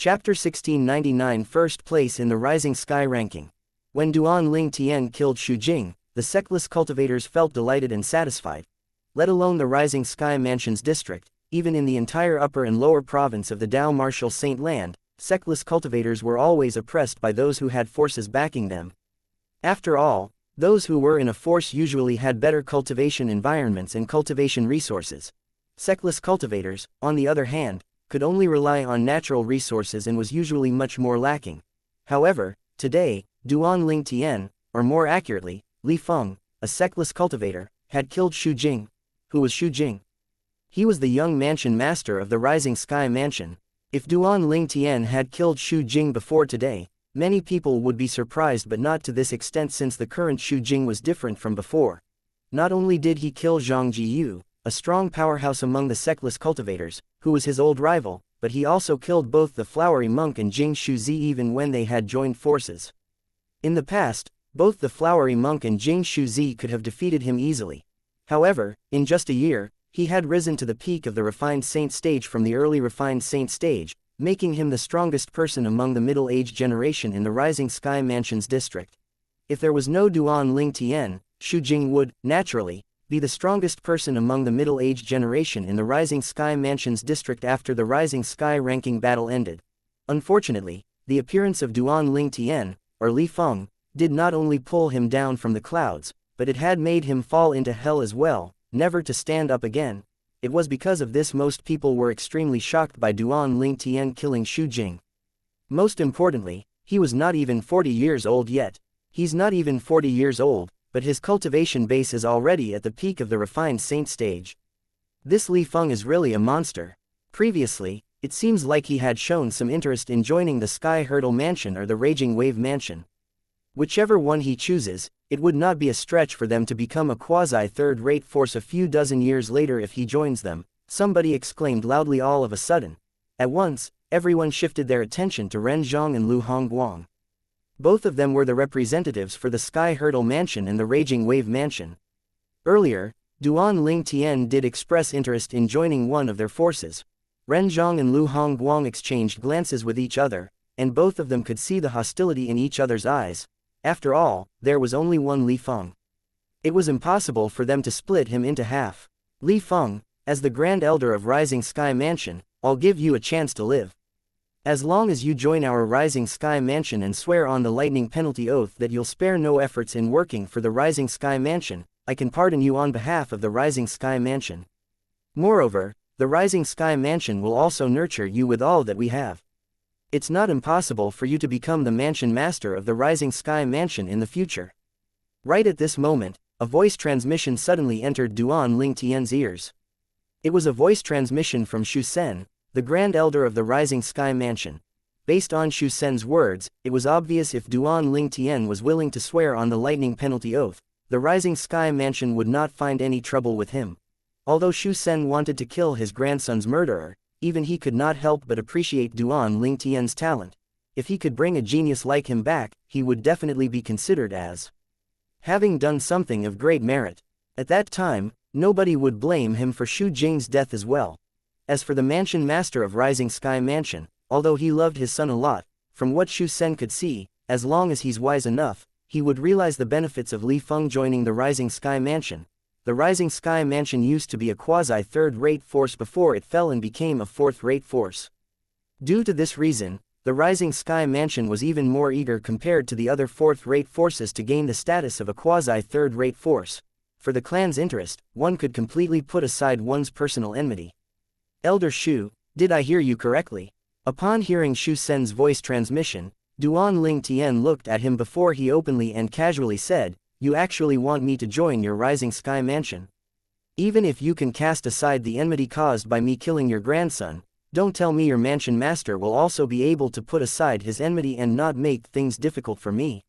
Chapter 1699 First place in the Rising Sky ranking. When Duan Ling Tian killed Xu Jing, the sectless cultivators felt delighted and satisfied. Let alone the Rising Sky Mansion's district, even in the entire upper and lower province of the Dao Martial Saint Land, sectless cultivators were always oppressed by those who had forces backing them. After all, those who were in a force usually had better cultivation environments and cultivation resources. Sectless cultivators, on the other hand, could only rely on natural resources and was usually much more lacking. However, today, Duan Ling Tian, or more accurately, Li Feng, a sectless cultivator, had killed Xu Jing. Who was Xu Jing? He was the young mansion master of the Rising Sky Mansion. If Duan Ling Tian had killed Xu Jing before today, many people would be surprised, but not to this extent, since the current Xu Jing was different from before. Not only did he kill Zhang Jiyu, a strong powerhouse among the sectless cultivators, who was his old rival, but he also killed both the flowery monk and Jing Shuzi even when they had joined forces. In the past, both the flowery monk and Jing Shuzi could have defeated him easily. However, in just a year, he had risen to the peak of the refined saint stage from the early refined saint stage, making him the strongest person among the middle-aged generation in the Rising Sky Mansion's district. If there was no Duan Ling Tian, Xu Jing would, naturally, be the strongest person among the middle-aged generation in the Rising Sky Mansion's district after the Rising Sky ranking battle ended. Unfortunately, the appearance of Duan Ling Tian, or Li Feng, did not only pull him down from the clouds, but it had made him fall into hell as well, never to stand up again. It was because of this most people were extremely shocked by Duan Ling Tian killing Xu Jing. Most importantly, he was not even 40 years old yet. He's not even 40 years old, but his cultivation base is already at the peak of the refined saint stage. This Li Feng is really a monster. Previously, it seems like he had shown some interest in joining the Sky Hurdle Mansion or the Raging Wave Mansion. Whichever one he chooses, it would not be a stretch for them to become a quasi-third-rate force a few dozen years later if he joins them, somebody exclaimed loudly all of a sudden. At once, everyone shifted their attention to Ren Zhang and Lu Hongguang. Both of them were the representatives for the Sky Hurdle Mansion and the Raging Wave Mansion. Earlier, Duan Ling Tian did express interest in joining one of their forces. Ren Zhang and Lu Hongguang exchanged glances with each other, and both of them could see the hostility in each other's eyes. After all, there was only one Li Feng. It was impossible for them to split him into half. Li Feng, as the Grand Elder of Rising Sky Mansion, I'll give you a chance to live. As long as you join our Rising Sky Mansion and swear on the lightning penalty oath that you'll spare no efforts in working for the Rising Sky Mansion, I can pardon you on behalf of the Rising Sky Mansion. Moreover, the Rising Sky Mansion will also nurture you with all that we have. It's not impossible for you to become the mansion master of the Rising Sky Mansion in the future. Right at this moment, a voice transmission suddenly entered Duan Ling Tian's ears. It was a voice transmission from Xu Sen, the Grand Elder of the Rising Sky Mansion. Based on Xu Sen's words, it was obvious if Duan Ling Tian was willing to swear on the lightning penalty oath, the Rising Sky Mansion would not find any trouble with him. Although Xu Sen wanted to kill his grandson's murderer, even he could not help but appreciate Duan Ling Tian's talent. If he could bring a genius like him back, he would definitely be considered as having done something of great merit. At that time, nobody would blame him for Xu Jing's death as well. As for the mansion master of Rising Sky Mansion, although he loved his son a lot, from what Xu Sen could see, as long as he's wise enough, he would realize the benefits of Li Feng joining the Rising Sky Mansion. The Rising Sky Mansion used to be a quasi-third-rate force before it fell and became a fourth-rate force. Due to this reason, the Rising Sky Mansion was even more eager compared to the other fourth-rate forces to gain the status of a quasi-third-rate force. For the clan's interest, one could completely put aside one's personal enmity. Elder Xu, did I hear you correctly? Upon hearing Xu Sen's voice transmission, Duan Ling Tian looked at him before he openly and casually said, "You actually want me to join your Rising Sky Mansion? Even if you can cast aside the enmity caused by me killing your grandson, don't tell me your mansion master will also be able to put aside his enmity and not make things difficult for me."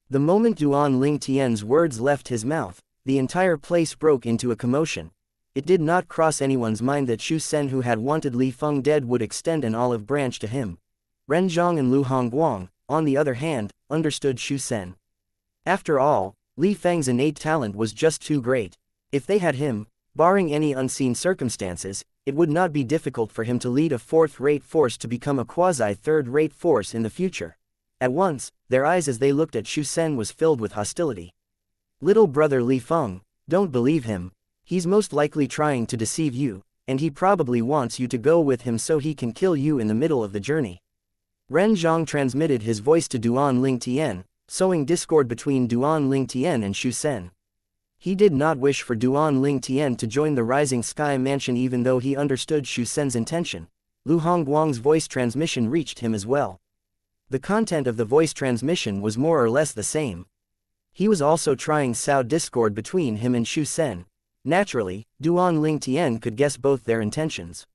The moment Duan Ling Tian's words left his mouth, the entire place broke into a commotion. It did not cross anyone's mind that Xu Sen, who had wanted Li Feng dead, would extend an olive branch to him. Ren Zhang and Lu Hongguang, on the other hand, understood Xu Sen. After all, Li Feng's innate talent was just too great. If they had him, barring any unseen circumstances, it would not be difficult for him to lead a fourth-rate force to become a quasi-third-rate force in the future. At once, their eyes as they looked at Shu Sen was filled with hostility. Little brother Li Feng, don't believe him. He's most likely trying to deceive you, and he probably wants you to go with him so he can kill you in the middle of the journey. Ren Zhang transmitted his voice to Duan Lingtian, sowing discord between Duan Lingtian and Shu Sen. He did not wish for Duan Lingtian to join the Rising Sky Mansion even though he understood Shu Sen's intention. Lu Hongguang's voice transmission reached him as well. The content of the voice transmission was more or less the same. He was also trying to sow discord between him and Shu Sen. Naturally, Duan Lingtian could guess both their intentions.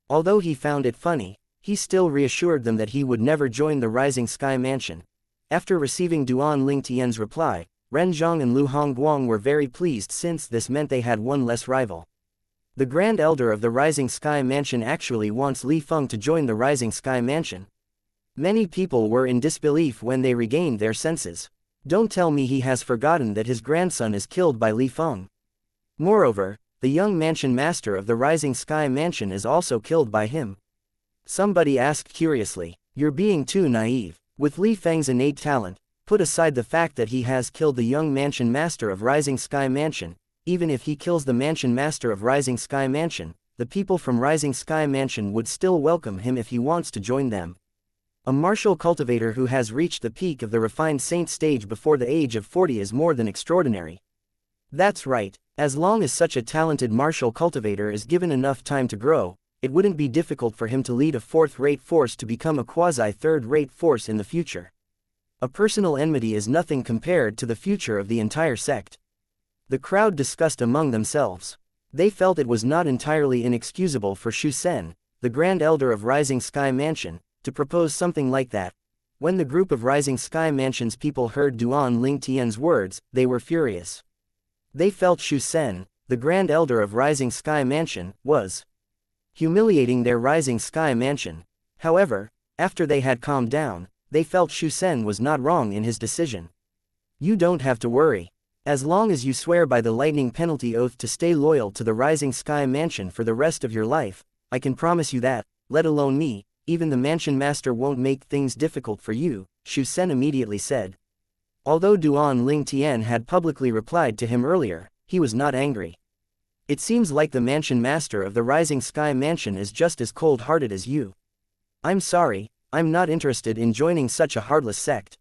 Although he found it funny, he still reassured them that he would never join the Rising Sky Mansion. After receiving Duan Lingtian's reply, Ren Zhang and Lu Hongguang were very pleased since this meant they had one less rival. The Grand Elder of the Rising Sky Mansion actually wants Li Feng to join the Rising Sky Mansion. Many people were in disbelief when they regained their senses. Don't tell me he has forgotten that his grandson is killed by Li Feng. Moreover, the young mansion master of the Rising Sky Mansion is also killed by him. Somebody asked curiously, "You're being too naive. With Li Feng's innate talent, put aside the fact that he has killed the young mansion master of Rising Sky Mansion, even if he kills the mansion master of Rising Sky Mansion, the people from Rising Sky Mansion would still welcome him if he wants to join them. A martial cultivator who has reached the peak of the refined saint stage before the age of 40 is more than extraordinary." That's right, as long as such a talented martial cultivator is given enough time to grow, it wouldn't be difficult for him to lead a fourth-rate force to become a quasi-third-rate force in the future. A personal enmity is nothing compared to the future of the entire sect. The crowd discussed among themselves. They felt it was not entirely inexcusable for Shu Sen, the Grand Elder of Rising Sky Mansion, to propose something like that. When the group of Rising Sky Mansion's people heard Duan Lingtian's words, they were furious. They felt Shu Sen, the Grand Elder of Rising Sky Mansion, was humiliating their Rising Sky Mansion. However, after they had calmed down, they felt Shu Sen was not wrong in his decision. You don't have to worry. As long as you swear by the lightning penalty oath to stay loyal to the Rising Sky Mansion for the rest of your life, I can promise you that, let alone me, even the mansion master won't make things difficult for you, Shu Sen immediately said. Although Duan Lingtian had publicly replied to him earlier, he was not angry. It seems like the mansion master of the Rising Sky Mansion is just as cold-hearted as you. I'm sorry, I'm not interested in joining such a heartless sect.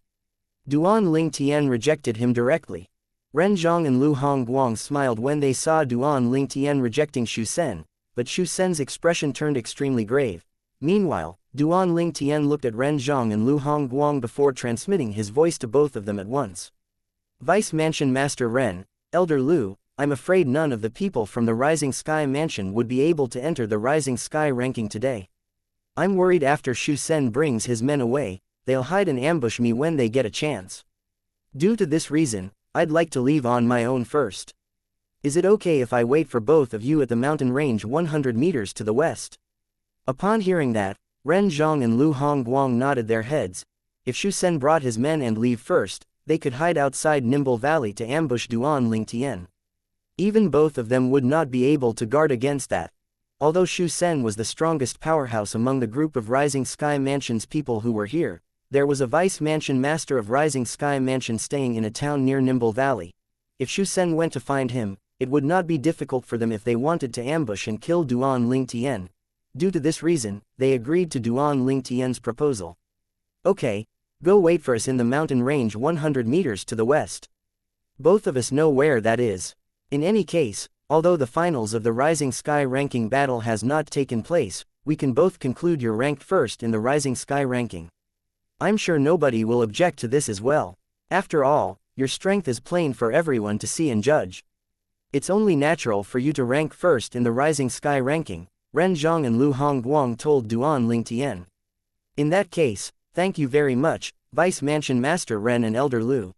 Duan Lingtian rejected him directly. Ren Zhang and Lu Hongguang smiled when they saw Duan Lingtian rejecting Shu Sen, but Shu Sen's expression turned extremely grave. Meanwhile, Duan Lingtian looked at Ren Zhang and Lu Hongguang before transmitting his voice to both of them at once. Vice Mansion Master Ren, Elder Lu, I'm afraid none of the people from the Rising Sky Mansion would be able to enter the Rising Sky ranking today. I'm worried after Shu Sen brings his men away, they'll hide and ambush me when they get a chance. Due to this reason, I'd like to leave on my own first. Is it okay if I wait for both of you at the mountain range 100 meters to the west? Upon hearing that, Ren Zhang and Lu Hongguang nodded their heads. If Shu Sen brought his men and leave first, they could hide outside Nimble Valley to ambush Duan Lingtian. Even both of them would not be able to guard against that. Although Shu Sen was the strongest powerhouse among the group of Rising Sky Mansion's people who were here, there was a Vice Mansion Master of Rising Sky Mansion staying in a town near Nimble Valley. If Shu Sen went to find him, it would not be difficult for them if they wanted to ambush and kill Duan Lingtian. Due to this reason, they agreed to Duan Lingtian's proposal. Okay, go wait for us in the mountain range 100 meters to the west. Both of us know where that is. In any case, although the finals of the Rising Sky ranking battle has not taken place, we can both conclude you're ranked first in the Rising Sky ranking. I'm sure nobody will object to this as well. After all, your strength is plain for everyone to see and judge. It's only natural for you to rank first in the Rising Sky ranking, Ren Zhang and Lu Hongguang told Duan Lingtian. In that case, thank you very much, Vice Mansion Master Ren and Elder Lu.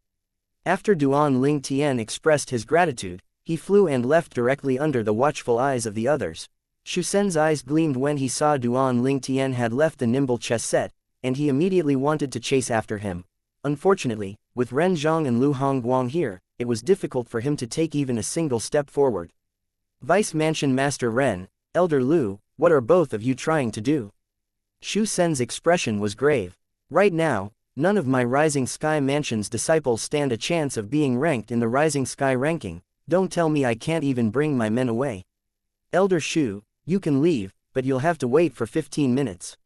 After Duan Lingtian expressed his gratitude, he flew and left directly under the watchful eyes of the others. Shu Sen's eyes gleamed when he saw Duan Lingtian had left the nimble chess set, and he immediately wanted to chase after him. Unfortunately, with Ren Zhang and Lu Hongguang here, it was difficult for him to take even a single step forward. Vice Mansion Master Ren, Elder Lu, what are both of you trying to do? Shu Sen's expression was grave. Right now, none of my Rising Sky Mansion's disciples stand a chance of being ranked in the Rising Sky ranking. Don't tell me I can't even bring my men away. Elder Shu, you can leave, but you'll have to wait for 15 minutes.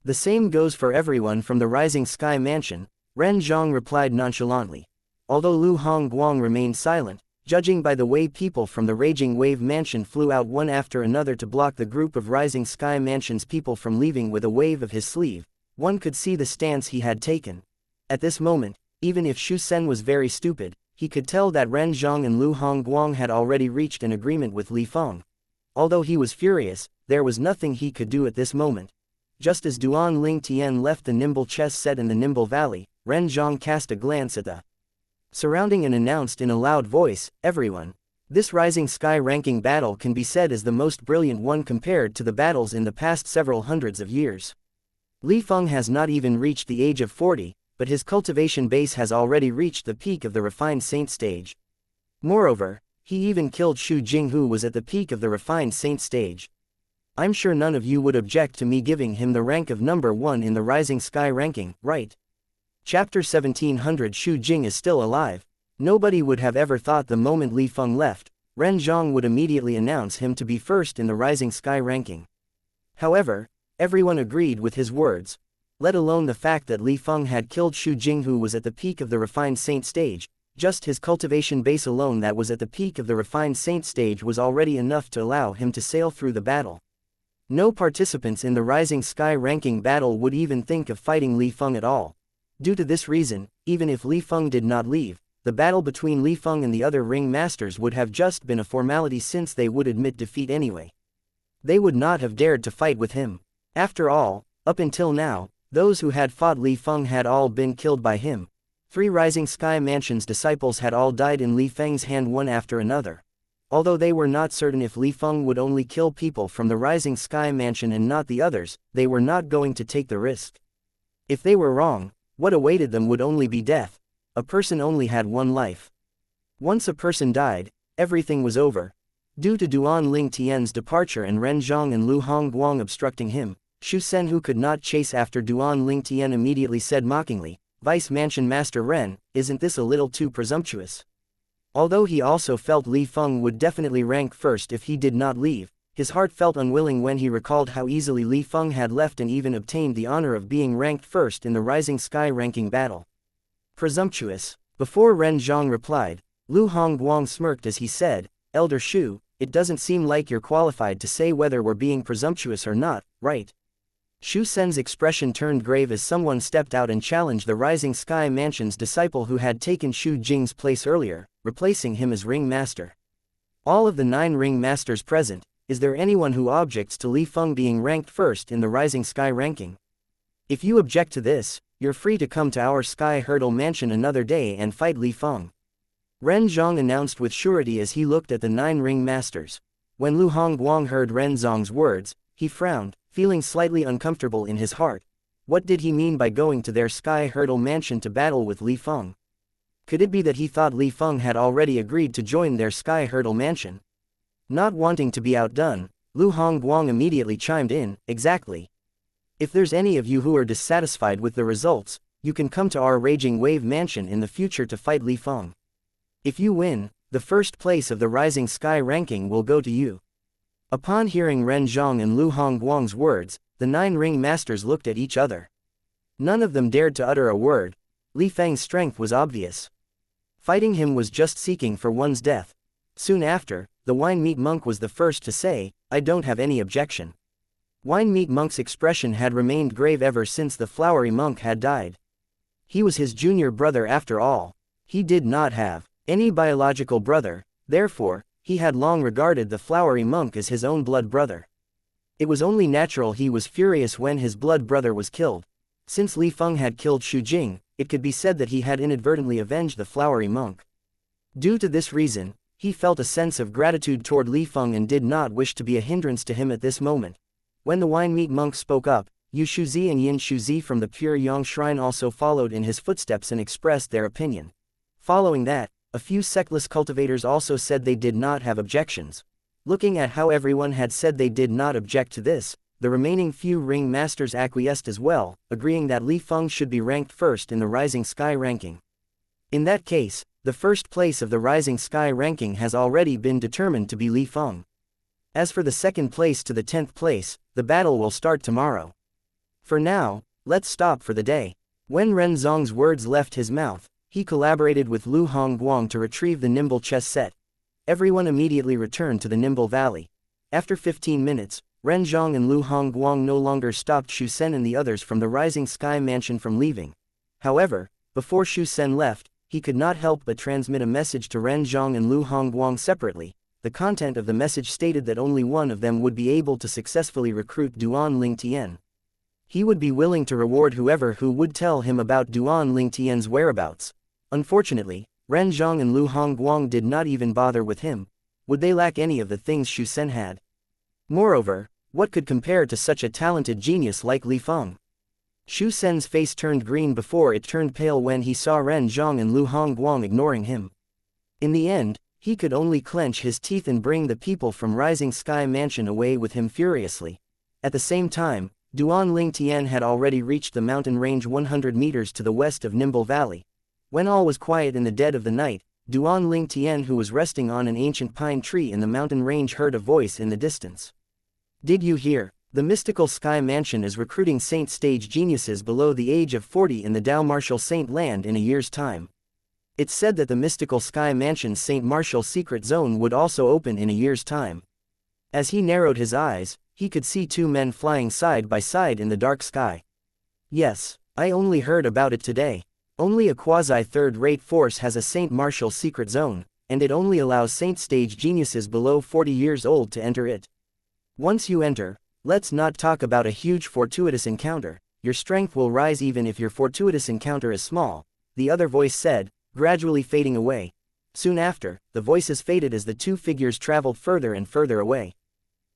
The same goes for everyone from the Rising Sky Mansion, Ren Zhang replied nonchalantly. Although Lu Hongguang remained silent, judging by the way people from the Raging Wave Mansion flew out one after another to block the group of Rising Sky Mansion's people from leaving with a wave of his sleeve, one could see the stance he had taken. At this moment, even if Shu Sen was very stupid, he could tell that Ren Zhang and Lu Hongguang had already reached an agreement with Li Feng. Although he was furious, there was nothing he could do at this moment. Just as Duan Ling Tian left the nimble chess set in the nimble valley, Ren Zhang cast a glance at the surrounding and announced in a loud voice, "Everyone. This Rising Sky ranking battle can be said as the most brilliant one compared to the battles in the past several hundreds of years. Li Feng has not even reached the age of 40, but his cultivation base has already reached the peak of the refined saint stage. Moreover, he even killed Xu Jing, who was at the peak of the refined saint stage. I'm sure none of you would object to me giving him the rank of number 1 in the Rising Sky ranking, right? Chapter 1700 Xu Jing is still alive. Nobody would have ever thought the moment Li Feng left, Ren Zhang would immediately announce him to be first in the Rising Sky ranking. However, everyone agreed with his words. Let alone the fact that Li Feng had killed Xu Jing, who was at the peak of the refined saint stage, just his cultivation base alone that was at the peak of the refined saint stage was already enough to allow him to sail through the battle. No participants in the Rising Sky ranking battle would even think of fighting Li Feng at all. Due to this reason, even if Li Feng did not leave, the battle between Li Feng and the other ring masters would have just been a formality, since they would admit defeat anyway. They would not have dared to fight with him. After all, up until now, those who had fought Li Feng had all been killed by him. 3 Rising Sky Mansion's disciples had all died in Li Feng's hand one after another. Although they were not certain if Li Feng would only kill people from the Rising Sky Mansion and not the others, they were not going to take the risk. If they were wrong, what awaited them would only be death. A person only had one life. Once a person died, everything was over. Due to Duan Ling Tian's departure and Ren Zhang and Lu Hongguang obstructing him, Shu Sen, who could not chase after Duan Ling Tian, immediately said mockingly, "Vice Mansion Master Ren, isn't this a little too presumptuous?" Although he also felt Li Feng would definitely rank first if he did not leave, his heart felt unwilling when he recalled how easily Li Feng had left and even obtained the honor of being ranked first in the Rising Sky ranking battle. Presumptuous. Before Ren Zhang replied, Lu Hongguang smirked as he said, "Elder Shu, it doesn't seem like you're qualified to say whether we're being presumptuous or not, right?" Shu Sen's expression turned grave as someone stepped out and challenged the Rising Sky Mansion's disciple who had taken Xu Jing's place earlier, replacing him as ring master. All of the 9 ring masters present, is there anyone who objects to Li Feng being ranked first in the Rising Sky ranking? If you object to this, you're free to come to our Sky Hurdle Mansion another day and fight Li Feng," Ren Zhang announced with surety as he looked at the 9 ring masters. When Lu Hongguang heard Ren Zhang's words, he frowned, feeling slightly uncomfortable in his heart. What did he mean by going to their Sky Hurdle Mansion to battle with Li Feng? Could it be that he thought Li Feng had already agreed to join their Sky Hurdle Mansion? Not wanting to be outdone, Lu Hongguang immediately chimed in, "Exactly. If there's any of you who are dissatisfied with the results, you can come to our Raging Wave Mansion in the future to fight Li Feng. If you win, the first place of the Rising Sky ranking will go to you." Upon hearing Ren Zhang and Lu Hongguang's words, the 9 ring masters looked at each other. None of them dared to utter a word. Li Feng's strength was obvious. Fighting him was just seeking for one's death. Soon after, the Wine Meat Monk was the first to say, "I don't have any objection." Wine Meat Monk's expression had remained grave ever since the Flowery Monk had died. He was his junior brother after all. He did not have any biological brother, therefore, he had long regarded the Flowery Monk as his own blood brother. It was only natural he was furious when his blood brother was killed. Since Li Feng had killed Xu Jing, it could be said that he had inadvertently avenged the Flowery Monk. Due to this reason, he felt a sense of gratitude toward Li Feng and did not wish to be a hindrance to him at this moment. When the Wine Meat Monk spoke up, Yu Shuzi and Yin Shuzi from the Pure Yang Shrine also followed in his footsteps and expressed their opinion. Following that, a few sectless cultivators also said they did not have objections. Looking at how everyone had said they did not object to this, the remaining few ring masters acquiesced as well, agreeing that Li Feng should be ranked first in the Rising Sky ranking. In that case, the first place of the Rising Sky ranking has already been determined to be Li Feng. As for the second place to the 10th place, the battle will start tomorrow. For now, let's stop for the day. When Ren Zong's words left his mouth, he collaborated with Lu Hongguang to retrieve the Nimble chess set. Everyone immediately returned to the Nimble Valley. After 15 minutes, Ren Zong and Lu Hongguang no longer stopped Shu Sen and the others from the Rising Sky Mansion from leaving. However, before Shu Sen left, he could not help but transmit a message to Ren Zong and Lu Hongguang separately. The content of the message stated that only one of them would be able to successfully recruit Duan Ling Tian. He would be willing to reward whoever who would tell him about Duan Ling Tian's whereabouts. Unfortunately, Ren Zong and Lu Hongguang did not even bother with him. Would they lack any of the things Shu Sen had? Moreover, what could compare to such a talented genius like Li Feng? Shu Sen's face turned green before it turned pale when he saw Ren Zong and Lu Hongguang ignoring him. In the end, he could only clench his teeth and bring the people from Rising Sky Mansion away with him furiously. At the same time, Duan Ling Tian had already reached the mountain range 100 meters to the west of Nimble Valley. When all was quiet in the dead of the night, Duan Ling Tian, who was resting on an ancient pine tree in the mountain range, heard a voice in the distance. Did you hear? The mystical Sky Mansion is recruiting Saint stage geniuses below the age of 40 in the Dao Martial Saint Land in a year's time. It's said that the mystical Sky Mansion's Saint Martial secret zone would also open in a year's time. As he narrowed his eyes, he could see two men flying side by side in the dark sky. Yes, I only heard about it today. Only a quasi-third-rate force has a Saint Martial secret zone, and it only allows Saint stage geniuses below 40 years old to enter it. Once you enter, let's not talk about a huge fortuitous encounter. Your strength will rise even if your fortuitous encounter is small, the other voice said, gradually fading away. Soon after, the voices faded as the two figures traveled further and further away.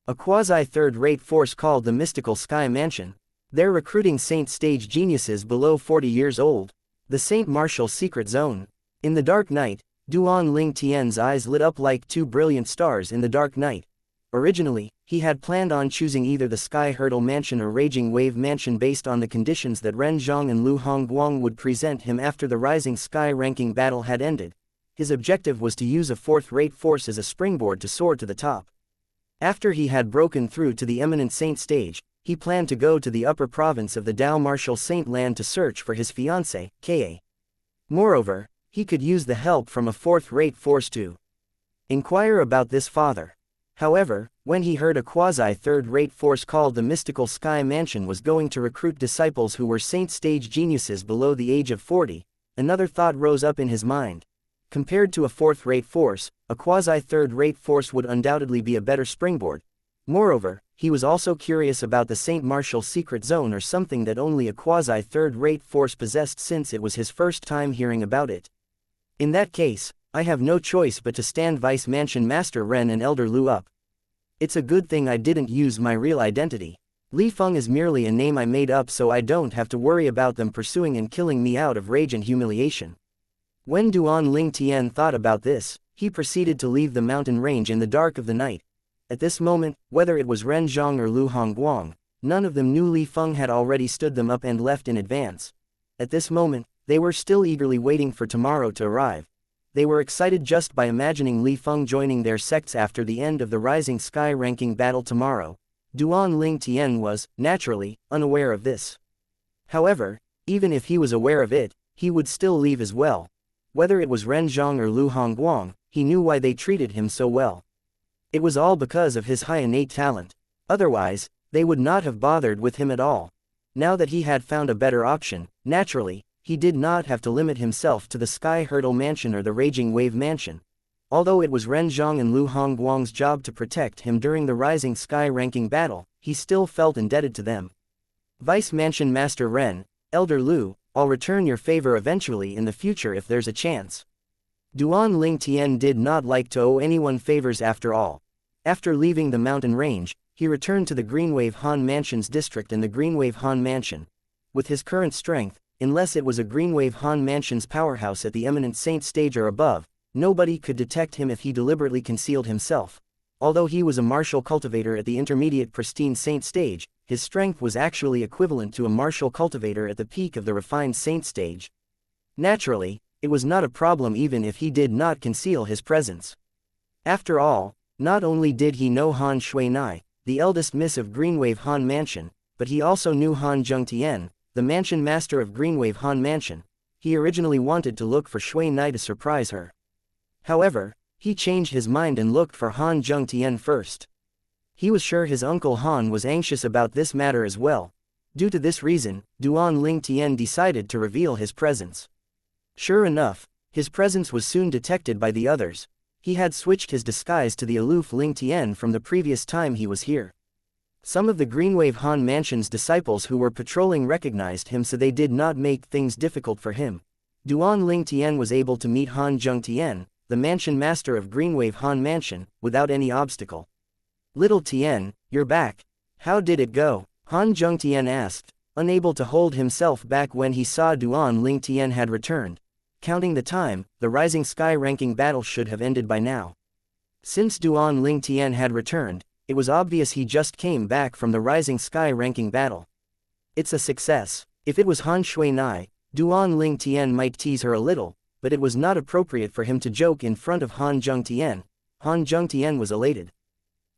A quasi-third-rate force called the Mystical Sky Mansion. They're recruiting Saint stage geniuses below 40 years old. The Saint Martial secret zone. In the dark night, Duan Ling Tian's eyes lit up like two brilliant stars in the dark night. Originally, he had planned on choosing either the Sky Hurdle Mansion or Raging Wave Mansion based on the conditions that Ren Zong and Lu Hongguang would present him after the Rising Sky ranking battle had ended. His objective was to use a fourth-rate force as a springboard to soar to the top. After he had broken through to the eminent saint stage, he planned to go to the upper province of the Dao Martial Saint Land to search for his fiancée, Ka. Moreover, he could use the help from a fourth-rate force to inquire about this father. However, when he heard a quasi-third-rate force called the Mystical Sky Mansion was going to recruit disciples who were saint stage geniuses below the age of 40, another thought rose up in his mind. Compared to a fourth-rate force, a quasi-third-rate force would undoubtedly be a better springboard. Moreover, he was also curious about the Saint Martial secret zone or something that only a quasi-third-rate force possessed, since it was his first time hearing about it. In that case, I have no choice but to stand Vice Mansion Master Ren and Elder Lu up. It's a good thing I didn't use my real identity. Li Feng is merely a name I made up so I don't have to worry about them pursuing and killing me out of rage and humiliation. When Duan Ling Tian thought about this, he proceeded to leave the mountain range in the dark of the night. At this moment, whether it was Ren Zong or Lu Hongguang, none of them knew Li Feng had already stood them up and left in advance. At this moment, they were still eagerly waiting for tomorrow to arrive. They were excited just by imagining Li Feng joining their sects after the end of the Rising Sky ranking battle tomorrow. Duan Ling Tian was, naturally, unaware of this. However, even if he was aware of it, he would still leave as well. Whether it was Ren Zong or Lu Hongguang, he knew why they treated him so well. It was all because of his high innate talent. Otherwise, they would not have bothered with him at all. Now that he had found a better option, naturally, he did not have to limit himself to the Sky Hurdle Mansion or the Raging Wave Mansion. Although it was Ren Zong and Lu Hongguang's job to protect him during the Rising Sky ranking battle, he still felt indebted to them. Vice Mansion Master Ren, Elder Lu, I'll return your favor eventually in the future if there's a chance. Duan Ling Tian did not like to owe anyone favors after all. After leaving the mountain range, he returned to the Greenwave Han Mansion's district and the Greenwave Han Mansion. With his current strength, unless it was a Greenwave Han Mansion's powerhouse at the eminent saint stage or above, nobody could detect him if he deliberately concealed himself. Although he was a martial cultivator at the intermediate pristine saint stage, his strength was actually equivalent to a martial cultivator at the peak of the refined saint stage. Naturally, it was not a problem even if he did not conceal his presence. After all, not only did he know Han Shuinai, the eldest miss of Greenwave Han Mansion, but he also knew Han Zhengtian, the mansion master of Greenwave Han Mansion. He originally wanted to look for Shuinai to surprise her. However, he changed his mind and looked for Han Zhengtian first. He was sure his uncle Han was anxious about this matter as well. Due to this reason, Duan Lingtian decided to reveal his presence. Sure enough, his presence was soon detected by the others. He had switched his disguise to the aloof Lingtian from the previous time he was here. Some of the Greenwave Han Mansion's disciples who were patrolling recognized him, so they did not make things difficult for him. Duan Lingtian was able to meet Han Zhengtian, the mansion master of Greenwave Han Mansion, without any obstacle. "Little Tian, you're back. How did it go?" Han Zhengtian asked, unable to hold himself back when he saw Duan Lingtian had returned. Counting the time, the Rising Sky ranking battle should have ended by now. Since Duan Lingtian had returned, it was obvious he just came back from the Rising Sky ranking battle. It's a success. If it was Han Shuinai, Duan Lingtian might tease her a little, but it was not appropriate for him to joke in front of Han Zhengtian. Han Zhengtian was elated.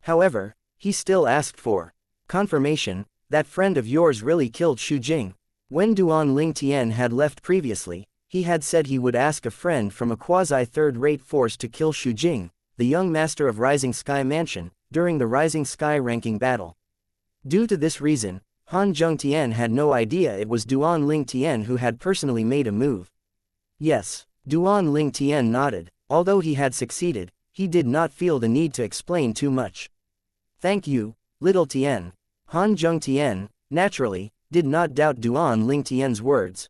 However, he still asked for confirmation. "That friend of yours really killed Xu Jing." When Duan Lingtian had left previously, he had said he would ask a friend from a quasi-third-rate force to kill Xu Jing, the young master of Rising Sky Mansion, during the Rising Sky ranking battle. Due to this reason, Han Zhengtian had no idea it was Duan Lingtian who had personally made a move. Yes, Duan Lingtian nodded. Although he had succeeded, he did not feel the need to explain too much. "Thank you, little Tian." Han Zhengtian, naturally, did not doubt Duan Lingtian's words.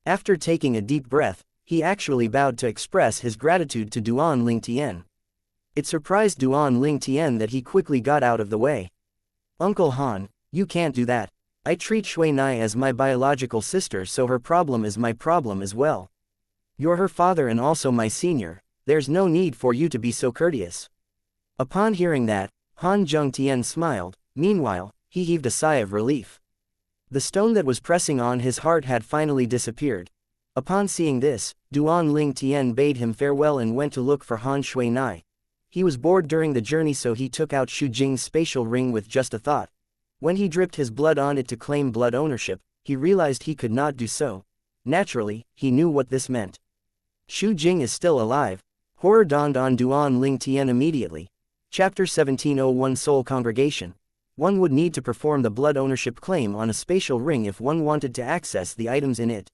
After taking a deep breath, he actually bowed to express his gratitude to Duan Lingtian. It surprised Duan Lingtian that he quickly got out of the way. "Uncle Han, you can't do that. I treat Shuinai as my biological sister, so her problem is my problem as well. You're her father and also my senior. There's no need for you to be so courteous." Upon hearing that, Han Zhengtian smiled. Meanwhile, he heaved a sigh of relief. The stone that was pressing on his heart had finally disappeared. Upon seeing this, Duan Lingtian bade him farewell and went to look for Han Shuinai. He was bored during the journey, so he took out Xu Jing's spatial ring with just a thought. When he dripped his blood on it to claim blood ownership, he realized he could not do so. Naturally, he knew what this meant. Xu Jing is still alive. Horror dawned on Duan Lingtian immediately. Chapter 1701 Soul Congregation. One would need to perform the blood ownership claim on a spatial ring if one wanted to access the items in it.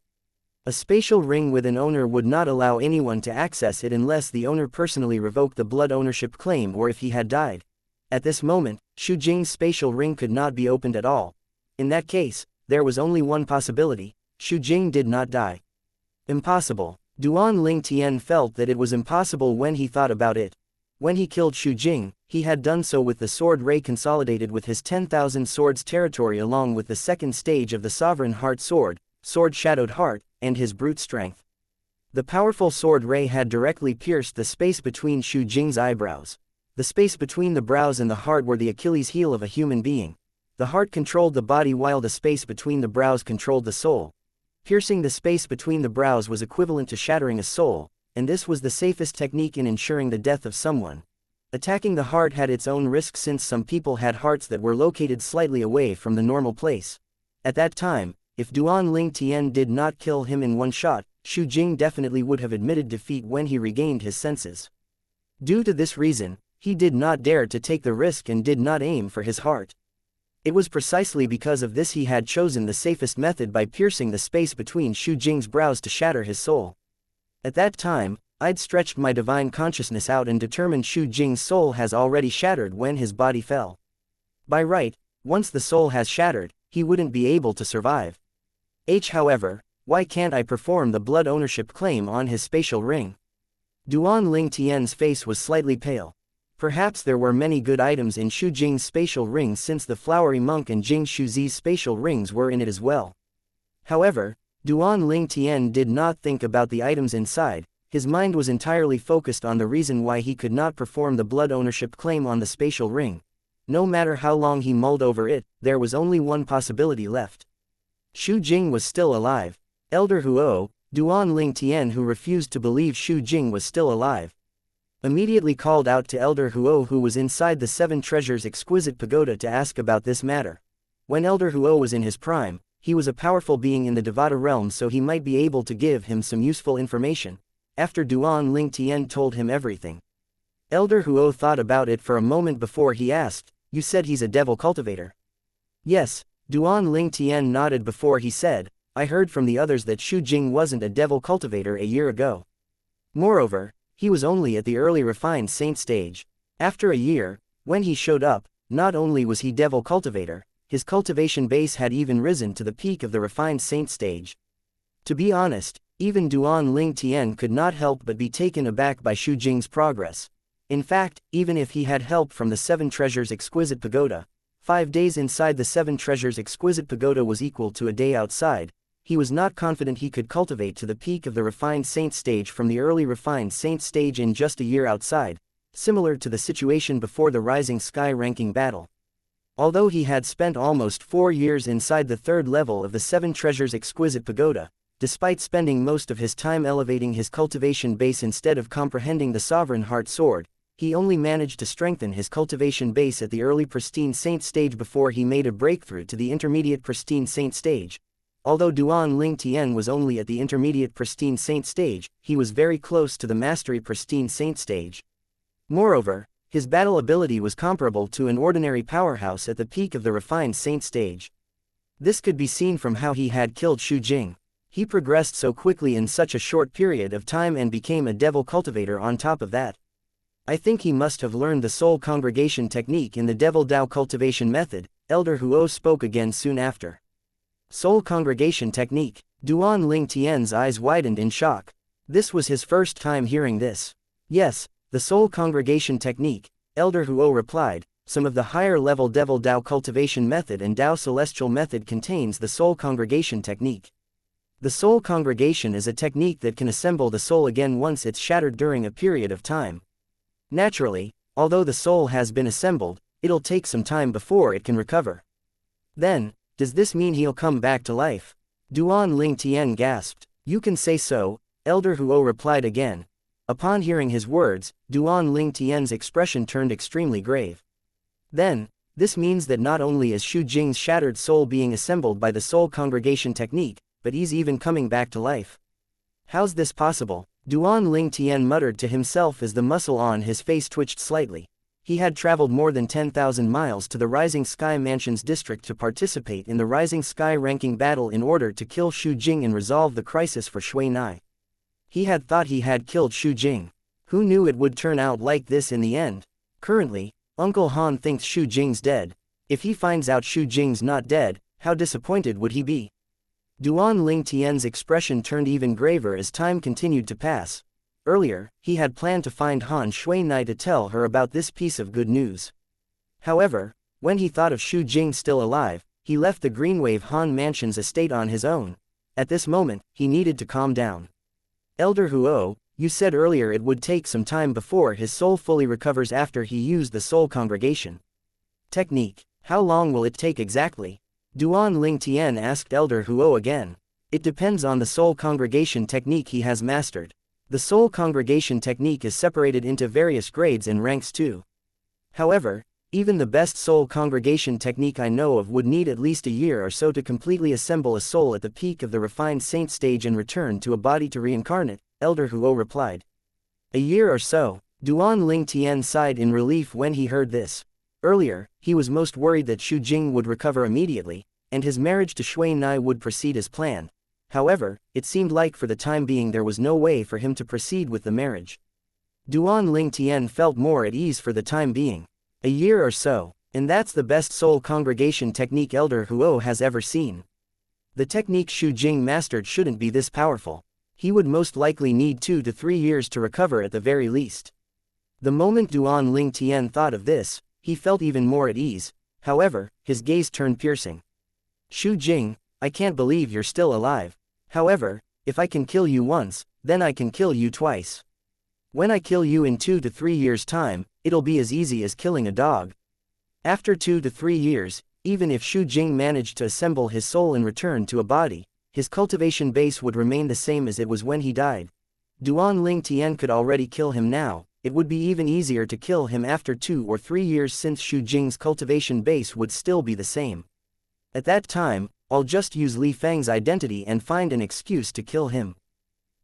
A spatial ring with an owner would not allow anyone to access it unless the owner personally revoked the blood ownership claim or if he had died. At this moment, Xu Jing's spatial ring could not be opened at all. In that case, there was only one possibility: Xu Jing did not die. Impossible. Duan Lingtian felt that it was impossible when he thought about it. When he killed Xu Jing, he had done so with the sword ray consolidated with his 10,000 swords territory along with the second stage of the sovereign heart sword, sword shadowed heart, and his brute strength. The powerful sword ray had directly pierced the space between Xu Jing's eyebrows. The space between the brows and the heart were the Achilles heel of a human being. The heart controlled the body while the space between the brows controlled the soul. Piercing the space between the brows was equivalent to shattering a soul, and this was the safest technique in ensuring the death of someone. Attacking the heart had its own risk since some people had hearts that were located slightly away from the normal place. At that time, if Duan Lingtian did not kill him in one shot, Xu Jing definitely would have admitted defeat when he regained his senses. Due to this reason, he did not dare to take the risk and did not aim for his heart. It was precisely because of this he had chosen the safest method by piercing the space between Xu Jing's brows to shatter his soul. At that time, I'd stretched my divine consciousness out and determined Xu Jing's soul has already shattered when his body fell. By right, once the soul has shattered, he wouldn't be able to survive. However, why can't I perform the blood ownership claim on his spatial ring? Duan Lingtian's face was slightly pale. Perhaps there were many good items in Xu Jing's spatial ring since the flowery monk and Jing Shuzi's spatial rings were in it as well. However, Duan Lingtian did not think about the items inside. His mind was entirely focused on the reason why he could not perform the blood ownership claim on the spatial ring. No matter how long he mulled over it, there was only one possibility left. Xu Jing was still alive. Elder Huo, Duan Ling Tian, who refused to believe Xu Jing was still alive, immediately called out to Elder Huo, who was inside the Seven Treasures Exquisite Pagoda, to ask about this matter. When Elder Huo was in his prime, he was a powerful being in the Devata realm, so he might be able to give him some useful information. After Duan Ling Tian told him everything, Elder Huo thought about it for a moment before he asked, "You said he's a devil cultivator?" "Yes," Duan Ling Tian nodded before he said, "I heard from the others that Xu Jing wasn't a devil cultivator a year ago. Moreover, he was only at the early refined saint stage. After a year, when he showed up, not only was he devil cultivator, his cultivation base had even risen to the peak of the refined saint stage." To be honest, even Duan Ling Tian could not help but be taken aback by Xu Jing's progress. In fact, even if he had help from the Seven Treasures Exquisite Pagoda, 5 days inside the Seven Treasures Exquisite Pagoda was equal to a day outside. He was not confident he could cultivate to the peak of the refined saint stage from the early refined saint stage in just a year outside, similar to the situation before the Rising Sky ranking battle. Although he had spent almost 4 years inside the third level of the Seven Treasures Exquisite Pagoda, despite spending most of his time elevating his cultivation base instead of comprehending the Sovereign Heart Sword, he only managed to strengthen his cultivation base at the early Pristine Saint stage before he made a breakthrough to the intermediate Pristine Saint stage. Although Duan Ling Tian was only at the intermediate Pristine Saint stage, he was very close to the Mastery Pristine Saint stage. Moreover, his battle ability was comparable to an ordinary powerhouse at the peak of the refined Saint stage. This could be seen from how he had killed Xu Jing. He progressed so quickly in such a short period of time and became a devil cultivator on top of that. I think he must have learned the soul congregation technique in the Devil Dao cultivation method, Elder Huo spoke again soon after. Soul congregation technique. Duan Ling Tian's eyes widened in shock. This was his first time hearing this. Yes, the soul congregation technique, Elder Huo replied. Some of the higher level Devil Dao cultivation method and Dao celestial method contains the soul congregation technique. The soul congregation is a technique that can assemble the soul again once it's shattered during a period of time. Naturally, although the soul has been assembled, it'll take some time before it can recover. Then, does this mean he'll come back to life? Duan Ling Tian gasped. You can say so, Elder Huo replied again. Upon hearing his words, Duan Ling Tian's expression turned extremely grave. Then, this means that not only is Xu Jing's shattered soul being assembled by the soul congregation technique, but he's even coming back to life. How's this possible? Duan Ling Tian muttered to himself as the muscle on his face twitched slightly. He had traveled more than 10,000 miles to the Rising Sky Mansions district to participate in the Rising Sky ranking battle in order to kill Xu Jing and resolve the crisis for Shui Nai. He had thought he had killed Xu Jing. Who knew it would turn out like this in the end? Currently, Uncle Han thinks Xu Jing's dead. If he finds out Xu Jing's not dead, how disappointed would he be? Duan Ling Tian's expression turned even graver as time continued to pass. Earlier, he had planned to find Han Shui Nai to tell her about this piece of good news. However, when he thought of Xu Jing still alive, he left the Greenwave Han Mansion's estate on his own. At this moment, he needed to calm down. Elder Huo, you said earlier it would take some time before his soul fully recovers after he used the soul congregation technique. How long will it take exactly? Duan Ling Tian asked Elder Huo again. It depends on the soul congregation technique he has mastered. The soul congregation technique is separated into various grades and ranks too. However, even the best soul congregation technique I know of would need at least a year or so to completely assemble a soul at the peak of the refined saint stage and return to a body to reincarnate, Elder Huo replied. A year or so. Duan Ling Tian sighed in relief when he heard this. Earlier, he was most worried that Xu Jing would recover immediately, and his marriage to Shui Nai would proceed as planned. However, it seemed like for the time being there was no way for him to proceed with the marriage. Duan Ling Tian felt more at ease for the time being. A year or so, and that's the best soul congregation technique Elder Huo has ever seen. The technique Xu Jing mastered shouldn't be this powerful. He would most likely need 2 to 3 years to recover at the very least. The moment Duan Ling Tian thought of this, he felt even more at ease. However, his gaze turned piercing. Xu Jing, I can't believe you're still alive. However, if I can kill you once, then I can kill you twice. When I kill you in 2 to 3 years' time, it'll be as easy as killing a dog. After 2 to 3 years, even if Xu Jing managed to assemble his soul and return to a body, his cultivation base would remain the same as it was when he died. Duan Ling Tian could already kill him now. It would be even easier to kill him after 2 or 3 years since Xu Jing's cultivation base would still be the same. At that time, I'll just use Li Fang's identity and find an excuse to kill him.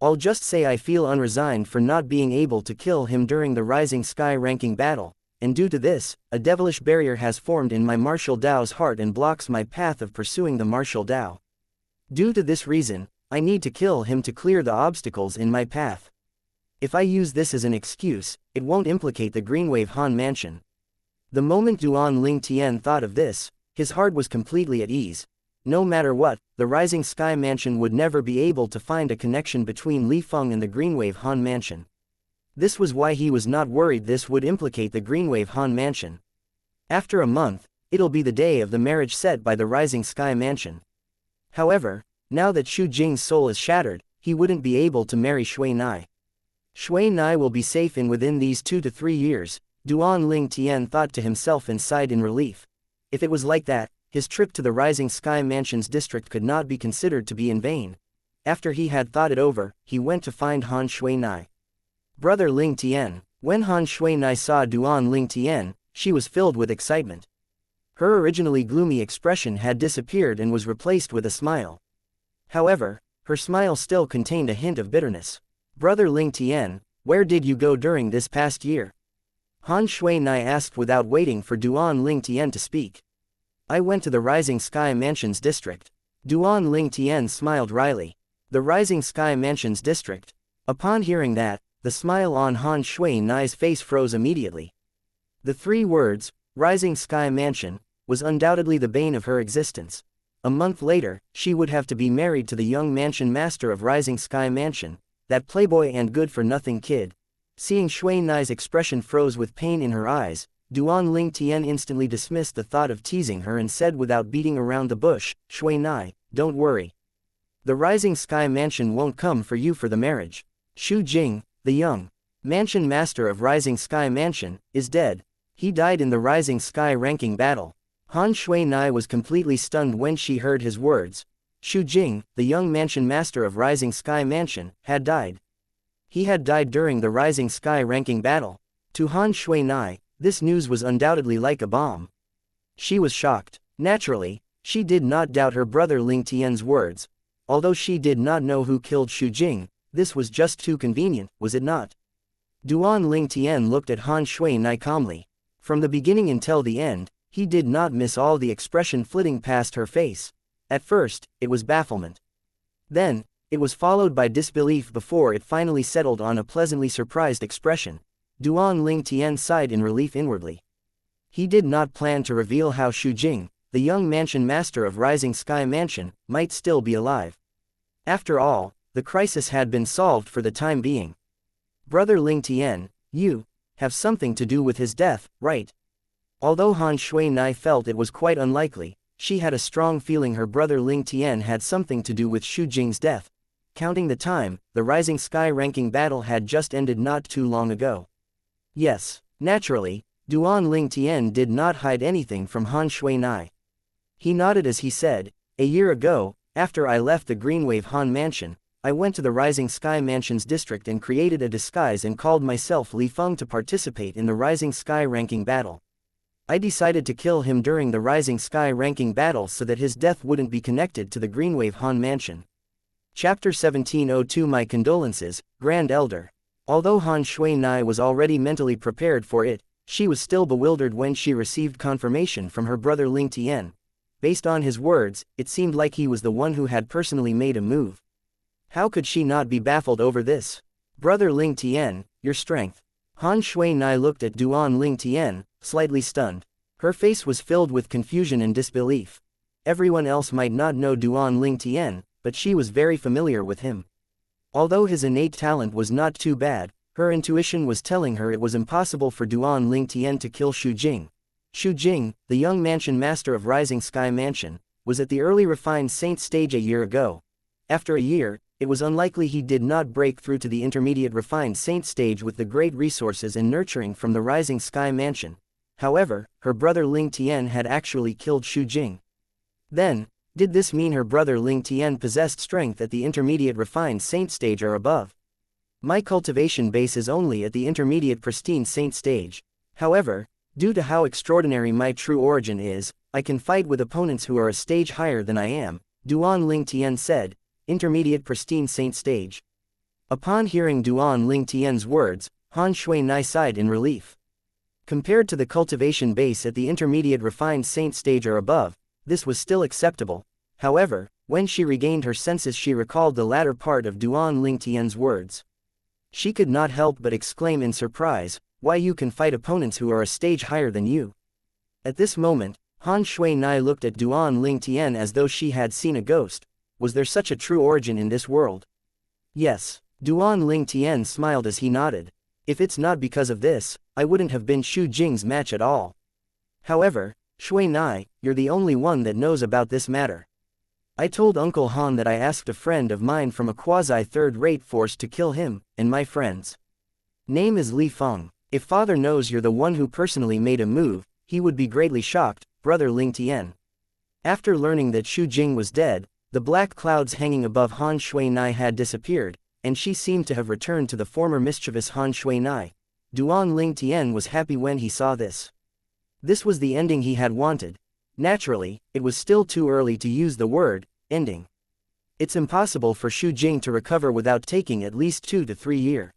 I'll just say I feel unresigned for not being able to kill him during the Rising Sky ranking battle, and due to this, a devilish barrier has formed in my martial Dao's heart and blocks my path of pursuing the martial Dao. Due to this reason, I need to kill him to clear the obstacles in my path. If I use this as an excuse, it won't implicate the Greenwave Han Mansion. The moment Duan Ling Tian thought of this, his heart was completely at ease. No matter what, the Rising Sky Mansion would never be able to find a connection between Li Feng and the Greenwave Han Mansion. This was why he was not worried this would implicate the Greenwave Han Mansion. After a month, it'll be the day of the marriage set by the Rising Sky Mansion. However, now that Xu Jing's soul is shattered, he wouldn't be able to marry Shui Nai. Shui Nai will be safe within these 2 to 3 years, Duan Ling Tian thought to himself and sighed in relief. If it was like that, his trip to the Rising Sky Mansion's district could not be considered to be in vain. After he had thought it over, he went to find Han Shui Nai. Brother Ling Tian. When Han Shui Nai saw Duan Ling Tian, she was filled with excitement. Her originally gloomy expression had disappeared and was replaced with a smile. However, her smile still contained a hint of bitterness. Brother Ling Tian, where did you go during this past year? Han Shui Nai asked without waiting for Duan Ling Tian to speak. I went to the Rising Sky Mansion's district. Duan Ling Tian smiled wryly. The Rising Sky Mansion's district. Upon hearing that, the smile on Han Shui Nai's face froze immediately. The 3 words, Rising Sky Mansion, was undoubtedly the bane of her existence. A month later, she would have to be married to the young mansion master of Rising Sky Mansion, that playboy and good-for-nothing kid. Seeing Shui Nai's expression froze with pain in her eyes, Duan Ling Tian instantly dismissed the thought of teasing her and said without beating around the bush, Shui Nai, don't worry. The Rising Sky Mansion won't come for you for the marriage. Xu Jing, the young mansion master of Rising Sky Mansion, is dead. He died in the Rising Sky ranking battle. Han Shui Nai was completely stunned when she heard his words. Xu Jing, the young mansion master of Rising Sky Mansion, had died. He had died during the Rising Sky ranking battle. To Han Shui Nai, this news was undoubtedly like a bomb. She was shocked. Naturally, she did not doubt her brother Ling Tian's words. Although she did not know who killed Xu Jing, this was just too convenient, was it not? Duan Ling Tian looked at Han Shui Nai calmly. From the beginning until the end, he did not miss all the expression flitting past her face. At first, it was bafflement. Then, it was followed by disbelief before it finally settled on a pleasantly surprised expression. Duan Ling Tian sighed in relief inwardly. He did not plan to reveal how Xu Jing, the young mansion master of Rising Sky Mansion, might still be alive. After all, the crisis had been solved for the time being. Brother Ling Tian, you have something to do with his death, right? Although Han Shui Nai felt it was quite unlikely, she had a strong feeling her brother Ling Tian had something to do with Xu Jing's death. Counting the time, the Rising Sky ranking battle had just ended not too long ago. Yes, naturally, Duan Ling Tian did not hide anything from Han Shui Nai. He nodded as he said, a year ago, after I left the Greenwave Han Mansion, I went to the Rising Sky Mansion's district and created a disguise and called myself Li Feng to participate in the Rising Sky ranking battle. I decided to kill him during the Rising Sky ranking battle so that his death wouldn't be connected to the Greenwave Han Mansion. Chapter 1702 My condolences, Grand Elder. Although Han Shui Nai was already mentally prepared for it, she was still bewildered when she received confirmation from her brother Ling Tian. Based on his words, it seemed like he was the one who had personally made a move. How could she not be baffled over this? Brother Ling Tian, your strength. Han Shui Nai looked at Duan Ling Tian, slightly stunned. Her face was filled with confusion and disbelief. Everyone else might not know Duan Ling Tian, but she was very familiar with him. Although his innate talent was not too bad, her intuition was telling her it was impossible for Duan Ling Tian to kill Xu Jing. Xu Jing, the young mansion master of Rising Sky Mansion, was at the early refined saint stage a year ago. After a year, it was unlikely he did not break through to the intermediate refined saint stage with the great resources and nurturing from the rising sky mansion. However, her brother Ling Tian had actually killed Xu Jing. Then, did this mean her brother Ling Tian possessed strength at the intermediate refined saint stage or above? My cultivation base is only at the intermediate pristine saint stage. However, due to how extraordinary my true origin is, I can fight with opponents who are a stage higher than I am, Duan Ling Tian said, intermediate pristine saint stage. Upon hearing Duan Ling Tian's words, Han Shui Nai sighed in relief. Compared to the cultivation base at the intermediate refined saint stage or above, this was still acceptable. However, when she regained her senses she recalled the latter part of Duan Ling Tian's words. She could not help but exclaim in surprise, "Why you can fight opponents who are a stage higher than you?" At this moment, Han Shui Nai looked at Duan Ling Tian as though she had seen a ghost. Was there such a true origin in this world? Yes, Duan Ling Tian smiled as he nodded. If it's not because of this, I wouldn't have been Xu Jing's match at all. However, Shui Nai, you're the only one that knows about this matter. I told Uncle Han that I asked a friend of mine from a quasi-third-rate force to kill him, and my friend's name is Li Feng. If father knows you're the one who personally made a move, he would be greatly shocked, brother Ling Tian. After learning that Xu Jing was dead, the black clouds hanging above Han Shui Nai had disappeared, and she seemed to have returned to the former mischievous Han Shui Nai. Duan Ling Tian was happy when he saw this. This was the ending he had wanted. Naturally, it was still too early to use the word ending. It's impossible for Xu Jing to recover without taking at least 2 to 3 years.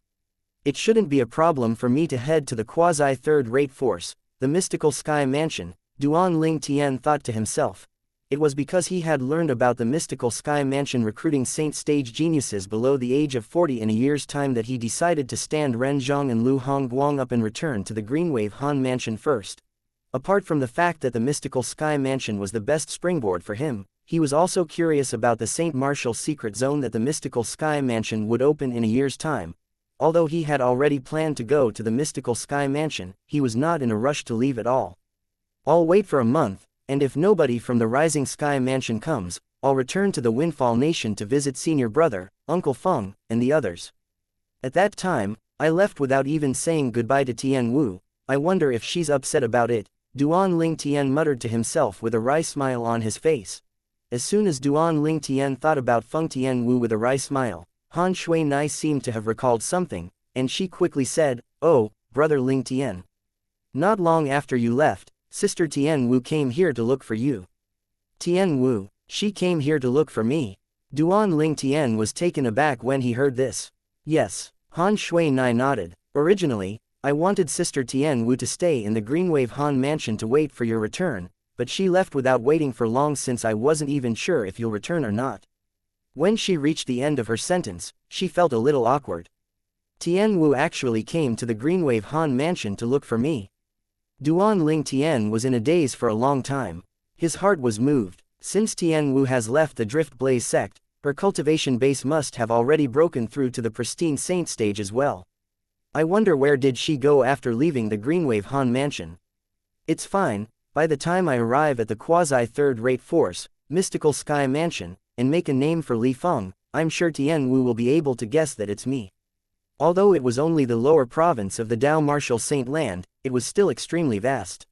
It shouldn't be a problem for me to head to the quasi-third-rate force, the mystical sky mansion, Duan Ling Tian thought to himself. It was because he had learned about the mystical sky mansion recruiting saint stage geniuses below the age of 40 in a year's time that he decided to stand Ren Zhang and Lu Hongguang up and return to the Greenwave Han mansion first. Apart from the fact that the mystical sky mansion was the best springboard for him, he was also curious about the Saint Martial secret zone that the mystical sky mansion would open in a year's time. Although he had already planned to go to the mystical sky mansion, he was not in a rush to leave at all. I'll wait for a month, and if nobody from the rising sky mansion comes, I'll return to the Windfall Nation to visit senior brother, Uncle Feng, and the others. At that time, I left without even saying goodbye to Tian Wu. I wonder if she's upset about it, Duan Ling Tian muttered to himself with a wry smile on his face. As soon as Duan Ling Tian thought about Feng Tian Wu with a wry smile, Han Shui Nai seemed to have recalled something, and she quickly said, "Oh, brother Ling Tian. Not long after you left, Sister Tian Wu came here to look for you." Tian Wu, she came here to look for me. Duan Ling Tian was taken aback when he heard this. Yes, Han Shui Nai nodded. Originally, I wanted Sister Tian Wu to stay in the Greenwave Han mansion to wait for your return, but she left without waiting for long since I wasn't even sure if you'll return or not. When she reached the end of her sentence, she felt a little awkward. Tian Wu actually came to the Greenwave Han mansion to look for me. Duan Ling Tian was in a daze for a long time. His heart was moved. Since Tian Wu has left the Drift Blaze sect, her cultivation base must have already broken through to the pristine saint stage as well. I wonder where did she go after leaving the Greenwave Han mansion. It's fine, by the time I arrive at the quasi-third-rate force, mystical sky mansion, and make a name for Li Feng, I'm sure Tian Wu will be able to guess that it's me. Although it was only the lower province of the Dao Martial Saint Land, it was still extremely vast.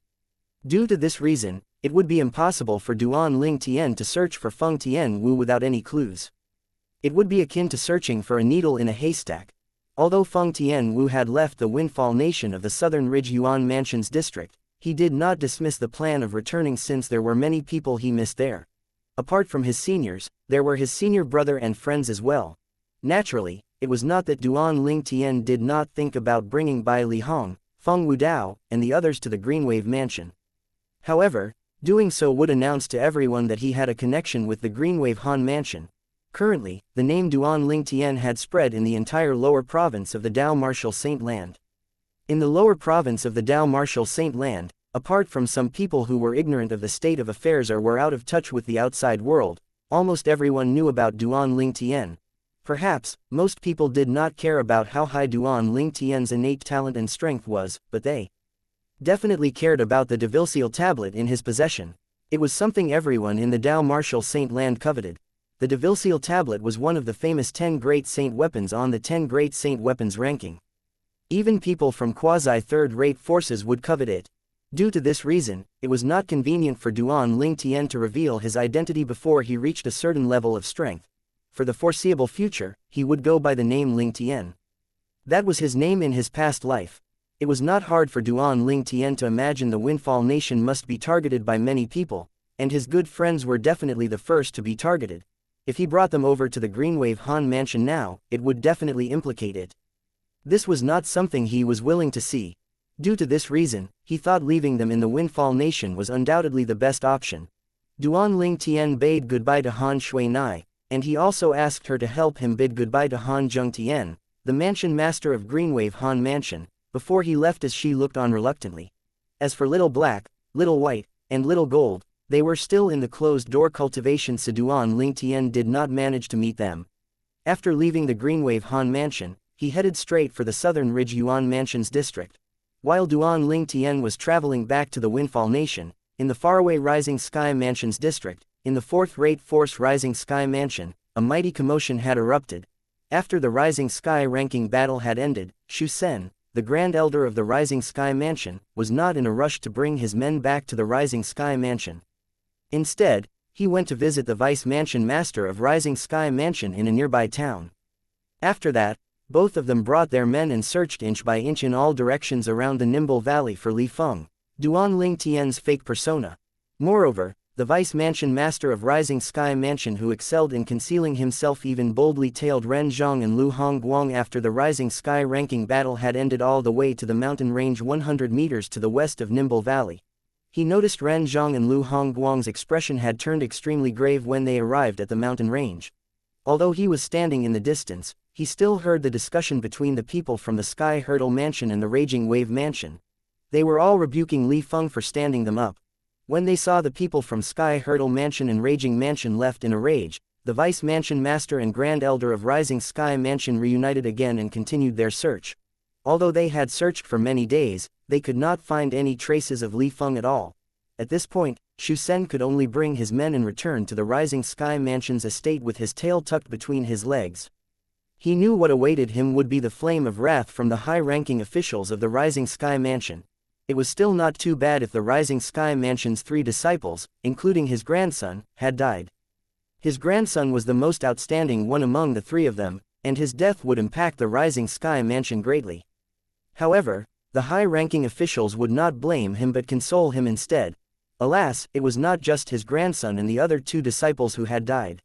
Due to this reason, it would be impossible for Duan Ling Tian to search for Feng Tian Wu without any clues. It would be akin to searching for a needle in a haystack. Although Feng Tian Wu had left the Windfall Nation of the Southern Ridge Yuan Mansion's district, he did not dismiss the plan of returning since there were many people he missed there. Apart from his seniors, there were his senior brother and friends as well. Naturally, it was not that Duan Ling Tian did not think about bringing Bai Li Hong, Feng Wudao, and the others to the Greenwave Mansion. However, doing so would announce to everyone that he had a connection with the Greenwave Han Mansion. Currently, the name Duan Ling Tian had spread in the entire lower province of the Dao Martial Saint Land. In the lower province of the Dao Martial Saint Land, apart from some people who were ignorant of the state of affairs or were out of touch with the outside world, almost everyone knew about Duan Ling Tian. Perhaps, most people did not care about how high Duan Ling Tian's innate talent and strength was, but they definitely cared about the devil-seal tablet in his possession. It was something everyone in the Dao Martial Saint Land coveted. The devil tablet was one of the famous 10 great saint weapons on the 10 great saint weapons ranking. Even people from quasi-third-rate forces would covet it. Due to this reason, it was not convenient for Duan Ling Tian to reveal his identity before he reached a certain level of strength. For the foreseeable future, he would go by the name Ling Tian. That was his name in his past life. It was not hard for Duan Ling Tian to imagine the Windfall Nation must be targeted by many people, and his good friends were definitely the first to be targeted. If he brought them over to the Greenwave Han Mansion now, it would definitely implicate it. This was not something he was willing to see. Due to this reason, he thought leaving them in the Windfall Nation was undoubtedly the best option. Duan Ling Tian bade goodbye to Han Shui Nai, and he also asked her to help him bid goodbye to Han Zheng Tian, the mansion master of Greenwave Han Mansion, before he left as she looked on reluctantly. As for Little Black, Little White, and Little Gold, they were still in the closed-door cultivation, so Duan Ling Tian did not manage to meet them. After leaving the Greenwave Han Mansion, he headed straight for the Southern Ridge Yuan Mansion's district. While Duan Ling Tian was traveling back to the Windfall Nation, in the faraway Rising Sky Mansion's district, in the fourth-rate Force Rising Sky Mansion, a mighty commotion had erupted. After the Rising Sky ranking battle had ended, Shu Sen, the Grand Elder of the Rising Sky Mansion, was not in a rush to bring his men back to the Rising Sky Mansion. Instead, he went to visit the Vice Mansion Master of Rising Sky Mansion in a nearby town. After that, both of them brought their men and searched inch by inch in all directions around the Nimble Valley for Li Feng, Duan Ling Tian's fake persona. Moreover, the Vice Mansion Master of Rising Sky Mansion, who excelled in concealing himself, even boldly tailed Ren Zhang and Lu Hongguang after the Rising Sky ranking battle had ended all the way to the mountain range 100 meters to the west of Nimble Valley. He noticed Ren Zhang and Lu Hongguang's expression had turned extremely grave when they arrived at the mountain range. Although he was standing in the distance, he still heard the discussion between the people from the Sky Hurdle Mansion and the Raging Wave Mansion. They were all rebuking Li Feng for standing them up. When they saw the people from Sky Hurdle Mansion and Raging Mansion left in a rage, the Vice Mansion Master and Grand Elder of Rising Sky Mansion reunited again and continued their search. Although they had searched for many days, they could not find any traces of Li Feng at all. At this point, Shu Sen could only bring his men and return to the Rising Sky Mansion's estate with his tail tucked between his legs. He knew what awaited him would be the flame of wrath from the high-ranking officials of the Rising Sky Mansion. It was still not too bad if the Rising Sky Mansion's 3 disciples, including his grandson, had died. His grandson was the most outstanding one among the 3 of them, and his death would impact the Rising Sky Mansion greatly. However, the high-ranking officials would not blame him but console him instead. Alas, it was not just his grandson and the other 2 disciples who had died.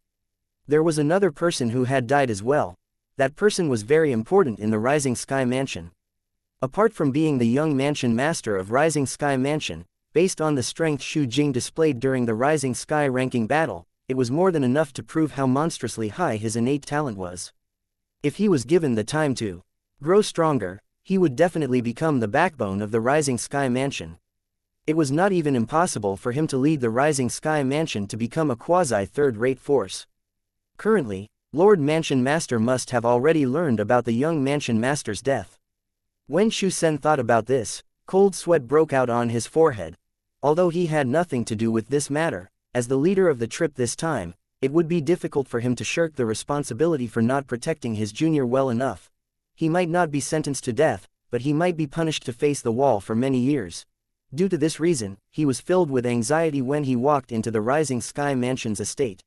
There was another person who had died as well. That person was very important in the Rising Sky Mansion. Apart from being the young mansion master of Rising Sky Mansion, based on the strength Xu Jing displayed during the Rising Sky ranking battle, it was more than enough to prove how monstrously high his innate talent was. If he was given the time to grow stronger, he would definitely become the backbone of the Rising Sky Mansion. It was not even impossible for him to lead the Rising Sky Mansion to become a quasi-third-rate force. Currently, Lord Mansion Master must have already learned about the young Mansion Master's death. When Shu Sen thought about this, cold sweat broke out on his forehead. Although he had nothing to do with this matter, as the leader of the trip this time, it would be difficult for him to shirk the responsibility for not protecting his junior well enough. He might not be sentenced to death, but he might be punished to face the wall for many years. Due to this reason, he was filled with anxiety when he walked into the Rising Sky Mansion's estate.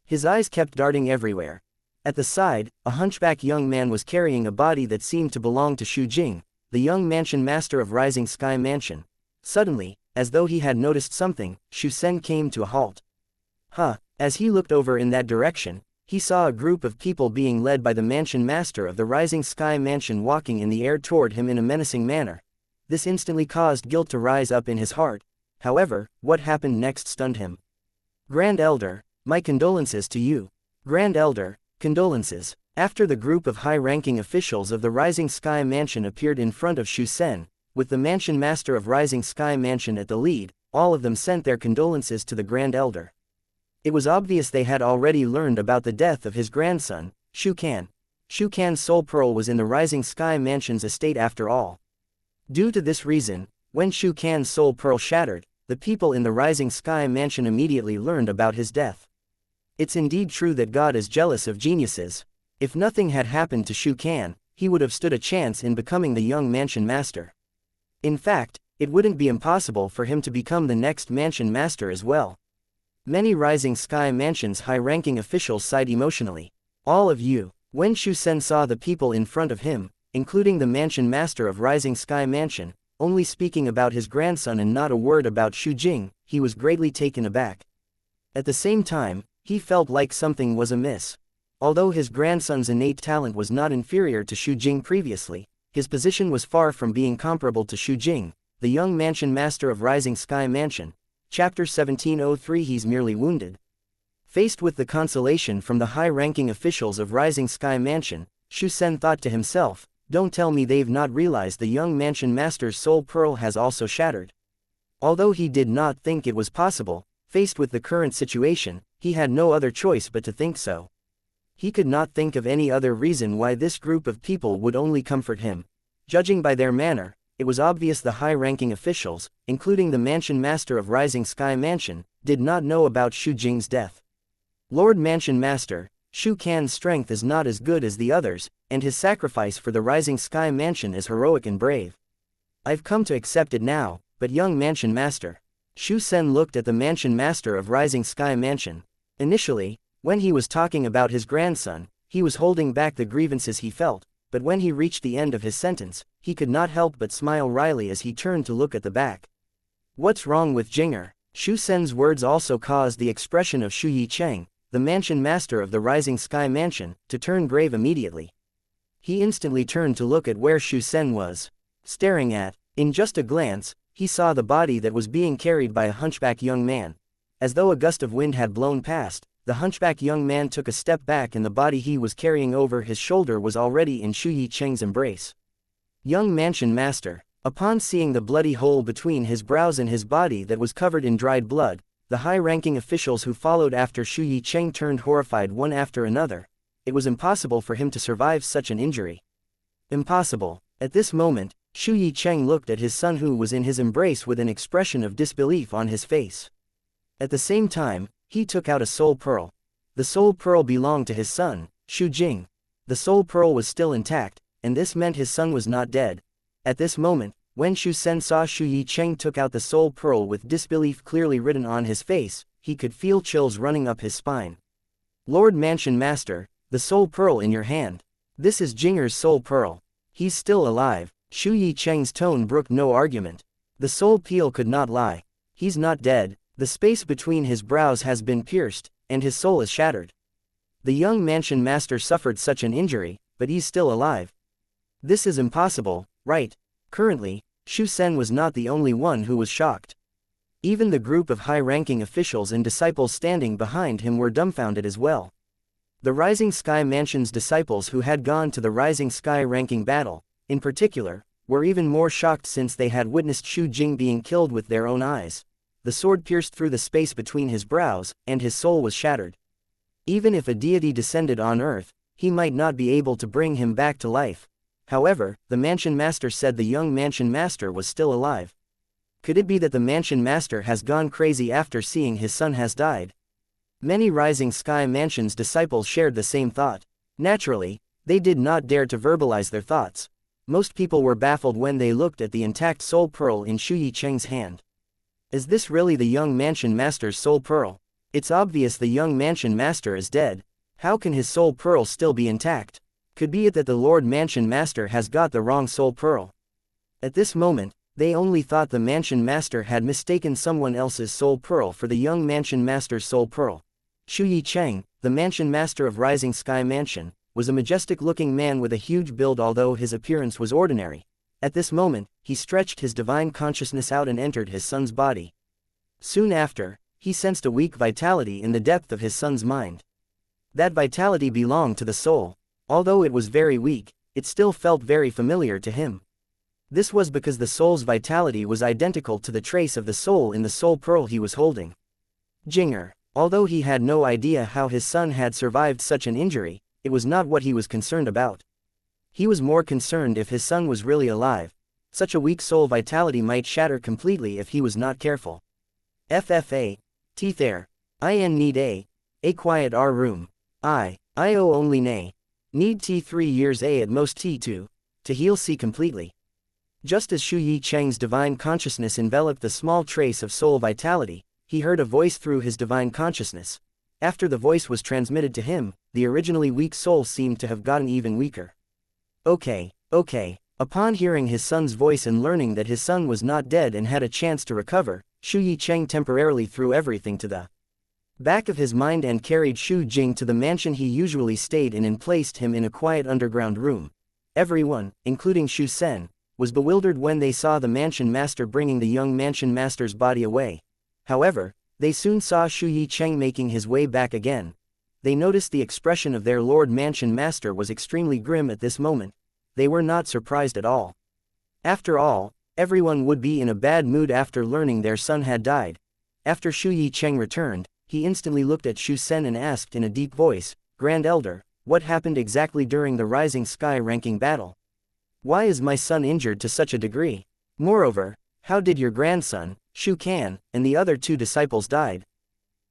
His eyes kept darting everywhere. At the side, a hunchback young man was carrying a body that seemed to belong to Xu Jing, the young mansion master of Rising Sky Mansion. Suddenly, as though he had noticed something, Shu Sen came to a halt. As he looked over in that direction, he saw a group of people being led by the mansion master of the Rising Sky Mansion walking in the air toward him in a menacing manner. This instantly caused guilt to rise up in his heart. However, what happened next stunned him. Grand Elder, my condolences to you. Grand Elder, condolences. After the group of high-ranking officials of the Rising Sky Mansion appeared in front of Shu Sen, with the mansion master of Rising Sky Mansion at the lead, all of them sent their condolences to the Grand Elder. It was obvious they had already learned about the death of his grandson, Shu Kan. Shu Kan's soul pearl was in the Rising Sky Mansion's estate after all. Due to this reason, when Shu Kan's soul pearl shattered, the people in the Rising Sky Mansion immediately learned about his death. It's indeed true that God is jealous of geniuses. If nothing had happened to Shu Kan, he would have stood a chance in becoming the young mansion master. In fact, it wouldn't be impossible for him to become the next mansion master as well. Many Rising Sky Mansion's high-ranking officials sighed emotionally. All of you. When Shu Sen saw the people in front of him, including the mansion master of Rising Sky Mansion, only speaking about his grandson and not a word about Shu Jing, he was greatly taken aback. At the same time, he felt like something was amiss. Although his grandson's innate talent was not inferior to Shu Jing previously, his position was far from being comparable to Shu Jing, the young mansion master of Rising Sky Mansion. Chapter 1703. He's merely wounded. Faced with the consolation from the high-ranking officials of Rising Sky Mansion, Shu Sen thought to himself, don't tell me they've not realized the young mansion master's soul pearl has also shattered. Although he did not think it was possible, faced with the current situation, he had no other choice but to think so. He could not think of any other reason why this group of people would only comfort him. Judging by their manner, it was obvious the high-ranking officials, including the mansion master of Rising Sky Mansion, did not know about Shu Jing's death. Lord Mansion Master, Shu Kan's strength is not as good as the others, and his sacrifice for the Rising Sky Mansion is heroic and brave. I've come to accept it now, but young Mansion Master. Shu Sen looked at the Mansion Master of Rising Sky Mansion. Initially, when he was talking about his grandson, he was holding back the grievances he felt, but when he reached the end of his sentence, he could not help but smile wryly as he turned to look at the back. What's wrong with Jinger? Shu Sen's words also caused the expression of Shu Yicheng, the mansion master of the Rising Sky Mansion, to turn grave immediately. He instantly turned to look at where Shu Sen was staring at. In just a glance, he saw the body that was being carried by a hunchback young man. As though a gust of wind had blown past, the hunchback young man took a step back and the body he was carrying over his shoulder was already in Shu Yicheng's embrace. Young mansion master. Upon seeing the bloody hole between his brows and his body that was covered in dried blood, the high-ranking officials who followed after Shu Yicheng turned horrified one after another. It was impossible for him to survive such an injury. Impossible. At this moment, Shu Yicheng looked at his son who was in his embrace with an expression of disbelief on his face. At the same time, he took out a soul pearl. The soul pearl belonged to his son, Shu Jing. The soul pearl was still intact, and this meant his son was not dead. At this moment, when Shu Sen saw Shu Yicheng took out the soul pearl with disbelief clearly written on his face, he could feel chills running up his spine. Lord Mansion Master, the soul pearl in your hand. This is Jinger's soul pearl. He's still alive. Shu Yicheng's tone brooked no argument. The soul pearl could not lie. He's not dead. The space between his brows has been pierced, and his soul is shattered. The young mansion master suffered such an injury, but he's still alive. This is impossible, right? Currently, Shu Sen was not the only one who was shocked. Even the group of high-ranking officials and disciples standing behind him were dumbfounded as well. The Rising Sky Mansion's disciples who had gone to the Rising Sky ranking battle, in particular, were even more shocked since they had witnessed Shu Jing being killed with their own eyes. The sword pierced through the space between his brows, and his soul was shattered. Even if a deity descended on earth, he might not be able to bring him back to life. However, the mansion master said the young mansion master was still alive. Could it be that the mansion master has gone crazy after seeing his son has died? Many Rising Sky Mansion's disciples shared the same thought. Naturally, they did not dare to verbalize their thoughts. Most people were baffled when they looked at the intact soul pearl in Shu Yicheng's hand. Is this really the young mansion master's soul pearl? It's obvious the young mansion master is dead. How can his soul pearl still be intact? Could be it that the Lord Mansion Master has got the wrong soul pearl. At this moment, they only thought the Mansion Master had mistaken someone else's soul pearl for the young Mansion Master's soul pearl. Shu Yicheng, the Mansion Master of Rising Sky Mansion, was a majestic-looking man with a huge build although his appearance was ordinary. At this moment, he stretched his divine consciousness out and entered his son's body. Soon after, he sensed a weak vitality in the depth of his son's mind. That vitality belonged to the soul. Although it was very weak, it still felt very familiar to him. This was because the soul's vitality was identical to the trace of the soul in the soul pearl he was holding. Jinger. Although he had no idea how his son had survived such an injury, it was not what he was concerned about. He was more concerned if his son was really alive. Such a weak soul vitality might shatter completely if he was not careful. FFA. Teeth air. IN need a. A quiet R room. I.O. only nay. Need T 3 years A at most T2. To heal C completely. Just as Shu Yi Cheng's divine consciousness enveloped the small trace of soul vitality, he heard a voice through his divine consciousness. After the voice was transmitted to him, the originally weak soul seemed to have gotten even weaker. Okay. Upon hearing his son's voice and learning that his son was not dead and had a chance to recover, Shu Yi Cheng temporarily threw everything to the back of his mind and carried Shu Jing to the mansion he usually stayed in and placed him in a quiet underground room. Everyone, including Shu Sen, was bewildered when they saw the mansion master bringing the young mansion master's body away. However, they soon saw Shu Yi Cheng making his way back again. They noticed the expression of their Lord Mansion Master was extremely grim at this moment. They were not surprised at all. After all, everyone would be in a bad mood after learning their son had died. After Shu Yi Cheng returned, he instantly looked at Shu Sen and asked in a deep voice, "Grand Elder, what happened exactly during the Rising Sky ranking battle? Why is my son injured to such a degree? Moreover, how did your grandson, Shu Kan, and the other two disciples died?"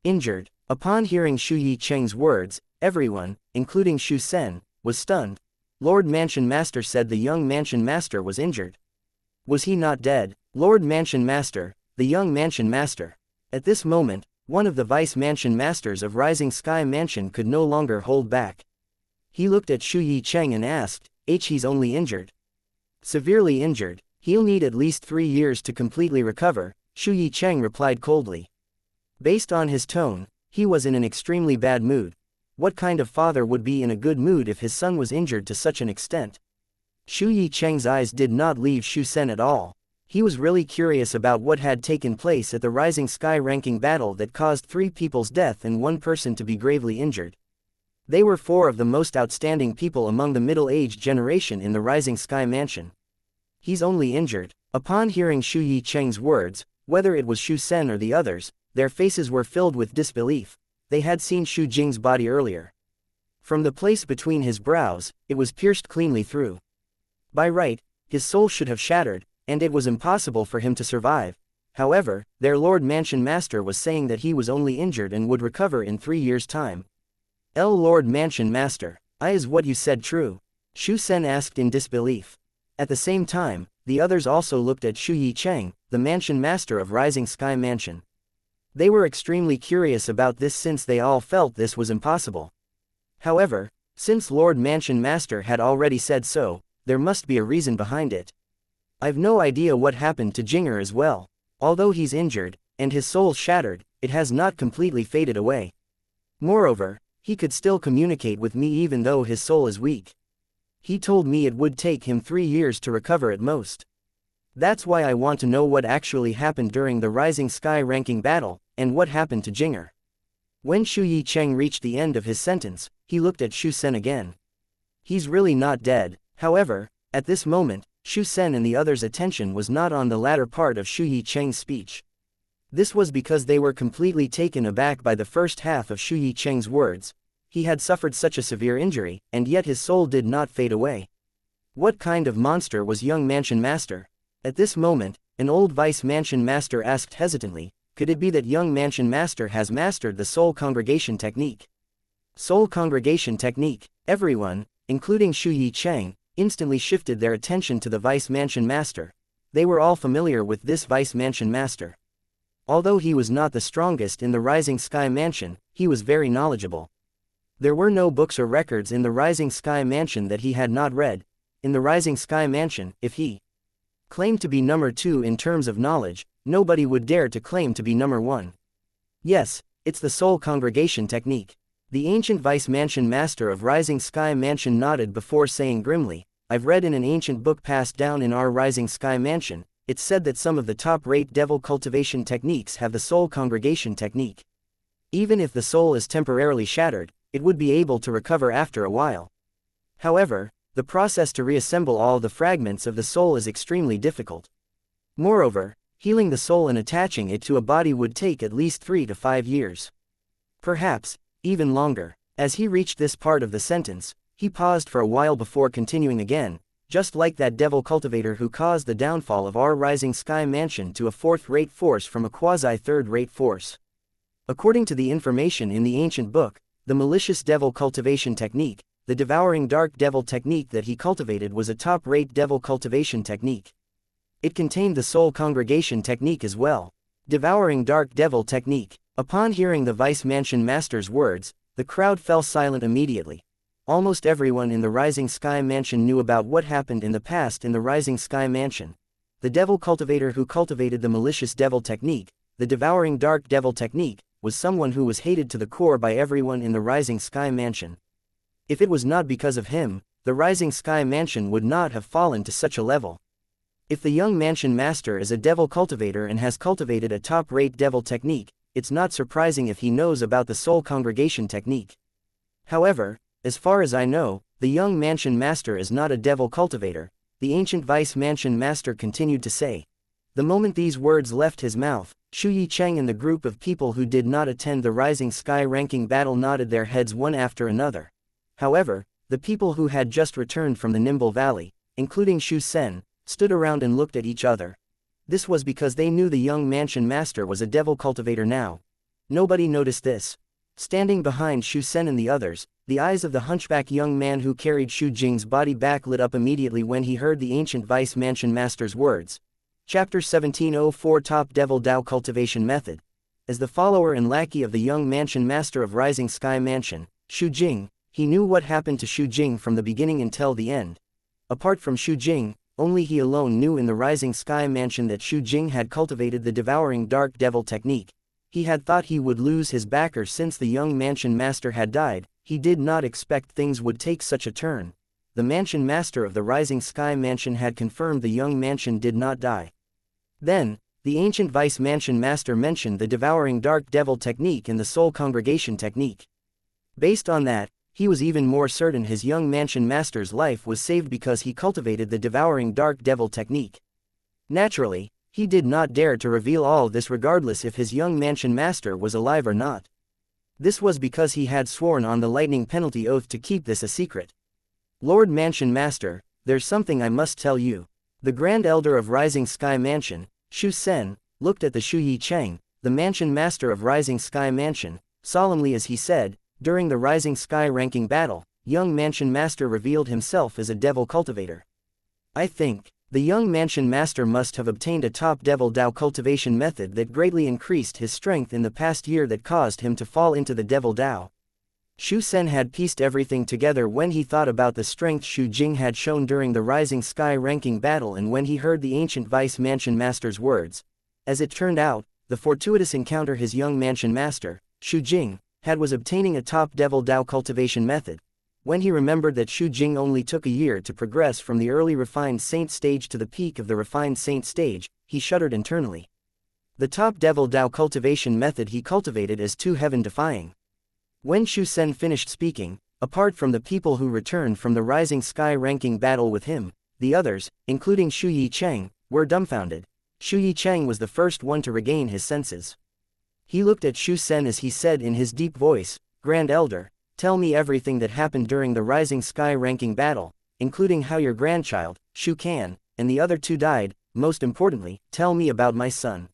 Injured. Upon hearing Shu Yi Cheng's words, everyone, including Shu Sen, was stunned. Lord Mansion Master said the young Mansion Master was injured. Was he not dead? Lord Mansion Master, the young Mansion Master. At this moment, one of the Vice Mansion Masters of Rising Sky Mansion could no longer hold back. He looked at Shu Yi Cheng and asked, "He's only injured?" "Severely injured. He'll need at least 3 years to completely recover," Shu Yi Cheng replied coldly. Based on his tone, he was in an extremely bad mood. What kind of father would be in a good mood if his son was injured to such an extent? Shu Yi Cheng's eyes did not leave Shu Sen at all. He was really curious about what had taken place at the Rising Sky ranking battle that caused 3 people's death and 1 person to be gravely injured. They were 4 of the most outstanding people among the middle-aged generation in the Rising Sky Mansion. He's only injured. Upon hearing Shu Yi Cheng's words, whether it was Shu Sen or the others, their faces were filled with disbelief. They had seen Shu Jing's body earlier. From the place between his brows, it was pierced cleanly through. By right, his soul should have shattered, and it was impossible for him to survive. However, their Lord Mansion Master was saying that he was only injured and would recover in 3 years' time. Lord Mansion Master, is what you said true? Shu Sen asked in disbelief. At the same time, the others also looked at Shu Yi Cheng, the Mansion Master of Rising Sky Mansion. They were extremely curious about this since they all felt this was impossible. However, since Lord Mansion Master had already said so, there must be a reason behind it. I've no idea what happened to Jinger as well. Although he's injured, and his soul shattered, it has not completely faded away. Moreover, he could still communicate with me even though his soul is weak. He told me it would take him 3 years to recover at most. That's why I want to know what actually happened during the Rising Sky ranking battle, and what happened to Jinger. When Shu Yi Cheng reached the end of his sentence, he looked at Shu Sen again. He's really not dead. However, at this moment, Shu Sen and the others' attention was not on the latter part of Shu Yi Cheng's speech. This was because they were completely taken aback by the first half of Shu Yi Cheng's words. He had suffered such a severe injury, and yet his soul did not fade away. What kind of monster was young Mansion Master? At this moment, an old Vice Mansion Master asked hesitantly, could it be that young Mansion Master has mastered the Soul Congregation Technique? Soul Congregation Technique. Everyone, including Shu Yi Cheng, instantly shifted their attention to the Vice Mansion Master. They were all familiar with this Vice Mansion Master. Although he was not the strongest in the Rising Sky Mansion, he was very knowledgeable. There were no books or records in the Rising Sky Mansion that he had not read. In the Rising Sky Mansion, if he claimed to be number 2 in terms of knowledge, nobody would dare to claim to be number 1. Yes, it's the Soul Congregation Technique. The ancient Vice Mansion Master of Rising Sky Mansion nodded before saying grimly, I've read in an ancient book passed down in our Rising Sky Mansion, it said that some of the top-rate devil cultivation techniques have the Soul Congregation Technique. Even if the soul is temporarily shattered, it would be able to recover after a while. However, the process to reassemble all the fragments of the soul is extremely difficult. Moreover, healing the soul and attaching it to a body would take at least 3 to 5 years. Perhaps, even longer. As he reached this part of the sentence, he paused for a while before continuing again, just like that devil cultivator who caused the downfall of our Rising Sky Mansion to a 4th-rate force from a quasi-3rd-rate force. According to the information in the ancient book, the malicious devil cultivation technique, the devouring dark devil technique that he cultivated was a top-rate devil cultivation technique. It contained the soul congregation technique as well. Devouring dark devil technique. Upon hearing the vice mansion master's words, the crowd fell silent immediately. Almost everyone in the Rising Sky Mansion knew about what happened in the past in the Rising Sky Mansion. The devil cultivator who cultivated the malicious devil technique, the devouring dark devil technique, was someone who was hated to the core by everyone in the Rising Sky Mansion. If it was not because of him, the Rising Sky Mansion would not have fallen to such a level. If the young mansion master is a devil cultivator and has cultivated a top-rate devil technique, it's not surprising if he knows about the soul congregation technique. However, as far as I know, the young mansion master is not a devil cultivator, the ancient vice mansion master continued to say. The moment these words left his mouth, Shu Yicheng and the group of people who did not attend the Rising Sky ranking battle nodded their heads one after another. However, the people who had just returned from the Nimble Valley, including Shu Sen, stood around and looked at each other. This was because they knew the young mansion master was a devil cultivator now. Nobody noticed this. Standing behind Shu Sen and the others, the eyes of the hunchback young man who carried Shu Jing's body back lit up immediately when he heard the ancient vice mansion master's words. Chapter 1704 Top Devil Dao Cultivation Method. As the follower and lackey of the young mansion master of Rising Sky Mansion, Shu Jing, he knew what happened to Shu Jing from the beginning until the end. Apart from Shu Jing, only he alone knew in the Rising Sky Mansion that Shu Jing had cultivated the devouring dark devil technique. He had thought he would lose his backer since the young mansion master had died. He did not expect things would take such a turn. The mansion master of the Rising Sky Mansion had confirmed the young mansion did not die. Then, the ancient vice mansion master mentioned the devouring dark devil technique and the soul congregation technique. Based on that, he was even more certain his young mansion master's life was saved because he cultivated the devouring dark devil technique. Naturally, he did not dare to reveal all this regardless if his young mansion master was alive or not. This was because he had sworn on the lightning penalty oath to keep this a secret. Lord Mansion Master, there's something I must tell you. The Grand Elder of Rising Sky Mansion, Shu Sen, looked at the Shu Yicheng, the mansion master of Rising Sky Mansion, solemnly as he said, during the Rising Sky ranking battle, young mansion master revealed himself as a devil cultivator. I think, the young mansion master must have obtained a top devil Dao cultivation method that greatly increased his strength in the past year that caused him to fall into the devil Dao. Shu Sen had pieced everything together when he thought about the strength Shu Jing had shown during the Rising Sky ranking battle and when he heard the ancient vice mansion master's words. As it turned out, the fortuitous encounter his young mansion master, Shu Jing, had was obtaining a top devil Dao cultivation method. When he remembered that Shu Jing only took a year to progress from the early refined saint stage to the peak of the refined saint stage, he shuddered internally. The top devil Dao cultivation method he cultivated is too heaven-defying. When Shu Sen finished speaking, apart from the people who returned from the Rising Sky ranking battle with him, the others, including Shu Yicheng, were dumbfounded. Shu Yicheng was the first one to regain his senses. He looked at Shu Sen as he said in his deep voice, Grand Elder, tell me everything that happened during the Rising Sky ranking battle, including how your grandchild, Shu Kan, and the other two died. Most importantly, tell me about my son.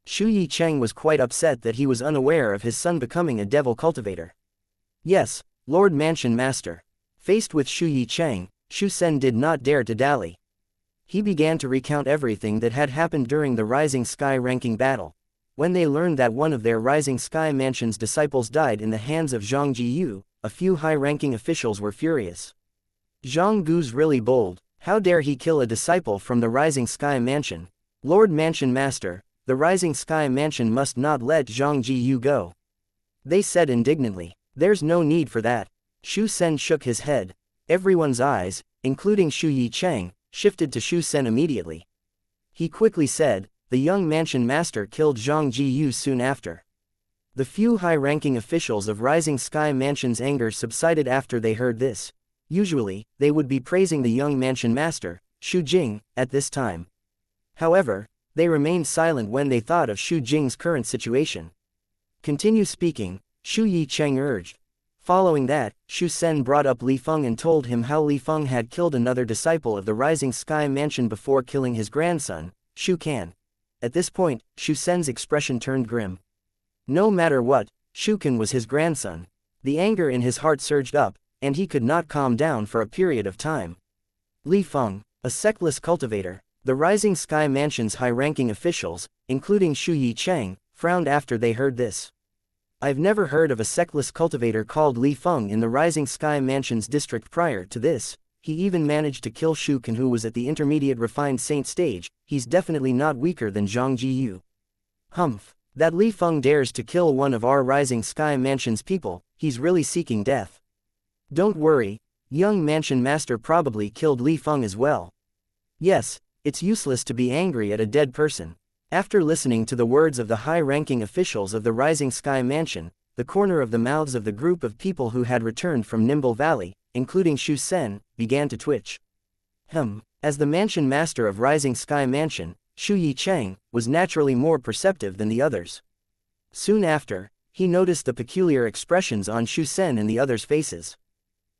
Shu Yicheng was quite upset that he was unaware of his son becoming a devil cultivator. Yes, Lord Mansion Master. Faced with Shu Yicheng, Shu Sen did not dare to dally. He began to recount everything that had happened during the Rising Sky ranking battle. When they learned that one of their Rising Sky Mansion's disciples died in the hands of Zhang Jiyu, a few high-ranking officials were furious. Zhang Gu's really bold. How dare he kill a disciple from the Rising Sky Mansion? Lord Mansion Master, the Rising Sky Mansion must not let Zhang Jiyu go. They said indignantly. There's no need for that. Shu Sen shook his head. Everyone's eyes, including Shu Yicheng, shifted to Shu Sen immediately. He quickly said, the young mansion master killed Zhang Jiyu soon after. The few high-ranking officials of Rising Sky Mansion's anger subsided after they heard this. Usually, they would be praising the young mansion master, Shu Jing, at this time. However, they remained silent when they thought of Shu Jing's current situation. Continue speaking, Shu Yicheng urged. Following that, Shu Sen brought up Li Feng and told him how Li Feng had killed another disciple of the Rising Sky Mansion before killing his grandson, Shu Kan. At this point, Shu Sen's expression turned grim. No matter what, Shuken was his grandson. The anger in his heart surged up, and he could not calm down for a period of time. Li Feng, a sectless cultivator. The Rising Sky Mansion's high-ranking officials, including Shu Yicheng, frowned after they heard this. I've never heard of a sectless cultivator called Li Feng in the Rising Sky Mansion's district prior to this. He even managed to kill Shuken, who was at the intermediate refined saint stage. He's definitely not weaker than Zhang Jiyu. Humph. That Li Feng dares to kill one of our Rising Sky Mansion's people, he's really seeking death. Don't worry, young Mansion Master probably killed Li Feng as well. Yes, it's useless to be angry at a dead person. After listening to the words of the high-ranking officials of the Rising Sky Mansion, the corner of the mouths of the group of people who had returned from Nimble Valley, including Shu Sen, began to twitch. As the Mansion Master of Rising Sky Mansion, Shu Yicheng was naturally more perceptive than the others. Soon after, he noticed the peculiar expressions on Shu Sen and the others' faces.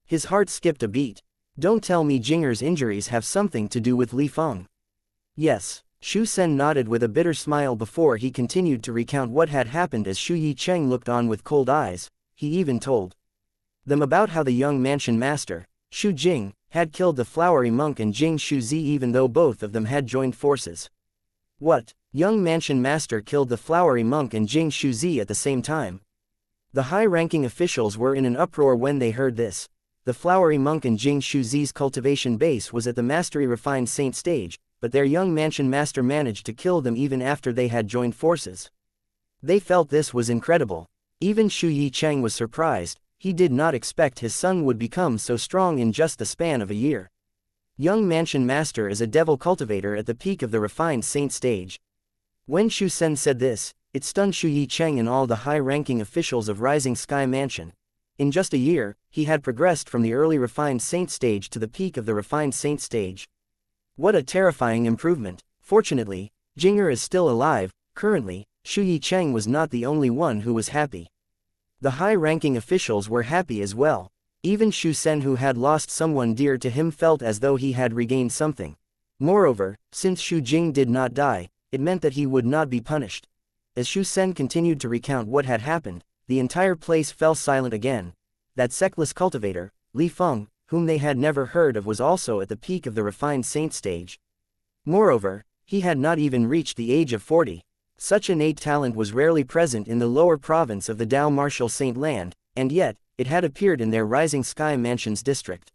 His heart skipped a beat. Don't tell me Jinger's injuries have something to do with Li Feng. Yes, Shu Sen nodded with a bitter smile before he continued to recount what had happened as Shu Yicheng looked on with cold eyes. He even told them about how the young Mansion Master, Shu Jing, had killed the flowery monk and Jing Shuzi even though both of them had joined forces. What? Young Mansion Master killed the flowery monk and Jing Shuzi at the same time? The high-ranking officials were in an uproar when they heard this. The flowery monk and Jing Shuzi's cultivation base was at the mastery refined saint stage, but their young Mansion Master managed to kill them even after they had joined forces. They felt this was incredible. Even Shu Yicheng was surprised. He did not expect his son would become so strong in just the span of a year. Young Mansion Master is a devil cultivator at the peak of the refined saint stage. When Shu Sen said this, it stunned Shu Yicheng and all the high-ranking officials of Rising Sky Mansion. In just a year, he had progressed from the early refined saint stage to the peak of the refined saint stage. What a terrifying improvement. Fortunately, Jinger is still alive. Currently, Shu Yicheng was not the only one who was happy. The high-ranking officials were happy as well. Even Shu Sen, who had lost someone dear to him, felt as though he had regained something. Moreover, since Shu Jing did not die, it meant that he would not be punished. As Shu Sen continued to recount what had happened, the entire place fell silent again. That sectless cultivator, Li Feng, whom they had never heard of, was also at the peak of the refined saint stage. Moreover, he had not even reached the age of 40. Such innate talent was rarely present in the lower province of the Dao Martial Saint Land, and yet, it had appeared in their Rising Sky Mansion's district.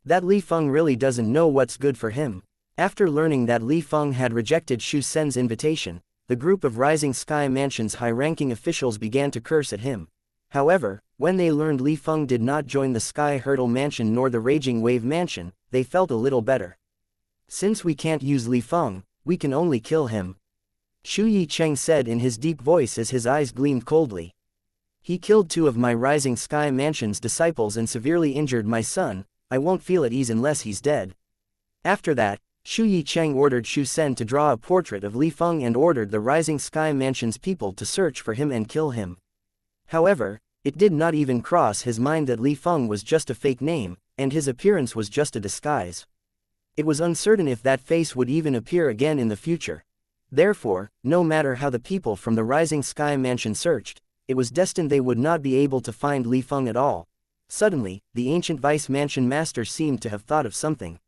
That Li Feng really doesn't know what's good for him. After learning that Li Feng had rejected Shu Sen's invitation, the group of Rising Sky Mansion's high-ranking officials began to curse at him. However, when they learned Li Feng did not join the Sky Hurdle Mansion nor the Raging Wave Mansion, they felt a little better. Since we can't use Li Feng, we can only kill him. Shu Yicheng said in his deep voice as his eyes gleamed coldly. He killed 2 of my Rising Sky Mansion's disciples and severely injured my son. I won't feel at ease unless he's dead. After that, Shu Yicheng ordered Shu Sen to draw a portrait of Li Feng and ordered the Rising Sky Mansion's people to search for him and kill him. However, it did not even cross his mind that Li Feng was just a fake name, and his appearance was just a disguise. It was uncertain if that face would even appear again in the future. Therefore, no matter how the people from the Rising Sky Mansion searched, it was destined they would not be able to find Li Feng at all. Suddenly, the ancient Vice Mansion Master seemed to have thought of something.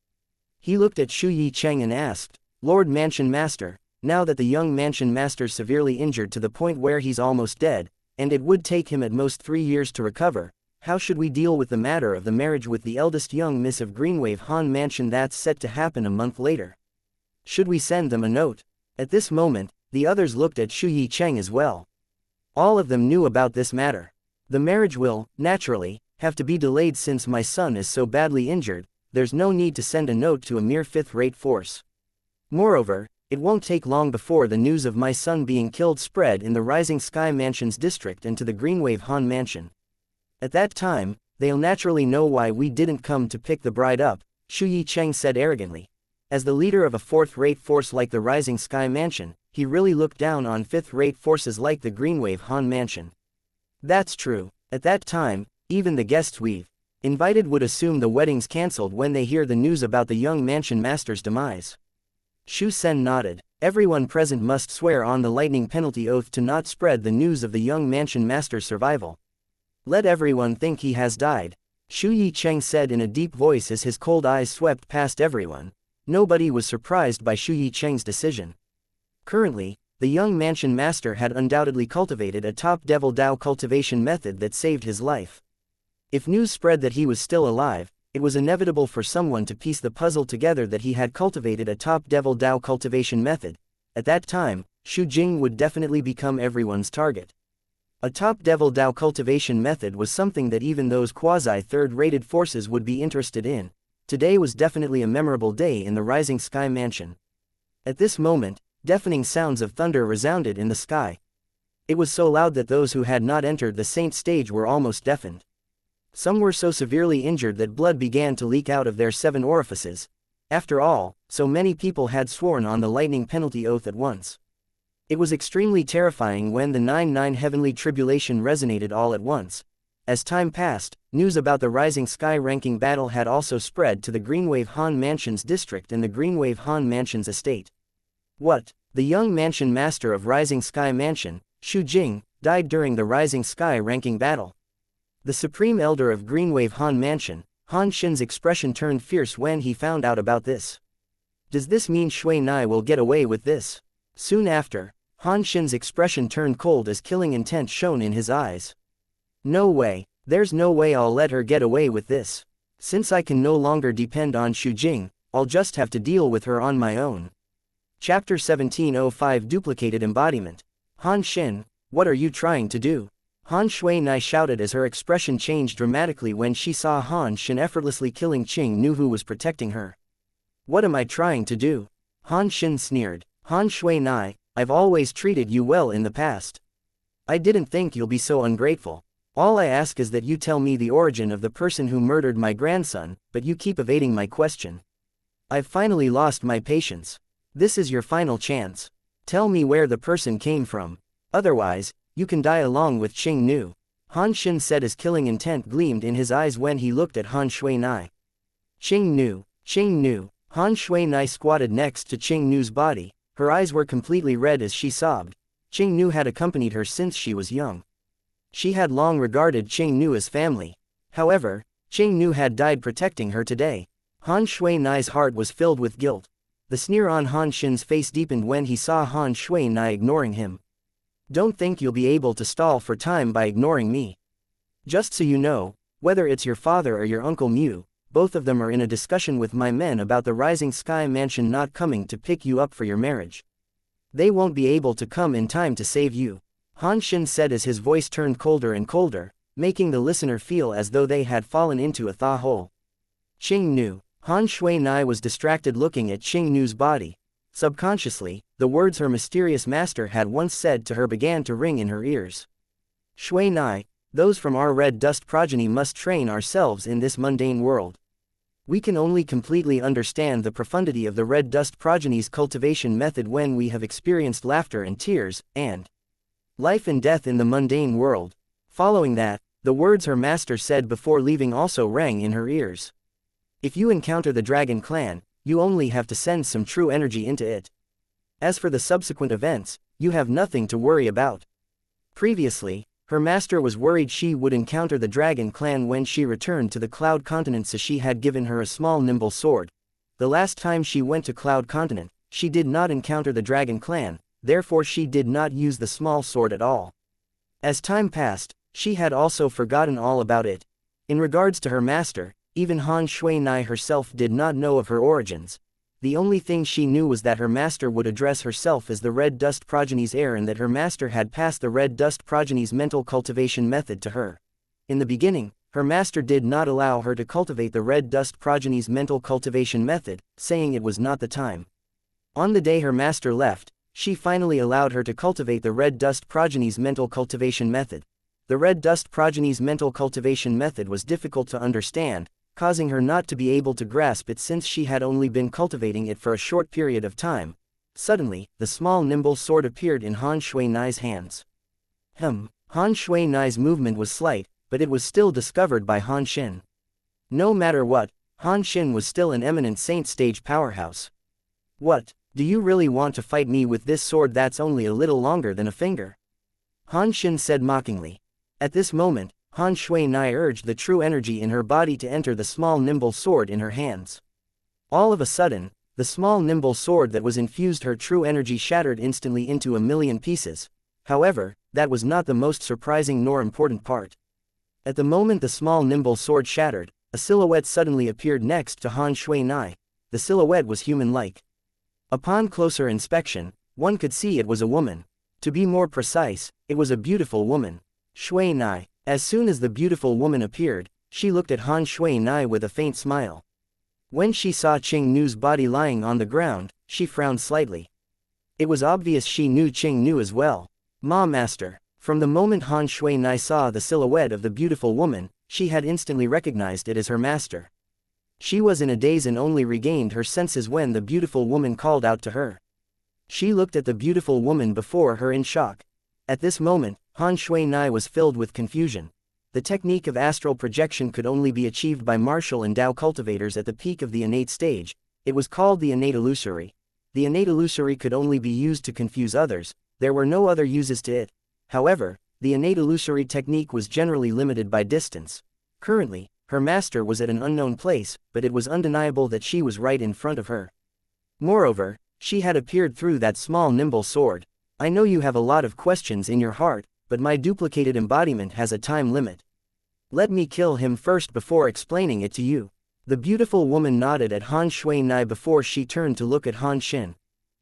He looked at Shu Yicheng and asked, Lord Mansion Master, now that the young Mansion Master's severely injured to the point where he's almost dead, and it would take him at most 3 years to recover, how should we deal with the matter of the marriage with the eldest young Miss of Greenwave Han Mansion that's set to happen a month later? Should we send them a note? At this moment, the others looked at Shu Yicheng as well. All of them knew about this matter. The marriage will, naturally, have to be delayed since my son is so badly injured. There's no need to send a note to a mere 5th-rate force. Moreover, it won't take long before the news of my son being killed spread in the Rising Sky Mansion's district and to the Greenwave Han Mansion. At that time, they'll naturally know why we didn't come to pick the bride up, Shu Yicheng said arrogantly. As the leader of a 4th-rate force like the Rising Sky Mansion, he really looked down on 5th-rate forces like the Greenwave Han Mansion. That's true. At that time, even the guests we've invited would assume the wedding's cancelled when they hear the news about the young Mansion Master's demise. Shu Sen nodded. Everyone present must swear on the lightning penalty oath to not spread the news of the young mansion master's survival. Let everyone think he has died, Shu Yicheng said in a deep voice as his cold eyes swept past everyone. Nobody was surprised by Shu Yicheng's decision. Currently, the young mansion master had undoubtedly cultivated a top devil Dao cultivation method that saved his life. If news spread that he was still alive, it was inevitable for someone to piece the puzzle together that he had cultivated a top devil Dao cultivation method. At that time, Xu Jing would definitely become everyone's target. A top devil Dao cultivation method was something that even those quasi-third-rated forces would be interested in. Today was definitely a memorable day in the Rising Sky Mansion. At this moment, deafening sounds of thunder resounded in the sky. It was so loud that those who had not entered the saint stage were almost deafened. Some were so severely injured that blood began to leak out of their 7 orifices. After all, so many people had sworn on the lightning penalty oath at once. It was extremely terrifying when the 9-9 heavenly tribulation resonated all at once. As time passed, news about the Rising Sky ranking battle had also spread to the Greenwave Han Mansion's district and the Greenwave Han Mansion's estate. What? The young mansion master of Rising Sky Mansion, Xu Jing, died during the Rising Sky ranking battle. The supreme elder of Greenwave Han Mansion, Han Xin's expression turned fierce when he found out about this. Does this mean Shui Nai will get away with this? Soon after, Han Xin's expression turned cold as killing intent shone in his eyes. No way, there's no way I'll let her get away with this. Since I can no longer depend on Xu Jing, I'll just have to deal with her on my own. Chapter 1705 Duplicated Embodiment. Han Xin, what are you trying to do? Han Shui Nai shouted as her expression changed dramatically when she saw Han Xin effortlessly killing Qing Nu who was protecting her. What am I trying to do? Han Xin sneered. Han Shui Nai, I've always treated you well in the past. I didn't think you'll be so ungrateful. All I ask is that you tell me the origin of the person who murdered my grandson, but you keep evading my question. I've finally lost my patience. This is your final chance. Tell me where the person came from. Otherwise, you can die along with Qing Nu. Han Xin said as killing intent gleamed in his eyes when he looked at Han Shui Nai. Qing Nu, Qing Nu. Han Shui Nai squatted next to Qing Nu's body. Her eyes were completely red as she sobbed. Qing Nu had accompanied her since she was young. She had long regarded Qing Nu as family. However, Qing Nu had died protecting her today. Han Shui Nai's heart was filled with guilt. The sneer on Han Xin's face deepened when he saw Han Shui Nai ignoring him. Don't think you'll be able to stall for time by ignoring me. Just so you know, whether it's your father or your Uncle Mu, both of them are in a discussion with my men about the Rising Sky Mansion not coming to pick you up for your marriage. They won't be able to come in time to save you. Han Xin said as his voice turned colder and colder, making the listener feel as though they had fallen into a thaw hole. Qing Nu. Han Shui Nai was distracted looking at Qing Nu's body. Subconsciously, the words her mysterious master had once said to her began to ring in her ears. Shui Nai, those from our red dust progeny must train ourselves in this mundane world. We can only completely understand the profundity of the red dust progeny's cultivation method when we have experienced laughter and tears, and life and death in the mundane world. Following that, the words her master said before leaving also rang in her ears. If you encounter the Dragon Clan, you only have to send some true energy into it. As for the subsequent events, you have nothing to worry about. Previously, her master was worried she would encounter the Dragon Clan when she returned to the Cloud Continent, so she had given her a small nimble sword. The last time she went to Cloud Continent, she did not encounter the Dragon Clan, therefore she did not use the small sword at all. As time passed, she had also forgotten all about it. In regards to her master, even Han Shui Nai herself did not know of her origins. The only thing she knew was that her master would address herself as the Red Dust Progeny's heir and that her master had passed the Red Dust Progeny's mental cultivation method to her. In the beginning, her master did not allow her to cultivate the Red Dust Progeny's mental cultivation method, saying it was not the time. On the day her master left, she finally allowed her to cultivate the Red Dust Progeny's mental cultivation method. The Red Dust Progeny's mental cultivation method was difficult to understand, causing her not to be able to grasp it since she had only been cultivating it for a short period of time. Suddenly, the small nimble sword appeared in Han Shui Nai's hands. Han Shui Nai's movement was slight, but it was still discovered by Han Xin. No matter what, Han Xin was still an eminent saint stage powerhouse. What? Do you really want to fight me with this sword that's only a little longer than a finger? Han Xin said mockingly. At this moment, Han Shui Nai urged the true energy in her body to enter the small nimble sword in her hands. All of a sudden, the small nimble sword that was infused her true energy shattered instantly into a million pieces. However, that was not the most surprising nor important part. At the moment the small nimble sword shattered, a silhouette suddenly appeared next to Han Shui Nai. The silhouette was human-like. Upon closer inspection, one could see it was a woman. To be more precise, it was a beautiful woman. Shui Nai. As soon as the beautiful woman appeared, she looked at Han Shui Nai with a faint smile. When she saw Qing Nu's body lying on the ground, she frowned slightly. It was obvious she knew Qing Nu as well. Ma Master. From the moment Han Shui Nai saw the silhouette of the beautiful woman, she had instantly recognized it as her master. She was in a daze and only regained her senses when the beautiful woman called out to her. She looked at the beautiful woman before her in shock. At this moment, Han Shui Nai was filled with confusion. The technique of astral projection could only be achieved by martial and Dao cultivators at the peak of the innate stage. It was called the innate illusory. The innate illusory could only be used to confuse others. There were no other uses to it. However, the innate illusory technique was generally limited by distance. Currently, her master was at an unknown place, but it was undeniable that she was right in front of her. Moreover, she had appeared through that small nimble sword. I know you have a lot of questions in your heart, but my duplicated embodiment has a time limit. Let me kill him first before explaining it to you. The beautiful woman nodded at Han Shui Nai before she turned to look at Han Xin.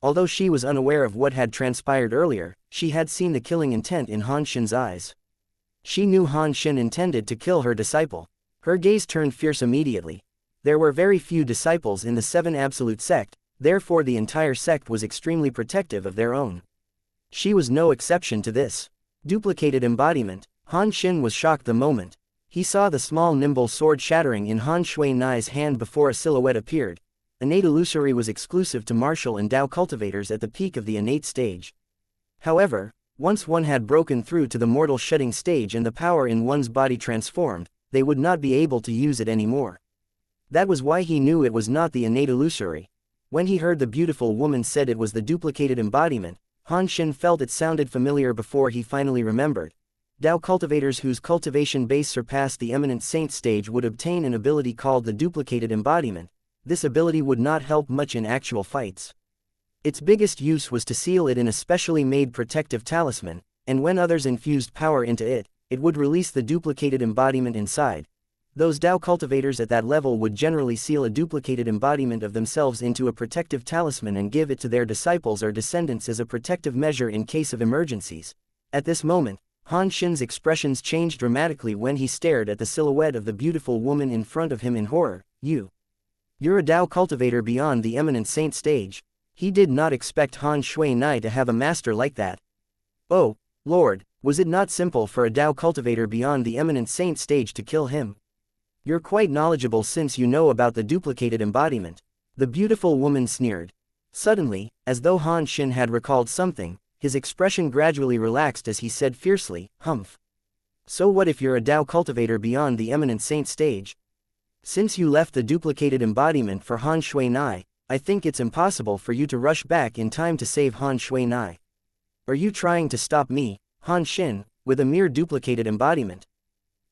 Although she was unaware of what had transpired earlier, she had seen the killing intent in Han Xin's eyes. She knew Han Xin intended to kill her disciple. Her gaze turned fierce immediately. There were very few disciples in the Seven Absolute sect, therefore the entire sect was extremely protective of their own. She was no exception to this. Duplicated embodiment. Han Xin was shocked the moment he saw the small nimble sword shattering in Han Shui Nai's hand before a silhouette appeared. Innate illusory was exclusive to martial and Dao cultivators at the peak of the innate stage. However, once one had broken through to the mortal shedding stage and the power in one's body transformed, they would not be able to use it anymore. That was why he knew it was not the innate illusory. When he heard the beautiful woman said it was the duplicated embodiment, Han Xin felt it sounded familiar before he finally remembered. Dao cultivators whose cultivation base surpassed the eminent saint stage would obtain an ability called the duplicated embodiment. This ability would not help much in actual fights. Its biggest use was to seal it in a specially made protective talisman, and when others infused power into it, it would release the duplicated embodiment inside. Those Dao cultivators at that level would generally seal a duplicated embodiment of themselves into a protective talisman and give it to their disciples or descendants as a protective measure in case of emergencies. At this moment, Han Xin's expressions changed dramatically when he stared at the silhouette of the beautiful woman in front of him in horror. You're a Dao cultivator beyond the eminent saint stage. He did not expect Han Shui Nai to have a master like that. Oh, Lord, was it not simple for a Dao cultivator beyond the eminent saint stage to kill him? You're quite knowledgeable since you know about the duplicated embodiment. The beautiful woman sneered. Suddenly, as though Han Xin had recalled something, his expression gradually relaxed as he said fiercely, "Humph. So what if you're a Dao cultivator beyond the eminent saint stage? Since you left the duplicated embodiment for Han Shui Nai, I think it's impossible for you to rush back in time to save Han Shui Nai. Are you trying to stop me, Han Xin, with a mere duplicated embodiment?"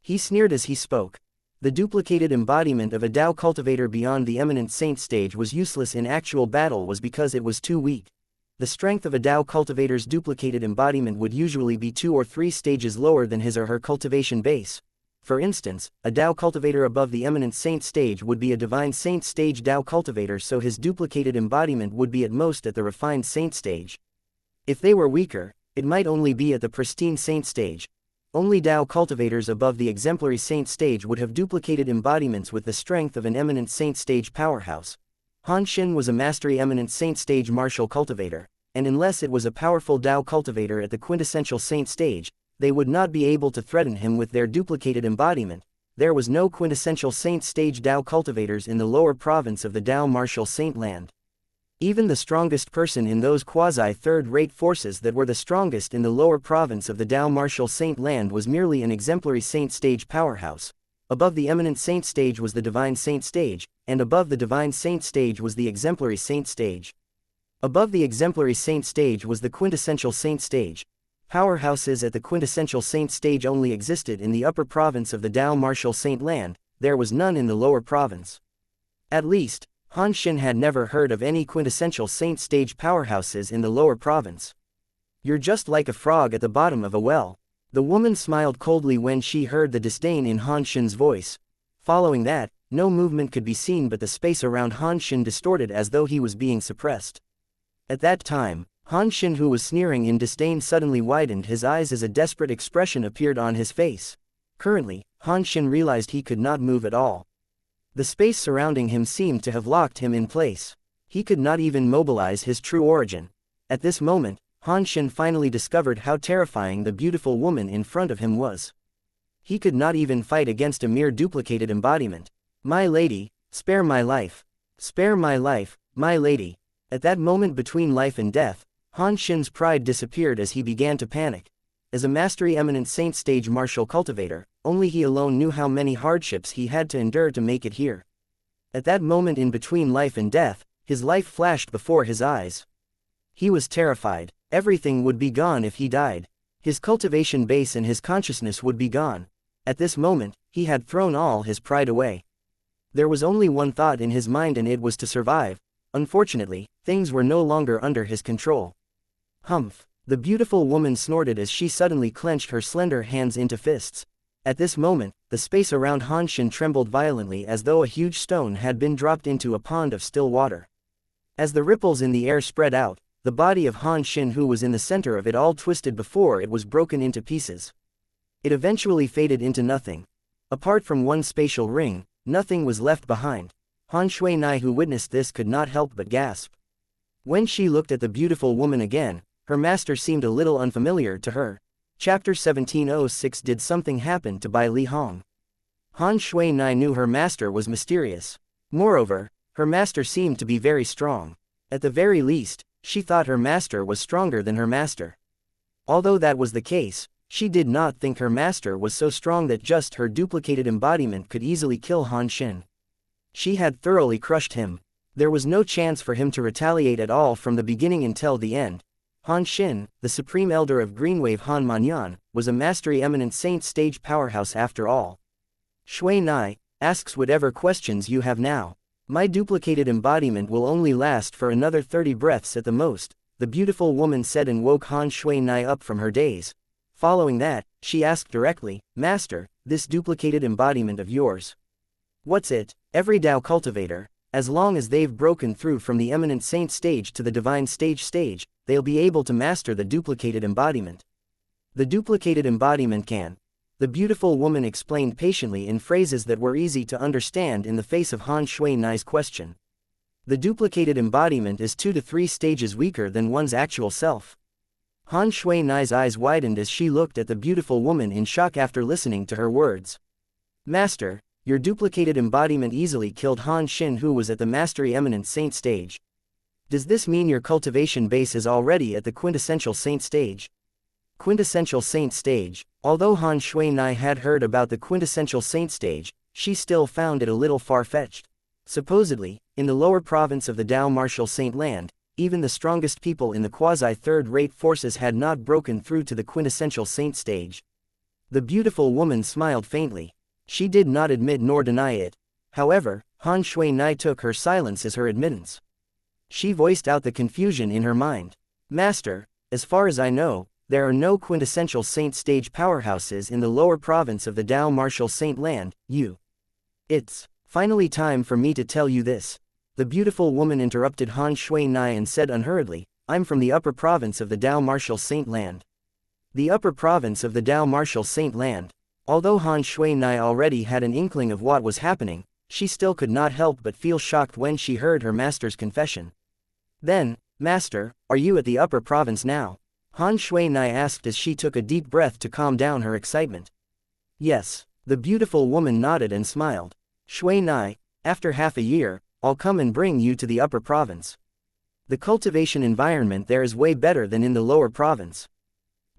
He sneered as he spoke. The duplicated embodiment of a Dao cultivator beyond the eminent saint stage was useless in actual battle was because it was too weak. The strength of a Dao cultivator's duplicated embodiment would usually be 2 or 3 stages lower than his or her cultivation base. For instance, a Dao cultivator above the eminent saint stage would be a divine saint stage Dao cultivator, so his duplicated embodiment would be at most at the refined saint stage. If they were weaker, it might only be at the pristine saint stage. Only Dao cultivators above the exemplary saint stage would have duplicated embodiments with the strength of an eminent saint stage powerhouse. Han Xin was a mastery eminent saint stage martial cultivator, and unless it was a powerful Dao cultivator at the quintessential saint stage, they would not be able to threaten him with their duplicated embodiment. There was no quintessential saint stage Dao cultivators in the lower province of the Dao martial saint land. Even the strongest person in those quasi-third-rate forces that were the strongest in the lower province of the Dao martial saint land was merely an exemplary saint stage powerhouse. Above the eminent saint stage was the divine saint stage, and above the divine saint stage was the exemplary saint stage. Above the exemplary saint stage was the quintessential saint stage. Powerhouses at the quintessential saint stage only existed in the upper province of the Dao martial saint land, there was none in the lower province. At least, Han Xin had never heard of any quintessential saint stage powerhouses in the lower province. You're just like a frog at the bottom of a well. The woman smiled coldly when she heard the disdain in Han Xin's voice. Following that, no movement could be seen but the space around Han Xin distorted as though he was being suppressed. At that time, Han Xin, who was sneering in disdain, suddenly widened his eyes as a desperate expression appeared on his face. Currently, Han Xin realized he could not move at all. The space surrounding him seemed to have locked him in place. He could not even mobilize his true origin. At this moment, Han Xin finally discovered how terrifying the beautiful woman in front of him was. He could not even fight against a mere duplicated embodiment. "My lady, spare my life. Spare my life, my lady." At that moment between life and death, Han Xin's pride disappeared as he began to panic. As a mastery-eminent saint stage martial cultivator, only he alone knew how many hardships he had to endure to make it here. At that moment in between life and death, his life flashed before his eyes. He was terrified. Everything would be gone if he died. His cultivation base and his consciousness would be gone. At this moment, he had thrown all his pride away. There was only one thought in his mind and it was to survive. Unfortunately, things were no longer under his control. Humph! The beautiful woman snorted as she suddenly clenched her slender hands into fists. At this moment, the space around Han Xin trembled violently as though a huge stone had been dropped into a pond of still water. As the ripples in the air spread out, the body of Han Xin, who was in the center of it all, twisted before it was broken into pieces. It eventually faded into nothing. Apart from one spatial ring, nothing was left behind. Han Shuinai, who witnessed this, could not help but gasp. When she looked at the beautiful woman again, her master seemed a little unfamiliar to her. Chapter 1706. Did something happen to Bai Li Hong? Han Shuinai knew her master was mysterious. Moreover, her master seemed to be very strong. At the very least, she thought her master was stronger than her master. Although that was the case, she did not think her master was so strong that just her duplicated embodiment could easily kill Han Xin. She had thoroughly crushed him. There was no chance for him to retaliate at all from the beginning until the end. Han Xin, the supreme elder of Greenwave Han Manyan, was a mastery-eminent saint stage powerhouse after all. Shui Nai asks whatever questions you have now. My duplicated embodiment will only last for another 30 breaths at the most, the beautiful woman said and woke Han Shui Nai up from her daze. Following that, she asked directly, Master, this duplicated embodiment of yours. What's it? Every Dao cultivator, as long as they've broken through from the eminent saint stage to the divine stage, they'll be able to master the duplicated embodiment. The duplicated embodiment can. The beautiful woman explained patiently in phrases that were easy to understand in the face of Han Shui Nai's question. The duplicated embodiment is 2 to 3 stages weaker than one's actual self. Han Shui Nai's eyes widened as she looked at the beautiful woman in shock after listening to her words. Master, your duplicated embodiment easily killed Han Xin, who was at the mastery eminent saint stage. Does this mean your cultivation base is already at the quintessential saint stage? Quintessential saint stage. Although Han Shui Nai had heard about the quintessential saint stage, she still found it a little far-fetched. Supposedly, in the lower province of the Dao martial saint land, even the strongest people in the quasi-third-rate forces had not broken through to the quintessential saint stage. The beautiful woman smiled faintly. She did not admit nor deny it. However, Han Shui Nai took her silence as her admittance. She voiced out the confusion in her mind. Master, as far as I know, there are no quintessential saint stage powerhouses in the lower province of the Dao martial saint land, It's finally time for me to tell you this. The beautiful woman interrupted Han Shui Nai and said unhurriedly, I'm from the upper province of the Dao martial saint land. The upper province of the Dao martial saint land. Although Han Shui Nai already had an inkling of what was happening, she still could not help but feel shocked when she heard her master's confession. Then, Master, are you at the upper province now? Han Shui Nai asked as she took a deep breath to calm down her excitement. Yes, the beautiful woman nodded and smiled. Shui Nai, after half a year, I'll come and bring you to the upper province. The cultivation environment there is way better than in the lower province.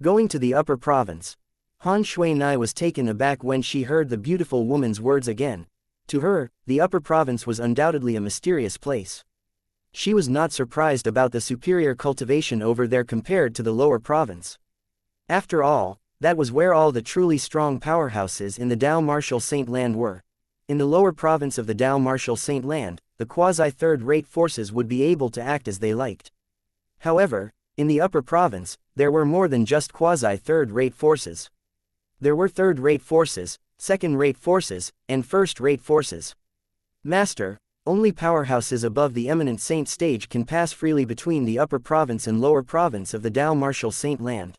Going to the upper province. Han Shui Nai was taken aback when she heard the beautiful woman's words again. To her, the upper province was undoubtedly a mysterious place. She was not surprised about the superior cultivation over there compared to the lower province. After all, that was where all the truly strong powerhouses in the Dao Martial Saint Land were. In the lower province of the Dao Martial Saint Land, the quasi-third-rate forces would be able to act as they liked. However, in the upper province, there were more than just quasi-third-rate forces. There were third-rate forces, second-rate forces, and first-rate forces. Master, only powerhouses above the eminent saint stage can pass freely between the upper province and lower province of the Dao Martial Saint Land.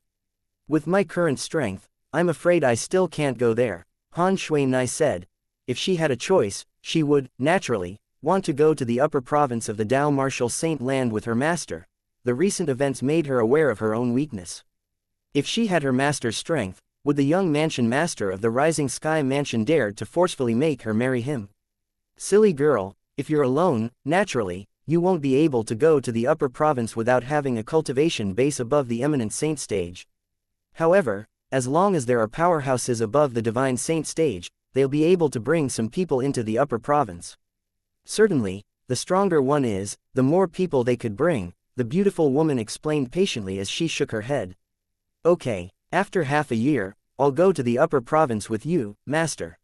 With my current strength, I'm afraid I still can't go there, Han Shui-nai said. If she had a choice, she would, naturally, want to go to the upper province of the Dao Martial Saint Land with her master. The recent events made her aware of her own weakness. If she had her master's strength, would the young mansion master of the Rising Sky Mansion dare to forcefully make her marry him? Silly girl, if you're alone, naturally, you won't be able to go to the upper province without having a cultivation base above the eminent saint stage. However, as long as there are powerhouses above the divine saint stage, they'll be able to bring some people into the upper province. Certainly, the stronger one is, the more people they could bring, the beautiful woman explained patiently as she shook her head. Okay, after half a year, I'll go to the upper province with you, master.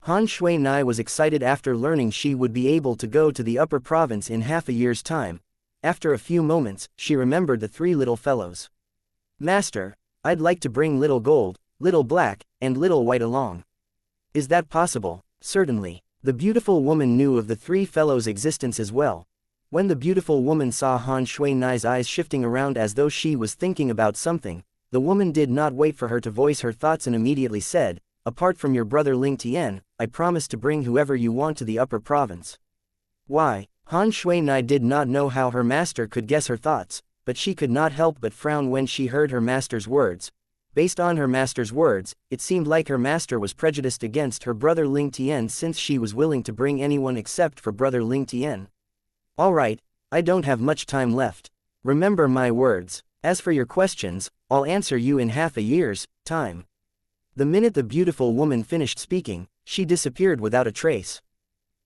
Han Shui-nai was excited after learning she would be able to go to the upper province in half a year's time. After a few moments, she remembered the three little fellows. Master, I'd like to bring little gold, little black, and little white along. Is that possible? Certainly. The beautiful woman knew of the three fellows' existence as well. When the beautiful woman saw Han Shui-nai's eyes shifting around as though she was thinking about something, the woman did not wait for her to voice her thoughts and immediately said, apart from your brother Ling Tian, I promise to bring whoever you want to the upper province. Why? Han Shui-nai did not know how her master could guess her thoughts, but she could not help but frown when she heard her master's words. Based on her master's words, it seemed like her master was prejudiced against her brother Ling Tian since she was willing to bring anyone except for brother Ling Tian. Alright, I don't have much time left. Remember my words. As for your questions, I'll answer you in half a year's time. The minute the beautiful woman finished speaking, she disappeared without a trace.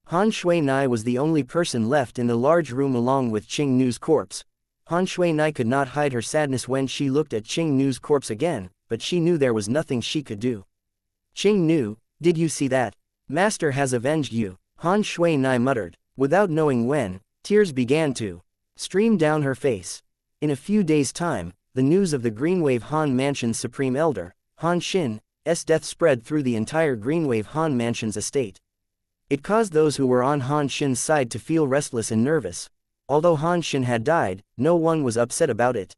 Han Shui-nai was the only person left in the large room along with Qing Nu's corpse. Han Shui-nai could not hide her sadness when she looked at Qing Nu's corpse again, but she knew there was nothing she could do. Qing Nu, did you see that? Master has avenged you, Han Shui-nai muttered. Without knowing when, tears began to stream down her face. In a few days' time, the news of the Greenwave Han Mansion's Supreme Elder, Han Shin's death spread through the entire Greenwave Han Mansion's estate. It caused those who were on Han Shin's side to feel restless and nervous. Although Han Shin had died, no one was upset about it.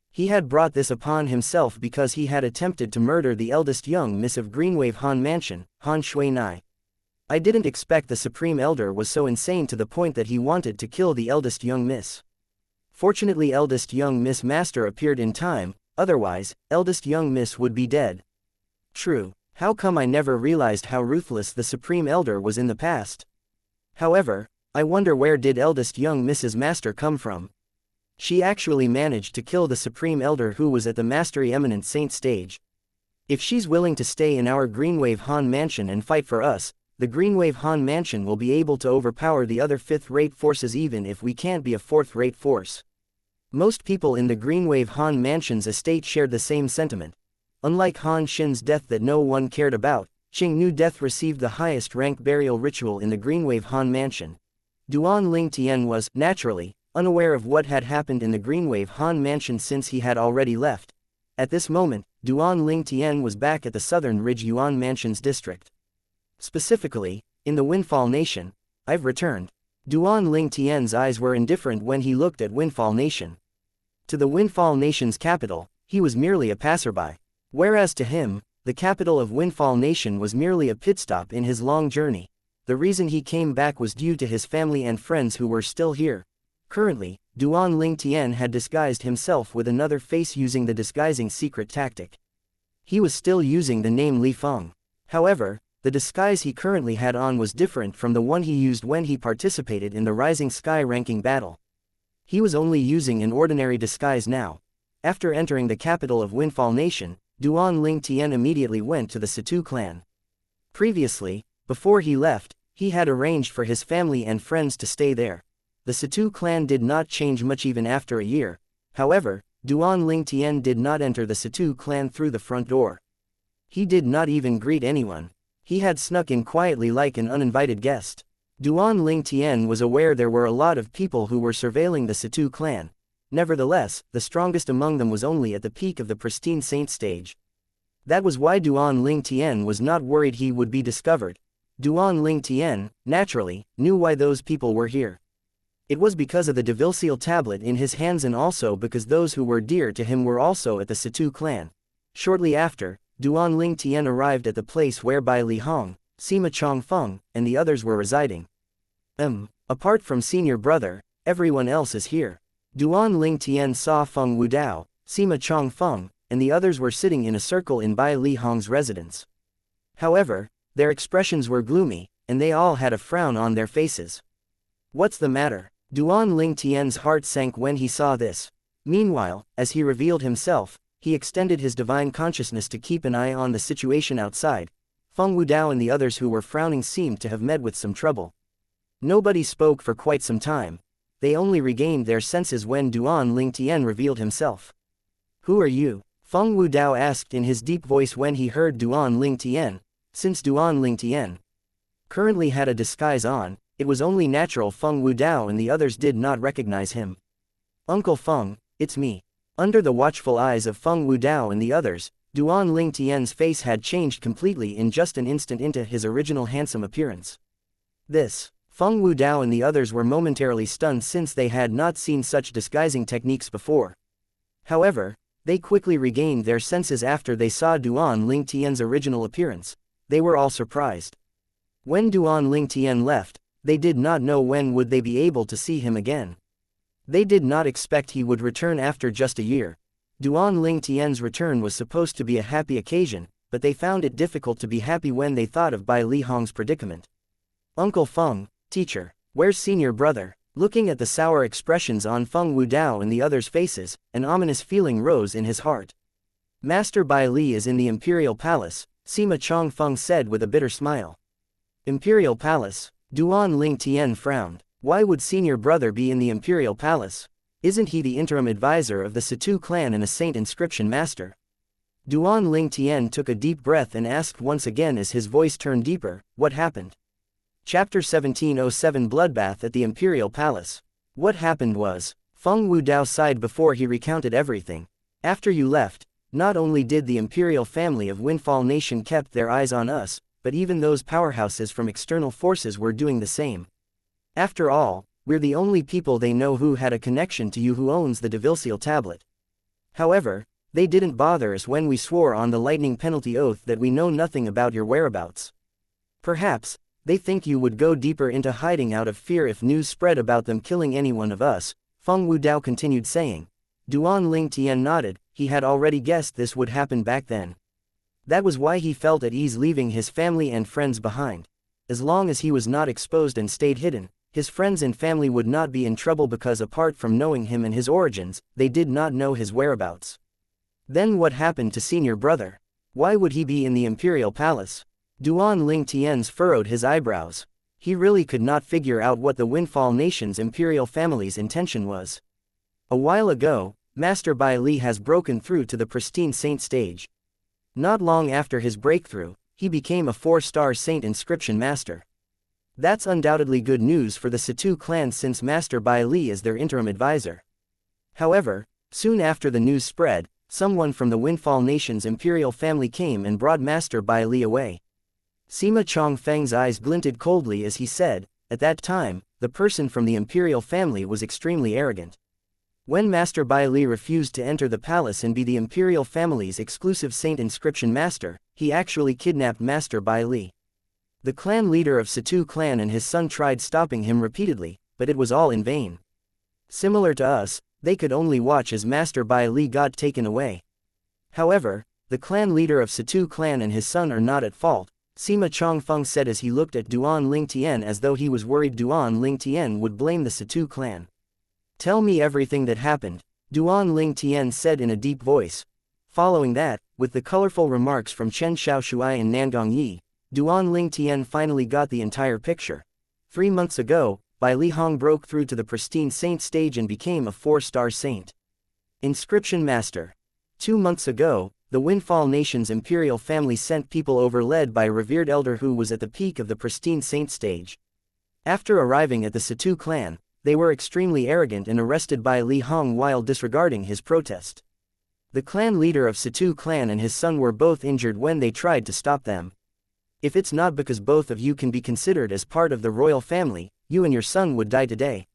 He had brought this upon himself because he had attempted to murder the eldest young miss of Greenwave Han Mansion, Han Shui-nai. I didn't expect the Supreme Elder was so insane to the point that he wanted to kill the eldest young miss. Fortunately, eldest young Miss Master appeared in time, otherwise, eldest young Miss would be dead. True, how come I never realized how ruthless the Supreme Elder was in the past? However, I wonder where did eldest young Mrs. Master come from? She actually managed to kill the Supreme Elder who was at the Mastery Eminent Saint stage. If she's willing to stay in our Greenwave Han Mansion and fight for us, the Greenwave Han Mansion will be able to overpower the other fifth-rate forces even if we can't be a fourth-rate force. Most people in the Greenwave Han Mansion's estate shared the same sentiment. Unlike Han Shin's death that no one cared about, Qing Nu's death received the highest rank burial ritual in the Greenwave Han Mansion. Duan Ling Tian was, naturally, unaware of what had happened in the Greenwave Han Mansion since he had already left. At this moment, Duan Ling Tian was back at the Southern Ridge Yuan Mansion's district. Specifically, in the Windfall Nation, I've returned. Duan Ling Tian's eyes were indifferent when he looked at Windfall Nation. To the Windfall Nation's capital, he was merely a passerby. Whereas to him, the capital of Windfall Nation was merely a pit stop in his long journey. The reason he came back was due to his family and friends who were still here. Currently, Duan Ling Tian had disguised himself with another face using the disguising secret tactic. He was still using the name Li Feng. However, the disguise he currently had on was different from the one he used when he participated in the Rising Sky ranking battle. He was only using an ordinary disguise now. After entering the capital of Windfall Nation, Duan Ling Tian immediately went to the Situ clan. Previously, before he left, he had arranged for his family and friends to stay there. the Situ clan did not change much even after a year. However, Duan Ling Tian did not enter the Situ clan through the front door. He did not even greet anyone. He had snuck in quietly like an uninvited guest. Duan Ling Tian was aware there were a lot of people who were surveilling the Situ clan. Nevertheless, the strongest among them was only at the peak of the pristine saint stage. That was why Duan Ling Tian was not worried he would be discovered. Duan Ling Tian, naturally, knew why those people were here. It was because of the devil-seal tablet in his hands and also because those who were dear to him were also at the Situ clan. Shortly after, Duan Ling Tian arrived at the place where Bai Li Hong, Sima Chongfeng, and the others were residing. Apart from senior brother, everyone else is here. Duan Ling Tian saw Feng Wudao, Sima Chongfeng, and the others were sitting in a circle in Bai Li Hong's residence. However, their expressions were gloomy, and they all had a frown on their faces. What's the matter? Duan Ling Tian's heart sank when he saw this. Meanwhile, as he revealed himself, he extended his divine consciousness to keep an eye on the situation outside. Feng Wudao and the others who were frowning seemed to have met with some trouble. Nobody spoke for quite some time. They only regained their senses when Duan Ling Tian revealed himself. Who are you? Feng Wudao asked in his deep voice when he heard Duan Ling Tian. Since Duan Ling Tian currently had a disguise on, it was only natural Feng Wudao and the others did not recognize him. Uncle Feng, it's me. Under the watchful eyes of Feng Wudao and the others, Duan Ling Tian's face had changed completely in just an instant into his original handsome appearance. Feng Wudao and the others were momentarily stunned since they had not seen such disguising techniques before. However, they quickly regained their senses after they saw Duan Ling Tian's original appearance. They were all surprised. When Duan Ling Tian left, they did not know when would they be able to see him again. They did not expect he would return after just a year. Duan Ling Tian's return was supposed to be a happy occasion, but they found it difficult to be happy when they thought of Bai Li Hong's predicament. Uncle Feng, teacher, where's senior brother? Looking at the sour expressions on Feng Wudao and the others' faces, an ominous feeling rose in his heart. Master Bai Li is in the Imperial Palace, Sima Chongfeng said with a bitter smile. Imperial Palace? Duan Ling Tian frowned. Why would senior brother be in the Imperial Palace? Isn't he the interim advisor of the Situ clan and a saint inscription master? Duan Ling Tian took a deep breath and asked once again as his voice turned deeper, what happened? Chapter 1707 Bloodbath at the Imperial Palace. What happened was, Feng Wudao sighed before he recounted everything. After you left, not only did the imperial family of Windfall Nation kept their eyes on us, but even those powerhouses from external forces were doing the same. After all, we're the only people they know who had a connection to you who owns the devil-seal tablet. However, they didn't bother us when we swore on the lightning penalty oath that we know nothing about your whereabouts. Perhaps, they think you would go deeper into hiding out of fear if news spread about them killing any one of us, Feng Wudao continued saying. Duan Ling Tian nodded, he had already guessed this would happen back then. That was why he felt at ease leaving his family and friends behind. As long as he was not exposed and stayed hidden, his friends and family would not be in trouble because apart from knowing him and his origins, they did not know his whereabouts. Then what happened to senior brother? Why would he be in the Imperial Palace? Duan Ling Tian's furrowed his eyebrows. He really could not figure out what the Windfall Nation's imperial family's intention was. A while ago, Master Bai Li has broken through to the pristine saint stage. Not long after his breakthrough, he became a 4-star saint inscription master. That's undoubtedly good news for the Situ clan since Master Bai Li is their interim advisor. However, soon after the news spread, someone from the Windfall Nation's imperial family came and brought Master Bai Li away. Sima Chongfeng's eyes glinted coldly as he said, at that time, the person from the imperial family was extremely arrogant. When Master Bai Li refused to enter the palace and be the imperial family's exclusive saint inscription master, he actually kidnapped Master Bai Li. The clan leader of Situ clan and his son tried stopping him repeatedly, but it was all in vain. Similar to us, they could only watch as Master Bai Li got taken away. However, the clan leader of Situ clan and his son are not at fault, Sima Chongfeng said as he looked at Duan Ling Tian as though he was worried Duan Ling Tian would blame the Situ clan. Tell me everything that happened, Duan Ling Tian said in a deep voice. Following that, with the colorful remarks from Chen Xiaoshuai and Nangong Yi, Duan Ling Tian finally got the entire picture. 3 months ago, Bai Li Hong broke through to the pristine saint stage and became a 4-star saint. Inscription Master. 2 months ago, the Windfall Nation's imperial family sent people over led by a revered elder who was at the peak of the pristine saint stage. After arriving at the Situ clan, they were extremely arrogant and arrested Bai Li Hong while disregarding his protest. The clan leader of Situ clan and his son were both injured when they tried to stop them. If it's not because both of you can be considered as part of the royal family, you and your son would die today.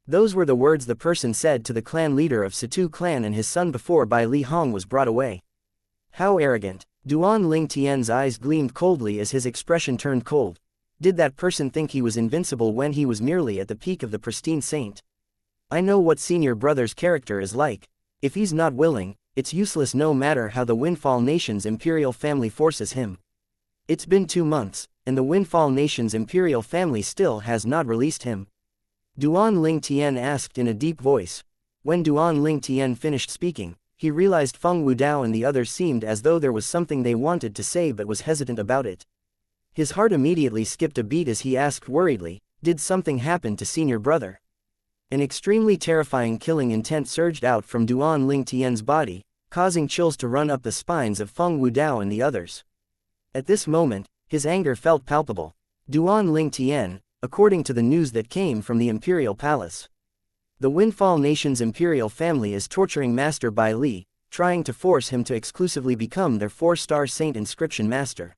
Those were the words the person said to the clan leader of Situ clan and his son before Bai Li Hong was brought away. How arrogant! Duan Ling Tian's eyes gleamed coldly as his expression turned cold. Did that person think he was invincible when he was merely at the peak of the pristine saint? I know what senior brother's character is like. If he's not willing, it's useless no matter how the Windfall Nation's imperial family forces him. It's been 2 months, and the Windfall Nation's imperial family still has not released him. Duan Ling Tian asked in a deep voice. When Duan Ling Tian finished speaking, he realized Feng Wudao and the others seemed as though there was something they wanted to say but was hesitant about it. His heart immediately skipped a beat as he asked worriedly, did something happen to senior brother? An extremely terrifying killing intent surged out from Duan Ling Tian's body, causing chills to run up the spines of Feng Wudao and the others. At this moment, his anger felt palpable. Duan Ling Tian, according to the news that came from the imperial palace. The Windfall Nation's imperial family is torturing Master Bai Li, trying to force him to exclusively become their 4-star saint inscription master.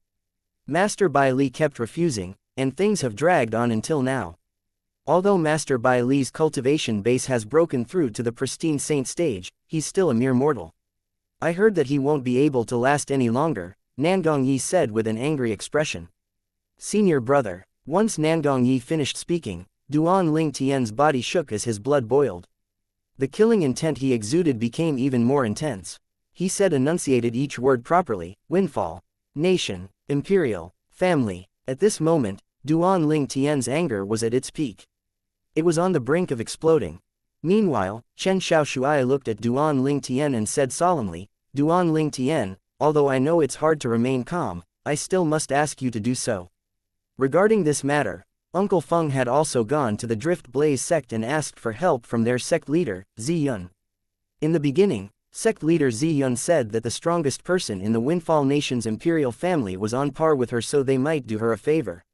Master Bai Li kept refusing, and things have dragged on until now. Although Master Bai Li's cultivation base has broken through to the pristine saint stage, he's still a mere mortal. I heard that he won't be able to last any longer, Nangong Yi said with an angry expression. Senior brother. Once Nangong Yi finished speaking, Duan Ling Tian's body shook as his blood boiled. The killing intent he exuded became even more intense. He said enunciated each word properly, Windfall. Nation. Imperial. Family. At this moment, Duan Ling Tian's anger was at its peak. It was on the brink of exploding. Meanwhile, Chen Xiaoshuai looked at Duan Ling Tian and said solemnly, Duan Ling Tian, although I know it's hard to remain calm, I still must ask you to do so. Regarding this matter, Uncle Feng had also gone to the Drift Blaze sect and asked for help from their sect leader, Zi Yun. In the beginning, sect leader Zi Yun said that the strongest person in the Windfall Nation's imperial family was on par with her so they might do her a favor.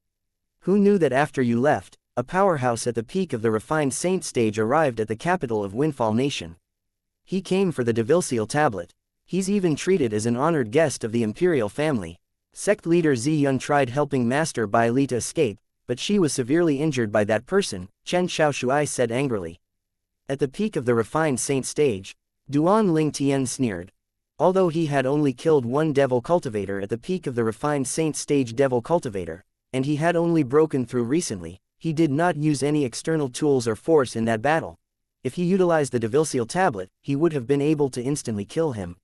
Who knew that after you left, a powerhouse at the peak of the refined saint stage arrived at the capital of Windfall Nation. He came for the devil-seal tablet. He's even treated as an honored guest of the imperial family. Sect leader Zi Yun tried helping Master Bai Li to escape, but she was severely injured by that person, Chen Xiaoshuai said angrily. At the peak of the refined saint stage, Duan Ling Tian sneered. Although he had only killed one devil cultivator at the peak of the refined saint stage devil cultivator, and he had only broken through recently, he did not use any external tools or force in that battle. If he utilized the devil-seal tablet, he would have been able to instantly kill him.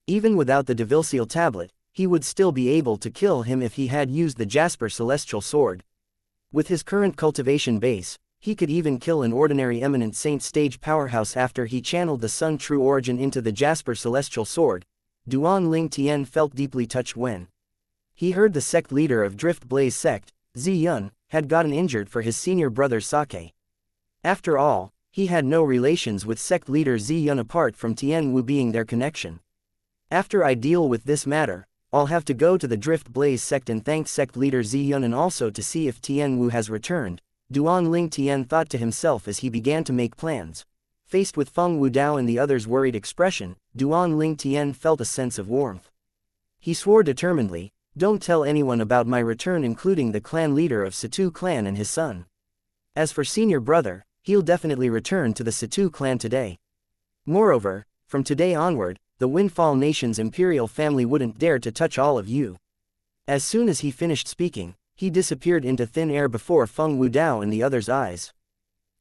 Even without the devil-seal tablet, he would still be able to kill him if he had used the Jasper Celestial Sword. With his current cultivation base, he could even kill an ordinary eminent saint stage powerhouse after he channeled the Sun True Origin into the Jasper Celestial Sword. Duan Ling Tian felt deeply touched when he heard the sect leader of Drift Blaze sect, Zi Yun, had gotten injured for his senior brother Sake. After all, he had no relations with sect leader Zi Yun apart from Tian Wu being their connection. After I deal with this matter, I'll have to go to the Drift Blaze sect and thank sect leader Zi Yun and also to see if Tian Wu has returned, Duan Ling Tian thought to himself as he began to make plans. Faced with Feng Wudao and the others' worried expression, Duan Ling Tian felt a sense of warmth. He swore determinedly, don't tell anyone about my return including the clan leader of Situ clan and his son. As for senior brother, he'll definitely return to the Situ clan today. Moreover, from today onward, the Windfall Nation's imperial family wouldn't dare to touch all of you. As soon as he finished speaking, he disappeared into thin air before Feng Wudao and the others' eyes.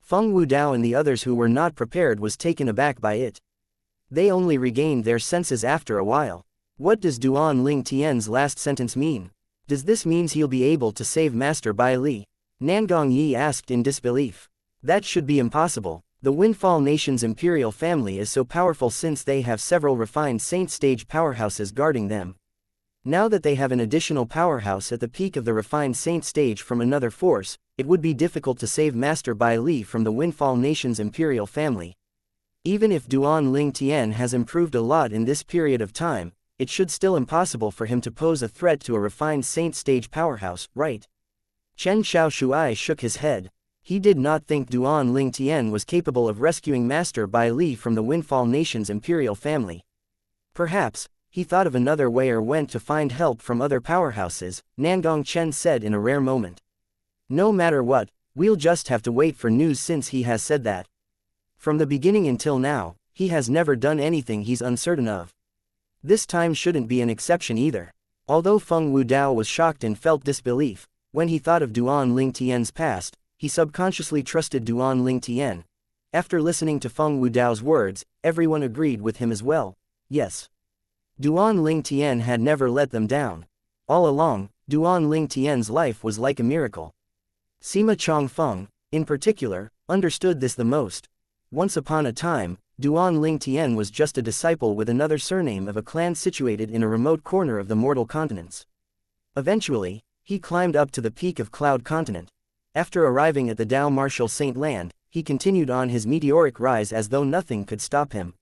Feng Wudao and the others who were not prepared was taken aback by it. They only regained their senses after a while. What does Duan Ling Tian's last sentence mean? Does this mean he'll be able to save Master Bai Li? Nangong Yi asked in disbelief. That should be impossible. The Windfall Nation's imperial family is so powerful since they have several refined saint stage powerhouses guarding them. Now that they have an additional powerhouse at the peak of the refined saint stage from another force, it would be difficult to save Master Bai Li from the Windfall Nation's imperial family. Even if Duan Ling Tian has improved a lot in this period of time, it should still impossible for him to pose a threat to a refined saint stage powerhouse, right? Chen Xiaoshuai shook his head. He did not think Duan Ling Tian was capable of rescuing Master Bai Li from the Windfall Nation's imperial family. Perhaps, he thought of another way or went to find help from other powerhouses, Nangong Chen said in a rare moment. No matter what, we'll just have to wait for news since he has said that. From the beginning until now, he has never done anything he's uncertain of. This time shouldn't be an exception either. Although Feng Wudao was shocked and felt disbelief, when he thought of Duan Ling Tian's past, he subconsciously trusted Duan Ling Tian. After listening to Feng Wudao's words, everyone agreed with him as well. Yes. Duan Ling Tian had never let them down. All along, Duan Ling Tian's life was like a miracle. Sima Chongfeng, in particular, understood this the most. Once upon a time, Duan Ling Tian was just a disciple with another surname of a clan situated in a remote corner of the mortal continents. Eventually, he climbed up to the peak of Cloud Continent. After arriving at the Dao Martial Saint Land, he continued on his meteoric rise as though nothing could stop him.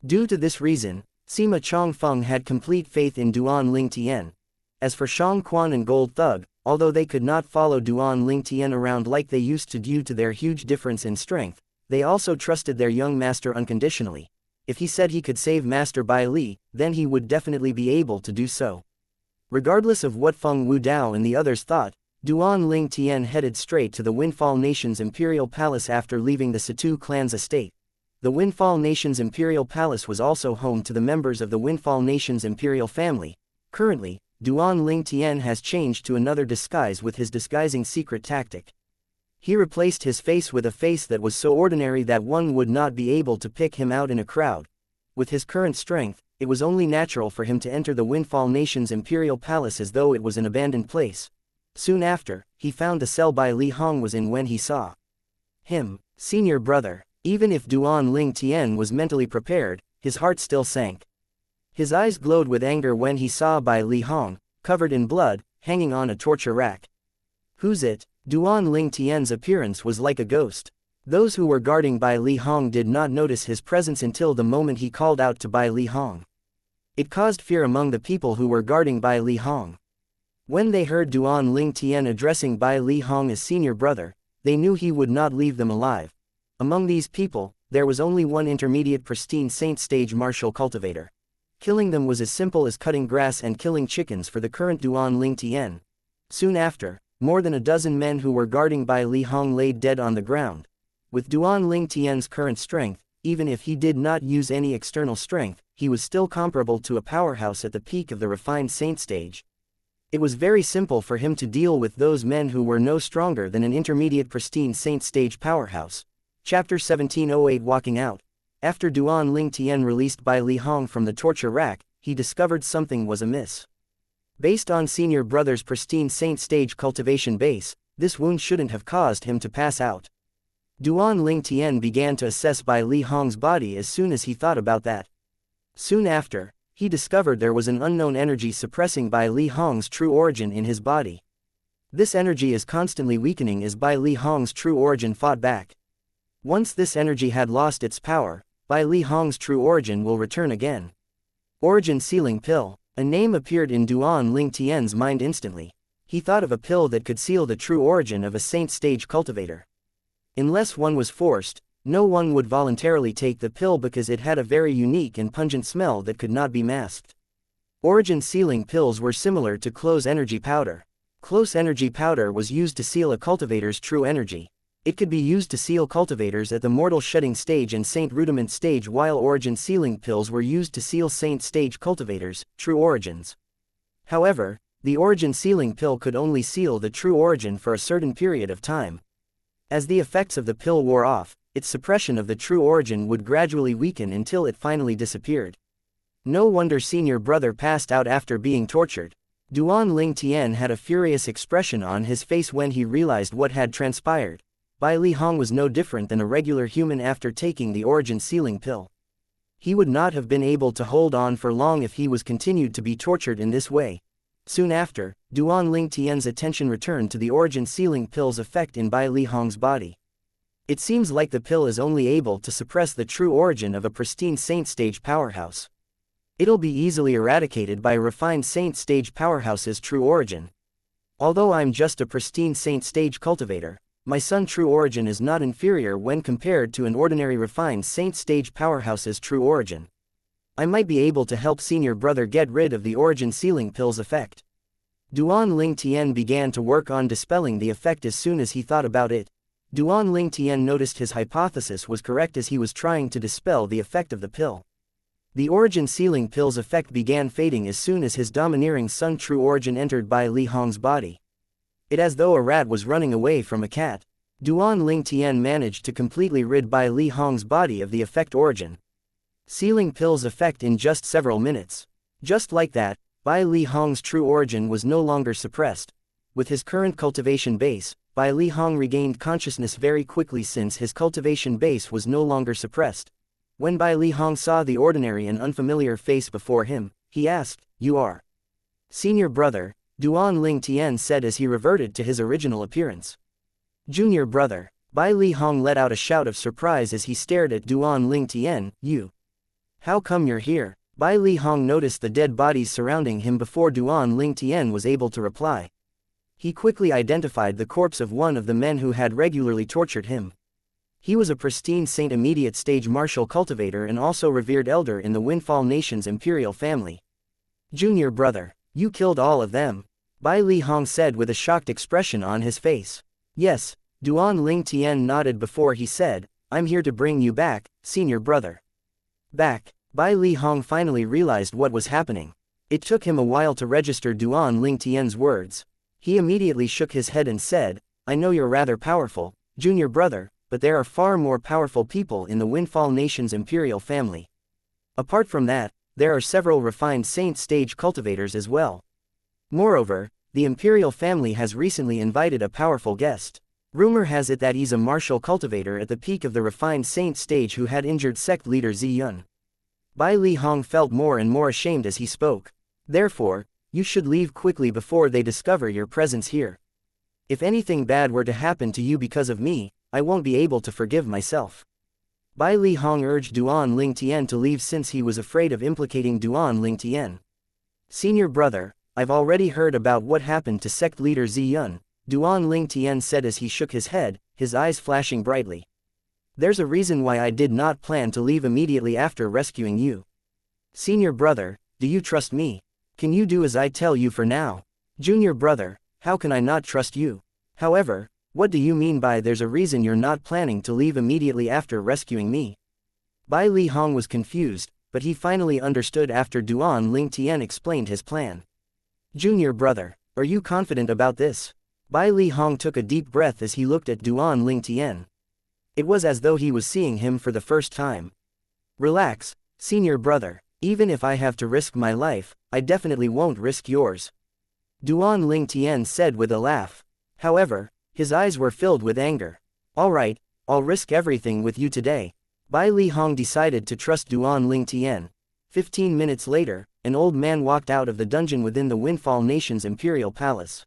Due to this reason, Sima Chongfeng had complete faith in Duan Ling Tian. As for Shang Quan and Gold Thug, although they could not follow Duan Ling Tian around like they used to due to their huge difference in strength, they also trusted their young master unconditionally. If he said he could save Master Bai Li, then he would definitely be able to do so. Regardless of what Feng Wudao and the others thought, Duan Ling Tian headed straight to the Windfall Nation's imperial palace after leaving the Situ clan's estate. The Windfall Nation's imperial palace was also home to the members of the Windfall Nation's imperial family. Currently, Duan Ling Tian has changed to another disguise with his disguising secret tactic. He replaced his face with a face that was so ordinary that one would not be able to pick him out in a crowd. With his current strength, it was only natural for him to enter the Windfall Nation's imperial palace as though it was an abandoned place. Soon after, he found the cell Bai Li Hong was in when he saw him, senior brother. Even if Duan Ling Tian was mentally prepared, his heart still sank. His eyes glowed with anger when he saw Bai Li Hong, covered in blood, hanging on a torture rack. Who's it? Duan Ling Tian's appearance was like a ghost. Those who were guarding Bai Li Hong did not notice his presence until the moment he called out to Bai Li Hong. It caused fear among the people who were guarding Bai Li Hong. When they heard Duan Ling Tian addressing Bai Li Hong as senior brother, they knew he would not leave them alive. Among these people, there was only one intermediate pristine saint stage martial cultivator. Killing them was as simple as cutting grass and killing chickens for the current Duan Ling Tian. Soon after, more than a dozen men who were guarding Bai Li Hong laid dead on the ground. With Duan Ling Tian's current strength, even if he did not use any external strength, he was still comparable to a powerhouse at the peak of the refined saint stage. It was very simple for him to deal with those men who were no stronger than an intermediate pristine saint stage powerhouse. Chapter 1708 Walking Out. After Duan Ling Tian released Bai Li Hong from the torture rack, he discovered something was amiss. Based on senior brother's pristine saint stage cultivation base, this wound shouldn't have caused him to pass out. Duan Ling Tian began to assess Bai Li Hong's body as soon as he thought about that. Soon after, he discovered there was an unknown energy suppressing Bai Li Hong's true origin in his body. This energy is constantly weakening as Bai Li Hong's true origin fought back. Once this energy had lost its power, Bai Li Hong's true origin will return again. Origin Sealing Pill. A name appeared in Duan Ling Tian's mind instantly. He thought of a pill that could seal the true origin of a saint stage cultivator. Unless one was forced, no one would voluntarily take the pill because it had a very unique and pungent smell that could not be masked. Origin sealing pills were similar to close energy powder. Close energy powder was used to seal a cultivator's true energy. It could be used to seal cultivators at the mortal shedding stage and saint rudiment stage, while origin sealing pills were used to seal saint stage cultivators' true origins. However, the origin sealing pill could only seal the true origin for a certain period of time. As the effects of the pill wore off, its suppression of the true origin would gradually weaken until it finally disappeared. No wonder senior brother passed out after being tortured. Duan Ling Tian had a furious expression on his face when he realized what had transpired. Bai Li Hong was no different than a regular human after taking the origin sealing pill. He would not have been able to hold on for long if he was continued to be tortured in this way. Soon after, Duan Tian's attention returned to the origin sealing pill's effect in Bai Li Hong's body. It seems like the pill is only able to suppress the true origin of a pristine saint stage powerhouse. It'll be easily eradicated by a refined saint stage powerhouse's true origin. Although I'm just a pristine saint stage cultivator, my son's true origin is not inferior when compared to an ordinary refined saint stage powerhouse's true origin. I might be able to help senior brother get rid of the origin sealing pill's effect. Duan Tian began to work on dispelling the effect as soon as he thought about it. Duan Tian noticed his hypothesis was correct as he was trying to dispel the effect of the pill. The origin sealing pill's effect began fading as soon as his domineering son true origin entered Bai Li Hong's body. It as though a rat was running away from a cat. Duan Tian managed to completely rid Bai Li Hong's body of the effect origin sealing pill's effect in just several minutes. Just like that, Bai Li Hong's true origin was no longer suppressed. With his current cultivation base, Bai Li Hong regained consciousness very quickly since his cultivation base was no longer suppressed. When Bai Li Hong saw the ordinary and unfamiliar face before him, he asked, "You are senior brother?" Duan Tian said as he reverted to his original appearance. "Junior brother." Bai Li Hong let out a shout of surprise as he stared at Duan Tian. "You? How come you're here?" Bai Li Hong noticed the dead bodies surrounding him before Duan Tian was able to reply. He quickly identified the corpse of one of the men who had regularly tortured him. He was a pristine saint immediate stage martial cultivator and also revered elder in the Windfall Nation's imperial family. "Junior brother, you killed all of them?" Bai Li Hong said with a shocked expression on his face. "Yes," Duan Tian nodded before he said, "I'm here to bring you back, senior brother." Back. Bai Li Hong finally realized what was happening. It took him a while to register Duan Tian's words. He immediately shook his head and said, "I know you're rather powerful, junior brother, but there are far more powerful people in the Windfall Nation's imperial family. Apart from that, there are several refined saint stage cultivators as well. Moreover, the imperial family has recently invited a powerful guest. Rumor has it that he's a martial cultivator at the peak of the refined saint stage who had injured sect leader Ziyun." Bai Li Hong felt more and more ashamed as he spoke. "Therefore, you should leave quickly before they discover your presence here. If anything bad were to happen to you because of me, I won't be able to forgive myself." Bai Li Hong urged Duan Tian to leave since he was afraid of implicating Duan Tian. "Senior brother, I've already heard about what happened to sect leader Ziyun," Duan Tian said as he shook his head, his eyes flashing brightly. "There's a reason why I did not plan to leave immediately after rescuing you. Senior brother, do you trust me? Can you do as I tell you for now?" "Junior brother, how can I not trust you? However, what do you mean by there's a reason you're not planning to leave immediately after rescuing me?" Bai Li Hong was confused, but he finally understood after Duan Tian explained his plan. "Junior brother, are you confident about this?" Bai Li Hong took a deep breath as he looked at Duan Tian. It was as though he was seeing him for the first time. "Relax, senior brother. Even if I have to risk my life, I definitely won't risk yours," Duan Tian said with a laugh. However, his eyes were filled with anger. "All right, I'll risk everything with you today." Bai Li Hong decided to trust Duan Tian. 15 minutes later, an old man walked out of the dungeon within the Windfall Nation's imperial palace.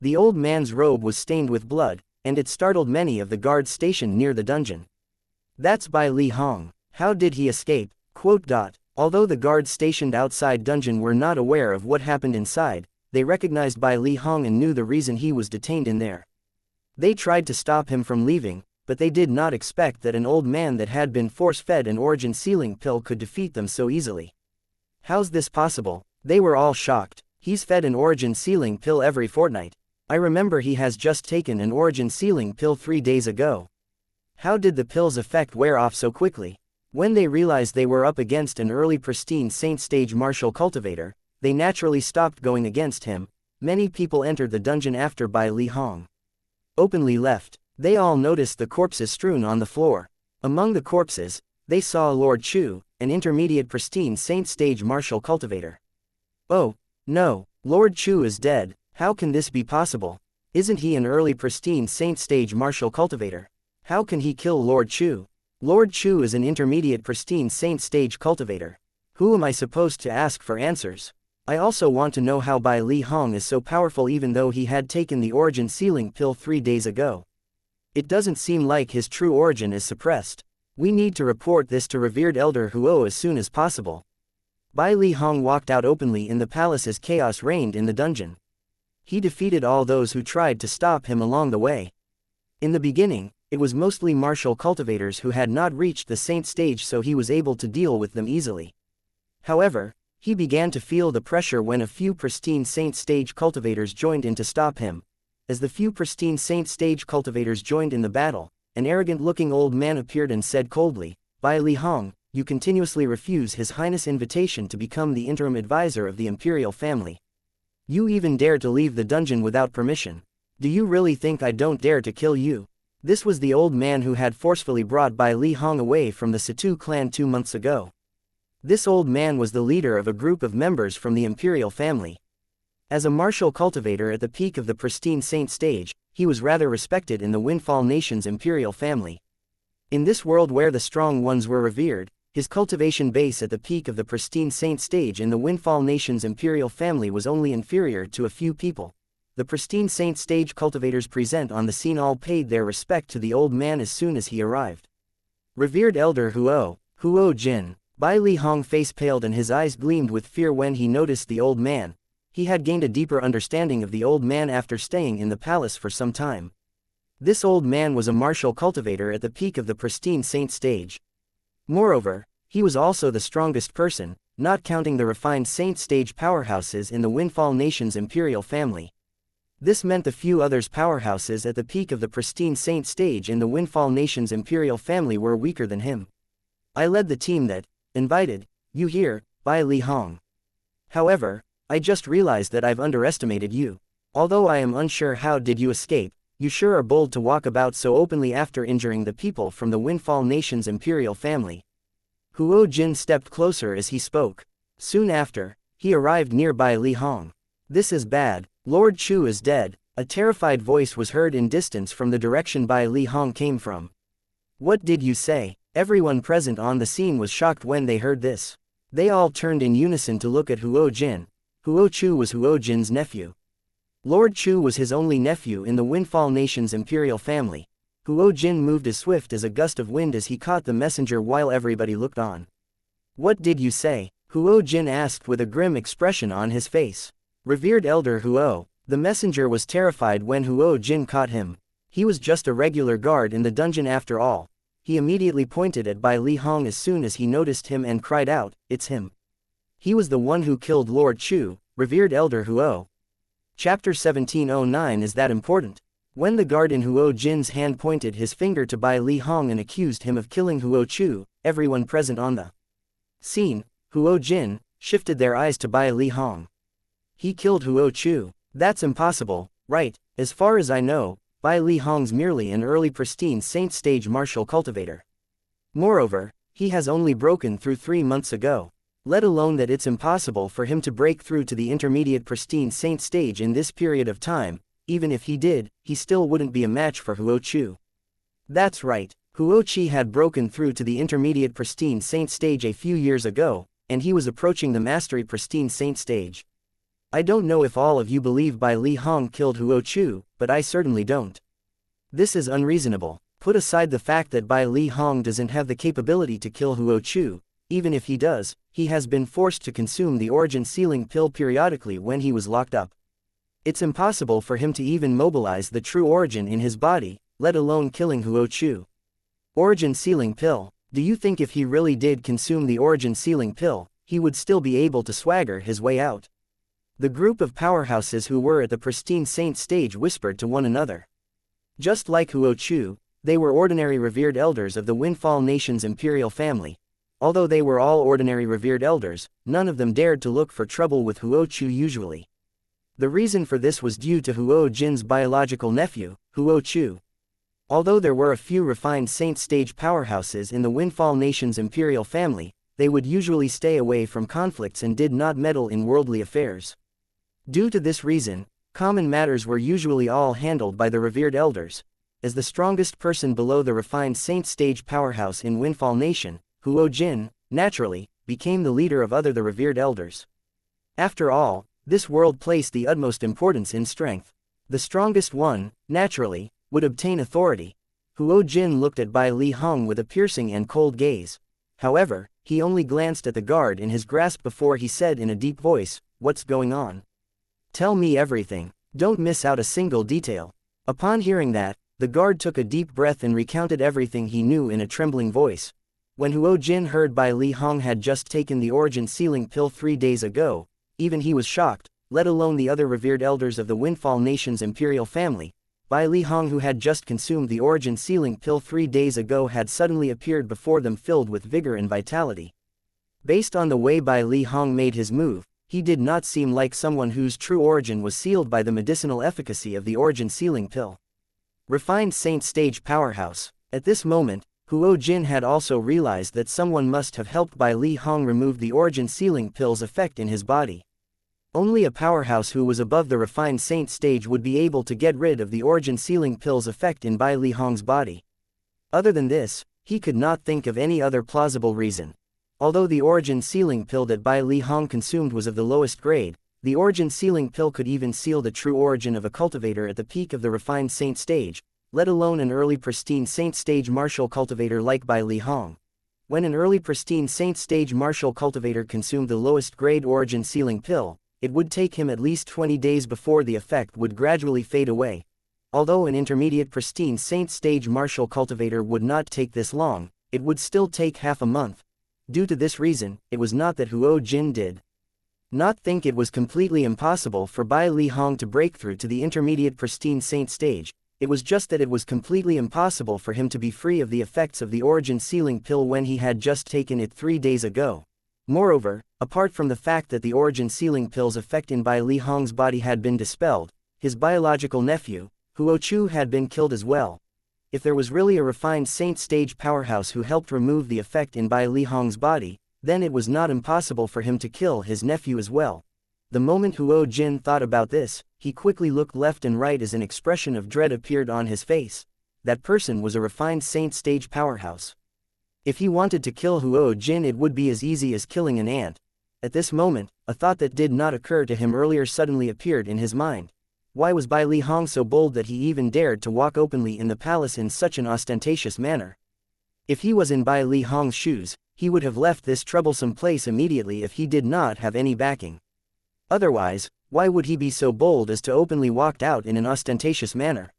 The old man's robe was stained with blood, and it startled many of the guards stationed near the dungeon. "That's Bai Li Hong. How did he escape?" Although the guards stationed outside dungeon were not aware of what happened inside, they recognized Bai Li Hong and knew the reason he was detained in there. They tried to stop him from leaving, but they did not expect that an old man that had been force-fed an origin sealing pill could defeat them so easily. "How's this possible?" They were all shocked. "He's fed an origin sealing pill every fortnight. I remember he has just taken an origin sealing pill 3 days ago. How did the pill's effect wear off so quickly?" When they realized they were up against an early pristine saint stage martial cultivator, they naturally stopped going against him. Many people entered the dungeon after Bai Li Hong openly left. They all noticed the corpses strewn on the floor. Among the corpses, they saw Lord Chu, an intermediate pristine saint stage martial cultivator. "Oh, no, Lord Chu is dead. How can this be possible? Isn't he an early pristine saint stage martial cultivator? How can he kill Lord Chu? Lord Chu is an intermediate pristine saint stage cultivator. Who am I supposed to ask for answers?" I also want to know how Bai Li Hong is so powerful even though he had taken the origin sealing pill 3 days ago. It doesn't seem like his true origin is suppressed. We need to report this to revered Elder Huo as soon as possible. Bai Li Hong walked out openly in the palace as chaos reigned in the dungeon. He defeated all those who tried to stop him along the way. In the beginning, it was mostly martial cultivators who had not reached the saint stage, so he was able to deal with them easily. However, he began to feel the pressure when a few pristine saint stage cultivators joined in to stop him. As the few pristine saint stage cultivators joined in the battle, an arrogant-looking old man appeared and said coldly, "Bai Li Hong, you continuously refuse His Highness' invitation to become the interim advisor of the imperial family. You even dare to leave the dungeon without permission. Do you really think I don't dare to kill you?" This was the old man who had forcefully brought Bai Li Hong away from the Situ clan 2 months ago. This old man was the leader of a group of members from the imperial family. As a martial cultivator at the peak of the pristine saint stage, he was rather respected in the Windfall Nation's imperial family. In this world where the strong ones were revered, his cultivation base at the peak of the pristine saint stage in the Windfall Nation's imperial family was only inferior to a few people. The pristine saint stage cultivators present on the scene all paid their respect to the old man as soon as he arrived. Revered Elder Huo Jin. Bai Li Hong face paled and his eyes gleamed with fear when he noticed the old man. He had gained a deeper understanding of the old man after staying in the palace for some time. This old man was a martial cultivator at the peak of the pristine saint stage. Moreover, he was also the strongest person, not counting the refined saint stage powerhouses in the Windfall Nation's imperial family. This meant the few others powerhouses at the peak of the pristine saint stage in the Windfall Nation's imperial family were weaker than him. I led the team that invited you here, Bai Li Hong. However, I just realized that I've underestimated you. Although I am unsure how did you escape, you sure are bold to walk about so openly after injuring the people from the Windfall Nation's imperial family. Huo Jin stepped closer as he spoke. Soon after, he arrived near Bai Li Hong. "This is bad. Lord Chu is dead." A terrified voice was heard in distance from the direction Bai Li Hong came from. "What did you say?" Everyone present on the scene was shocked when they heard this. They all turned in unison to look at Huo Jin. Huo Chu was Huo Jin's nephew. Lord Chu was his only nephew in the Windfall Nation's imperial family. Huo Jin moved as swift as a gust of wind as he caught the messenger while everybody looked on. "What did you say?" Huo Jin asked with a grim expression on his face. Revered Elder Huo. The messenger was terrified when Huo Jin caught him. He was just a regular guard in the dungeon after all. He immediately pointed at Bai Li Hong as soon as he noticed him and cried out, "It's him. He was the one who killed Lord Chu." Revered Elder Huo. Chapter 1709. Is that important? When the guard in Huo Jin's hand pointed his finger to Bai Li Hong and accused him of killing Huo Chu, everyone present on the scene, Huo Jin, shifted their eyes to Bai Li Hong. "He killed Huo Chu. That's impossible, right? As far as I know, Bai Li Hong's merely an early pristine saint stage martial cultivator. Moreover, he has only broken through 3 months ago. Let alone that it's impossible for him to break through to the intermediate pristine saint stage in this period of time. Even if he did, he still wouldn't be a match for Huo Chu." That's right, Huo Chi had broken through to the intermediate pristine saint stage a few years ago, and he was approaching the mastery pristine saint stage. I don't know if all of you believe Bai Li Hong killed Huo Chu, but I certainly don't. This is unreasonable. Put aside the fact that Bai Li Hong doesn't have the capability to kill Huo Chu. Even if he does, he has been forced to consume the origin sealing pill periodically when he was locked up. It's impossible for him to even mobilize the true origin in his body, let alone killing Huo Chu. Origin sealing pill. Do you think if he really did consume the origin sealing pill, he would still be able to swagger his way out? The group of powerhouses who were at the pristine saint stage whispered to one another. Just like Huo Chu, they were ordinary revered elders of the Windfall Nation's imperial family. Although they were all ordinary revered elders, none of them dared to look for trouble with Huo Chu usually. The reason for this was due to Huo Jin's biological nephew, Huo Chu. Although there were a few refined saint stage powerhouses in the Windfall Nation's imperial family, they would usually stay away from conflicts and did not meddle in worldly affairs. Due to this reason, common matters were usually all handled by the revered elders. As the strongest person below the refined saint stage powerhouse in Windfall Nation, Huo Jin, naturally, became the leader of the revered elders. After all, this world placed the utmost importance in strength. The strongest one, naturally, would obtain authority. Huo Jin looked at Bai Li Hong with a piercing and cold gaze. However, he only glanced at the guard in his grasp before he said in a deep voice, "What's going on? Tell me everything. Don't miss out a single detail." Upon hearing that, the guard took a deep breath and recounted everything he knew in a trembling voice. When Huo Jin heard Bai Li Hong had just taken the origin sealing pill 3 days ago, even he was shocked, let alone the other revered elders of the Windfall Nation's imperial family. Bai Li Hong, who had just consumed the origin sealing pill 3 days ago, had suddenly appeared before them filled with vigor and vitality. Based on the way Bai Li Hong made his move, he did not seem like someone whose true origin was sealed by the medicinal efficacy of the origin sealing pill. Refined Saint Stage Powerhouse. At this moment, Huo Jin had also realized that someone must have helped Bai Li Hong remove the origin sealing pill's effect in his body. Only a powerhouse who was above the refined saint stage would be able to get rid of the origin sealing pill's effect in Bai Li Hong's body. Other than this, he could not think of any other plausible reason. Although the origin sealing pill that Bai Li Hong consumed was of the lowest grade, the origin sealing pill could even seal the true origin of a cultivator at the peak of the refined saint stage, let alone an early pristine saint stage martial cultivator like Bai Li Hong. When an early pristine saint stage martial cultivator consumed the lowest grade origin sealing pill, it would take him at least 20 days before the effect would gradually fade away. Although an intermediate pristine saint stage martial cultivator would not take this long, it would still take half a month. Due to this reason, it was not that Huo Jin did not think it was completely impossible for Bai Li Hong to break through to the intermediate pristine saint stage. It was just that it was completely impossible for him to be free of the effects of the origin sealing pill when he had just taken it 3 days ago. Moreover, apart from the fact that the origin sealing pill's effect in Bai Li Hong's body had been dispelled, his biological nephew, Huo Chu, had been killed as well. If there was really a refined saint stage powerhouse who helped remove the effect in Bai Li Hong's body, then it was not impossible for him to kill his nephew as well. The moment Huo Jin thought about this, he quickly looked left and right as an expression of dread appeared on his face. That person was a refined saint stage powerhouse. If he wanted to kill Huo Jin, it would be as easy as killing an ant. At this moment, a thought that did not occur to him earlier suddenly appeared in his mind. Why was Bai Li Hong so bold that he even dared to walk openly in the palace in such an ostentatious manner? If he was in Bai Li Hong's shoes, he would have left this troublesome place immediately if he did not have any backing. Otherwise, why would he be so bold as to openly walk out in an ostentatious manner?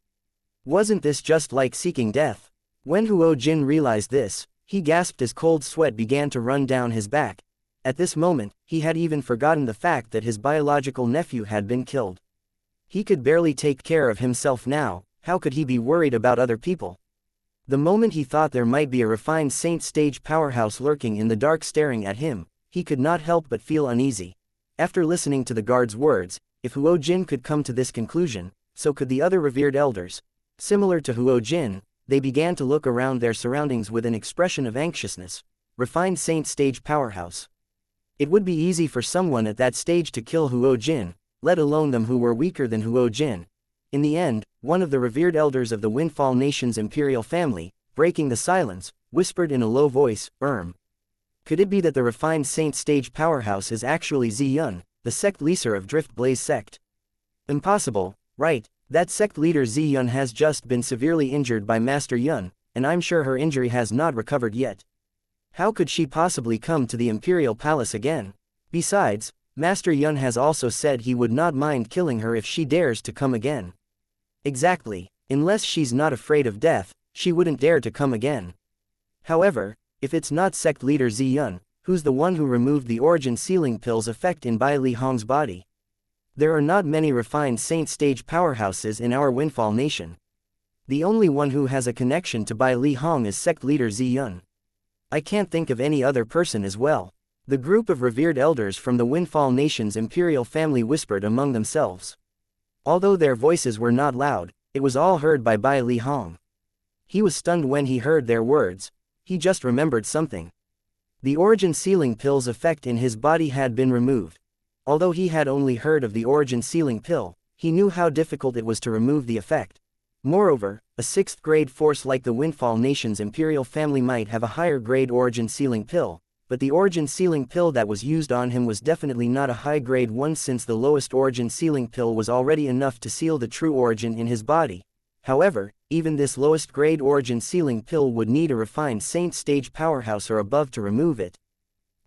Wasn't this just like seeking death? When Huo Jin realized this, he gasped as cold sweat began to run down his back. At this moment, he had even forgotten the fact that his biological nephew had been killed. He could barely take care of himself now, how could he be worried about other people? The moment he thought there might be a refined saint stage powerhouse lurking in the dark staring at him, he could not help but feel uneasy. After listening to the guard's words, if Huo Jin could come to this conclusion, so could the other revered elders. Similar to Huo Jin, they began to look around their surroundings with an expression of anxiousness. Refined saint stage powerhouse. It would be easy for someone at that stage to kill Huo Jin, let alone them who were weaker than Huo Jin. In the end, one of the revered elders of the Windfall Nation's imperial family, breaking the silence, whispered in a low voice, Could it be that the refined saint stage powerhouse is actually Ziyun, the sect leader of Drift Blaze sect? Impossible, right? That sect leader Ziyun has just been severely injured by Master Yun, and I'm sure her injury has not recovered yet. How could she possibly come to the Imperial Palace again? Besides, Master Yun has also said he would not mind killing her if she dares to come again. Exactly, unless she's not afraid of death, she wouldn't dare to come again. However, if it's not sect leader Ziyun, who's the one who removed the origin sealing pill's effect in Bai Li Hong's body? There are not many refined saint stage powerhouses in our Windfall Nation. The only one who has a connection to Bai Li Hong is sect leader Ziyun. I can't think of any other person as well. The group of revered elders from the Windfall Nation's imperial family whispered among themselves. Although their voices were not loud, it was all heard by Bai Li Hong. He was stunned when he heard their words. He just remembered something. The origin sealing pill's effect in his body had been removed. Although he had only heard of the origin sealing pill, he knew how difficult it was to remove the effect. Moreover, a 6th grade force like the Windfall Nation's imperial family might have a higher grade origin sealing pill, but the origin sealing pill that was used on him was definitely not a high-grade one, since the lowest origin sealing pill was already enough to seal the true origin in his body. However, even this lowest grade origin sealing pill would need a refined saint stage powerhouse or above to remove it.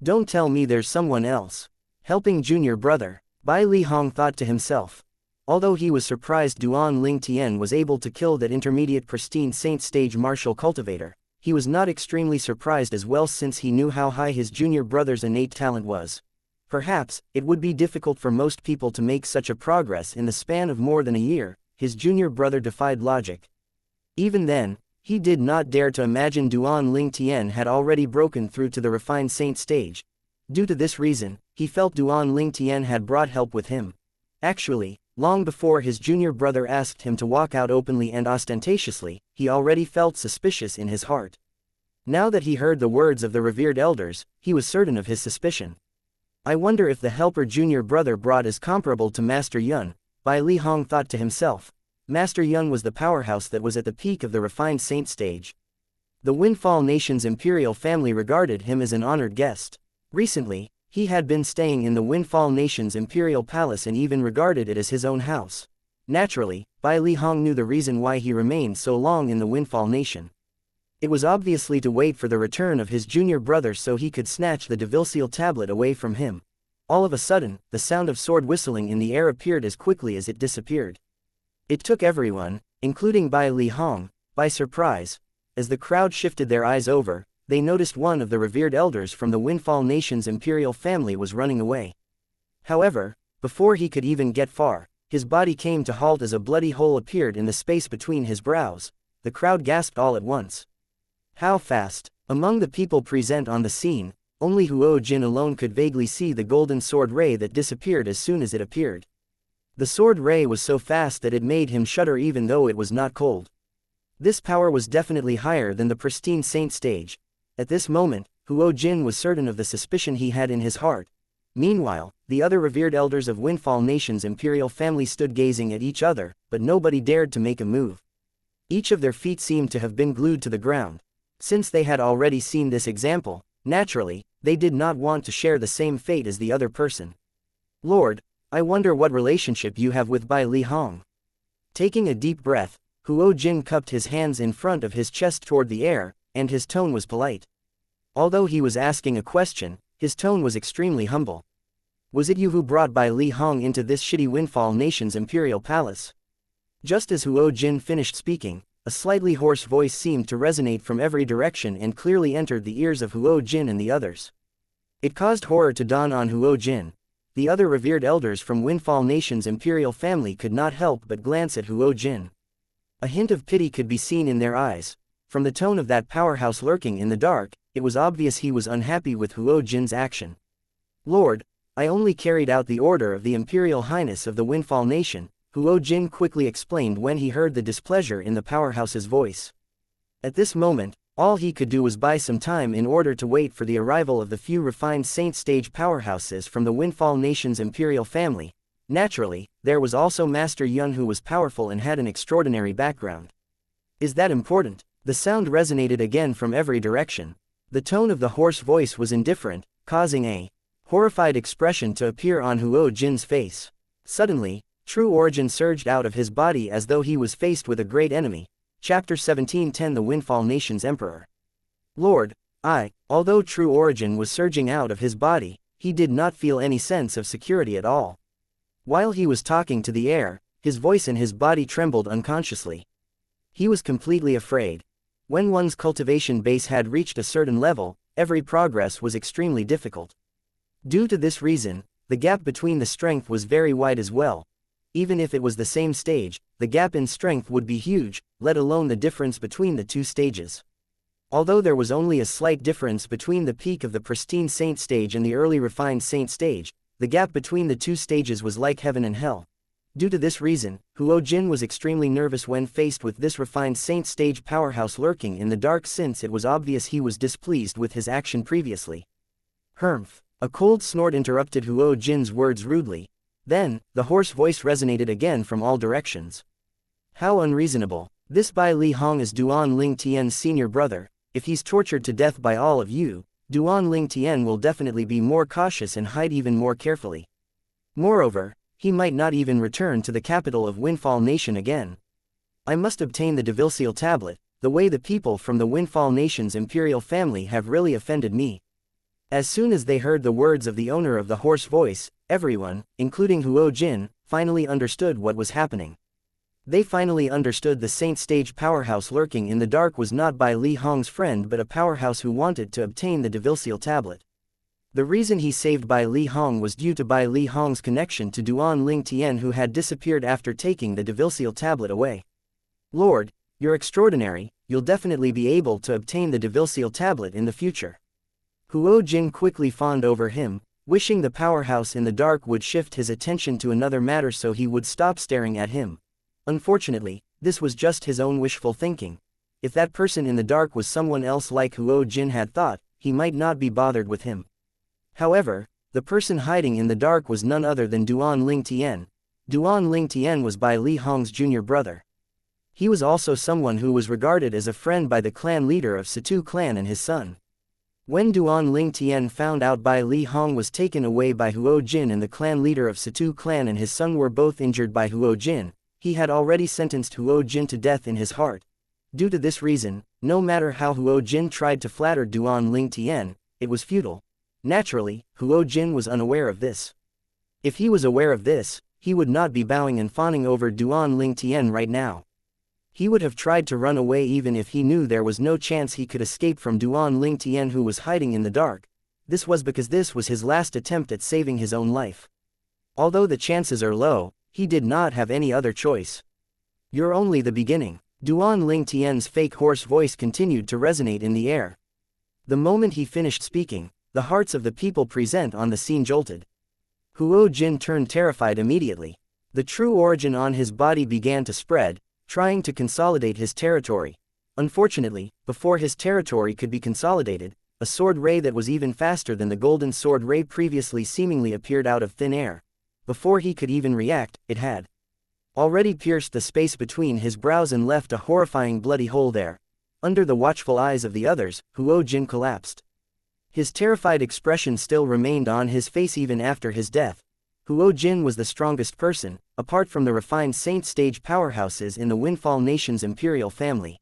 Don't tell me there's someone else helping junior brother, Bai Li Hong thought to himself. Although he was surprised Duan Ling Tian was able to kill that intermediate pristine saint stage martial cultivator, he was not extremely surprised as well, since he knew how high his junior brother's innate talent was. Perhaps, it would be difficult for most people to make such a progress in the span of more than a year. His junior brother defied logic. Even then, he did not dare to imagine Duan Ling Tian had already broken through to the refined saint stage. Due to this reason, he felt Duan Ling Tian had brought help with him. Actually, long before his junior brother asked him to walk out openly and ostentatiously, he already felt suspicious in his heart. Now that he heard the words of the revered elders, he was certain of his suspicion. I wonder if the helper junior brother brought is comparable to Master Yun, Bai Li Hong thought to himself. Master Yun was the powerhouse that was at the peak of the refined saint stage. The Windfall Nation's imperial family regarded him as an honored guest. Recently, he had been staying in the Windfall Nation's imperial palace and even regarded it as his own house. Naturally, Bai Li Hong knew the reason why he remained so long in the Windfall Nation. It was obviously to wait for the return of his junior brother so he could snatch the devil-seal tablet away from him. All of a sudden, the sound of sword whistling in the air appeared as quickly as it disappeared. It took everyone, including Bai Li Hong, by surprise. As the crowd shifted their eyes over, they noticed one of the revered elders from the Windfall Nation's imperial family was running away. However, before he could even get far, his body came to halt as a bloody hole appeared in the space between his brows. The crowd gasped all at once. How fast! Among the people present on the scene, only Huo Jin alone could vaguely see the golden sword ray that disappeared as soon as it appeared. The sword ray was so fast that it made him shudder even though it was not cold. This power was definitely higher than the pristine saint stage. At this moment, Huo Jin was certain of the suspicion he had in his heart. Meanwhile, the other revered elders of Windfall Nation's imperial family stood gazing at each other, but nobody dared to make a move. Each of their feet seemed to have been glued to the ground. Since they had already seen this example, naturally, they did not want to share the same fate as the other person. Lord, I wonder what relationship you have with Bai Li Hong. Taking a deep breath, Huo Jin cupped his hands in front of his chest toward the air, and his tone was polite. Although he was asking a question, his tone was extremely humble. Was it you who brought Bai Li Hong into this shitty Windfall Nation's imperial palace? Just as Huo Jin finished speaking, a slightly hoarse voice seemed to resonate from every direction and clearly entered the ears of Huo Jin and the others. It caused horror to dawn on Huo Jin. The other revered elders from Windfall Nation's imperial family could not help but glance at Huo Jin. A hint of pity could be seen in their eyes. From the tone of that powerhouse lurking in the dark, it was obvious he was unhappy with Huo Jin's action. Lord, I only carried out the order of the Imperial Highness of the Windfall Nation, Huo Jin quickly explained when he heard the displeasure in the powerhouse's voice. At this moment, all he could do was buy some time in order to wait for the arrival of the few refined saint stage powerhouses from the Windfall Nation's imperial family. Naturally, there was also Master Yun, who was powerful and had an extraordinary background. Is that important? The sound resonated again from every direction. The tone of the hoarse voice was indifferent, causing a horrified expression to appear on Huo Jin's face. Suddenly, true origin surged out of his body as though he was faced with a great enemy. Chapter 17:10 The Windfall Nation's Emperor. Lord, although true origin was surging out of his body, he did not feel any sense of security at all. While he was talking to the air, his voice and his body trembled unconsciously. He was completely afraid. When one's cultivation base had reached a certain level, every progress was extremely difficult. Due to this reason, the gap between the strength was very wide as well. Even if it was the same stage, the gap in strength would be huge, let alone the difference between the two stages. Although there was only a slight difference between the peak of the pristine saint stage and the early refined saint stage, the gap between the two stages was like heaven and hell. Due to this reason, Huo Jin was extremely nervous when faced with this refined saint stage powerhouse lurking in the dark, since it was obvious he was displeased with his action previously. Humph! A cold snort interrupted Huo Jin's words rudely. Then, the hoarse voice resonated again from all directions. How unreasonable. This Bai Li Hong is Duan Ling Tian's senior brother. If he's tortured to death by all of you, Duan Ling Tian will definitely be more cautious and hide even more carefully. Moreover, he might not even return to the capital of Windfall Nation again. I must obtain the devil-seal tablet, the way the people from the Windfall Nation's imperial family have really offended me. As soon as they heard the words of the owner of the hoarse voice, everyone, including Huo Jin, finally understood what was happening. They finally understood the Saint Stage powerhouse lurking in the dark was not Bai Li Hong's friend but a powerhouse who wanted to obtain the devil-seal tablet. The reason he saved Bai Li Hong was due to Bai Li Hong's connection to Duan Ling Tian, who had disappeared after taking the devil-seal tablet away. Lord, you're extraordinary, you'll definitely be able to obtain the devil-seal tablet in the future. Huo Jin quickly fawned over him, wishing the powerhouse in the dark would shift his attention to another matter so he would stop staring at him. Unfortunately, this was just his own wishful thinking. If that person in the dark was someone else like Huo Jin had thought, he might not be bothered with him. However, the person hiding in the dark was none other than Duan Ling Tian. Duan Ling Tian was Bai Li Hong's junior brother. He was also someone who was regarded as a friend by the clan leader of Situ clan and his son. When Duan Ling Tian found out Bai Li Hong was taken away by Huo Jin and the clan leader of Situ clan and his son were both injured by Huo Jin, he had already sentenced Huo Jin to death in his heart. Due to this reason, no matter how Huo Jin tried to flatter Duan Ling Tian, it was futile. Naturally, Huo Jin was unaware of this. If he was aware of this, he would not be bowing and fawning over Duan Ling Tian right now. He would have tried to run away even if he knew there was no chance he could escape from Duan Ling Tian, who was hiding in the dark. This was because this was his last attempt at saving his own life. Although the chances are low, he did not have any other choice. You're only the beginning. Duan Ling Tian's fake hoarse voice continued to resonate in the air. The moment he finished speaking, the hearts of the people present on the scene jolted. Huo Jin turned terrified immediately. The true origin on his body began to spread, trying to consolidate his territory. Unfortunately, before his territory could be consolidated, a sword ray that was even faster than the golden sword ray previously seemingly appeared out of thin air. Before he could even react, it had already pierced the space between his brows and left a horrifying bloody hole there. Under the watchful eyes of the others, Huo Jin collapsed. His terrified expression still remained on his face even after his death. Huo Jin was the strongest person, apart from the refined Saint Stage powerhouses in the Windfall Nation's imperial family.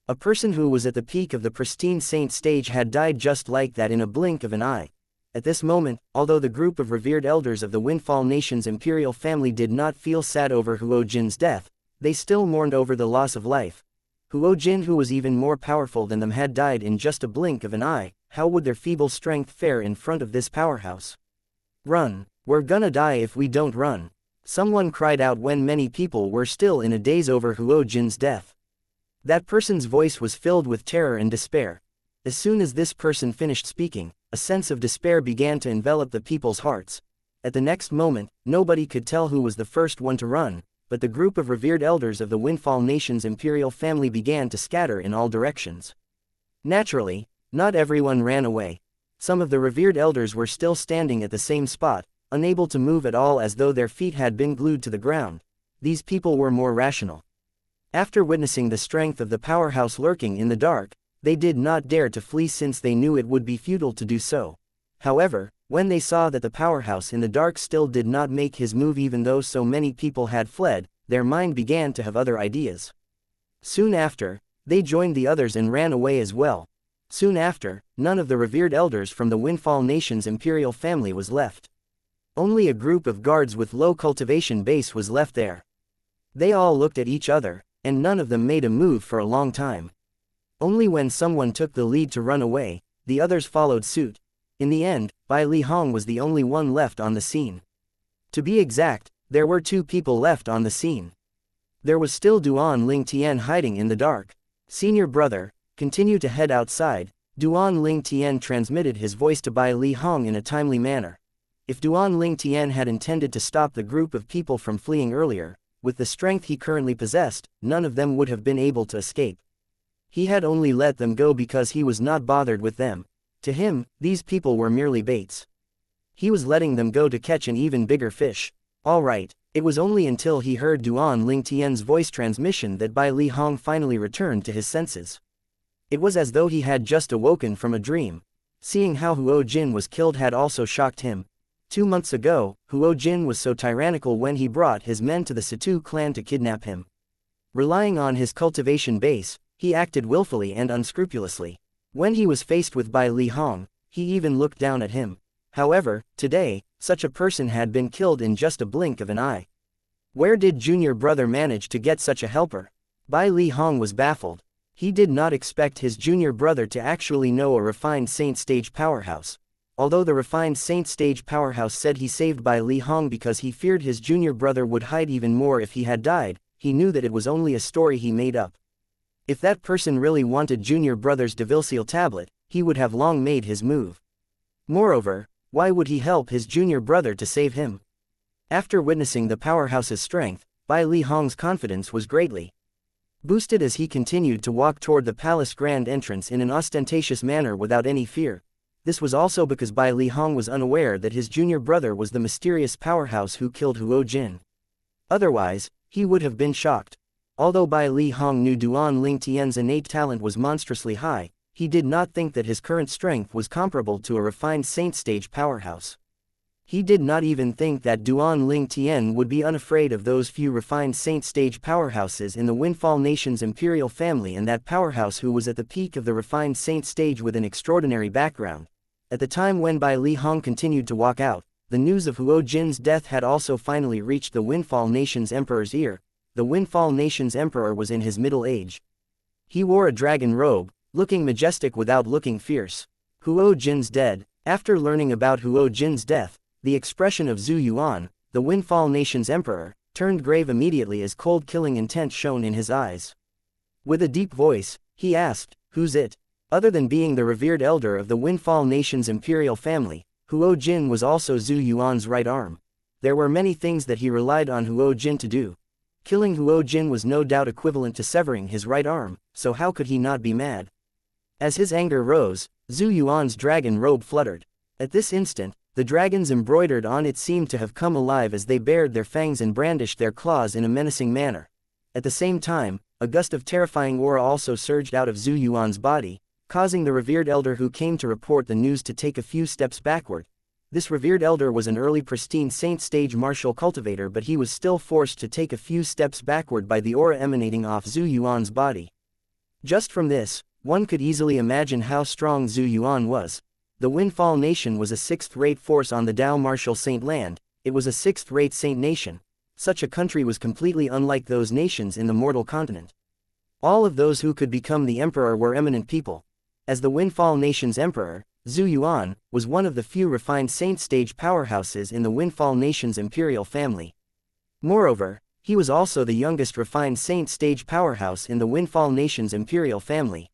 A person who was at the peak of the pristine Saint Stage had died just like that in a blink of an eye. At this moment, although the group of revered elders of the Windfall Nation's imperial family did not feel sad over Huo Jin's death, they still mourned over the loss of life. Huo Jin, who was even more powerful than them, had died in just a blink of an eye. How would their feeble strength fare in front of this powerhouse? Run! We're gonna die if we don't run! Someone cried out when many people were still in a daze over Huo Jin's death. That person's voice was filled with terror and despair. As soon as this person finished speaking, a sense of despair began to envelop the people's hearts. At the next moment, nobody could tell who was the first one to run, but the group of revered elders of the Windfall Nation's imperial family began to scatter in all directions. Naturally, not everyone ran away. Some of the revered elders were still standing at the same spot, unable to move at all, as though their feet had been glued to the ground. These people were more rational. After witnessing the strength of the powerhouse lurking in the dark, they did not dare to flee since they knew it would be futile to do so. However, when they saw that the powerhouse in the dark still did not make his move even though so many people had fled, their mind began to have other ideas. Soon after, they joined the others and ran away as well. Soon after, none of the revered elders from the Windfall Nation's imperial family was left. Only a group of guards with low cultivation base was left there. They all looked at each other, and none of them made a move for a long time. Only when someone took the lead to run away, the others followed suit. In the end, Bai Li Hong was the only one left on the scene. To be exact, there were 2 people left on the scene. There was still Duan Ling Tian hiding in the dark. Senior brother, continue to head outside. Duan Ling Tian transmitted his voice to Bai Li Hong in a timely manner. If Duan Ling Tian had intended to stop the group of people from fleeing earlier, with the strength he currently possessed, none of them would have been able to escape. He had only let them go because he was not bothered with them. To him, these people were merely baits. He was letting them go to catch an even bigger fish. Alright, it was only until he heard Duan Ling Tian's voice transmission that Bai Li Hong finally returned to his senses. It was as though he had just awoken from a dream. Seeing how Huo Jin was killed had also shocked him. 2 months ago, Huo Jin was so tyrannical when he brought his men to the Situ clan to kidnap him. Relying on his cultivation base, he acted willfully and unscrupulously. When he was faced with Bai Li Hong, he even looked down at him. However, today, such a person had been killed in just a blink of an eye. Where did junior brother manage to get such a helper? Bai Li Hong was baffled. He did not expect his junior brother to actually know a refined saint stage powerhouse. Although the refined saint stage powerhouse said he saved Bai Li Hong because he feared his junior brother would hide even more if he had died, he knew that it was only a story he made up. If that person really wanted junior brother's devil-seal tablet, he would have long made his move. Moreover, why would he help his junior brother to save him? After witnessing the powerhouse's strength, Bai Li Hong's confidence was greatly boosted as he continued to walk toward the palace grand entrance in an ostentatious manner without any fear. This was also because Bai Li Hong was unaware that his junior brother was the mysterious powerhouse who killed Huo Jin. Otherwise, he would have been shocked. Although Bai Li Hong knew Duan Ling Tian's innate talent was monstrously high, he did not think that his current strength was comparable to a refined saint stage powerhouse. He did not even think that Duan Ling Tian would be unafraid of those few refined saint stage powerhouses in the Windfall Nation's imperial family, and that powerhouse who was at the peak of the refined saint stage with an extraordinary background. At the time when Bai Li Hong continued to walk out, the news of Huo Jin's death had also finally reached the Windfall Nation's emperor's ear. The Windfall Nation's emperor was in his middle age. He wore a dragon robe, looking majestic without looking fierce. Huo Jin's dead. After learning about Huo Jin's death, the expression of Zhu Yuan, the Windfall Nation's emperor, turned grave immediately as cold killing intent shone in his eyes. With a deep voice, he asked, "Who's it?" Other than being the revered elder of the Windfall Nation's imperial family, Huo Jin was also Zhu Yuan's right arm. There were many things that he relied on Huo Jin to do. Killing Huo Jin was no doubt equivalent to severing his right arm, so how could he not be mad? As his anger rose, Zhu Yuan's dragon robe fluttered. At this instant, the dragons embroidered on it seemed to have come alive as they bared their fangs and brandished their claws in a menacing manner. At the same time, a gust of terrifying aura also surged out of Zhu Yuan's body, causing the revered elder who came to report the news to take a few steps backward. This revered elder was an early pristine saint stage martial cultivator, but he was still forced to take a few steps backward by the aura emanating off Zhu Yuan's body. Just from this, one could easily imagine how strong Zhu Yuan was. The Windfall Nation was a sixth-rate force on the Dao Martial Saint Land. It was a sixth-rate saint nation. Such a country was completely unlike those nations in the mortal continent. All of those who could become the emperor were eminent people. As the Windfall Nation's emperor, Zhu Yuan was one of the few refined saint stage powerhouses in the Windfall Nation's imperial family. Moreover, he was also the youngest refined saint stage powerhouse in the Windfall Nation's imperial family.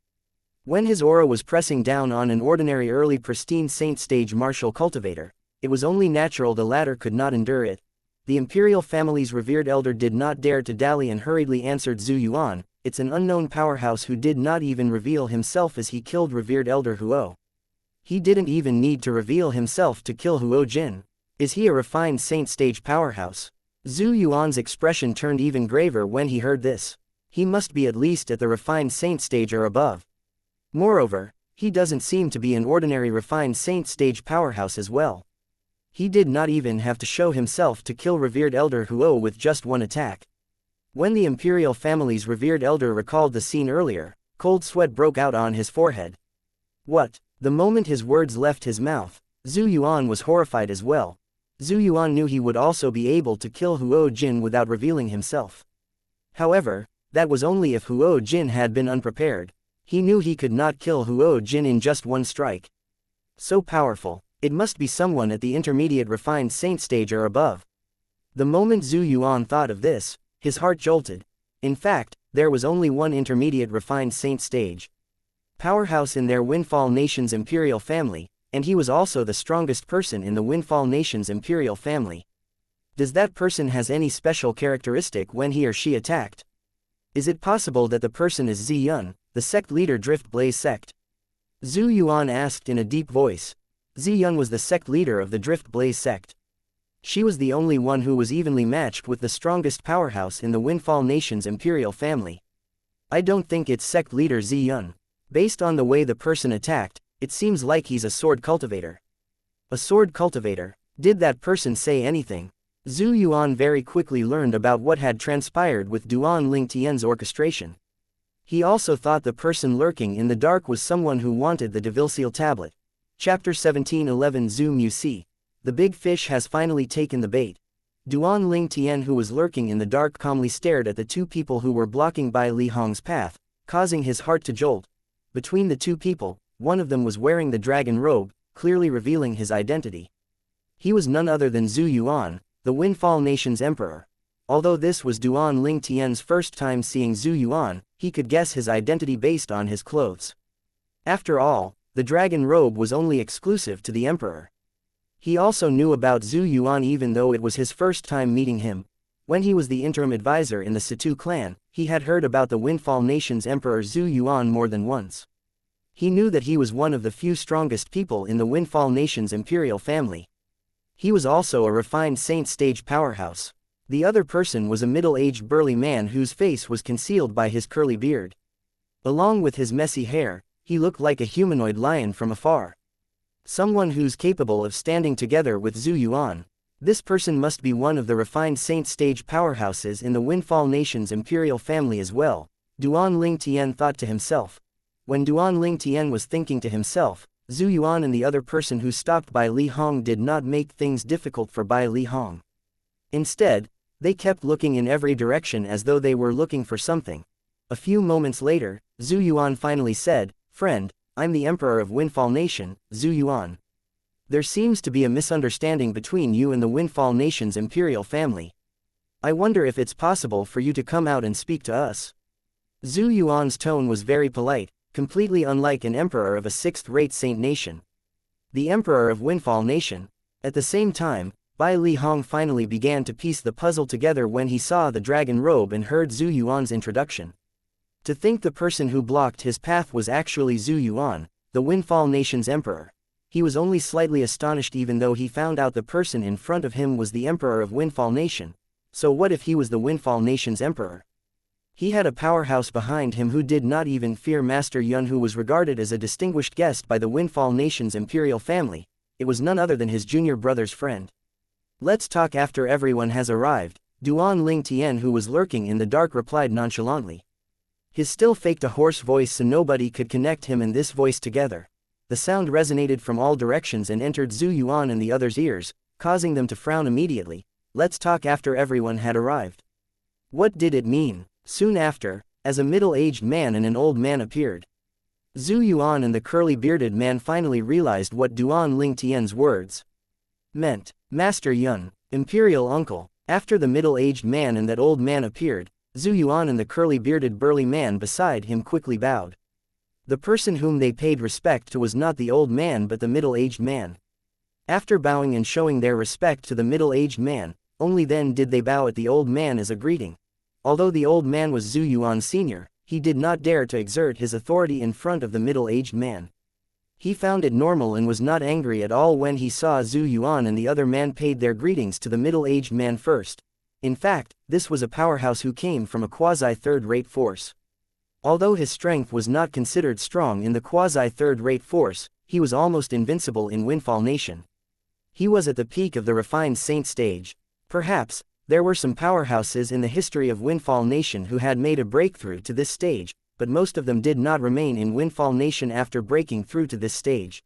When his aura was pressing down on an ordinary early pristine saint stage martial cultivator, it was only natural the latter could not endure it. The imperial family's revered elder did not dare to dally and hurriedly answered Zhu Yuan, "It's an unknown powerhouse who did not even reveal himself as he killed revered elder Huo. He didn't even need to reveal himself to kill Huo Jin. Is he a refined saint stage powerhouse?" Zhu Yuan's expression turned even graver when he heard this. He must be at least at the refined saint stage or above. Moreover, he doesn't seem to be an ordinary refined saint stage powerhouse as well. He did not even have to show himself to kill revered elder Huo with just one attack. When the imperial family's revered elder recalled the scene earlier, cold sweat broke out on his forehead. What? The moment his words left his mouth, Zhu Yuan was horrified as well. Zhu Yuan knew he would also be able to kill Huo Jin without revealing himself. However, that was only if Huo Jin had been unprepared. He knew he could not kill Huo Jin in just one strike. So powerful, it must be someone at the intermediate refined saint stage or above. The moment Zhu Yuan thought of this, his heart jolted. In fact, there was only one intermediate refined saint stage powerhouse in their Windfall Nation's imperial family, and he was also the strongest person in the Windfall Nation's imperial family. Does that person has any special characteristic when he or she attacked? Is it possible that the person is Ziyun, the sect leader Drift Blaze sect? Zhu Yuan asked in a deep voice. Ziyun was the sect leader of the Drift Blaze sect. She was the only one who was evenly matched with the strongest powerhouse in the Windfall Nation's imperial family. I don't think it's sect leader Ziyun. Based on the way the person attacked, It seems like he's a sword cultivator. A sword cultivator? Did that person say anything? Zhu Yuan very quickly learned about what had transpired with Duan Ling Tian's orchestration. He also thought the person lurking in the dark was someone who wanted the devil-seal tablet. Chapter 17:11 Zhu Musi. The big fish has finally taken the bait. Duan Ling Tian, who was lurking in the dark, calmly stared at the two people who were blocking Bai Li Hong's path, causing his heart to jolt. Between the two people, one of them was wearing the dragon robe, clearly revealing his identity. He was none other than Zhu Yuan, the Windfall Nation's emperor. Although this was Duan Ling Tian's first time seeing Zhu Yuan, he could guess his identity based on his clothes. After all, the dragon robe was only exclusive to the emperor. He also knew about Zhu Yuan even though it was his first time meeting him. When he was the interim advisor in the Situ clan, he had heard about the Windfall Nation's emperor Zhu Yuan more than once. He knew that he was one of the few strongest people in the Windfall Nation's imperial family. He was also a refined saint stage powerhouse. The other person was a middle-aged burly man whose face was concealed by his curly beard. Along with his messy hair, he looked like a humanoid lion from afar. Someone who's capable of standing together with Zhu Yuan. This person must be one of the refined saint stage powerhouses in the Windfall Nation's imperial family as well, Duan Ling Tian thought to himself. When Duan Ling Tian was thinking to himself, Zhu Yuan and the other person who stopped Bai Li Hong did not make things difficult for Bai Li Hong. Instead, they kept looking in every direction as though they were looking for something. A few moments later, Zhu Yuan finally said, "Friend, I'm the Emperor of Windfall Nation, Zhu Yuan. There seems to be a misunderstanding between you and the Windfall Nation's imperial family. I wonder if it's possible for you to come out and speak to us." Zhu Yuan's tone was very polite, completely unlike an emperor of a sixth-rate saint nation. The Emperor of Windfall Nation. At the same time, Bai Li Hong finally began to piece the puzzle together when he saw the dragon robe and heard Zhu Yuan's introduction. To think the person who blocked his path was actually Zhu Yuan, the Windfall Nation's emperor. He was only slightly astonished even though he found out the person in front of him was the Emperor of Windfall Nation. So what if he was the Windfall Nation's emperor? He had a powerhouse behind him who did not even fear Master Yun, who was regarded as a distinguished guest by the Windfall Nation's imperial family. It was none other than his junior brother's friend. "Let's talk after everyone has arrived," Duan Ling Tian, who was lurking in the dark, replied nonchalantly. His still faked a hoarse voice so nobody could connect him and this voice together. The sound resonated from all directions and entered Zhu Yuan and the others' ears, causing them to frown immediately. "Let's talk after everyone had arrived." What did it mean? Soon after, as a middle-aged man and an old man appeared. Zhu Yuan and the curly-bearded man finally realized what Duan Ling Tian's words meant. "Master Yun, Imperial Uncle." After the middle-aged man and that old man appeared, Zhu Yuan and the curly-bearded burly man beside him quickly bowed. The person whom they paid respect to was not the old man but the middle-aged man. After bowing and showing their respect to the middle-aged man, only then did they bow at the old man as a greeting. Although the old man was Zhu Yuan Sr., he did not dare to exert his authority in front of the middle-aged man. He found it normal and was not angry at all when he saw Zhu Yuan and the other man paid their greetings to the middle-aged man first. In fact, this was a powerhouse who came from a quasi-third-rate force. Although his strength was not considered strong in the quasi-third-rate force, he was almost invincible in Windfall Nation. He was at the peak of the refined saint stage. Perhaps, there were some powerhouses in the history of Windfall Nation who had made a breakthrough to this stage, but most of them did not remain in Windfall Nation after breaking through to this stage.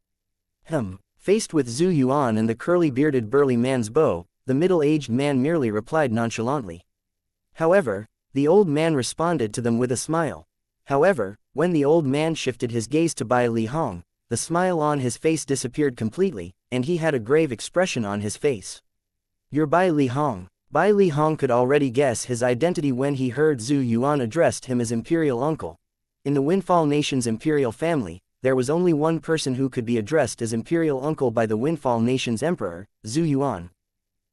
Faced with Zhu Yuan and the curly-bearded burly man's bow, the middle-aged man merely replied nonchalantly. However, the old man responded to them with a smile. However, when the old man shifted his gaze to Bai Li Hong, the smile on his face disappeared completely, and he had a grave expression on his face. "You're Bai Li Hong." Bai Li Hong could already guess his identity when he heard Zhu Yuan addressed him as Imperial Uncle. In the Windfall Nation's imperial family, there was only one person who could be addressed as Imperial Uncle by the Windfall Nation's emperor, Zhu Yuan.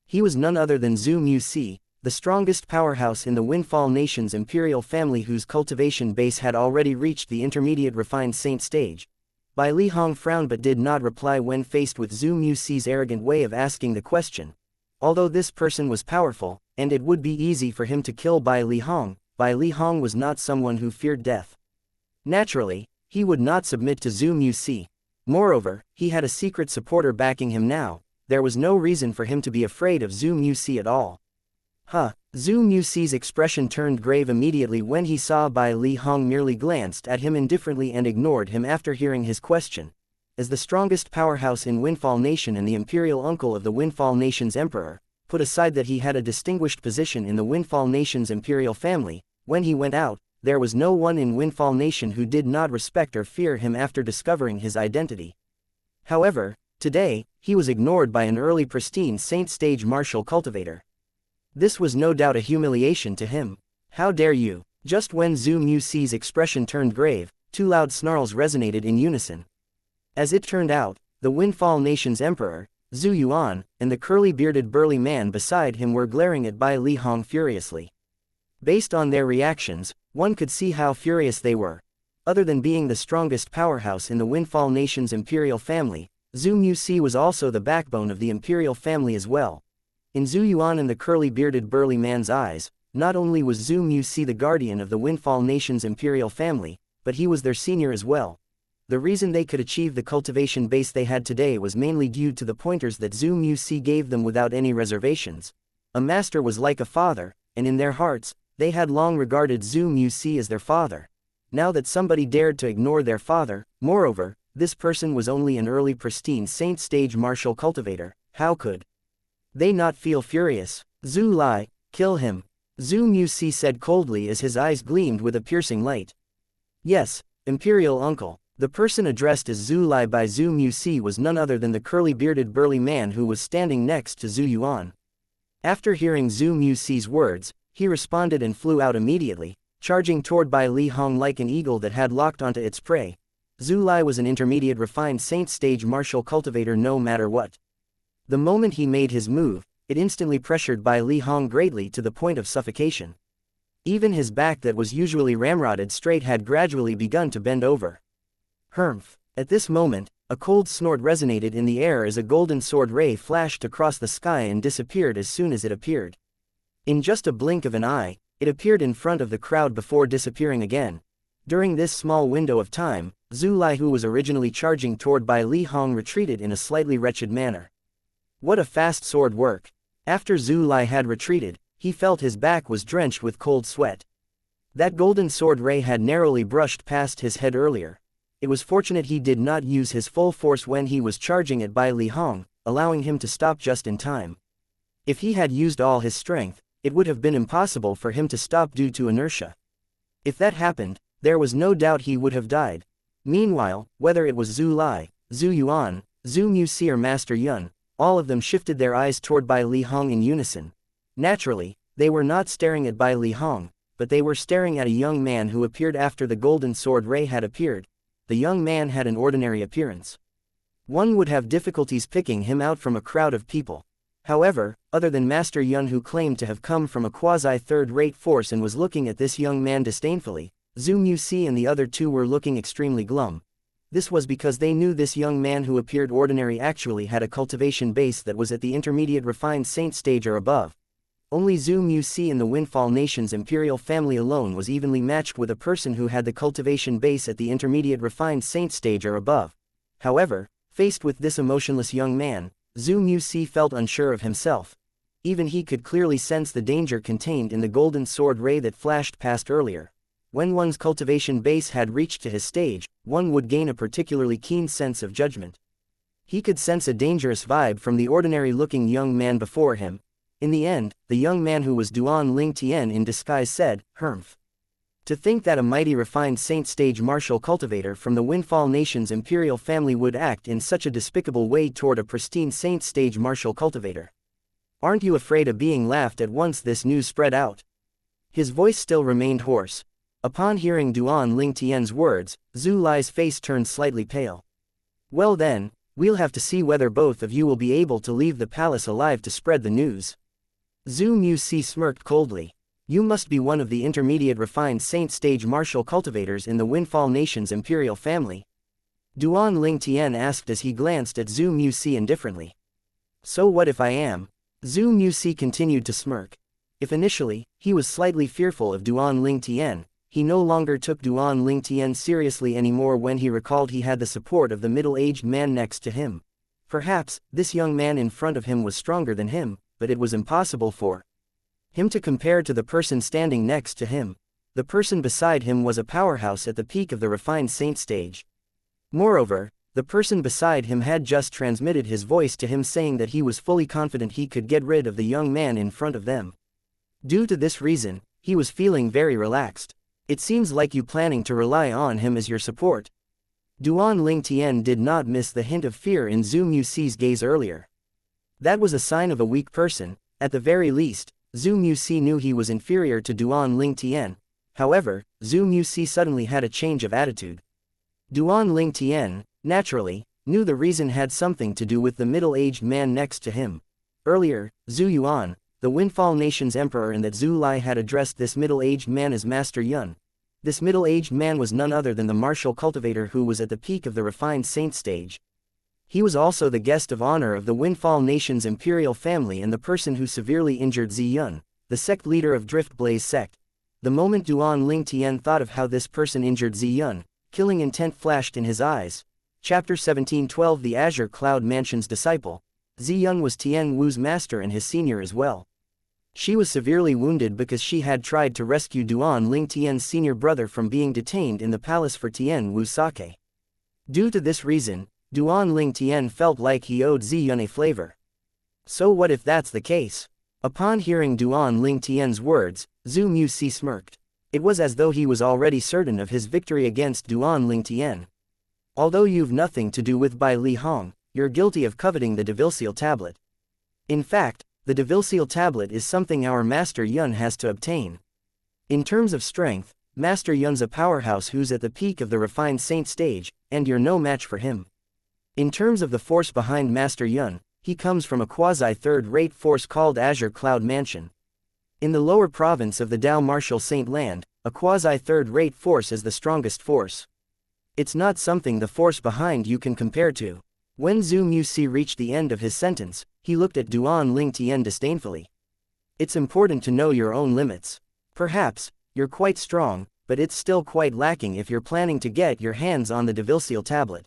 He was none other than Zhu Musi, the strongest powerhouse in the Windfall Nation's imperial family whose cultivation base had already reached the intermediate refined saint stage. Bai Li Hong frowned but did not reply when faced with Zhu Musi's arrogant way of asking the question. Although this person was powerful, and it would be easy for him to kill Bai Li Hong was not someone who feared death. Naturally, he would not submit to Zhu Musi. Moreover, he had a secret supporter backing him now. There was no reason for him to be afraid of Zhu Muxi at all. Zhu Muxi's expression turned grave immediately when he saw Bai Li Hong merely glanced at him indifferently and ignored him after hearing his question. As the strongest powerhouse in Windfall Nation and the imperial uncle of the Windfall Nation's emperor, put aside that he had a distinguished position in the Windfall Nation's imperial family, when he went out, there was no one in Windfall Nation who did not respect or fear him after discovering his identity. However, today, he was ignored by an early pristine saint stage martial cultivator. This was no doubt a humiliation to him. How dare you? Just when Zhu Muxi's expression turned grave, two loud snarls resonated in unison. As it turned out, the Windfall Nation's emperor, Zhu Yuan, and the curly-bearded burly man beside him were glaring at Bai Li Hong furiously. Based on their reactions, one could see how furious they were. Other than being the strongest powerhouse in the Windfall Nation's imperial family, Zhu Muxi was also the backbone of the imperial family as well. In Zhu Yuan and the curly-bearded burly man's eyes, not only was Zhu Muxi the guardian of the Windfall Nation's imperial family, but he was their senior as well. The reason they could achieve the cultivation base they had today was mainly due to the pointers that Zhu Muxi gave them without any reservations. A master was like a father, and in their hearts, they had long regarded Zhu Muxi as their father. Now that somebody dared to ignore their father, moreover, this person was only an early pristine saint stage martial cultivator, how could they not feel furious? Zhu Lai, kill him. Zhu Muxi said coldly as his eyes gleamed with a piercing light. Yes, Imperial Uncle. The person addressed as Zhu Lai by Zhu Muxi was none other than the curly-bearded burly man who was standing next to Zhu Yuan. After hearing Zhu Muxi's words, he responded and flew out immediately, charging toward Bai Li Hong like an eagle that had locked onto its prey. Zhu Lai was an intermediate refined saint stage martial cultivator no matter what. The moment he made his move, it instantly pressured Bai Li Hong greatly to the point of suffocation. Even his back that was usually ramrodded straight had gradually begun to bend over. Humph! At this moment, a cold snort resonated in the air as a golden sword ray flashed across the sky and disappeared as soon as it appeared. In just a blink of an eye, it appeared in front of the crowd before disappearing again. During this small window of time, Zhu Lai, who was originally charging toward Bai Li Hong, retreated in a slightly wretched manner. What a fast sword work! After Zhu Lai had retreated, he felt his back was drenched with cold sweat. That golden sword ray had narrowly brushed past his head earlier. It was fortunate he did not use his full force when he was charging at Bai Li Hong, allowing him to stop just in time. If he had used all his strength, it would have been impossible for him to stop due to inertia. If that happened, there was no doubt he would have died. Meanwhile, whether it was Zhu Lai, Zhu Yuan, Zhu Muxi or Master Yun, all of them shifted their eyes toward Bai Li Hong in unison. Naturally, they were not staring at Bai Li Hong, but they were staring at a young man who appeared after the golden sword ray had appeared. The young man had an ordinary appearance. One would have difficulties picking him out from a crowd of people. However, other than Master Yun, who claimed to have come from a quasi-third-rate force and was looking at this young man disdainfully, Zhu Muxi and the other two were looking extremely glum. This was because they knew this young man who appeared ordinary actually had a cultivation base that was at the intermediate refined saint stage or above. Only Zhu Muxi in the Windfall Nation's imperial family alone was evenly matched with a person who had the cultivation base at the intermediate refined saint stage or above. However, faced with this emotionless young man, Zhu Muxi felt unsure of himself. Even he could clearly sense the danger contained in the golden sword ray that flashed past earlier. When one's cultivation base had reached to his stage, one would gain a particularly keen sense of judgment. He could sense a dangerous vibe from the ordinary-looking young man before him. In the end, the young man who was Duan Ling Tian in disguise said, "Humph. To think that a mighty refined saint stage martial cultivator from the Windfall Nation's imperial family would act in such a despicable way toward a pristine saint stage martial cultivator. Aren't you afraid of being laughed at?" Once this news spread out, his voice still remained hoarse. Upon hearing Duan Ling Tian's words, Zhu Lai's face turned slightly pale. "Well then, we'll have to see whether both of you will be able to leave the palace alive to spread the news." Zhu Muxi smirked coldly. "You must be one of the intermediate refined saint stage martial cultivators in the Windfall Nation's imperial family?" Duan Ling Tian asked as he glanced at Zhu Muxi indifferently. "So what if I am?" Zhu Muxi continued to smirk. If initially, he was slightly fearful of Duan Ling Tian, he no longer took Duan Ling Tian seriously anymore when he recalled he had the support of the middle-aged man next to him. Perhaps, this young man in front of him was stronger than him, but it was impossible for him to compare to the person standing next to him. The person beside him was a powerhouse at the peak of the refined saint stage. Moreover, the person beside him had just transmitted his voice to him saying that he was fully confident he could get rid of the young man in front of them. Due to this reason, he was feeling very relaxed. It seems like you planning to rely on him as your support. Duan Ling Tian did not miss the hint of fear in Zhu Muxi's gaze earlier. That was a sign of a weak person. At the very least, Zhu Muxi knew he was inferior to Duan Ling Tian. However, Zhu Muxi suddenly had a change of attitude. Duan Ling Tian, naturally, knew the reason had something to do with the middle-aged man next to him. Earlier, Zhu Yuan, the Windfall Nation's emperor, and that Zhu Lai had addressed this middle-aged man as Master Yun. This middle-aged man was none other than the martial cultivator who was at the peak of the refined saint stage. He was also the guest of honor of the Windfall Nation's imperial family and the person who severely injured Zi Yun, the sect leader of Driftblaze sect. The moment Duan Ling Tian thought of how this person injured Zi Yun, killing intent flashed in his eyes. Chapter 17:12 The Azure Cloud Mansion's disciple. Zi Yun was Tian Wu's master and his senior as well. She was severely wounded because she had tried to rescue Duan Ling Tian's senior brother from being detained in the palace for Tian Wu's sake. Due to this reason, Duan Ling Tian felt like he owed Zi Yun a flavor. So what if that's the case? Upon hearing Duan Ling Tian's words, Zhu Muxi smirked. It was as though he was already certain of his victory against Duan Ling Tian. Although you've nothing to do with Bai Li Hong, you're guilty of coveting the Devilseal tablet. In fact, the Devilseal tablet is something our Master Yun has to obtain. In terms of strength, Master Yun's a powerhouse who's at the peak of the refined saint stage, and you're no match for him. In terms of the force behind Master Yun, he comes from a quasi-third-rate force called Azure Cloud Mansion. In the lower province of the Dao Martial Saint Land, a quasi-third-rate force is the strongest force. It's not something the force behind you can compare to. When Zhu Muxi reached the end of his sentence, he looked at Duan Ling Tian disdainfully. It's important to know your own limits. Perhaps, you're quite strong, but it's still quite lacking if you're planning to get your hands on the Devilseal tablet.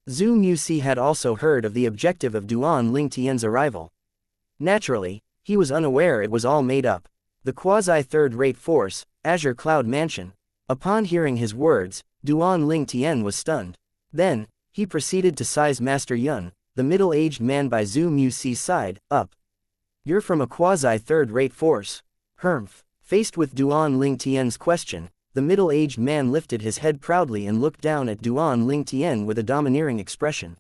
Zhu Muxi had also heard of the objective of Duan Ling Tian's arrival. Naturally, he was unaware it was all made up. The quasi-third-rate force, Azure Cloud Mansion. Upon hearing his words, Duan Ling Tian was stunned. Then, he proceeded to size Master Yun, the middle-aged man by Zhu Muxi's side, up. You're from a quasi-third-rate force. Humph. Faced with Duan Ling Tian's question, the middle-aged man lifted his head proudly and looked down at Duan Ling Tian with a domineering expression.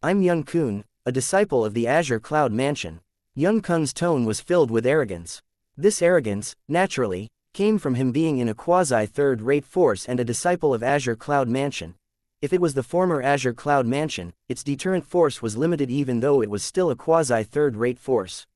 I'm Yun Kun, a disciple of the Azure Cloud Mansion. Yun Kun's tone was filled with arrogance. This arrogance, naturally, came from him being in a quasi-third-rate force and a disciple of Azure Cloud Mansion. If it was the former Azure Cloud Mansion, its deterrent force was limited even though it was still a quasi-third-rate force.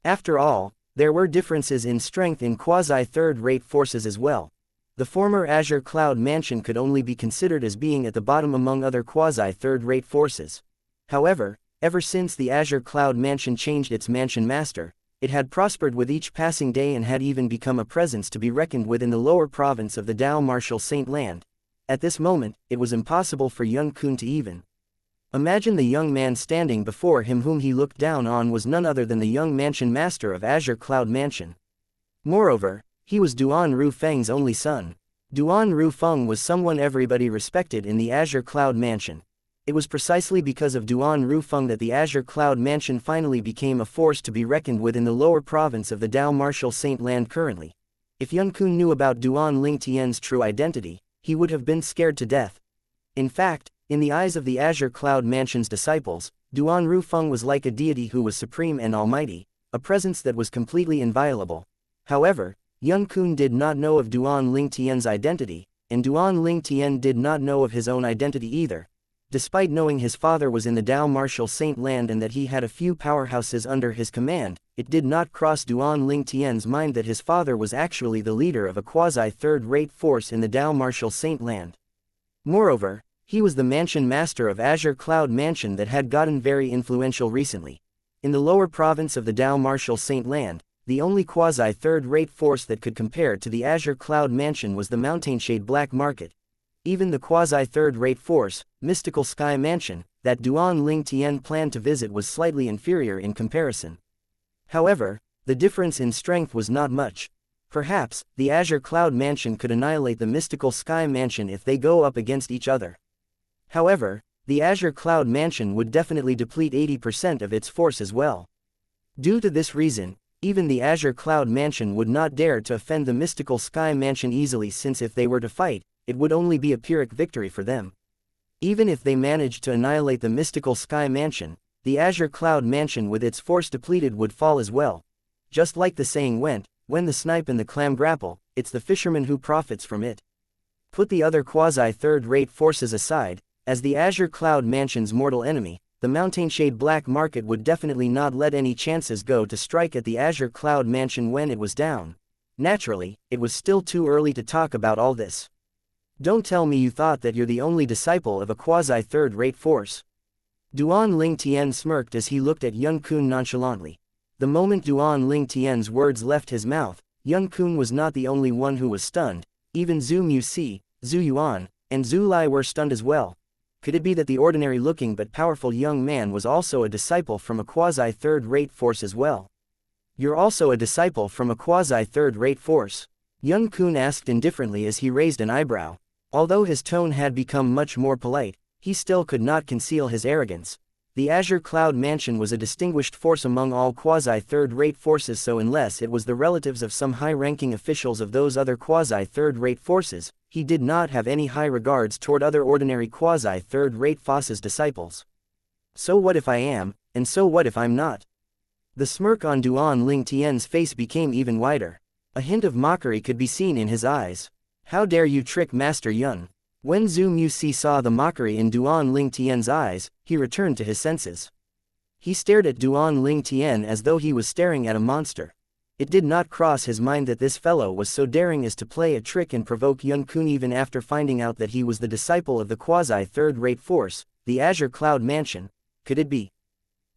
After all, there were differences in strength in quasi-third-rate forces as well. The former Azure Cloud Mansion could only be considered as being at the bottom among other quasi-third-rate forces. However, ever since the Azure Cloud Mansion changed its mansion master, it had prospered with each passing day and had even become a presence to be reckoned with in the lower province of the Dao Martial Saint Land. At this moment, it was impossible for Yun Kun to even imagine the young man standing before him whom he looked down on was none other than the young mansion master of Azure Cloud Mansion. Moreover, he was Duan Ru Feng's only son. Duan Ru Feng was someone everybody respected in the Azure Cloud Mansion. It was precisely because of Duan Ru Feng that the Azure Cloud Mansion finally became a force to be reckoned with in the lower province of the Dao Martial Saint Land currently. If Yun Kun knew about Duan Ling Tian's true identity, he would have been scared to death. In fact, in the eyes of the Azure Cloud Mansion's disciples, Duan Ru Feng was like a deity who was supreme and almighty, a presence that was completely inviolable. However, Yun Kun did not know of Duan Ling Tian's identity, and Duan Ling Tian did not know of his own identity either. Despite knowing his father was in the Dao Martial Saint Land and that he had a few powerhouses under his command, it did not cross Duan Ling Tian's mind that his father was actually the leader of a quasi-third-rate force in the Dao Martial Saint Land. Moreover, he was the mansion master of Azure Cloud Mansion that had gotten very influential recently. In the lower province of the Dao Martial Saint Land, the only quasi-third-rate force that could compare to the Azure Cloud Mansion was the Mountainshade Black Market. Even the quasi-third-rate force, Mystical Sky Mansion, that Duan Ling Tian planned to visit was slightly inferior in comparison. However, the difference in strength was not much. Perhaps, the Azure Cloud Mansion could annihilate the Mystical Sky Mansion if they go up against each other. However, the Azure Cloud Mansion would definitely deplete 80% of its force as well. Due to this reason, even the Azure Cloud Mansion would not dare to offend the Mystical Sky Mansion easily, since if they were to fight, it would only be a Pyrrhic victory for them. Even if they managed to annihilate the Mystical Sky Mansion, the Azure Cloud Mansion with its force depleted would fall as well. Just like the saying went, when the snipe and the clam grapple, it's the fisherman who profits from it. Put the other quasi-third-rate forces aside, as the Azure Cloud Mansion's mortal enemy, the Mountainshade Black Market would definitely not let any chances go to strike at the Azure Cloud Mansion when it was down. Naturally, it was still too early to talk about all this. Don't tell me you thought that you're the only disciple of a quasi-third-rate force. Duan Ling Tian smirked as he looked at Yun Kun nonchalantly. The moment Duan Ling Tian's words left his mouth, Yun Kun was not the only one who was stunned. Even Zhu Muxi, Zhu Yuan, and Zhu Lai were stunned as well. Could it be that the ordinary-looking but powerful young man was also a disciple from a quasi-third-rate force as well? You're also a disciple from a quasi-third-rate force? Yun Kun asked indifferently as he raised an eyebrow. Although his tone had become much more polite, he still could not conceal his arrogance. The Azure Cloud Mansion was a distinguished force among all quasi-third-rate forces, so unless it was the relatives of some high-ranking officials of those other quasi-third-rate forces, he did not have any high regards toward other ordinary quasi-third-rate forces' disciples. So what if I am, and so what if I'm not? The smirk on Duan Ling Tian's face became even wider. A hint of mockery could be seen in his eyes. How dare you trick Master Yun? When Zhu Muxi saw the mockery in Duan Ling Tian's eyes, he returned to his senses. He stared at Duan Ling Tian as though he was staring at a monster. It did not cross his mind that this fellow was so daring as to play a trick and provoke Yun Kun even after finding out that he was the disciple of the quasi-third-rate force, the Azure Cloud Mansion. Could it be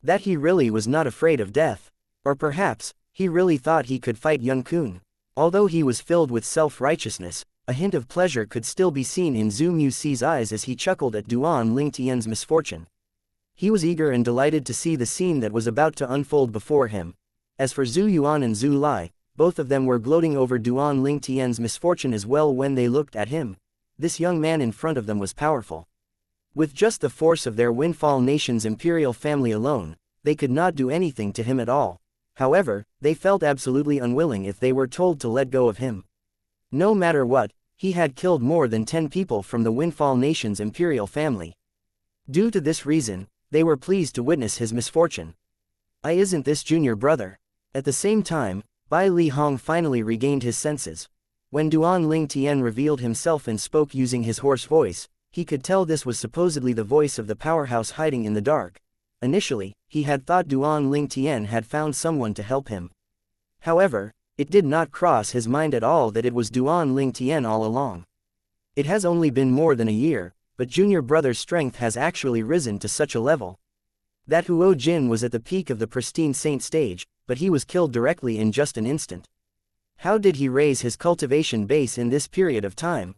that he really was not afraid of death? Or perhaps, he really thought he could fight Yun Kun? Although he was filled with self-righteousness, a hint of pleasure could still be seen in Zhu Muxi's eyes as he chuckled at Duan Ling Tian's misfortune. He was eager and delighted to see the scene that was about to unfold before him. As for Zhu Yuan and Zhu Lai, both of them were gloating over Duan Ling Tian's misfortune as well when they looked at him. This young man in front of them was powerful. With just the force of their Windfall Nation's imperial family alone, they could not do anything to him at all. However, they felt absolutely unwilling if they were told to let go of him. No matter what, he had killed more than 10 people from the Windfall Nation's imperial family. Due to this reason, they were pleased to witness his misfortune. Isn't this junior brother? At the same time, Bai Li Hong finally regained his senses. When Duan Ling Tian revealed himself and spoke using his hoarse voice, he could tell this was supposedly the voice of the powerhouse hiding in the dark. Initially, he had thought Duan Ling Tian had found someone to help him. However, it did not cross his mind at all that it was Duan Ling Tian all along. It has only been more than a year, but junior brother's strength has actually risen to such a level. That Huo Jin was at the peak of the pristine saint stage, but he was killed directly in just an instant. How did he raise his cultivation base in this period of time?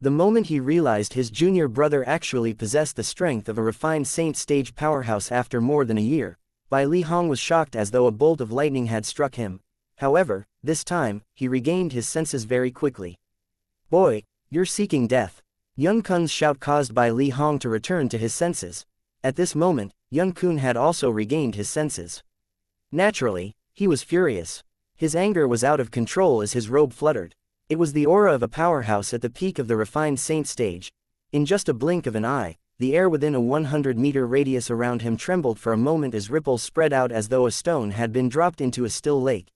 The moment he realized his junior brother actually possessed the strength of a refined saint stage powerhouse after more than a year, Bai Li Hong was shocked as though a bolt of lightning had struck him. However, this time, he regained his senses very quickly. Boy, you're seeking death. Yun Kun's shout caused Bai Li Hong to return to his senses. At this moment, Yun Kun had also regained his senses. Naturally, he was furious. His anger was out of control as his robe fluttered. It was the aura of a powerhouse at the peak of the refined saint stage. In just a blink of an eye, the air within a 100-meter radius around him trembled for a moment as ripples spread out as though a stone had been dropped into a still lake.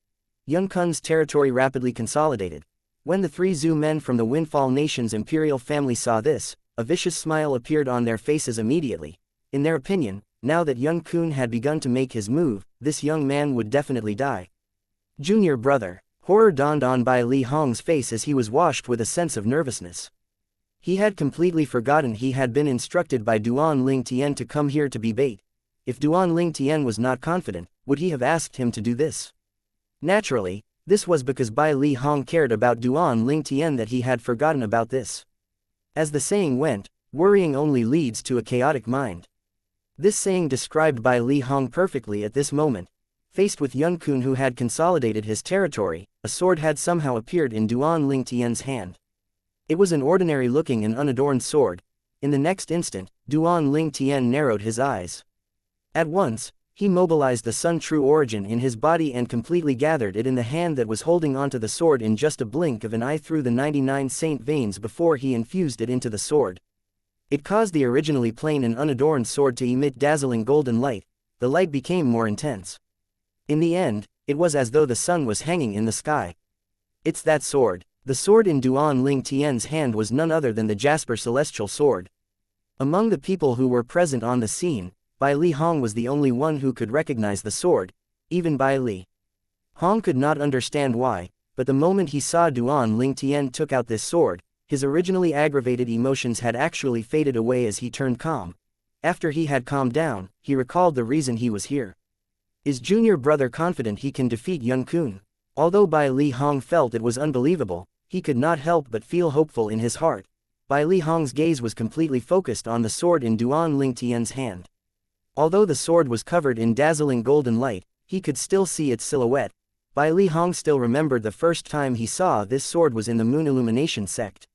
Yun Kun's territory rapidly consolidated. When the 3 Zhu men from the Windfall Nation's imperial family saw this, a vicious smile appeared on their faces immediately. In their opinion, now that Yun Kun had begun to make his move, this young man would definitely die. Junior brother. Horror dawned on Bai Li Hong's face as he was washed with a sense of nervousness. He had completely forgotten he had been instructed by Duan Ling Tian to come here to be bait. If Duan Ling Tian was not confident, would he have asked him to do this? Naturally, this was because Bai Li Hong cared about Duan Ling Tian that he had forgotten about this. As the saying went, worrying only leads to a chaotic mind. This saying described Bai Li Hong perfectly at this moment. Faced with Yun Kun who had consolidated his territory, a sword had somehow appeared in Duan Ling Tian's hand. It was an ordinary-looking and unadorned sword. In the next instant, Duan Ling Tian narrowed his eyes. At once, he mobilized the Sun True Origin in his body and completely gathered it in the hand that was holding onto the sword in just a blink of an eye through the 99 saint veins before he infused it into the sword. It caused the originally plain and unadorned sword to emit dazzling golden light. The light became more intense. In the end, it was as though the sun was hanging in the sky. It's that sword. The sword in Duan Ling Tian's hand was none other than the Jasper Celestial Sword. Among the people who were present on the scene, Bai Li Hong was the only one who could recognize the sword, even Bai Li Hong could not understand why, but the moment he saw Duan Ling Tian took out this sword, his originally aggravated emotions had actually faded away as he turned calm. After he had calmed down, he recalled the reason he was here. Is junior brother confident he can defeat Yun Kun? Although Bai Li Hong felt it was unbelievable, he could not help but feel hopeful in his heart. Bai Li Hong's gaze was completely focused on the sword in Duan Ling Tian's hand. Although the sword was covered in dazzling golden light, he could still see its silhouette. Bai Li Hong still remembered the first time he saw this sword was in the Moon Illumination sect.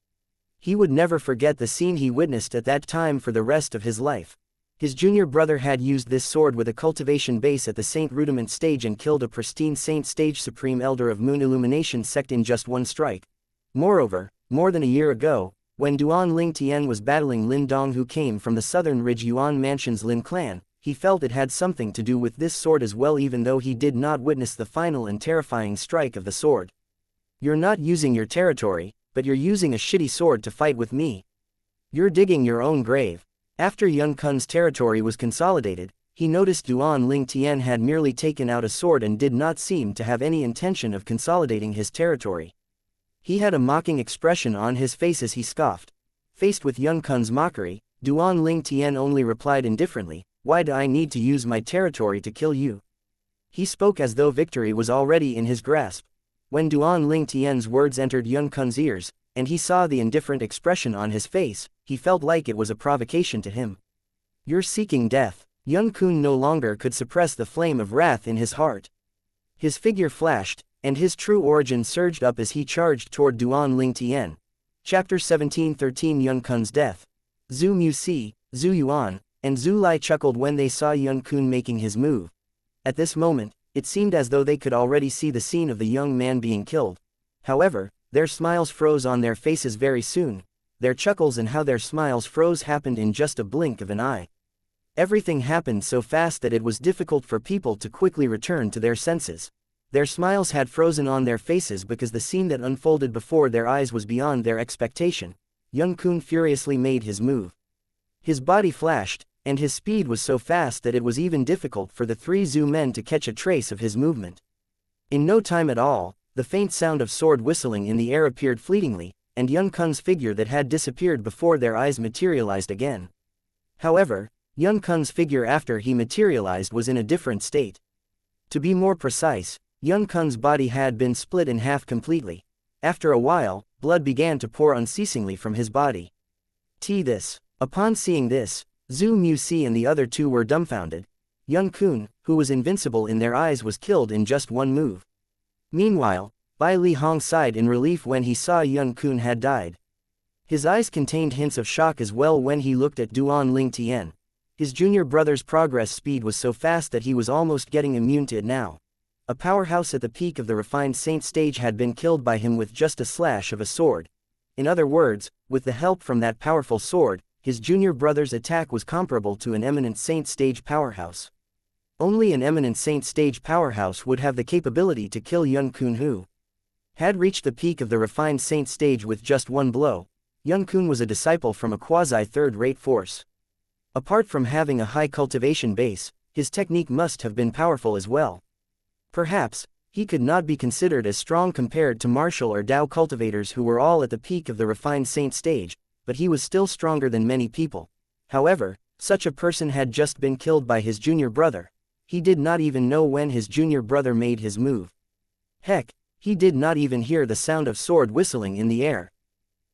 He would never forget the scene he witnessed at that time for the rest of his life. His junior brother had used this sword with a cultivation base at the Saint Rudiment stage and killed a pristine Saint Stage Supreme Elder of Moon Illumination sect in just one strike. Moreover, more than a year ago, when Duan Ling Tian was battling Lin Dong who came from the Southern Ridge Yuan Mansion's Lin clan, he felt it had something to do with this sword as well even though he did not witness the final and terrifying strike of the sword. You're not using your territory, but you're using a shitty sword to fight with me. You're digging your own grave. After Yun Kun's territory was consolidated, he noticed Duan Ling Tian had merely taken out a sword and did not seem to have any intention of consolidating his territory. He had a mocking expression on his face as he scoffed. Faced with Yun Kun's mockery, Duan Ling Tian only replied indifferently, "Why do I need to use my territory to kill you?" He spoke as though victory was already in his grasp. When Duan Ling Tian's words entered Yun Kun's ears, and he saw the indifferent expression on his face, he felt like it was a provocation to him. "You're seeking death." Yun Kun no longer could suppress the flame of wrath in his heart. His figure flashed, and his true origin surged up as he charged toward Duan Ling Tian. Chapter 17-13 Yun Kun's death. Zhu Muxi, Zhu Yuan, and Zhu Lai chuckled when they saw Yun Kun making his move. At this moment, it seemed as though they could already see the scene of the young man being killed. However, their smiles froze on their faces very soon. Their chuckles and how their smiles froze happened in just a blink of an eye. Everything happened so fast that it was difficult for people to quickly return to their senses. Their smiles had frozen on their faces because the scene that unfolded before their eyes was beyond their expectation. Yun Kun furiously made his move. His body flashed, and his speed was so fast that it was even difficult for the three Zhu men to catch a trace of his movement. In no time at all, the faint sound of sword whistling in the air appeared fleetingly, and Yun Kun's figure that had disappeared before their eyes materialized again. However, Yun Kun's figure after he materialized was in a different state. To be more precise, Yun Kun's body had been split in half completely. After a while, blood began to pour unceasingly from his body. This. Upon seeing this, Zhu Muxi and the other two were dumbfounded. Yun Kun, who was invincible in their eyes, was killed in just one move. Meanwhile, Bai Li Hong sighed in relief when he saw Yun Kun had died. His eyes contained hints of shock as well when he looked at Duan Ling Tian. His junior brother's progress speed was so fast that he was almost getting immune to it now. A powerhouse at the peak of the refined saint stage had been killed by him with just a slash of a sword. In other words, with the help from that powerful sword, his junior brother's attack was comparable to an eminent saint stage powerhouse. Only an eminent saint stage powerhouse would have the capability to kill Yun Kun who had reached the peak of the refined saint stage with just one blow. Yun Kun was a disciple from a quasi-third-rate force. Apart from having a high cultivation base, his technique must have been powerful as well. Perhaps, he could not be considered as strong compared to martial or Dao cultivators who were all at the peak of the refined saint stage, but he was still stronger than many people. However, such a person had just been killed by his junior brother. He did not even know when his junior brother made his move. Heck, he did not even hear the sound of sword whistling in the air.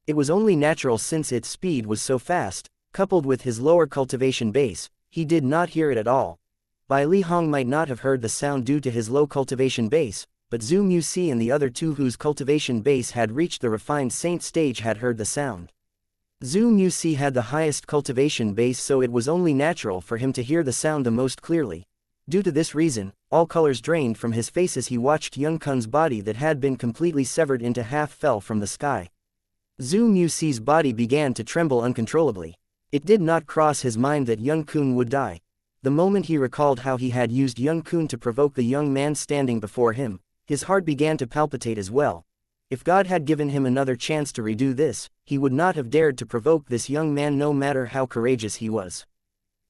It was only natural since its speed was so fast, coupled with his lower cultivation base, he did not hear it at all. Bai Li Hong might not have heard the sound due to his low cultivation base, but Zhu Muxi and the other two whose cultivation base had reached the refined saint stage had heard the sound. Zhu Muxi had the highest cultivation base, so it was only natural for him to hear the sound the most clearly. Due to this reason, all colors drained from his face as he watched Young Kun's body that had been completely severed into half fell from the sky. Zhu Muxi's body began to tremble uncontrollably. It did not cross his mind that Young Kun would die. The moment he recalled how he had used Young Kun to provoke the young man standing before him, his heart began to palpitate as well. If God had given him another chance to redo this, he would not have dared to provoke this young man no matter how courageous he was.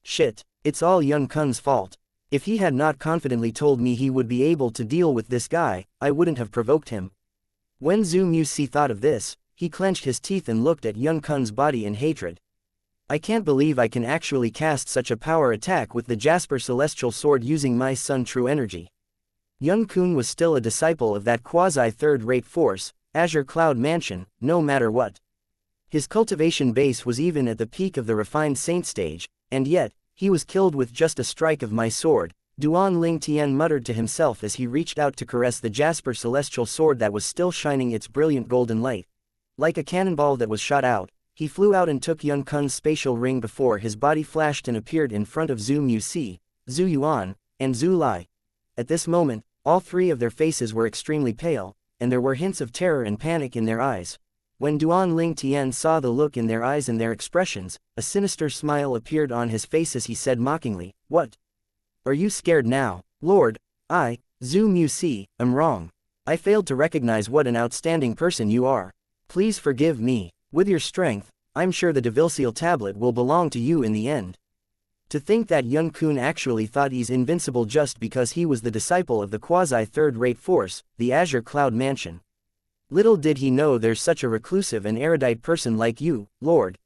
Shit, it's all Young Kun's fault. If he had not confidently told me he would be able to deal with this guy, I wouldn't have provoked him. When Zhu Muxi thought of this, he clenched his teeth and looked at Young Kun's body in hatred. I can't believe I can actually cast such a power attack with the Jasper Celestial Sword using my Sun True Energy. Young Kun was still a disciple of that quasi-third-rate force, Azure Cloud Mansion, no matter what. His cultivation base was even at the peak of the refined saint stage, and yet, he was killed with just a strike of my sword, Duan Ling Tian muttered to himself as he reached out to caress the Jasper Celestial Sword that was still shining its brilliant golden light. Like a cannonball that was shot out, he flew out and took Young Kun's spatial ring before his body flashed and appeared in front of Zhu Muxi, Zhu Yuan, and Zhu Lai. At this moment, all three of their faces were extremely pale, and there were hints of terror and panic in their eyes. When Duan Ling Tian saw the look in their eyes and their expressions, a sinister smile appeared on his face as he said mockingly, "What? Are you scared now, Lord? I, Zhu Muxi, am wrong. I failed to recognize what an outstanding person you are. Please forgive me. With your strength, I'm sure the devil-seal tablet will belong to you in the end." To think that Young Kun actually thought he's invincible just because he was the disciple of the quasi-third-rate force, the Azure Cloud Mansion. Little did he know there's such a reclusive and erudite person like you, Lord.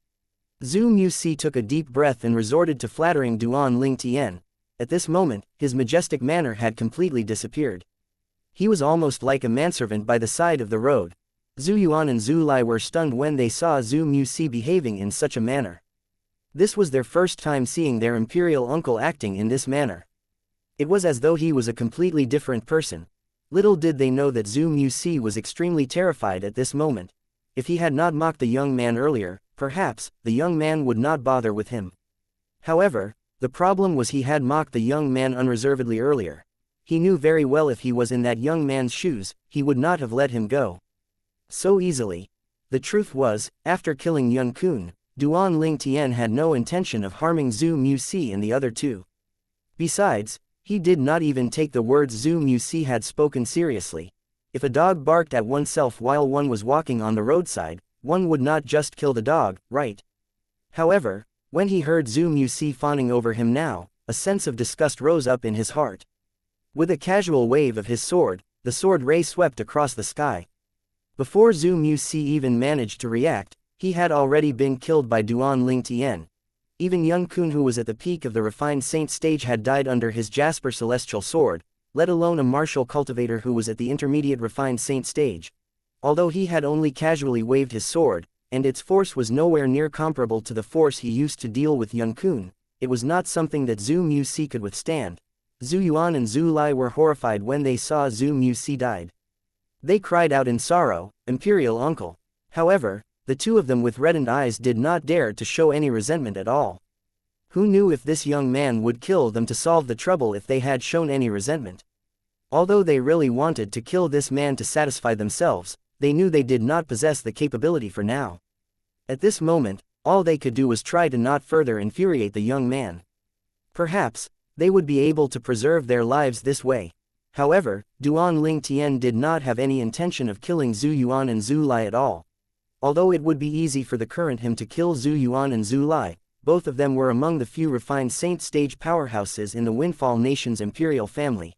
Zhu Muxi took a deep breath and resorted to flattering Duan Ling Tian. At this moment, his majestic manner had completely disappeared. He was almost like a manservant by the side of the road. Zhu Yuan and Zhu Lai were stunned when they saw Zhu Muxi behaving in such a manner. This was their first time seeing their imperial uncle acting in this manner. It was as though he was a completely different person. Little did they know that Zhu Muxi was extremely terrified at this moment. If he had not mocked the young man earlier, perhaps, the young man would not bother with him. However, the problem was he had mocked the young man unreservedly earlier. He knew very well if he was in that young man's shoes, he would not have let him go so easily. The truth was, after killing Young Kun, Duan Ling Tian had no intention of harming Zhu Muxi and the other two. Besides, he did not even take the words Zhu Muxi had spoken seriously. If a dog barked at oneself while one was walking on the roadside, one would not just kill the dog, right? However, when he heard Zhu Muxi fawning over him now, a sense of disgust rose up in his heart. With a casual wave of his sword, the sword ray swept across the sky. Before Zhu Muxi even managed to react, he had already been killed by Duan Ling Tian. Even Young Kun, who was at the peak of the refined saint stage, had died under his Jasper Celestial Sword, let alone a martial cultivator who was at the intermediate refined saint stage. Although he had only casually waved his sword, and its force was nowhere near comparable to the force he used to deal with Young Kun, it was not something that Zhu Muxi could withstand. Zhu Yuan and Zhu Lai were horrified when they saw Zhu Muxi died. They cried out in sorrow, "Imperial uncle." However, the two of them with reddened eyes did not dare to show any resentment at all. Who knew if this young man would kill them to solve the trouble if they had shown any resentment? Although they really wanted to kill this man to satisfy themselves, they knew they did not possess the capability for now. At this moment, all they could do was try to not further infuriate the young man. Perhaps, they would be able to preserve their lives this way. However, Duan Ling Tian did not have any intention of killing Zhu Yuan and Zhu Lai at all. Although it would be easy for the current him to kill Zhu Yuan and Zhu Lai, both of them were among the few refined saint stage powerhouses in the Windfall Nation's imperial family.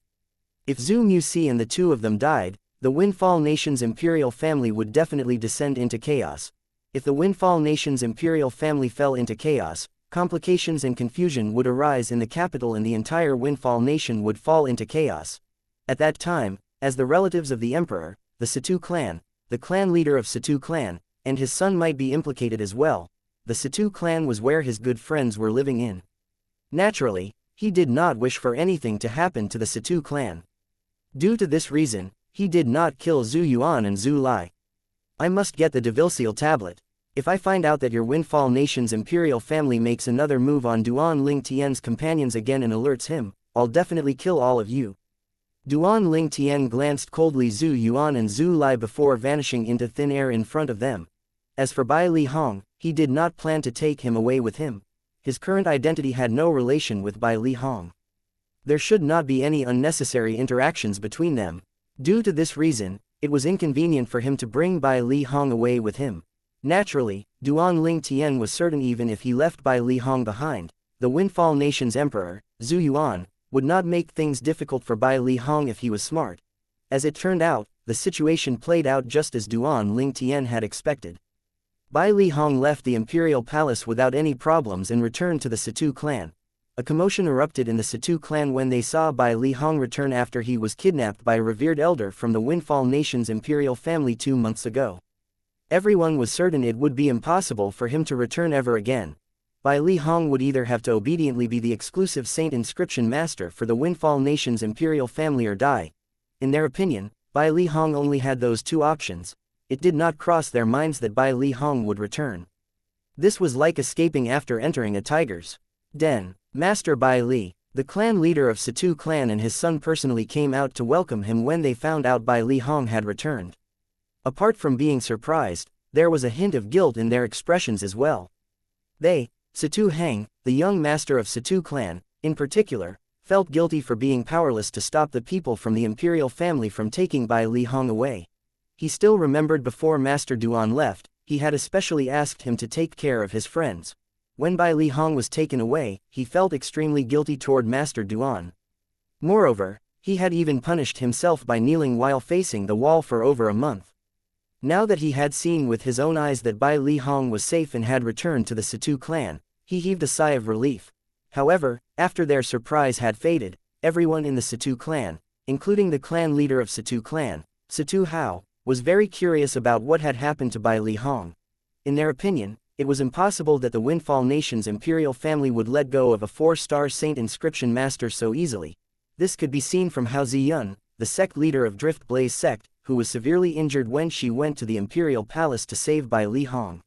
If Zhu Muxi and the two of them died, the Windfall Nation's imperial family would definitely descend into chaos. If the Windfall Nation's imperial family fell into chaos, complications and confusion would arise in the capital and the entire Windfall Nation would fall into chaos. At that time, as the relatives of the emperor, the Situ clan, the clan leader of Situ clan, and his son might be implicated as well. The Situ clan was where his good friends were living in. Naturally, he did not wish for anything to happen to the Situ clan. Due to this reason, he did not kill Zhu Yuan and Zhu Lai. I must get the devil-seal tablet. If I find out that your Windfall Nation's imperial family makes another move on Duan Ling Tian's companions again and alerts him, I'll definitely kill all of you. Duan Ling Tian glanced coldly Zhu Yuan and Zhu Lai before vanishing into thin air in front of them. As for Bai Li Hong, he did not plan to take him away with him. His current identity had no relation with Bai Li Hong. There should not be any unnecessary interactions between them. Due to this reason, it was inconvenient for him to bring Bai Li Hong away with him. Naturally, Duan Ling Tian was certain even if he left Bai Li Hong behind, the Windfall Nation's emperor, Zhu Yuan, would not make things difficult for Bai Li Hong if he was smart. As it turned out, the situation played out just as Duan Ling Tian had expected. Bai Li Hong left the imperial palace without any problems and returned to the Situ clan. A commotion erupted in the Situ clan when they saw Bai Li Hong return after he was kidnapped by a revered elder from the Windfall Nation's imperial family 2 months ago. Everyone was certain it would be impossible for him to return ever again. Bai Li Hong would either have to obediently be the exclusive saint inscription master for the Windfall Nation's imperial family or die. In their opinion, Bai Li Hong only had those two options. It did not cross their minds that Bai Li Hong would return. This was like escaping after entering a tiger's den. Master Bai Li, the clan leader of Situ clan, and his son personally came out to welcome him when they found out Bai Li Hong had returned. Apart from being surprised, there was a hint of guilt in their expressions as well. They, Situ Hang, the young master of Situ clan, in particular, felt guilty for being powerless to stop the people from the imperial family from taking Bai Li Hong away. He still remembered before Master Duan left, he had especially asked him to take care of his friends. When Bai Li Hong was taken away, he felt extremely guilty toward Master Duan. Moreover, he had even punished himself by kneeling while facing the wall for over a month. Now that he had seen with his own eyes that Bai Li Hong was safe and had returned to the Situ clan, he heaved a sigh of relief. However, after their surprise had faded, everyone in the Situ clan, including the clan leader of Situ clan, Situ Hao, was very curious about what had happened to Bai Li Hong. In their opinion, it was impossible that the Windfall Nation's imperial family would let go of a 4-star saint inscription master so easily. This could be seen from Hao Ziyun, the sect leader of Drift Blaze sect, who was severely injured when she went to the imperial palace to save Bai Li Hong.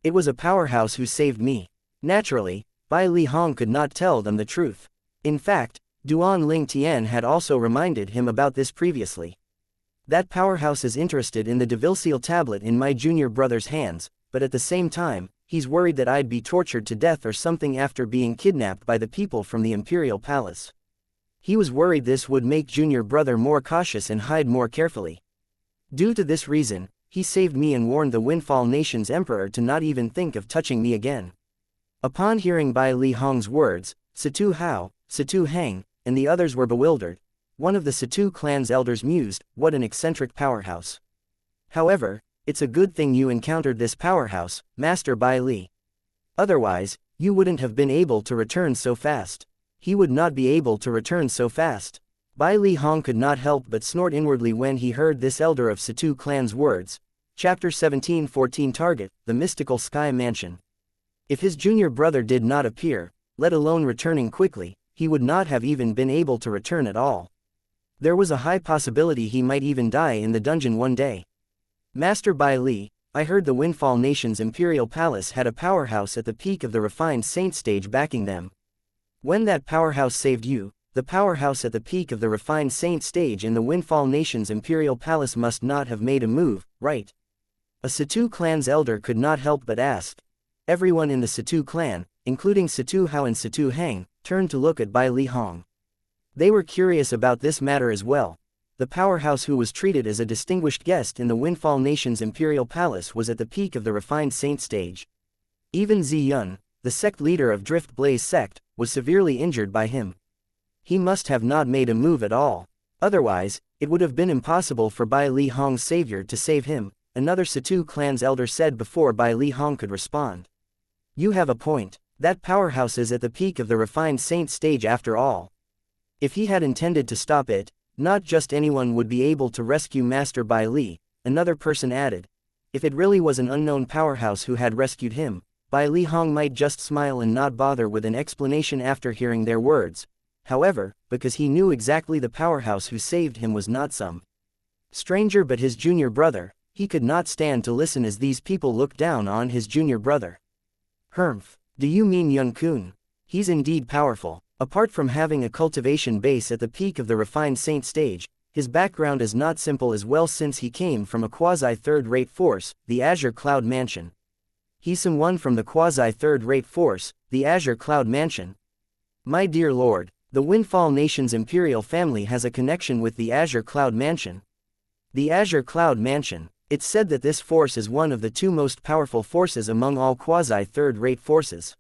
It was a powerhouse who saved me. Naturally, Bai Li Hong could not tell them the truth. In fact, Duan Ling Tian had also reminded him about this previously. That powerhouse is interested in the devil-seal tablet in my junior brother's hands, but at the same time, he's worried that I'd be tortured to death or something after being kidnapped by the people from the imperial palace. He was worried this would make junior brother more cautious and hide more carefully. Due to this reason, he saved me and warned the Windfall Nation's emperor to not even think of touching me again. Upon hearing Bai Li Hong's words, Situ Hao, Situ Hang, and the others were bewildered. One of the Situ clan's elders mused, "What an eccentric powerhouse. However, it's a good thing you encountered this powerhouse, Master Bai Li. Otherwise, you wouldn't have been able to return so fast." He would not be able to return so fast. Bai Li Hong could not help but snort inwardly when he heard this elder of Situ clan's words. Chapter 17-14 Target, the Mystical Sky Mansion. If his junior brother did not appear, let alone returning quickly, he would not have even been able to return at all. There was a high possibility he might even die in the dungeon one day. Master Bai Li, I heard the Windfall Nation's imperial palace had a powerhouse at the peak of the refined saint stage backing them. When that powerhouse saved you, the powerhouse at the peak of the refined saint stage in the Windfall Nation's imperial palace must not have made a move, right? A Situ clan's elder could not help but ask. Everyone in the Situ clan, including Situ Hao and Situ Hang, turned to look at Bai Li Hong. They were curious about this matter as well. The powerhouse who was treated as a distinguished guest in the Windfall Nation's imperial palace was at the peak of the refined saint stage. Even Ziyun, the sect leader of Drift Blaze sect, was severely injured by him. He must have not made a move at all. Otherwise, it would have been impossible for Bai Li Hong's savior to save him, another Situ clan's elder said before Bai Li Hong could respond. You have a point. That powerhouse is at the peak of the refined saint stage after all. If he had intended to stop it, Not just anyone would be able to rescue Master Bai Li, another person added. If it really was an unknown powerhouse who had rescued him, Bai Li Hong might just smile and not bother with an explanation after hearing their words. However, because he knew exactly the powerhouse who saved him was not some stranger but his junior brother, he could not stand to listen as these people looked down on his junior brother. Humph, do you mean Yun Kun? He's indeed powerful. Apart from having a cultivation base at the peak of the refined saint stage, his background is not simple as well since he came from a quasi-third-rate force, the Azure Cloud Mansion. He's someone from the quasi-third-rate force, the Azure Cloud Mansion. My dear lord, the Windfall Nation's imperial family has a connection with the Azure Cloud Mansion. The Azure Cloud Mansion, it's said that this force is one of the two most powerful forces among all quasi-third-rate forces.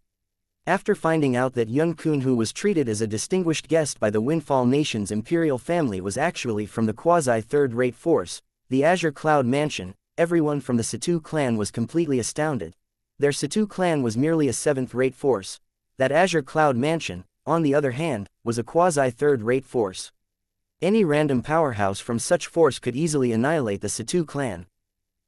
After finding out that Yun Kun, who was treated as a distinguished guest by the Windfall Nation's imperial family, was actually from the quasi-third-rate force, the Azure Cloud Mansion, everyone from the Situ clan was completely astounded. Their Situ clan was merely a seventh-rate force. That Azure Cloud Mansion, on the other hand, was a quasi-third-rate force. Any random powerhouse from such force could easily annihilate the Situ clan.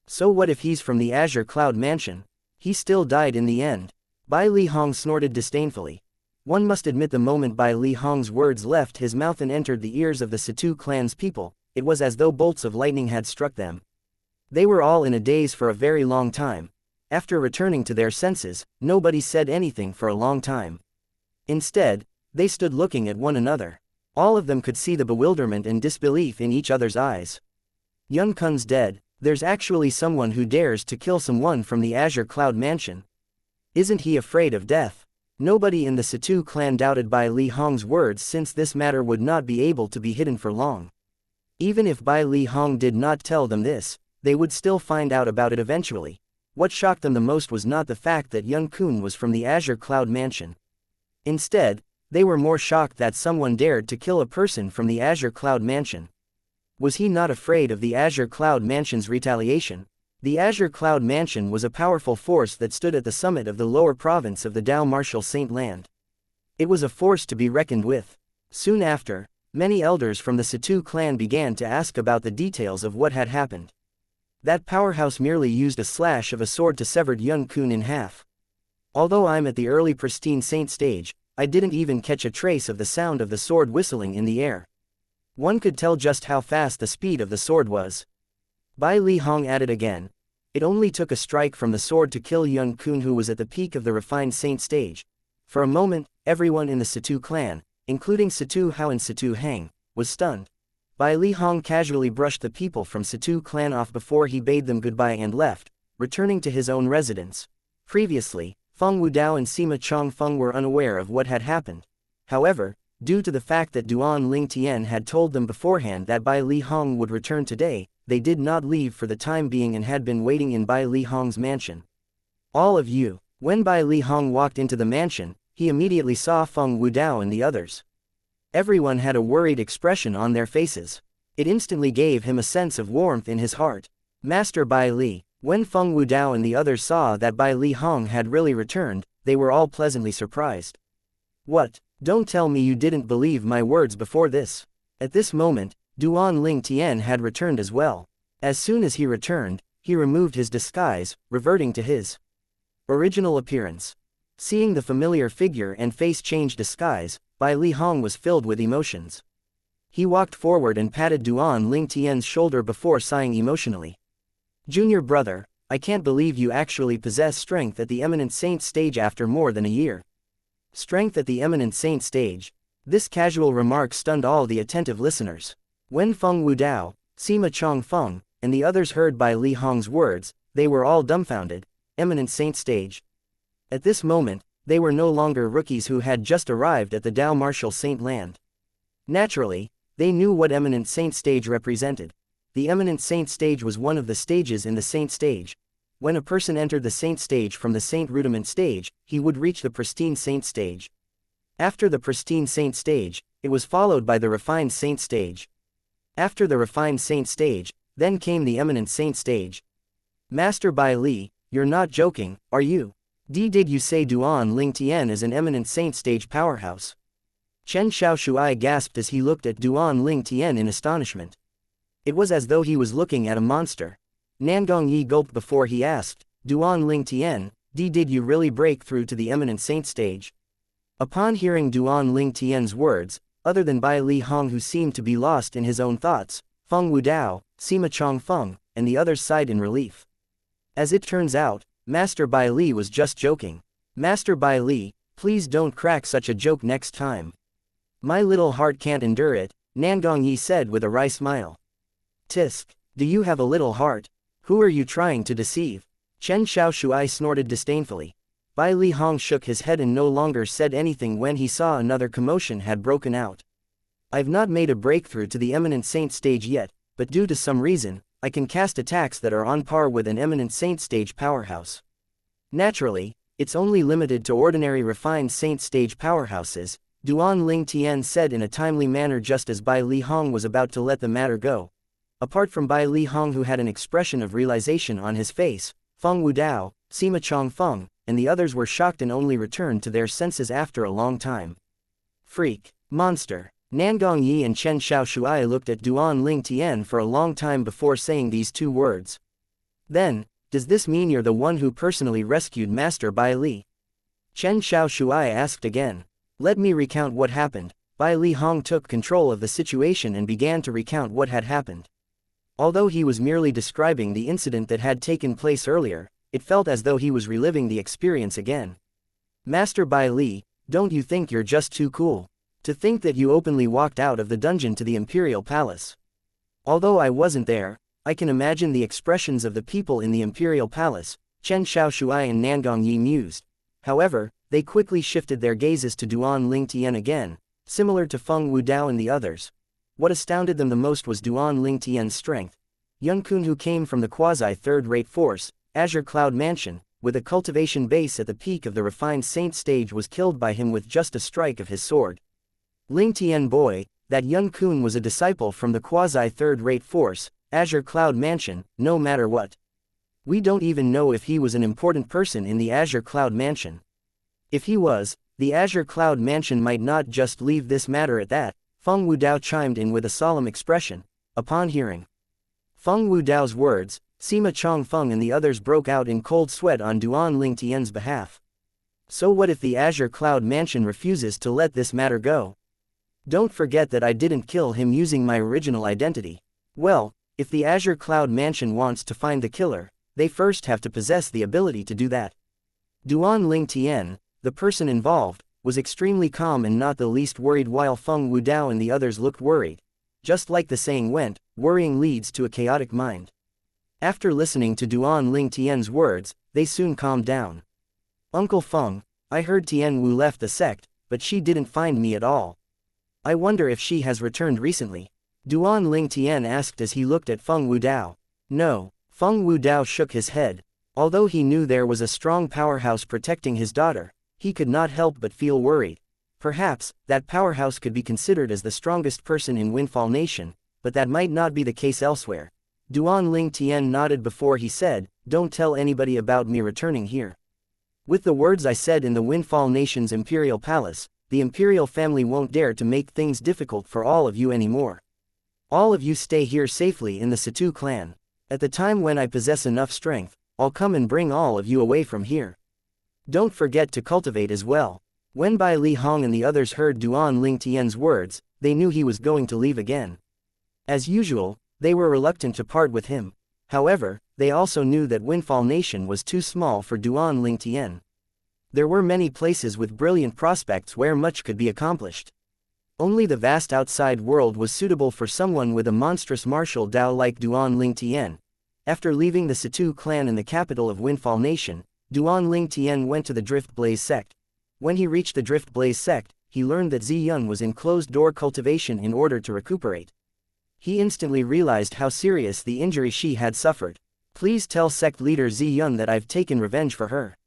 So what if he's from the Azure Cloud Mansion? He still died in the end. Bai Li Hong snorted disdainfully. One must admit the moment Bai Li Hong's words left his mouth and entered the ears of the Situ clan's people, it was as though bolts of lightning had struck them. They were all in a daze for a very long time. After returning to their senses, nobody said anything for a long time. Instead, they stood looking at one another. All of them could see the bewilderment and disbelief in each other's eyes. Yun Kun's dead. There's actually someone who dares to kill someone from the Azure Cloud Mansion. Isn't he afraid of death? Nobody in the Situ clan doubted Bai Li Hong's words since this matter would not be able to be hidden for long. Even if Bai Li Hong did not tell them this, they would still find out about it eventually. What shocked them the most was not the fact that Yun Kun was from the Azure Cloud Mansion. Instead, they were more shocked that someone dared to kill a person from the Azure Cloud Mansion. Was he not afraid of the Azure Cloud Mansion's retaliation? The Azure Cloud Mansion was a powerful force that stood at the summit of the lower province of the Dao Martial Saint Land. It was a force to be reckoned with. Soon after, many elders from the Situ clan began to ask about the details of what had happened. That powerhouse merely used a slash of a sword to sever Yun Kun in half. Although I'm at the early pristine saint stage, I didn't even catch a trace of the sound of the sword whistling in the air. One could tell just how fast the speed of the sword was. Bai Li Hong added again. It only took a strike from the sword to kill Yun Kun, who was at the peak of the refined saint stage. For a moment, everyone in the Situ clan, including Situ Hao and Situ Hang, was stunned. Bai Li Hong casually brushed the people from Situ clan off before he bade them goodbye and left, returning to his own residence. Previously, Feng Wudao and Sima Chongfeng were unaware of what had happened. However, due to the fact that Duan Lingtian had told them beforehand that Bai Li Hong would return today, they did not leave for the time being and had been waiting in Bai Li Hong's mansion. All of you. When Bai Li Hong walked into the mansion, he immediately saw Feng Wudao and the others. Everyone had a worried expression on their faces. It instantly gave him a sense of warmth in his heart. Master Bai Li. When Feng Wudao and the others saw that Bai Li Hong had really returned, they were all pleasantly surprised. What? Don't tell me you didn't believe my words before this. At this moment, Duan Lingtian had returned as well. As soon as he returned, he removed his disguise, reverting to his original appearance. Seeing the familiar figure and face-change disguise, Bai Li Hong was filled with emotions. He walked forward and patted Duan Lingtian's shoulder before sighing emotionally. Junior brother, I can't believe you actually possess strength at the Eminent Saint stage after more than a year. Strength at the Eminent Saint stage. This casual remark stunned all the attentive listeners. When Feng Wudao, Sima Chongfeng, and the others heard Bai Li Hong's words, they were all dumbfounded. Eminent Saint stage. At this moment, they were no longer rookies who had just arrived at the Dao Martial Saint Land. Naturally, they knew what Eminent Saint stage represented. The Eminent Saint stage was one of the stages in the Saint stage. When a person entered the Saint stage from the Saint Rudiment stage, he would reach the Pristine Saint stage. After the Pristine Saint stage, it was followed by the Refined Saint stage. After the Refined Saint stage, then came the Eminent Saint stage. Master Bai Li, you're not joking, are you? Did you say Duan Lingtian is an Eminent Saint stage powerhouse? Chen Xiaoshui gasped as he looked at Duan Ling Tian in astonishment. It was as though he was looking at a monster. Nangong Yi gulped before he asked, Duan Ling Tian, did you really break through to the eminent saint stage? Upon hearing Duan Ling Tian's words, other than Bai Li Hong who seemed to be lost in his own thoughts, Feng Wudao, Sima Chong Feng, and the others sighed in relief. As it turns out, Master Bai Li was just joking. Master Bai Li, please don't crack such a joke next time. My little heart can't endure it, Nangong Yi said with a wry smile. Tisk, do you have a little heart? Who are you trying to deceive? Chen Xiaoshui snorted disdainfully. Bai Li Hong shook his head and no longer said anything when he saw another commotion had broken out. I've not made a breakthrough to the eminent saint stage yet, but due to some reason, I can cast attacks that are on par with an eminent saint stage powerhouse. Naturally, it's only limited to ordinary refined saint stage powerhouses, Duan Ling Tian said in a timely manner just as Bai Li Hong was about to let the matter go. Apart from Bai Li Hong who had an expression of realization on his face, Feng Wudao, Sima Chong Feng, and the others were shocked and only returned to their senses after a long time. Freak, monster. Nangong Yi and Chen Xiaoshui looked at Duan Ling Tian for a long time before saying these two words. Then, does this mean you're the one who personally rescued Master Bai Li? Chen Xiaoshui asked again. Let me recount what happened. Bai Li Hong took control of the situation and began to recount what had happened. Although he was merely describing the incident that had taken place earlier, it felt as though he was reliving the experience again. Master Bai Li, don't you think you're just too cool? To think that you openly walked out of the dungeon to the Imperial Palace. Although I wasn't there, I can imagine the expressions of the people in the Imperial Palace, Chen Xiaoshui and Nangong Yi mused. However, they quickly shifted their gazes to Duan Ling Tian again, similar to Feng Wudao and the others. What astounded them the most was Duan Ling Tian's strength. Yun Kun who came from the quasi-third-rate force, Azure Cloud Mansion, with a cultivation base at the peak of the refined saint stage was killed by him with just a strike of his sword. Ling Tian boy, that Yun Kun was a disciple from the quasi-third-rate force, Azure Cloud Mansion, no matter what. We don't even know if he was an important person in the Azure Cloud Mansion. If he was, the Azure Cloud Mansion might not just leave this matter at that, Feng Wudao chimed in with a solemn expression. Upon hearing Feng Wudao's words, Sima Chong Feng and the others broke out in cold sweat on Duan Ling Tian's behalf. So what if the Azure Cloud Mansion refuses to let this matter go? Don't forget that I didn't kill him using my original identity. Well, if the Azure Cloud Mansion wants to find the killer, they first have to possess the ability to do that. Duan Ling Tian, the person involved, was extremely calm and not the least worried while Feng Wudao and the others looked worried. Just like the saying went, worrying leads to a chaotic mind. After listening to Duan Ling Tian's words, they soon calmed down. Uncle Feng, I heard Tian Wu left the sect, but she didn't find me at all. I wonder if she has returned recently. Duan Ling Tian asked as he looked at Feng Wudao. No, Feng Wudao shook his head. Although he knew there was a strong powerhouse protecting his daughter, he could not help but feel worried. Perhaps, that powerhouse could be considered as the strongest person in Windfall Nation, but that might not be the case elsewhere. Duan Ling Tian nodded before he said, don't tell anybody about me returning here. With the words I said in the Windfall Nation's Imperial Palace, the Imperial family won't dare to make things difficult for all of you anymore. All of you stay here safely in the Situ clan. At the time when I possess enough strength, I'll come and bring all of you away from here. Don't forget to cultivate as well. When Bai Li Hong and the others heard Duan Ling Tian's words, they knew he was going to leave again. As usual, they were reluctant to part with him. However, they also knew that Windfall Nation was too small for Duan Ling Tian. There were many places with brilliant prospects where much could be accomplished. Only the vast outside world was suitable for someone with a monstrous martial Dao like Duan Ling Tian. After leaving the Situ clan in the capital of Windfall Nation, Duan Ling Tian went to the Drift Blaze sect. When he reached the Drift Blaze sect, he learned that Ziyun was in closed-door cultivation in order to recuperate. He instantly realized how serious the injury she had suffered. Please tell sect leader Ziyun that I've taken revenge for her.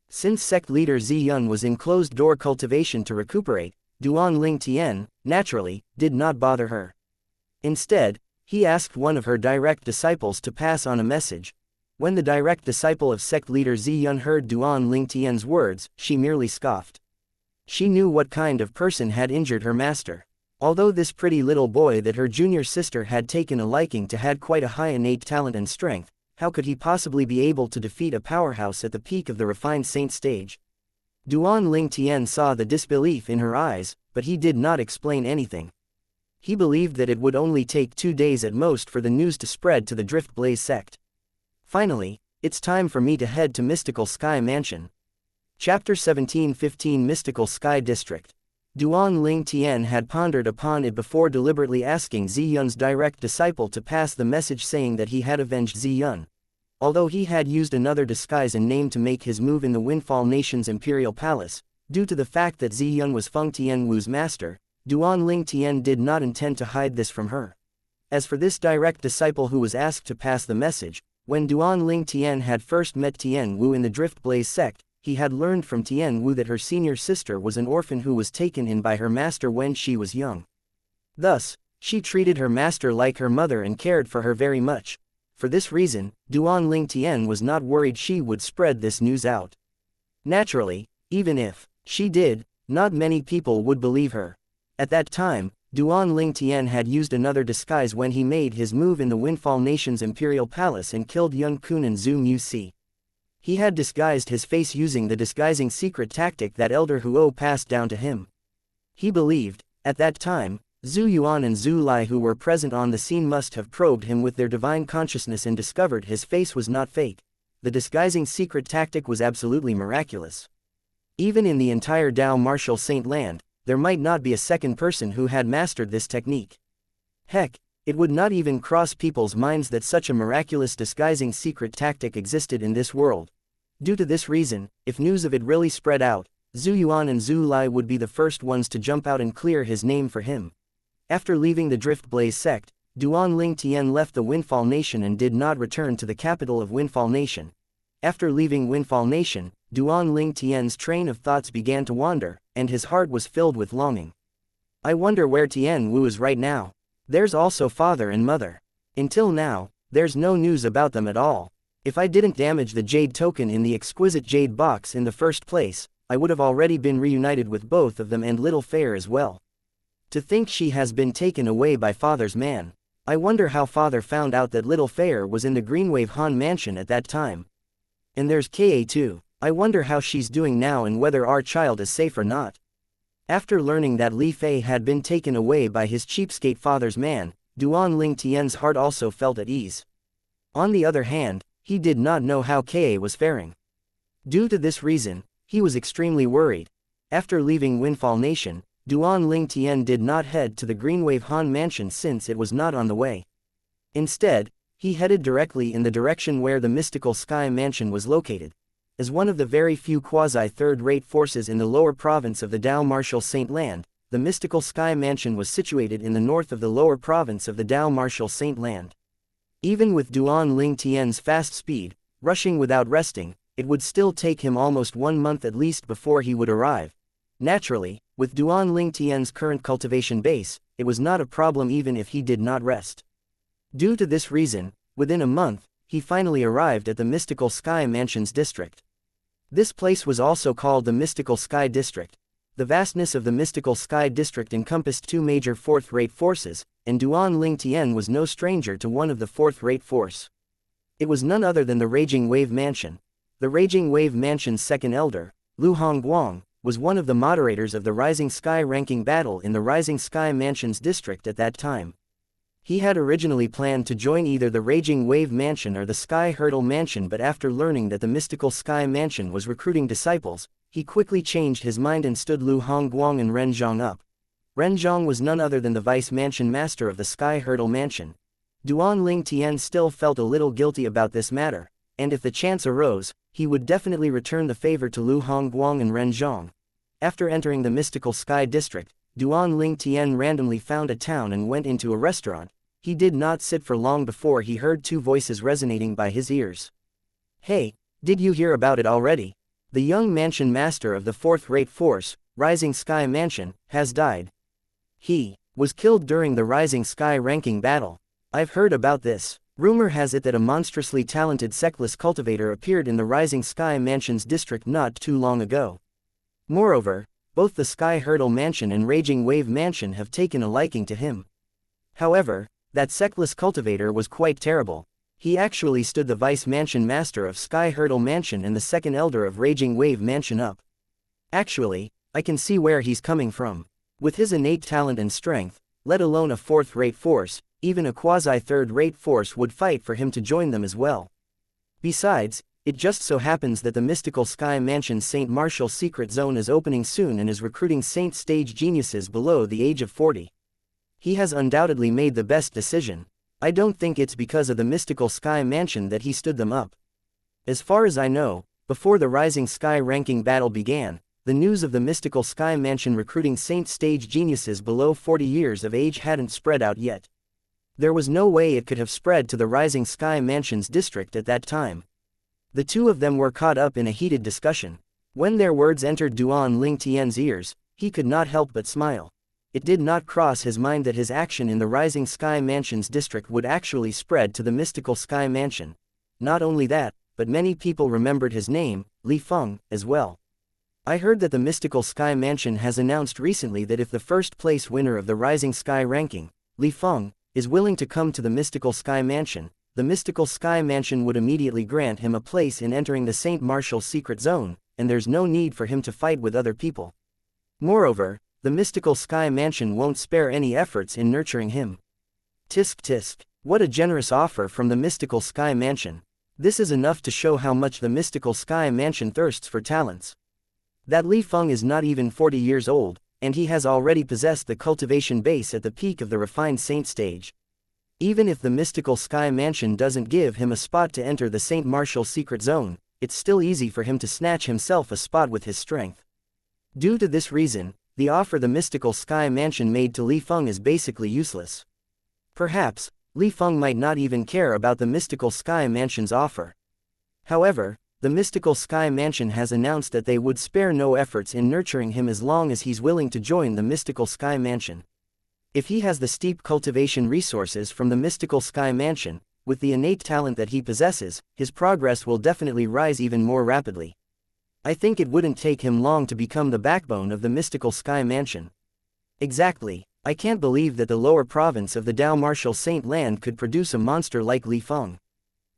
Since sect leader Ziyun was in closed-door cultivation to recuperate, Duan Ling Tian, naturally, did not bother her. Instead, he asked one of her direct disciples to pass on a message. When the direct disciple of sect leader Ziyun heard Duan Ling Tian's words, she merely scoffed. She knew what kind of person had injured her master. Although this pretty little boy that her junior sister had taken a liking to had quite a high innate talent and strength, how could he possibly be able to defeat a powerhouse at the peak of the refined saint stage? Duan Ling Tian saw the disbelief in her eyes, but he did not explain anything. He believed that it would only take 2 days at most for the news to spread to the Drift Blaze sect. Finally, it's time for me to head to Mystical Sky Mansion. Chapter 17-15 Mystical Sky District. Duan Ling Tian had pondered upon it before deliberately asking Zi Yun's direct disciple to pass the message saying that he had avenged Zi Yun. Although he had used another disguise and name to make his move in the Windfall Nation's imperial palace, due to the fact that Zi Yun was Feng Tianwu's master, Duan Ling Tian did not intend to hide this from her. As for this direct disciple who was asked to pass the message, when Duan Ling Tian had first met Tianwu in the Drift Blaze sect, he had learned from Tianwu that her senior sister was an orphan who was taken in by her master when she was young. Thus, she treated her master like her mother and cared for her very much. For this reason, Duan Ling Tian was not worried she would spread this news out. Naturally, even if she did, not many people would believe her. At that time, Duan Ling Tian had used another disguise when he made his move in the Windfall Nation's imperial palace and killed Yun Kun and Zhu Musi. He had disguised his face using the disguising secret tactic that Elder Huo passed down to him. He believed, at that time, Zhu Yuan and Zhu Lai who were present on the scene must have probed him with their divine consciousness and discovered his face was not fake. The disguising secret tactic was absolutely miraculous. Even in the entire Dao Martial Saint Land, there might not be a second person who had mastered this technique. Heck, it would not even cross people's minds that such a miraculous disguising secret tactic existed in this world. Due to this reason, if news of it really spread out, Zhu Yuan and Zhu Lai would be the first ones to jump out and clear his name for him. After leaving the Drift Blaze sect, Duan Ling Tian left the Windfall Nation and did not return to the capital of Windfall Nation. After leaving Windfall Nation, Duan Ling Tian's train of thoughts began to wander, and his heart was filled with longing. I wonder where Tianwu is right now. There's also father and mother. Until now, there's no news about them at all. If I didn't damage the jade token in the exquisite jade box in the first place, I would have already been reunited with both of them and little Fair as well. To think she has been taken away by father's man. I wonder how father found out that little Fair was in the Greenwave Han mansion at that time. And there's Ka too. I wonder how she's doing now and whether our child is safe or not. After learning that Li Fei had been taken away by his cheapskate father's man, Duan Ling Tian's heart also felt at ease. On the other hand, he did not know how Ka was faring. Due to this reason, he was extremely worried. After leaving Windfall Nation, Duan Ling Tian did not head to the Greenwave Han mansion since it was not on the way. Instead, he headed directly in the direction where the Mystical Sky Mansion was located. As one of the very few quasi-third-rate forces in the lower province of the Dao Martial Saint Land, the Mystical Sky Mansion was situated in the north of the lower province of the Dao Martial Saint Land. Even with Duan Ling Tian's fast speed, rushing without resting, it would still take him almost 1 month at least before he would arrive. Naturally, with Duan Ling Tian's current cultivation base, it was not a problem even if he did not rest. Due to this reason, within a month, he finally arrived at the Mystical Sky Mansion's district. This place was also called the Mystical Sky District. The vastness of the Mystical Sky District encompassed 2 major fourth-rate forces, and Duan Ling Tian was no stranger to one of the fourth-rate force. It was none other than the Raging Wave Mansion. The Raging Wave Mansion's second elder, Lu Hongguang, was one of the moderators of the Rising Sky ranking battle in the Rising Sky Mansion's district at that time. He had originally planned to join either the Raging Wave Mansion or the Sky Hurdle Mansion, but after learning that the Mystical Sky Mansion was recruiting disciples, he quickly changed his mind and stood Lu Hongguang and Ren Zhang up. Ren Zhang was none other than the Vice Mansion Master of the Sky Hurdle Mansion. Duan Ling Tian still felt a little guilty about this matter, and if the chance arose, he would definitely return the favor to Lu Hongguang and Ren Zhang. After entering the Mystical Sky District, Duan Ling Tian randomly found a town and went into a restaurant. He did not sit for long before he heard 2 voices resonating by his ears. Hey, did you hear about it already? The young mansion master of the fourth-rate force, Rising Sky Mansion, has died. He was killed during the Rising Sky ranking battle. I've heard about this. Rumor has it that a monstrously talented sectless cultivator appeared in the Rising Sky Mansion's district not too long ago. Moreover, both the Sky Hurdle Mansion and Raging Wave Mansion have taken a liking to him. However, that sectless cultivator was quite terrible. He actually stood the Vice Mansion Master of Sky Hurdle Mansion and the second Elder of Raging Wave Mansion up. Actually, I can see where he's coming from. With his innate talent and strength, let alone a fourth-rate force, even a quasi-third-rate force would fight for him to join them as well. Besides, it just so happens that the mystical Sky Mansion's St. Martial secret zone is opening soon and is recruiting Saint stage geniuses below the age of 40. He has undoubtedly made the best decision. I don't think it's because of the mystical Sky Mansion that he stood them up. As far as I know, before the Rising Sky ranking battle began, the news of the mystical Sky Mansion recruiting Saint stage geniuses below 40 years of age hadn't spread out yet. There was no way it could have spread to the Rising Sky Mansion's district at that time. The two of them were caught up in a heated discussion. When their words entered Duan Ling Tian's ears, he could not help but smile. It did not cross his mind that his action in the Rising Sky Mansion's district would actually spread to the mystical Sky Mansion. Not only that, but many people remembered his name, Li Feng, as well. I heard that the mystical Sky Mansion has announced recently that if the first-place winner of the Rising Sky ranking, Li Feng, is willing to come to the mystical Sky Mansion, the mystical Sky Mansion would immediately grant him a place in entering the St. Martial secret zone, and there's no need for him to fight with other people. Moreover, the mystical Sky Mansion won't spare any efforts in nurturing him. Tisk tisk. What a generous offer from the mystical Sky Mansion. This is enough to show how much the mystical Sky Mansion thirsts for talents. That Li Feng is not even 40 years old, and he has already possessed the cultivation base at the peak of the refined saint stage. Even if the mystical Sky Mansion doesn't give him a spot to enter the St. Martial secret zone, it's still easy for him to snatch himself a spot with his strength. Due to this reason, the offer the mystical Sky Mansion made to Li Feng is basically useless. Perhaps, Li Feng might not even care about the mystical Sky Mansion's offer. However, the mystical Sky Mansion has announced that they would spare no efforts in nurturing him as long as he's willing to join the mystical Sky Mansion. If he has the steep cultivation resources from the mystical Sky Mansion, with the innate talent that he possesses, his progress will definitely rise even more rapidly. I think it wouldn't take him long to become the backbone of the mystical Sky Mansion. Exactly, I can't believe that the lower province of the Dao Martial Saint Land could produce a monster like Li Feng.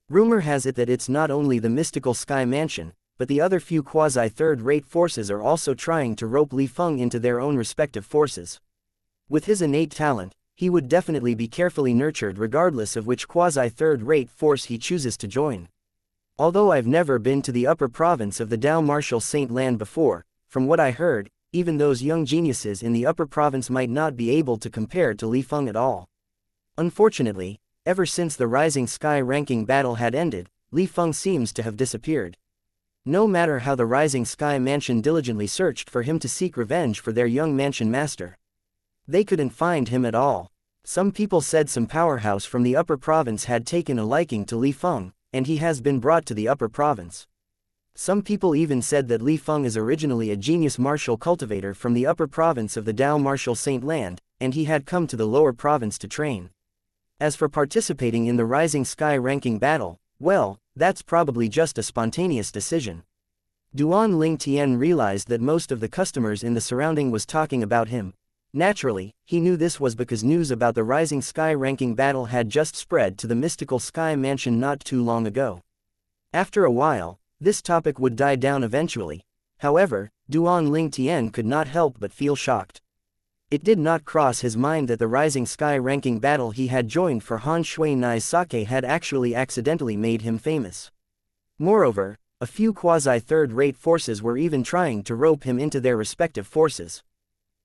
Rumor has it that it's not only the mystical Sky Mansion, but the other few quasi-third-rate forces are also trying to rope Li Feng into their own respective forces. With his innate talent, he would definitely be carefully nurtured regardless of which quasi-third-rate force he chooses to join. Although I've never been to the upper province of the Dao Martial Saint Land before, from what I heard, even those young geniuses in the upper province might not be able to compare to Li Feng at all. Unfortunately, ever since the Rising Sky ranking battle had ended, Li Feng seems to have disappeared. No matter how the Rising Sky Mansion diligently searched for him to seek revenge for their young mansion master, they couldn't find him at all. Some people said some powerhouse from the upper province had taken a liking to Li Feng, and he has been brought to the upper province. Some people even said that Li Feng is originally a genius martial cultivator from the upper province of the Dao Martial Saint Land, and he had come to the lower province to train. As for participating in the Rising Sky ranking battle, well, that's probably just a spontaneous decision. Duan Ling Tian realized that most of the customers in the surrounding was talking about him. Naturally, he knew this was because news about the Rising Sky ranking battle had just spread to the mystical Sky Mansion not too long ago. After a while, this topic would die down eventually. However, Duan Ling Tian could not help but feel shocked. It did not cross his mind that the Rising Sky ranking battle he had joined for Han Shui Nai's sake had actually accidentally made him famous. Moreover, a few quasi-third-rate forces were even trying to rope him into their respective forces.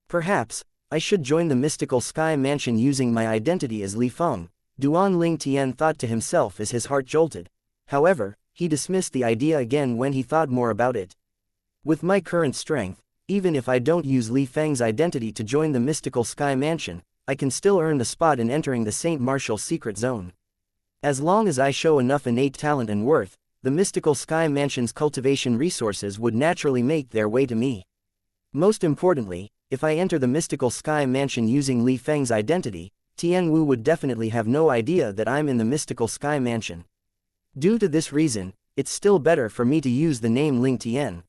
Perhaps, I should join the mystical Sky Mansion using my identity as Li Feng, Duan Ling Tian thought to himself as his heart jolted. However, he dismissed the idea again when he thought more about it. With my current strength, even if I don't use Li Feng's identity to join the mystical Sky Mansion, I can still earn the spot in entering the St. Martial secret zone. As long as I show enough innate talent and worth, the mystical Sky Mansion's cultivation resources would naturally make their way to me. Most importantly, if I enter the mystical Sky Mansion using Li Feng's identity, Tian Wu would definitely have no idea that I'm in the mystical Sky Mansion. Due to this reason, it's still better for me to use the name Ling Tian.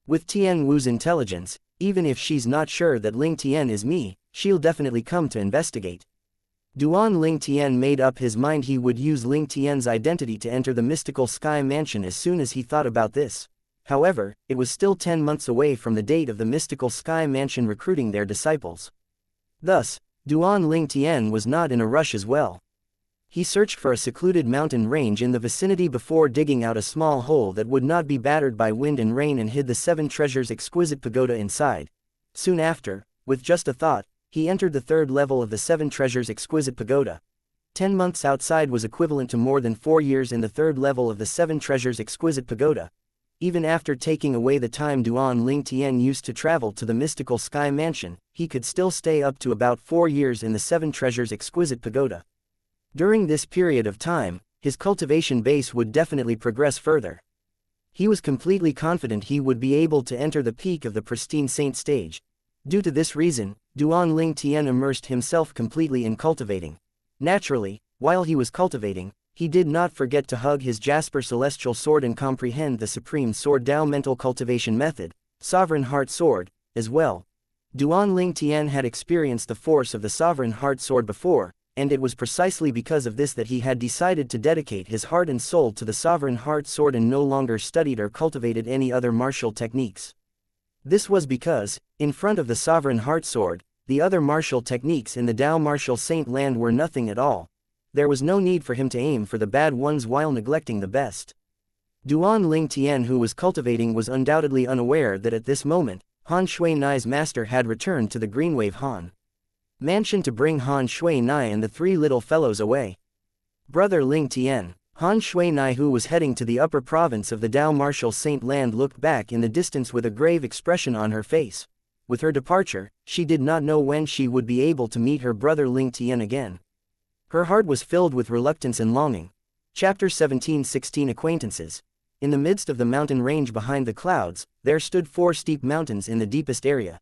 With Tian Wu's intelligence, Even if she's not sure that Ling Tian is me, she'll definitely come to investigate. Duan Ling Tian made up his mind he would use Ling Tian's identity to enter the mystical sky mansion as soon as he thought about this. However, it was still 10 months away from the date of the mystical sky mansion recruiting their disciples. Thus, Duan Ling Tian was not in a rush as well. He searched for a secluded mountain range in the vicinity before digging out a small hole that would not be battered by wind and rain and hid the 7 treasures exquisite pagoda inside. Soon after, with just a thought, he entered the 3rd level of the 7 treasures exquisite pagoda. 10 months outside was equivalent to more than 4 years in the 3rd level of the 7 treasures exquisite pagoda. Even after taking away the time Duan Ling Tian used to travel to the mystical sky mansion, he could still stay up to about 4 years in the 7 treasures exquisite pagoda. During this period of time, his cultivation base would definitely progress further. He was completely confident he would be able to enter the peak of the pristine saint stage. Due to this reason, Duan Ling Tian immersed himself completely in cultivating. Naturally, while he was cultivating, he did not forget to hug his Jasper Celestial Sword and comprehend the Supreme Sword Dao mental cultivation method, Sovereign Heart Sword, as well. Duan Ling Tian had experienced the force of the Sovereign Heart Sword before, and it was precisely because of this that he had decided to dedicate his heart and soul to the Sovereign Heart Sword and no longer studied or cultivated any other martial techniques. This was because, in front of the Sovereign Heart Sword, the other martial techniques in the Dao martial saint land were nothing at all. There was no need for him to aim for the bad ones while neglecting the best. Duan Ling Tian, who was cultivating, was undoubtedly unaware that at this moment, Han Shui Nai's master had returned to the Greenwave Han mansion to bring Han Shui Nai and the 3 little fellows away. Brother Ling Tian, Han Shui Nai, who was heading to the upper province of the Dao martial saint land, looked back in the distance with a grave expression on her face. With her departure, she did not know when she would be able to meet her brother Ling Tian again. Her heart was filled with reluctance and longing. Chapter 17-16 Acquaintances. In the midst of the mountain range behind the clouds, there stood 4 steep mountains in the deepest area.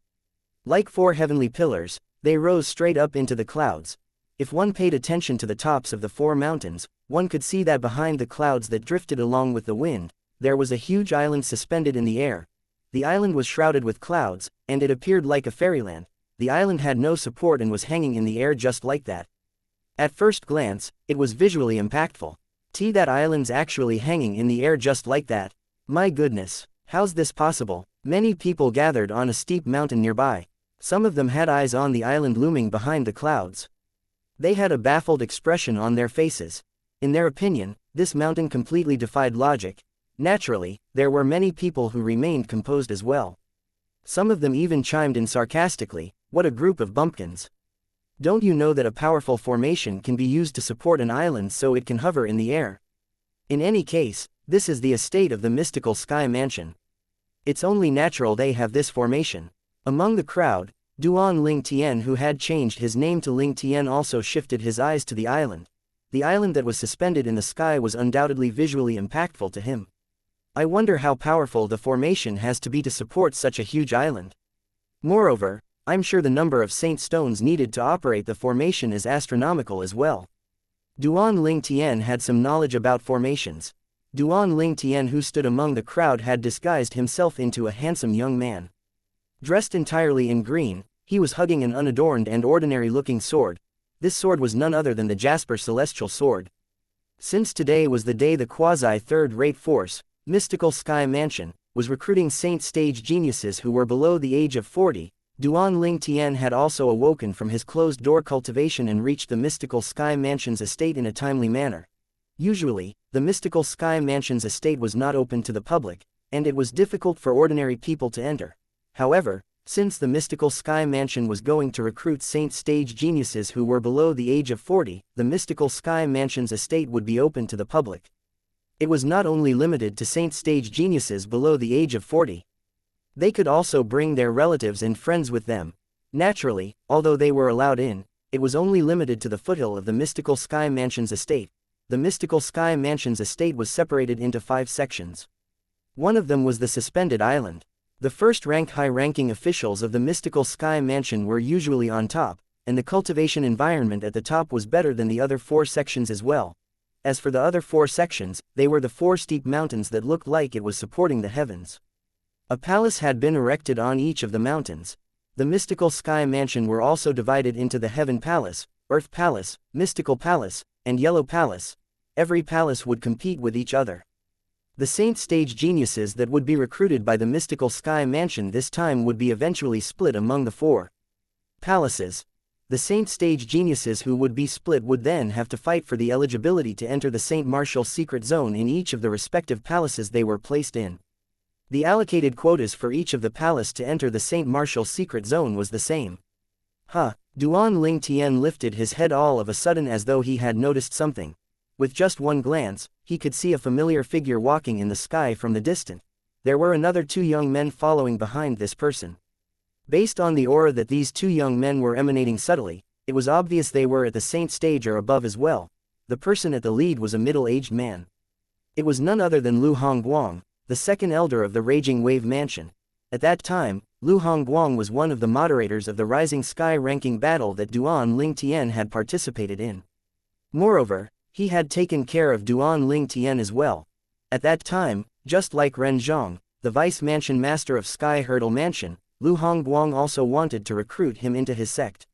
Like 4 heavenly pillars, they rose straight up into the clouds. If one paid attention to the tops of the 4 mountains, one could see that behind the clouds that drifted along with the wind, there was a huge island suspended in the air. The island was shrouded with clouds, and it appeared like a fairyland. The island had no support and was hanging in the air just like that. At first glance, it was visually impactful. That island's actually hanging in the air just like that. My goodness, how's this possible? Many people gathered on a steep mountain nearby. Some of them had eyes on the island looming behind the clouds. They had a baffled expression on their faces. In their opinion, this mountain completely defied logic. Naturally, there were many people who remained composed as well. Some of them even chimed in sarcastically, "What a group of bumpkins. Don't you know that a powerful formation can be used to support an island so it can hover in the air? In any case, this is the estate of the mystical sky mansion. It's only natural they have this formation." Among the crowd, Duan Ling Tian, who had changed his name to Ling Tian, also shifted his eyes to the island. The island that was suspended in the sky was undoubtedly visually impactful to him. I wonder how powerful the formation has to be to support such a huge island. Moreover, I'm sure the number of saint stones needed to operate the formation is astronomical as well. Duan Ling Tian had some knowledge about formations. Duan Ling Tian, who stood among the crowd, had disguised himself into a handsome young man. Dressed entirely in green, he was hugging an unadorned and ordinary-looking sword. This sword was none other than the Jasper Celestial Sword. Since today was the day the quasi-third-rate force, Mystical Sky Mansion, was recruiting saint stage geniuses who were below the age of 40, Duan Ling Tian had also awoken from his closed-door cultivation and reached the Mystical Sky Mansion's estate in a timely manner. Usually, the Mystical Sky Mansion's estate was not open to the public, and it was difficult for ordinary people to enter. However, since the Mystical Sky Mansion was going to recruit saint stage geniuses who were below the age of 40, the Mystical Sky Mansion's estate would be open to the public. It was not only limited to saint stage geniuses below the age of 40. They could also bring their relatives and friends with them. Naturally, although they were allowed in, it was only limited to the foothill of the Mystical Sky Mansion's estate. The Mystical Sky Mansion's estate was separated into 5 sections. One of them was the suspended island. The first-rank high-ranking officials of the Mystical Sky Mansion were usually on top, and the cultivation environment at the top was better than the other 4 sections as well. As for the other 4 sections, they were the 4 steep mountains that looked like it was supporting the heavens. A palace had been erected on each of the mountains. The mystical sky mansion were also divided into the Heaven Palace, Earth Palace, Mystical Palace, and Yellow Palace. Every palace would compete with each other. The saint stage geniuses that would be recruited by the mystical sky mansion this time would be eventually split among the 4 palaces. The saint stage geniuses who would be split would then have to fight for the eligibility to enter the Saint Martial secret zone in each of the respective palaces they were placed in. The allocated quotas for each of the palace to enter the Saint Martial secret zone was the same. Duan Ling Tian lifted his head all of a sudden as though he had noticed something. With just one glance, he could see a familiar figure walking in the sky from the distance. There were another 2 young men following behind this person. Based on the aura that these 2 young men were emanating subtly, it was obvious they were at the saint stage or above as well. The person at the lead was a middle-aged man. It was none other than Lu Hongguang, the second elder of the Raging Wave Mansion. At that time, Lu Hongguang was one of the moderators of the Rising Sky ranking battle that Duan Ling Tian had participated in. Moreover, he had taken care of Duan Ling Tian as well. At that time, just like Ren Zhang, the vice mansion master of Sky Hurdle Mansion, Lu Hongguang also wanted to recruit him into his sect.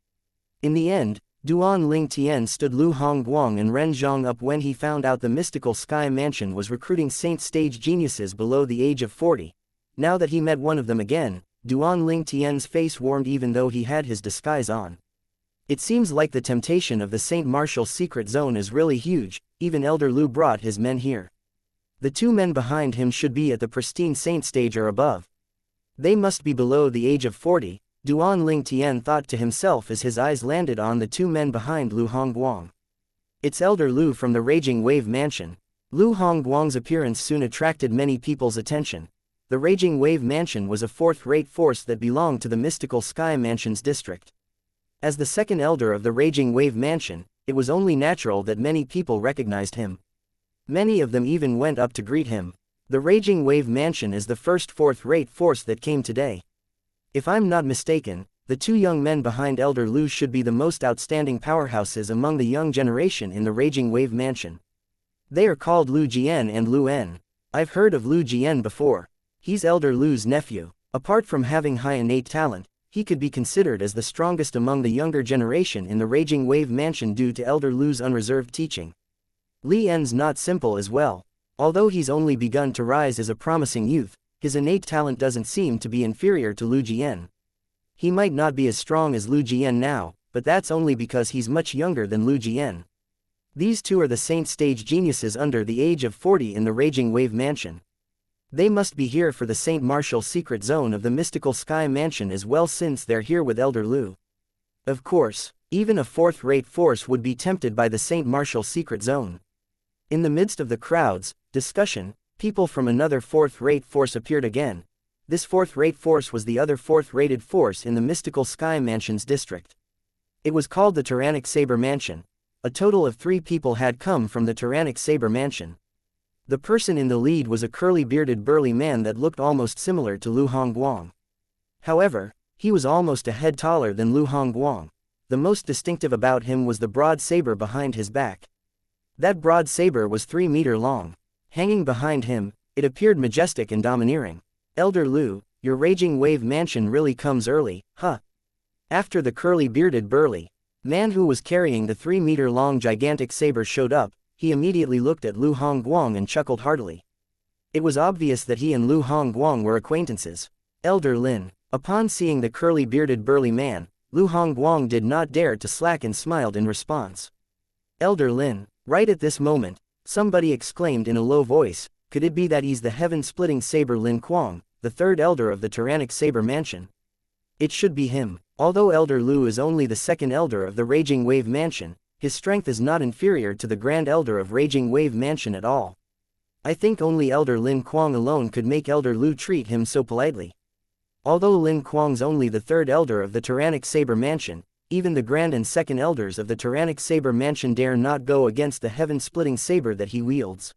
In the end, Duan Ling Tian stood Lu Hongguang and Ren Zhang up when he found out the mystical Sky Mansion was recruiting saint stage geniuses below the age of 40. Now that he met one of them again, Duan Ling Tian's face warmed even though he had his disguise on. It seems like the temptation of the Saint Martial secret zone is really huge. Even Elder Lu brought his men here. The 2 men behind him should be at the pristine saint stage or above. They must be below the age of 40, Duan Ling Tian thought to himself as his eyes landed on the 2 men behind Lu Hongguang. It's Elder Lu from the Raging Wave Mansion. Lu Hongguang's appearance soon attracted many people's attention. The Raging Wave Mansion was a 4th-rate force that belonged to the Mystical Sky Mansion's district. As the second elder of the Raging Wave Mansion, it was only natural that many people recognized him. Many of them even went up to greet him. The Raging Wave Mansion is the first 4th-rate force that came today. If I'm not mistaken, the 2 young men behind Elder Lu should be the most outstanding powerhouses among the young generation in the Raging Wave Mansion. They are called Lu Jian and Lu En. I've heard of Lu Jian before. He's Elder Lu's nephew. Apart from having high innate talent, he could be considered as the strongest among the younger generation in the Raging Wave Mansion due to Elder Lu's unreserved teaching. Li En's not simple as well. Although he's only begun to rise as a promising youth, his innate talent doesn't seem to be inferior to Lu Jian. He might not be as strong as Lu Jian now, but that's only because he's much younger than Lu Jian. These 2 are the saint stage geniuses under the age of 40 in the Raging Wave Mansion. They must be here for the Saint Martial secret zone of the Mystical Sky Mansion as well since they're here with Elder Lu. Of course, even a 4th-rate force would be tempted by the Saint Martial secret zone. In the midst of the crowd's discussion, people from another 4th-rate force appeared again. This 4th-rate force was the other 4th-rated force in the Mystical Sky Mansion's district. It was called the Tyrannic Saber Mansion. A total of 3 people had come from the Tyrannic Saber Mansion. The person in the lead was a curly-bearded burly man that looked almost similar to Lu Hongguang. However, he was almost a head taller than Lu Hongguang. The most distinctive about him was the broad saber behind his back. That broad saber was 3 meters long. Hanging behind him, it appeared majestic and domineering. Elder Lu, your Raging Wave Mansion really comes early, huh? After the curly-bearded burly man who was carrying the 3-meter-long gigantic saber showed up, he immediately looked at Lu Hongguang and chuckled heartily. It was obvious that he and Lu Hongguang were acquaintances. Elder Lin. Upon seeing the curly-bearded burly man, Lu Hongguang did not dare to slack and smiled in response. Elder Lin. Right at this moment, somebody exclaimed in a low voice, could it be that he's the heaven-splitting saber Lin Kuang, the 3rd elder of the Tyrannic Saber Mansion? It should be him. Although Elder Lu is only the 2nd elder of the Raging Wave Mansion, his strength is not inferior to the Grand Elder of Raging Wave Mansion at all. I think only Elder Lin Kuang alone could make Elder Lu treat him so politely. Although Lin Kuang's only the 3rd elder of the Tyrannic Saber Mansion, even the Grand and 2nd elders of the Tyrannic Saber Mansion dare not go against the heaven-splitting saber that he wields.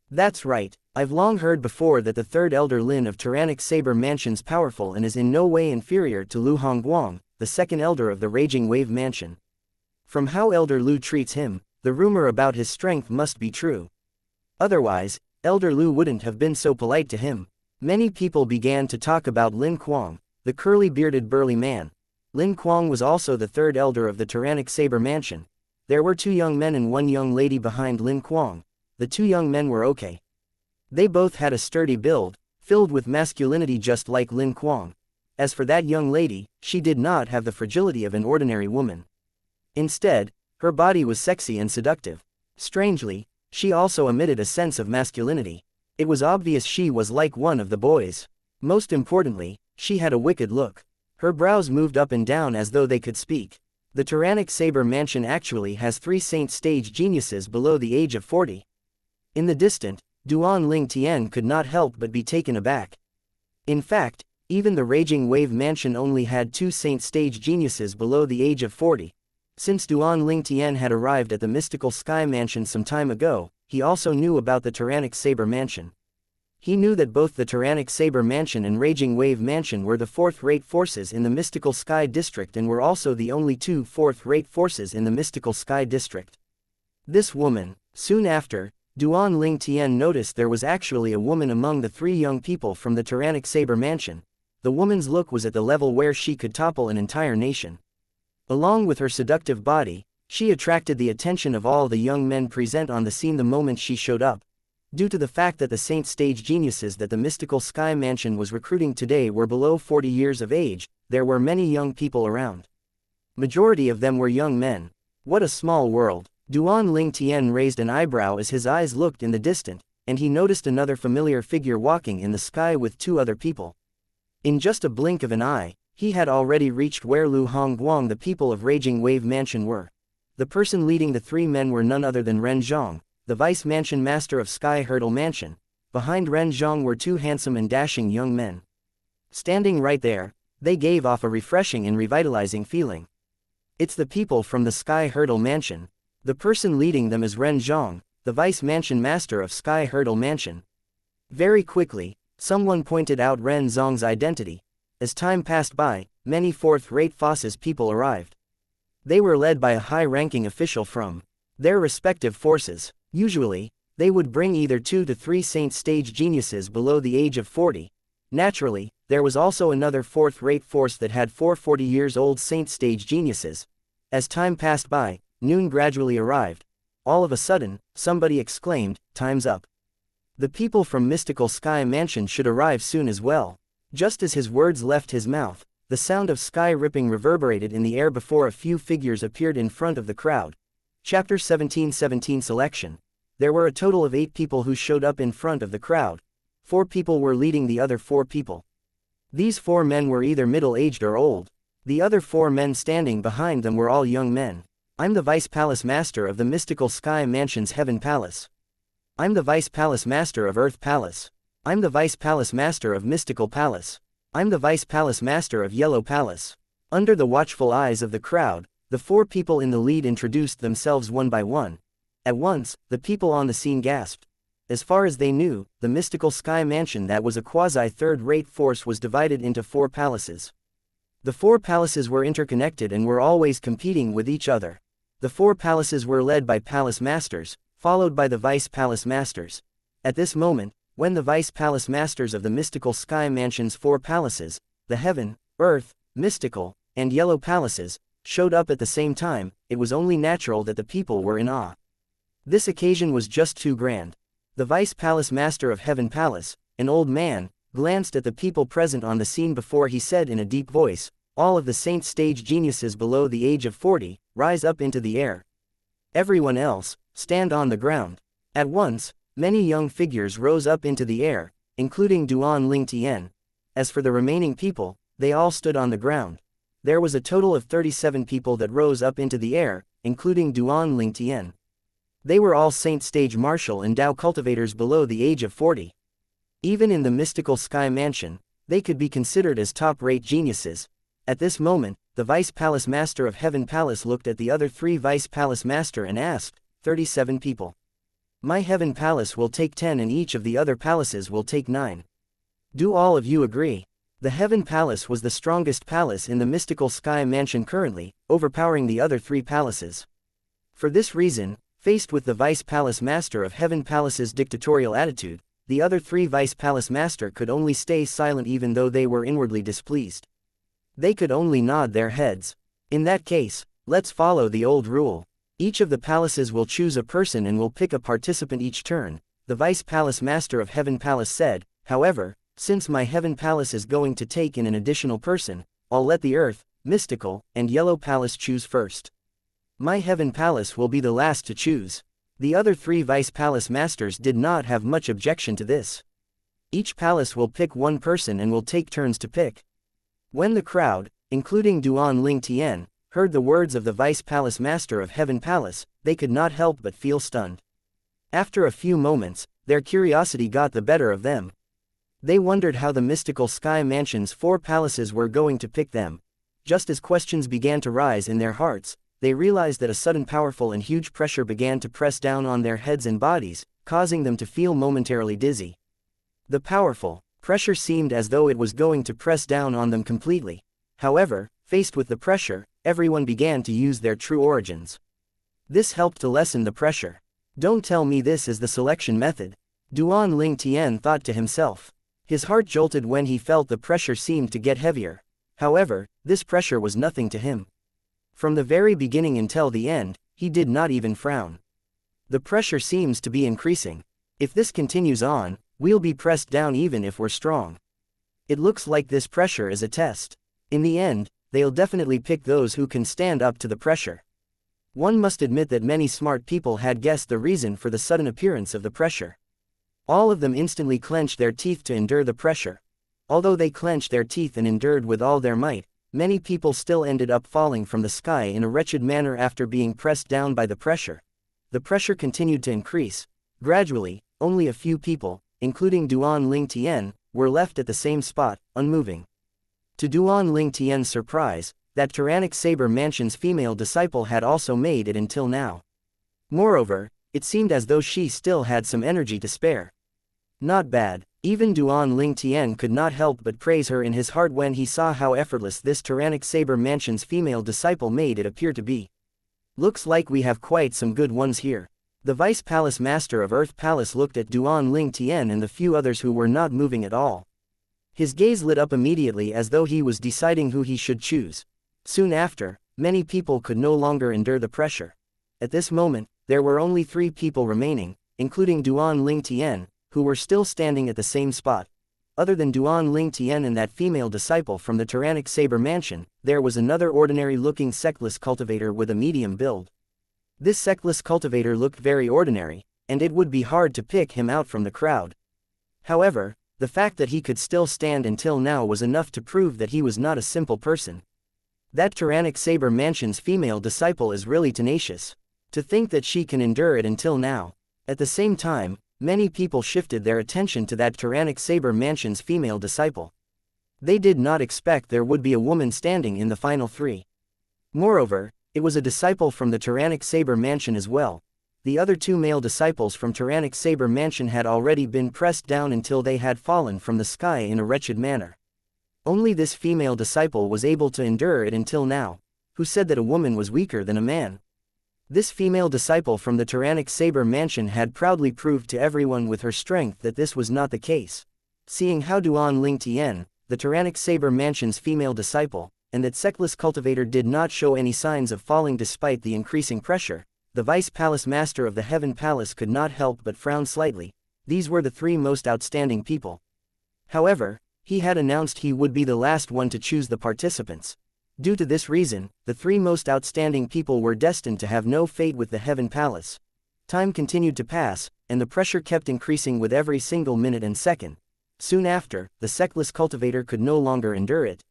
That's right, I've long heard before that the 3rd elder Lin of Tyrannic Saber Mansion's powerful and is in no way inferior to Lu Hongguang, the 2nd elder of the Raging Wave Mansion. From how Elder Lu treats him, the rumor about his strength must be true. Otherwise, Elder Lu wouldn't have been so polite to him. Many people began to talk about Lin Kuang, the curly-bearded burly man. Lin Kuang was also the third elder of the tyrannic saber mansion. There were 2 young men and 1 young lady behind Lin Kuang. The 2 young men were okay. They both had a sturdy build, filled with masculinity just like Lin Kuang. As for that young lady, she did not have the fragility of an ordinary woman. Instead, her body was sexy and seductive. Strangely, she also emitted a sense of masculinity. It was obvious she was like one of the boys. Most importantly, she had a wicked look. Her brows moved up and down as though they could speak. The tyrannic saber mansion actually has 3 saint stage geniuses below the age of 40. In the distant, Duan Ling Tian could not help but be taken aback. In fact, even the Raging Wave Mansion only had 2 saint stage geniuses below the age of 40. Since Duan Ling Tian had arrived at the mystical Sky Mansion some time ago, he also knew about the Tyrannic Saber Mansion. He knew that both the Tyrannic Saber Mansion and Raging Wave Mansion were the 4th-rate forces in the mystical Sky District and were also the only 2 4th-rate forces in the mystical Sky District. This woman. Soon after, Duan Ling Tian noticed there was actually a woman among the 3 young people from the Tyrannic Saber Mansion. The woman's look was at the level where she could topple an entire nation. Along with her seductive body, she attracted the attention of all the young men present on the scene the moment she showed up. Due to the fact that the saint stage geniuses that the mystical Sky Mansion was recruiting today were below 40 years of age, there were many young people around. Majority of them were young men. What a small world. Duan Ling Tian raised an eyebrow as his eyes looked in the distant, and he noticed another familiar figure walking in the sky with 2 other people. In just a blink of an eye, he had already reached where Lu Hongguang the people of Raging Wave Mansion were. The person leading the 3 men were none other than Ren Zhang, the vice mansion master of Sky Hurdle Mansion. Behind Ren Zhang were 2 handsome and dashing young men. Standing right there, they gave off a refreshing and revitalizing feeling. It's the people from the Sky Hurdle Mansion. The person leading them is Ren Zhang, the vice mansion master of Sky Hurdle Mansion. Very quickly, someone pointed out Ren Zhang's identity. As time passed by, many 4th-rate Foss's people arrived. They were led by a high-ranking official from their respective forces. Usually, they would bring either 2 to 3 saint stage geniuses below the age of 40. Naturally, there was also another 4th-rate force that had 4 40-years-old saint stage geniuses. As time passed by, noon gradually arrived. All of a sudden, somebody exclaimed, "Time's up. The people from Mystical Sky Mansion should arrive soon as well." Just as his words left his mouth, the sound of sky ripping reverberated in the air before a few figures appeared in front of the crowd. Chapter 1717 Selection. There were a total of 8 people who showed up in front of the crowd. 4 people were leading the other 4 people. These 4 men were either middle-aged or old. The other 4 men standing behind them were all young men. I'm the Vice Palace Master of the Mystical Sky Mansion's Heaven Palace. I'm the Vice Palace Master of Earth Palace. I'm the Vice Palace Master of Mystical Palace. I'm the Vice Palace Master of Yellow Palace. Under the watchful eyes of the crowd, the 4 people in the lead introduced themselves one by one. At once, the people on the scene gasped. As far as they knew, the Mystical Sky Mansion that was a quasi-third-rate force was divided into 4 palaces. The 4 palaces were interconnected and were always competing with each other. The 4 palaces were led by palace masters, followed by the Vice Palace Masters. At this moment, when the Vice Palace Masters of the Mystical Sky Mansion's 4 palaces, the Heaven, Earth, Mystical, and Yellow Palaces, showed up at the same time, it was only natural that the people were in awe. This occasion was just too grand. The Vice Palace Master of Heaven Palace, an old man, glanced at the people present on the scene before he said in a deep voice, "All of the saint stage geniuses below the age of 40, rise up into the air. Everyone else, stand on the ground." At once, many young figures rose up into the air, including Duan Ling Tian. As for the remaining people, they all stood on the ground. There was a total of 37 people that rose up into the air, including Duan Ling Tian. They were all saint stage martial and Dao cultivators below the age of 40. Even in the Mystical Sky Mansion, they could be considered as top-rate geniuses. At this moment, the Vice Palace Master of Heaven Palace looked at the other 3 Vice Palace Master and asked, 37 people. My Heaven Palace will take 10 and each of the other palaces will take 9. Do all of you agree? The Heaven Palace was the strongest palace in the Mystical Sky Mansion currently, overpowering the other 3 palaces. For this reason, faced with the Vice Palace Master of Heaven Palace's dictatorial attitude, the other three vice palace master could only stay silent even though they were inwardly displeased. They could only nod their heads. In that case, let's follow the old rule. Each of the palaces will choose a person and will pick a participant each turn, the vice palace master of Heaven Palace said. However, since my Heaven Palace is going to take in an additional person, I'll let the Earth, Mystical, and Yellow Palace choose first. My Heaven Palace will be the last to choose. The other three vice palace masters did not have much objection to this. Each palace will pick one person and will take turns to pick. When the crowd, including Duan Ling Tian, heard the words of the vice palace master of Heaven Palace, they could not help but feel stunned. After a few moments, their curiosity got the better of them. They wondered how the mystical Sky Mansion's four palaces were going to pick them. Just as questions began to rise in their hearts, they realized that a sudden powerful and huge pressure began to press down on their heads and bodies, causing them to feel momentarily dizzy. The powerful pressure seemed as though it was going to press down on them completely. However, faced with the pressure, everyone began to use their true origins. This helped to lessen the pressure. Don't tell me this is the selection method, Duan Ling Tian thought to himself. His heart jolted when he felt the pressure seemed to get heavier. However, this pressure was nothing to him. From the very beginning until the end, he did not even frown. The pressure seems to be increasing. If this continues on, we'll be pressed down even if we're strong. It looks like this pressure is a test. In the end, they'll definitely pick those who can stand up to the pressure. One must admit that many smart people had guessed the reason for the sudden appearance of the pressure. All of them instantly clenched their teeth to endure the pressure. Although they clenched their teeth and endured with all their might, many people still ended up falling from the sky in a wretched manner after being pressed down by the pressure. The pressure continued to increase. Gradually, only a few people, including Duan Ling Tian, were left at the same spot, unmoving. To Duan Ling Tian's surprise, that tyrannic Saber Mansion's female disciple had also made it until now. Moreover, it seemed as though she still had some energy to spare. Not bad. Even Duan Ling Tian could not help but praise her in his heart when he saw how effortless this tyrannic Saber Mansion's female disciple made it appear to be. Looks like we have quite some good ones here. The vice palace master of Earth Palace looked at Duan Ling Tian and the few others who were not moving at all. His gaze lit up immediately as though he was deciding who he should choose. Soon after, many people could no longer endure the pressure. At this moment, there were only 3 people remaining, including Duan Ling Tian, who were still standing at the same spot. Other than Duan Ling Tian and that female disciple from the tyrannic Saber Mansion, there was another ordinary-looking sectless cultivator with a medium build. This sectless cultivator looked very ordinary, and it would be hard to pick him out from the crowd. However, the fact that he could still stand until now was enough to prove that he was not a simple person. That tyrannic Saber Mansion's female disciple is really tenacious. To think that she can endure it until now. At the same time, many people shifted their attention to that tyrannic Saber Mansion's female disciple. They did not expect there would be a woman standing in the final 3. Moreover, it was a disciple from the tyrannic Saber Mansion as well. The other 2 male disciples from tyrannic Saber Mansion had already been pressed down until they had fallen from the sky in a wretched manner. Only this female disciple was able to endure it until now. Who said that a woman was weaker than a man? This female disciple from the tyrannic Saber Mansion had proudly proved to everyone with her strength that this was not the case. Seeing how Duan Ling Tian, the tyrannic Saber Mansion's female disciple, and that sectless cultivator did not show any signs of falling despite the increasing pressure, the vice palace master of the Heaven Palace could not help but frown slightly. These were the 3 most outstanding people. However, he had announced he would be the last one to choose the participants. Due to this reason, the 3 most outstanding people were destined to have no fate with the Heaven Palace. Time continued to pass, and the pressure kept increasing with every single minute and second. Soon after, the sectless cultivator could no longer endure it.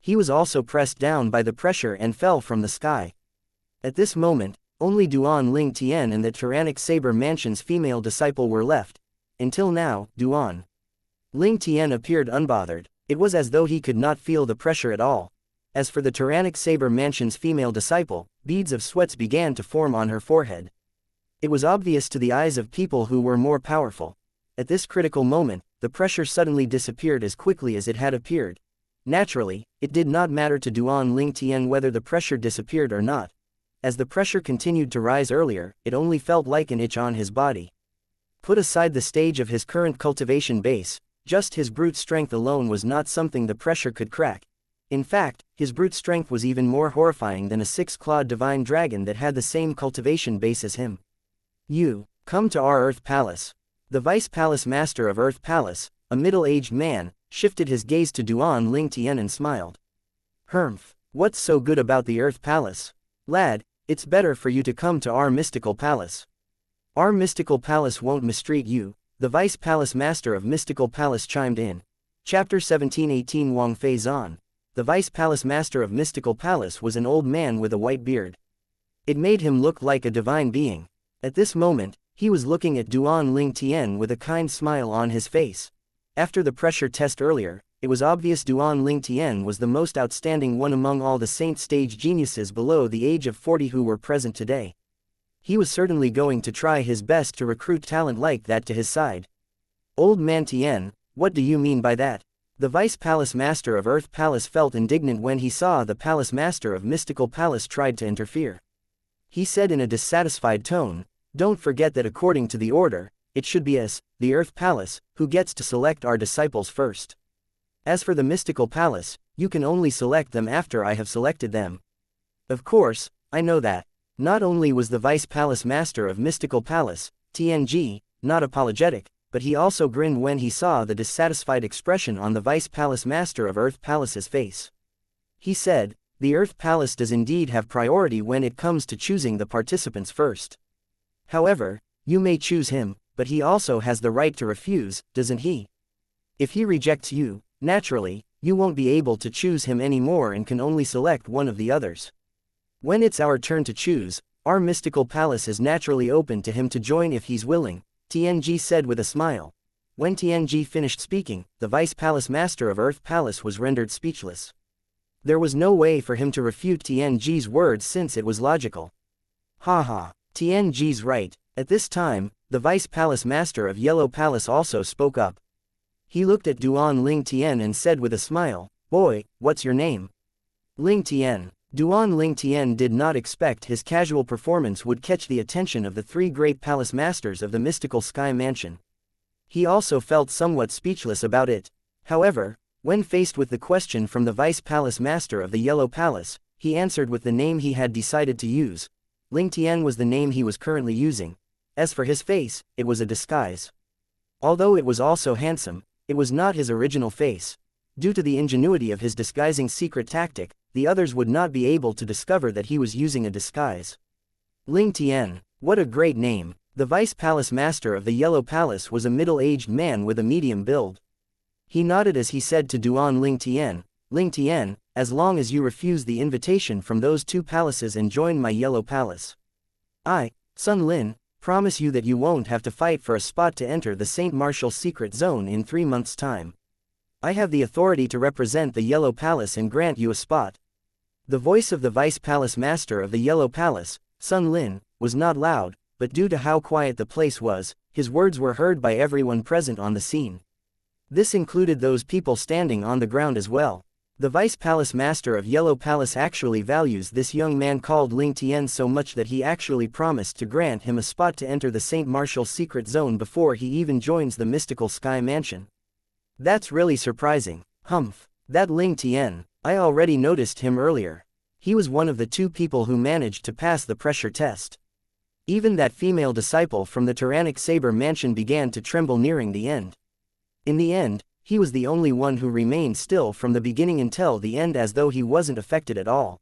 He was also pressed down by the pressure and fell from the sky. At this moment, only Duan Ling Tian and the tyrannic Saber Mansion's female disciple were left. Until now, Duan Ling Tian appeared unbothered. It was as though he could not feel the pressure at all. As for the tyrannic Saber Mansion's female disciple, beads of sweats began to form on her forehead. It was obvious to the eyes of people who were more powerful. At this critical moment, the pressure suddenly disappeared as quickly as it had appeared. Naturally, it did not matter to Duan Ling Tian whether the pressure disappeared or not. As the pressure continued to rise earlier, it only felt like an itch on his body. Put aside the stage of his current cultivation base, just his brute strength alone was not something the pressure could crack. In fact, his brute strength was even more horrifying than a six-clawed divine dragon that had the same cultivation base as him. You, come to our Earth Palace. The Vice Palace Master of Earth Palace, a middle-aged man, shifted his gaze to Duan Lingtian and smiled. Humph, what's so good about the Earth Palace? Lad, it's better for you to come to our mystical palace. Our mystical palace won't mistreat you, the Vice Palace Master of Mystical Palace chimed in. Chapter 1718 Wang Fei Zan. The Vice Palace Master of Mystical Palace was an old man with a white beard. It made him look like a divine being. At this moment, he was looking at Duan Lingtian with a kind smile on his face. After the pressure test earlier, it was obvious Duan Lingtian was the most outstanding one among all the saint stage geniuses below the age of 40 who were present today. He was certainly going to try his best to recruit talent like that to his side. Old man Tian, what do you mean by that? The Vice Palace Master of Earth Palace felt indignant when he saw the Palace Master of Mystical Palace tried to interfere. He said in a dissatisfied tone, "Don't forget that according to the order, it should be us, the Earth Palace, who gets to select our disciples first. As for the Mystical Palace, you can only select them after I have selected them." Of course, I know that. Not only was the Vice Palace Master of Mystical Palace, TNG, not apologetic, but he also grinned when he saw the dissatisfied expression on the Vice Palace Master of Earth Palace's face. He said, "The Earth Palace does indeed have priority when it comes to choosing the participants first. However, you may choose him, but he also has the right to refuse, doesn't he? If he rejects you, naturally, you won't be able to choose him anymore and can only select one of the others. When it's our turn to choose, our Mystical Palace is naturally open to him to join if he's willing," TNG said with a smile. When TNG finished speaking, the Vice Palace Master of Earth Palace was rendered speechless. There was no way for him to refute TNG's words since it was logical. Haha, TNG's right. At this time, the Vice Palace Master of Yellow Palace also spoke up. He looked at Duan Lingtian and said with a smile, "Boy, what's your name?" Lingtian. Duan Lingtian did not expect his casual performance would catch the attention of the three great palace masters of the mystical sky mansion. He also felt somewhat speechless about it. However, when faced with the question from the Vice Palace Master of the Yellow Palace, he answered with the name he had decided to use. Lingtian was the name he was currently using. As for his face, it was a disguise. Although it was also handsome, it was not his original face. Due to the ingenuity of his disguising secret tactic, the others would not be able to discover that he was using a disguise. Lingtian, what a great name. The Vice Palace Master of the Yellow Palace was a middle-aged man with a medium build. He nodded as he said to Duan Lingtian, "Lingtian, as long as you refuse the invitation from those two palaces and join my Yellow Palace, I, Sun Lin, promise you that you won't have to fight for a spot to enter the Saint Martial Secret Zone in 3 months' time. I have the authority to represent the Yellow Palace and grant you a spot." The voice of the Vice Palace Master of the Yellow Palace, Sun Lin, was not loud, but due to how quiet the place was, his words were heard by everyone present on the scene. This included those people standing on the ground as well. The Vice Palace Master of Yellow Palace actually values this young man called Lingtian so much that he actually promised to grant him a spot to enter the Saint Martial Secret Zone before he even joins the Mystical Sky Mansion. That's really surprising. Humph, that Lingtian, I already noticed him earlier. He was one of the 2 people who managed to pass the pressure test. Even that female disciple from the Tyrannic Saber Mansion began to tremble nearing the end. In the end, he was the only one who remained still from the beginning until the end as though he wasn't affected at all.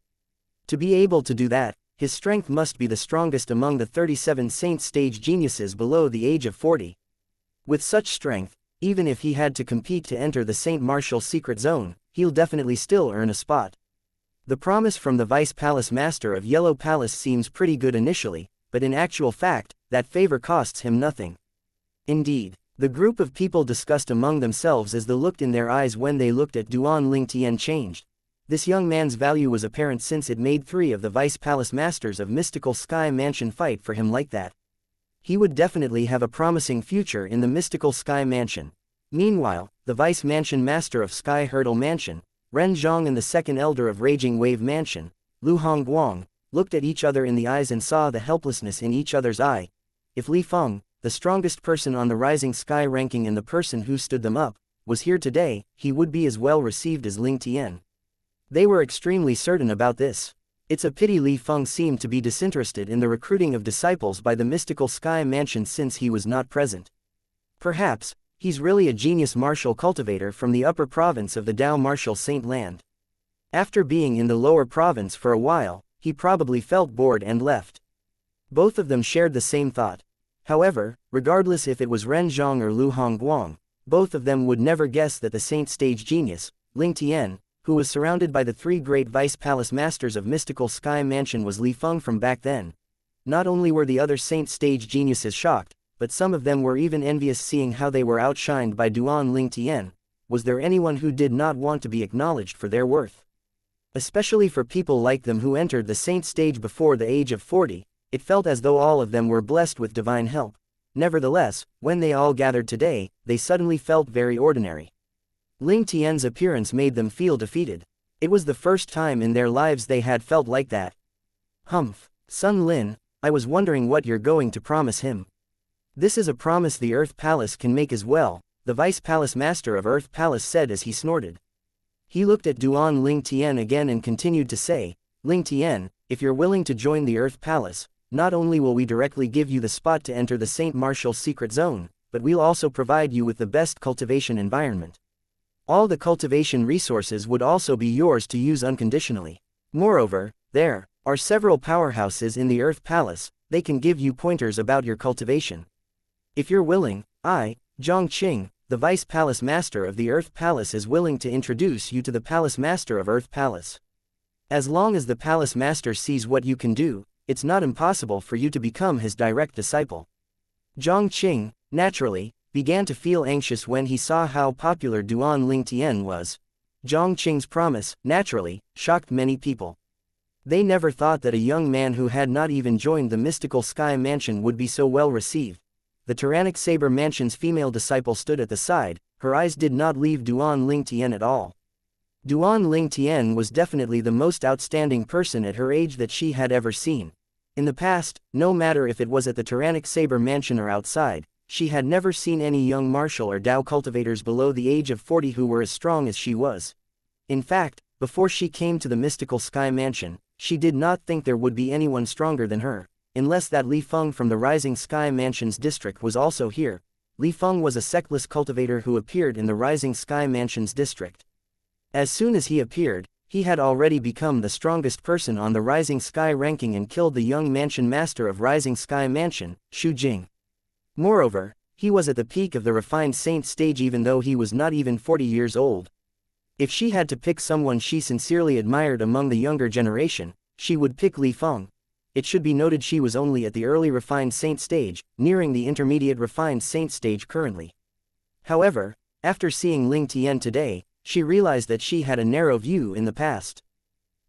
To be able to do that, his strength must be the strongest among the 37 Saint Stage geniuses below the age of 40. With such strength, even if he had to compete to enter the Saint Martial Secret Zone, he'll definitely still earn a spot. The promise from the Vice Palace Master of Yellow Palace seems pretty good initially, but in actual fact, that favor costs him nothing. Indeed, the group of people discussed among themselves as the look in their eyes when they looked at Duan Lingtian changed. This young man's value was apparent since it made 3 of the Vice Palace Masters of Mystical Sky Mansion fight for him like that. He would definitely have a promising future in the Mystical Sky Mansion. Meanwhile, the Vice Mansion Master of Sky Hurdle Mansion, Ren Zhang and the Second Elder of Raging Wave Mansion, Lu Hongguang, looked at each other in the eyes and saw the helplessness in each other's eye. If Li Feng, the strongest person on the rising sky ranking and the person who stood them up, was here today, he would be as well received as Ling Tian. They were extremely certain about this. It's a pity Li Feng seemed to be disinterested in the recruiting of disciples by the mystical sky mansion since he was not present. Perhaps, he's really a genius martial cultivator from the upper province of the Dao martial Saint Land. After being in the lower province for a while, he probably felt bored and left. Both of them shared the same thought. However, regardless if it was Ren Zhang or Lu Hongguang, both of them would never guess that the Saint Stage genius, Ling Tian, who was surrounded by the three great vice palace masters of mystical sky mansion, was Li Feng from back then. Not only were the other Saint Stage geniuses shocked, but some of them were even envious seeing how they were outshined by Duan Ling Tian. Was there anyone who did not want to be acknowledged for their worth? Especially for people like them who entered the Saint Stage before the age of 40, it felt as though all of them were blessed with divine help. Nevertheless, when they all gathered today, they suddenly felt very ordinary. Ling Tian's appearance made them feel defeated. It was the first time in their lives they had felt like that. Humph, Sun Lin, I was wondering what you're going to promise him. This is a promise the Earth Palace can make as well, the Vice Palace Master of Earth Palace said as he snorted. He looked at Duan Ling Tian again and continued to say, Ling Tian, if you're willing to join the Earth Palace, not only will we directly give you the spot to enter the Saint Martial Secret Zone, but we'll also provide you with the best cultivation environment. All the cultivation resources would also be yours to use unconditionally. Moreover, there are several powerhouses in the Earth Palace, they can give you pointers about your cultivation. If you're willing, I, Zhang Qing, the Vice Palace Master of the Earth Palace, is willing to introduce you to the Palace Master of Earth Palace. As long as the Palace Master sees what you can do, it's not impossible for you to become his direct disciple. Zhang Qing, naturally, began to feel anxious when he saw how popular Duan Ling Tian was. Zhang Qing's promise, naturally, shocked many people. They never thought that a young man who had not even joined the mystical sky mansion would be so well received. The tyrannic saber mansion's female disciple stood at the side, her eyes did not leave Duan Ling Tian at all. Duan Ling Tian was definitely the most outstanding person at her age that she had ever seen. In the past, no matter if it was at the tyrannic saber mansion or outside, she had never seen any young martial or Dao cultivators below the age of 40 who were as strong as she was. In fact, before she came to the mystical sky mansion, she did not think there would be anyone stronger than her, unless that Li Feng from the rising sky mansion's district was also here. Li Feng was a sectless cultivator who appeared in the rising sky mansion's district. As soon as he appeared, he had already become the strongest person on the rising sky ranking and killed the young mansion master of rising sky mansion, Xu Jing. Moreover, he was at the peak of the refined saint stage even though he was not even 40 years old. If she had to pick someone she sincerely admired among the younger generation, she would pick Li Feng. It should be noted she was only at the early refined saint stage, nearing the intermediate refined saint stage currently. However, after seeing Ling Tian today, she realized that she had a narrow view in the past.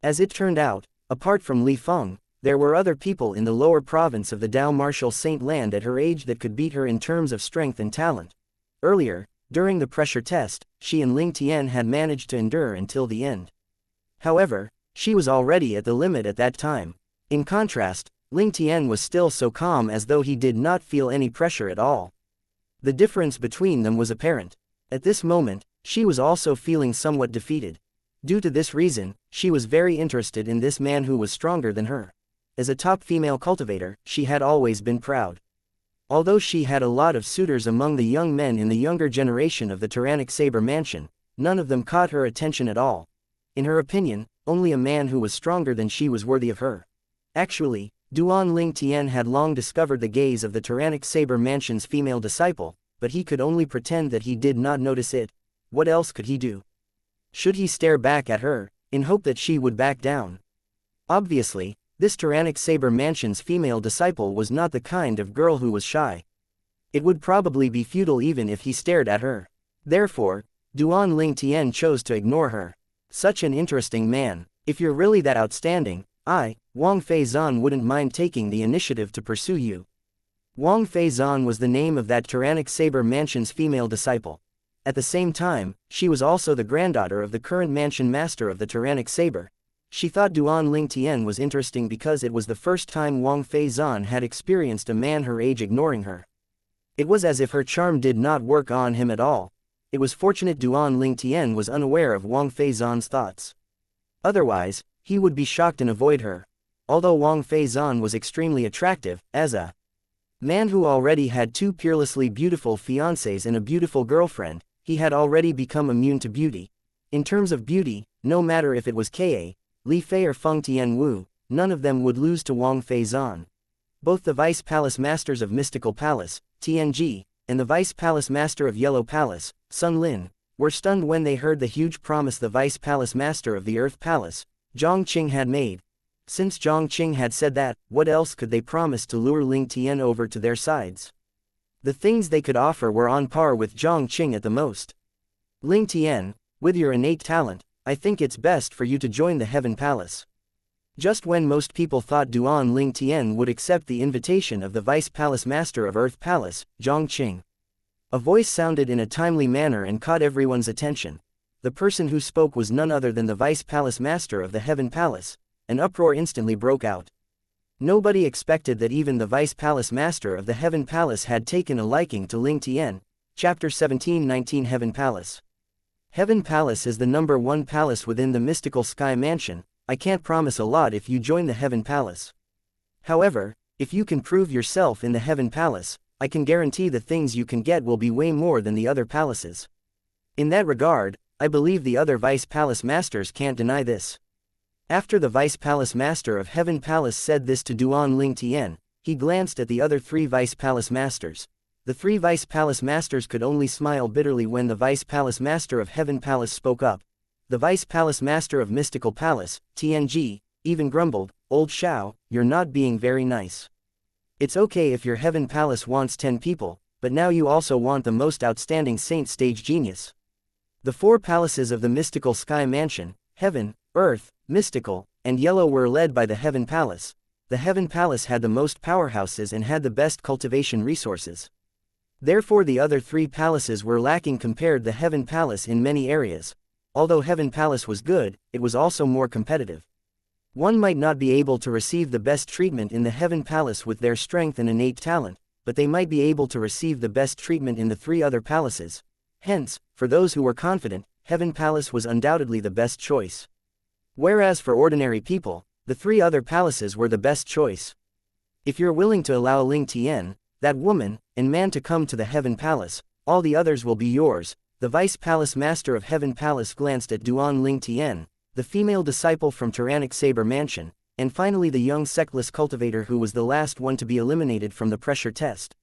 As it turned out, apart from Li Feng, there were other people in the lower province of the Dao martial Saint Land at her age that could beat her in terms of strength and talent. Earlier, during the pressure test, she and Ling Tian had managed to endure until the end. However, she was already at the limit at that time. In contrast, Ling Tian was still so calm as though he did not feel any pressure at all. The difference between them was apparent. At this moment, she was also feeling somewhat defeated. Due to this reason, she was very interested in this man who was stronger than her. As a top female cultivator, she had always been proud. Although she had a lot of suitors among the young men in the younger generation of the tyrannic saber mansion, none of them caught her attention at all. In her opinion, only a man who was stronger than she was worthy of her. Actually, Duan Ling Tian had long discovered the gaze of the tyrannic saber mansion's female disciple, but he could only pretend that he did not notice it. What else could he do? Should he stare back at her, in hope that she would back down? Obviously, this tyrannic saber mansion's female disciple was not the kind of girl who was shy. It would probably be futile even if he stared at her. Therefore, Duan Ling Tian chose to ignore her. Such an interesting man. If you're really that outstanding, Wang Feizan wouldn't mind taking the initiative to pursue you. Wang Feizan was the name of that tyrannic saber mansion's female disciple. At the same time, she was also the granddaughter of the current mansion master of the tyrannic saber. She thought Duan Ling Tian was interesting because it was the first time Wang Feizan had experienced a man her age ignoring her. It was as if her charm did not work on him at all. It was fortunate Duan Lingtian was unaware of Wang Feizan's thoughts. Otherwise, he would be shocked and avoid her. Although Wang Feizan was extremely attractive, as a man who already had two peerlessly beautiful fiancées and a beautiful girlfriend, he had already become immune to beauty. In terms of beauty, no matter if it was Ka, Li Fei or Feng Tianwu, none of them would lose to Wang Feizan. Both the Vice Palace Masters of Mystical Palace, Tianji, and the Vice Palace Master of Yellow Palace, Sun Lin, were stunned when they heard the huge promise the Vice Palace Master of the Earth Palace, Zhang Qing had made. Since Zhang Qing had said that, what else could they promise to lure Ling Tian over to their sides? The things they could offer were on par with Zhang Qing at the most. Ling Tian, with your innate talent, I think it's best for you to join the Heaven Palace. Just when most people thought Duan Ling Tian would accept the invitation of the Vice Palace Master of Earth Palace, Zhang Qing. A voice sounded in a timely manner and caught everyone's attention. The person who spoke was none other than the Vice Palace Master of the Heaven Palace. An uproar instantly broke out. Nobody expected that even the Vice Palace Master of the Heaven Palace had taken a liking to Ling Tian. Chapter 17-19 Heaven Palace. Heaven Palace is the #1 palace within the mystical sky mansion. I can't promise a lot if you join the Heaven Palace. However, if you can prove yourself in the Heaven Palace, I can guarantee the things you can get will be way more than the other palaces. In that regard, I believe the other Vice Palace Masters can't deny this. After the Vice Palace Master of Heaven Palace said this to Duan Ling Tian, he glanced at the other three Vice Palace Masters. The three Vice Palace Masters could only smile bitterly when the Vice Palace Master of Heaven Palace spoke up. The Vice Palace Master of Mystical Palace, Tianji, even grumbled, "Old Xiao, you're not being very nice. It's okay if your Heaven Palace wants 10 people, but now you also want the most outstanding Saint Stage Genius." The 4 palaces of the mystical sky mansion, Heaven, Earth, Mystical, and Yellow were led by the Heaven Palace. The Heaven Palace had the most powerhouses and had the best cultivation resources. Therefore the other 3 palaces were lacking compared to the Heaven Palace in many areas. Although Heaven Palace was good, it was also more competitive. One might not be able to receive the best treatment in the Heaven Palace with their strength and innate talent, but they might be able to receive the best treatment in the 3 other palaces. Hence, for those who were confident, Heaven Palace was undoubtedly the best choice. Whereas for ordinary people, the 3 other palaces were the best choice. If you're willing to allow Ling Tian, that woman, and man to come to the Heaven Palace, all the others will be yours. The Vice Palace Master of Heaven Palace glanced at Duan Ling Tian, the female disciple from Tyrannic Saber Mansion, and finally the young sectless cultivator who was the last one to be eliminated from the pressure test.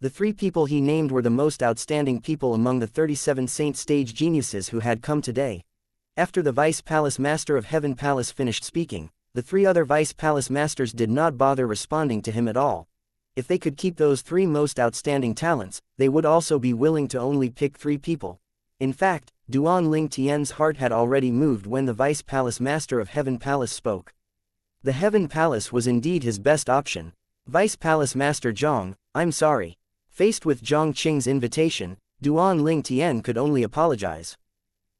The 3 people he named were the most outstanding people among the 37 Saint Stage Geniuses who had come today. After the Vice Palace Master of Heaven Palace finished speaking, the 3 other Vice Palace Masters did not bother responding to him at all. If they could keep those 3 most outstanding talents, they would also be willing to only pick 3 people. In fact, Duan Ling Tian's heart had already moved when the Vice Palace Master of Heaven Palace spoke. The Heaven Palace was indeed his best option. Vice Palace Master Zhang, I'm sorry. Faced with Zhang Qing's invitation, Duan Ling Tian could only apologize.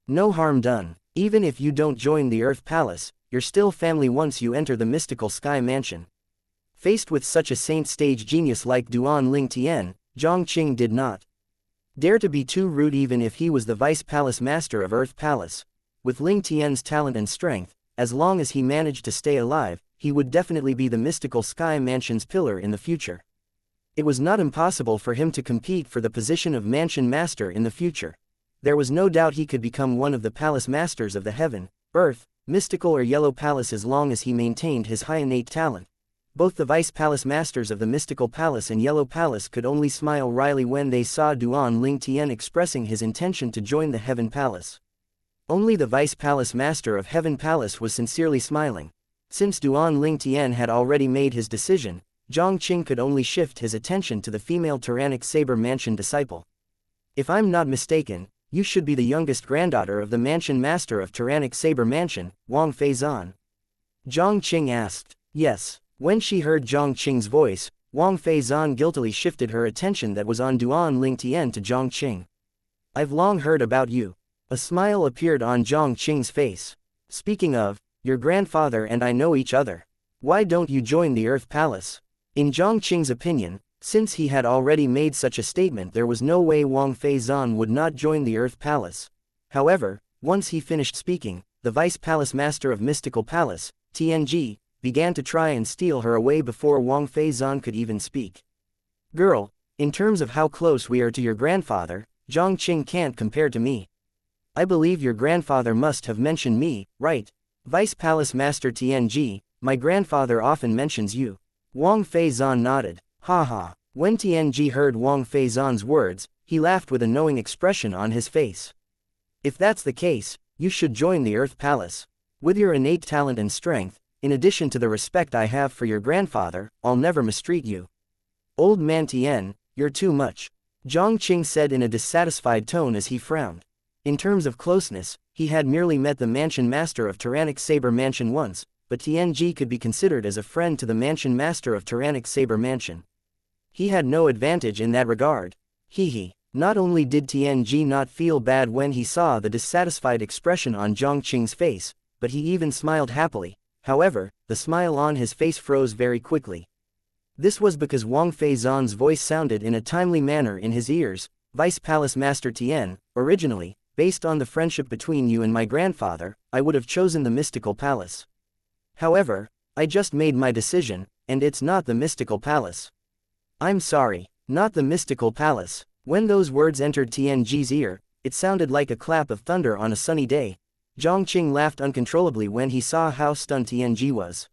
No harm done. Even if you don't join the Earth Palace, you're still family once you enter the mystical sky mansion. Faced with such a Saint Stage genius like Duan Ling Tian, Zhang Qing did not dare to be too rude even if he was the Vice Palace Master of Earth Palace. With Ling Tian's talent and strength, as long as he managed to stay alive, he would definitely be the mystical sky mansion's pillar in the future. It was not impossible for him to compete for the position of Mansion Master in the future. There was no doubt he could become one of the Palace Masters of the Heaven, Earth, Mystical or Yellow Palace as long as he maintained his high innate talent. Both the Vice Palace Masters of the Mystical Palace and Yellow Palace could only smile wryly when they saw Duan Ling Tian expressing his intention to join the Heaven Palace. Only the Vice Palace Master of Heaven Palace was sincerely smiling. Since Duan Ling Tian had already made his decision, Zhang Qing could only shift his attention to the female Tyrannic Saber Mansion disciple. If I'm not mistaken, you should be the youngest granddaughter of the Mansion Master of Tyrannic Saber Mansion, Wang Feizan. Zhang Qing asked. Yes. When she heard Zhang Qing's voice, Wang Feizan guiltily shifted her attention that was on Duan Ling Tian to Zhang Qing. I've long heard about you. A smile appeared on Zhang Qing's face. Speaking of, your grandfather and I know each other. Why don't you join the Earth Palace? In Zhang Qing's opinion, Since he had already made such a statement, there was no way Wang Feizan would not join the Earth Palace. However, once he finished speaking, the Vice Palace Master of Mystical Palace, TNG, began to try and steal her away before Wang Feizan could even speak. Girl, in terms of how close we are to your grandfather, Zhang Qing can't compare to me. I believe your grandfather must have mentioned me, right? Vice Palace Master TNG, my grandfather often mentions you. Wang Feizan nodded. Haha. When TNG heard Wang Feizan's words, he laughed with a knowing expression on his face. If that's the case, you should join the Earth Palace. With your innate talent and strength, in addition to the respect I have for your grandfather, I'll never mistreat you. Old man Tien, you're too much. Zhang Qing said in a dissatisfied tone as he frowned. In terms of closeness, he had merely met the mansion master of Tyrannic Saber Mansion once, but TNG could be considered as a friend to the mansion master of Tyrannic Saber Mansion. He had no advantage in that regard. Hee. Not only did TNG not feel bad when he saw the dissatisfied expression on Zhang Qing's face, but he even smiled happily. However, the smile on his face froze very quickly. This was because Wang Feizan's voice sounded in a timely manner in his ears. Vice Palace Master Tien, originally, based on the friendship between you and my grandfather, I would have chosen the Mystical Palace. However, I just made my decision, and it's not the Mystical Palace. I'm sorry, not the Mystical Palace. When those words entered TNG's ear, it sounded like a clap of thunder on a sunny day. Zhang Qing laughed uncontrollably when he saw how stunned TNG was.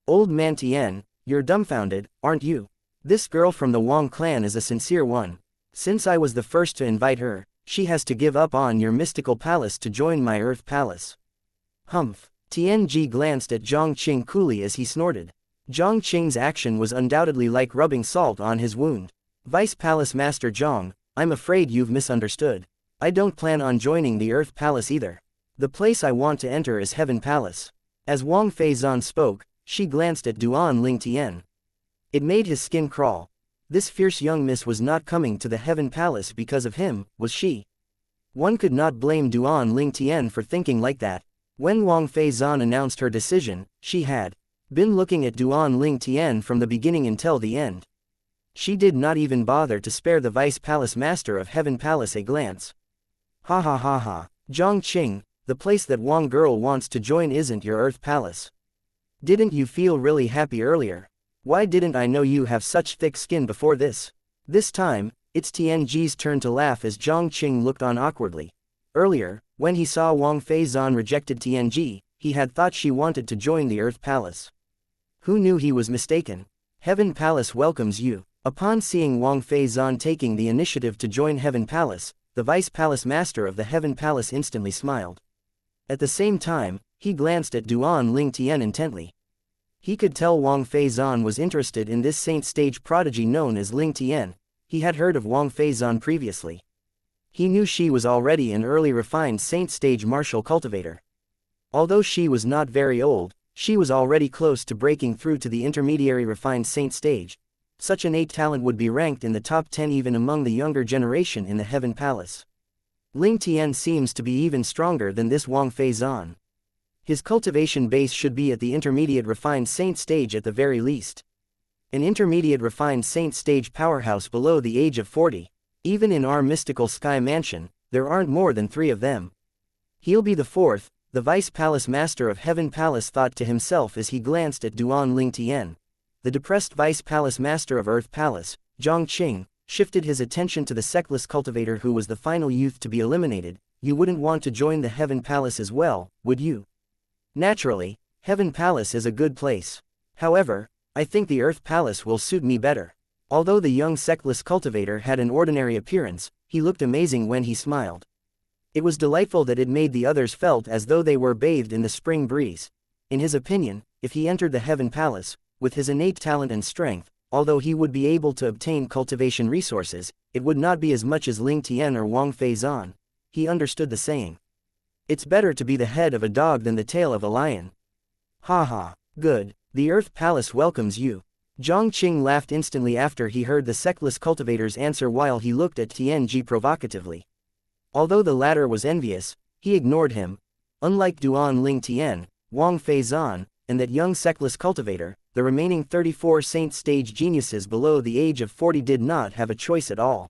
Old man Tien, you're dumbfounded, aren't you? This girl from the Wang clan is a sincere one. Since I was the first to invite her, she has to give up on your Mystical Palace to join my Earth Palace. Humph. TNG glanced at Zhang Qing coolly as he snorted. Zhang Qing's action was undoubtedly like rubbing salt on his wound. Vice Palace Master Zhang, I'm afraid you've misunderstood. I don't plan on joining the Earth Palace either. The place I want to enter is Heaven Palace. As Wang Feizan spoke, she glanced at Duan Ling Tian. It made his skin crawl. This fierce young miss was not coming to the Heaven Palace because of him, was she? One could not blame Duan Ling Tian for thinking like that. When Wang Feizan announced her decision, she had been looking at Duan Ling Tian from the beginning until the end. She did not even bother to spare the Vice Palace Master of Heaven Palace a glance. Ha ha ha ha. Zhang Qing, the place that Wang girl wants to join isn't your Earth Palace. Didn't you feel really happy earlier? Why didn't I know you have such thick skin before this? This time, it's TNG's turn to laugh as Zhang Qing looked on awkwardly. Earlier, when he saw Wang Feizan rejected TNG, he had thought she wanted to join the Earth Palace. Who knew he was mistaken? Heaven Palace welcomes you. Upon seeing Wang Feizan taking the initiative to join Heaven Palace, the Vice Palace Master of the Heaven Palace instantly smiled. At the same time, he glanced at Duan Ling Tian intently. He could tell Wang Feizan was interested in this saint stage prodigy known as Ling Tian. He had heard of Wang Feizan previously. He knew she was already an early refined saint stage martial cultivator. Although she was not very old, she was already close to breaking through to the intermediary refined saint stage. Such innate talent would be ranked in the top 10 even among the younger generation in the Heaven Palace. Ling Tian seems to be even stronger than this Wang Feizan. His cultivation base should be at the intermediate refined saint stage at the very least. An intermediate refined saint stage powerhouse below the age of 40. Even in our mystical sky mansion, there aren't more than 3 of them. He'll be the 4th, the Vice Palace Master of Heaven Palace thought to himself as he glanced at Duan Ling Tian. The depressed Vice Palace Master of Earth Palace, Zhang Qing, shifted his attention to the sectless cultivator who was the final youth to be eliminated. You wouldn't want to join the Heaven Palace as well, would you? Naturally, Heaven Palace is a good place. However, I think the Earth Palace will suit me better. Although the young sectless cultivator had an ordinary appearance, he looked amazing when he smiled. It was delightful that it made the others felt as though they were bathed in the spring breeze. In his opinion, if he entered the Heaven Palace, with his innate talent and strength, although he would be able to obtain cultivation resources, it would not be as much as Ling Tian or Wang Feizan. He understood the saying. It's better to be the head of a dog than the tail of a lion. Ha ha. Good. The Earth Palace welcomes you. Zhang Qing laughed instantly after he heard the sectless cultivator's answer while he looked at TNG provocatively. Although the latter was envious, he ignored him. Unlike Duan Ling Tian, Wang Feizan, and that young sectless cultivator, the remaining 34 saint stage geniuses below the age of 40 did not have a choice at all.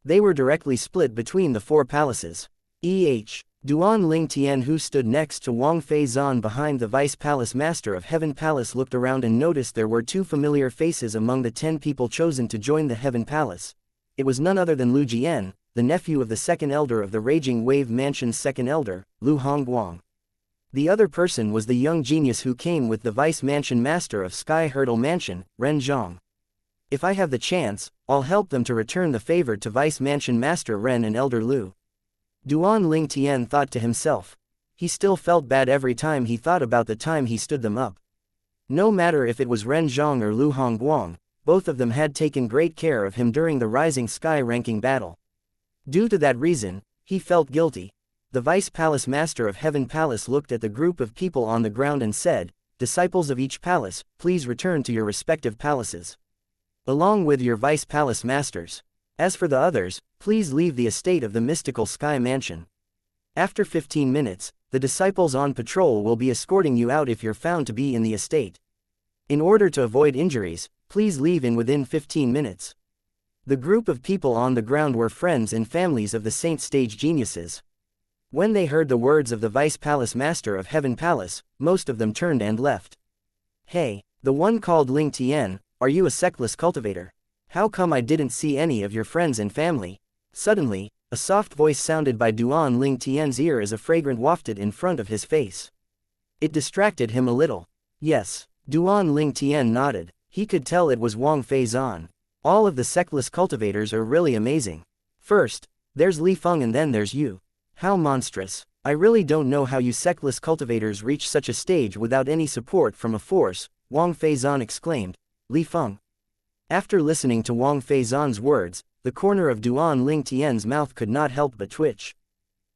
They were directly split between the 4 palaces. Duan Ling Tian, who stood next to Wang Fei Zan behind the Vice Palace Master of Heaven Palace, looked around and noticed there were 2 familiar faces among the 10 people chosen to join the Heaven Palace. It was none other than Lu Jian, the nephew of the second elder of the Raging Wave Mansion's second elder, Lu Hongguang. The other person was the young genius who came with the Vice Mansion Master of Sky Hurdle Mansion, Ren Zhang. If I have the chance, I'll help them to return the favor to Vice Mansion Master Ren and Elder Lu. Duan Ling Tian thought to himself. He still felt bad every time he thought about the time he stood them up. No matter if it was Ren Zhang or Lu Hongguang, both of them had taken great care of him during the Rising Sky ranking battle. Due to that reason, he felt guilty. The Vice Palace Master of Heaven Palace looked at the group of people on the ground and said, "Disciples of each palace, please return to your respective palaces, along with your Vice Palace Masters. As for the others, please leave the estate of the mystical Sky Mansion. After 15 minutes, the disciples on patrol will be escorting you out if you're found to be in the estate. In order to avoid injuries, please leave in within 15 minutes. The group of people on the ground were friends and families of the Saint Stage geniuses. When they heard the words of the Vice Palace Master of Heaven Palace, most of them turned and left. "Hey, the one called Ling Tian, are you a sectless cultivator? How come I didn't see any of your friends and family?" Suddenly, a soft voice sounded by Duan Ling Tian's ear as a fragrance wafted in front of his face. It distracted him a little. Yes, Duan Ling Tian nodded. He could tell it was Wang Fei Zan. All of the sectless cultivators are really amazing. First, there's Li Feng and then there's you. How monstrous. I really don't know how you sectless cultivators reach such a stage without any support from a force, Wang Fei Zan exclaimed. Li Feng. After listening to Wang Fei Zan's words, the corner of Duan Ling Tian's mouth could not help but twitch.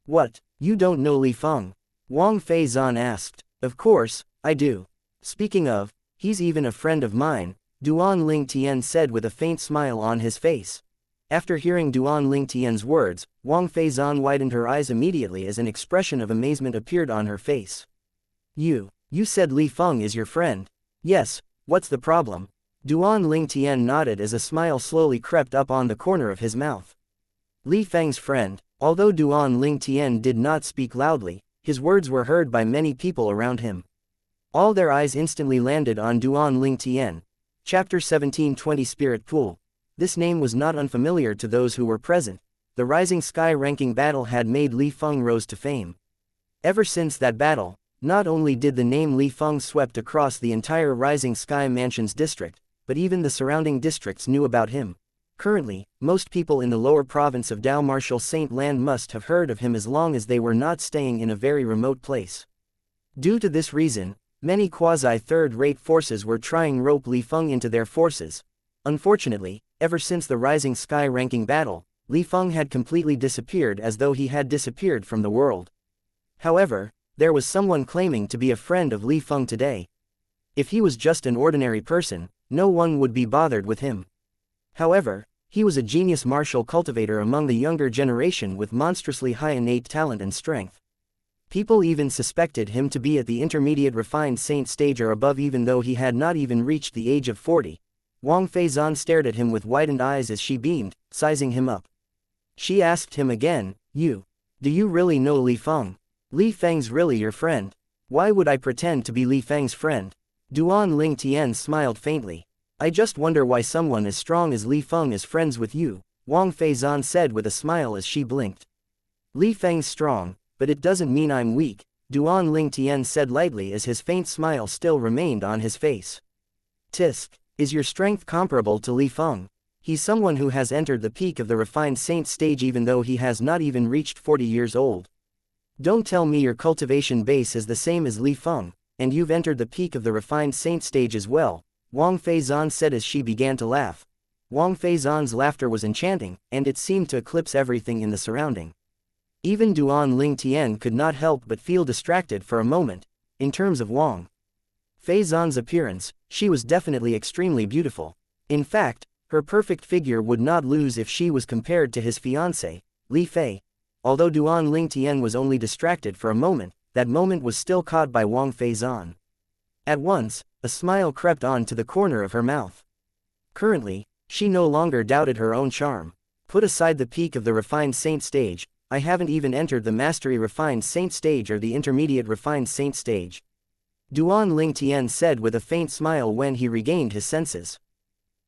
"What, you don't know Li Feng?" Wang Fei Zan asked. "Of course, I do. Speaking of, he's even a friend of mine," Duan Ling Tian said with a faint smile on his face. After hearing Duan Ling Tian's words, Wang Fei Zan widened her eyes immediately as an expression of amazement appeared on her face. You said Li Feng is your friend?" "Yes, what's the problem?" Duan Ling Tian nodded as a smile slowly crept up on the corner of his mouth. Li Feng's friend. Although Duan Ling Tian did not speak loudly, his words were heard by many people around him. All their eyes instantly landed on Duan Ling Tian. Chapter 17:20 Spirit Pool. This name was not unfamiliar to those who were present. The Rising Sky ranking battle had made Li Feng rose to fame. Ever since that battle, not only did the name Li Feng swept across the entire Rising Sky Mansion's district, but even the surrounding districts knew about him. Currently, most people in the lower province of Dao Martial Saint Land must have heard of him as long as they were not staying in a very remote place. Due to this reason, many quasi-third-rate forces were trying rope Li Feng into their forces. Unfortunately, ever since the Rising Sky ranking battle, Li Feng had completely disappeared as though he had disappeared from the world. However, there was someone claiming to be a friend of Li Feng today. If he was just an ordinary person, no one would be bothered with him. However, he was a genius martial cultivator among the younger generation with monstrously high innate talent and strength. People even suspected him to be at the intermediate refined saint stage or above even though he had not even reached the age of 40. Wang Fei Zan stared at him with widened eyes as she beamed, sizing him up. She asked him again, do you really know Li Feng? Li Feng's really your friend? Why would I pretend to be Li Feng's friend? Duan Ling Tian smiled faintly. I just wonder why someone as strong as Li Feng is friends with you, Wang Fei Zan said with a smile as she blinked. Li Feng's strong, but it doesn't mean I'm weak, Duan Ling Tian said lightly as his faint smile still remained on his face. Tisk, is your strength comparable to Li Feng? He's someone who has entered the peak of the refined saint stage even though he has not even reached 40 years old. Don't tell me your cultivation base is the same as Li Feng, and you've entered the peak of the refined saint stage as well, Wang Fei Zan said as she began to laugh. Wang Fei Zan's laughter was enchanting, and it seemed to eclipse everything in the surrounding. Even Duan Ling Tian could not help but feel distracted for a moment. In terms of Wang Fei Zan's appearance, she was definitely extremely beautiful. In fact, her perfect figure would not lose if she was compared to his fiancé, Li Fei. Although Duan Ling Tian was only distracted for a moment, that moment was still caught by Wang Fei Zan. At once, a smile crept onto the corner of her mouth. Currently, she no longer doubted her own charm. Put aside the peak of the refined saint stage, I haven't even entered the mastery refined saint stage or the intermediate refined saint stage. Duan Lingtian said with a faint smile when he regained his senses.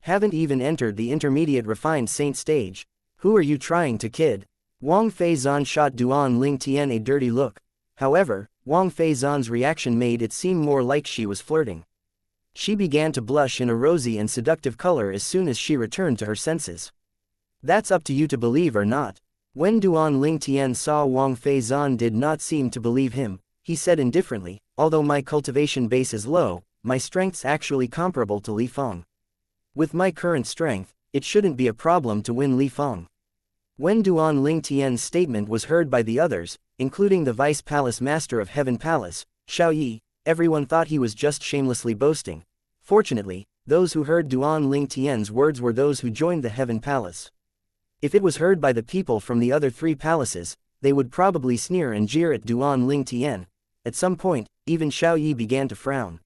Haven't even entered the intermediate refined saint stage. Who are you trying to kid? Wang Feizan shot Duan Lingtian a dirty look. However, Wang Feizan's reaction made it seem more like she was flirting. She began to blush in a rosy and seductive color as soon as she returned to her senses. That's up to you to believe or not. When Duan Lingtian saw Wang Feizan did not seem to believe him, he said indifferently, although my cultivation base is low, my strength's actually comparable to Li Feng. With my current strength, it shouldn't be a problem to win Li Feng. When Duan Lingtian's statement was heard by the others, including the Vice Palace Master of Heaven Palace, Xiaoyi, everyone thought he was just shamelessly boasting. Fortunately, those who heard Duan Lingtian's words were those who joined the Heaven Palace. If it was heard by the people from the other three palaces, they would probably sneer and jeer at Duan Lingtian. At some point, even Xiaoyi began to frown.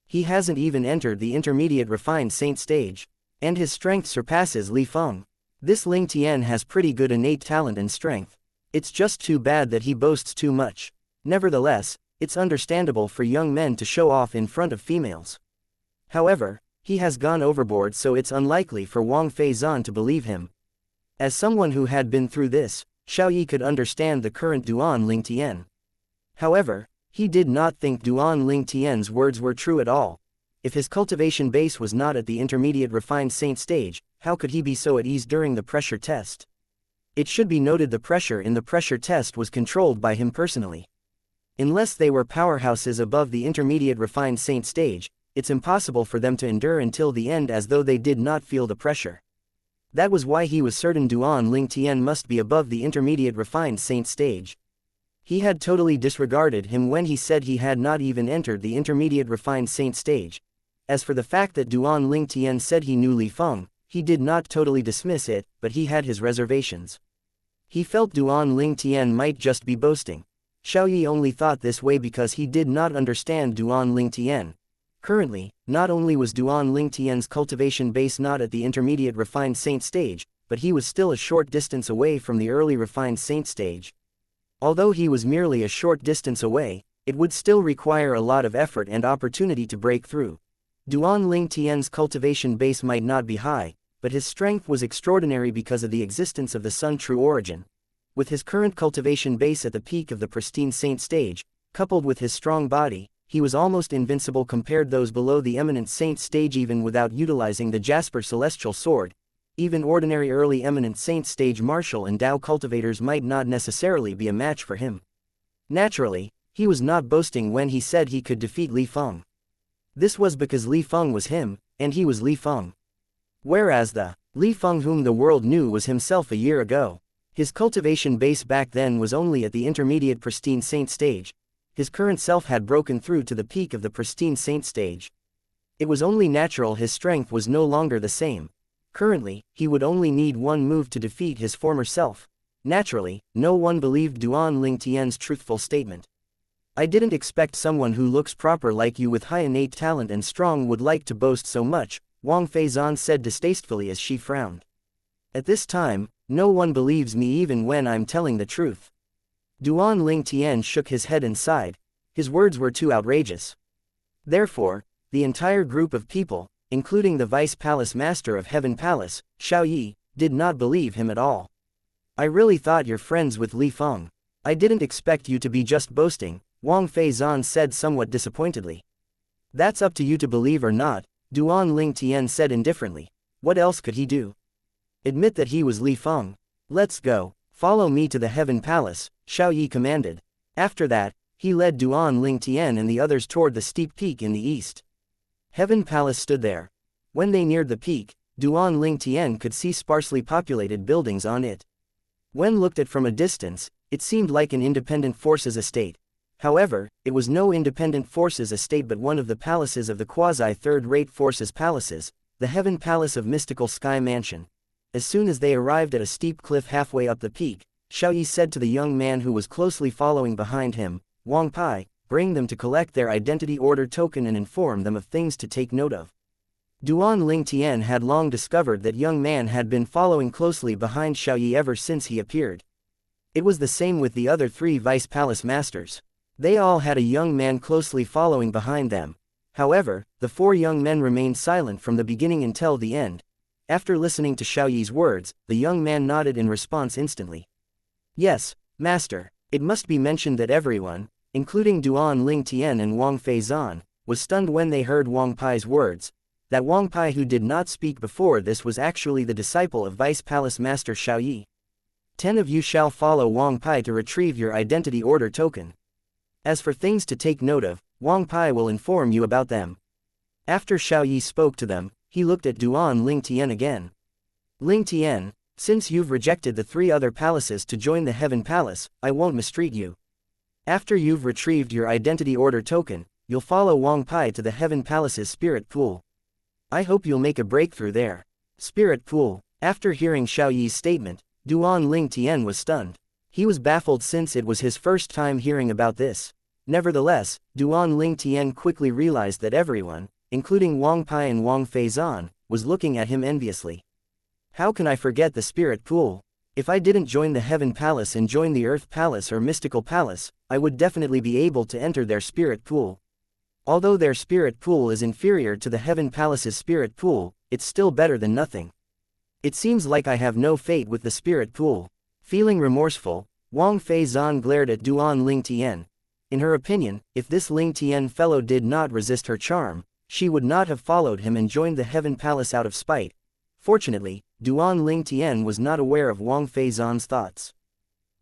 He hasn't even entered the intermediate refined saint stage, and his strength surpasses Li Feng. This Lingtian has pretty good innate talent and strength. It's just too bad that he boasts too much. Nevertheless, it's understandable for young men to show off in front of females. However, he has gone overboard, so it's unlikely for Wang Feizan to believe him. As someone who had been through this, Xiaoyi could understand the current Duan Lingtian. However, he did not think Duan Lingtian's words were true at all. If his cultivation base was not at the intermediate refined saint stage, how could he be so at ease during the pressure test? It should be noted the pressure in the pressure test was controlled by him personally. Unless they were powerhouses above the intermediate refined saint stage, it's impossible for them to endure until the end as though they did not feel the pressure. That was why he was certain Duan Lingtian must be above the intermediate refined saint stage. He had totally disregarded him when he said he had not even entered the intermediate refined saint stage. As for the fact that Duan Lingtian said he knew Li Feng, he did not totally dismiss it, but he had his reservations. He felt Duan Lingtian might just be boasting. Xiaoyi only thought this way because he did not understand Duan Lingtian. Currently, not only was Duan Lingtian's cultivation base not at the intermediate refined saint stage, but he was still a short distance away from the early refined saint stage. Although he was merely a short distance away, it would still require a lot of effort and opportunity to break through. Duan Lingtian's cultivation base might not be high, but his strength was extraordinary because of the existence of the Sun True Origin. With his current cultivation base at the peak of the pristine saint stage, coupled with his strong body, he was almost invincible compared those below the eminent saint stage even without utilizing the Jasper Celestial Sword. Even ordinary early eminent saint stage martial and Dao cultivators might not necessarily be a match for him. Naturally, he was not boasting when he said he could defeat Li Feng. This was because Li Feng was him, and he was Li Feng. Whereas the Li Feng whom the world knew was himself a year ago. His cultivation base back then was only at the intermediate pristine saint stage. His current self had broken through to the peak of the pristine saint stage. It was only natural his strength was no longer the same. Currently, he would only need one move to defeat his former self. Naturally, no one believed Duan Lingtian's truthful statement. I didn't expect someone who looks proper like you with high innate talent and strong would like to boast so much, Wang Feizan said distastefully as she frowned. At this time, no one believes me even when I'm telling the truth. Duan Lingtian shook his head and sighed. His words were too outrageous. Therefore, the entire group of people, including the Vice Palace Master of Heaven Palace, Xiaoyi, did not believe him at all. I really thought you're friends with Li Feng. I didn't expect you to be just boasting, Wang Feizan said somewhat disappointedly. That's up to you to believe or not, Duan Lingtian said indifferently. What else could he do? Admit that he was Li Feng. Let's go. Follow me to the Heaven Palace, Xiaoyi commanded. After that, he led Duan Lingtian and the others toward the steep peak in the east. Heaven Palace stood there. When they neared the peak, Duan Lingtian could see sparsely populated buildings on it. When looked at from a distance, it seemed like an independent forces estate. However, it was no independent forces estate but one of the palaces of the quasi-third-rate forces palaces, the Heaven Palace of Mystical Sky Mansion. As soon as they arrived at a steep cliff halfway up the peak, Xiaoyi said to the young man who was closely following behind him, Wang Pai, bring them to collect their identity order token and inform them of things to take note of. Duan Lingtian had long discovered that young man had been following closely behind Xiaoyi ever since he appeared. It was the same with the other 3 vice palace masters. They all had a young man closely following behind them. However, the 4 young men remained silent from the beginning until the end. After listening to Xiaoyi's words, the young man nodded in response instantly. Yes, master. It must be mentioned that everyone, including Duan Lingtian and Wang Feizan, was stunned when they heard Wang Pai's words. That Wang Pai who did not speak before this was actually the disciple of Vice Palace Master Xiaoyi. 10 of you shall follow Wang Pai to retrieve your identity order token. As for things to take note of, Wang Pai will inform you about them. After Xiaoyi spoke to them, he looked at Duan Lingtian again. Lingtian, since you've rejected the 3 other palaces to join the Heaven Palace, I won't mistreat you. After you've retrieved your identity order token, you'll follow Wang Pai to the Heaven Palace's spirit pool. I hope you'll make a breakthrough there. Spirit pool. After hearing Xiaoyi's statement, Duan Lingtian was stunned. He was baffled since it was his first time hearing about this. Nevertheless, Duan Lingtian quickly realized that everyone, including Wang Pai and Wang Feizan, was looking at him enviously. How can I forget the spirit pool? If I didn't join the Heaven Palace and join the Earth Palace or Mystical Palace, I would definitely be able to enter their spirit pool. Although their spirit pool is inferior to the Heaven Palace's spirit pool, it's still better than nothing. It seems like I have no fate with the spirit pool. Feeling remorseful, Wang Feizan glared at Duan Lingtian. In her opinion, if this Lingtian fellow did not resist her charm, she would not have followed him and joined the Heaven Palace out of spite. Fortunately, Duan Lingtian was not aware of Wang Feizan's thoughts.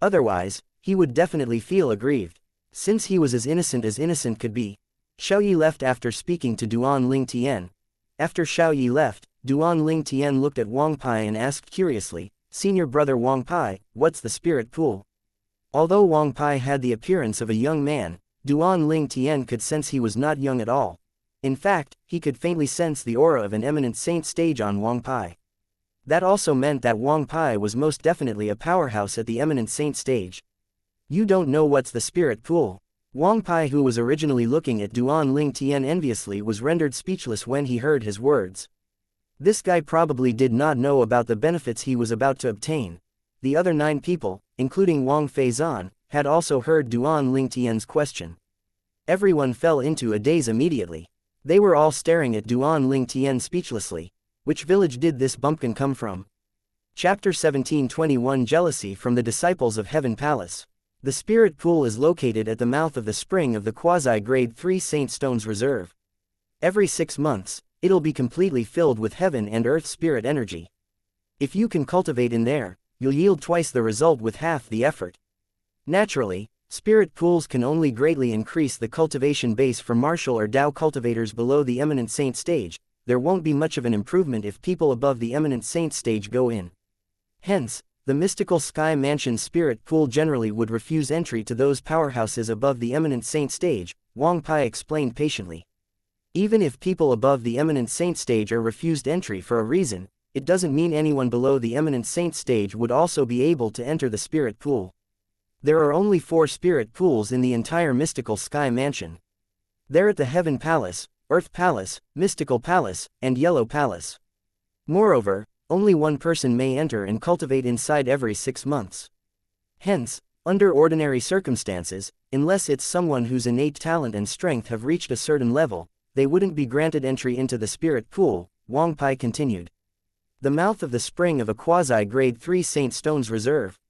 Otherwise, he would definitely feel aggrieved. Since he was as innocent could be. Xiaoyi left after speaking to Duan Lingtian. After Xiaoyi left, Duan Lingtian looked at Wang Pai and asked curiously, "Senior brother Wang Pai, what's the spirit pool?" Although Wang Pai had the appearance of a young man, Duan Lingtian could sense he was not young at all. In fact, he could faintly sense the aura of an eminent saint stage on Wang Pai. That also meant that Wang Pai was most definitely a powerhouse at the eminent saint stage. You don't know what's the spirit pool. Wang Pai, who was originally looking at Duan Lingtian enviously, was rendered speechless when he heard his words. This guy probably did not know about the benefits he was about to obtain. The other 9 people, including Wang Feizan, had also heard Duan Lingtian's question. Everyone fell into a daze immediately. They were all staring at Duan Lingtian speechlessly. Which village did this bumpkin come from? Chapter 17:21 Jealousy from the Disciples of Heaven Palace. The spirit pool is located at the mouth of the spring of the quasi-grade 3 Saint Stones Reserve. Every 6 months, it'll be completely filled with heaven and earth spirit energy. If you can cultivate in there, you'll yield twice the result with half the effort. Naturally, spirit pools can only greatly increase the cultivation base for martial or Dao cultivators below the eminent saint stage. There won't be much of an improvement if people above the eminent saint stage go in. Hence, the mystical sky mansion spirit pool generally would refuse entry to those powerhouses above the eminent saint stage, Wang Pai explained patiently. Even if people above the eminent saint stage are refused entry for a reason, it doesn't mean anyone below the eminent saint stage would also be able to enter the spirit pool. There are only 4 spirit pools in the entire mystical sky mansion. They're at the Heaven Palace, Earth Palace, Mystical Palace, and Yellow Palace. Moreover, only 1 person may enter and cultivate inside every 6 months. Hence, under ordinary circumstances, unless it's someone whose innate talent and strength have reached a certain level, they wouldn't be granted entry into the spirit pool, Wang Pai continued. The mouth of the spring of a quasi-grade 3 Saint Stones Reserve.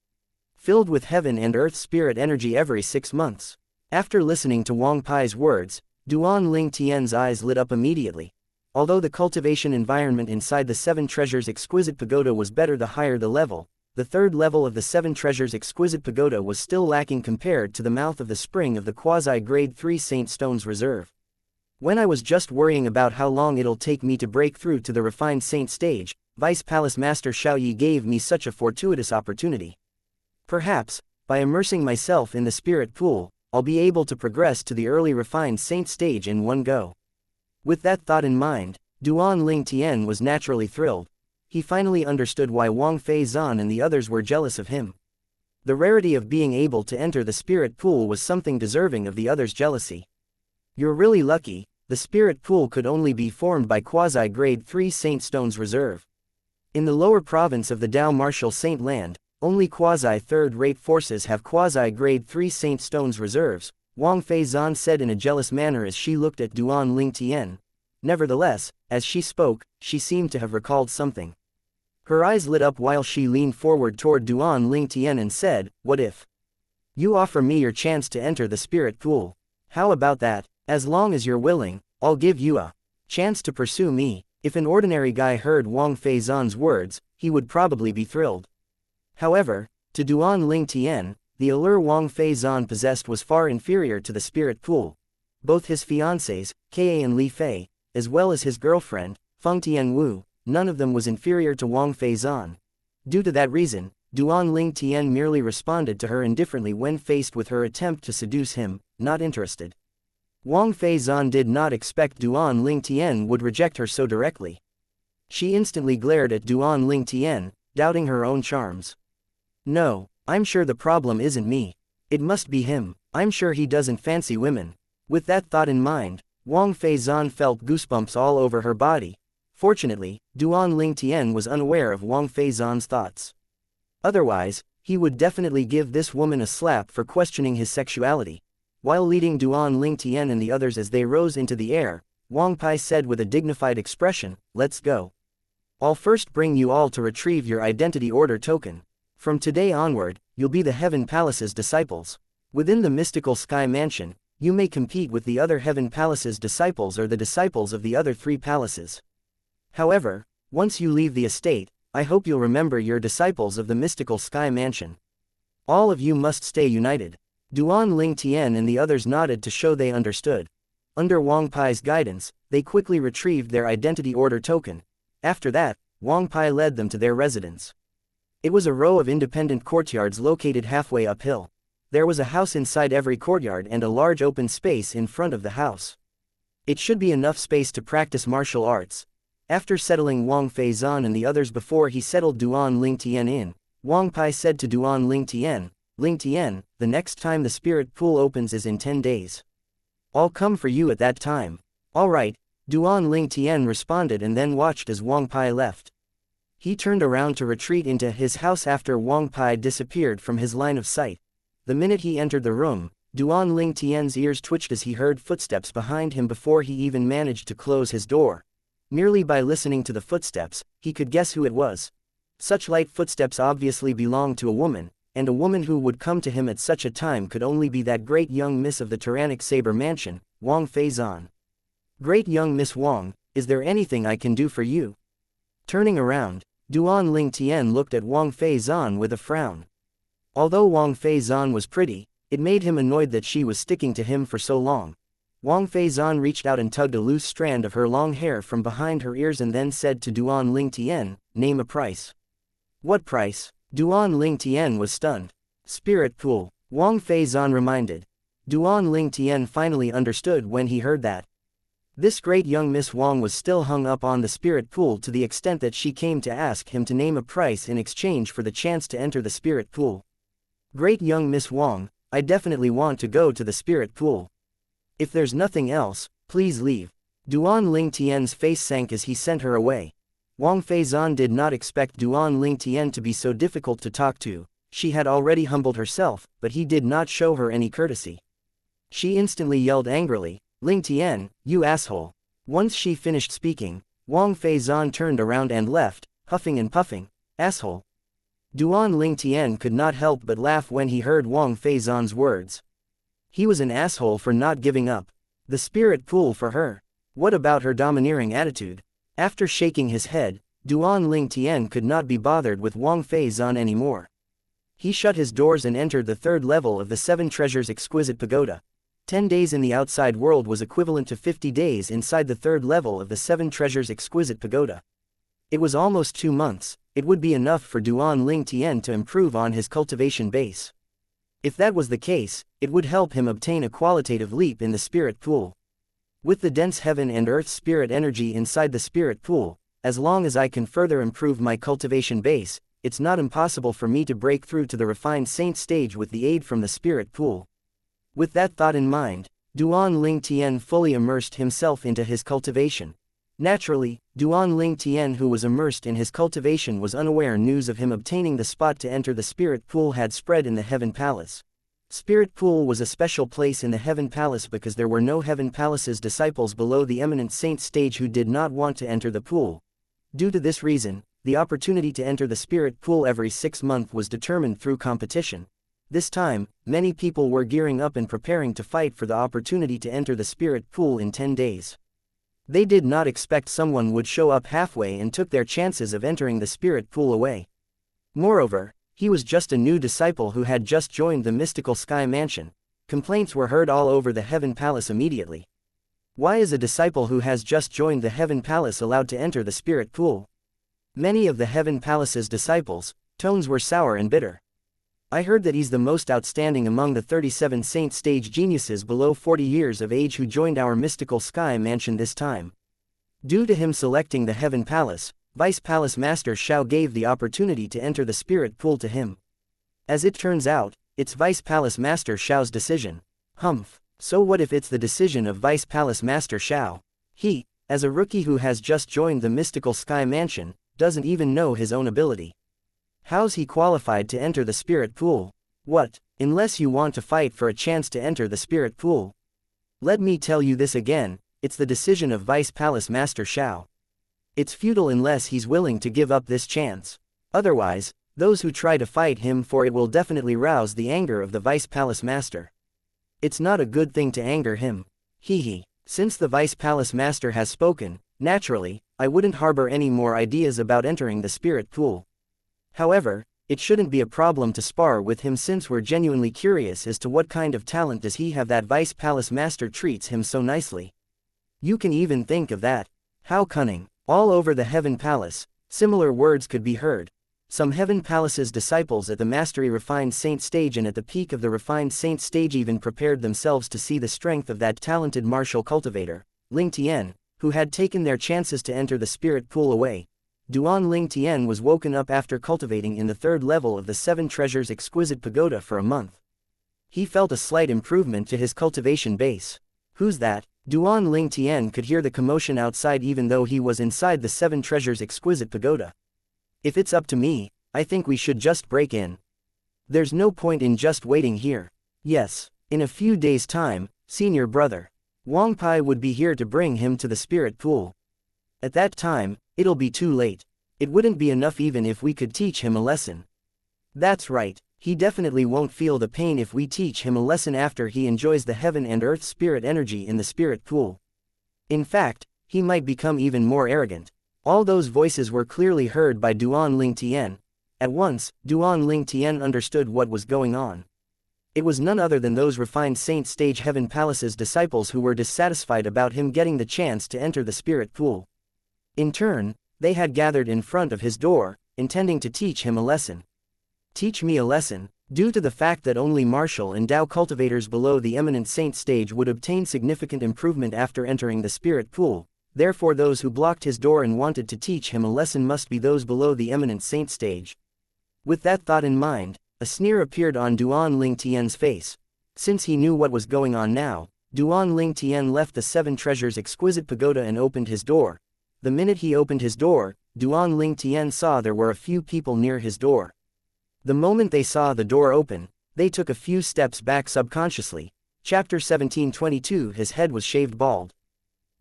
Filled with heaven and earth spirit energy every 6 months. After listening to Wang Pai's words, Duan Lingtian's eyes lit up immediately. Although the cultivation environment inside the 7 Treasures Exquisite Pagoda was better the higher the level, the 3rd level of the 7 Treasures Exquisite Pagoda was still lacking compared to the mouth of the spring of the quasi-grade 3 Saint Stones Reserve. When I was just worrying about how long it'll take me to break through to the refined saint stage, Vice Palace Master Xiaoyi gave me such a fortuitous opportunity. Perhaps, by immersing myself in the spirit pool, I'll be able to progress to the early refined saint stage in one go. With that thought in mind, Duan Lingtian was naturally thrilled. He finally understood why Wang Feizan and the others were jealous of him. The rarity of being able to enter the spirit pool was something deserving of the other's jealousy. You're really lucky. The spirit pool could only be formed by quasi-grade 3 Saint Stones Reserve. In the lower province of the Dao Martial Saint Land, only quasi-third-rate forces have quasi-grade 3 Saint Stones Reserves, Wang Feizan said in a jealous manner as she looked at Duan Lingtian. Nevertheless, as she spoke, she seemed to have recalled something. Her eyes lit up while she leaned forward toward Duan Lingtian and said, "What if you offer me your chance to enter the spirit pool? How about that? As long as you're willing, I'll give you a chance to pursue me." If an ordinary guy heard Wang Feizan's words, he would probably be thrilled. However, to Duan Lingtian, the allure Wang Feizan possessed was far inferior to the spirit pool. Both his fiancés, Ka and Li Fei, as well as his girlfriend, Feng Tianwu, none of them was inferior to Wang Feizan. Due to that reason, Duan Lingtian merely responded to her indifferently when faced with her attempt to seduce him, not interested. Wang Feizan did not expect Duan Lingtian would reject her so directly. She instantly glared at Duan Lingtian, doubting her own charms. "No, I'm sure the problem isn't me. It must be him. I'm sure he doesn't fancy women." With that thought in mind, Wang Feizan felt goosebumps all over her body. Fortunately, Duan Lingtian was unaware of Wang Feizan's thoughts. Otherwise, he would definitely give this woman a slap for questioning his sexuality. While leading Duan Lingtian and the others as they rose into the air, Wang Pai said with a dignified expression, "Let's go. I'll first bring you all to retrieve your identity order token. From today onward, you'll be the Heaven Palace's disciples. Within the mystical Sky Mansion, you may compete with the other Heaven Palace's disciples or the disciples of the other 3 palaces. However, once you leave the estate, I hope you'll remember your disciples of the mystical Sky Mansion. All of you must stay united." Duan Lingtian and the others nodded to show they understood. Under Wang Pai's guidance, they quickly retrieved their identity order token. After that, Wang Pai led them to their residence. It was a row of independent courtyards located halfway uphill. There was a house inside every courtyard and a large open space in front of the house. It should be enough space to practice martial arts. After settling Wang Feizan and the others before he settled Duan Lingtian in, Wang Pai said to Duan Lingtian, "Lingtian, the next time the spirit pool opens is in 10 days. I'll come for you at that time." "All right," Duan Lingtian responded and then watched as Wang Pai left. He turned around to retreat into his house after Wang Pai disappeared from his line of sight. The minute he entered the room, Duan Lingtian's ears twitched as he heard footsteps behind him before he even managed to close his door. Merely by listening to the footsteps, he could guess who it was. Such light footsteps obviously belonged to a woman, and a woman who would come to him at such a time could only be that great young miss of the tyrannic Saber Mansion, Wang Feizan. "Great young Miss Wang, is there anything I can do for you?" Turning around, Duan Lingtian looked at Wang Feizan with a frown. Although Wang Feizan was pretty, it made him annoyed that she was sticking to him for so long. Wang Feizan reached out and tugged a loose strand of her long hair from behind her ears and then said to Duan Lingtian, "Name a price." "What price?" Duan Lingtian was stunned. "Spirit pool," Wang Feizan reminded. Duan Lingtian finally understood when he heard that. This great young Miss Wang was still hung up on the spirit pool to the extent that she came to ask him to name a price in exchange for the chance to enter the spirit pool. "Great young Miss Wang, I definitely want to go to the spirit pool. If there's nothing else, please leave." Duan Lingtian's face sank as he sent her away. Wang Feizan did not expect Duan Lingtian to be so difficult to talk to. She had already humbled herself, but he did not show her any courtesy. She instantly yelled angrily, "Lingtian, you asshole." Once she finished speaking, Wang Feizan turned around and left, huffing and puffing. "Asshole." Duan Lingtian could not help but laugh when he heard Wang Feizan's words. He was an asshole for not giving up the spirit pool for her. What about her domineering attitude? After shaking his head, Duan Lingtian could not be bothered with Wang Feizan anymore. He shut his doors and entered the 3rd level of the 7 Treasures Exquisite Pagoda. 10 days in the outside world was equivalent to 50 days inside the 3rd level of the 7 Treasures Exquisite Pagoda. It was almost 2 months. It would be enough for Duan Lingtian to improve on his cultivation base. If that was the case, it would help him obtain a qualitative leap in the spirit pool. With the dense heaven and earth spirit energy inside the spirit pool, as long as I can further improve my cultivation base, it's not impossible for me to break through to the refined saint stage with the aid from the spirit pool. With that thought in mind, Duan Ling Tian fully immersed himself into his cultivation. Naturally, Duan Ling Tian, who was immersed in his cultivation, was unaware news of him obtaining the spot to enter the spirit pool had spread in the Heaven Palace. Spirit pool was a special place in the Heaven Palace because there were no Heaven Palace's disciples below the eminent saint stage who did not want to enter the pool. Due to this reason, the opportunity to enter the spirit pool every 6 months was determined through competition. This time, many people were gearing up and preparing to fight for the opportunity to enter the spirit pool in 10 days. They did not expect someone would show up halfway and took their chances of entering the spirit pool away. Moreover, he was just a new disciple who had just joined the mystical sky mansion. Complaints were heard all over the Heaven Palace immediately. Why is a disciple who has just joined the Heaven Palace allowed to enter the spirit pool? Many of the Heaven Palace's disciples' tones were sour and bitter. I heard that he's the most outstanding among the 37 saint stage geniuses below 40 years of age who joined our mystical sky mansion this time. Due to him selecting the Heaven Palace, Vice Palace Master Shao gave the opportunity to enter the spirit pool to him. As it turns out, it's Vice Palace Master Shao's decision. Humph. So what if it's the decision of Vice Palace Master Shao? He, as a rookie who has just joined the mystical sky mansion, doesn't even know his own ability. How's he qualified to enter the spirit pool? What, unless you want to fight for a chance to enter the spirit pool? Let me tell you this again, it's the decision of Vice Palace Master Shao. It's futile unless he's willing to give up this chance. Otherwise, those who try to fight him for it will definitely rouse the anger of the Vice Palace Master. It's not a good thing to anger him. Hee. Since the Vice Palace Master has spoken, naturally, I wouldn't harbor any more ideas about entering the spirit pool. However, it shouldn't be a problem to spar with him since we're genuinely curious as to what kind of talent does he have that Vice Palace Master treats him so nicely. You can even think of that. How cunning. All over the Heaven Palace, similar words could be heard. Some Heaven Palace's disciples at the Mastery Refined Saint stage and at the peak of the Refined Saint stage even prepared themselves to see the strength of that talented martial cultivator, Ling Tian, who had taken their chances to enter the spirit pool away. Duan Ling Tian was woken up after cultivating in the 3rd level of the 7 Treasures Exquisite Pagoda for a month. He felt a slight improvement to his cultivation base. Who's that? Duan Ling Tian could hear the commotion outside even though he was inside the 7 Treasures Exquisite Pagoda. If it's up to me, I think we should just break in. There's no point in just waiting here. Yes, in a few days' time, senior brother Wang Pai would be here to bring him to the spirit pool. At that time, it'll be too late. It wouldn't be enough even if we could teach him a lesson. That's right, he definitely won't feel the pain if we teach him a lesson after he enjoys the heaven and earth spirit energy in the spirit pool. In fact, he might become even more arrogant. All those voices were clearly heard by Duan Ling Tian. At once, Duan Ling Tian understood what was going on. It was none other than those refined saint stage Heaven Palace's disciples who were dissatisfied about him getting the chance to enter the spirit pool. In turn, they had gathered in front of his door, intending to teach him a lesson. Teach me a lesson. Due to the fact that only martial and Dao cultivators below the eminent saint stage would obtain significant improvement after entering the spirit pool, therefore those who blocked his door and wanted to teach him a lesson must be those below the eminent saint stage. With that thought in mind, a sneer appeared on Duan Ling Tian's face. Since he knew what was going on now, Duan Ling Tian left the 7 Treasures Exquisite Pagoda and opened his door. The minute he opened his door, Duan Ling Tian saw there were a few people near his door. The moment they saw the door open, they took a few steps back subconsciously. Chapter 1722. His head was shaved bald.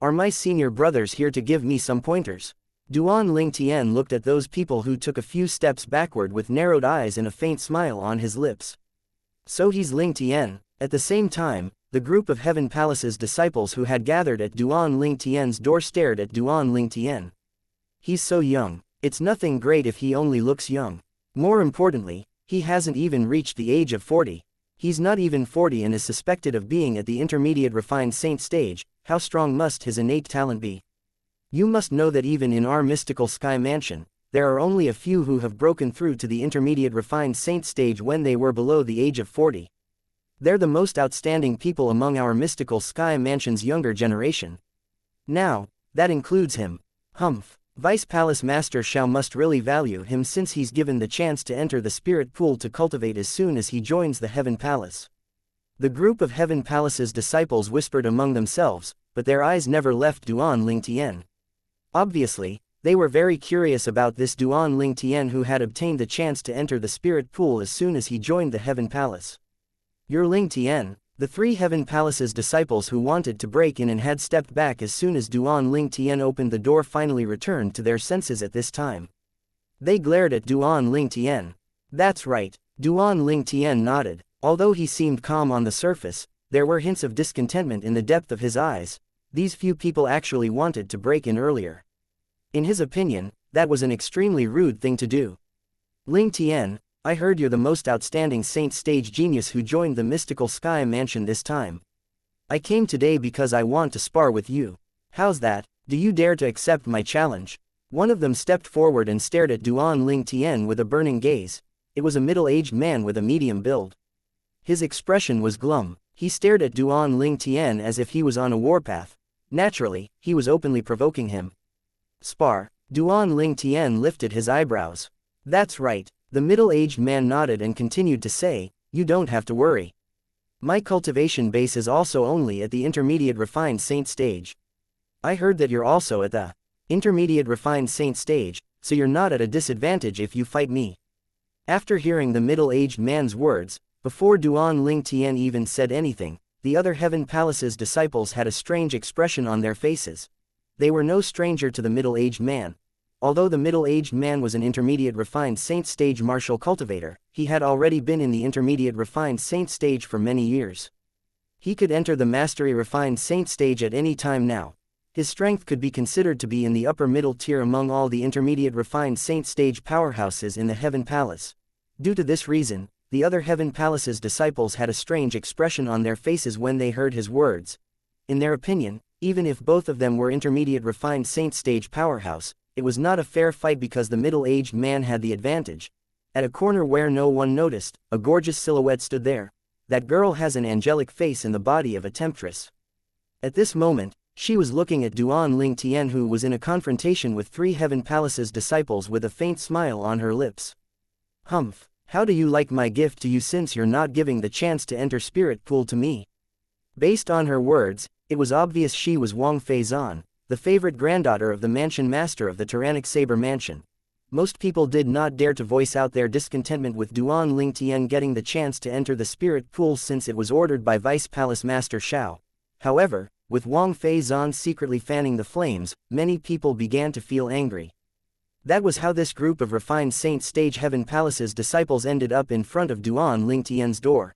Are my senior brothers here to give me some pointers? Duan Ling Tian looked at those people who took a few steps backward with narrowed eyes and a faint smile on his lips. So he's Ling Tian. At the same time, the group of Heaven Palace's disciples who had gathered at Duan Ling Tian's door stared at Duan Ling Tian. He's so young. It's nothing great if he only looks young. More importantly, he hasn't even reached the age of 40. He's not even 40 and is suspected of being at the intermediate refined saint stage. How strong must his innate talent be? You must know that even in our mystical sky mansion, there are only a few who have broken through to the intermediate refined saint stage when they were below the age of 40. They're the most outstanding people among our mystical sky mansion's younger generation. Now, that includes him. Humph. Vice Palace Master Xiao must really value him since he's given the chance to enter the spirit pool to cultivate as soon as he joins the Heaven Palace. The group of Heaven Palace's disciples whispered among themselves, but their eyes never left Duan Lingtian. Obviously, they were very curious about this Duan Lingtian who had obtained the chance to enter the spirit pool as soon as he joined the Heaven Palace. You're Lingtian. The three Heaven Palace's disciples who wanted to break in and had stepped back as soon as Duan Lingtian opened the door finally returned to their senses at this time. They glared at Duan Lingtian. That's right, Duan Lingtian nodded. Although he seemed calm on the surface, there were hints of discontentment in the depth of his eyes. These few people actually wanted to break in earlier. In his opinion, that was an extremely rude thing to do. Lingtian, I heard you're the most outstanding Saint Stage genius who joined the mystical Sky Mansion this time. I came today because I want to spar with you. How's that? Do you dare to accept my challenge? One of them stepped forward and stared at Duan Lingtian with a burning gaze. It was a middle-aged man with a medium build. His expression was glum. He stared at Duan Lingtian as if he was on a warpath. Naturally, he was openly provoking him. Spar. Duan Lingtian lifted his eyebrows. That's right. The middle-aged man nodded and continued to say, you don't have to worry. My cultivation base is also only at the intermediate refined saint stage. I heard that you're also at the intermediate refined saint stage, so you're not at a disadvantage if you fight me. After hearing the middle-aged man's words, before Duan Lingtian even said anything, the other Heaven Palace's disciples had a strange expression on their faces. They were no stranger to the middle-aged man. Although the middle-aged man was an intermediate refined saint stage martial cultivator, he had already been in the intermediate refined saint stage for many years. He could enter the mastery refined saint stage at any time now. His strength could be considered to be in the upper middle tier among all the intermediate refined saint stage powerhouses in the Heaven Palace. Due to this reason, the other Heaven Palace's disciples had a strange expression on their faces when they heard his words. In their opinion, even if both of them were intermediate refined saint stage powerhouse, it was not a fair fight because the middle-aged man had the advantage. At a corner where no one noticed, a gorgeous silhouette stood there. That girl has an angelic face and the body of a temptress. At this moment, she was looking at Duan Lingtian who was in a confrontation with three Heaven Palace's disciples with a faint smile on her lips. Humph, how do you like my gift to you since you're not giving the chance to enter spirit pool to me? Based on her words, it was obvious she was Wang Feizan, the favorite granddaughter of the mansion master of the tyrannic Saber Mansion. Most people did not dare to voice out their discontentment with Duan Lingtian getting the chance to enter the spirit pool since it was ordered by Vice Palace Master Xiao. However, with Wang Feizan secretly fanning the flames, many people began to feel angry. That was how this group of refined Saint Stage Heaven Palace's disciples ended up in front of Duan Lingtian's door.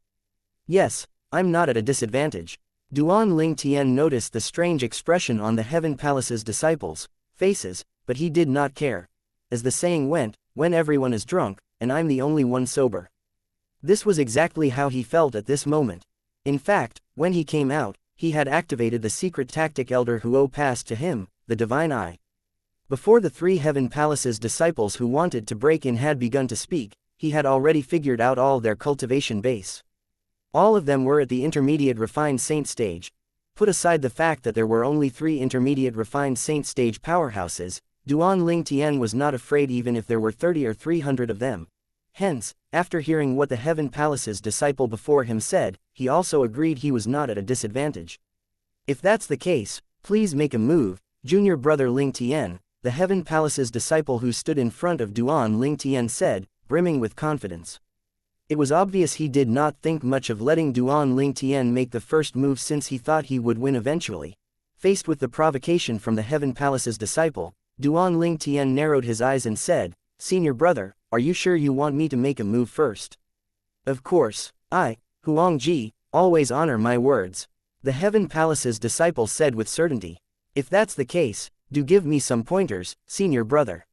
Yes, I'm not at a disadvantage. Duan Lingtian noticed the strange expression on the Heaven Palace's disciples' faces, but he did not care. As the saying went, when everyone is drunk, and I'm the only one sober. This was exactly how he felt at this moment. In fact, when he came out, he had activated the secret tactic Elder Huo passed to him, the Divine Eye. Before the three Heaven Palace's disciples who wanted to break in had begun to speak, he had already figured out all their cultivation base. All of them were at the intermediate refined saint stage. Put aside the fact that there were only 3 intermediate refined saint stage powerhouses, Duan Lingtian was not afraid even if there were 30 or 300 of them. Hence, after hearing what the Heaven Palace's disciple before him said, he also agreed he was not at a disadvantage. If that's the case, please make a move, junior brother Lingtian, the Heaven Palace's disciple who stood in front of Duan Lingtian said, brimming with confidence. It was obvious he did not think much of letting Duan Lingtian make the first move since he thought he would win eventually. Faced with the provocation from the Heaven Palace's disciple, Duan Lingtian narrowed his eyes and said, Senior brother, are you sure you want me to make a move first? Of course, I, Huangji, always honor my words. The Heaven Palace's disciple said with certainty. If that's the case, do give me some pointers, senior brother.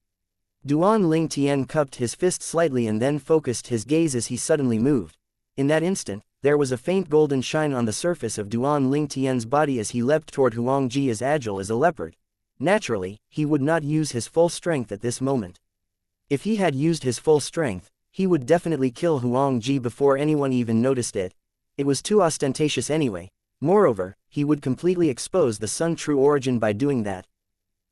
Duan Lingtian cupped his fist slightly and then focused his gaze as he suddenly moved. In that instant, there was a faint golden shine on the surface of Duan Lingtian's body as he leapt toward Huangji as agile as a leopard. Naturally, he would not use his full strength at this moment. If he had used his full strength, he would definitely kill Huangji before anyone even noticed it. It was too ostentatious anyway. Moreover, he would completely expose the Sun's true origin by doing that.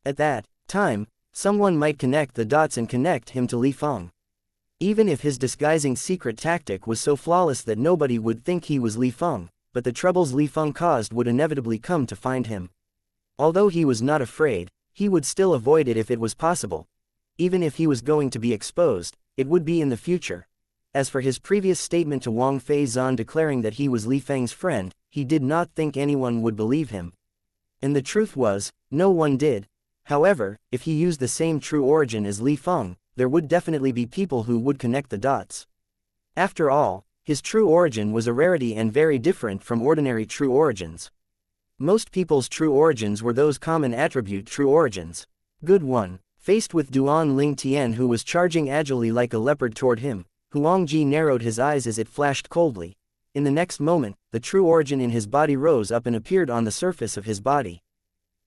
At that time, Someone might connect the dots and connect him to Li Feng. Even if his disguising secret tactic was so flawless that nobody would think he was Li Feng, but the troubles Li Feng caused would inevitably come to find him. Although he was not afraid, he would still avoid it if it was possible. Even if he was going to be exposed, it would be in the future. As for his previous statement to Wang Fei Zan declaring that he was Li Feng's friend, he did not think anyone would believe him. And the truth was, no one did. However, if he used the same true origin as Li Feng, there would definitely be people who would connect the dots. After all, his true origin was a rarity and very different from ordinary true origins. Most people's true origins were those common attribute true origins. Good one. Faced with Duan Ling Tian who was charging agilely like a leopard toward him, Huang Ji narrowed his eyes as it flashed coldly. In the next moment, the true origin in his body rose up and appeared on the surface of his body.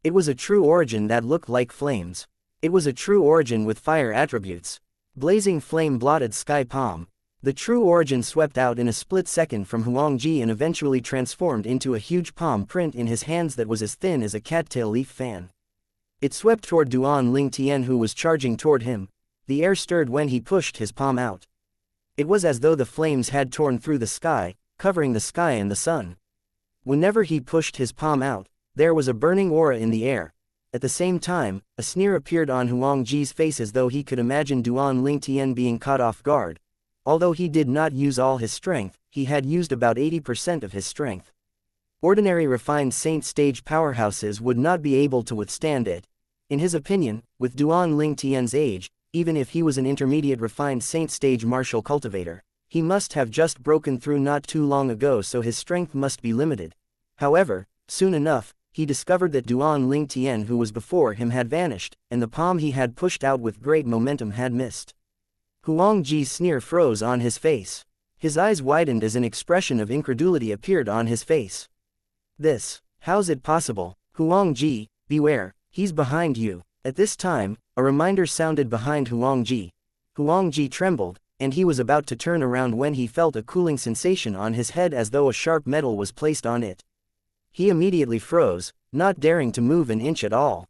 It was a true origin that looked like flames. It was a true origin with fire attributes. Blazing flame blotted sky palm. The true origin swept out in a split second from Huang Ji and eventually transformed into a huge palm print in his hands that was as thin as a cattail leaf fan. It swept toward Duan Ling Tian who was charging toward him. The air stirred when he pushed his palm out. It was as though the flames had torn through the sky, covering the sky and the sun. Whenever he pushed his palm out, there was a burning aura in the air. At the same time, a sneer appeared on Huang Ji's face as though he could imagine Duan Ling Tian being caught off guard. Although he did not use all his strength, he had used about 80% of his strength. Ordinary refined saint stage powerhouses would not be able to withstand it. In his opinion, with Duan Ling Tian's age, even if he was an intermediate refined saint stage martial cultivator, he must have just broken through not too long ago, so his strength must be limited. However, soon enough, he discovered that Duan Ling Tian who was before him had vanished, and the palm he had pushed out with great momentum had missed. Huang Ji's sneer froze on his face. His eyes widened as an expression of incredulity appeared on his face. How's it possible? Huang Ji, beware, he's behind you. At this time, a reminder sounded behind Huang Ji. Huang Ji trembled, and he was about to turn around when he felt a cooling sensation on his head as though a sharp metal was placed on it. He immediately froze, not daring to move an inch at all.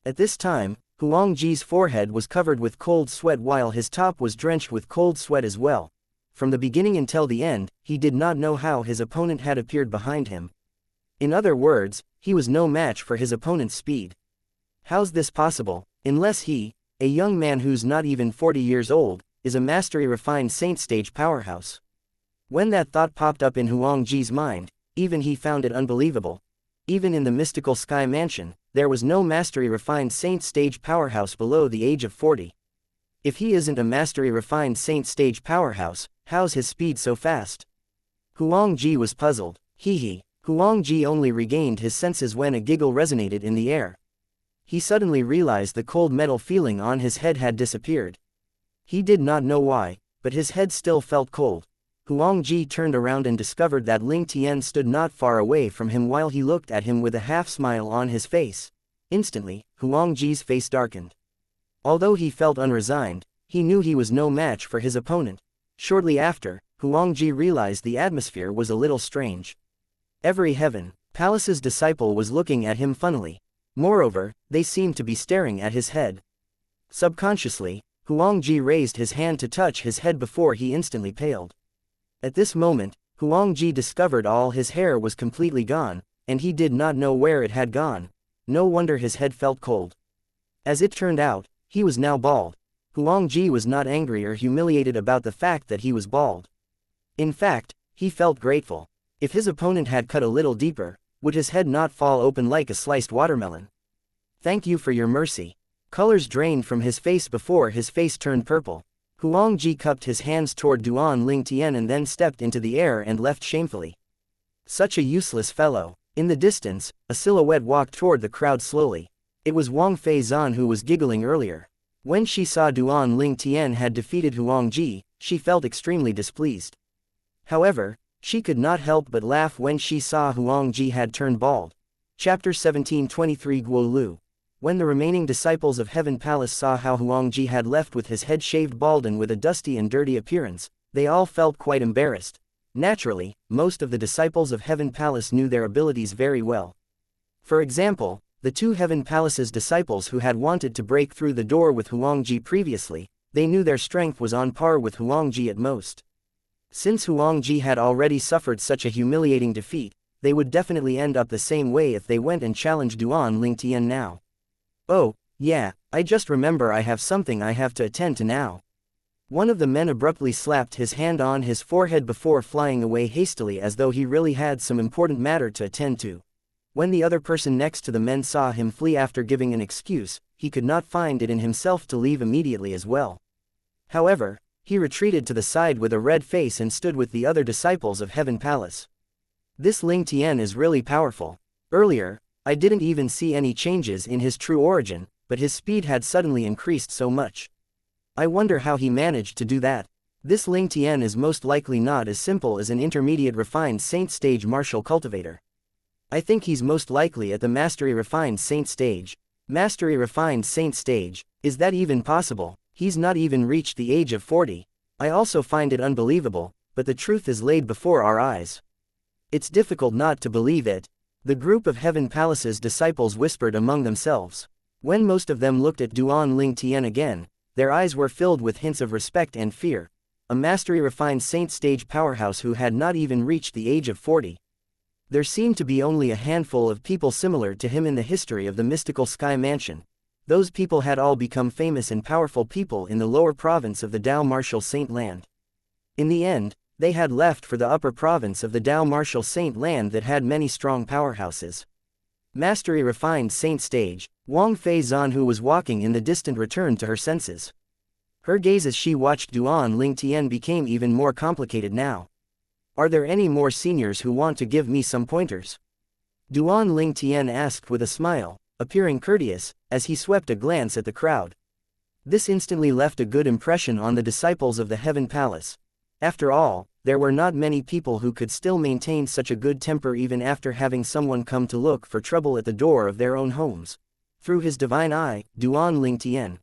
At this time, Huang Ji's forehead was covered with cold sweat while his top was drenched with cold sweat as well. From the beginning until the end, he did not know how his opponent had appeared behind him. In other words, he was no match for his opponent's speed. How's this possible, unless he, a young man who's not even 40 years old, is a mastery-refined saint stage powerhouse? When that thought popped up in Huang Ji's mind, even he found it unbelievable. Even in the mystical sky mansion, there was no mastery-refined saint stage powerhouse below the age of 40. If he isn't a mastery-refined saint stage powerhouse, how's his speed so fast? Huang Ji was puzzled. Huang Ji only regained his senses when a giggle resonated in the air. He suddenly realized the cold metal feeling on his head had disappeared. He did not know why, but his head still felt cold. Huang Ji turned around and discovered that Ling Tian stood not far away from him while he looked at him with a half-smile on his face. Instantly, Huang Ji's face darkened. Although he felt unresigned, he knew he was no match for his opponent. Shortly after, Huang Ji realized the atmosphere was a little strange. Every heaven palace's disciple was looking at him funnily. Moreover, they seemed to be staring at his head. Subconsciously, Huang Ji raised his hand to touch his head before he instantly paled. At this moment, Huang Ji discovered all his hair was completely gone, and he did not know where it had gone. No wonder his head felt cold. As it turned out, he was now bald. Huang Ji was not angry or humiliated about the fact that he was bald. In fact, he felt grateful. If his opponent had cut a little deeper, would his head not fall open like a sliced watermelon? Thank you for your mercy. Colors drained from his face before his face turned purple. Huang Ji cupped his hands toward Duan Ling Tian and then stepped into the air and left shamefully. Such a useless fellow. In the distance, a silhouette walked toward the crowd slowly. It was Wang Fei Zan who was giggling earlier. When she saw Duan Ling Tian had defeated Huang Ji, she felt extremely displeased. However, she could not help but laugh when she saw Huang Ji had turned bald. Chapter 1723 Guo Lu. When the remaining disciples of Heaven Palace saw how Huang Ji had left with his head shaved bald and with a dusty and dirty appearance, they all felt quite embarrassed. Naturally, most of the disciples of Heaven Palace knew their abilities very well. For example, The two Heaven Palace's disciples who had wanted to break through the door with Huangji previously, they knew their strength was on par with Huangji at most. Since Huangji had already suffered such a humiliating defeat, they would definitely end up the same way if they went and challenged Duan Lingtian now. Oh, yeah, I just remember I have something I have to attend to now. One of the men abruptly slapped his hand on his forehead before flying away hastily as though he really had some important matter to attend to. When the other person next to the men saw him flee after giving an excuse, he could not find it in himself to leave immediately as well. However, he retreated to the side with a red face and stood with the other disciples of Heaven Palace. This Ling Tian is really powerful. Earlier, I didn't even see any changes in his true origin, but his speed had suddenly increased so much. I wonder how he managed to do that. This Ling Tian is most likely not as simple as an intermediate refined saint stage martial cultivator. I think he's most likely at the mastery refined saint stage. Mastery refined saint stage, is that even possible? He's not even reached the age of 40. I also find it unbelievable, but the truth is laid before our eyes. It's difficult not to believe it. The group of Heaven Palace's disciples whispered among themselves. When most of them looked at Duan Ling Tian again, their eyes were filled with hints of respect and fear. A mastery-refined saint stage powerhouse who had not even reached the age of 40. There seemed to be only a handful of people similar to him in the history of the mystical Sky Mansion. Those people had all become famous and powerful people in the lower province of the Dao Martial Saint Land. In the end, they had left for the upper province of the Dao Martial Saint Land that had many strong powerhouses. Mastery refined saint stage, Wang Fei Zan, who was walking in the distant, returned to her senses. Her gaze as she watched Duan Ling Tian became even more complicated now. Are there any more seniors who want to give me some pointers? Duan Ling Tian asked with a smile, appearing courteous, as he swept a glance at the crowd. This instantly left a good impression on the disciples of the Heaven Palace. After all, there were not many people who could still maintain such a good temper even after having someone come to look for trouble at the door of their own homes. Through his divine eye, Duan Ling Tian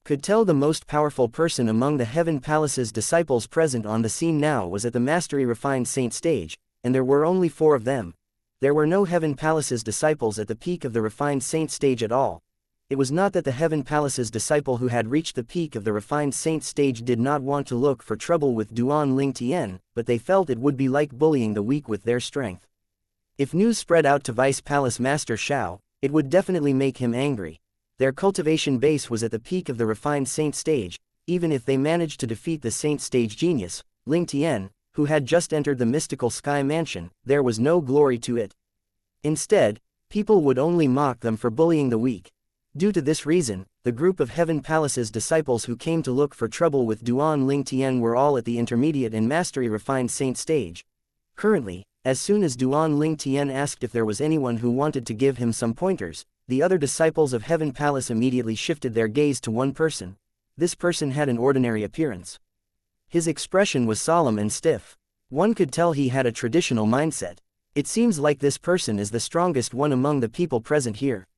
could tell the most powerful person among the Heaven Palace's disciples present on the scene now was at the mastery refined saint stage, and there were only 4 of them. There were no Heaven Palace's disciples at the peak of the refined saint stage at all. It was not that the Heaven Palace's disciple who had reached the peak of the refined saint stage did not want to look for trouble with Duan Ling Tian, but they felt it would be like bullying the weak with their strength. If news spread out to Vice Palace Master Xiao, it would definitely make him angry. Their cultivation base was at the peak of the refined saint stage. Even if they managed to defeat the saint stage genius, Ling Tian, who had just entered the mystical Sky Mansion, there was no glory to it. Instead, people would only mock them for bullying the weak. Due to this reason, the group of Heaven Palace's disciples who came to look for trouble with Duan Ling Tian were all at the intermediate and mastery refined saint stage. Currently, as soon as Duan Ling Tian asked if there was anyone who wanted to give him some pointers, the other disciples of Heaven Palace immediately shifted their gaze to one person. This person had an ordinary appearance. His expression was solemn and stiff. One could tell he had a traditional mindset. It seems like this person is the strongest one among the people present here.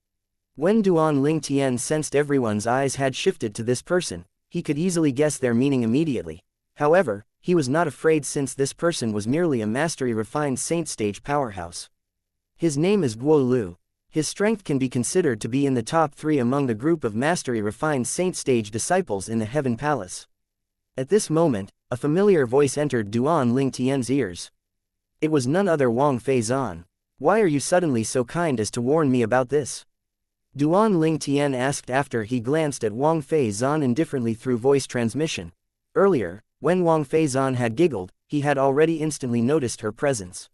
When Duan Ling Tian sensed everyone's eyes had shifted to this person, he could easily guess their meaning immediately. However, he was not afraid since this person was merely a mastery refined saint stage powerhouse. His name is Guo Lu. His strength can be considered to be in the top 3 among the group of mastery refined saint stage disciples in the Heaven Palace. At this moment, a familiar voice entered Duan Ling Tian's ears. It was none other Wang Fei Zan. Why are you suddenly so kind as to warn me about this? Duan Ling Tian asked after he glanced at Wang Fei Zan indifferently through voice transmission. Earlier, when Wang Fei Zan had giggled, he had already instantly noticed her presence.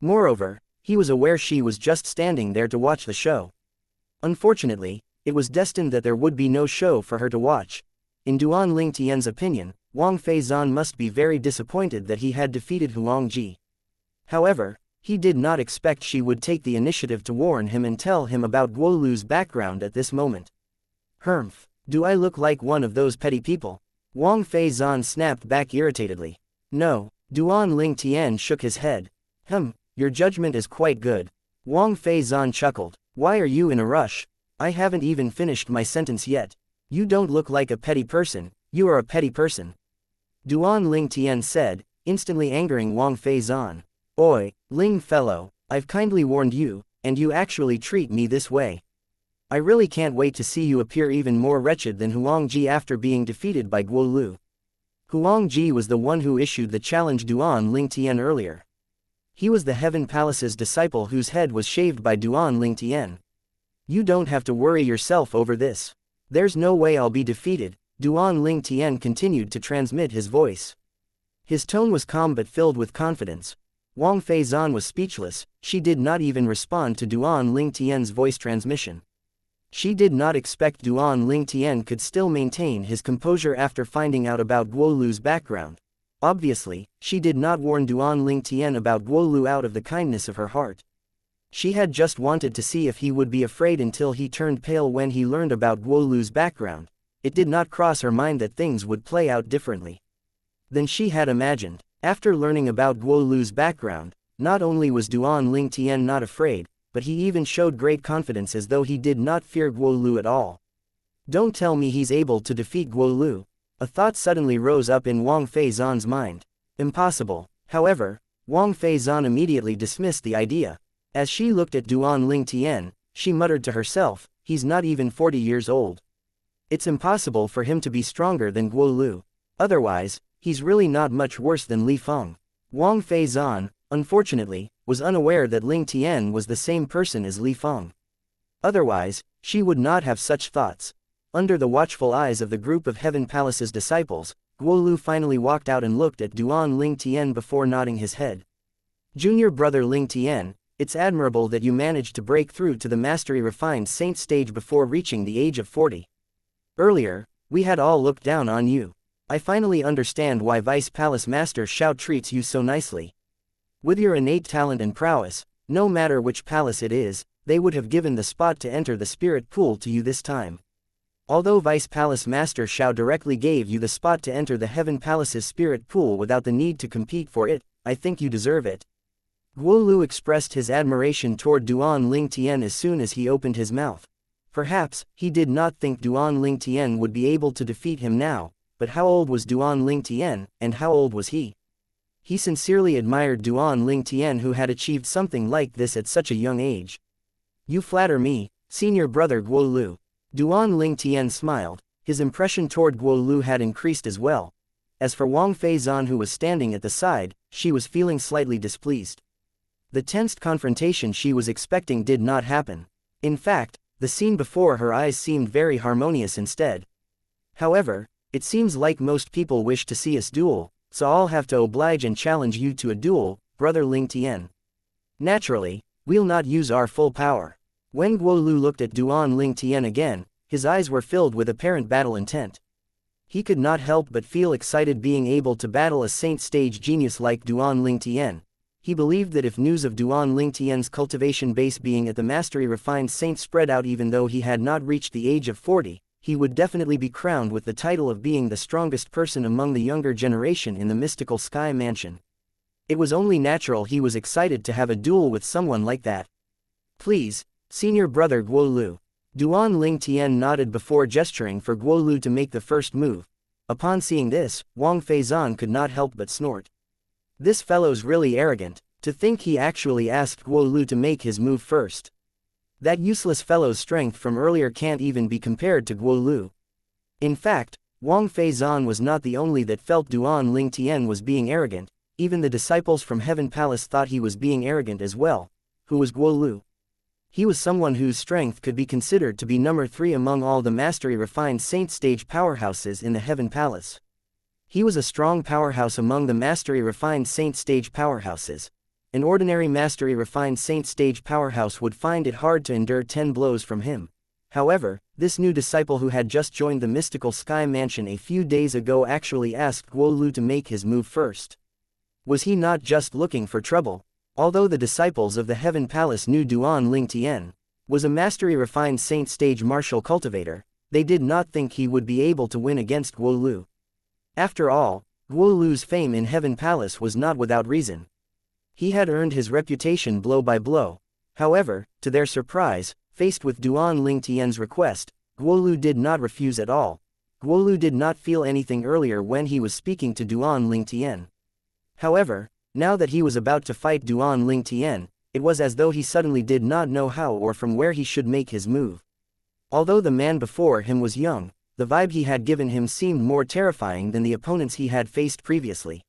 Moreover, he was aware she was just standing there to watch the show. Unfortunately, it was destined that there would be no show for her to watch. In Duan Ling Tian's opinion, Wang Fei Zan must be very disappointed that he had defeated Huangji. However, he did not expect she would take the initiative to warn him and tell him about Guo Lu's background at this moment. Humph, do I look like one of those petty people? Wang Fei Zan snapped back irritatedly. No, Duan Ling Tian shook his head. Your judgment is quite good. Wang Fei Zan chuckled. Why are you in a rush? I haven't even finished my sentence yet. You don't look like a petty person, you are a petty person. Duan Ling Tian said, instantly angering Wang Fei Zan. Oi, Ling fellow, I've kindly warned you, and you actually treat me this way. I really can't wait to see you appear even more wretched than Huangji after being defeated by Guolu. Huangji was the one who issued the challenge Duan Lingtian earlier. He was the Heaven Palace's disciple whose head was shaved by Duan Lingtian. You don't have to worry yourself over this. There's no way I'll be defeated, Duan Lingtian continued to transmit his voice. His tone was calm but filled with confidence. Wang Feizan was speechless, she did not even respond to Duan Lingtian's voice transmission. She did not expect Duan Lingtian could still maintain his composure after finding out about Guolu's background. Obviously, she did not warn Duan Lingtian about Guolu out of the kindness of her heart. She had just wanted to see if he would be afraid until he turned pale when he learned about Guolu's background. It did not cross her mind that things would play out differently than she had imagined. After learning about Guolu's background, not only was Duan Lingtian not afraid, but he even showed great confidence as though he did not fear Guolu at all. Don't tell me he's able to defeat Guolu. A thought suddenly rose up in Wang Feizan's mind. Impossible. However, Wang Feizan immediately dismissed the idea. As she looked at Duan Lingtian, she muttered to herself, he's not even 40 years old. It's impossible for him to be stronger than Guolu. Otherwise, he's really not much worse than Li Feng. Wang Feizan, unfortunately, was unaware that Lingtian was the same person as Li Feng. Otherwise, she would not have such thoughts. Under the watchful eyes of the group of Heaven Palace's disciples, Guolu finally walked out and looked at Duan Lingtian before nodding his head. Junior brother Lingtian, it's admirable that you managed to break through to the mastery refined saint stage before reaching the age of 40. Earlier, we had all looked down on you. I finally understand why Vice Palace Master Xiao treats you so nicely. With your innate talent and prowess, no matter which palace it is, they would have given the spot to enter the spirit pool to you this time. Although Vice Palace Master Xiao directly gave you the spot to enter the Heaven Palace's spirit pool without the need to compete for it, I think you deserve it. Guolu expressed his admiration toward Duan Lingtian as soon as he opened his mouth. Perhaps, he did not think Duan Lingtian would be able to defeat him now, but how old was Duan Lingtian, and how old was he? He sincerely admired Duan Lingtian who had achieved something like this at such a young age. You flatter me, senior brother Guolu. Duan Lingtian smiled, his impression toward Guolu had increased as well. As for Wang Feizan who was standing at the side, she was feeling slightly displeased. The tensed confrontation she was expecting did not happen. In fact, the scene before her eyes seemed very harmonious instead. However, it seems like most people wish to see us duel, so I'll have to oblige and challenge you to a duel, brother Lingtian. Naturally, we'll not use our full power. When Guolu looked at Duan Lingtian again, his eyes were filled with apparent battle intent. He could not help but feel excited being able to battle a saint stage genius like Duan Lingtian. He believed that if news of Duan Lingtian's cultivation base being at the mastery refined saint spread out even though he had not reached the age of 40, he would definitely be crowned with the title of being the strongest person among the younger generation in the mystical sky mansion. It was only natural he was excited to have a duel with someone like that. Please, senior brother Guolu. Duan Lingtian nodded before gesturing for Guolu to make the first move. Upon seeing this, Wang Feizan could not help but snort. This fellow's really arrogant, to think he actually asked Guolu to make his move first. That useless fellow's strength from earlier can't even be compared to Guolu. In fact, Wang Feizan was not the only that felt Duan Lingtian was being arrogant, even the disciples from Heaven Palace thought he was being arrogant as well. Who was Guolu? He was someone whose strength could be considered to be number 3 among all the mastery refined saint stage powerhouses in the Heaven Palace. He was a strong powerhouse among the mastery refined saint stage powerhouses. An ordinary mastery refined saint stage powerhouse would find it hard to endure 10 blows from him. However, this new disciple who had just joined the mystical sky mansion a few days ago actually asked Guolu to make his move first. Was he not just looking for trouble? Although the disciples of the Heaven Palace knew Duan Lingtian was a mastery refined saint stage martial cultivator, they did not think he would be able to win against Guolu. After all, Guolu's fame in Heaven Palace was not without reason. He had earned his reputation blow by blow. However, to their surprise, faced with Duan Lingtian's request, Guolu did not refuse at all. Guolu did not feel anything earlier when he was speaking to Duan Lingtian. However, now that he was about to fight Duan Lingtian, it was as though he suddenly did not know how or from where he should make his move. Although the man before him was young, the vibe he had given him seemed more terrifying than the opponents he had faced previously.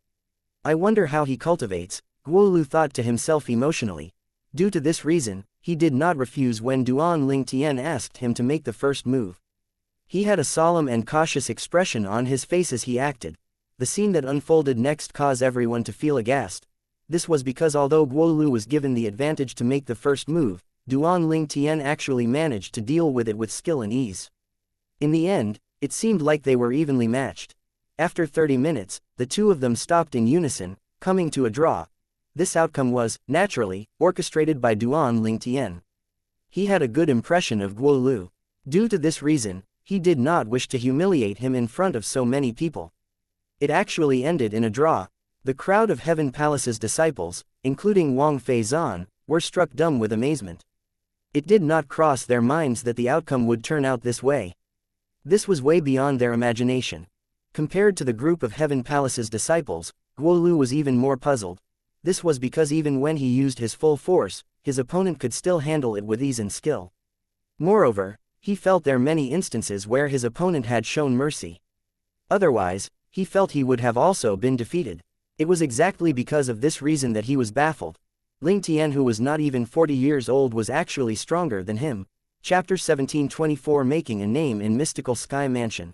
I wonder how he cultivates, Guolu thought to himself emotionally. Due to this reason, he did not refuse when Duan Lingtian asked him to make the first move. He had a solemn and cautious expression on his face as he acted. The scene that unfolded next caused everyone to feel aghast. This was because although Guolu was given the advantage to make the first move, Duan Lingtian actually managed to deal with it with skill and ease. In the end, it seemed like they were evenly matched. After 30 minutes, the two of them stopped in unison, coming to a draw. This outcome was, naturally, orchestrated by Duan Lingtian. He had a good impression of Guolu. Due to this reason, he did not wish to humiliate him in front of so many people. It actually ended in a draw. The crowd of Heaven Palace's disciples, including Wang Feizan, were struck dumb with amazement. It did not cross their minds that the outcome would turn out this way. This was way beyond their imagination. Compared to the group of Heaven Palace's disciples, Guolu was even more puzzled. This was because even when he used his full force, his opponent could still handle it with ease and skill. Moreover, he felt there many instances where his opponent had shown mercy. Otherwise, he felt he would have also been defeated. It was exactly because of this reason that he was baffled. Lingtian, who was not even 40 years old, was actually stronger than him. Chapter 1724, Making a Name in Mystical Sky Mansion.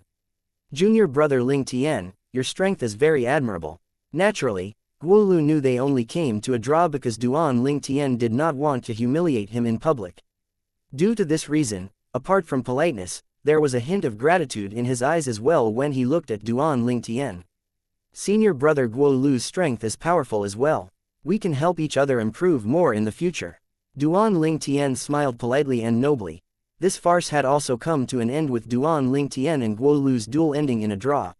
Junior brother Lingtian, your strength is very admirable. Naturally, Guolu knew they only came to a draw because Duan Lingtian did not want to humiliate him in public. Due to this reason, apart from politeness, there was a hint of gratitude in his eyes as well when he looked at Duan Lingtian. Senior brother Guolu's strength is powerful as well. We can help each other improve more in the future. Duan Lingtian smiled politely and nobly. This farce had also come to an end with Duan Lingtian and Guolu's duel ending in a draw.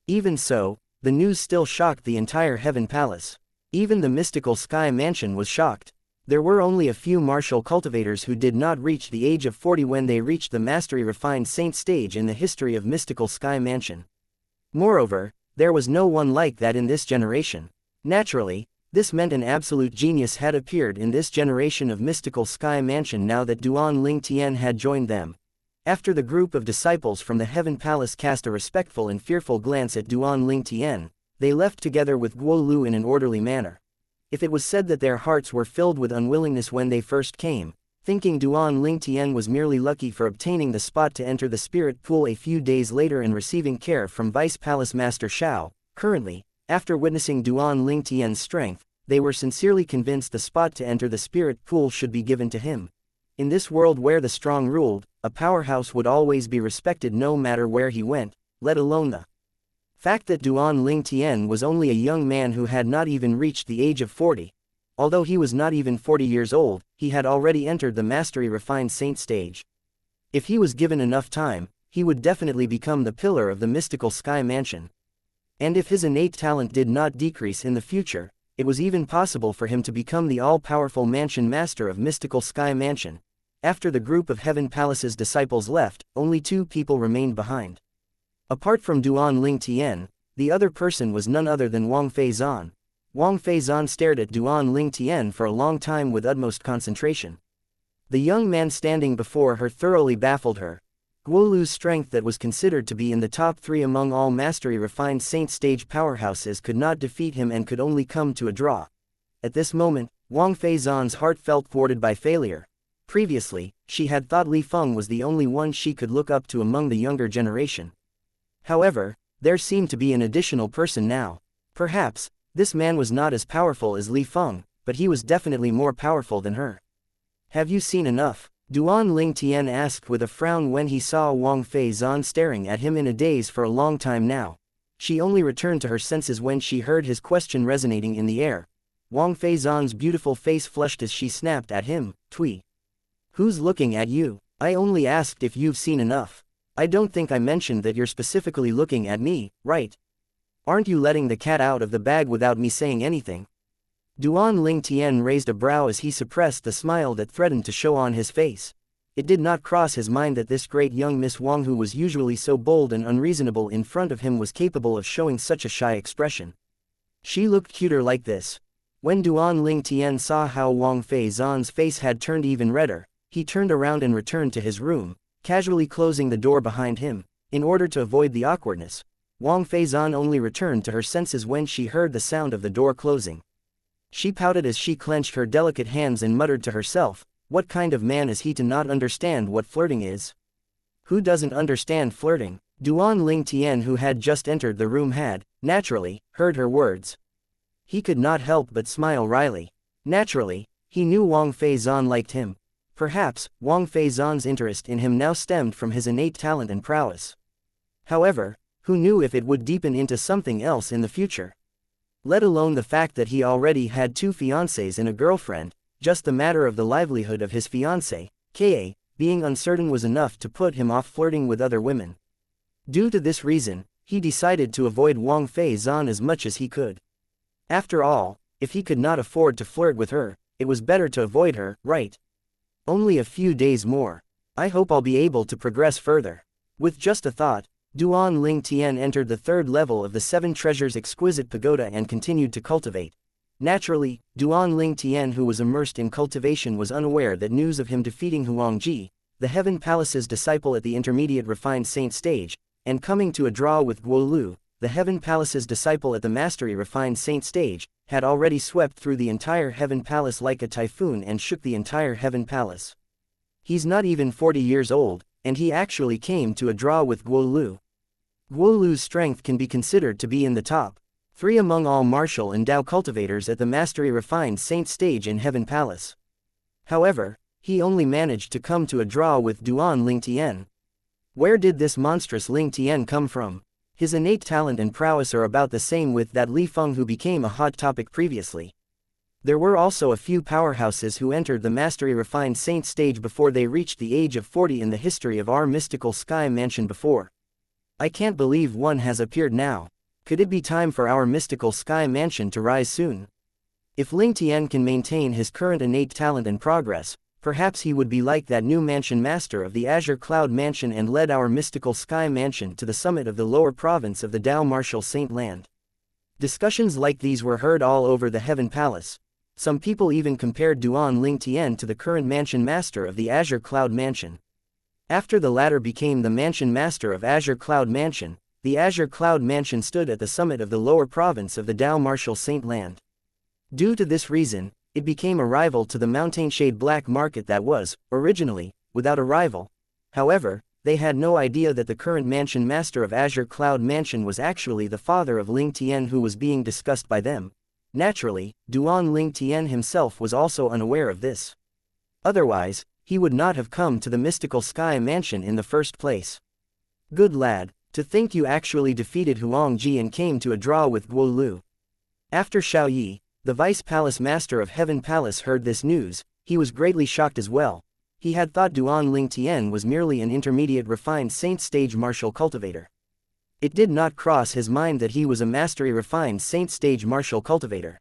Even so, the news still shocked the entire Heaven Palace. Even the mystical Sky Mansion was shocked. There were only a few martial cultivators who did not reach the age of 40 when they reached the Mastery Refined Saint stage in the history of mystical Sky Mansion. Moreover, there was no one like that in this generation. Naturally, this meant an absolute genius had appeared in this generation of mystical Sky Mansion now that Duan Lingtian had joined them. After the group of disciples from the Heaven Palace cast a respectful and fearful glance at Duan Lingtian, they left together with Guolu in an orderly manner. If it was said that their hearts were filled with unwillingness when they first came, thinking Duan Lingtian was merely lucky for obtaining the spot to enter the spirit pool a few days later and receiving care from Vice Palace Master Shao, currently, after witnessing Duan Lingtian's strength, they were sincerely convinced the spot to enter the spirit pool should be given to him. In this world where the strong ruled, a powerhouse would always be respected no matter where he went, let alone the fact that Duan Lingtian was only a young man who had not even reached the age of 40. Although he was not even 40 years old, he had already entered the Mastery Refined Saint stage. If he was given enough time, he would definitely become the pillar of the mystical Sky Mansion. And if his innate talent did not decrease in the future, it was even possible for him to become the all-powerful Mansion Master of mystical Sky Mansion. After the group of Heaven Palace's disciples left, only two people remained behind. Apart from Duan Lingtian, the other person was none other than Wang Feizan. Wang Feizan stared at Duan Lingtian for a long time with utmost concentration. The young man standing before her thoroughly baffled her. Guolu's strength that was considered to be in the top 3 among all Mastery Refined Saint stage powerhouses could not defeat him and could only come to a draw. At this moment, Wang Feizan's heart felt thwarted by failure. Previously, she had thought Li Feng was the only one she could look up to among the younger generation. However, there seemed to be an additional person now. Perhaps, this man was not as powerful as Li Feng, but he was definitely more powerful than her. Have you seen enough? Duan Lingtian asked with a frown when he saw Wang Feizan staring at him in a daze for a long time now. She only returned to her senses when she heard his question resonating in the air. Wang Feizan's beautiful face flushed as she snapped at him, "Tui. Who's looking at you? I only asked if you've seen enough. I don't think I mentioned that you're specifically looking at me, right? Aren't you letting the cat out of the bag without me saying anything?" Duan Lingtian raised a brow as he suppressed the smile that threatened to show on his face. It did not cross his mind that this great young Miss Wang, who was usually so bold and unreasonable in front of him, was capable of showing such a shy expression. She looked cuter like this. When Duan Ling Tian saw how Wang Fei Zan's face had turned even redder, he turned around and returned to his room, casually closing the door behind him. In order to avoid the awkwardness, Wang Fei Zan only returned to her senses when she heard the sound of the door closing. She pouted as she clenched her delicate hands and muttered to herself, "What kind of man is he to not understand what flirting is? Who doesn't understand flirting?" Duan Ling Tian, who had just entered the room, had, naturally, heard her words. He could not help but smile wryly. Naturally, he knew Wang Fei Zan liked him. Perhaps, Wang Fei Zan's interest in him now stemmed from his innate talent and prowess. However, who knew if it would deepen into something else in the future? Let alone the fact that he already had 2 fiancées and a girlfriend. Just the matter of the livelihood of his fiancée, Ka, being uncertain was enough to put him off flirting with other women. Due to this reason, he decided to avoid Wang Fei Zan as much as he could. After all, if he could not afford to flirt with her, it was better to avoid her, right? Only a few days more. I hope I'll be able to progress further. With just a thought, Duan Ling Tian entered the 3rd level of the 7 Treasures exquisite pagoda and continued to cultivate. Naturally, Duan Ling Tian, who was immersed in cultivation, was unaware that news of him defeating Huangji, the Heaven Palace's disciple at the intermediate refined saint stage, and coming to a draw with Guolu, the Heaven Palace's disciple at the mastery refined saint stage, had already swept through the entire Heaven Palace like a typhoon and shook the entire Heaven Palace. He's not even 40 years old, and he actually came to a draw with Guolu. Guolu's strength can be considered to be in the top 3 among all martial and Dao cultivators at the mastery refined saint stage in Heaven Palace. However, he only managed to come to a draw with Duan Ling Tian. Where did this monstrous Ling Tian come from? His innate talent and prowess are about the same with that Li Feng who became a hot topic previously. There were also a few powerhouses who entered the mastery refined saint stage before they reached the age of 40 in the history of our mystical sky mansion before. I can't believe one has appeared now. Could it be time for our mystical sky mansion to rise soon? If Ling Tian can maintain his current innate talent and progress, perhaps he would be like that new mansion master of the Azure Cloud Mansion and led our mystical sky mansion to the summit of the lower province of the Dao Martial Saint Land. Discussions like these were heard all over the Heaven Palace. Some people even compared Duan Ling Tian to the current mansion master of the Azure Cloud Mansion. After the latter became the mansion master of Azure Cloud Mansion, the Azure Cloud Mansion stood at the summit of the lower province of the Dao Martial Saint Land. Due to this reason, it became a rival to the Mountainshade Black Market that was, originally, without a rival. However, they had no idea that the current mansion master of Azure Cloud Mansion was actually the father of Ling Tian who was being discussed by them. Naturally, Duan Ling Tian himself was also unaware of this. Otherwise, he would not have come to the mystical sky mansion in the first place. Good lad, to think you actually defeated Huangji and came to a draw with Guolu. After Xiao Yi, the Vice Palace Master of Heaven Palace, heard this news, he was greatly shocked as well. He had thought Duan Ling Tian was merely an intermediate refined saint stage martial cultivator. It did not cross his mind that he was a mastery refined saint stage martial cultivator.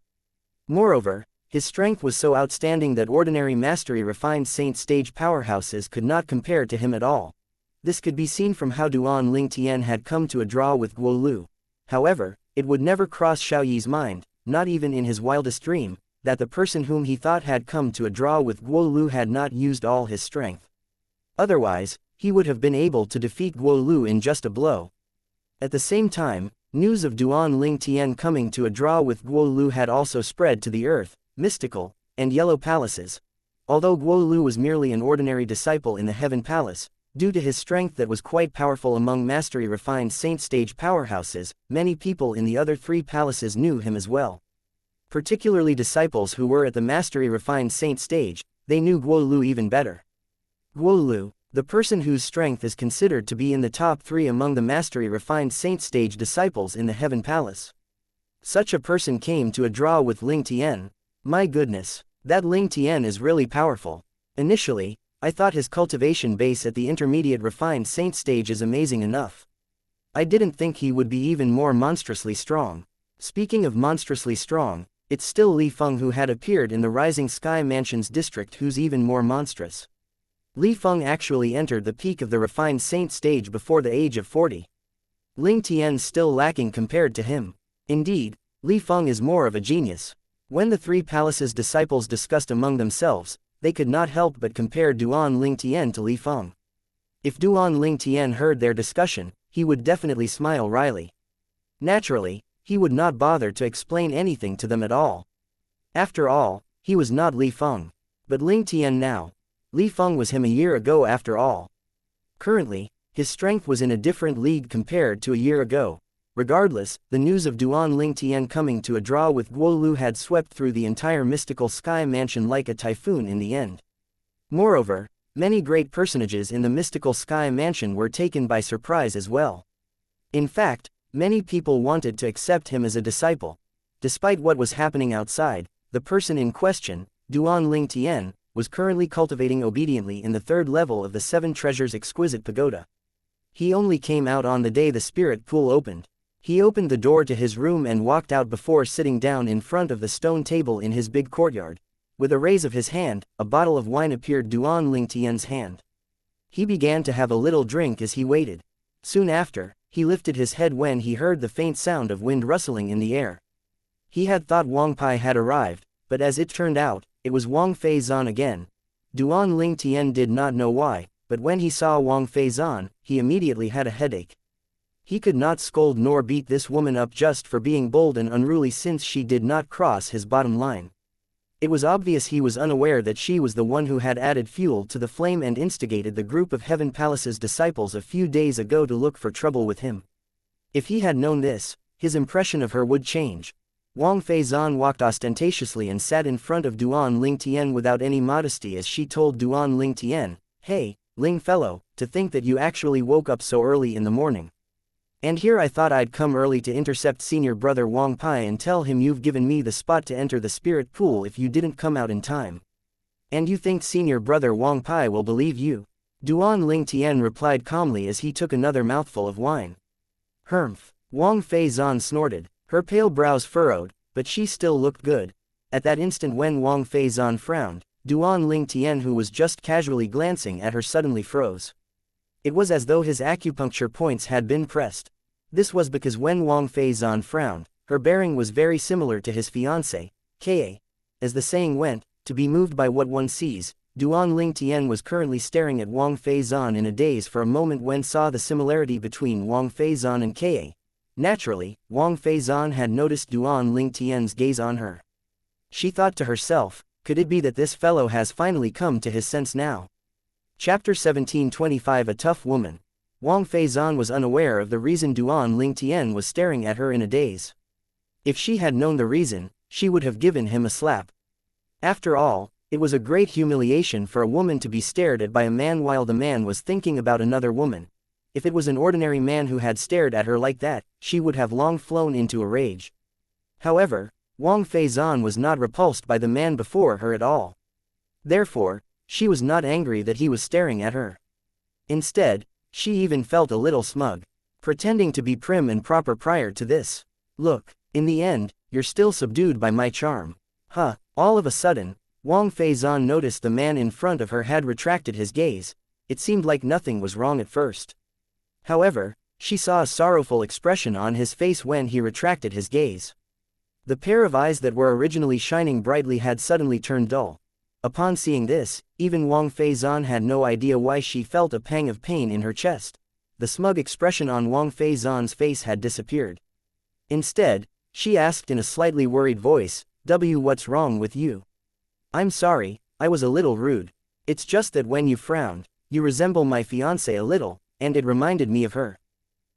Moreover, his strength was so outstanding that ordinary mastery refined saint stage powerhouses could not compare to him at all. This could be seen from how Duan Ling Tian had come to a draw with Guolu. However, it would never cross Xiao Yi's mind, not even in his wildest dream, that the person whom he thought had come to a draw with Guolu had not used all his strength. Otherwise, he would have been able to defeat Guolu in just a blow. At the same time, news of Duan Ling Tian coming to a draw with Guolu had also spread to the Earth, Mystical, and Yellow Palaces. Although Guolu was merely an ordinary disciple in the Heaven Palace, due to his strength that was quite powerful among mastery refined saint stage powerhouses, many people in the other 3 palaces knew him as well. Particularly disciples who were at the mastery refined saint stage, they knew Guolu even better. Guolu, the person whose strength is considered to be in the top 3 among the mastery refined saint stage disciples in the Heaven Palace. Such a person came to a draw with Ling Tian. My goodness, that Ling Tian is really powerful. Initially, I thought his cultivation base at the intermediate refined saint stage is amazing enough. I didn't think he would be even more monstrously strong. Speaking of monstrously strong, it's still Li Feng who had appeared in the Rising Sky Mansion's district who's even more monstrous. Li Feng actually entered the peak of the refined saint stage before the age of 40. Ling Tian's still lacking compared to him. Indeed, Li Feng is more of a genius. When the three palaces' disciples discussed among themselves, they could not help but compare Duan Lingtian to Li Feng. If Duan Lingtian heard their discussion, he would definitely smile wryly. Naturally, he would not bother to explain anything to them at all. After all, he was not Li Feng. But Lingtian now. Li Feng was him a year ago after all. Currently, his strength was in a different league compared to a year ago. Regardless, the news of Duan Lingtian coming to a draw with Guo Lu had swept through the entire mystical sky mansion like a typhoon in the end. Moreover, many great personages in the mystical sky mansion were taken by surprise as well. In fact, many people wanted to accept him as a disciple. Despite what was happening outside, the person in question, Duan Lingtian, was currently cultivating obediently in the third level of the Seven Treasures exquisite pagoda. He only came out on the day the spirit pool opened. He opened the door to his room and walked out before sitting down in front of the stone table in his big courtyard. With a raise of his hand, a bottle of wine appeared Duan Lingtian's hand. He began to have a little drink as he waited. Soon after, he lifted his head when he heard the faint sound of wind rustling in the air. He had thought Wang Pai had arrived, but as it turned out, it was Wang Feizan again. Duan Lingtian did not know why, but when he saw Wang Feizan, he immediately had a headache. He could not scold nor beat this woman up just for being bold and unruly since she did not cross his bottom line. It was obvious he was unaware that she was the one who had added fuel to the flame and instigated the group of Heaven Palace's disciples a few days ago to look for trouble with him. If he had known this, his impression of her would change. Wang Feizan walked ostentatiously and sat in front of Duan Lingtian without any modesty as she told Duan Lingtian, "Hey, Ling fellow, to think that you actually woke up so early in the morning. And here I thought I'd come early to intercept senior brother Wang Pai and tell him you've given me the spot to enter the spirit pool if you didn't come out in time. And you think senior brother Wang Pai will believe you?" Duan Lingtian replied calmly as he took another mouthful of wine. "Humph." Wang Feizan snorted, her pale brows furrowed, but she still looked good. At that instant when Wang Feizan frowned, Duan Lingtian, who was just casually glancing at her, suddenly froze. It was as though his acupuncture points had been pressed. This was because when Wang Feizan frowned, her bearing was very similar to his fiancé, Ka. As the saying went, to be moved by what one sees, Duan Lingtian was currently staring at Wang Feizan in a daze for a moment when saw the similarity between Wang Feizan and Ka. Naturally, Wang Feizan had noticed Duan Lingtian's gaze on her. She thought to herself, could it be that this fellow has finally come to his sense now? Chapter 1725 A Tough Woman. Wang Feizan was unaware of the reason Duan Lingtian was staring at her in a daze. If she had known the reason, she would have given him a slap. After all, it was a great humiliation for a woman to be stared at by a man while the man was thinking about another woman. If it was an ordinary man who had stared at her like that, she would have long flown into a rage. However, Wang Feizan was not repulsed by the man before her at all. Therefore, she was not angry that he was staring at her. Instead, she even felt a little smug, pretending to be prim and proper prior to this. "Look, in the end, you're still subdued by my charm." Huh. All of a sudden, Wang Feizan noticed the man in front of her had retracted his gaze. It seemed like nothing was wrong at first. However, she saw a sorrowful expression on his face when he retracted his gaze. The pair of eyes that were originally shining brightly had suddenly turned dull. Upon seeing this, even Wang Feizan had no idea why she felt a pang of pain in her chest. The smug expression on Wang Feizan's face had disappeared. Instead, she asked in a slightly worried voice, "What's wrong with you?" "I'm sorry, I was a little rude. It's just that when you frowned, you resemble my fiancée a little, and it reminded me of her."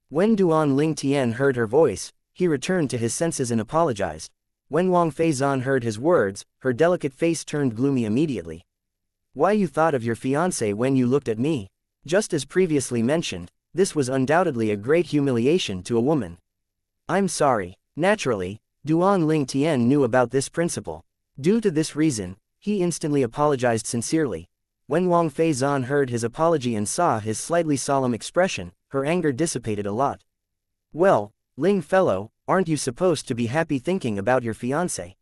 When Duan Lingtian heard her voice, he returned to his senses and apologized. When Wang Feizan heard his words, her delicate face turned gloomy immediately. "Why, you thought of your fiancé when you looked at me?" Just as previously mentioned, this was undoubtedly a great humiliation to a woman. "I'm sorry." Naturally, Duan Lingtian knew about this principle. Due to this reason, he instantly apologized sincerely. When Wang Feizan heard his apology and saw his slightly solemn expression, her anger dissipated a lot. "Well, Ling fellow, aren't you supposed to be happy thinking about your fiancé?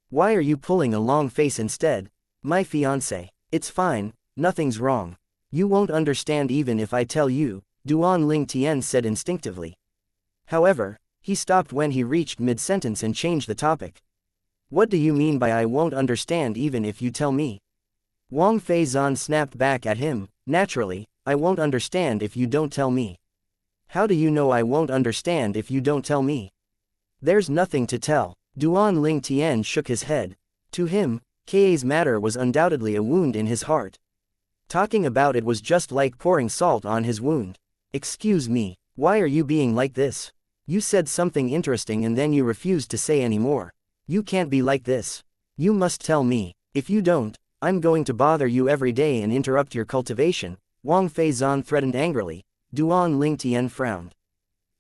Why are you pulling a long face instead?" "My fiancé. It's fine, nothing's wrong. You won't understand even if I tell you," Duan Lingtian said instinctively. However, he stopped when he reached mid-sentence and changed the topic. What do you mean by I won't understand even if you tell me? Wang Feizan snapped back at him. Naturally, I won't understand if you don't tell me. How do you know I won't understand if you don't tell me? There's nothing to tell. Duan Ling Tian shook his head. To him, Kei's matter was undoubtedly a wound in his heart. Talking about it was just like pouring salt on his wound. Excuse me, why are you being like this? You said something interesting and then you refused to say any more. You can't be like this. You must tell me. If you don't, I'm going to bother you every day and interrupt your cultivation, Wang Feizan threatened angrily. Duan Ling Tian frowned.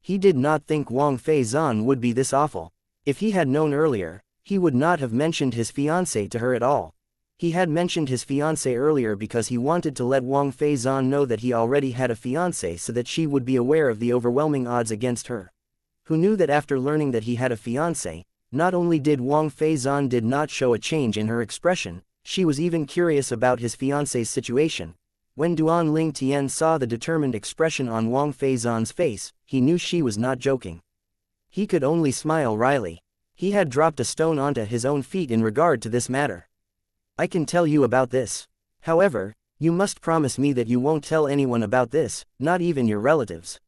He did not think Wang Feizan would be this awful. If he had known earlier, he would not have mentioned his fiancée to her at all. He had mentioned his fiancée earlier because he wanted to let Wang Feizan know that he already had a fiancée so that she would be aware of the overwhelming odds against her. Who knew that after learning that he had a fiancée, not only did Wang Feizan did not show a change in her expression, she was even curious about his fiancé's situation. When Duan Ling Tian saw the determined expression on Wang Feizan's face, he knew she was not joking. He could only smile wryly. He had dropped a stone onto his own feet in regard to this matter. I can tell you about this. However, you must promise me that you won't tell anyone about this, not even your relatives.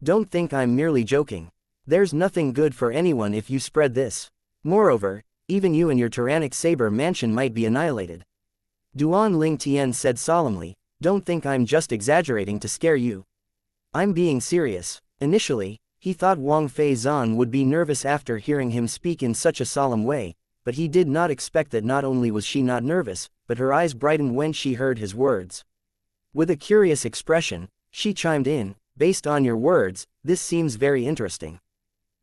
Don't think I'm merely joking. There's nothing good for anyone if you spread this. Moreover, even you and your tyrannic saber mansion might be annihilated. Duan Ling Tian said solemnly, don't think I'm just exaggerating to scare you. I'm being serious. Initially, he thought Wang Feizan would be nervous after hearing him speak in such a solemn way, but he did not expect that not only was she not nervous, but her eyes brightened when she heard his words. With a curious expression, she chimed in, based on your words, this seems very interesting.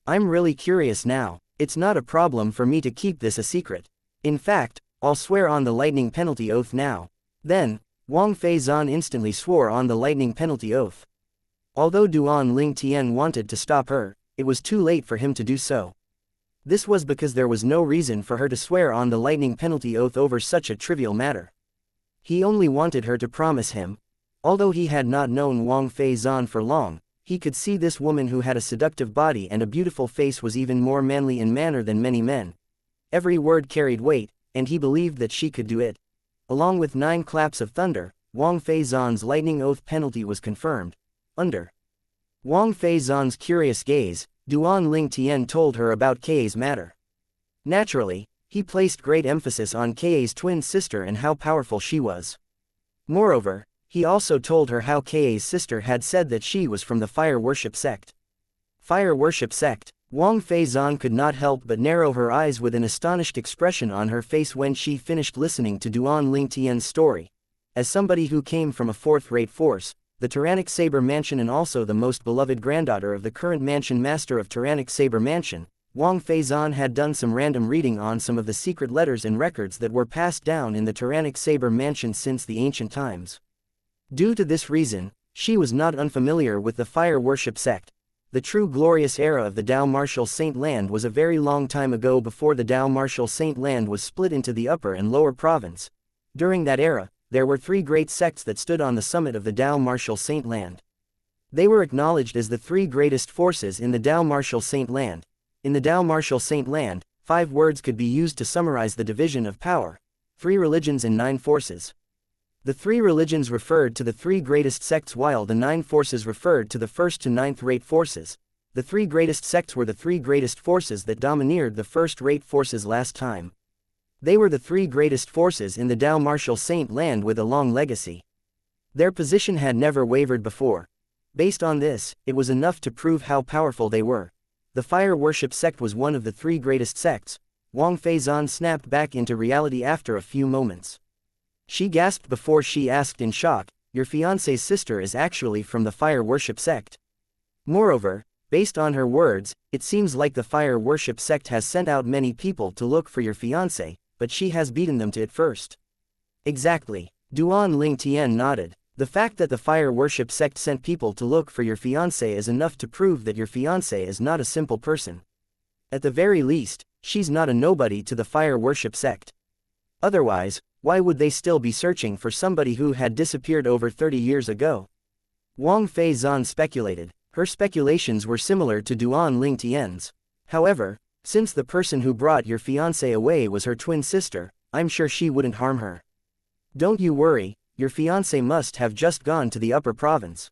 I'm really curious now. It's not a problem for me to keep this a secret. In fact, I'll swear on the lightning penalty oath now. Then, Wang Feizan instantly swore on the lightning penalty oath. Although Duan Ling Tian wanted to stop her, it was too late for him to do so. This was because there was no reason for her to swear on the lightning penalty oath over such a trivial matter. He only wanted her to promise him. Although he had not known Wang Feizan for long, he could see this woman who had a seductive body and a beautiful face was even more manly in manner than many men. Every word carried weight, and he believed that she could do it. Along with 9 claps of thunder, Wang Feizan's lightning oath penalty was confirmed. Under Wang Feizan's curious gaze, Duan Ling Tian told her about Kei's matter. Naturally, he placed great emphasis on Kei's twin sister and how powerful she was. Moreover, he also told her how Kei's sister had said that she was from the fire worship sect. Fire worship sect. Wang Feizan could not help but narrow her eyes with an astonished expression on her face when she finished listening to Duan Ling Tian's story. As somebody who came from a fourth-rate force, the Tyrannic Saber Mansion and also the most beloved granddaughter of the current mansion master of Tyrannic Saber Mansion, Wang Feizan had done some random reading on some of the secret letters and records that were passed down in the Tyrannic Saber Mansion since the ancient times. Due to this reason, she was not unfamiliar with the fire worship sect. The true glorious era of the Dao Martial Saint Land was a very long time ago before the Dao Martial Saint Land was split into the upper and lower province. During that era, there were 3 great sects that stood on the summit of the Dao Martial Saint Land. They were acknowledged as the 3 greatest forces in the Dao Martial Saint Land. In the Dao Martial Saint Land, 5 words could be used to summarize the division of power: 3 religions and 9 forces. The 3 religions referred to the 3 greatest sects while the 9 forces referred to the 1st to 9th-rate forces. The 3 greatest sects were the 3 greatest forces that domineered the 1st-rate forces last time. They were the 3 greatest forces in the Dao Martial Saint Land with a long legacy. Their position had never wavered before. Based on this, it was enough to prove how powerful they were. The fire worship sect was one of the 3 greatest sects. Wang Feizan snapped back into reality after a few moments. She gasped before she asked in shock, your fiancé's sister is actually from the fire worship sect. Moreover, based on her words, it seems like the fire worship sect has sent out many people to look for your fiancé, but she has beaten them to it first. Exactly. Duan Ling Tian nodded. The fact that the fire worship sect sent people to look for your fiancé is enough to prove that your fiancé is not a simple person. At the very least, she's not a nobody to the fire worship sect. Otherwise, why would they still be searching for somebody who had disappeared over 30 years ago? Wang Feizan speculated. Her speculations were similar to Duan Ling Tian's. However, Since the person who brought your fiancée away was her twin sister, I'm sure she wouldn't harm her. Don't you worry, your fiancée must have just gone to the upper province.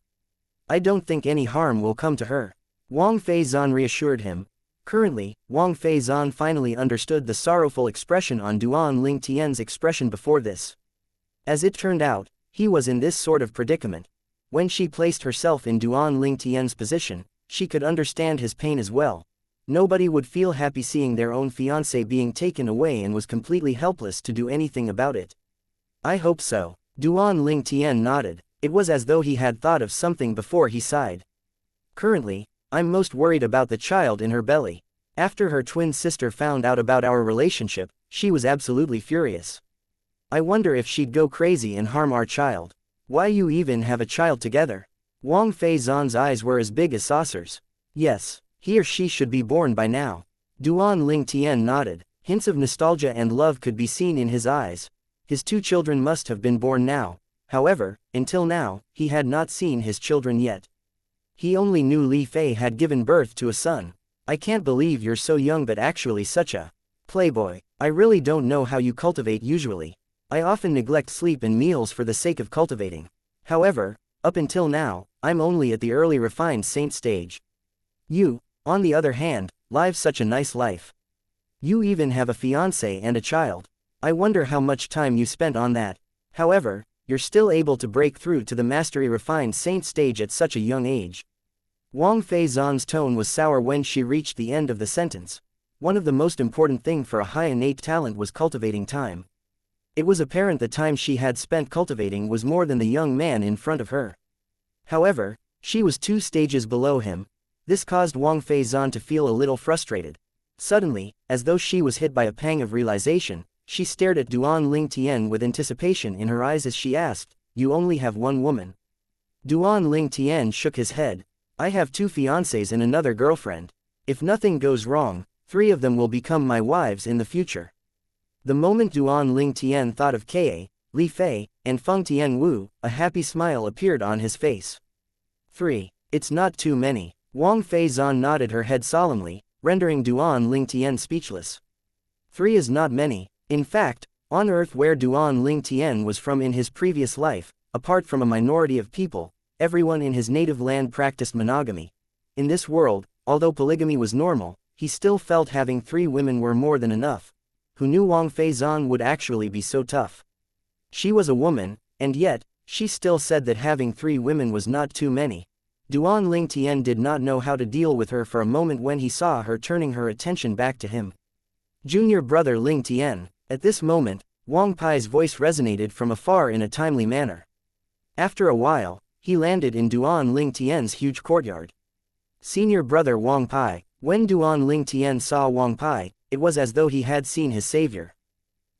I don't think any harm will come to her. Wang Feizan reassured him. Currently, Wang Feizan finally understood the sorrowful expression on Duan Lingtian's expression before this. As it turned out, he was in this sort of predicament. When she placed herself in Duan Lingtian's position, she could understand his pain as well. Nobody would feel happy seeing their own fiancé being taken away and was completely helpless to do anything about it. I hope so. Duan Lingtian nodded. It was as though he had thought of something before he sighed. Currently, I'm most worried about the child in her belly. After her twin sister found out about our relationship, she was absolutely furious. I wonder if she'd go crazy and harm our child. Why you even have a child together? Wang Feizan's eyes were as big as saucers. Yes, he or she should be born by now. Duan Lingtian nodded. Hints of nostalgia and love could be seen in his eyes. His two children must have been born now. However, until now, he had not seen his children yet. He only knew Li Fei had given birth to a son. I can't believe you're so young but actually such a playboy. I really don't know how you cultivate usually. I often neglect sleep and meals for the sake of cultivating. However, up until now, I'm only at the early refined saint stage. You, on the other hand, live such a nice life. You even have a fiancé and a child. I wonder how much time you spent on that. However, you're still able to break through to the mastery refined saint stage at such a young age. Wang Feizan's tone was sour when she reached the end of the sentence. One of the most important things for a high innate talent was cultivating time. It was apparent the time she had spent cultivating was more than the young man in front of her. However, she was 2 stages below him. This caused Wang Feizan to feel a little frustrated. Suddenly, as though she was hit by a pang of realization, she stared at Duan Lingtian with anticipation in her eyes as she asked, "You only have one woman?" Duan Lingtian shook his head. "I have 2 fiancés and another girlfriend. If nothing goes wrong, 3 of them will become my wives in the future." The moment Duan Lingtian thought of Kaye, Li Fei, and Feng Tianwu, a happy smile appeared on his face. 3. It's not too many. Wang Feizan nodded her head solemnly, rendering Duan Lingtian speechless. 3 is not many. In fact, on Earth where Duan Lingtian was from in his previous life, apart from a minority of people, everyone in his native land practiced monogamy. In this world, although polygamy was normal, he still felt having 3 women were more than enough. Who knew Wang Feizan would actually be so tough? She was a woman, and yet, she still said that having 3 women was not too many. Duan Lingtian did not know how to deal with her for a moment when he saw her turning her attention back to him. Junior brother Lingtian. At this moment, Wang Pai's voice resonated from afar in a timely manner. After a while, he landed in Duan Lingtian's huge courtyard. Senior brother Wang Pai. When Duan Lingtian saw Wang Pai, it was as though he had seen his savior.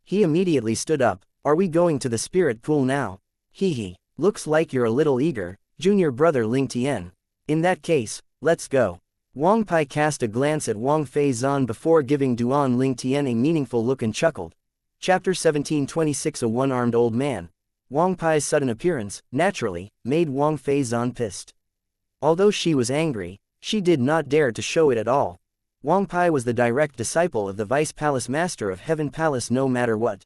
He immediately stood up. "Are we going to the spirit pool now?" "Hee. Looks like you're a little eager, junior brother Lingtian. In that case, let's go." Wang Pai cast a glance at Wang Feizan before giving Duan Lingtian a meaningful look and chuckled. Chapter 1726. A one-armed old man. Wang Pai's sudden appearance, naturally, made Wang Feizan pissed. Although she was angry, she did not dare to show it at all. Wang Pai was the direct disciple of the Vice Palace Master of Heaven Palace no matter what.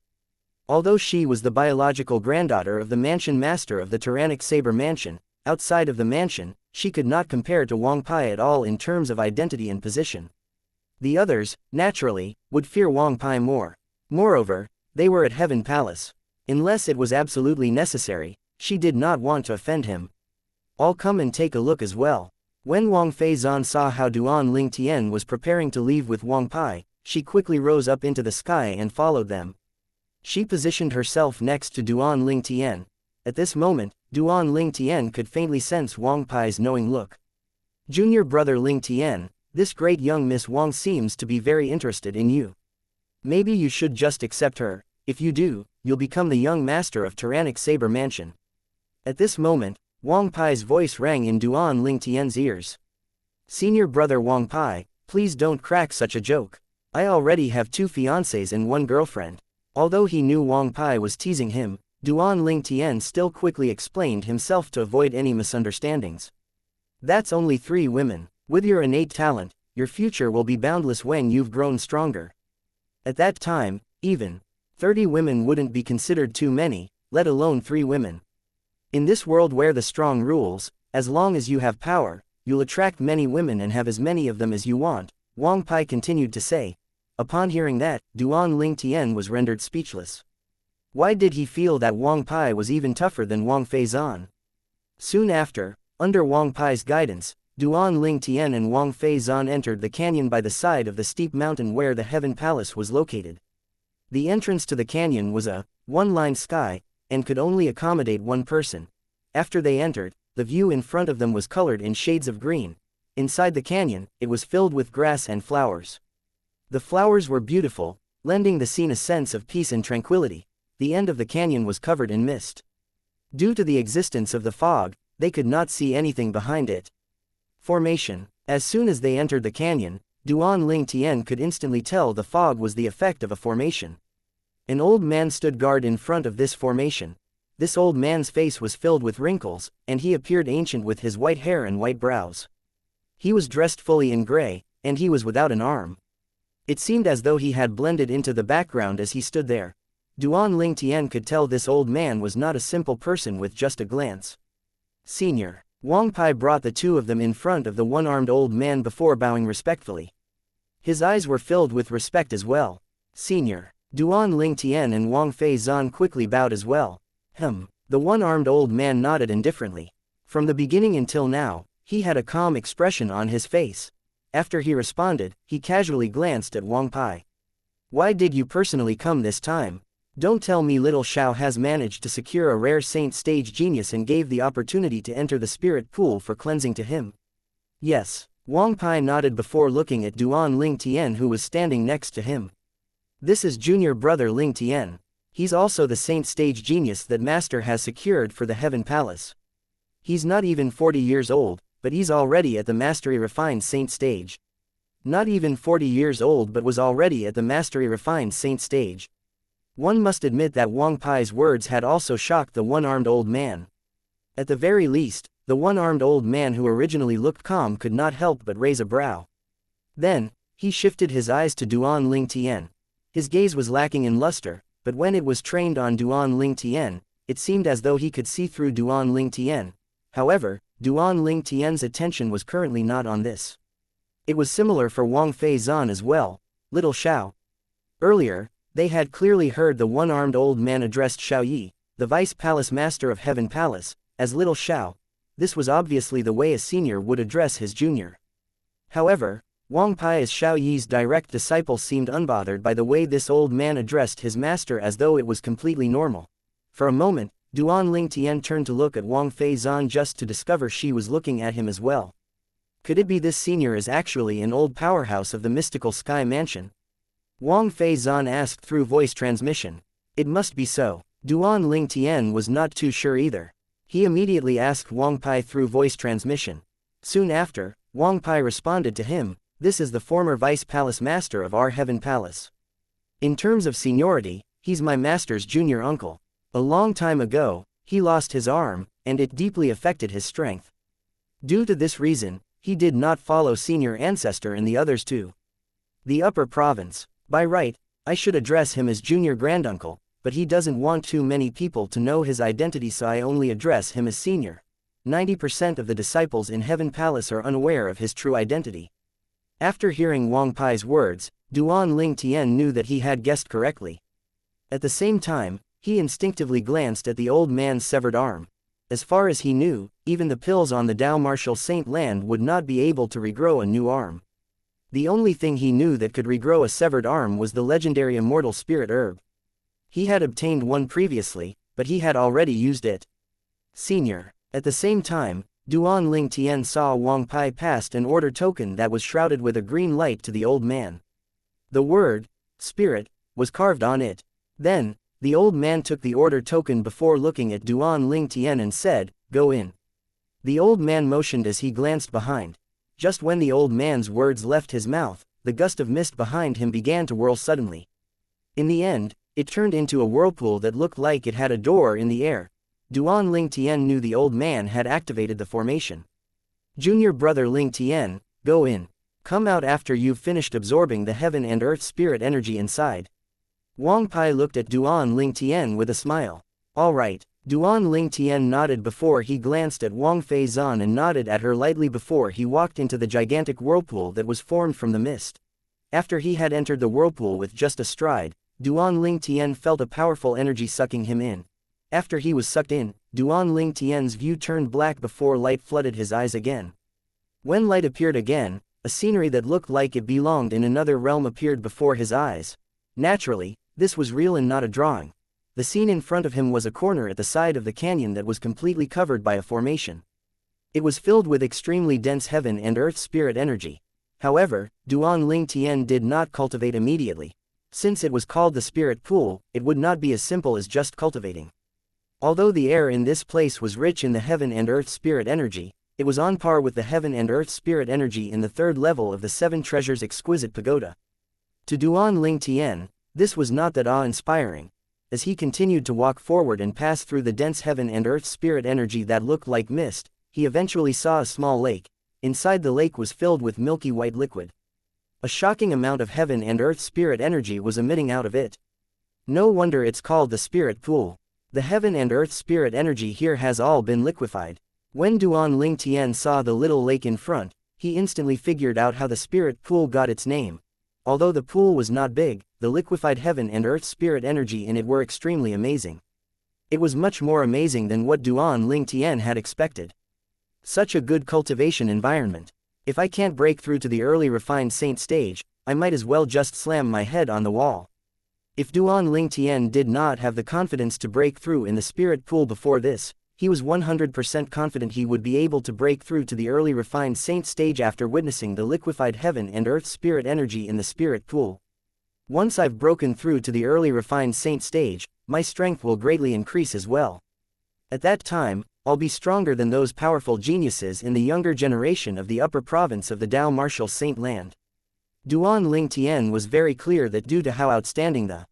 Although she was the biological granddaughter of the Mansion Master of the Tyrannic Saber Mansion, outside of the mansion, she could not compare to Wang Pai at all in terms of identity and position. The others, naturally, would fear Wang Pai more. Moreover, they were at Heaven Palace. Unless it was absolutely necessary, she did not want to offend him. "I'll come and take a look as well." When Wang Feizan saw how Duan Lingtian was preparing to leave with Wang Pai, she quickly rose up into the sky and followed them. She positioned herself next to Duan Lingtian. At this moment, Duan Lingtian could faintly sense Wang Pai's knowing look. "Junior brother Lingtian, this great young Miss Wang seems to be very interested in you. Maybe you should just accept her. If you do, you'll become the young master of Tyrannic Saber Mansion." At this moment, Wang Pai's voice rang in Duan Lingtian's ears. "Senior brother Wang Pai, please don't crack such a joke. I already have 2 fiancés and 1 girlfriend." Although he knew Wang Pai was teasing him, Duan Lingtian still quickly explained himself to avoid any misunderstandings. "That's only 3 women. With your innate talent, your future will be boundless when you've grown stronger. At that time, even 30 women wouldn't be considered too many, let alone 3 women. In this world where the strong rules, as long as you have power, you'll attract many women and have as many of them as you want, Wang Pai continued to say. Upon hearing that, Duan Ling Tian was rendered speechless. Why did he feel that Wang Pai was even tougher than Wang Feizan? Soon after, under Wang Pai's guidance, Duan Ling Tian and Wang Feizan entered the canyon by the side of the steep mountain where the Heaven Palace was located. The entrance to the canyon was a one-line sky, and could only accommodate one person. After they entered, the view in front of them was colored in shades of green. Inside the canyon, it was filled with grass and flowers. The flowers were beautiful, lending the scene a sense of peace and tranquility. The end of the canyon was covered in mist. Due to the existence of the fog, they could not see anything behind it. Formation. As soon as they entered the canyon, Duan Ling Tian could instantly tell the fog was the effect of a formation. An old man stood guard in front of this formation. This old man's face was filled with wrinkles, and he appeared ancient with his white hair and white brows. He was dressed fully in gray, and he was without an arm. It seemed as though he had blended into the background as he stood there. Duan Ling Tian could tell this old man was not a simple person with just a glance. Senior. Wang Pai brought the two of them in front of the one-armed old man before bowing respectfully. His eyes were filled with respect as well. Senior. Duan Ling Tian and Wang Feizan quickly bowed as well. The one-armed old man nodded indifferently. From the beginning until now, he had a calm expression on his face. After he responded, he casually glanced at Wang Pai. Why did you personally come this time? Don't tell me little Xiao has managed to secure a rare saint stage genius and gave the opportunity to enter the spirit pool for cleansing to him. Yes. Wang Pai nodded before looking at Duan Ling Tian who was standing next to him. This is junior brother Ling Tian. He's also the saint stage genius that Master has secured for the Heaven Palace. He's not even 40 years old, but he's already at the mastery refined saint stage. Not even 40 years old but was already at the mastery refined saint stage. One must admit that Wang Pai's words had also shocked the one-armed old man. At the very least, the one-armed old man who originally looked calm could not help but raise a brow. Then, he shifted his eyes to Duan Ling Tian. His gaze was lacking in luster, but when it was trained on Duan Ling Tian, it seemed as though he could see through Duan Ling Tian. However, Duan Ling Tian's attention was currently not on this. It was similar for Wang Feizan as well, little Xiao. Earlier, they had clearly heard the one-armed old man addressed Xiao Yi, the vice palace master of Heaven Palace, as little Xiao. This was obviously the way a senior would address his junior. However, Wang Pai as Xiao Yi's direct disciple seemed unbothered by the way this old man addressed his master as though it was completely normal. For a moment, Duan Ling Tian turned to look at Wang Feizan just to discover she was looking at him as well. Could it be this senior is actually an old powerhouse of the mystical sky mansion? Wang Feizan asked through voice transmission. It must be so. Duan Ling Tian was not too sure either. He immediately asked Wang Pai through voice transmission. Soon after, Wang Pai responded to him, this is the former vice palace master of our Heaven Palace. In terms of seniority, he's my master's junior uncle. A long time ago, he lost his arm, and it deeply affected his strength. Due to this reason, he did not follow senior ancestor and the others too. The upper province. By right, I should address him as junior granduncle, but he doesn't want too many people to know his identity so I only address him as senior. 90% of the disciples in Heaven Palace are unaware of his true identity. After hearing Wang Pai's words, Duan Ling Tian knew that he had guessed correctly. At the same time, he instinctively glanced at the old man's severed arm. As far as he knew, even the pills on the Dao Martial Saint Land would not be able to regrow a new arm. The only thing he knew that could regrow a severed arm was the legendary immortal spirit herb. He had obtained one previously, but he had already used it. Senior. At the same time, Duan Ling Tian saw Wang Pai passed an order token that was shrouded with a green light to the old man. The word, spirit, was carved on it. Then, the old man took the order token before looking at Duan Ling Tian and said, go in. The old man motioned as he glanced behind. Just when the old man's words left his mouth, the gust of mist behind him began to whirl suddenly. In the end, it turned into a whirlpool that looked like it had a door in the air. Duan Ling Tian knew the old man had activated the formation. Junior brother Ling Tian, go in. Come out after you've finished absorbing the heaven and earth spirit energy inside. Wang Pai looked at Duan Ling Tian with a smile. All right. Duan Ling Tian nodded before he glanced at Wang Fei Zan and nodded at her lightly before he walked into the gigantic whirlpool that was formed from the mist. After he had entered the whirlpool with just a stride, Duan Ling Tian felt a powerful energy sucking him in. After he was sucked in, Duan Ling Tian's view turned black before light flooded his eyes again. When light appeared again, a scenery that looked like it belonged in another realm appeared before his eyes. Naturally, this was real and not a drawing. The scene in front of him was a corner at the side of the canyon that was completely covered by a formation. It was filled with extremely dense heaven and earth spirit energy. However, Duan Ling Tian did not cultivate immediately. Since it was called the spirit pool, it would not be as simple as just cultivating. Although the air in this place was rich in the heaven and earth spirit energy, it was on par with the heaven and earth spirit energy in the third level of the Seven Treasures Exquisite Pagoda. To Duan Ling Tian, this was not that awe-inspiring. As he continued to walk forward and pass through the dense heaven and earth spirit energy that looked like mist, he eventually saw a small lake. Inside the lake was filled with milky white liquid. A shocking amount of heaven and earth spirit energy was emitting out of it. No wonder it's called the spirit pool. The heaven and earth spirit energy here has all been liquefied. When Duan Ling Tian saw the little lake in front, he instantly figured out how the spirit pool got its name. Although the pool was not big, the liquefied heaven and earth spirit energy in it were extremely amazing. It was much more amazing than what Duan Ling Tian had expected. Such a good cultivation environment. If I can't break through to the early refined saint stage, I might as well just slam my head on the wall. If Duan Ling Tian did not have the confidence to break through in the spirit pool before this, he was 100% confident he would be able to break through to the early refined saint stage after witnessing the liquefied heaven and earth spirit energy in the spirit pool. Once I've broken through to the early refined saint stage, my strength will greatly increase as well. At that time, I'll be stronger than those powerful geniuses in the younger generation of the upper province of the Dao Martial Saint Land. Duan Ling Tian was very clear that due to how outstanding the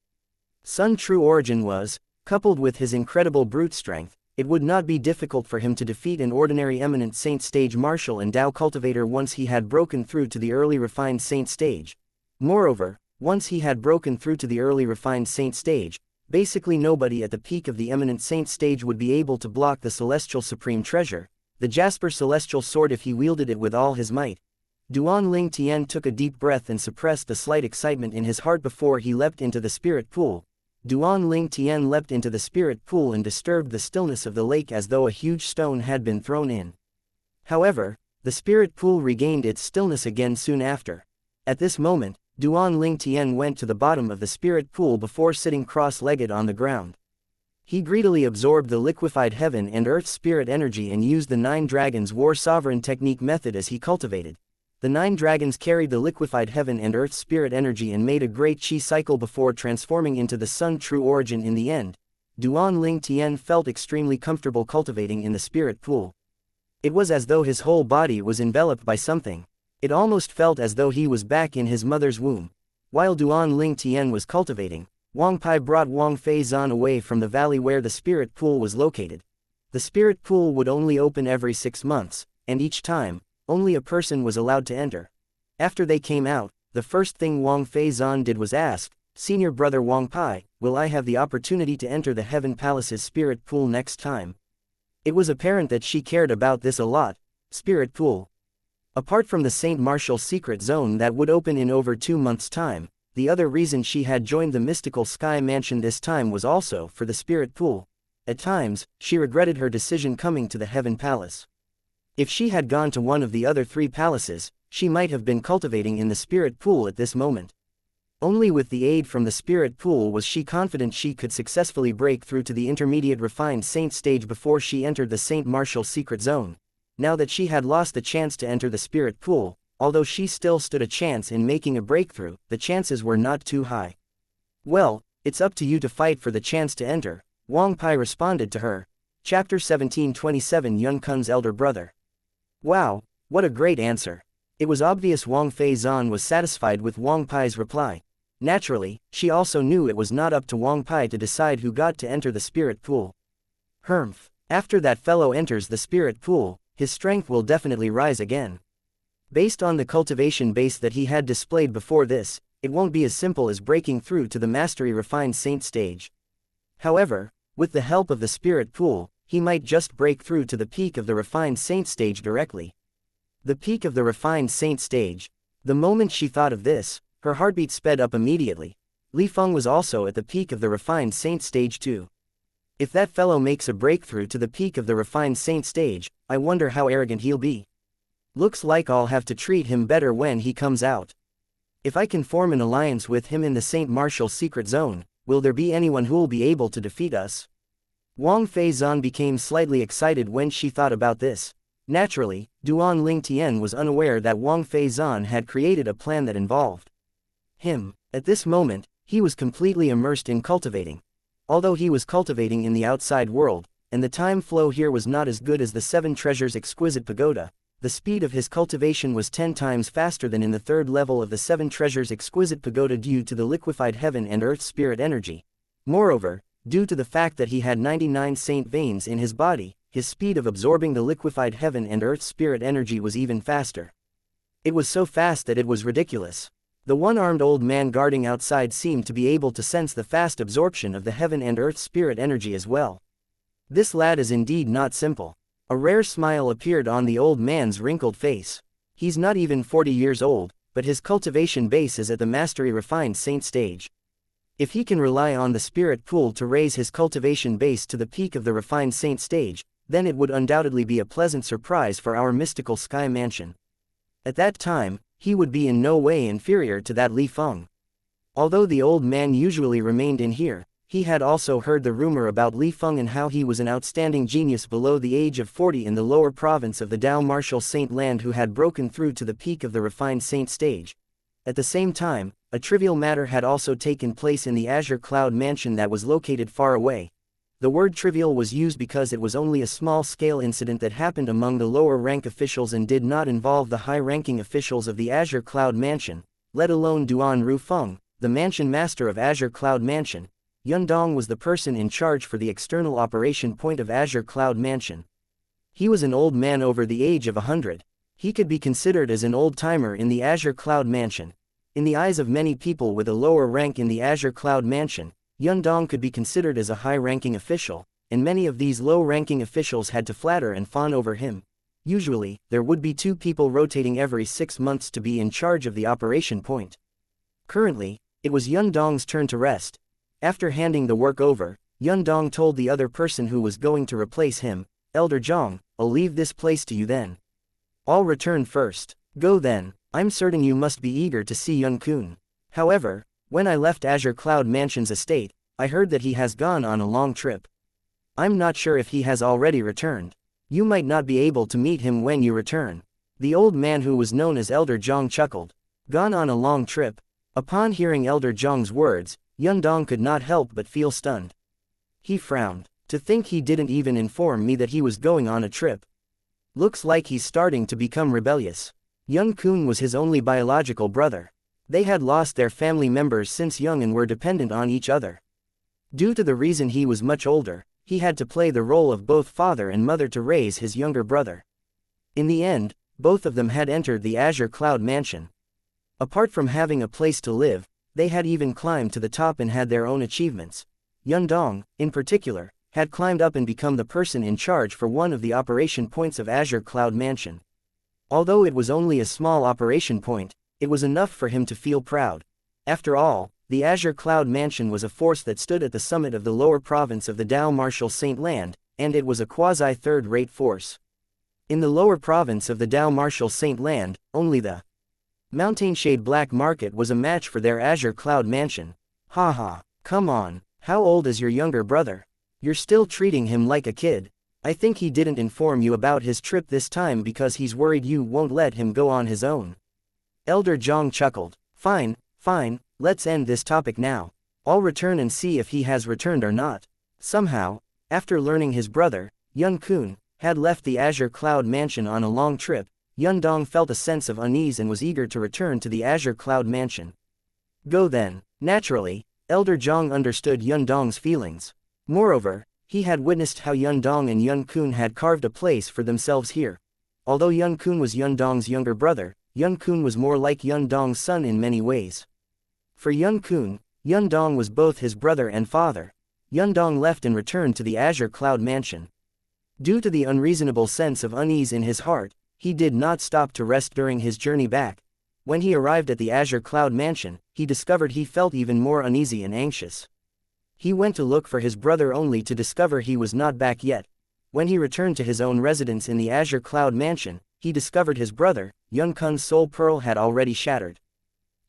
Sun true origin was, coupled with his incredible brute strength, it would not be difficult for him to defeat an ordinary eminent saint stage martial and Dao cultivator once he had broken through to the early refined saint stage. Moreover, once he had broken through to the early refined saint stage, basically nobody at the peak of the eminent saint stage would be able to block the celestial supreme treasure, the Jasper celestial sword, if he wielded it with all his might. Duan Ling Tian took a deep breath and suppressed the slight excitement in his heart before he leapt into the spirit pool. Duan Ling Tian leapt into the spirit pool and disturbed the stillness of the lake as though a huge stone had been thrown in. However, the spirit pool regained its stillness again soon after. At this moment, Duan Ling Tian went to the bottom of the spirit pool before sitting cross-legged on the ground. He greedily absorbed the liquefied heaven and earth spirit energy and used the 9 dragons war sovereign technique method as he cultivated. The 9 dragons carried the liquefied heaven and earth spirit energy and made a great chi cycle before transforming into the sun true origin in the end. Duan Ling Tian felt extremely comfortable cultivating in the spirit pool. It was as though his whole body was enveloped by something. It almost felt as though he was back in his mother's womb. While Duan Ling Tian was cultivating, Wang Pai brought Wang Fei Zan away from the valley where the spirit pool was located. The spirit pool would only open every 6 months, and each time, only a person was allowed to enter. After they came out, the first thing Wang Fei Zan did was ask, "Senior brother Wang Pai, will I have the opportunity to enter the Heaven Palace's spirit pool next time?" It was apparent that she cared about this a lot. Spirit pool. Apart from the Saint Martial secret zone that would open in over 2 months' time, the other reason she had joined the mystical sky mansion this time was also for the spirit pool. At times, she regretted her decision coming to the Heaven Palace. If she had gone to one of the other 3 palaces, she might have been cultivating in the spirit pool at this moment. Only with the aid from the spirit pool was she confident she could successfully break through to the intermediate refined saint stage before she entered the Saint Martial secret zone. Now that she had lost the chance to enter the spirit pool, although she still stood a chance in making a breakthrough, the chances were not too high. "Well, it's up to you to fight for the chance to enter," Wang Pai responded to her. Chapter 1727 Yun Kun's elder brother. Wow, what a great answer. It was obvious Wang Fei Zan was satisfied with Wang Pai's reply. Naturally, she also knew it was not up to Wang Pai to decide who got to enter the spirit pool. Humph, after that fellow enters the spirit pool, his strength will definitely rise again. Based on the cultivation base that he had displayed before this, it won't be as simple as breaking through to the mastery refined saint stage. However, with the help of the spirit pool, he might just break through to the peak of the refined saint stage directly. The peak of the refined saint stage. The moment she thought of this, her heartbeat sped up immediately. Li Feng was also at the peak of the refined saint stage too. If that fellow makes a breakthrough to the peak of the refined saint stage, I wonder how arrogant he'll be. Looks like I'll have to treat him better when he comes out. If I can form an alliance with him in the Saint Martial secret zone, will there be anyone who'll be able to defeat us? Wang Feizan became slightly excited when she thought about this. Naturally, Duan Lingtian was unaware that Wang Feizan had created a plan that involved him. At this moment, he was completely immersed in cultivating. Although he was cultivating in the outside world, and the time flow here was not as good as the Seven Treasures Exquisite Pagoda, the speed of his cultivation was 10 times faster than in the third level of the Seven Treasures Exquisite Pagoda due to the liquefied heaven and earth spirit energy. Moreover, due to the fact that he had 99 saint veins in his body, his speed of absorbing the liquefied heaven and earth spirit energy was even faster. It was so fast that it was ridiculous. The one-armed old man guarding outside seemed to be able to sense the fast absorption of the heaven and earth spirit energy as well. This lad is indeed not simple. A rare smile appeared on the old man's wrinkled face. He's not even 40 years old, but his cultivation base is at the mastery refined saint stage. If he can rely on the spirit pool to raise his cultivation base to the peak of the refined saint stage, then it would undoubtedly be a pleasant surprise for our mystical sky mansion. At that time, he would be in no way inferior to that Li Feng. Although the old man usually remained in here, he had also heard the rumor about Li Feng and how he was an outstanding genius below the age of 40 in the lower province of the Dao Martial Saint Land who had broken through to the peak of the refined saint stage. At the same time, a trivial matter had also taken place in the Azure Cloud Mansion that was located far away. The word trivial was used because it was only a small-scale incident that happened among the lower-rank officials and did not involve the high-ranking officials of the Azure Cloud Mansion, let alone Duan Rufeng, the mansion master of Azure Cloud Mansion. Yundong was the person in charge for the external operation point of Azure Cloud Mansion. He was an old man over the age of 100. He could be considered as an old-timer in the Azure Cloud Mansion. In the eyes of many people with a lower rank in the Azure Cloud Mansion, Yundong could be considered as a high-ranking official, and many of these low-ranking officials had to flatter and fawn over him. Usually, there would be 2 people rotating every 6 months to be in charge of the operation point. Currently, it was Yundong's turn to rest. After handing the work over, Yundong told the other person who was going to replace him, Elder Zhang, I'll leave this place to you then. I'll return first. Go then, I'm certain you must be eager to see Yun Kun. However, when I left Azure Cloud Mansion's estate, I heard that he has gone on a long trip. I'm not sure if he has already returned. You might not be able to meet him when you return. The old man who was known as Elder Zhang chuckled. Gone on a long trip? Upon hearing Elder Zhang's words, Yundong could not help but feel stunned. He frowned. To think he didn't even inform me that he was going on a trip. Looks like he's starting to become rebellious. Yun Kun was his only biological brother. They had lost their family members since young and were dependent on each other. Due to the reason he was much older, he had to play the role of both father and mother to raise his younger brother. In the end, both of them had entered the Azure Cloud Mansion. Apart from having a place to live, they had even climbed to the top and had their own achievements. Yundong, in particular, had climbed up and become the person in charge for one of the operation points of Azure Cloud Mansion. Although it was only a small operation point, it was enough for him to feel proud. After all, the Azure Cloud Mansion was a force that stood at the summit of the lower province of the Dao Martial Saint Land, and it was a quasi-third-rate force. In the lower province of the Dao Martial Saint Land, only the Mountainshade Black Market was a match for their Azure Cloud Mansion. Haha, come on, how old is your younger brother? You're still treating him like a kid. I think he didn't inform you about his trip this time because he's worried you won't let him go on his own. Elder Zhang chuckled. Fine, let's end this topic now. I'll return and see if he has returned or not. Somehow, after learning his brother, Yun Kun, had left the Azure Cloud Mansion on a long trip, Yundong felt a sense of unease and was eager to return to the Azure Cloud Mansion. Go then. Naturally, Elder Zhang understood Yundong's feelings. Moreover, he had witnessed how Yundong and Yun Kun had carved a place for themselves here. Although Yun Kun was Yun Dong's younger brother, Yun Kun was more like Yun Dong's son in many ways. For Yun Kun, Yun Dong was both his brother and father. Yun Dong left and returned to the Azure Cloud Mansion. Due to the unreasonable sense of unease in his heart, he did not stop to rest during his journey back. When he arrived at the Azure Cloud Mansion, he discovered he felt even more uneasy and anxious. He went to look for his brother only to discover he was not back yet. When he returned to his own residence in the Azure Cloud Mansion, he discovered his brother, Yun Kun's soul pearl had already shattered.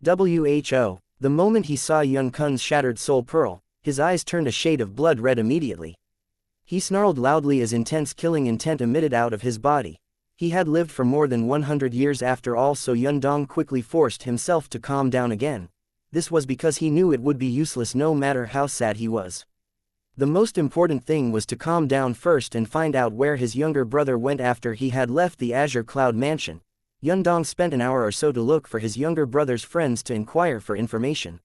Who. The moment he saw Yun Kun's shattered soul pearl, his eyes turned a shade of blood red immediately. He snarled loudly as intense killing intent emitted out of his body. He had lived for more than 100 years after all, so Yun Dong quickly forced himself to calm down again. This was because he knew it would be useless no matter how sad he was. The most important thing was to calm down first and find out where his younger brother went after he had left the Azure Cloud Mansion. Yun Dong spent an hour or so to look for his younger brother's friends to inquire for information.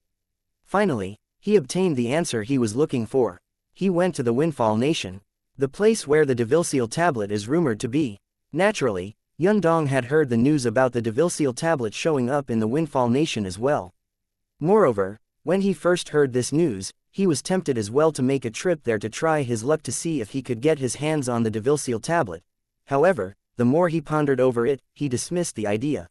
Finally, he obtained the answer he was looking for. He went to the Windfall Nation, the place where the devil-seal tablet is rumored to be. Naturally, Yun Dong had heard the news about the devil-seal tablet showing up in the Windfall Nation as well. Moreover, when he first heard this news, he was tempted as well to make a trip there to try his luck to see if he could get his hands on the devil-seal tablet. However, the more he pondered over it, he dismissed the idea.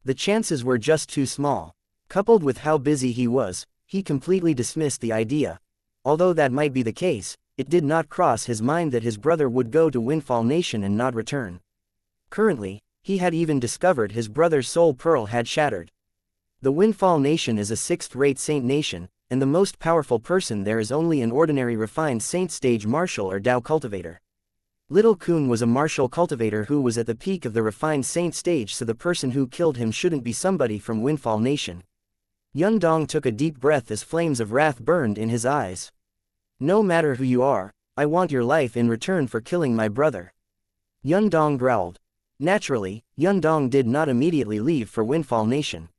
The chances were just too small. Coupled with how busy he was, he completely dismissed the idea. Although that might be the case, it did not cross his mind that his brother would go to Windfall Nation and not return. Currently, he had even discovered his brother's soul pearl had shattered. The Windfall Nation is a sixth-rate saint nation, and the most powerful person there is only an ordinary refined saint stage martial or Dao cultivator. Little Kun was a martial cultivator who was at the peak of the refined saint stage, so the person who killed him shouldn't be somebody from Windfall Nation. Yun Dong took a deep breath as flames of wrath burned in his eyes. No matter who you are, I want your life in return for killing my brother. Yun Dong growled. Naturally, Yun Dong did not immediately leave for Windfall Nation.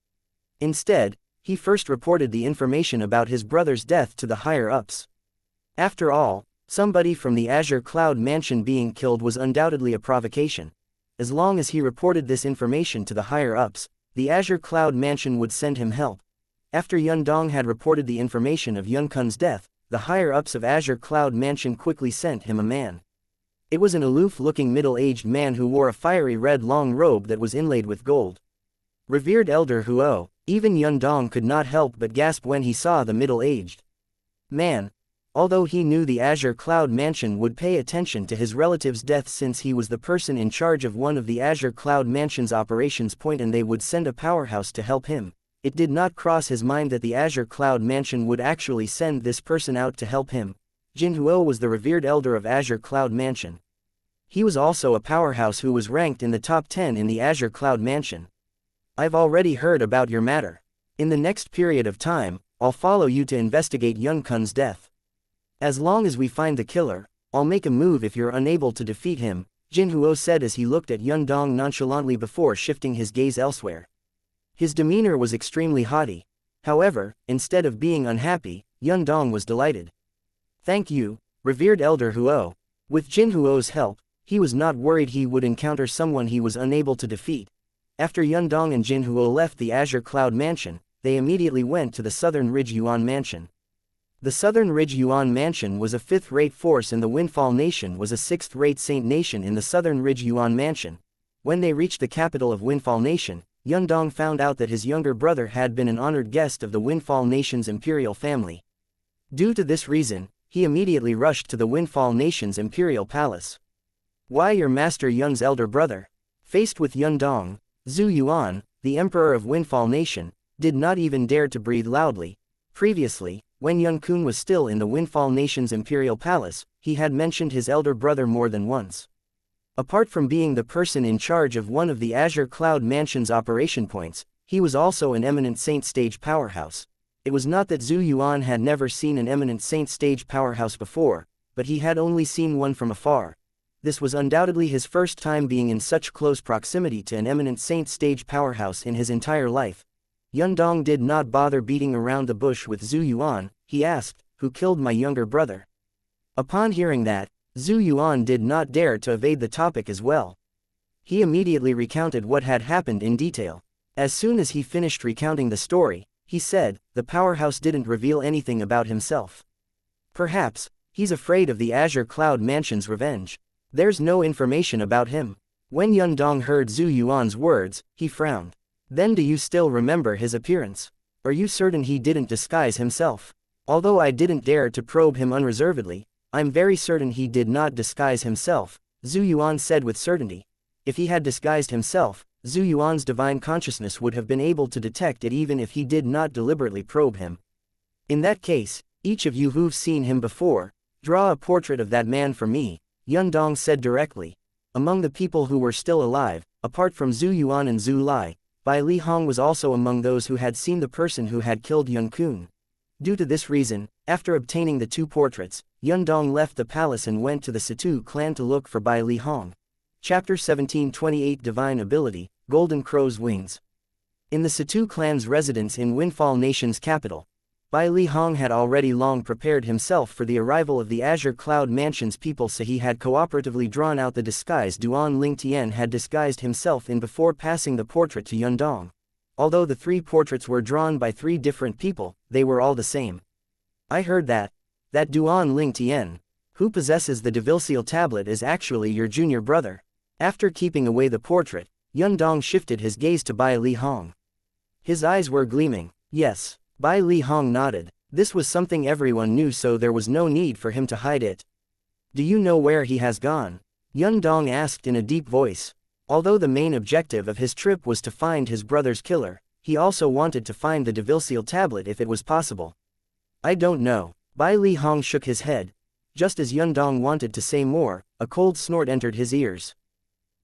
Instead, he first reported the information about his brother's death to the higher-ups. After all, somebody from the Azure Cloud Mansion being killed was undoubtedly a provocation. As long as he reported this information to the higher-ups, the Azure Cloud Mansion would send him help. After Yun Dong had reported the information of Yun Kun's death, the higher-ups of Azure Cloud Mansion quickly sent him a man. It was an aloof-looking middle-aged man who wore a fiery red long robe that was inlaid with gold. Revered Elder Huo, even Yun Dong could not help but gasp when he saw the middle-aged man. Although he knew the Azure Cloud Mansion would pay attention to his relative's death since he was the person in charge of one of the Azure Cloud Mansion's operations point and they would send a powerhouse to help him, it did not cross his mind that the Azure Cloud Mansion would actually send this person out to help him. Jin Huo was the revered elder of Azure Cloud Mansion. He was also a powerhouse who was ranked in the top 10 in the Azure Cloud Mansion. I've already heard about your matter. In the next period of time, I'll follow you to investigate Yun Kun's death. As long as we find the killer, I'll make a move if you're unable to defeat him, Jin Huo said as he looked at Yun Dong nonchalantly before shifting his gaze elsewhere. His demeanor was extremely haughty. However, instead of being unhappy, Yun Dong was delighted. Thank you, revered Elder Huo. With Jin Huo's help, he was not worried he would encounter someone he was unable to defeat. After Yun Dong and Jin Huo left the Azure Cloud Mansion, they immediately went to the Southern Ridge Yuan Mansion. The Southern Ridge Yuan Mansion was a fifth-rate force and the Windfall Nation was a sixth-rate saint nation in the Southern Ridge Yuan Mansion. When they reached the capital of Windfall Nation, Yun Dong found out that his younger brother had been an honored guest of the Windfall Nation's imperial family. Due to this reason, he immediately rushed to the Windfall Nation's imperial palace. Why, your master Yun's elder brother? Faced with Yun Dong, Zhu Yuan, the emperor of Windfall Nation, did not even dare to breathe loudly. Previously, when Yun Kun was still in the Windfall Nation's imperial palace, he had mentioned his elder brother more than once. Apart from being the person in charge of one of the Azure Cloud Mansion's operation points, he was also an eminent saint stage powerhouse. It was not that Zhu Yuan had never seen an eminent saint stage powerhouse before, but he had only seen one from afar. This was undoubtedly his first time being in such close proximity to an eminent saint stage powerhouse in his entire life. Yun Dong did not bother beating around the bush with Zhu Yuan. He asked, "Who killed my younger brother?" Upon hearing that, Zhu Yuan did not dare to evade the topic as well. He immediately recounted what had happened in detail. As soon as he finished recounting the story, he said, the powerhouse didn't reveal anything about himself. Perhaps, he's afraid of the Azure Cloud Mansion's revenge. There's no information about him. When Yundong heard Zhu Yuan's words, he frowned. Then do you still remember his appearance? Are you certain he didn't disguise himself? Although I didn't dare to probe him unreservedly, I'm very certain he did not disguise himself, Zhu Yuan said with certainty. If he had disguised himself, Zhu Yuan's divine consciousness would have been able to detect it even if he did not deliberately probe him. In that case, each of you who've seen him before, draw a portrait of that man for me, Yundong said directly. Among the people who were still alive, apart from Zhu Yuan and Zhu Lai, Bai Li Hong was also among those who had seen the person who had killed Yun Kun. Due to this reason, after obtaining the 2 portraits, Yundong left the palace and went to the Situ clan to look for Bai Li Hong. Chapter 1728 Divine Ability, Golden Crow's Wings. In the Situ clan's residence in Windfall Nation's capital, Bai Li Hong had already long prepared himself for the arrival of the Azure Cloud Mansion's people, so he had cooperatively drawn out the disguise Duan Ling Tian had disguised himself in before passing the portrait to Yundong. Although the 3 portraits were drawn by 3 different people, they were all the same. I heard that Duan Ling Tian, who possesses the devil-seal tablet, is actually your junior brother. After keeping away the portrait, Yundong shifted his gaze to Bai Li Hong. His eyes were gleaming. Yes. Bai Li Hong nodded. This was something everyone knew, so there was no need for him to hide it. Do you know where he has gone? Yundong asked in a deep voice. Although the main objective of his trip was to find his brother's killer, he also wanted to find the devil-seal tablet if it was possible. I don't know. Bai Li Hong shook his head. Just as Yundong wanted to say more, a cold snort entered his ears.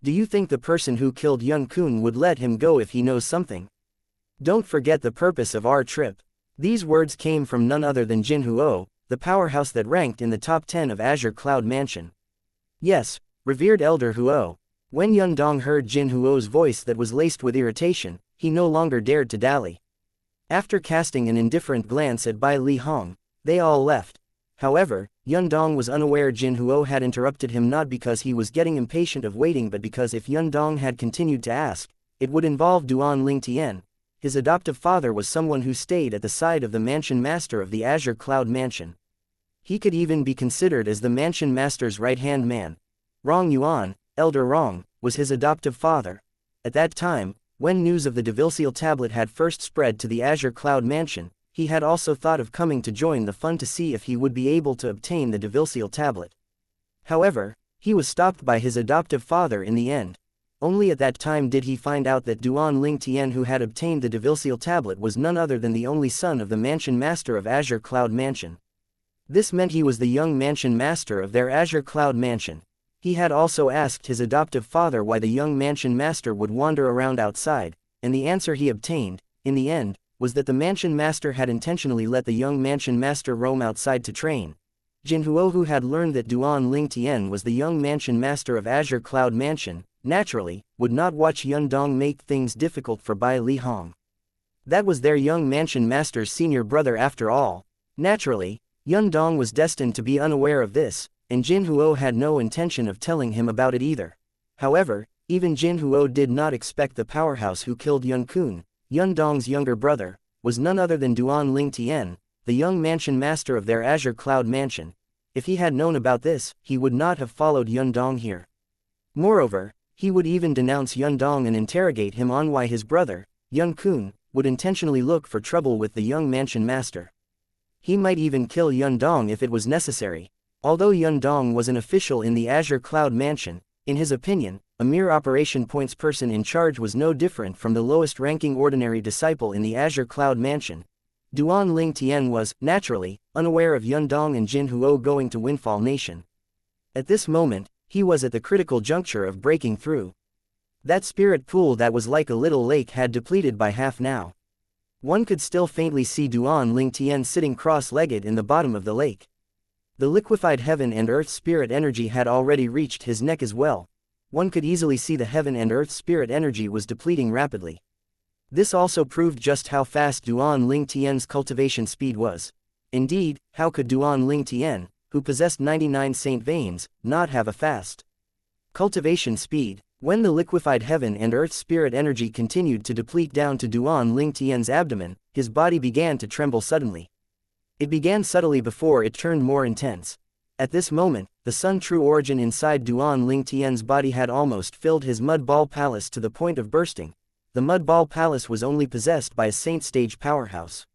Do you think the person who killed Yun Kun would let him go if he knows something? Don't forget the purpose of our trip. These words came from none other than Jin Huo, the powerhouse that ranked in the top 10 of Azure Cloud Mansion. Yes, revered Elder Huo. When Yundong heard Jin Huo's voice that was laced with irritation, he no longer dared to dally. After casting an indifferent glance at Bai Li Hong, they all left. However, Yundong was unaware Jin Huo had interrupted him, not because he was getting impatient of waiting, but because if Yundong had continued to ask, it would involve Duan Ling Tian. His adoptive father was someone who stayed at the side of the mansion master of the Azure Cloud Mansion. He could even be considered as the mansion master's right-hand man. Rong Yuan, Elder Rong, was his adoptive father. At that time, when news of the devil-seal tablet had first spread to the Azure Cloud Mansion, he had also thought of coming to join the fun to see if he would be able to obtain the devil-seal tablet. However, he was stopped by his adoptive father in the end. Only at that time did he find out that Duan Ling Tian, who had obtained the devil-seal tablet, was none other than the only son of the mansion master of Azure Cloud Mansion. This meant he was the young mansion master of their Azure Cloud Mansion. He had also asked his adoptive father why the young mansion master would wander around outside, and the answer he obtained, in the end, was that the mansion master had intentionally let the young mansion master roam outside to train. Jin Huo, who had learned that Duan Ling Tian was the young mansion master of Azure Cloud Mansion, naturally, would not watch Yundong make things difficult for Bai Li Hong. That was their young mansion master's senior brother after all. Naturally, Yundong was destined to be unaware of this, and Jin Huo had no intention of telling him about it either. However, even Jin Huo did not expect the powerhouse who killed Yun Kun, Yundong's younger brother, was none other than Duan Ling Tian, the young mansion master of their Azure Cloud Mansion. If he had known about this, he would not have followed Yundong here. Moreover, he would even denounce Yundong and interrogate him on why his brother, Yun Kun, would intentionally look for trouble with the young mansion master. He might even kill Yundong if it was necessary. Although Yundong was an official in the Azure Cloud Mansion, in his opinion, a mere operation points person in charge was no different from the lowest-ranking ordinary disciple in the Azure Cloud Mansion. Duan Ling Tian was, naturally, unaware of Yundong and Jin Huo going to Windfall Nation. At this moment, he was at the critical juncture of breaking through. That spirit pool that was like a little lake had depleted by half now. One could still faintly see Duan Ling Tian sitting cross-legged in the bottom of the lake. The liquefied heaven and earth spirit energy had already reached his neck as well. One could easily see the heaven and earth spirit energy was depleting rapidly. This also proved just how fast Duan Ling Tian's cultivation speed was. Indeed, how could Duan Ling Tian, who possessed 99 saint veins, not have a fast cultivation speed? When the liquefied heaven and earth spirit energy continued to deplete down to Duan Ling Tian's abdomen, his body began to tremble suddenly. It began subtly before it turned more intense. At this moment, the sun true origin inside Duan Ling Tian's body had almost filled his mud ball palace to the point of bursting. The mud ball palace was only possessed by a saint stage powerhouse.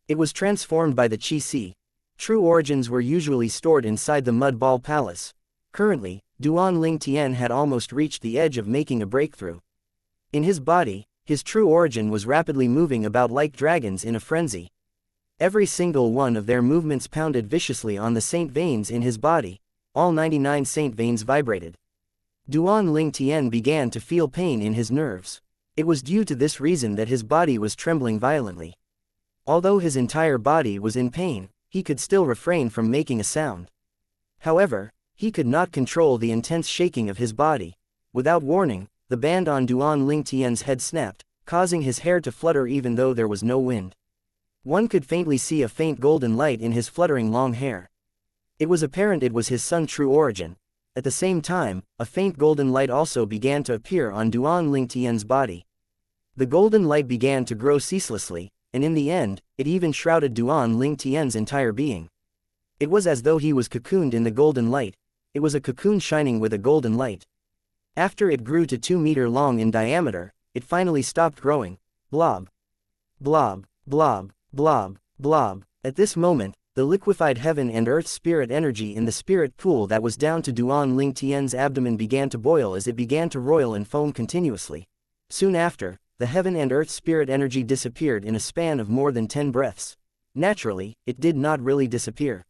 It was transformed by the Qi Si. True origins were usually stored inside the mud ball palace. Currently, Duan Ling Tian had almost reached the edge of making a breakthrough. In his body, his true origin was rapidly moving about like dragons in a frenzy. Every single one of their movements pounded viciously on the saint veins in his body. All 99 saint veins vibrated. Duan Ling Tian began to feel pain in his nerves. It was due to this reason that his body was trembling violently. Although his entire body was in pain, he could still refrain from making a sound. However, he could not control the intense shaking of his body. Without warning, the band on Duan Ling Tian's head snapped, causing his hair to flutter even though there was no wind. One could faintly see a faint golden light in his fluttering long hair. It was apparent it was his sun true origin. At the same time, a faint golden light also began to appear on Duan Ling Tian's body. The golden light began to grow ceaselessly, and in the end, it even shrouded Duan Ling Tian's entire being. It was as though he was cocooned in the golden light. It was a cocoon shining with a golden light. After it grew to 2 meters long in diameter, it finally stopped growing. Blob. Blob, blob, blob, blob. At this moment, the liquefied heaven and earth spirit energy in the spirit pool that was down to Duan Ling Tian's abdomen began to boil as it began to roil and foam continuously. Soon after, the heaven and earth spirit energy disappeared in a span of more than 10 breaths. Naturally, it did not really disappear.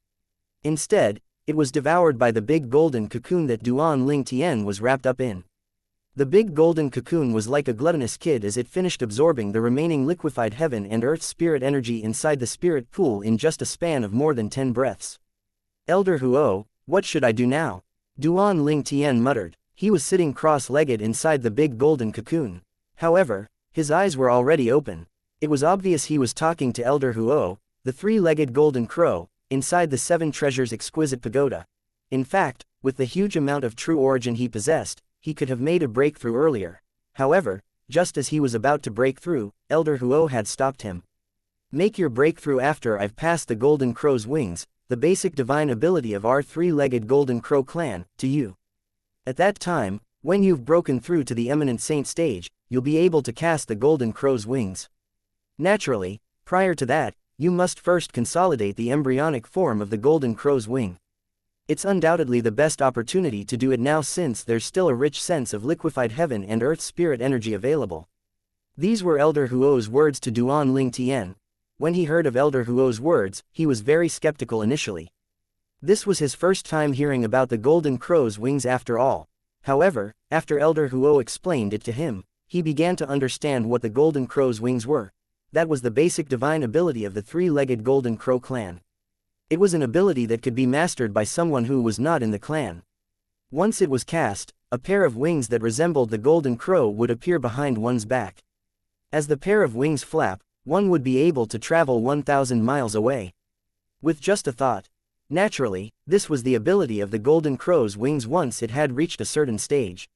Instead, it was devoured by the big golden cocoon that Duan Ling Tian was wrapped up in. The big golden cocoon was like a gluttonous kid as it finished absorbing the remaining liquefied heaven and earth spirit energy inside the spirit pool in just a span of more than 10 breaths. Elder Huo, what should I do now? Duan Ling Tian muttered. He was sitting cross-legged inside the big golden cocoon. However, his eyes were already open. It was obvious he was talking to Elder Huo, the three-legged golden crow, inside the Seven Treasures exquisite pagoda. In fact, with the huge amount of true origin he possessed, he could have made a breakthrough earlier. However, just as he was about to break through, Elder Huo had stopped him. Make your breakthrough after I've passed the golden crow's wings, the basic divine ability of our three-legged golden crow clan, to you. At that time, when you've broken through to the eminent saint stage, you'll be able to cast the golden crow's wings. Naturally, prior to that, you must first consolidate the embryonic form of the golden crow's wing. It's undoubtedly the best opportunity to do it now since there's still a rich sense of liquefied heaven and earth spirit energy available. These were Elder Huo's words to Duan Ling Tian. When he heard of Elder Huo's words, he was very skeptical initially. This was his first time hearing about the golden crow's wings after all. However, after Elder Huo explained it to him, he began to understand what the golden crow's wings were. That was the basic divine ability of the three-legged golden crow clan. It was an ability that could be mastered by someone who was not in the clan. Once it was cast, a pair of wings that resembled the golden crow would appear behind one's back. As the pair of wings flap, one would be able to travel 1,000 miles away. With just a thought. Naturally, this was the ability of the golden crow's wings once it had reached a certain stage.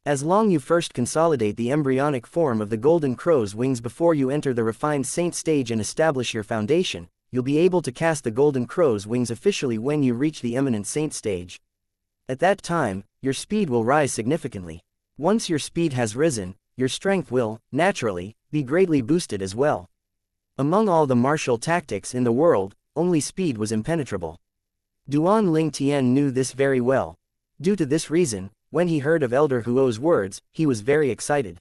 As long you first consolidate the embryonic form of the golden crow's wings before you enter the refined saint stage and establish your foundation, you'll be able to cast the golden crow's wings officially when you reach the eminent saint stage. At that time, your speed will rise significantly. Once your speed has risen, your strength will, naturally, be greatly boosted as well. Among all the martial tactics in the world, only speed was impenetrable. Duan Ling Tian knew this very well. Due to this reason, when he heard of Elder Huo's words, he was very excited.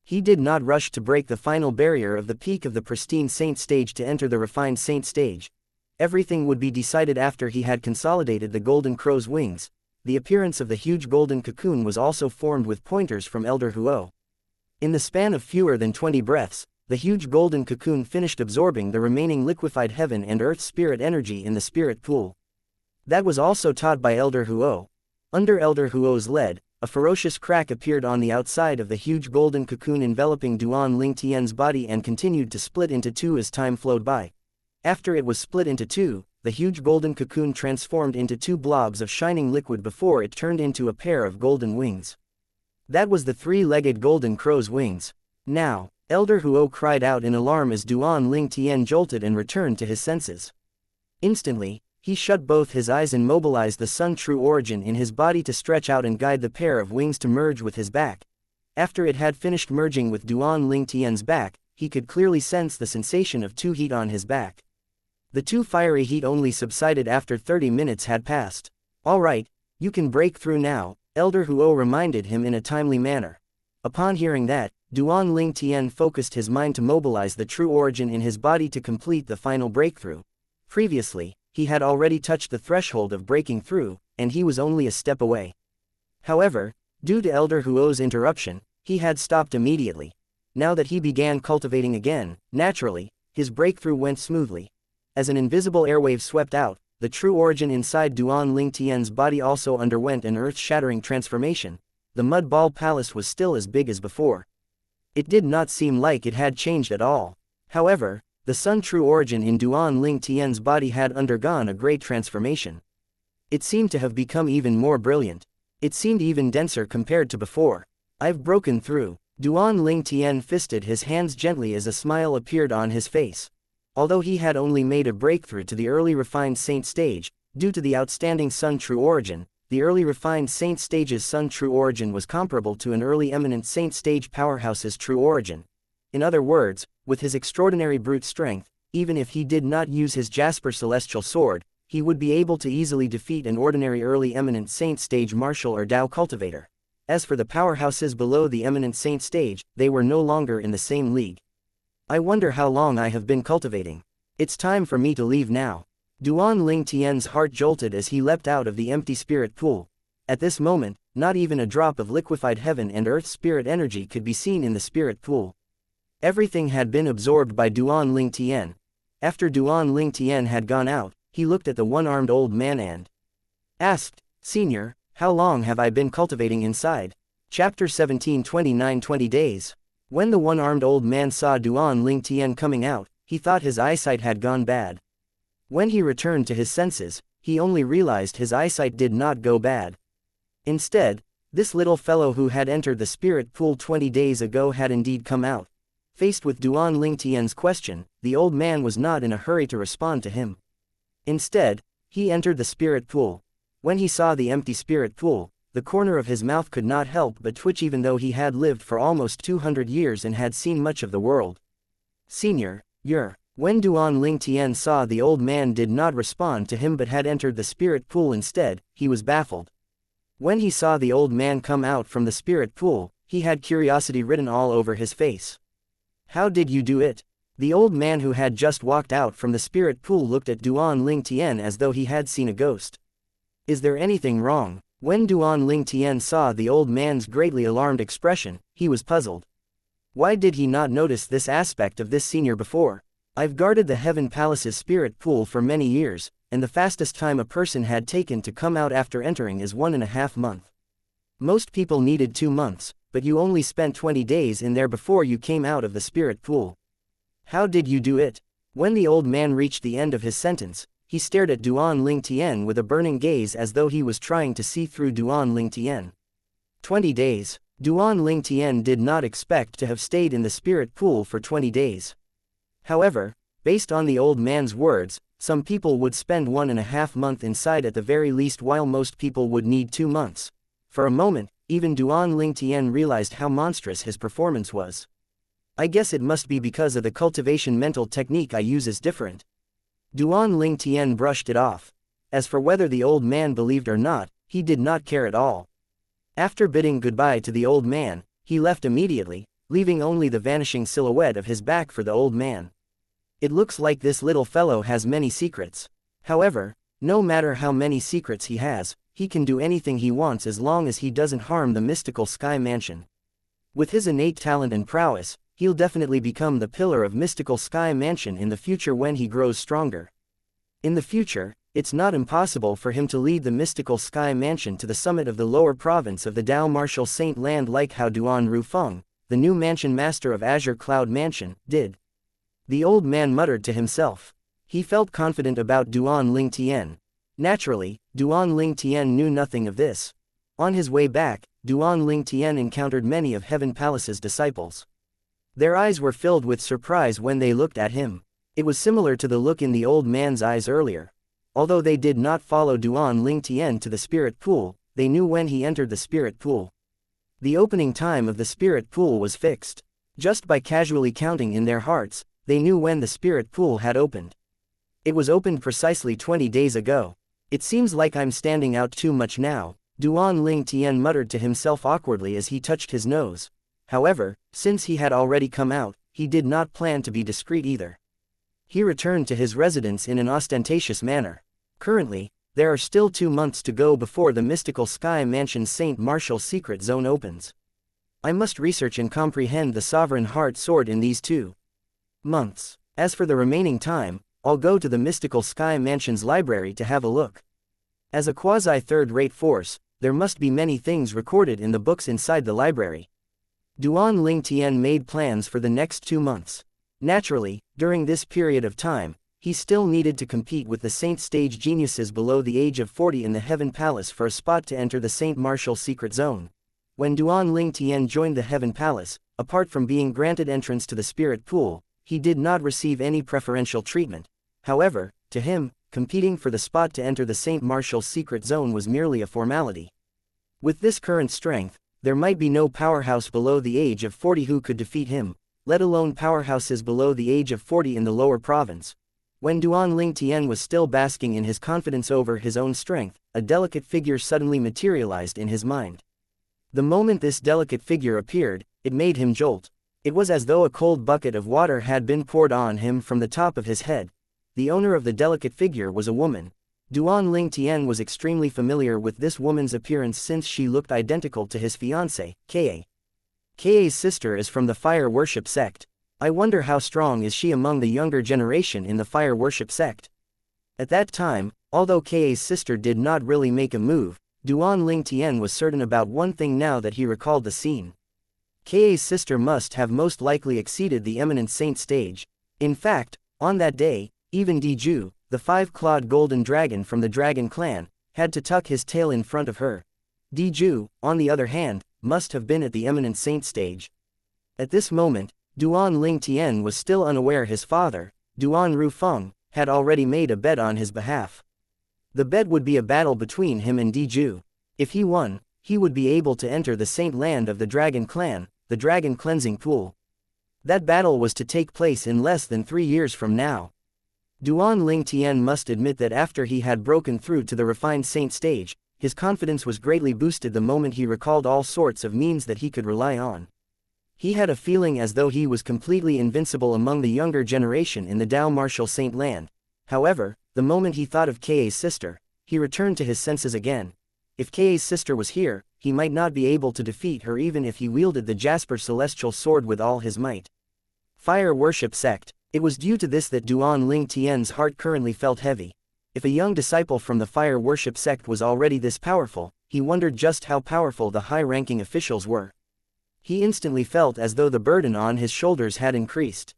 He did not rush to break the final barrier of the peak of the pristine saint stage to enter the refined saint stage. Everything would be decided after he had consolidated the golden crow's wings. The appearance of the huge golden cocoon was also formed with pointers from Elder Huo. In the span of fewer than 20 breaths, the huge golden cocoon finished absorbing the remaining liquefied heaven and earth spirit energy in the spirit pool. That was also taught by Elder Huo. Under Elder Huo's lead, a ferocious crack appeared on the outside of the huge golden cocoon enveloping Duan Ling Tian's body and continued to split into two as time flowed by. After it was split into two, the huge golden cocoon transformed into two blobs of shining liquid before it turned into a pair of golden wings. That was the three-legged golden crow's wings. Now, Elder Huo cried out in alarm as Duan Ling Tian jolted and returned to his senses. Instantly, he shut both his eyes and mobilized the Sun True Origin in his body to stretch out and guide the pair of wings to merge with his back. After it had finished merging with Duan Ling Tian's back, he could clearly sense the sensation of two heat on his back. The two fiery heat only subsided after 30 minutes had passed. "All right, you can break through now," Elder Huo reminded him in a timely manner. Upon hearing that, Duan Ling Tian focused his mind to mobilize the True Origin in his body to complete the final breakthrough. Previously, he had already touched the threshold of breaking through, and he was only a step away. However, due to Elder Huo's interruption, he had stopped immediately. Now that he began cultivating again, naturally, his breakthrough went smoothly. As an invisible airwave swept out, the True Origin inside Duan Ling Tian's body also underwent an earth-shattering transformation. The mud ball palace was still as big as before. It did not seem like it had changed at all. However, the Sun True Origin in Duan Ling Tian's body had undergone a great transformation. It seemed to have become even more brilliant. It seemed even denser compared to before. "I've broken through." Duan Ling Tian fisted his hands gently as a smile appeared on his face. Although he had only made a breakthrough to the early refined saint stage, due to the outstanding Sun True Origin, the early refined saint stage's Sun True Origin was comparable to an early eminent saint stage powerhouse's True Origin. In other words, with his extraordinary brute strength, even if he did not use his Jasper Celestial Sword, he would be able to easily defeat an ordinary early eminent saint stage martial or Dao cultivator. As for the powerhouses below the eminent saint stage, they were no longer in the same league. "I wonder how long I have been cultivating. It's time for me to leave now." Duan Ling Tian's heart jolted as he leapt out of the empty spirit pool. At this moment, not even a drop of liquefied heaven and earth spirit energy could be seen in the spirit pool. Everything had been absorbed by Duan Ling Tian. After Duan Ling Tian had gone out, he looked at the one-armed old man and asked, "Senior, how long have I been cultivating inside?" Chapter 17 29-20 days. When the one-armed old man saw Duan Ling Tian coming out, he thought his eyesight had gone bad. When he returned to his senses, he only realized his eyesight did not go bad. Instead, this little fellow who had entered the spirit pool 20 days ago had indeed come out. Faced with Duan Ling Tian's question, the old man was not in a hurry to respond to him. Instead, he entered the spirit pool. When he saw the empty spirit pool, the corner of his mouth could not help but twitch even though he had lived for almost 200 years and had seen much of the world. "Senior, you're..." When Duan Ling Tian saw the old man did not respond to him but had entered the spirit pool instead, he was baffled. When he saw the old man come out from the spirit pool, he had curiosity written all over his face. "How did you do it?" The old man who had just walked out from the spirit pool looked at Duan Ling Tian as though he had seen a ghost. "Is there anything wrong?" When Duan Ling Tian saw the old man's greatly alarmed expression, he was puzzled. Why did he not notice this aspect of this senior before? "I've guarded the Heaven Palace's spirit pool for many years, and the fastest time a person had taken to come out after entering is 1.5 months. Most people needed 2 months, but you only spent 20 days in there before you came out of the spirit pool. How did you do it?" When the old man reached the end of his sentence, he stared at Duan Ling Tian with a burning gaze as though he was trying to see through Duan Ling Tian. 20 days. Duan Ling Tian did not expect to have stayed in the spirit pool for 20 days. However, based on the old man's words, some people would spend 1.5 months inside at the very least while most people would need 2 months. For a moment, even Duan Ling Tian realized how monstrous his performance was. "I guess it must be because of the cultivation mental technique I use is different." Duan Ling Tian brushed it off. As for whether the old man believed or not, he did not care at all. After bidding goodbye to the old man, he left immediately, leaving only the vanishing silhouette of his back for the old man. "It looks like this little fellow has many secrets. However, no matter how many secrets he has, he can do anything he wants as long as he doesn't harm the mystical Sky Mansion. With his innate talent and prowess, he'll definitely become the pillar of mystical Sky Mansion in the future when he grows stronger. In the future, it's not impossible for him to lead the mystical Sky Mansion to the summit of the lower province of the Dao Martial Saint Land like how Duan Rufeng, the new mansion master of Azure Cloud Mansion, did." The old man muttered to himself. He felt confident about Duan Ling Tian. Naturally, Duan Ling Tian knew nothing of this. On his way back, Duan Ling Tian encountered many of Heaven Palace's disciples. Their eyes were filled with surprise when they looked at him. It was similar to the look in the old man's eyes earlier. Although they did not follow Duan Ling Tian to the spirit pool, they knew when he entered the spirit pool. The opening time of the spirit pool was fixed. Just by casually counting in their hearts, they knew when the spirit pool had opened. It was opened precisely 20 days ago. It seems like I'm standing out too much now, Duan Ling Tian muttered to himself awkwardly as he touched his nose. However, since he had already come out, he did not plan to be discreet either. He returned to his residence in an ostentatious manner. Currently, there are still 2 months to go before the mystical Sky Mansion's St. Martial secret zone opens. I must research and comprehend the Sovereign Heart Sword in these 2 months. As for the remaining time, I'll go to the mystical Sky Mansion's library to have a look. As a quasi-third-rate force, there must be many things recorded in the books inside the library. Duan Ling Tian made plans for the next 2 months. Naturally, during this period of time, he still needed to compete with the Saint Stage geniuses below the age of 40 in the Heaven Palace for a spot to enter the St. Martial secret zone. When Duan Ling Tian joined the Heaven Palace, apart from being granted entrance to the spirit pool, he did not receive any preferential treatment. However, to him, competing for the spot to enter the St. Martial secret zone was merely a formality. With this current strength, there might be no powerhouse below the age of 40 who could defeat him, let alone powerhouses below the age of 40 in the lower province. When Duan Ling Tian was still basking in his confidence over his own strength, a delicate figure suddenly materialized in his mind. The moment this delicate figure appeared, it made him jolt. It was as though a cold bucket of water had been poured on him from the top of his head. The owner of the delicate figure was a woman. Duan Ling Tian was extremely familiar with this woman's appearance since she looked identical to his fiancée, Ka. Ka's sister is from the fire worship sect. I wonder how strong is she among the younger generation in the fire worship sect. At that time, although Ka's sister did not really make a move, Duan Ling Tian was certain about one thing now that he recalled the scene. Ka's sister must have most likely exceeded the eminent saint stage. In fact, on that day, even Diju, the 5-clawed golden dragon from the dragon clan, had to tuck his tail in front of her. Diju, on the other hand, must have been at the eminent saint stage. At this moment, Duan Ling Tian was still unaware his father, Duan Rufeng, had already made a bet on his behalf. The bet would be a battle between him and Diju. If he won, he would be able to enter the saint land of the dragon clan, the dragon cleansing pool. That battle was to take place in less than 3 years from now. Duan Ling Tian must admit that after he had broken through to the refined saint stage, his confidence was greatly boosted the moment he recalled all sorts of means that he could rely on. He had a feeling as though he was completely invincible among the younger generation in the Dao Martial Saint Land. However, the moment he thought of Ka's sister, he returned to his senses again. If Ka's sister was here, he might not be able to defeat her even if he wielded the Jasper Celestial Sword with all his might. Fire Worship Sect. It was due to this that Duan Ling Tian's heart currently felt heavy. If a young disciple from the Fire Worship Sect was already this powerful, he wondered just how powerful the high-ranking officials were. He instantly felt as though the burden on his shoulders had increased.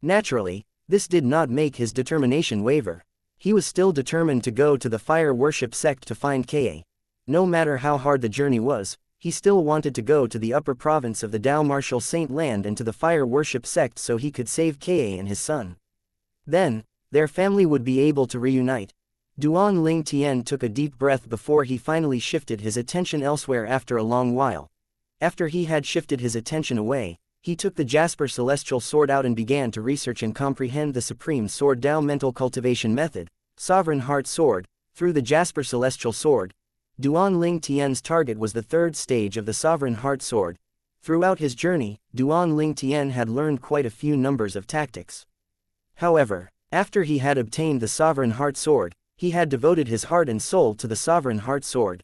Naturally, this did not make his determination waver. He was still determined to go to the Fire Worship Sect to find Ka. No matter how hard the journey was, he still wanted to go to the upper province of the Dao Martial Saint Land and to the Fire Worship Sect so he could save Ka and his son. Then, their family would be able to reunite. Duan Ling Tian took a deep breath before he finally shifted his attention elsewhere after a long while. After he had shifted his attention away, he took the Jasper Celestial Sword out and began to research and comprehend the Supreme Sword Dao Mental Cultivation Method, Sovereign Heart Sword, through the Jasper Celestial Sword. Duan Ling Tian's target was the 3rd stage of the Sovereign Heart Sword. Throughout his journey, Duan Ling Tian had learned quite a few numbers of tactics. However, after he had obtained the Sovereign Heart Sword, he had devoted his heart and soul to the Sovereign Heart Sword.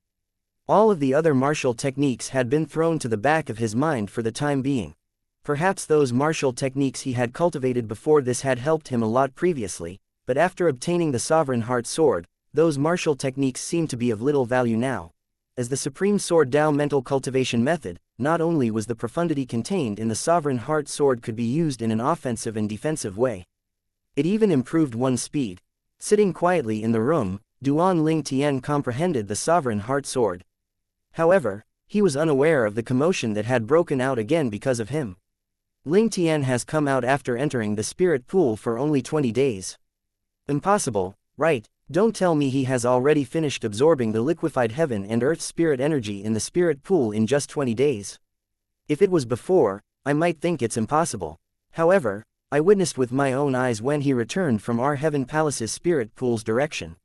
All of the other martial techniques had been thrown to the back of his mind for the time being. Perhaps those martial techniques he had cultivated before this had helped him a lot previously, but after obtaining the Sovereign Heart Sword, those martial techniques seemed to be of little value now. As the Supreme Sword Dao Mental Cultivation Method, not only was the profundity contained in the Sovereign Heart Sword could be used in an offensive and defensive way. It even improved one's speed. Sitting quietly in the room, Duan Ling Tian comprehended the Sovereign Heart Sword. However, he was unaware of the commotion that had broken out again because of him. Ling Tian has come out after entering the spirit pool for only 20 days. Impossible, right? Don't tell me he has already finished absorbing the liquefied heaven and earth spirit energy in the spirit pool in just 20 days. If it was before, I might think it's impossible. However, I witnessed with my own eyes when he returned from our heaven palace's spirit pool's direction.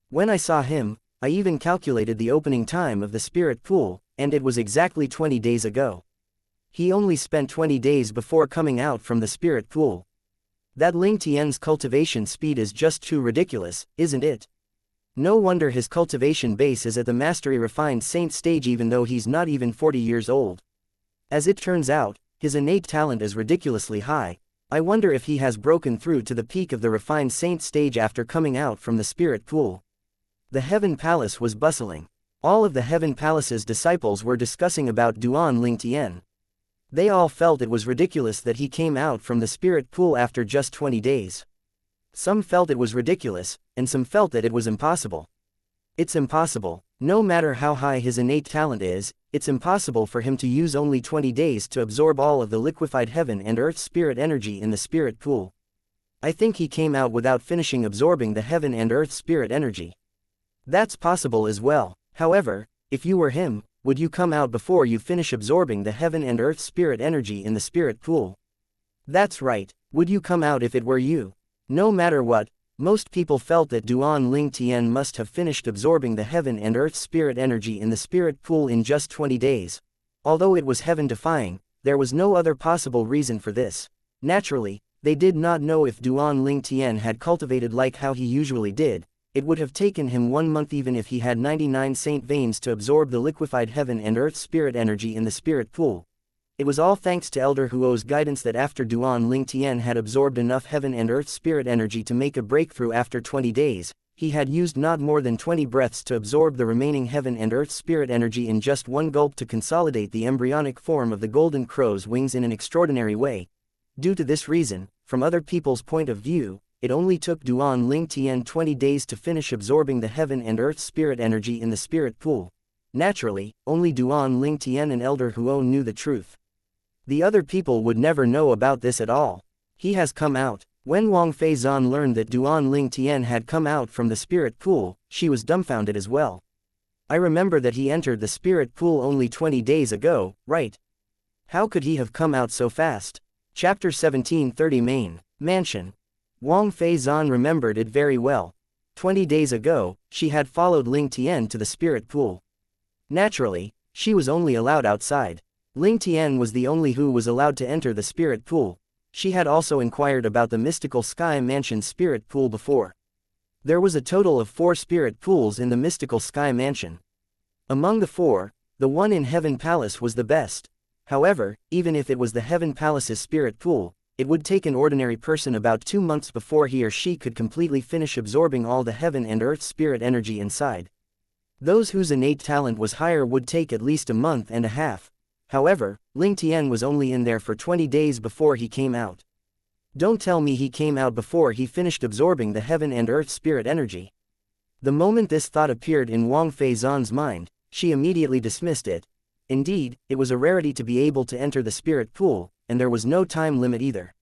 When I saw him, I even calculated the opening time of the spirit pool, and it was exactly 20 days ago. He only spent 20 days before coming out from the spirit pool. That Ling Tian's cultivation speed is just too ridiculous, isn't it? No wonder his cultivation base is at the mastery refined saint stage even though he's not even 40 years old. As it turns out, his innate talent is ridiculously high. I wonder if he has broken through to the peak of the refined saint stage after coming out from the spirit pool. The heaven palace was bustling. All of the heaven palace's disciples were discussing about Duan Ling Tian. They all felt it was ridiculous that he came out from the spirit pool after just 20 days. Some felt it was ridiculous, and some felt that it was impossible. It's impossible. No matter how high his innate talent is, it's impossible for him to use only 20 days to absorb all of the liquefied heaven and earth spirit energy in the spirit pool. I think he came out without finishing absorbing the heaven and earth spirit energy. That's possible as well. However, if you were him, would you come out before you finish absorbing the heaven and earth spirit energy in the spirit pool? That's right, would you come out if it were you? No matter what, most people felt that Duan Ling Tian must have finished absorbing the heaven and earth spirit energy in the spirit pool in just 20 days. Although it was heaven-defying, there was no other possible reason for this. Naturally, they did not know if Duan Ling Tian had cultivated like how he usually did. It would have taken him 1 month even if he had 99 saint veins to absorb the liquefied heaven and earth spirit energy in the spirit pool. It was all thanks to Elder Huo's guidance that after Duan Ling Tian had absorbed enough heaven and earth spirit energy to make a breakthrough after 20 days, he had used not more than 20 breaths to absorb the remaining heaven and earth spirit energy in just one gulp to consolidate the embryonic form of the golden crow's wings in an extraordinary way. Due to this reason, from other people's point of view, it only took Duan Ling Tian 20 days to finish absorbing the heaven and earth spirit energy in the spirit pool. Naturally, only Duan Ling Tian and Elder Huo knew the truth. The other people would never know about this at all. He has come out. When Wang Feizan learned that Duan Ling Tian had come out from the spirit pool, she was dumbfounded as well. I remember that he entered the spirit pool only 20 days ago, right? How could he have come out so fast? Chapter 1730 Main Mansion. Wang Feizan remembered it very well. 20 days ago, she had followed Ling Tian to the spirit pool. Naturally, she was only allowed outside. Ling Tian was the only who was allowed to enter the spirit pool. She had also inquired about the mystical sky mansion spirit pool before. There was a total of 4 spirit pools in the mystical sky mansion. Among the 4, the one in Heaven Palace was the best. However, even if it was the Heaven Palace's spirit pool, it would take an ordinary person about 2 months before he or she could completely finish absorbing all the heaven and earth spirit energy inside. Those whose innate talent was higher would take at least a month and a half. However, Ling Tian was only in there for 20 days before he came out. Don't tell me he came out before he finished absorbing the heaven and earth spirit energy. The moment this thought appeared in Wang Feizan's mind, she immediately dismissed it. Indeed, it was a rarity to be able to enter the spirit pool, and there was no time limit either.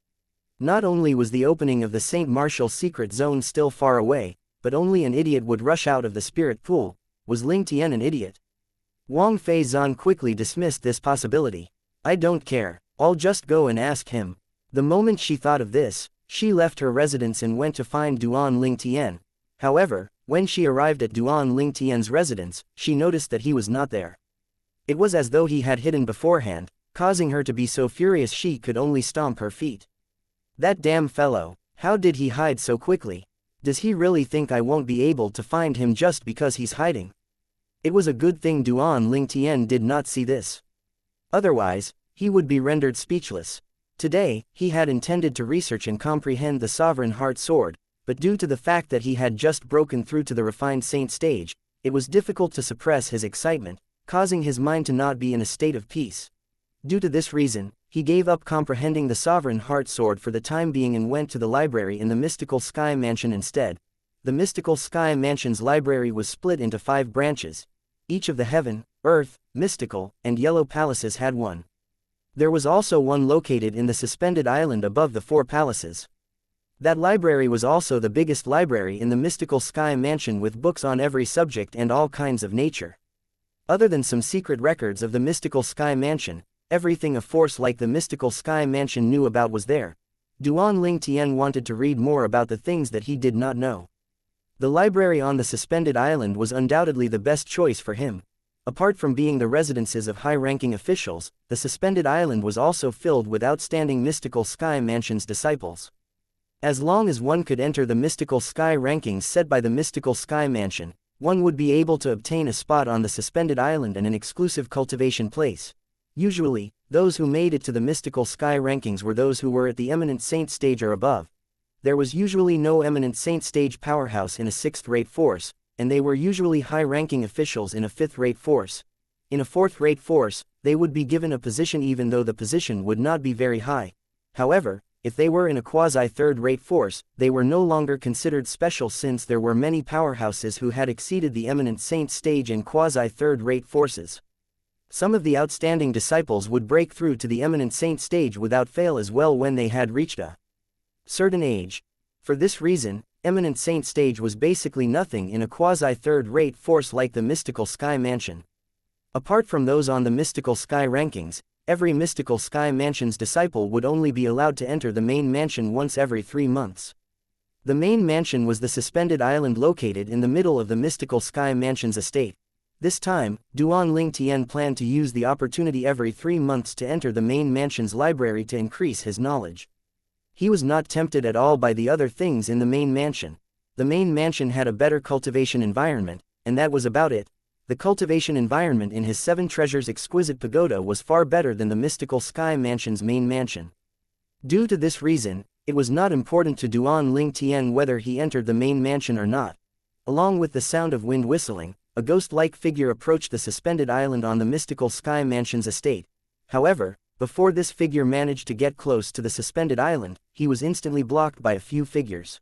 Not only was the opening of the Saint Martial secret zone still far away, but only an idiot would rush out of the spirit pool. Was Ling Tian an idiot? Wang Feizan quickly dismissed this possibility. I don't care, I'll just go and ask him. The moment she thought of this, she left her residence and went to find Duan Ling Tian. However, when she arrived at Duan Ling Tian's residence, she noticed that he was not there. It was as though he had hidden beforehand, causing her to be so furious she could only stomp her feet. That damn fellow, how did he hide so quickly? Does he really think I won't be able to find him just because he's hiding? It was a good thing Duan Ling Tian did not see this. Otherwise, he would be rendered speechless. Today, he had intended to research and comprehend the Sovereign Heart Sword, but due to the fact that he had just broken through to the refined saint stage, it was difficult to suppress his excitement, causing his mind to not be in a state of peace. Due to this reason, he gave up comprehending the Sovereign Heart Sword for the time being and went to the library in the Mystical Sky Mansion instead. The Mystical Sky Mansion's library was split into 5 branches. Each of the heaven, earth, mystical, and yellow palaces had one. There was also one located in the suspended island above the 4 palaces. That library was also the biggest library in the mystical sky mansion, with books on every subject and all kinds of nature. Other than some secret records of the mystical sky mansion, everything a force like the mystical sky mansion knew about was there. Duan Ling Tian wanted to read more about the things that he did not know. The library on the suspended island was undoubtedly the best choice for him. Apart from being the residences of high-ranking officials, the suspended island was also filled with outstanding mystical sky mansion's disciples. As long as one could enter the mystical sky rankings set by the mystical sky mansion, one would be able to obtain a spot on the suspended island and an exclusive cultivation place. Usually, those who made it to the mystical sky rankings were those who were at the eminent saint stage or above. There was usually no eminent saint stage powerhouse in a 6th-rate force, and they were usually high-ranking officials in a 5th-rate force. In a 4th-rate force, they would be given a position even though the position would not be very high. However, if they were in a quasi-3rd-rate force, they were no longer considered special, since there were many powerhouses who had exceeded the eminent saint stage in quasi-3rd-rate forces. Some of the outstanding disciples would break through to the eminent saint stage without fail as well when they had reached a certain age. For this reason, eminent saint stage was basically nothing in a quasi-3rd-rate force like the mystical sky mansion. Apart from those on the mystical sky rankings, every mystical sky mansion's disciple would only be allowed to enter the main mansion once every 3 months. The main mansion was the suspended island located in the middle of the mystical sky mansion's estate. This time, Duan Ling Tian planned to use the opportunity every 3 months to enter the main mansion's library to increase his knowledge. He was not tempted at all by the other things in the main mansion. The main mansion had a better cultivation environment, and that was about it. The cultivation environment in his 7 treasures exquisite pagoda was far better than the mystical sky mansion's main mansion. Due to this reason, it was not important to Duan Ling Tian whether he entered the main mansion or not. Along with the sound of wind whistling, a ghost-like figure approached the suspended island on the mystical sky mansion's estate. However, before this figure managed to get close to the suspended island, he was instantly blocked by a few figures.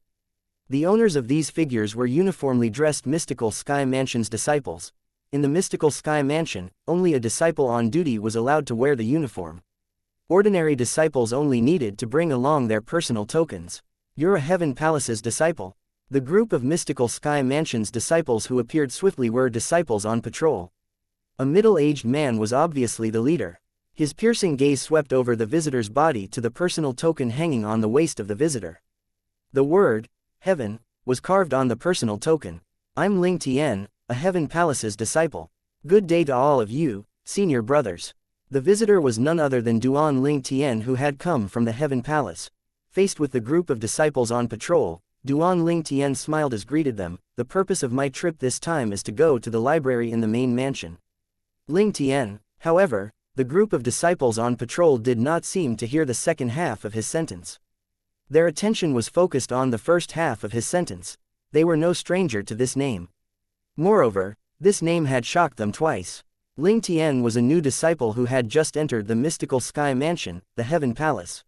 The owners of these figures were uniformly dressed mystical sky mansion's disciples. In the mystical sky mansion, only a disciple on duty was allowed to wear the uniform. Ordinary disciples only needed to bring along their personal tokens. "You're a Heaven Palace's disciple." The group of mystical sky mansion's disciples who appeared swiftly were disciples on patrol. A middle-aged man was obviously the leader. His piercing gaze swept over the visitor's body to the personal token hanging on the waist of the visitor. The word, Heaven, was carved on the personal token. "I'm Ling Tian, a Heaven Palace's disciple. Good day to all of you, senior brothers." The visitor was none other than Duan Ling Tian, who had come from the Heaven Palace. Faced with the group of disciples on patrol, Duan Ling Tian smiled as greeted them. "The purpose of my trip this time is to go to the library in the main mansion." Ling Tian, however, the group of disciples on patrol did not seem to hear the second half of his sentence. Their attention was focused on the first half of his sentence. They were no stranger to this name. Moreover, this name had shocked them twice. Ling Tian was a new disciple who had just entered the mystical sky mansion, the Heaven Palace.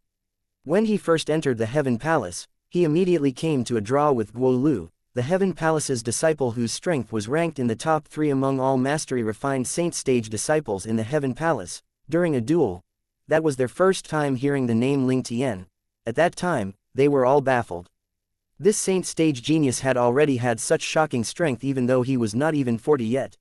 When he first entered the Heaven Palace, he immediately came to a draw with Guo Lu, the Heaven Palace's disciple whose strength was ranked in the top 3 among all mastery-refined saint stage disciples in the Heaven Palace, during a duel. That was their first time hearing the name Ling Tian. At that time, they were all baffled. This saint stage genius had already had such shocking strength even though he was not even 40 yet.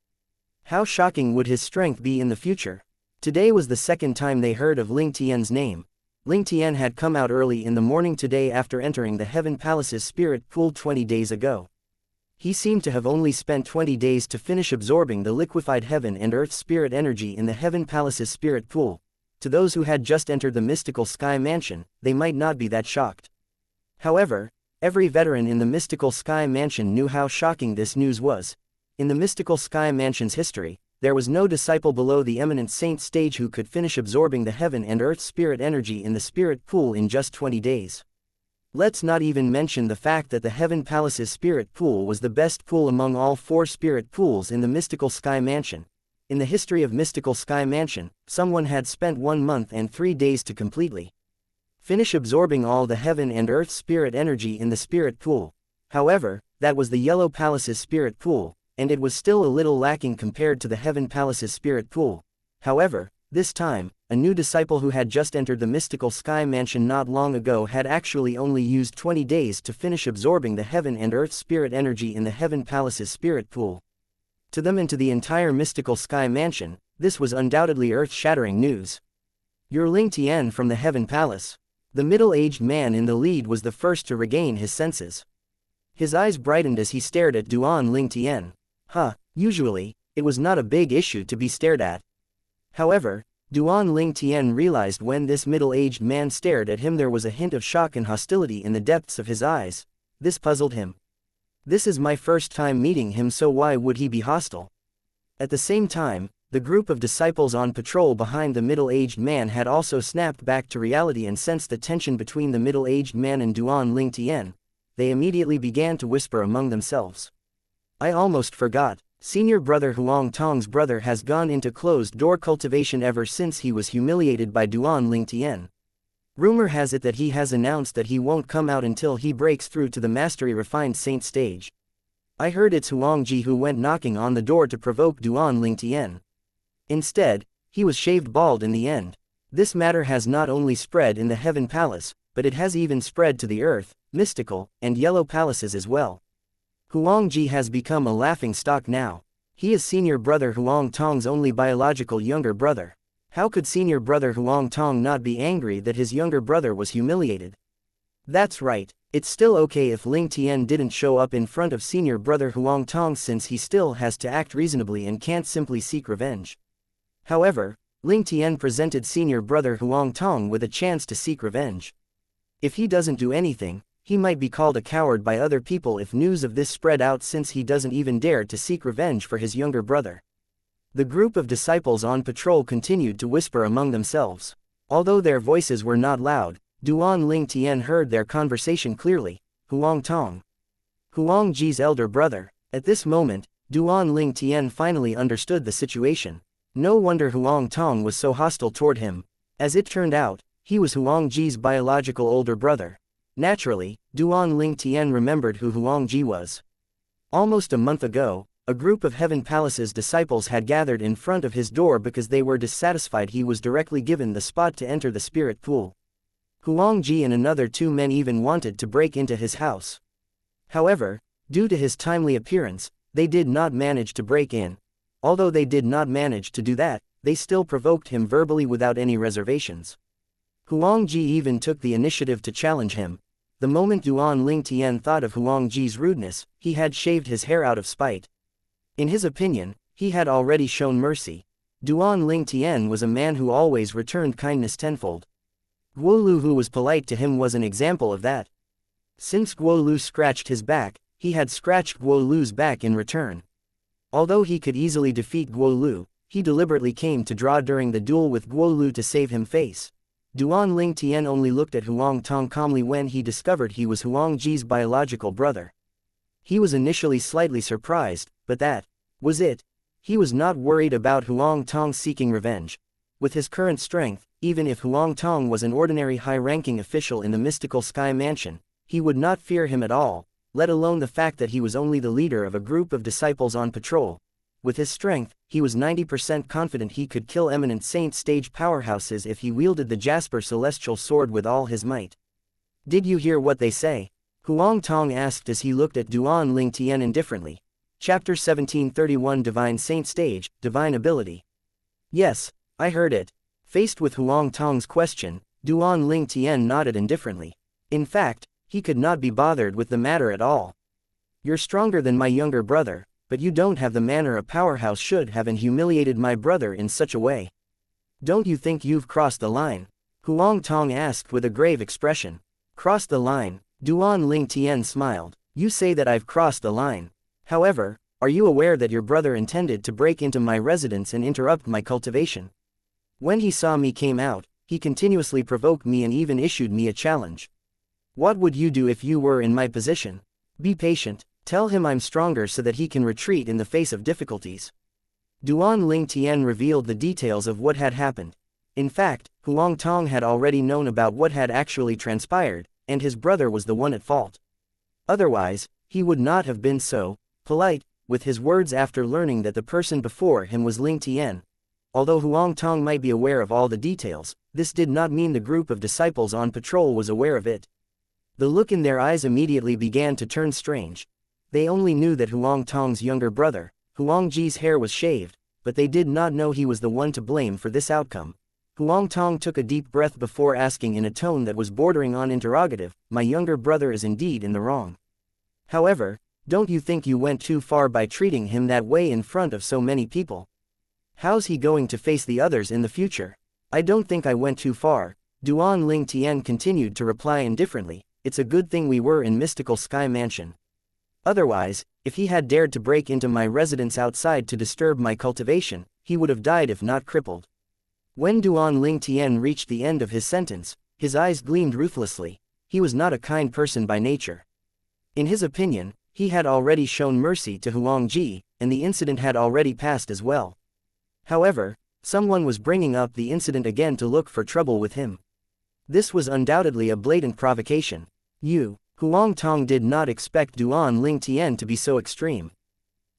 How shocking would his strength be in the future? Today was the second time they heard of Ling Tian's name. Ling Tian had come out early in the morning today after entering the Heaven Palace's spirit pool 20 days ago. He seemed to have only spent 20 days to finish absorbing the liquefied heaven and earth spirit energy in the Heaven Palace's spirit pool. To those who had just entered the mystical sky mansion, they might not be that shocked. However, every veteran in the mystical sky mansion knew how shocking this news was. In the mystical sky mansion's history, there was no disciple below the eminent saint stage who could finish absorbing the heaven and earth spirit energy in the spirit pool in just 20 days. Let's not even mention the fact that the Heaven Palace's spirit pool was the best pool among all 4 spirit pools in the mystical sky mansion. In the history of mystical sky mansion, someone had spent 1 month and 3 days to completely finish absorbing all the heaven and earth spirit energy in the spirit pool. However, that was the Yellow Palace's spirit pool. and it was still a little lacking compared to the Heaven Palace's spirit pool. However, this time, a new disciple who had just entered the mystical sky mansion not long ago had actually only used 20 days to finish absorbing the heaven and earth spirit energy in the Heaven Palace's spirit pool. To them and to the entire mystical sky mansion, this was undoubtedly earth-shattering news. "You're Ling Tian from the Heaven Palace." The middle-aged man in the lead was the first to regain his senses. His eyes brightened as he stared at Duan Ling Tian. Usually, it was not a big issue to be stared at. However, Duan Ling Tian realized when this middle-aged man stared at him there was a hint of shock and hostility in the depths of his eyes. This puzzled him. This is my first time meeting him, so why would he be hostile? At the same time, the group of disciples on patrol behind the middle-aged man had also snapped back to reality and sensed the tension between the middle-aged man and Duan Ling Tian. They immediately began to whisper among themselves. "I almost forgot. Senior brother Huang Tong's brother has gone into closed-door cultivation ever since he was humiliated by Duan Ling Tian. Rumor has it that he has announced that he won't come out until he breaks through to the mastery-refined saint stage. I heard it's Huang Ji who went knocking on the door to provoke Duan Ling Tian. Instead, he was shaved bald in the end. This matter has not only spread in the Heaven Palace, but it has even spread to the Earth, Mystical, and Yellow Palaces as well. Huang Ji has become a laughingstock now. He is senior brother Huang Tong's only biological younger brother. How could senior brother Huang Tong not be angry that his younger brother was humiliated? That's right, it's still okay if Ling Tian didn't show up in front of senior brother Huang Tong since he still has to act reasonably and can't simply seek revenge. However, Ling Tian presented senior brother Huang Tong with a chance to seek revenge. If he doesn't do anything, he might be called a coward by other people if news of this spread out, since he doesn't even dare to seek revenge for his younger brother. The group of disciples on patrol continued to whisper among themselves. Although their voices were not loud, Duan Ling Tian heard their conversation clearly. Huang Tong, Huang Ji's elder brother. At this moment, Duan Ling Tian finally understood the situation. No wonder Huang Tong was so hostile toward him. As it turned out, he was Huang Ji's biological older brother. Naturally, Duan Ling Tian remembered who Huang Ji was. Almost a month ago, a group of Heaven Palace's disciples had gathered in front of his door because they were dissatisfied he was directly given the spot to enter the spirit pool. Huang Ji and another 2 men even wanted to break into his house. However, due to his timely appearance, they did not manage to break in. Although they did not manage to do that, they still provoked him verbally without any reservations. Huang Ji even took the initiative to challenge him. The moment Duan Ling Tian thought of Huang Ji's rudeness, he had shaved his hair out of spite. In his opinion, he had already shown mercy. Duan Ling Tian was a man who always returned kindness tenfold. Guo Lu, who was polite to him, was an example of that. Since Guo Lu scratched his back, he had scratched Guo Lu's back in return. Although he could easily defeat Guo Lu, he deliberately came to draw during the duel with Guo Lu to save him face. Duan Ling Tian only looked at Huang Tong calmly when he discovered he was Huang Ji's biological brother. He was initially slightly surprised, but that was it. He was not worried about Huang Tong seeking revenge. With his current strength, even if Huang Tong was an ordinary high-ranking official in the mystical sky mansion, he would not fear him at all, let alone the fact that he was only the leader of a group of disciples on patrol. With his strength, he was 90% confident he could kill eminent saint stage powerhouses if he wielded the Jasper celestial sword with all his might. "Did you hear what they say?" Huang Tong asked as he looked at Duan Ling Tian indifferently. Chapter 1731, Divine Saint Stage, Divine Ability. "Yes, I heard it." Faced with Huang Tong's question, Duan Ling Tian nodded indifferently. In fact, he could not be bothered with the matter at all. "You're stronger than my younger brother, but you don't have the manner a powerhouse should have and humiliated my brother in such a way. Don't you think you've crossed the line?" Huang Tong asked with a grave expression. "Crossed the line?" Duan Ling Tian smiled. "You say that I've crossed the line. However, are you aware that your brother intended to break into my residence and interrupt my cultivation? When he saw me came out, he continuously provoked me and even issued me a challenge. What would you do if you were in my position? Be patient. Tell him I'm stronger so that he can retreat in the face of difficulties." Duan Ling Tian revealed the details of what had happened. In fact, Huang Tong had already known about what had actually transpired, and his brother was the one at fault. Otherwise, he would not have been so polite. with his words after learning that the person before him was Ling Tian. Although Huang Tong might be aware of all the details, this did not mean the group of disciples on patrol was aware of it. The look in their eyes immediately began to turn strange. They only knew that Huang Tong's younger brother, Huang Ji's hair was shaved, but they did not know he was the one to blame for this outcome. Huang Tong took a deep breath before asking in a tone that was bordering on interrogative, "My younger brother is indeed in the wrong. However, don't you think you went too far by treating him that way in front of so many people? How's he going to face the others in the future?" "I don't think I went too far," Duan Ling Tian continued to reply indifferently. "It's a good thing we were in Mystical Sky Mansion. Otherwise, if he had dared to break into my residence outside to disturb my cultivation, he would have died if not crippled." When Duan Ling Tian reached the end of his sentence, his eyes gleamed ruthlessly. He was not a kind person by nature. In his opinion, he had already shown mercy to Huang Ji, and the incident had already passed as well. However, someone was bringing up the incident again to look for trouble with him. This was undoubtedly a blatant provocation. Huang Tong did not expect Duan Ling Tian to be so extreme.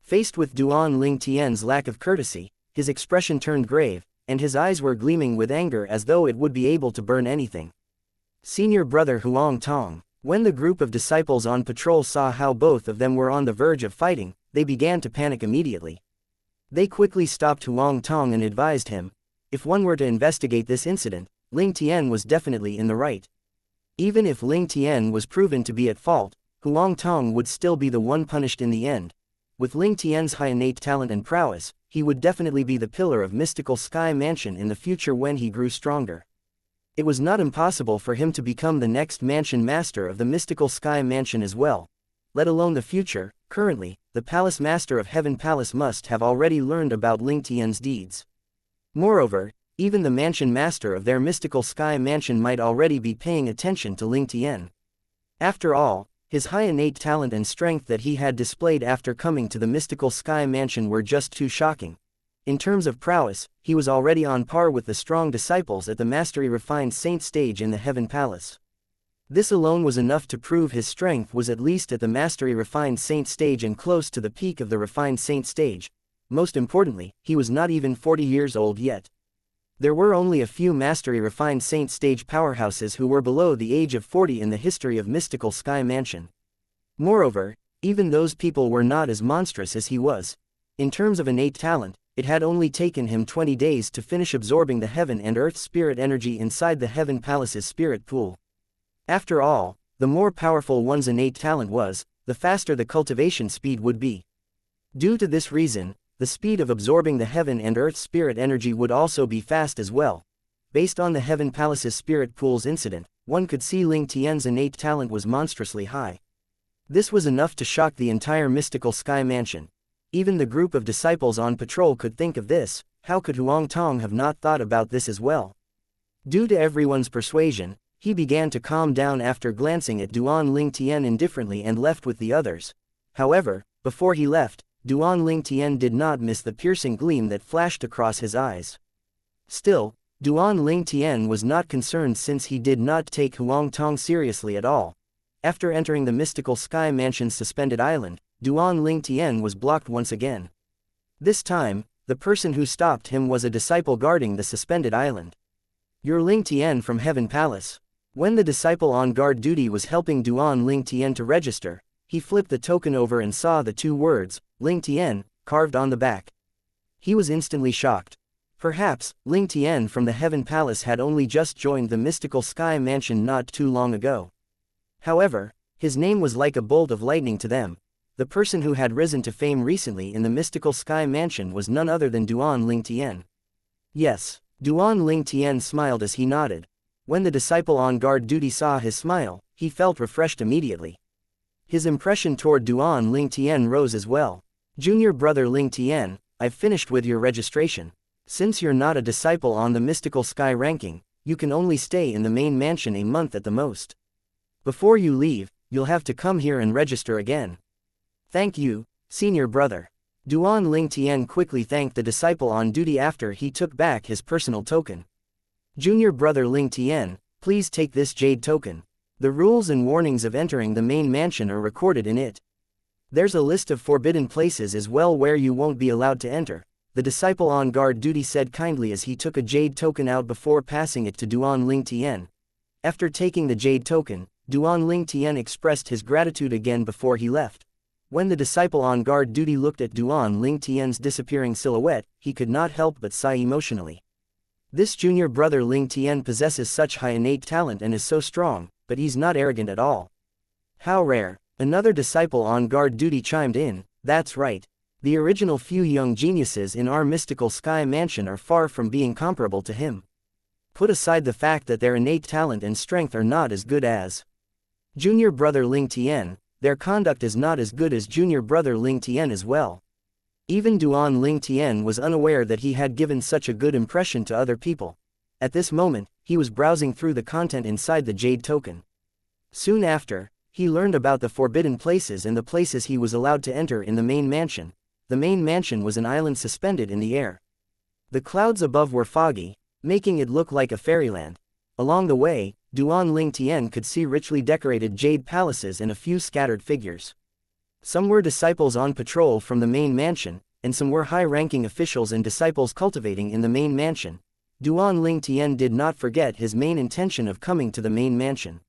Faced with Duan Ling Tian's lack of courtesy, his expression turned grave, and his eyes were gleaming with anger as though it would be able to burn anything. "Senior brother Huang Tong." When the group of disciples on patrol saw how both of them were on the verge of fighting, they began to panic immediately. They quickly stopped Huang Tong and advised him, if one were to investigate this incident, Ling Tian was definitely in the right. Even if Ling Tian was proven to be at fault, Huang Tong would still be the one punished in the end. With Ling Tian's high innate talent and prowess, he would definitely be the pillar of Mystical Sky Mansion in the future when he grew stronger. It was not impossible for him to become the next mansion master of the Mystical Sky Mansion as well, let alone the future. Currently, the Palace Master of Heaven Palace must have already learned about Ling Tian's deeds. Moreover, even the mansion master of their Mystical Sky Mansion might already be paying attention to Ling Tian. After all, his high innate talent and strength that he had displayed after coming to the Mystical Sky Mansion were just too shocking. In terms of prowess, he was already on par with the strong disciples at the Mastery Refined Saint stage in the Heaven Palace. This alone was enough to prove his strength was at least at the Mastery Refined Saint stage and close to the peak of the Refined Saint stage. Most importantly, he was not even 40 years old yet. There were only a few Mastery Refined Saint stage powerhouses who were below the age of 40 in the history of Mystical Sky Mansion. Moreover, even those people were not as monstrous as he was. In terms of innate talent, it had only taken him 20 days to finish absorbing the heaven and earth spirit energy inside the Heaven Palace's spirit pool. After all, the more powerful one's innate talent was, the faster the cultivation speed would be. Due to this reason, the speed of absorbing the heaven and earth spirit energy would also be fast as well. Based on the Heaven Palace's spirit pool's incident, one could see Ling Tian's innate talent was monstrously high. This was enough to shock the entire Mystical Sky Mansion. Even the group of disciples on patrol could think of this. How could Huang Tong have not thought about this as well? Due to everyone's persuasion, he began to calm down after glancing at Duan Ling Tian indifferently and left with the others. However, before he left, Duan Ling Tian did not miss the piercing gleam that flashed across his eyes. Still, Duan Ling Tian was not concerned since he did not take Huang Tong seriously at all. After entering the Mystical Sky Mansion's suspended island, Duan Ling Tian was blocked once again. This time, the person who stopped him was a disciple guarding the suspended island. "You're Ling Tian from Heaven Palace." When the disciple on guard duty was helping Duan Ling Tian to register, he flipped the token over and saw the two words, Ling Tian, carved on the back. He was instantly shocked. Perhaps, Ling Tian from the Heaven Palace had only just joined the Mystical Sky Mansion not too long ago. However, his name was like a bolt of lightning to them. The person who had risen to fame recently in the Mystical Sky Mansion was none other than Duan Ling Tian. Yes, Duan Ling Tian smiled as he nodded. When the disciple on guard duty saw his smile, he felt refreshed immediately. His impression toward Duan Ling Tian rose as well. "Junior brother Ling Tian, I've finished with your registration. Since you're not a disciple on the Mystical Sky ranking, you can only stay in the main mansion a month at the most. Before you leave, you'll have to come here and register again." "Thank you, senior brother." Duan Ling Tian quickly thanked the disciple on duty after he took back his personal token. "Junior brother Ling Tian, please take this jade token. The rules and warnings of entering the main mansion are recorded in it. There's a list of forbidden places as well where you won't be allowed to enter, the disciple on guard duty said kindly as he took a jade token out before passing it to Duan Ling Tian. After taking the jade token, Duan Ling Tian expressed his gratitude again before he left. When the disciple on guard duty looked at Duan Ling Tian's disappearing silhouette, he could not help but sigh emotionally. This junior brother Ling Tian possesses such high innate talent and is so strong, but he's not arrogant at all. How rare. Another disciple on guard duty chimed in, that's right. The original few young geniuses in our mystical sky mansion are far from being comparable to him. Put aside the fact that their innate talent and strength are not as good as junior brother Ling Tian, their conduct is not as good as junior brother Ling Tian as well. Even Duan Ling Tian was unaware that he had given such a good impression to other people. At this moment, he was browsing through the content inside the jade token. Soon after, he learned about the forbidden places and the places he was allowed to enter in the main mansion. The main mansion was an island suspended in the air. The clouds above were foggy, making it look like a fairyland. Along the way, Duan Ling Tian could see richly decorated jade palaces and a few scattered figures. Some were disciples on patrol from the main mansion, and some were high-ranking officials and disciples cultivating in the main mansion. Duan Ling Tian did not forget his main intention of coming to the main mansion.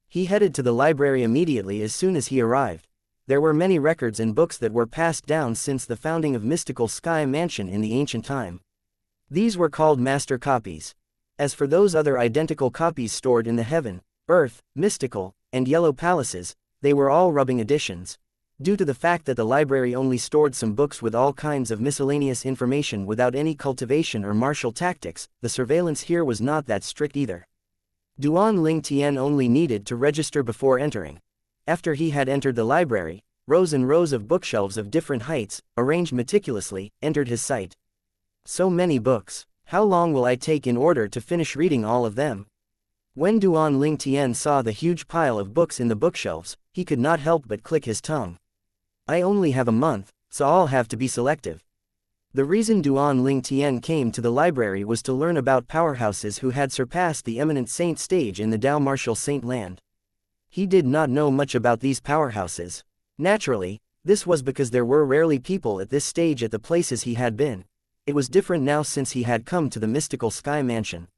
He headed to the library immediately as soon as he arrived. There were many records and books that were passed down since the founding of Mystical Sky Mansion in the ancient time. These were called master copies. As for those other identical copies stored in the heaven, earth, mystical, and yellow palaces, they were all rubbing editions. Due to the fact that the library only stored some books with all kinds of miscellaneous information without any cultivation or martial tactics, the surveillance here was not that strict either. Duan Ling Tian only needed to register before entering. After he had entered the library, rows and rows of bookshelves of different heights, arranged meticulously, entered his sight. So many books. How long will I take in order to finish reading all of them? When Duan Ling Tian saw the huge pile of books in the bookshelves, he could not help but click his tongue. I only have a month, so I'll have to be selective. The reason Duan Ling Tian came to the library was to learn about powerhouses who had surpassed the eminent saint stage in the Dao Martial Saint Land. He did not know much about these powerhouses. Naturally, this was because there were rarely people at this stage at the places he had been. It was different now since he had come to the Mystical Sky Mansion.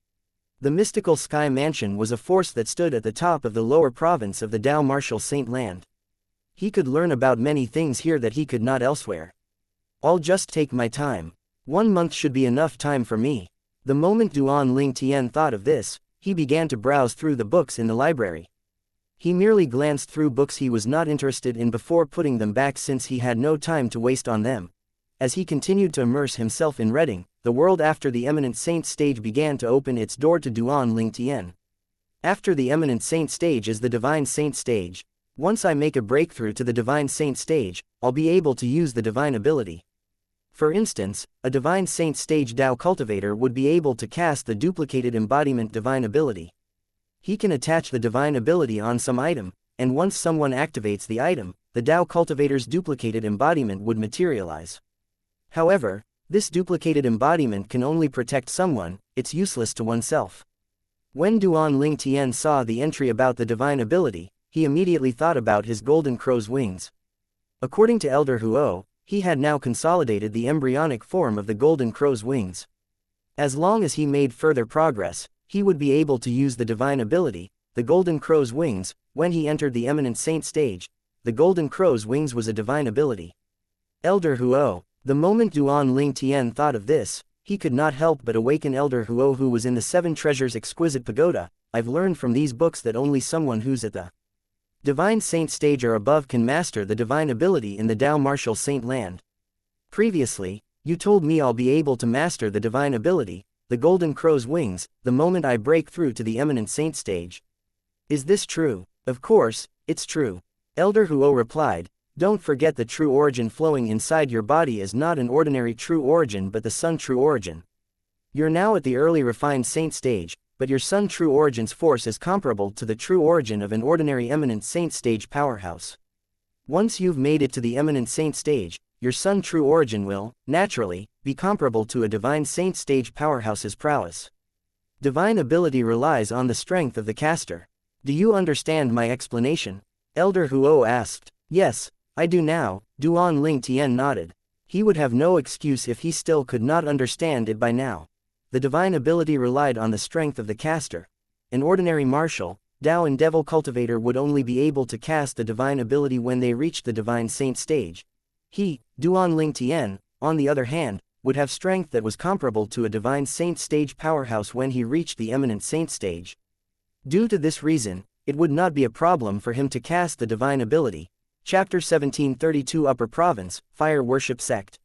The Mystical Sky Mansion was a force that stood at the top of the lower province of the Dao Martial Saint Land. He could learn about many things here that he could not elsewhere. I'll just take my time. 1 month should be enough time for me. The moment Duan Ling Tian thought of this, he began to browse through the books in the library. He merely glanced through books he was not interested in before putting them back since he had no time to waste on them. As he continued to immerse himself in reading, the world after the Eminent Saint stage began to open its door to Duan Ling Tian. After the Eminent Saint stage is the Divine Saint stage. Once I make a breakthrough to the Divine Saint stage, I'll be able to use the divine ability. For instance, a Divine Saint stage Dao cultivator would be able to cast the duplicated embodiment divine ability. He can attach the divine ability on some item, and once someone activates the item, the Dao cultivator's duplicated embodiment would materialize. However, this duplicated embodiment can only protect someone, it's useless to oneself. When Duan Ling Tian saw the entry about the divine ability, he immediately thought about his golden crow's wings. According to Elder Huo, he had now consolidated the embryonic form of the golden crow's wings. As long as he made further progress, he would be able to use the divine ability, the golden crow's wings. When he entered the Eminent Saint stage, the golden crow's wings was a divine ability. Elder Huo. The moment Duan Ling Tian thought of this, he could not help but awaken Elder Huo, who was in the Seven Treasures Exquisite Pagoda. I've learned from these books that only someone who's at the Divine Saint stage or above can master the divine ability in the Dao Martial Saint Land. Previously, you told me I'll be able to master the divine ability, the Golden Crow's wings, the moment I break through to the Eminent Saint stage. Is this true? Of course, it's true. Elder Huo replied, don't forget the true origin flowing inside your body is not an ordinary true origin but the Sun true origin. You're now at the early refined Saint stage, but your Sun true origin's force is comparable to the true origin of an ordinary Eminent Saint stage powerhouse. Once you've made it to the Eminent Saint stage, your Sun true origin will, naturally, be comparable to a Divine Saint stage powerhouse's prowess. Divine ability relies on the strength of the caster. Do you understand my explanation? Elder Huo asked. Yes, I do now, Duan Ling Tian nodded. He would have no excuse if he still could not understand it by now. The divine ability relied on the strength of the caster. An ordinary martial, Dao and devil cultivator would only be able to cast the divine ability when they reached the divine saint stage. He, Duan Ling Tian, on the other hand, would have strength that was comparable to a divine saint stage powerhouse when he reached the eminent saint stage. Due to this reason, it would not be a problem for him to cast the divine ability. Chapter 1732 Upper Province, Fire Worship Sect.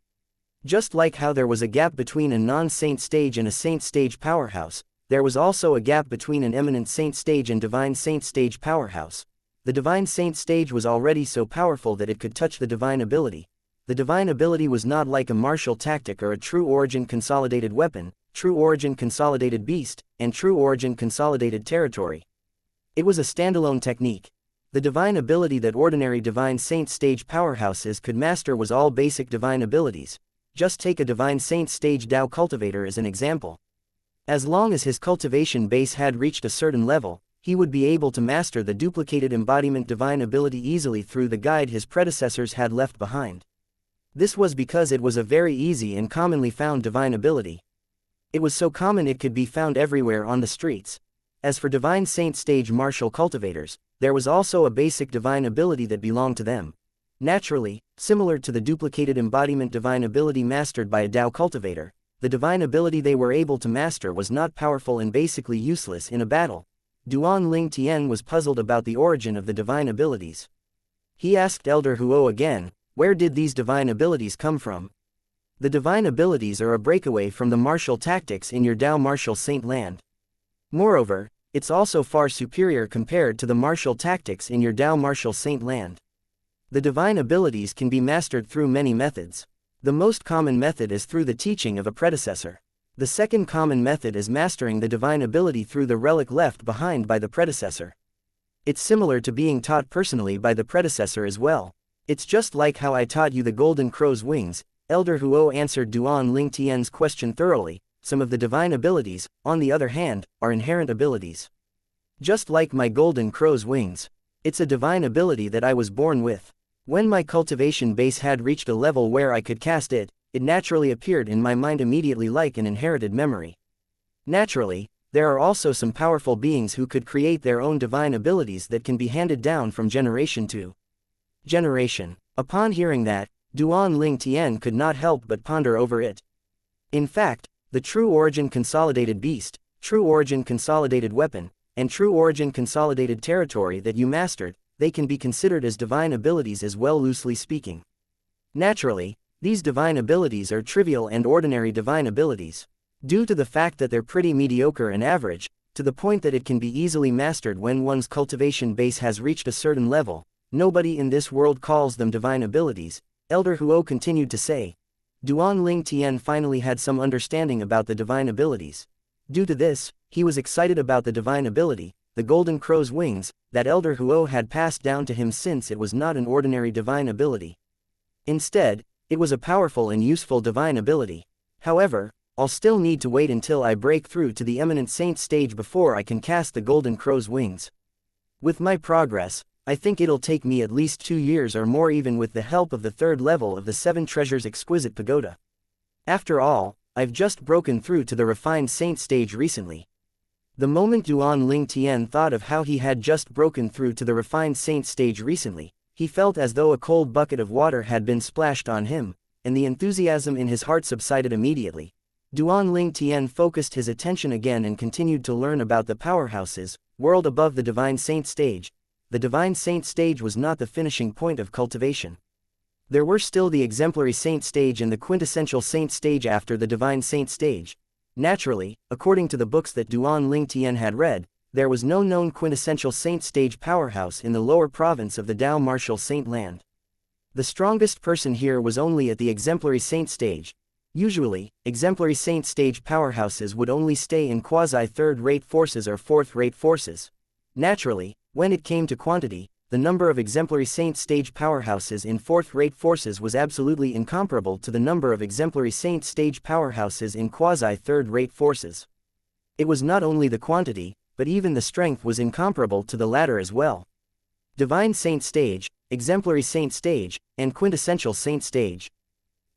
Just like how there was a gap between a non-saint stage and a saint stage powerhouse, there was also a gap between an eminent saint stage and divine saint stage powerhouse. The divine saint stage was already so powerful that it could touch the divine ability. The divine ability was not like a martial tactic or a true origin consolidated weapon, true origin consolidated beast, and true origin consolidated territory. It was a standalone technique. The divine ability that ordinary divine saint stage powerhouses could master was all basic divine abilities. Just take a divine saint stage Dao cultivator as an example. As long as his cultivation base had reached a certain level, he would be able to master the duplicated embodiment divine ability easily through the guide his predecessors had left behind. This was because it was a very easy and commonly found divine ability. It was so common it could be found everywhere on the streets. As for divine saint stage martial cultivators, there was also a basic divine ability that belonged to them. Naturally, similar to the duplicated embodiment divine ability mastered by a Dao cultivator, the divine ability they were able to master was not powerful and basically useless in a battle. Duan Ling Tian was puzzled about the origin of the divine abilities. He asked Elder Huo again, where did these divine abilities come from? The divine abilities are a breakaway from the martial tactics in your Dao martial saint land. Moreover, it's also far superior compared to the martial tactics in your Dao martial saint land. The divine abilities can be mastered through many methods. The most common method is through the teaching of a predecessor. The second common method is mastering the divine ability through the relic left behind by the predecessor. It's similar to being taught personally by the predecessor as well. It's just like how I taught you the golden crow's wings. Elder Huo answered Duan Ling Tian's question thoroughly. Some of the divine abilities, on the other hand, are inherent abilities. Just like my golden crow's wings. It's a divine ability that I was born with. When my cultivation base had reached a level where I could cast it, it naturally appeared in my mind immediately like an inherited memory. Naturally, there are also some powerful beings who could create their own divine abilities that can be handed down from generation to generation. Upon hearing that, Duan Ling Tian could not help but ponder over it. In fact, the true origin consolidated beast, true origin consolidated weapon, and true origin consolidated territory that you mastered, they can be considered as divine abilities as well, loosely speaking. Naturally, these divine abilities are trivial and ordinary divine abilities. Due to the fact that they're pretty mediocre and average, to the point that it can be easily mastered when one's cultivation base has reached a certain level, nobody in this world calls them divine abilities, Elder Huo continued to say. Duan Ling Tian finally had some understanding about the divine abilities. Due to this, he was excited about the divine ability, the golden crow's wings, that Elder Huo had passed down to him, since it was not an ordinary divine ability. Instead, it was a powerful and useful divine ability. However, I'll still need to wait until I break through to the eminent saint stage before I can cast the golden crow's wings. With my progress, I think it'll take me at least 2 years or more, even with the help of the third level of the Seven Treasures Exquisite Pagoda. After all, I've just broken through to the refined saint stage recently. The moment Duan Ling Tian thought of how he had just broken through to the refined saint stage recently, he felt as though a cold bucket of water had been splashed on him, and the enthusiasm in his heart subsided immediately. Duan Ling Tian focused his attention again and continued to learn about the powerhouses, world above the divine saint stage. The divine saint stage was not the finishing point of cultivation. There were still the exemplary saint stage and the quintessential saint stage after the divine saint stage. Naturally, according to the books that Duan Ling Tian had read, there was no known quintessential saint stage powerhouse in the lower province of the Dao martial saint land. The strongest person here was only at the exemplary saint stage. Usually, exemplary saint stage powerhouses would only stay in quasi-third-rate forces or fourth-rate forces. Naturally, when it came to quantity, the number of exemplary saint stage powerhouses in fourth-rate forces was absolutely incomparable to the number of exemplary saint stage powerhouses in quasi-third-rate forces. It was not only the quantity, but even the strength was incomparable to the latter as well. Divine Saint Stage, Exemplary Saint Stage, and Quintessential Saint Stage.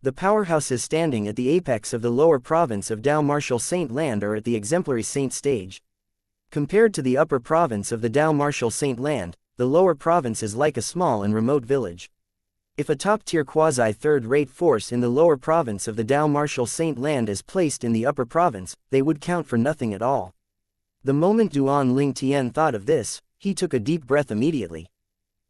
The powerhouses standing at the apex of the lower province of Dao Martial Saint Land are at the Exemplary Saint Stage. Compared to the upper province of the Dao Martial Saint Land, the lower province is like a small and remote village. If a top-tier quasi-third-rate force in the lower province of the Dao Martial Saint Land is placed in the upper province, they would count for nothing at all. The moment Duan Ling Tian thought of this, he took a deep breath immediately.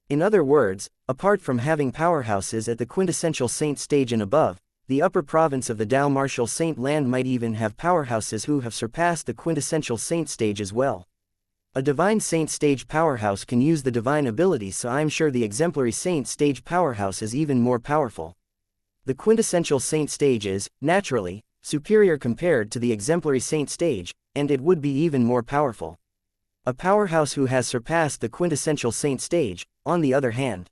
In other words, apart from having powerhouses at the quintessential saint stage and above, the upper province of the Dao Martial Saint Land might even have powerhouses who have surpassed the quintessential saint stage as well. A divine saint stage powerhouse can use the divine abilities, so I'm sure the exemplary saint stage powerhouse is even more powerful. The quintessential saint stage is, naturally, superior compared to the exemplary saint stage, and it would be even more powerful. A powerhouse who has surpassed the quintessential saint stage, on the other hand.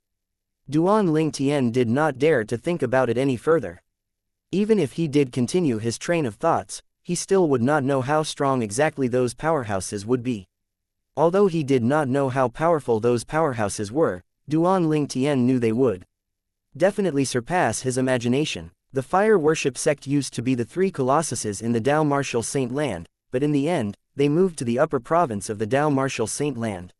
Duan Ling Tian did not dare to think about it any further. Even if he did continue his train of thoughts, he still would not know how strong exactly those powerhouses would be. Although he did not know how powerful those powerhouses were, Duan Ling Tian knew they would definitely surpass his imagination. The fire worship sect used to be the three colossuses in the Dao Martial Saint Land, but in the end, they moved to the upper province of the Dao Martial Saint Land.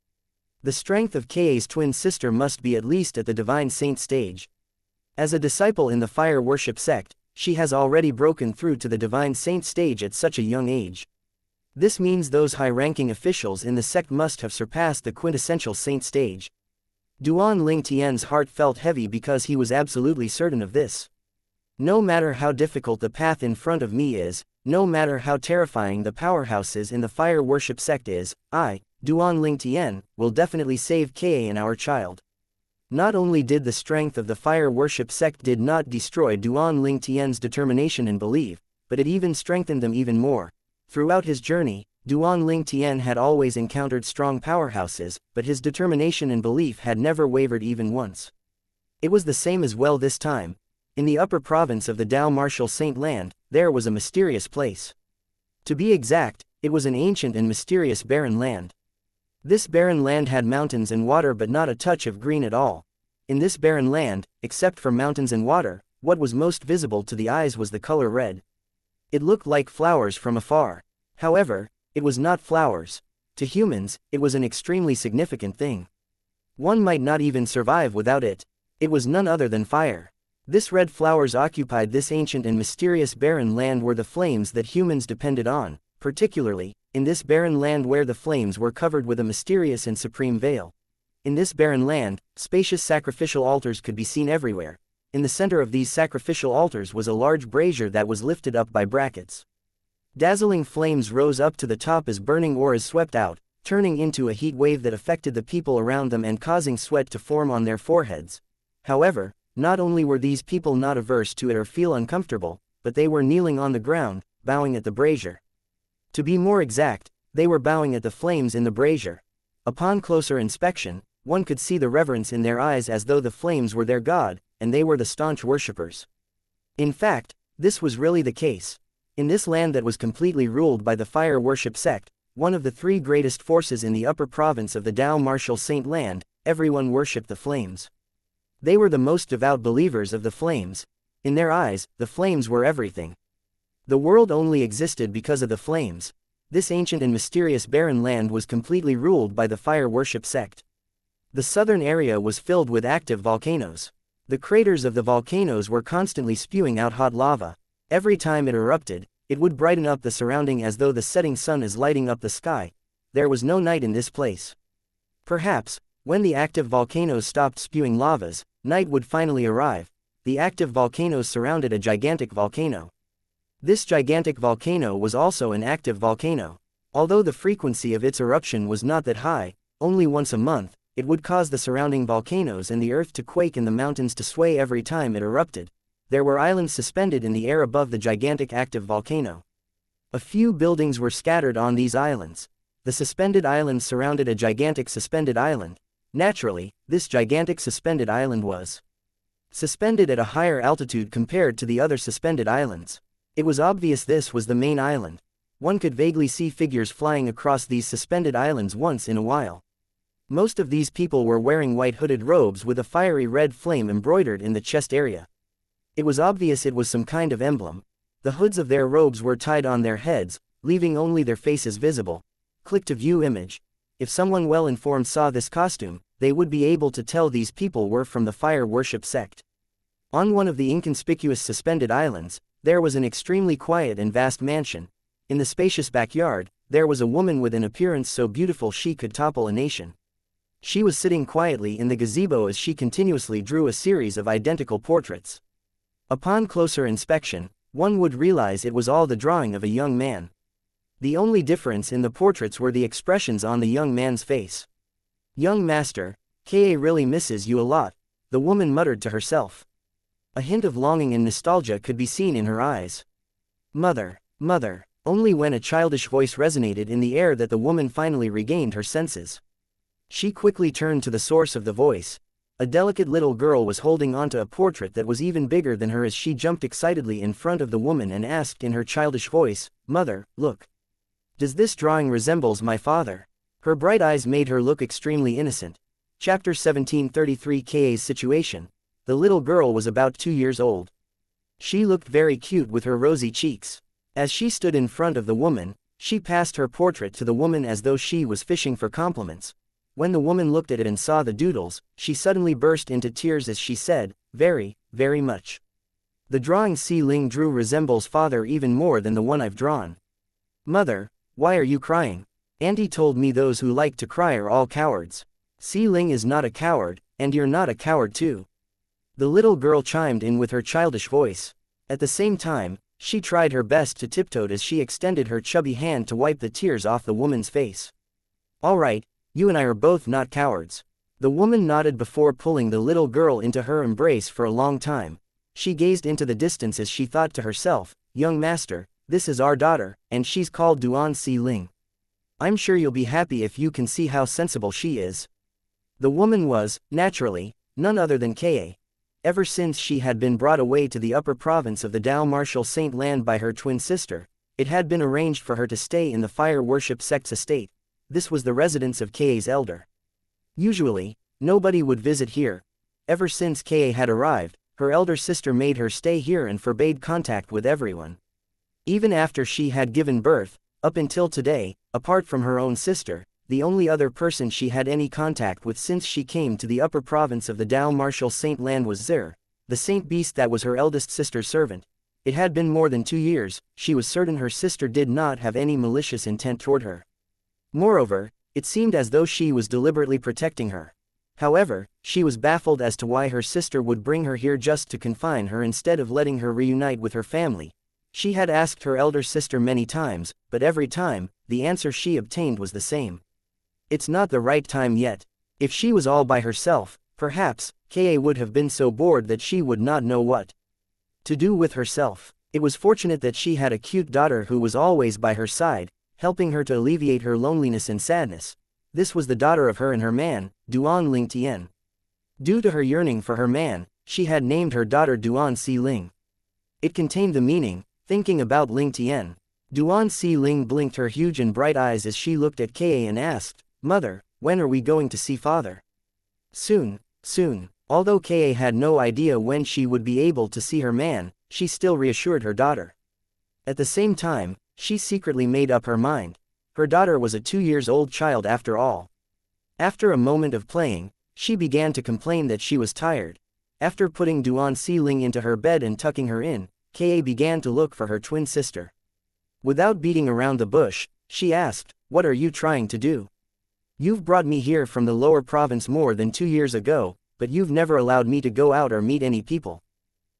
The strength of Ka's twin sister must be at least at the divine saint stage. As a disciple in the fire worship sect, she has already broken through to the divine saint stage at such a young age. This means those high-ranking officials in the sect must have surpassed the quintessential saint stage. Duan Ling Tian's heart felt heavy because he was absolutely certain of this. No matter how difficult the path in front of me is, no matter how terrifying the powerhouses in the fire worship sect is, I, Duan Ling Tian, will definitely save Ka and our child. Not only did the strength of the fire worship sect did not destroy Duan Ling Tian's determination and belief, but it even strengthened them even more. Throughout his journey, Duan Ling Tian had always encountered strong powerhouses, but his determination and belief had never wavered even once. It was the same as well this time. In the upper province of the Dao Martial Saint Land, there was a mysterious place. To be exact, it was an ancient and mysterious barren land. This barren land had mountains and water but not a touch of green at all. In this barren land, except for mountains and water, what was most visible to the eyes was the color red. It looked like flowers from afar. However, it was not flowers. To humans, it was an extremely significant thing. One might not even survive without it. It was none other than fire. This red flowers occupied this ancient and mysterious barren land where the flames that humans depended on, particularly, in this barren land where the flames were covered with a mysterious and supreme veil. In this barren land, spacious sacrificial altars could be seen everywhere. In the center of these sacrificial altars was a large brazier that was lifted up by brackets. Dazzling flames rose up to the top as burning auras swept out, turning into a heat wave that affected the people around them and causing sweat to form on their foreheads. However, not only were these people not averse to it or feel uncomfortable, but they were kneeling on the ground, bowing at the brazier. To be more exact, they were bowing at the flames in the brazier. Upon closer inspection, one could see the reverence in their eyes as though the flames were their god, and they were the staunch worshippers. In fact, this was really the case. In this land that was completely ruled by the fire worship sect, one of the three greatest forces in the upper province of the Dao Martial Saint Land, everyone worshipped the flames. They were the most devout believers of the flames. In their eyes, the flames were everything. The world only existed because of the flames. This ancient and mysterious barren land was completely ruled by the fire worship sect. The southern area was filled with active volcanoes. The craters of the volcanoes were constantly spewing out hot lava. Every time it erupted, it would brighten up the surrounding as though the setting sun is lighting up the sky. There was no night in this place. Perhaps, when the active volcanoes stopped spewing lavas, night would finally arrive. The active volcanoes surrounded a gigantic volcano. This gigantic volcano was also an active volcano. Although the frequency of its eruption was not that high, only once a month, it would cause the surrounding volcanoes and the earth to quake and the mountains to sway every time it erupted. There were islands suspended in the air above the gigantic active volcano. A few buildings were scattered on these islands. The suspended islands surrounded a gigantic suspended island. Naturally, this gigantic suspended island was suspended at a higher altitude compared to the other suspended islands. It was obvious this was the main island. One could vaguely see figures flying across these suspended islands once in a while. Most of these people were wearing white hooded robes with a fiery red flame embroidered in the chest area. It was obvious it was some kind of emblem. The hoods of their robes were tied on their heads, leaving only their faces visible. Click to view image. If someone well-informed saw this costume, they would be able to tell these people were from the fire worship sect. On one of the inconspicuous suspended islands, there was an extremely quiet and vast mansion. In the spacious backyard, there was a woman with an appearance so beautiful she could topple a nation. She was sitting quietly in the gazebo as she continuously drew a series of identical portraits. Upon closer inspection, one would realize it was all the drawing of a young man. The only difference in the portraits were the expressions on the young man's face. "Young master, Ka really misses you a lot," the woman muttered to herself. A hint of longing and nostalgia could be seen in her eyes. "Mother, mother," only when a childish voice resonated in the air that the woman finally regained her senses. She quickly turned to the source of the voice. A delicate little girl was holding onto a portrait that was even bigger than her as she jumped excitedly in front of the woman and asked in her childish voice, "Mother, look. Does this drawing resembles my father?" Her bright eyes made her look extremely innocent. Chapter 1733 Ka's situation. The little girl was about 2 years old. She looked very cute with her rosy cheeks. As she stood in front of the woman, she passed her portrait to the woman as though she was fishing for compliments. When the woman looked at it and saw the doodles, she suddenly burst into tears as she said, "Very, very much. The drawing Si Ling drew resembles father even more than the one I've drawn." "Mother, why are you crying? Auntie told me those who like to cry are all cowards." "Si Ling is not a coward, and you're not a coward too." The little girl chimed in with her childish voice. At the same time, she tried her best to tiptoe as she extended her chubby hand to wipe the tears off the woman's face. "All right, you and I are both not cowards." The woman nodded before pulling the little girl into her embrace for a long time. She gazed into the distance as she thought to herself, "Young master, this is our daughter, and she's called Duan Si Ling. I'm sure you'll be happy if you can see how sensible she is." The woman was, naturally, none other than Ka. Ever since she had been brought away to the upper province of the Dao Martial Saint land by her twin sister, it had been arranged for her to stay in the fire worship sect's estate. This was the residence of Ka's elder. Usually, nobody would visit here. Ever since Ka had arrived, her elder sister made her stay here and forbade contact with everyone. Even after she had given birth, up until today, apart from her own sister, the only other person she had any contact with since she came to the upper province of the Dao Martial Saint land was Zer, the saint beast that was her eldest sister's servant. It had been more than 2 years, she was certain her sister did not have any malicious intent toward her. Moreover, it seemed as though she was deliberately protecting her. However, she was baffled as to why her sister would bring her here just to confine her instead of letting her reunite with her family. She had asked her elder sister many times, but every time, the answer she obtained was the same. "It's not the right time yet." If she was all by herself, perhaps, Ka would have been so bored that she would not know what to do with herself. It was fortunate that she had a cute daughter who was always by her side, helping her to alleviate her loneliness and sadness. This was the daughter of her and her man, Duan Ling Tian. Due to her yearning for her man, she had named her daughter Duan Si Ling. It contained the meaning, thinking about Ling Tian. Duan Si Ling blinked her huge and bright eyes as she looked at Ka and asked, "Mother, when are we going to see father?" "Soon, soon." Although Ka had no idea when she would be able to see her man, she still reassured her daughter. At the same time, she secretly made up her mind. Her daughter was a 2-year-old child after all. After a moment of playing, she began to complain that she was tired. After putting Duan Si Ling into her bed and tucking her in, Ka began to look for her twin sister. Without beating around the bush, she asked, "What are you trying to do? You've brought me here from the lower province more than 2 years ago, but you've never allowed me to go out or meet any people.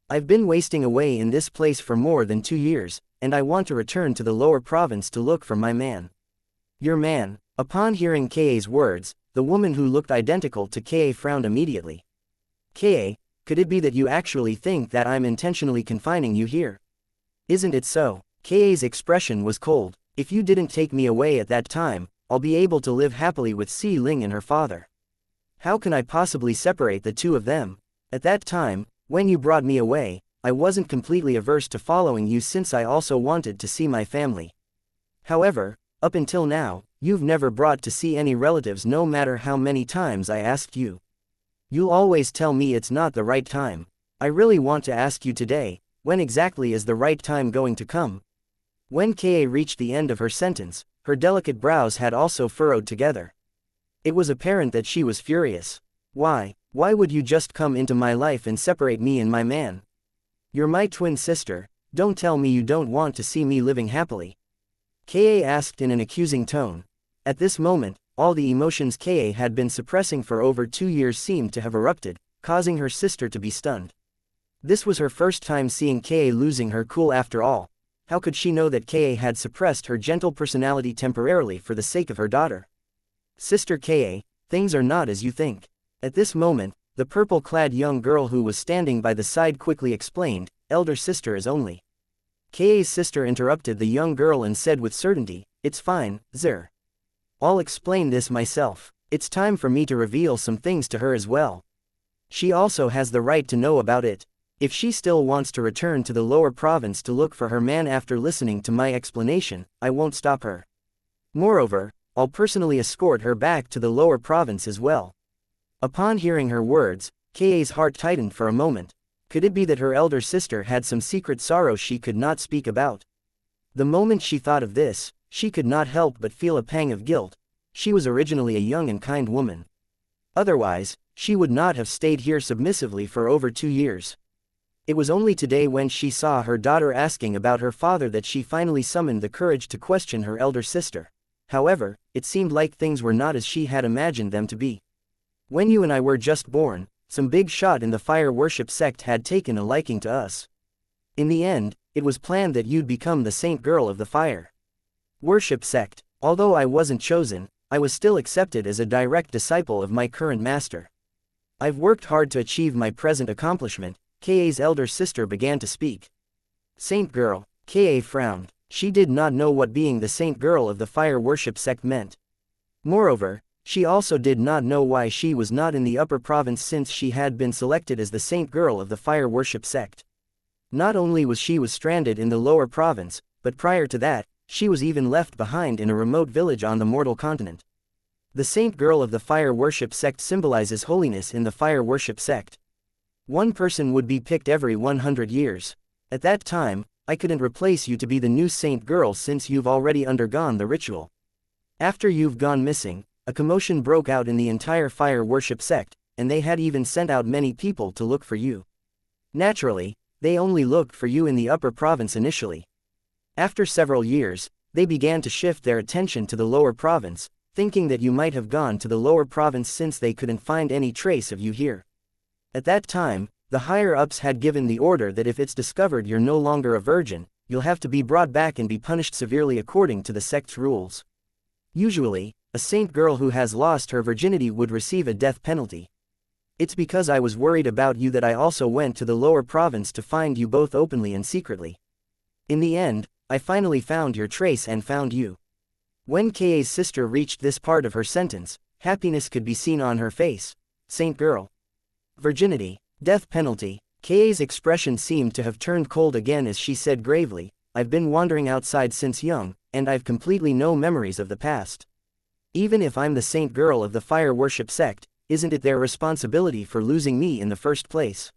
I've been wasting away in this place for more than 2 years, and I want to return to the lower province to look for my man." "Your man?" Upon hearing Ka's words, the woman who looked identical to Ka frowned immediately. "Ka, could it be that you actually think that I'm intentionally confining you here? Isn't it so?" Ka's expression was cold. "If you didn't take me away at that time, I'll be able to live happily with Si Ling and her father. How can I possibly separate the two of them? At that time, when you brought me away, I wasn't completely averse to following you since I also wanted to see my family. However, up until now, You've never brought to see any relatives no matter how many times I asked you. You'll always tell me it's not the right time. I really want to ask you today, when exactly is the right time going to come? When Ka reached the end of her sentence, her delicate brows had also furrowed together. It was apparent that she was furious. Why would you just come into my life and separate me and my man? You're my twin sister, don't tell me you don't want to see me living happily. Ka asked in an accusing tone. At this moment, all the emotions Ka had been suppressing for over 2 years seemed to have erupted, causing her sister to be stunned. This was her first time seeing Ka losing her cool after all. How could she know that Ka had suppressed her gentle personality temporarily for the sake of her daughter? Sister Ka, things are not as you think. At this moment, the purple-clad young girl who was standing by the side quickly explained, elder sister is only. Ka's sister interrupted the young girl and said with certainty, it's fine, Zer. I'll explain this myself. It's time for me to reveal some things to her as well. She also has the right to know about it. If she still wants to return to the lower province to look for her man after listening to my explanation, I won't stop her. Moreover, I'll personally escort her back to the lower province as well. Upon hearing her words, Ka's heart tightened for a moment. Could it be that her elder sister had some secret sorrow she could not speak about? The moment she thought of this, she could not help but feel a pang of guilt. She was originally a young and kind woman. Otherwise, she would not have stayed here submissively for over 2 years. It was only today when she saw her daughter asking about her father that she finally summoned the courage to question her elder sister. However, it seemed like things were not as she had imagined them to be. When you and I were just born, some big shot in the fire worship sect had taken a liking to us. In the end, it was planned that you'd become the saint girl of the fire worship sect. Although I wasn't chosen, I was still accepted as a direct disciple of my current master. I've worked hard to achieve my present accomplishment. Ka's elder sister began to speak. Saint girl, Ka frowned. She did not know what being the saint girl of the fire worship sect meant. Moreover, she also did not know why she was not in the upper province since she had been selected as the saint girl of the fire worship sect. Not only was she stranded in the lower province, but prior to that, she was even left behind in a remote village on the mortal continent. The saint girl of the fire worship sect symbolizes holiness in the fire worship sect. One person would be picked every 100 years. At that time, I couldn't replace you to be the new saint girl since you've already undergone the ritual. After you've gone missing, a commotion broke out in the entire fire worship sect, and they had even sent out many people to look for you. Naturally, they only looked for you in the upper province initially. After several years, they began to shift their attention to the lower province, thinking that you might have gone to the lower province since they couldn't find any trace of you here. At that time, the higher-ups had given the order that if it's discovered you're no longer a virgin, you'll have to be brought back and be punished severely according to the sect's rules. Usually, a saint girl who has lost her virginity would receive a death penalty. It's because I was worried about you that I also went to the lower province to find you both openly and secretly. In the end, I finally found your trace and found you. When Ka's sister reached this part of her sentence, happiness could be seen on her face. Saint girl. Virginity. Death penalty. Ka's expression seemed to have turned cold again as she said gravely, I've been wandering outside since young, and I've completely no memories of the past. Even if I'm the saint girl of the fire worship sect, isn't it their responsibility for losing me in the first place?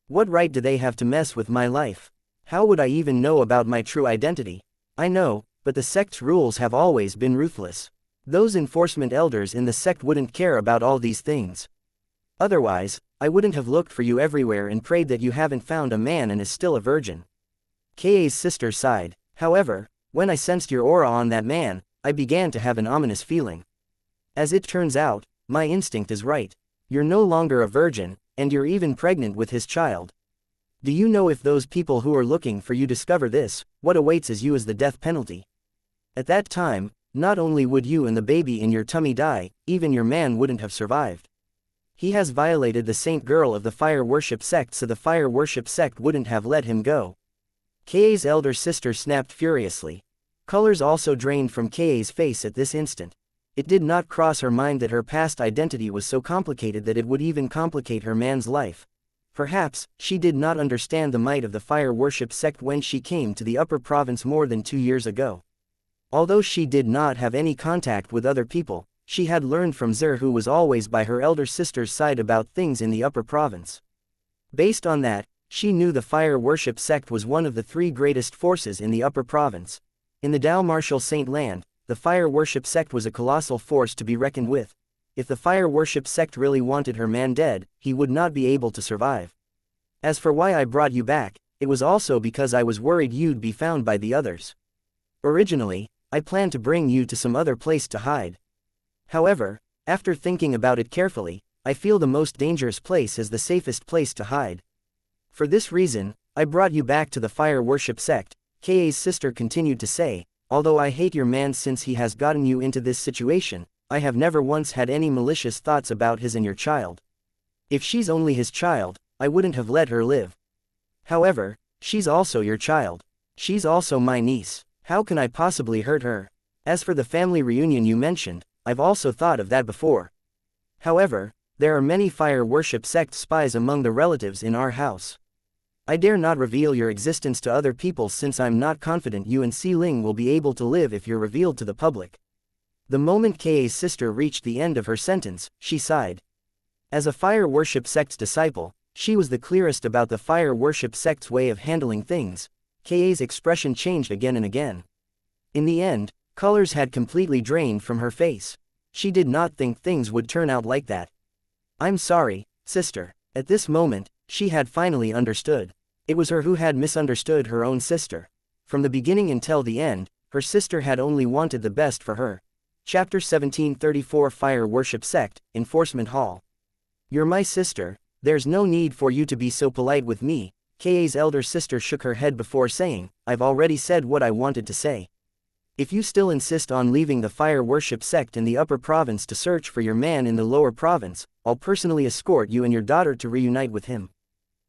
What right do they have to mess with my life? How would I even know about my true identity? I know, but the sect's rules have always been ruthless. Those enforcement elders in the sect wouldn't care about all these things. Otherwise, I wouldn't have looked for you everywhere and prayed that you haven't found a man and is still a virgin. Ka's sister sighed. However, when I sensed your aura on that man, I began to have an ominous feeling. As it turns out, my instinct is right. You're no longer a virgin, and you're even pregnant with his child. Do you know if those people who are looking for you discover this, what awaits you as the death penalty? At that time, not only would you and the baby in your tummy die, even your man wouldn't have survived. He has violated the saint girl of the fire worship sect, so the fire worship sect wouldn't have let him go. Ka's elder sister snapped furiously. Colors also drained from Ka's face at this instant. It did not cross her mind that her past identity was so complicated that it would even complicate her man's life. Perhaps, she did not understand the might of the fire worship sect when she came to the upper province more than 2 years ago. Although she did not have any contact with other people, she had learned from Zer, who was always by her elder sister's side, about things in the upper province. Based on that, she knew the fire worship sect was one of the three greatest forces in the upper province. In the Dao Martial Saint Land, the fire worship sect was a colossal force to be reckoned with. If the fire worship sect really wanted her man dead, he would not be able to survive. As for why I brought you back, it was also because I was worried you'd be found by the others. Originally, I planned to bring you to some other place to hide. However, after thinking about it carefully, I feel the most dangerous place is the safest place to hide. For this reason, I brought you back to the fire worship sect, Ka's sister continued to say. Although I hate your man since he has gotten you into this situation, I have never once had any malicious thoughts about his and your child. If she's only his child, I wouldn't have let her live. However, she's also your child. She's also my niece. How can I possibly hurt her? As for the family reunion you mentioned, I've also thought of that before. However, there are many fire worship sect spies among the relatives in our house. I dare not reveal your existence to other people since I'm not confident you and Si Ling will be able to live if you're revealed to the public. The moment Ka's sister reached the end of her sentence, she sighed. As a fire worship sect's disciple, she was the clearest about the fire worship sect's way of handling things. Ka's expression changed again and again. In the end, colors had completely drained from her face. She did not think things would turn out like that. I'm sorry, sister. At this moment, she had finally understood. It was her who had misunderstood her own sister. From the beginning until the end, her sister had only wanted the best for her. Chapter 1734 Fire Worship Sect, Enforcement Hall. You're my sister, there's no need for you to be so polite with me. Ka's elder sister shook her head before saying, I've already said what I wanted to say. If you still insist on leaving the fire worship sect in the upper province to search for your man in the lower province, I'll personally escort you and your daughter to reunite with him.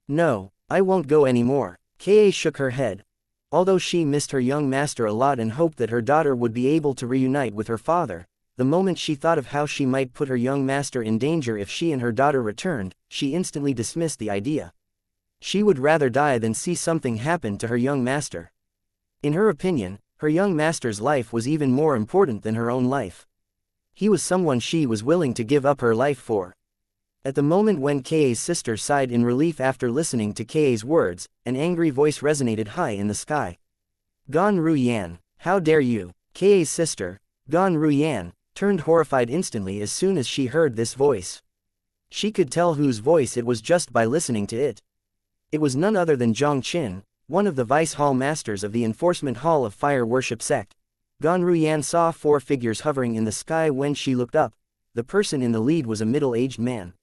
No, I won't go anymore. Ka shook her head. Although she missed her young master a lot and hoped that her daughter would be able to reunite with her father, the moment she thought of how she might put her young master in danger if she and her daughter returned, she instantly dismissed the idea. She would rather die than see something happen to her young master. In her opinion, her young master's life was even more important than her own life. He was someone she was willing to give up her life for. At the moment when Ka's sister sighed in relief after listening to Ka's words, an angry voice resonated high in the sky. Gan Ruyan, how dare you? Ka's sister, Gan Ruyan, turned horrified instantly as soon as she heard this voice. She could tell whose voice it was just by listening to it. It was none other than Zhang Qin, one of the vice hall masters of the enforcement hall of fire worship sect. Gan Ruyan saw four figures hovering in the sky when she looked up. The person in the lead was a middle-aged man.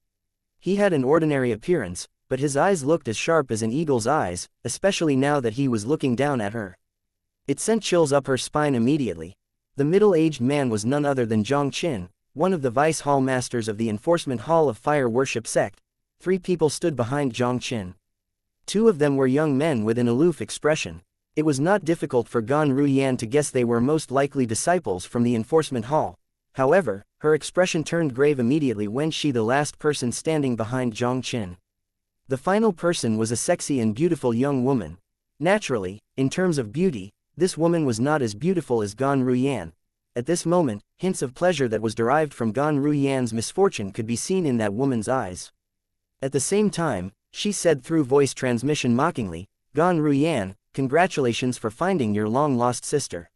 He had an ordinary appearance, but his eyes looked as sharp as an eagle's eyes, especially now that he was looking down at her. It sent chills up her spine immediately. The middle-aged man was none other than Zhang Qin, one of the vice hall masters of the enforcement hall of fire worship sect. 3 people stood behind Zhang Qin. 2 of them were young men with an aloof expression. It was not difficult for Gan Ruyan to guess they were most likely disciples from the enforcement hall. However, her expression turned grave immediately when she the last person standing behind Zhang Qin. The final person was a sexy and beautiful young woman. Naturally, in terms of beauty, this woman was not as beautiful as Gan Ruyan. At this moment, hints of pleasure that was derived from Gan Ruyan's misfortune could be seen in that woman's eyes. At the same time, she said through voice transmission mockingly, Gan Ruyan, congratulations for finding your long-lost sister.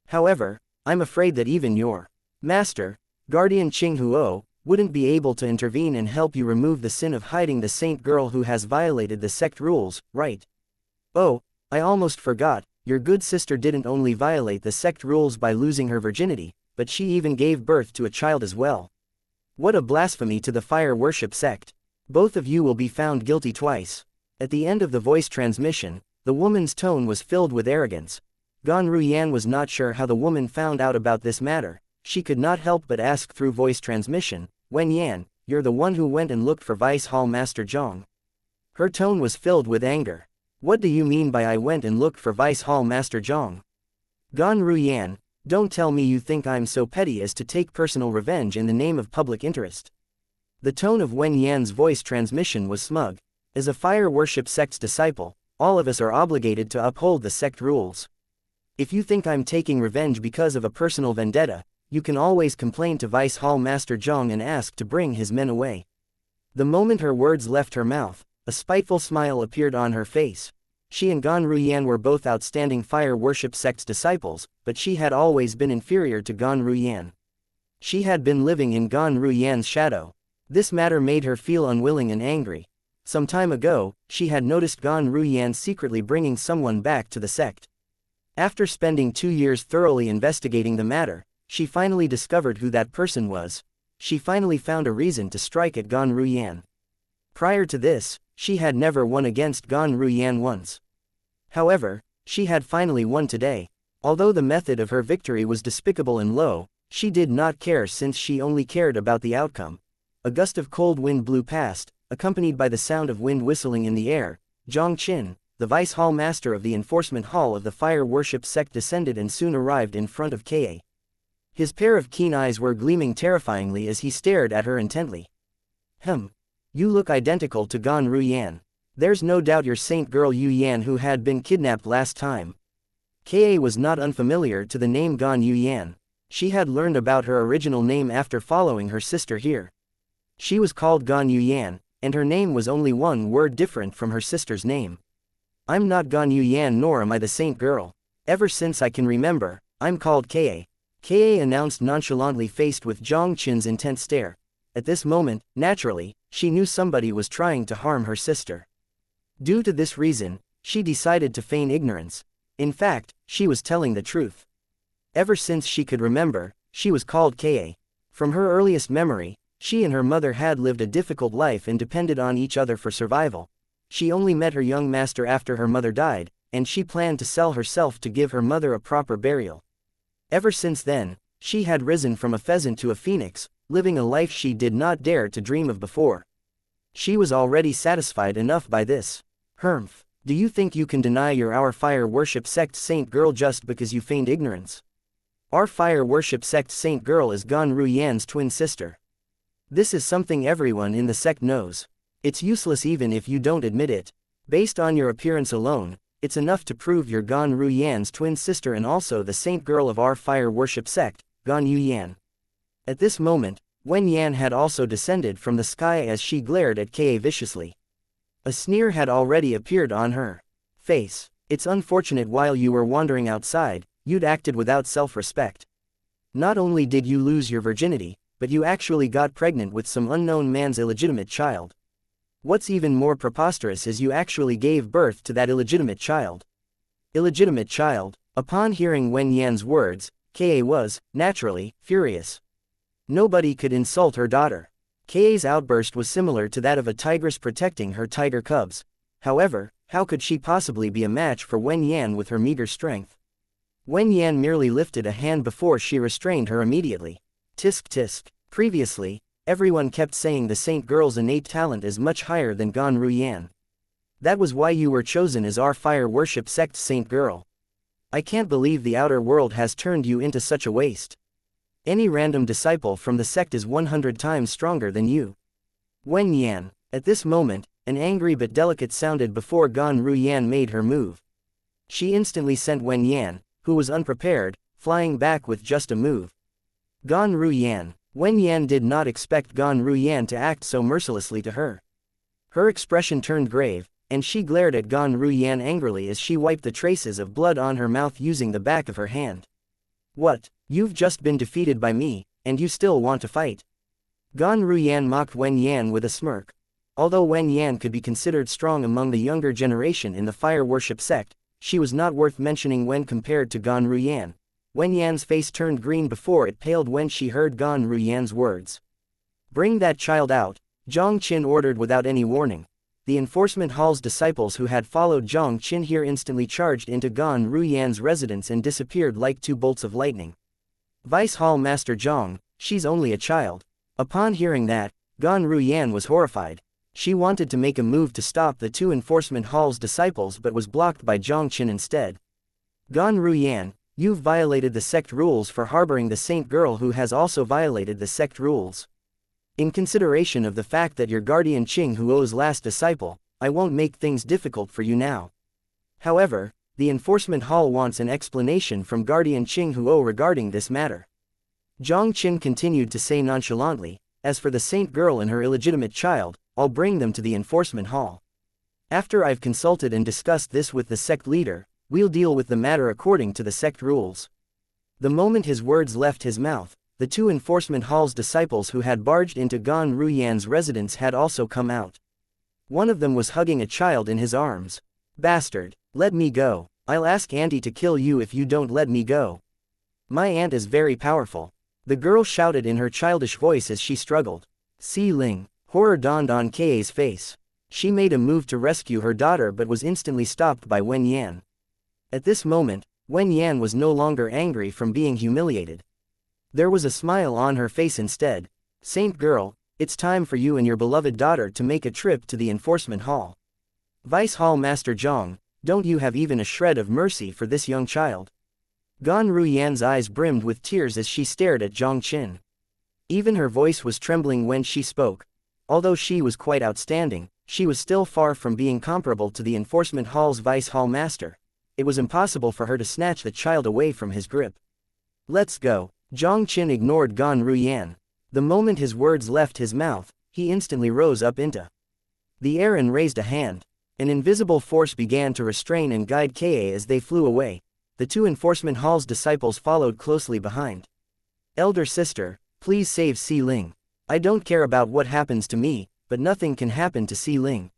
However, I'm afraid that even your master, Guardian Qing Huo, wouldn't be able to intervene and help you remove the sin of hiding the saint girl who has violated the sect rules, right? Oh, I almost forgot, your good sister didn't only violate the sect rules by losing her virginity, but she even gave birth to a child as well. What a blasphemy to the fire worship sect. Both of you will be found guilty twice. At the end of the voice transmission, the woman's tone was filled with arrogance. Gan Ruyan was not sure how the woman found out about this matter. She could not help but ask through voice transmission, Wen Yan, you're the one who went and looked for Vice Hall Master Zhang. Her tone was filled with anger. What do you mean by I went and looked for Vice Hall Master Zhang? Gan Ruyan, don't tell me you think I'm so petty as to take personal revenge in the name of public interest. The tone of Wen Yan's voice transmission was smug. As a fire worship sect's disciple, all of us are obligated to uphold the sect rules. If you think I'm taking revenge because of a personal vendetta, you can always complain to Vice Hall Master Zhang and ask to bring his men away. The moment her words left her mouth, a spiteful smile appeared on her face. She and Gan Ruyan were both outstanding fire worship sect's disciples, but she had always been inferior to Gan Ruyan. She had been living in Gan Ruyan's shadow. This matter made her feel unwilling and angry. Some time ago, she had noticed Gan Ruyan secretly bringing someone back to the sect. After spending 2 years thoroughly investigating the matter, she finally discovered who that person was. She finally found a reason to strike at Gan Ruyan. Prior to this, she had never won against Gan Ruyan once. However, she had finally won today. Although the method of her victory was despicable and low, she did not care since she only cared about the outcome. A gust of cold wind blew past, accompanied by the sound of wind whistling in the air. Zhang Qin, the Vice Hall Master of the Enforcement Hall of the Fire Worship Sect, descended and soon arrived in front of Ka. His pair of keen eyes were gleaming terrifyingly as he stared at her intently. You look identical to Gan Ruyan. There's no doubt you're Saint Girl Yu Yan who had been kidnapped last time. Ka was not unfamiliar to the name Gan Yu Yan. She had learned about her original name after following her sister here. She was called Gan Yu Yan, and her name was only one word different from her sister's name. I'm not Gan Yu Yan, nor am I the Saint Girl. Ever since I can remember, I'm called Ka. Ka announced nonchalantly, faced with Zhang Qin's intense stare. At this moment, naturally, she knew somebody was trying to harm her sister. Due to this reason, she decided to feign ignorance. In fact, she was telling the truth. Ever since she could remember, she was called Ka. From her earliest memory, she and her mother had lived a difficult life and depended on each other for survival. She only met her young master after her mother died, and she planned to sell herself to give her mother a proper burial. Ever since then, she had risen from a pheasant to a phoenix, living a life she did not dare to dream of before. She was already satisfied enough by this. Do you think you can deny you're our fire worship sect Saint Girl just because you feigned ignorance? Our fire worship sect Saint Girl is Gan Ruyan's twin sister. This is something everyone in the sect knows. It's useless even if you don't admit it. Based on your appearance alone, it's enough to prove you're Gan Ruyan's twin sister and also the Saint Girl of our fire worship sect, Gan Yu Yan. At this moment, Wen Yan had also descended from the sky as she glared at Ka viciously. A sneer had already appeared on her face. It's unfortunate while you were wandering outside, you'd acted without self-respect. Not only did you lose your virginity, but you actually got pregnant with some unknown man's illegitimate child. What's even more preposterous is you actually gave birth to that illegitimate child. Illegitimate child? Upon hearing Wen Yan's words, Ka was, naturally, furious. Nobody could insult her daughter. Ka's outburst was similar to that of a tigress protecting her tiger cubs. However, how could she possibly be a match for Wen Yan with her meager strength? Wen Yan merely lifted a hand before she restrained her immediately. Tisk tisk. Previously, everyone kept saying the Saint Girl's innate talent is much higher than Gan Ruyan. That was why you were chosen as our fire worship sect Saint Girl. I can't believe the outer world has turned you into such a waste. Any random disciple from the sect is 100 times stronger than you. Wen Yan. At this moment, an angry but delicate sounded before Gan Ruyan made her move. She instantly sent Wen Yan, who was unprepared, flying back with just a move. Gan Ruyan. Wen Yan did not expect Gan Ruyan to act so mercilessly to her. Her expression turned grave, and she glared at Gan Ruyan angrily as she wiped the traces of blood on her mouth using the back of her hand. What? You've just been defeated by me, and you still want to fight? Gan Ruyan mocked Wen Yan with a smirk. Although Wen Yan could be considered strong among the younger generation in the fire worship sect, she was not worth mentioning when compared to Gan Ruyan. Wen Yan's face turned green before it paled when she heard Gan Ruyan's words. Bring that child out, Zhang Qin ordered without any warning. The enforcement hall's disciples who had followed Zhang Qin here instantly charged into Gan Ruyan's residence and disappeared like 2 bolts of lightning. Vice Hall Master Zhang, she's only a child. Upon hearing that, Gan Ruyan was horrified. She wanted to make a move to stop the 2 enforcement hall's disciples but was blocked by Zhang Qin instead. Gan Ruyan, you've violated the sect rules for harboring the Saint Girl who has also violated the sect rules. In consideration of the fact that your guardian Qing Huo's last disciple, I won't make things difficult for you now. However, the enforcement hall wants an explanation from Guardian Qing Huo regarding this matter. Zhang Qin continued to say nonchalantly, as for the saint girl and her illegitimate child, I'll bring them to the enforcement hall. After I've consulted and discussed this with the sect leader, we'll deal with the matter according to the sect rules. The moment his words left his mouth, the two enforcement hall's disciples who had barged into Gan Ruyan's residence had also come out. One of them was hugging a child in his arms. Bastard, let me go. I'll ask Auntie to kill you if you don't let me go. My aunt is very powerful. The girl shouted in her childish voice as she struggled. Si Ling, horror dawned on Kei's face. She made a move to rescue her daughter but was instantly stopped by Wen Yan. At this moment, Wen Yan was no longer angry from being humiliated. There was a smile on her face instead. Saint girl, it's time for you and your beloved daughter to make a trip to the enforcement hall. Vice Hall Master Zhang, don't you have even a shred of mercy for this young child? Gan Ruyan's eyes brimmed with tears as she stared at Zhang Qin. Even her voice was trembling when she spoke. Although she was quite outstanding, she was still far from being comparable to the enforcement hall's Vice Hall Master. It was impossible for her to snatch the child away from his grip. Let's go. Zhang Qin ignored Gan Ruyan. The moment his words left his mouth, he instantly rose up into the air and raised a hand. An invisible force began to restrain and guide Kei as they flew away. The two enforcement hall's disciples followed closely behind. Elder sister, please save Si Ling. I don't care about what happens to me, but nothing can happen to Si Ling.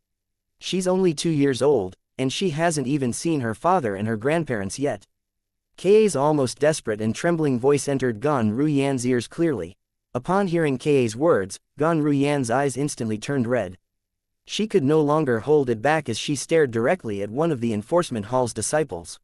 She's only 2 years old, and she hasn't even seen her father and her grandparents yet. Kei's almost desperate and trembling voice entered Gan Ruyan's ears clearly. Upon hearing Kei's words, Gan Ruyan's eyes instantly turned red. She could no longer hold it back as she stared directly at one of the enforcement hall's disciples.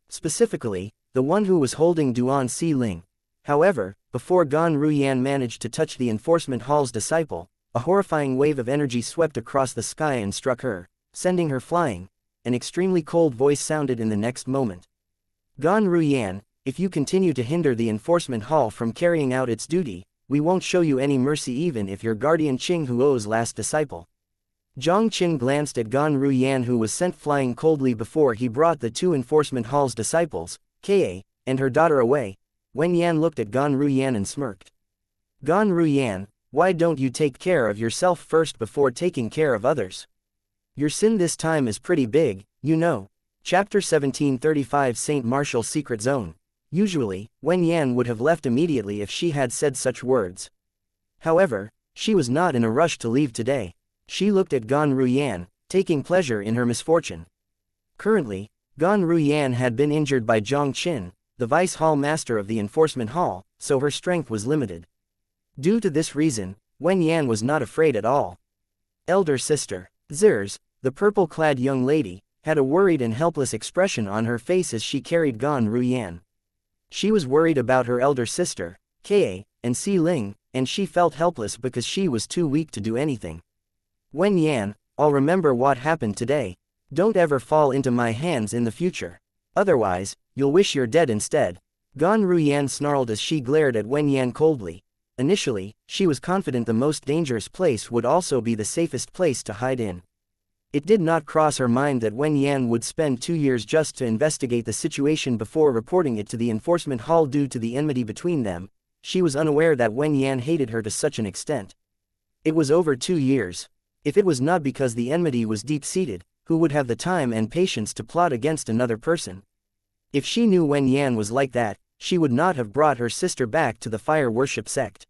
Specifically, the one who was holding Duan Si Ling. However, before Gan Ruyan managed to touch the enforcement hall's disciple, a horrifying wave of energy swept across the sky and struck her, sending her flying. An extremely cold voice sounded in the next moment. Gan Ruyan, if you continue to hinder the enforcement hall from carrying out its duty, we won't show you any mercy even if you're Guardian Qing Huo's last disciple. Zhang Qin glanced at Gan Ruyan who was sent flying coldly before he brought the two enforcement hall's disciples, Kei, and her daughter away. Wen Yan looked at Gan Ruyan and smirked. Gan Ruyan, why don't you take care of yourself first before taking care of others? Your sin this time is pretty big, you know. Chapter 1735 Saint Martial's Secret Zone. Usually, Wen Yan would have left immediately if she had said such words. However, she was not in a rush to leave today. She looked at Gan Ruyan, taking pleasure in her misfortune. Currently, Gan Ruyan had been injured by Zhang Qin, the Vice Hall Master of the Enforcement Hall, so her strength was limited. Due to this reason, Wen Yan was not afraid at all. Elder sister, Zers, the purple-clad young lady, had a worried and helpless expression on her face as she carried Gan Ruyan. She was worried about her elder sister, Kei, and Si Ling, and she felt helpless because she was too weak to do anything. Wen Yan, I'll remember what happened today. Don't ever fall into my hands in the future. Otherwise, you'll wish you're dead instead. Gan Ruyan snarled as she glared at Wen Yan coldly. Initially, she was confident the most dangerous place would also be the safest place to hide in. It did not cross her mind that Wen Yan would spend 2 years just to investigate the situation before reporting it to the enforcement hall due to the enmity between them. She was unaware that Wen Yan hated her to such an extent. It was over 2 years. If it was not because the enmity was deep-seated, who would have the time and patience to plot against another person? If she knew Wen Yan was like that, she would not have brought her sister back to the fire worship sect.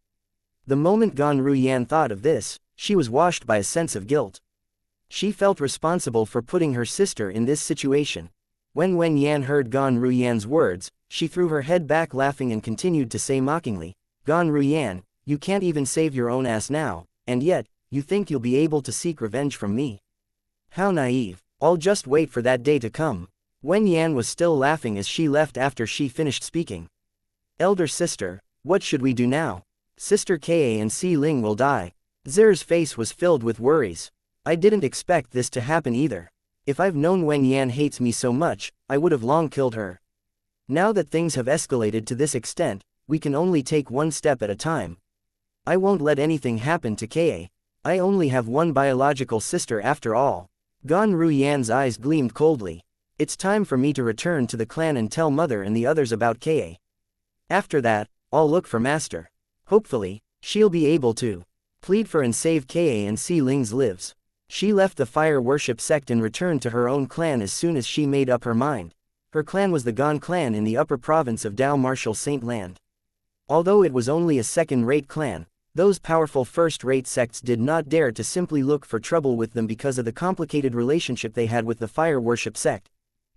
The moment Gan Ruyan thought of this, she was washed by a sense of guilt. She felt responsible for putting her sister in this situation. When Wen Yan heard Gan Ruyan's words, she threw her head back laughing and continued to say mockingly, Gan Ruyan, you can't even save your own ass now, and yet, you think you'll be able to seek revenge from me? How naive. I'll just wait for that day to come. Wen Yan was still laughing as she left after she finished speaking. Elder sister, what should we do now? Sister Kei and Si Ling will die. Zer's face was filled with worries. I didn't expect this to happen either. If I've known Wen Yan hates me so much, I would have long killed her. Now that things have escalated to this extent, we can only take one step at a time. I won't let anything happen to Kei. I only have one biological sister after all. Gan Ruyan's eyes gleamed coldly. It's time for me to return to the clan and tell mother and the others about Ka. After that, I'll look for master. Hopefully, she'll be able to plead for and save Ka and see Ling's lives. She left the fire worship sect and returned to her own clan as soon as she made up her mind. Her clan was the Gon clan in the upper province of Dao Martial Saint Land. Although it was only a second-rate clan, those powerful first-rate sects did not dare to simply look for trouble with them because of the complicated relationship they had with the fire worship sect.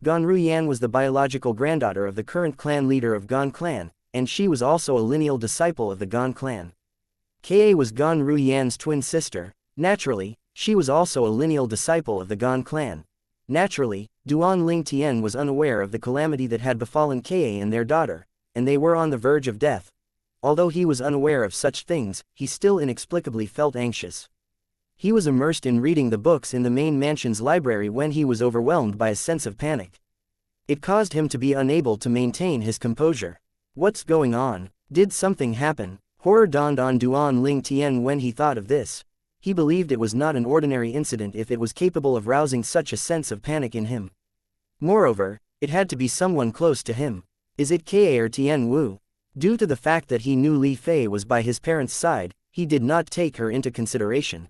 Gon Ruyan was the biological granddaughter of the current clan leader of Gon clan, and she was also a lineal disciple of the Gon clan. Ka was Gon Ruyan's twin sister. Naturally, she was also a lineal disciple of the Gon clan. Naturally, Duan Ling Tian was unaware of the calamity that had befallen Ka and their daughter, and they were on the verge of death. Although he was unaware of such things, he still inexplicably felt anxious. He was immersed in reading the books in the main mansion's library when he was overwhelmed by a sense of panic. It caused him to be unable to maintain his composure. What's going on? Did something happen? Horror dawned on Duan Ling Tian when he thought of this. He believed it was not an ordinary incident if it was capable of rousing such a sense of panic in him. Moreover, it had to be someone close to him. Is it Ka or Tian Wu? Due to the fact that he knew Li Fei was by his parents' side, he did not take her into consideration.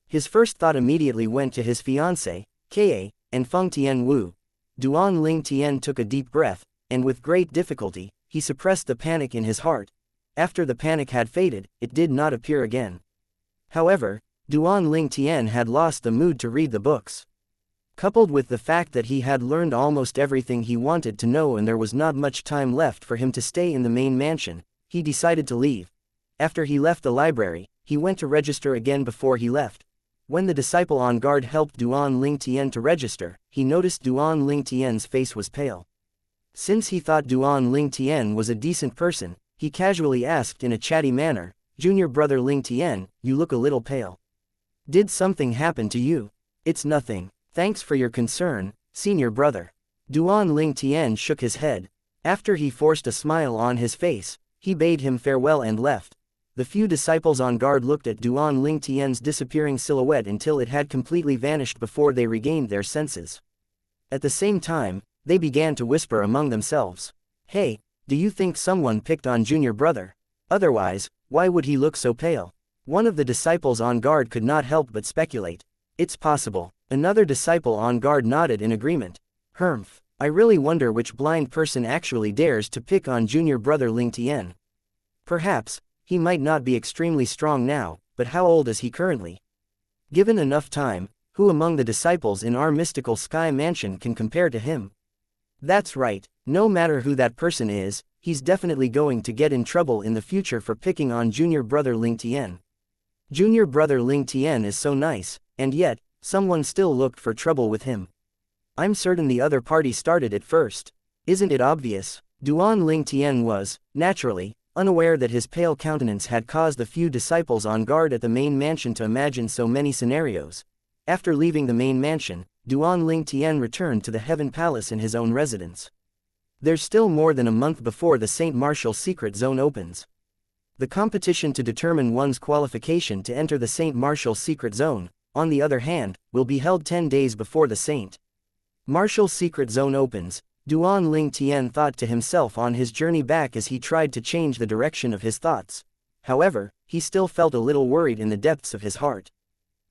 His first thought immediately went to his fiancée, Ka, and Feng Tian Wu. Duan Ling Tian took a deep breath, and with great difficulty, he suppressed the panic in his heart. After the panic had faded, it did not appear again. However, Duan Ling Tian had lost the mood to read the books. Coupled with the fact that he had learned almost everything he wanted to know and there was not much time left for him to stay in the main mansion, he decided to leave. After he left the library, he went to register again before he left. When the disciple on guard helped Duan Ling Tian to register, he noticed Duan Ling Tian's face was pale. Since he thought Duan Ling Tian was a decent person, he casually asked in a chatty manner, "Junior brother Ling Tian, you look a little pale. Did something happen to you?" "It's nothing. Thanks for your concern, senior brother." Duan Ling Tian shook his head. After he forced a smile on his face, he bade him farewell and left. The few disciples on guard looked at Duan Ling Tian's disappearing silhouette until it had completely vanished before they regained their senses. At the same time, they began to whisper among themselves. "Hey, do you think someone picked on junior brother? Otherwise, why would he look so pale?" One of the disciples on guard could not help but speculate. "It's possible." Another disciple on guard nodded in agreement. "Humph, I really wonder which blind person actually dares to pick on junior brother Ling Tian. Perhaps, he might not be extremely strong now, but how old is he currently? Given enough time, who among the disciples in our mystical sky mansion can compare to him? That's right, no matter who that person is, he's definitely going to get in trouble in the future for picking on junior brother Ling Tian. Junior brother Ling Tian is so nice, and yet, someone still looked for trouble with him. I'm certain the other party started it first. Isn't it obvious?" Duan Ling Tian was, naturally, unaware that his pale countenance had caused the few disciples on guard at the main mansion to imagine so many scenarios. After leaving the main mansion, Duan Ling Tian returned to the Heaven Palace in his own residence. There's still more than a month before the Saint Martial Secret Zone opens. The competition to determine one's qualification to enter the Saint Martial Secret Zone, on the other hand, will be held 10 days before the Saint Martial Secret Zone opens. Duan Ling Tian thought to himself on his journey back as he tried to change the direction of his thoughts. However, he still felt a little worried in the depths of his heart.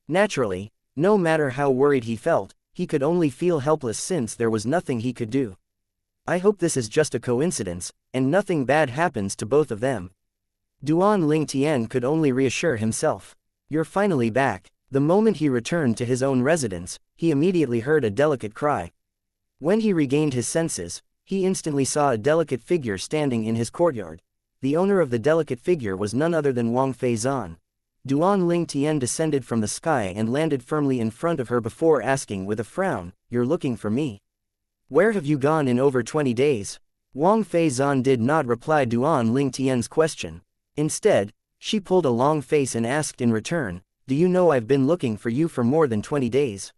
Naturally, no matter how worried he felt, he could only feel helpless since there was nothing he could do. I hope this is just a coincidence, and nothing bad happens to both of them. Duan Ling Tian could only reassure himself. You're finally back. The moment he returned to his own residence, he immediately heard a delicate cry. When he regained his senses, he instantly saw a delicate figure standing in his courtyard. The owner of the delicate figure was none other than Wang Feizan. Duan Ling Tian descended from the sky and landed firmly in front of her before asking with a frown, "You're looking for me? Where have you gone in over 20 days? Wang Feizan did not reply Duan Ling Tian's question. Instead, she pulled a long face and asked in return, "Do you know I've been looking for you for more than 20 days?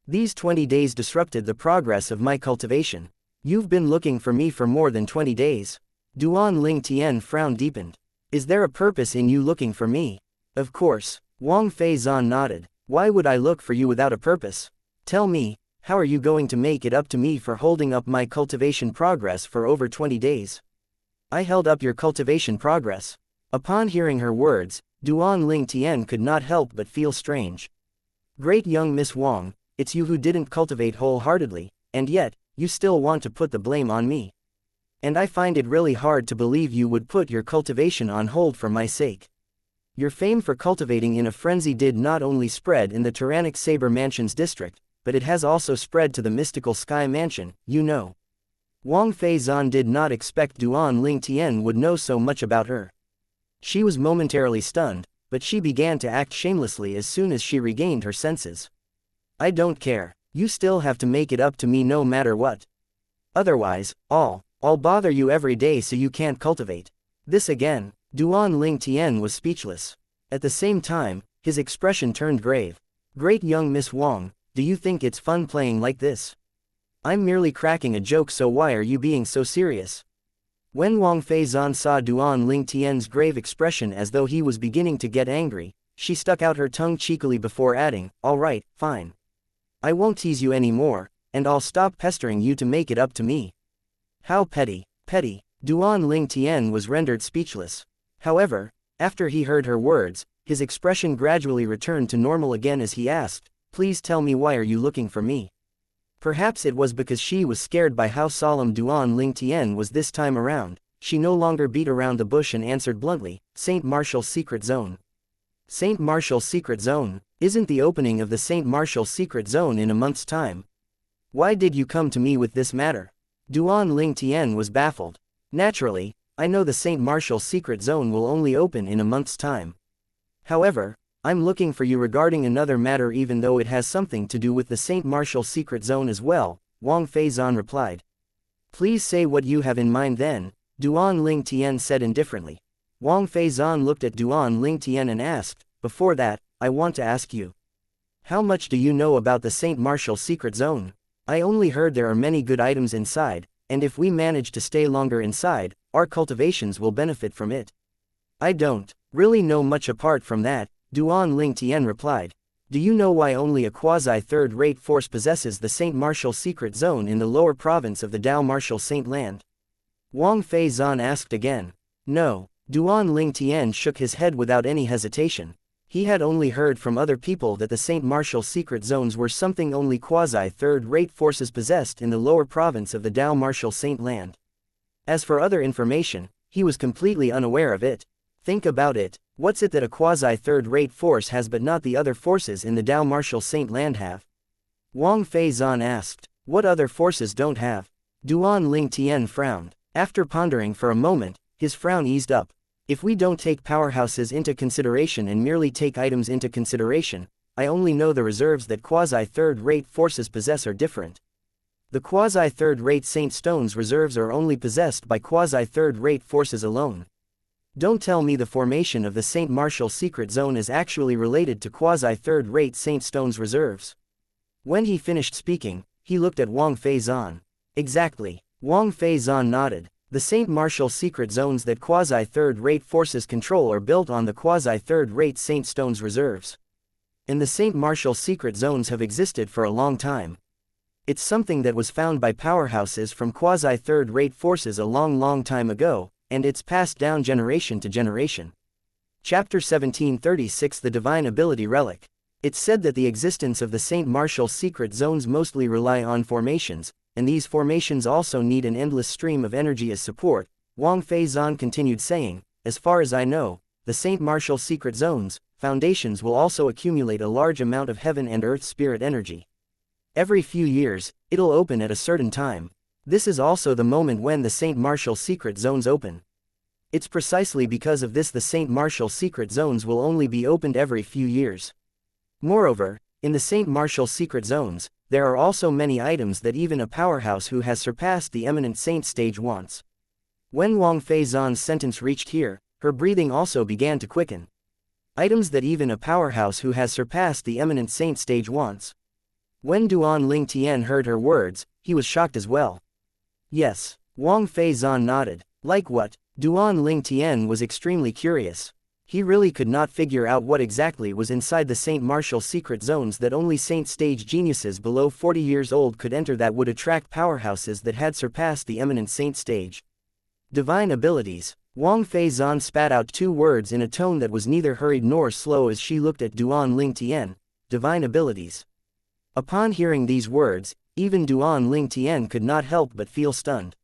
These 20 days disrupted the progress of my cultivation. You've been looking for me for more than 20 days. Duan Ling Tian frown deepened. Is there a purpose in you looking for me? Of course. Wang Feizan nodded. Why would I look for you without a purpose? Tell me, How are you going to make it up to me for holding up my cultivation progress for over 20 days? I held up your cultivation progress. Upon hearing her words, Duan Ling Tian could not help but feel strange. Great young Miss Wang, it's you who didn't cultivate wholeheartedly, and yet, you still want to put the blame on me. And I find it really hard to believe you would put your cultivation on hold for my sake. Your fame for cultivating in a frenzy did not only spread in the tyrannic Saber Mansion's district, but it has also spread to the mystical Sky Mansion, you know. Wang Feizan did not expect Duan Ling Tian would know so much about her. She was momentarily stunned, but she began to act shamelessly as soon as she regained her senses. I don't care, you still have to make it up to me no matter what. Otherwise, I'll bother you every day so you can't cultivate. This again. Duan Ling Tian was speechless. At the same time, his expression turned grave. Great young Miss Wang, do you think it's fun playing like this? I'm merely cracking a joke, so why are you being so serious? When Wang Feizan saw Duan Ling Tian's grave expression as though he was beginning to get angry, she stuck out her tongue cheekily before adding, all right, fine. I won't tease you anymore, and I'll stop pestering you to make it up to me. How petty, petty. Duan Ling Tian was rendered speechless. However, after he heard her words, his expression gradually returned to normal again as he asked, please tell me, why are you looking for me? Perhaps it was because she was scared by how solemn Duan Ling Tian was this time around. She no longer beat around the bush and answered bluntly, Saint Martial's secret zone. Saint Martial's secret zone? Isn't the opening of the Saint Martial's secret zone in a month's time? Why did you come to me with this matter? Duan Ling Tian was baffled. Naturally, I know the Saint Martial's secret zone will only open in a month's time. However, I'm looking for you regarding another matter, even though it has something to do with the Saint Martial's secret zone as well, Wang Feizan replied. Please say what you have in mind then, Duan Ling Tian said indifferently. Wang Feizan looked at Duan Ling Tian and asked, before that, I want to ask you. How much do you know about the Saint Martial's secret zone? I only heard there are many good items inside, and if we manage to stay longer inside, our cultivations will benefit from it. I don't really know much apart from that, Duan Ling Tian replied. Do you know why only a quasi-third-rate force possesses the Saint Martial's secret zone in the lower province of the Dao Martial Saint Land? Wang Feizan asked again. No. Duan Ling Tian shook his head without any hesitation. He had only heard from other people that the Saint Martial's secret zones were something only quasi-third-rate forces possessed in the lower province of the Dao Martial Saint Land. As for other information, he was completely unaware of it. Think about it. What's it that a quasi-third-rate force has but not the other forces in the Dao Martial Saint Land have? Wang Feizan asked. What other forces don't have? Duan Ling Tian frowned. After pondering for a moment, his frown eased up. If we don't take powerhouses into consideration and merely take items into consideration, I only know the reserves that quasi-third-rate forces possess are different. The quasi-third-rate Saint Stone's reserves are only possessed by quasi-third-rate forces alone. Don't tell me the formation of the Saint Martial's secret zone is actually related to quasi-third-rate Saint Stone's reserves. When he finished speaking, he looked at Wang Feizan. Exactly. Wang Feizan nodded. The Saint Martial's secret zones that quasi-third-rate forces control are built on the quasi-third-rate Saint Stone's reserves. And the Saint Martial's secret zones have existed for a long time. It's something that was found by powerhouses from quasi-third-rate forces a long time ago, and it's passed down generation to generation. Chapter 1736, The Divine Ability Relic. It's said that the existence of the Saint Martial's secret zones mostly rely on formations, and these formations also need an endless stream of energy as support. Wang Feizan continued saying, as far as I know, the Saint Martial's secret zones, foundations will also accumulate a large amount of heaven and earth spirit energy. Every few years, it'll open at a certain time. This is also the moment when the Saint Martial's secret zones open. It's precisely because of this the Saint Martial's secret zones will only be opened every few years. Moreover, in the Saint Martial's secret zones, there are also many items that even a powerhouse who has surpassed the eminent saint stage wants. When Wang Feizan's sentence reached here, her breathing also began to quicken. Items that even a powerhouse who has surpassed the eminent saint stage wants. When Duan Ling Tian heard her words, he was shocked as well. Yes, Wang Feizan nodded. Like what? Duan Ling Tian was extremely curious. He really could not figure out what exactly was inside the Saint Martial secret zones that only Saint stage geniuses below 40 years old could enter that would attract powerhouses that had surpassed the eminent Saint stage. Divine abilities. Wang Fei Zan spat out 2 words in a tone that was neither hurried nor slow as she looked at Duan Ling Tian. Divine abilities. Upon hearing these words, even Duan Ling Tian could not help but feel stunned.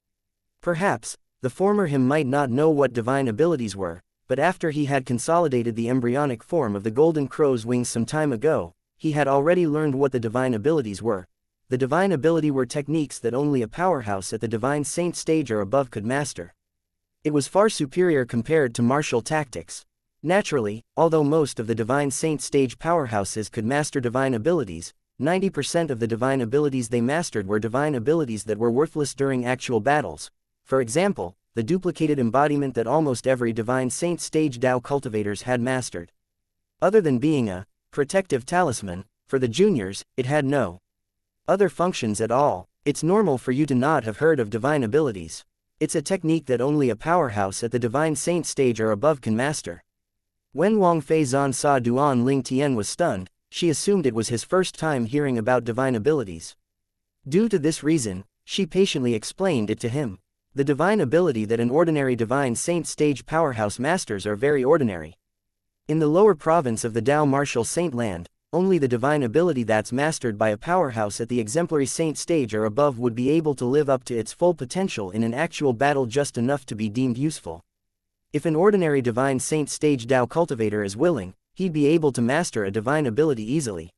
Perhaps, the former him might not know what divine abilities were, but after he had consolidated the embryonic form of the golden crow's wings some time ago, he had already learned what the divine abilities were. The divine ability were techniques that only a powerhouse at the divine saint stage or above could master. It was far superior compared to martial tactics. Naturally, although most of the divine saint stage powerhouses could master divine abilities, 90% of the divine abilities they mastered were divine abilities that were worthless during actual battles. For example, the duplicated embodiment that almost every divine saint stage Dao cultivators had mastered. Other than being a protective talisman, for the juniors, it had no other functions at all. It's normal for you to not have heard of divine abilities. It's a technique that only a powerhouse at the divine saint stage or above can master. When Wang Fei Zan saw Duan Ling Tian was stunned, she assumed it was his first time hearing about divine abilities. Due to this reason, she patiently explained it to him. The divine ability that an ordinary divine saint stage powerhouse masters are very ordinary. In the lower province of the Dao martial saint land, only the divine ability that's mastered by a powerhouse at the exemplary saint stage or above would be able to live up to its full potential in an actual battle, just enough to be deemed useful. If an ordinary divine saint stage Dao cultivator is willing, he'd be able to master a divine ability easily.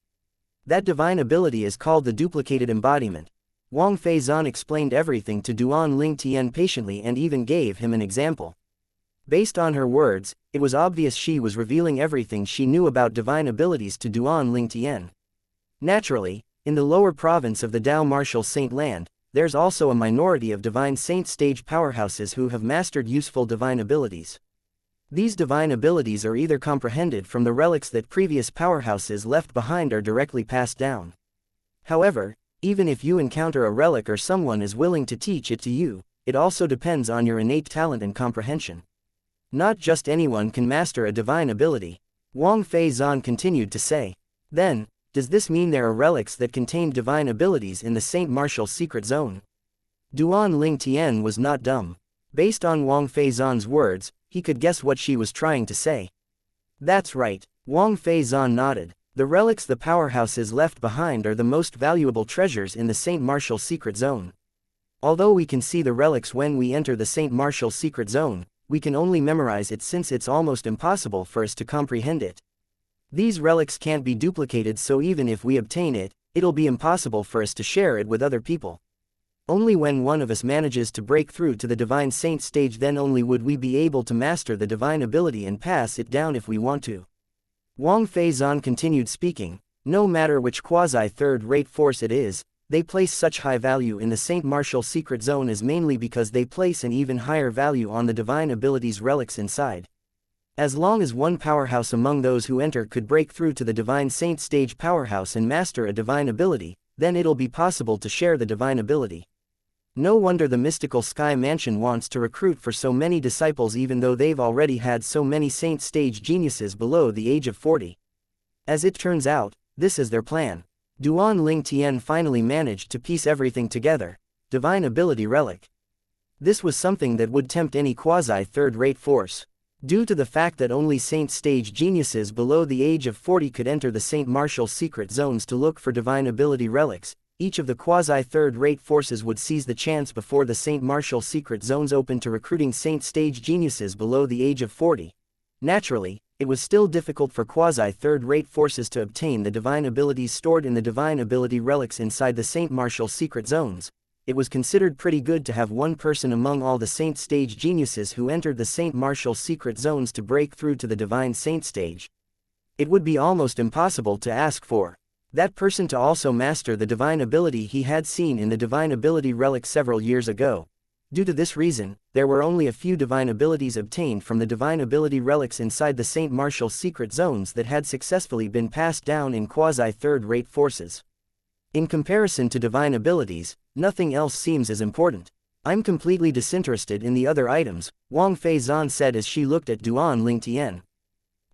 That divine ability is called the duplicated embodiment. Wang Fei Zan explained everything to Duan Ling Tian patiently and even gave him an example. Based on her words, it was obvious she was revealing everything she knew about divine abilities to Duan Ling Tian. Naturally, in the lower province of the Dao martial saint land, there's also a minority of divine saint stage powerhouses who have mastered useful divine abilities. These divine abilities are either comprehended from the relics that previous powerhouses left behind or directly passed down. However, even if you encounter a relic or someone is willing to teach it to you, it also depends on your innate talent and comprehension. Not just anyone can master a divine ability. Wang Fei Zan continued to say. Then, does this mean there are relics that contain divine abilities in the Saint Martial secret zone? Duan Ling Tian was not dumb. Based on Wang Fei Zan's words, he could guess what she was trying to say. That's right, Wang Fei Zan nodded. The relics the powerhouses left behind are the most valuable treasures in the Saint Martial secret zone. Although we can see the relics when we enter the Saint Martial secret zone, we can only memorize it since it's almost impossible for us to comprehend it. These relics can't be duplicated, so even if we obtain it, it'll be impossible for us to share it with other people. Only when one of us manages to break through to the divine saint stage, then only would we be able to master the divine ability and pass it down if we want to. Wang Fei Zan continued speaking. No matter which quasi-third-rate force it is, they place such high value in the Saint Martial secret zone is mainly because they place an even higher value on the divine abilities relics inside. As long as one powerhouse among those who enter could break through to the divine saint stage powerhouse and master a divine ability, then it'll be possible to share the divine ability. No wonder the mystical Sky Mansion wants to recruit for so many disciples, even though they've already had so many saint stage geniuses below the age of 40. As it turns out, this is their plan. Duan Ling Tian finally managed to piece everything together. Divine ability relic. This was something that would tempt any quasi-third-rate force. Due to the fact that only saint stage geniuses below the age of 40 could enter the Saint Martial secret zones to look for divine ability relics, each of the quasi-third-rate forces would seize the chance before the Saint Martial secret zones opened to recruiting saint stage geniuses below the age of 40. Naturally, it was still difficult for quasi-third-rate forces to obtain the divine abilities stored in the divine ability relics inside the Saint Martial secret zones. It was considered pretty good to have one person among all the saint stage geniuses who entered the Saint Martial secret zones to break through to the divine saint stage. It would be almost impossible to ask for that person to also master the divine ability he had seen in the divine ability relic several years ago. Due to this reason, there were only a few divine abilities obtained from the divine ability relics inside the Saint Martial secret zones that had successfully been passed down in quasi-third-rate forces. In comparison to divine abilities, nothing else seems as important. I'm completely disinterested in the other items, Wang Fei Zan said as she looked at Duan Ling Tian.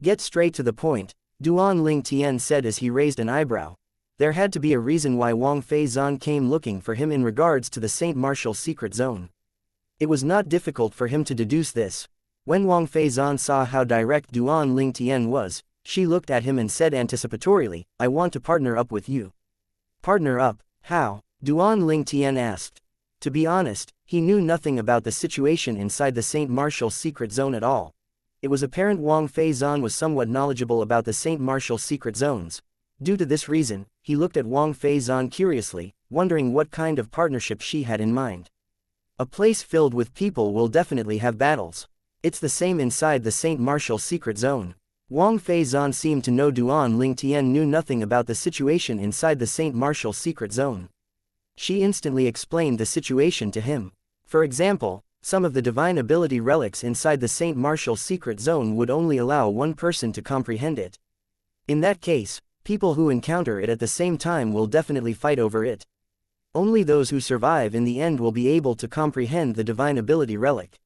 Get straight to the point, Duan Ling Tian said as he raised an eyebrow. There had to be a reason why Wang Feizan came looking for him in regards to the Saint Martial's secret zone. It was not difficult for him to deduce this. When Wang Feizan saw how direct Duan Ling Tian was, she looked at him and said anticipatorily, "I want to partner up with you." Partner up? How? Duan Ling Tian asked. To be honest, he knew nothing about the situation inside the Saint Martial's secret zone at all. It was apparent Wang Feizan was somewhat knowledgeable about the Saint Martial's secret zones. Due to this reason, he looked at Wang Feizan curiously, wondering what kind of partnership she had in mind. A place filled with people will definitely have battles. It's the same inside the Saint Martial's secret zone. Wang Feizan seemed to know Duan Ling Tian knew nothing about the situation inside the Saint Martial's secret zone. She instantly explained the situation to him. For example, some of the divine ability relics inside the Saint Martial's secret zone would only allow one person to comprehend it. In that case, people who encounter it at the same time will definitely fight over it. Only those who survive in the end will be able to comprehend the divine ability relic.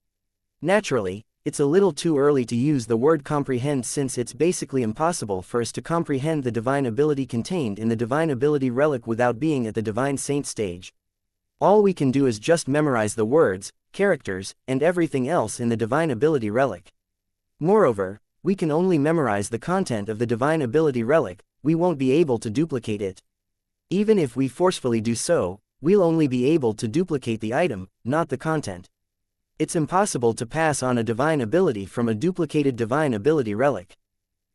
Naturally, it's a little too early to use the word comprehend since it's basically impossible for us to comprehend the divine ability contained in the divine ability relic without being at the divine saint stage. All we can do is just memorize the words, characters, and everything else in the divine ability relic. Moreover, we can only memorize the content of the divine ability relic, we won't be able to duplicate it. Even if we forcefully do so, we'll only be able to duplicate the item, not the content. It's impossible to pass on a divine ability from a duplicated divine ability relic.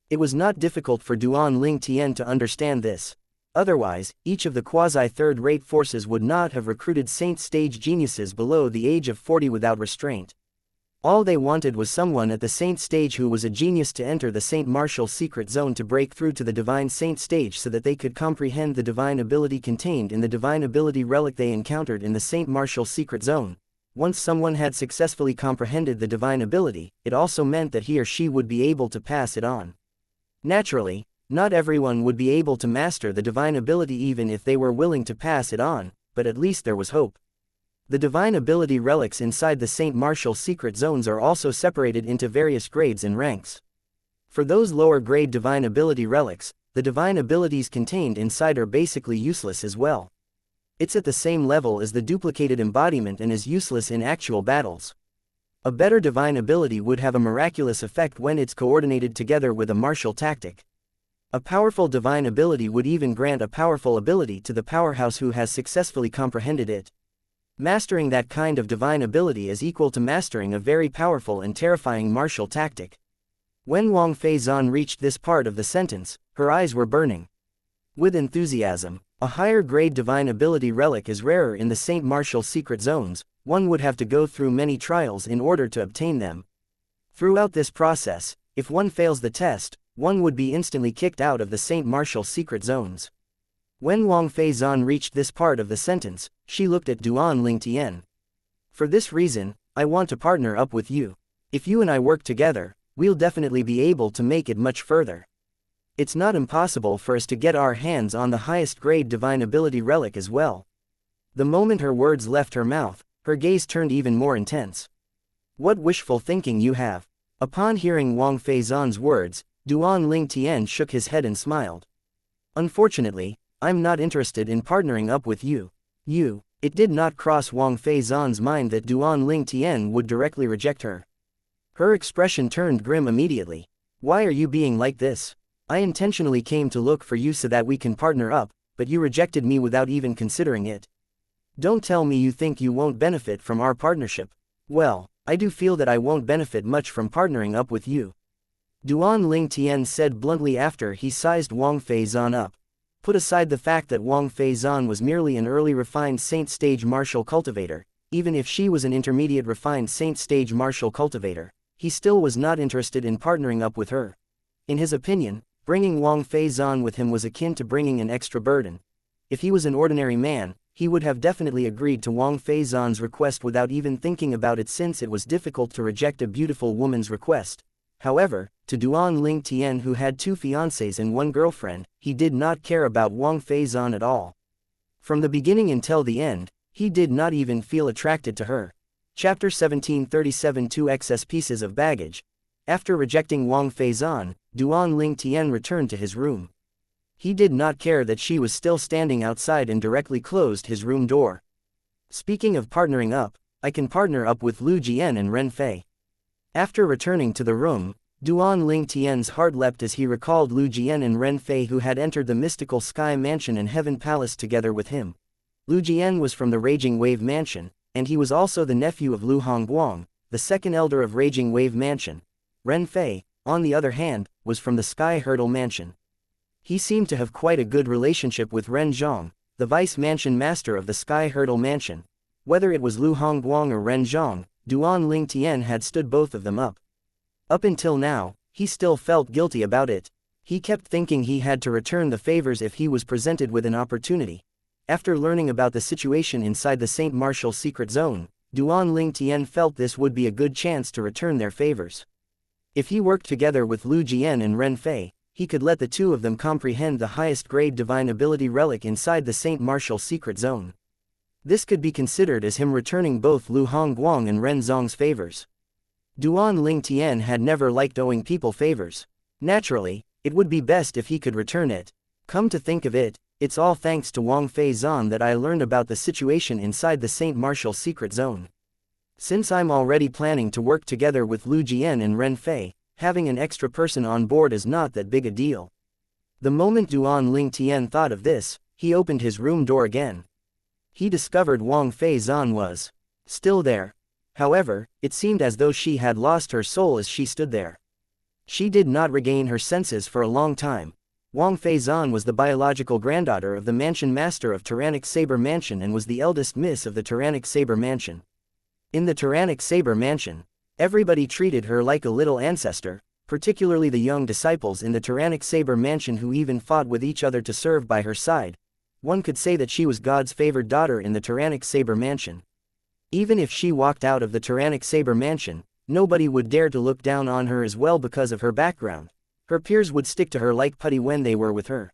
It was not difficult for Duan Ling Tian to understand this. Otherwise, each of the quasi-third-rate forces would not have recruited saint stage geniuses below the age of 40 without restraint. All they wanted was someone at the saint stage who was a genius to enter the Saint Martial's secret zone to break through to the divine saint stage so that they could comprehend the divine ability contained in the divine ability relic they encountered in the Saint Martial's secret zone. Once someone had successfully comprehended the divine ability, it also meant that he or she would be able to pass it on. Naturally, not everyone would be able to master the divine ability even if they were willing to pass it on, but at least there was hope. The divine ability relics inside the Saint Martial secret zones are also separated into various grades and ranks. For those lower grade divine ability relics, the divine abilities contained inside are basically useless as well. It's at the same level as the duplicated embodiment and is useless in actual battles. A better divine ability would have a miraculous effect when it's coordinated together with a martial tactic. A powerful divine ability would even grant a powerful ability to the powerhouse who has successfully comprehended it. Mastering that kind of divine ability is equal to mastering a very powerful and terrifying martial tactic. When Wang Feizan reached this part of the sentence, her eyes were burning with enthusiasm. A higher grade divine ability relic is rarer in the Saint Martial secret zones, one would have to go through many trials in order to obtain them. Throughout this process, if one fails the test, one would be instantly kicked out of the Saint Martial secret zones. When Wang Feizan reached this part of the sentence, she looked at Duan Ling Tian. For this reason, I want to partner up with you. If you and I work together, we'll definitely be able to make it much further. It's not impossible for us to get our hands on the highest grade divine ability relic as well. The moment her words left her mouth, her gaze turned even more intense. What wishful thinking you have. Upon hearing Wang Feizan's words, Duan Ling Tian shook his head and smiled. Unfortunately, I'm not interested in partnering up with you. It did not cross Wang Feizan's mind that Duan Ling Tian would directly reject her. Her expression turned grim immediately. Why are you being like this? I intentionally came to look for you so that we can partner up, but you rejected me without even considering it. Don't tell me you think you won't benefit from our partnership. Well, I do feel that I won't benefit much from partnering up with you. Duan Ling Tian said bluntly after he sized Wang Feizan up. Put aside the fact that Wang Feizan was merely an early refined saint stage martial cultivator, even if she was an intermediate refined saint stage martial cultivator, he still was not interested in partnering up with her. In his opinion, bringing Wang Feizan with him was akin to bringing an extra burden. If he was an ordinary man, he would have definitely agreed to Wang Feizan's request without even thinking about it since it was difficult to reject a beautiful woman's request. However, to Duan Ling Tian who had 2 fiancés and 1 girlfriend, he did not care about Wang Feizan at all. From the beginning until the end, he did not even feel attracted to her. Chapter 1737 2 Excess pieces of baggage. After rejecting Wang Feizan, Duan Ling Tian returned to his room. He did not care that she was still standing outside and directly closed his room door. Speaking of partnering up, I can partner up with Lu Jian and Ren Fei. After returning to the room, Duan Ling Tian's heart leapt as he recalled Lu Jian and Ren Fei who had entered the mystical Sky Mansion and Heaven Palace together with him. Lu Jian was from the Raging Wave Mansion, and he was also the nephew of Lu Hongguang, the second elder of Raging Wave Mansion. Ren Fei, on the other hand, was from the Sky Hurdle Mansion. He seemed to have quite a good relationship with Ren Zhang, the vice mansion master of the Sky Hurdle Mansion. Whether it was Lu Hongguang or Ren Zhang, Duan Ling Tian had stood both of them up. Up until now, he still felt guilty about it. He kept thinking he had to return the favors if he was presented with an opportunity. After learning about the situation inside the Saint Martial secret zone, Duan Ling Tian felt this would be a good chance to return their favors. If he worked together with Lu Jian and Ren Fei, he could let the two of them comprehend the highest grade divine ability relic inside the Saint Martial secret zone. This could be considered as him returning both Lu Hongguang and Ren Zhang's favors. Duan Ling Tian had never liked owing people favors. Naturally, it would be best if he could return it. Come to think of it, it's all thanks to Wang Fei Zan that I learned about the situation inside the Saint Martial secret zone. Since I'm already planning to work together with Lu Jian and Ren Fei, having an extra person on board is not that big a deal. The moment Duan Ling Tian thought of this, he opened his room door again. He discovered Wang Fei Zan was still there. However, it seemed as though she had lost her soul as she stood there. She did not regain her senses for a long time. Wang Fei Zan was the biological granddaughter of the mansion master of Tyrannic Saber Mansion and was the eldest miss of the Tyrannic Saber Mansion. In the Tyrannic Saber Mansion, everybody treated her like a little ancestor, particularly the young disciples in the Tyrannic Saber Mansion who even fought with each other to serve by her side. One could say that she was God's favored daughter in the Tyrannic Saber Mansion. Even if she walked out of the Tyrannic Saber Mansion, nobody would dare to look down on her as well because of her background. Her peers would stick to her like putty when they were with her.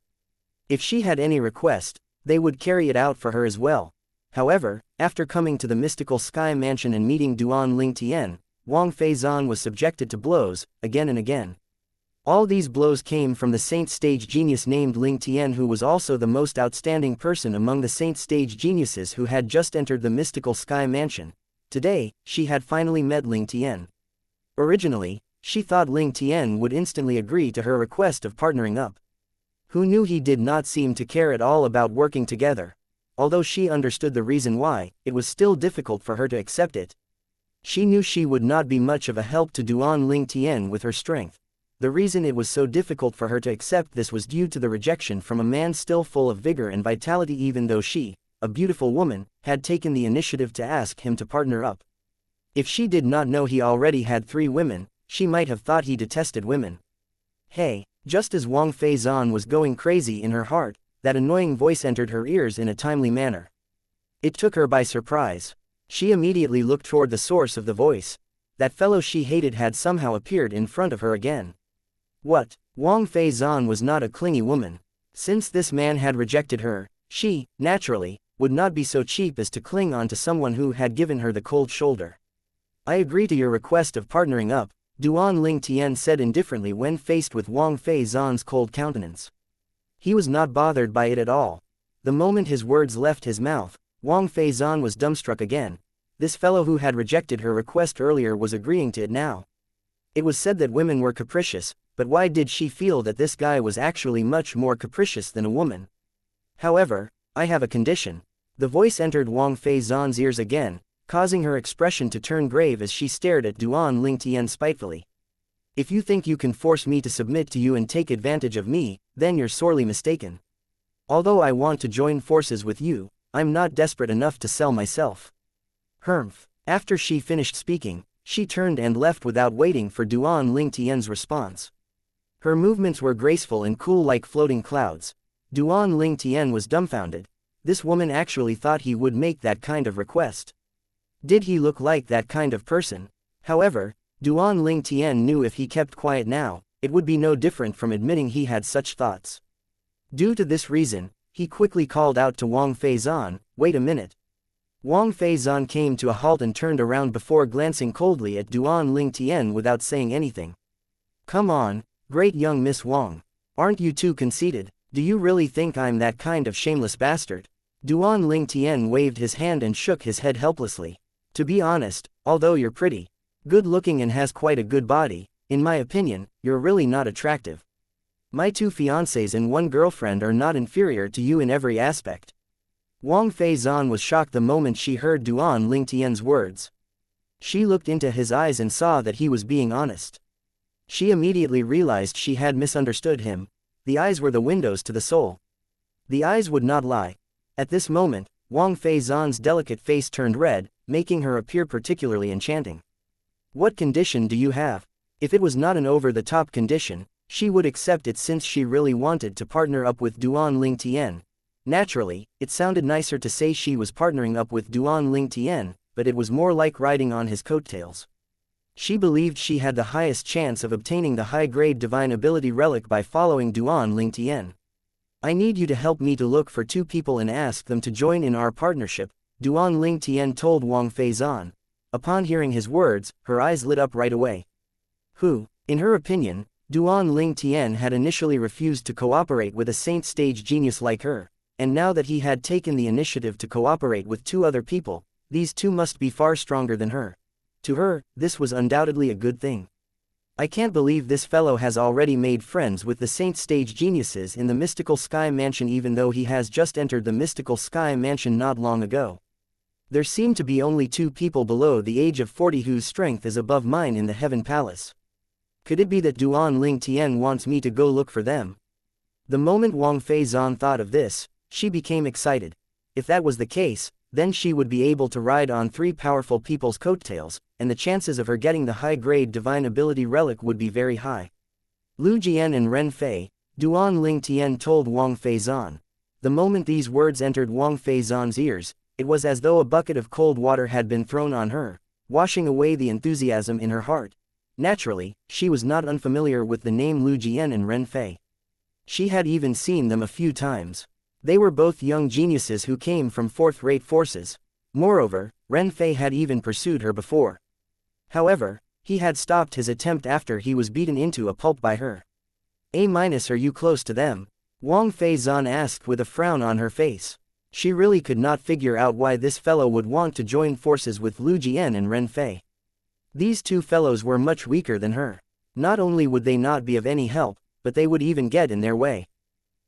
If she had any request, they would carry it out for her as well. However, after coming to the mystical Sky Mansion and meeting Duan Ling Tian, Wang Fei Zan was subjected to blows, again and again. All these blows came from the Saint Stage genius named Ling Tian, who was also the most outstanding person among the Saint Stage geniuses who had just entered the mystical Sky Mansion. Today, she had finally met Ling Tian. Originally, she thought Ling Tian would instantly agree to her request of partnering up. Who knew he did not seem to care at all about working together. Although she understood the reason why, it was still difficult for her to accept it. She knew she would not be much of a help to Duan Ling Tian with her strength. The reason it was so difficult for her to accept this was due to the rejection from a man still full of vigor and vitality, even though she, a beautiful woman, had taken the initiative to ask him to partner up. If she did not know he already had 3 women, she might have thought he detested women. Hey, just as Wang Fei Zan was going crazy in her heart, that annoying voice entered her ears in a timely manner. It took her by surprise. She immediately looked toward the source of the voice. That fellow she hated had somehow appeared in front of her again. What? Wang Fei Zan was not a clingy woman. Since this man had rejected her, she, naturally, would not be so cheap as to cling on to someone who had given her the cold shoulder. I agree to your request of partnering up, Duan Ling Tian said indifferently when faced with Wang Fei Zan's cold countenance. He was not bothered by it at all. The moment his words left his mouth, Wang Fei Zan was dumbstruck again. This fellow who had rejected her request earlier was agreeing to it now. It was said that women were capricious, but why did she feel that this guy was actually much more capricious than a woman? However, I have a condition. The voice entered Wang Fei Zan's ears again, causing her expression to turn grave as she stared at Duan Ling Tian spitefully. If you think you can force me to submit to you and take advantage of me, then you're sorely mistaken. Although I want to join forces with you, I'm not desperate enough to sell myself. Humph. After she finished speaking, she turned and left without waiting for Duan Ling Tian's response. Her movements were graceful and cool like floating clouds. Duan Ling Tian was dumbfounded. This woman actually thought he would make that kind of request. Did he look like that kind of person? However, Duan Ling Tian knew if he kept quiet now, it would be no different from admitting he had such thoughts. Due to this reason, he quickly called out to Wang Fei Zan, "Wait a minute." Wang Fei Zan came to a halt and turned around before glancing coldly at Duan Ling Tian without saying anything. "Come on, Great young Miss Wang. Aren't you too conceited? Do you really think I'm that kind of shameless bastard? Duan Ling Tian waved his hand and shook his head helplessly. To be honest, although you're pretty, good-looking and has quite a good body, in my opinion, you're really not attractive. My 2 fiancés and 1 girlfriend are not inferior to you in every aspect. Wang Feizan was shocked the moment she heard Duan Ling Tian's words. She looked into his eyes and saw that he was being honest. She immediately realized she had misunderstood him. The eyes were the windows to the soul. The eyes would not lie. At this moment, Wang Feizan's delicate face turned red, making her appear particularly enchanting. What condition do you have? If it was not an over-the-top condition, she would accept it since she really wanted to partner up with Duan Ling Tian. Naturally, it sounded nicer to say she was partnering up with Duan Ling Tian, but it was more like riding on his coattails. She believed she had the highest chance of obtaining the high-grade divine ability relic by following Duan Ling Tian. I need you to help me to look for 2 people and ask them to join in our partnership, Duan Ling Tian told Wang Feizan. Upon hearing his words, her eyes lit up right away. Who, in her opinion, Duan Ling Tian had initially refused to cooperate with a saint stage genius like her, and now that he had taken the initiative to cooperate with 2 other people, these 2 must be far stronger than her. To her, this was undoubtedly a good thing. I can't believe this fellow has already made friends with the saint stage geniuses in the Mystical Sky Mansion even though he has just entered the Mystical Sky Mansion not long ago. There seem to be only 2 people below the age of 40 whose strength is above mine in the Heaven Palace. Could it be that Duan Ling Tian wants me to go look for them? The moment Wang Feizan thought of this, she became excited. If that was the case, then she would be able to ride on 3 powerful people's coattails, and the chances of her getting the high-grade divine ability relic would be very high. Lu Jian and Ren Fei, Duan Ling Tian told Wang Feizan. The moment these words entered Wang Feizan's ears, it was as though a bucket of cold water had been thrown on her, washing away the enthusiasm in her heart. Naturally, she was not unfamiliar with the name Lu Jian and Ren Fei. She had even seen them a few times. They were both young geniuses who came from 4th-rate forces. Moreover, Ren Fei had even pursued her before. However, he had stopped his attempt after he was beaten into a pulp by her. Are you close to them? Wang Feizan asked with a frown on her face. She really could not figure out why this fellow would want to join forces with Lu Jian and Ren Fei. These 2 fellows were much weaker than her. Not only would they not be of any help, but they would even get in their way.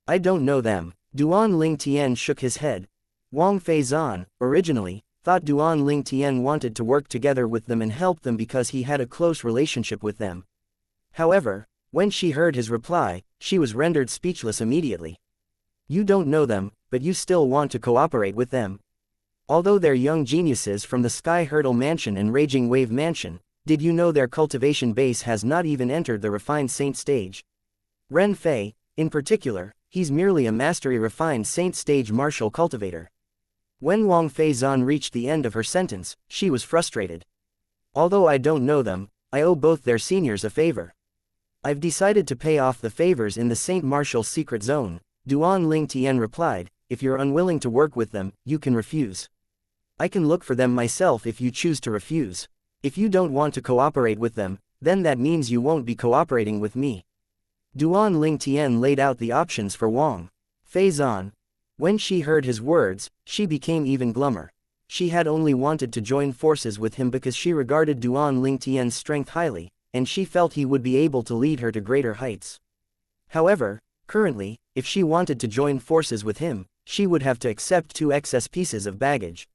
I don't know them. Duan Ling Tian shook his head. Wang Feizan, originally, thought Duan Ling Tian wanted to work together with them and help them because he had a close relationship with them. However, when she heard his reply, she was rendered speechless immediately. You don't know them, but you still want to cooperate with them. Although they're young geniuses from the Sky Hurdle Mansion and Raging Wave Mansion, did you know their cultivation base has not even entered the refined saint stage? Ren Fei, in particular, he's merely a mastery refined saint stage martial cultivator. When Wang Feizan reached the end of her sentence, she was frustrated. Although I don't know them, I owe both their seniors a favor. I've decided to pay off the favors in the Saint Martial's secret zone, Duan Ling Tian replied. If you're unwilling to work with them, you can refuse. I can look for them myself if you choose to refuse. If you don't want to cooperate with them, then that means you won't be cooperating with me. Duan Ling Tian laid out the options for Wang Feizan. When she heard his words, she became even glummer. She had only wanted to join forces with him because she regarded Duan Ling Tian's strength highly, and she felt he would be able to lead her to greater heights. However, currently, if she wanted to join forces with him, she would have to accept 2 excess pieces of baggage.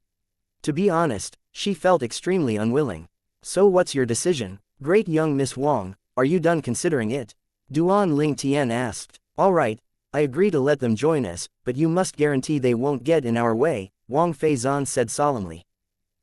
To be honest, she felt extremely unwilling. So what's your decision, great young Miss Wang, are you done considering it? Duan Ling Tian asked. All right, I agree to let them join us, but you must guarantee they won't get in our way, Wang Feizan said solemnly.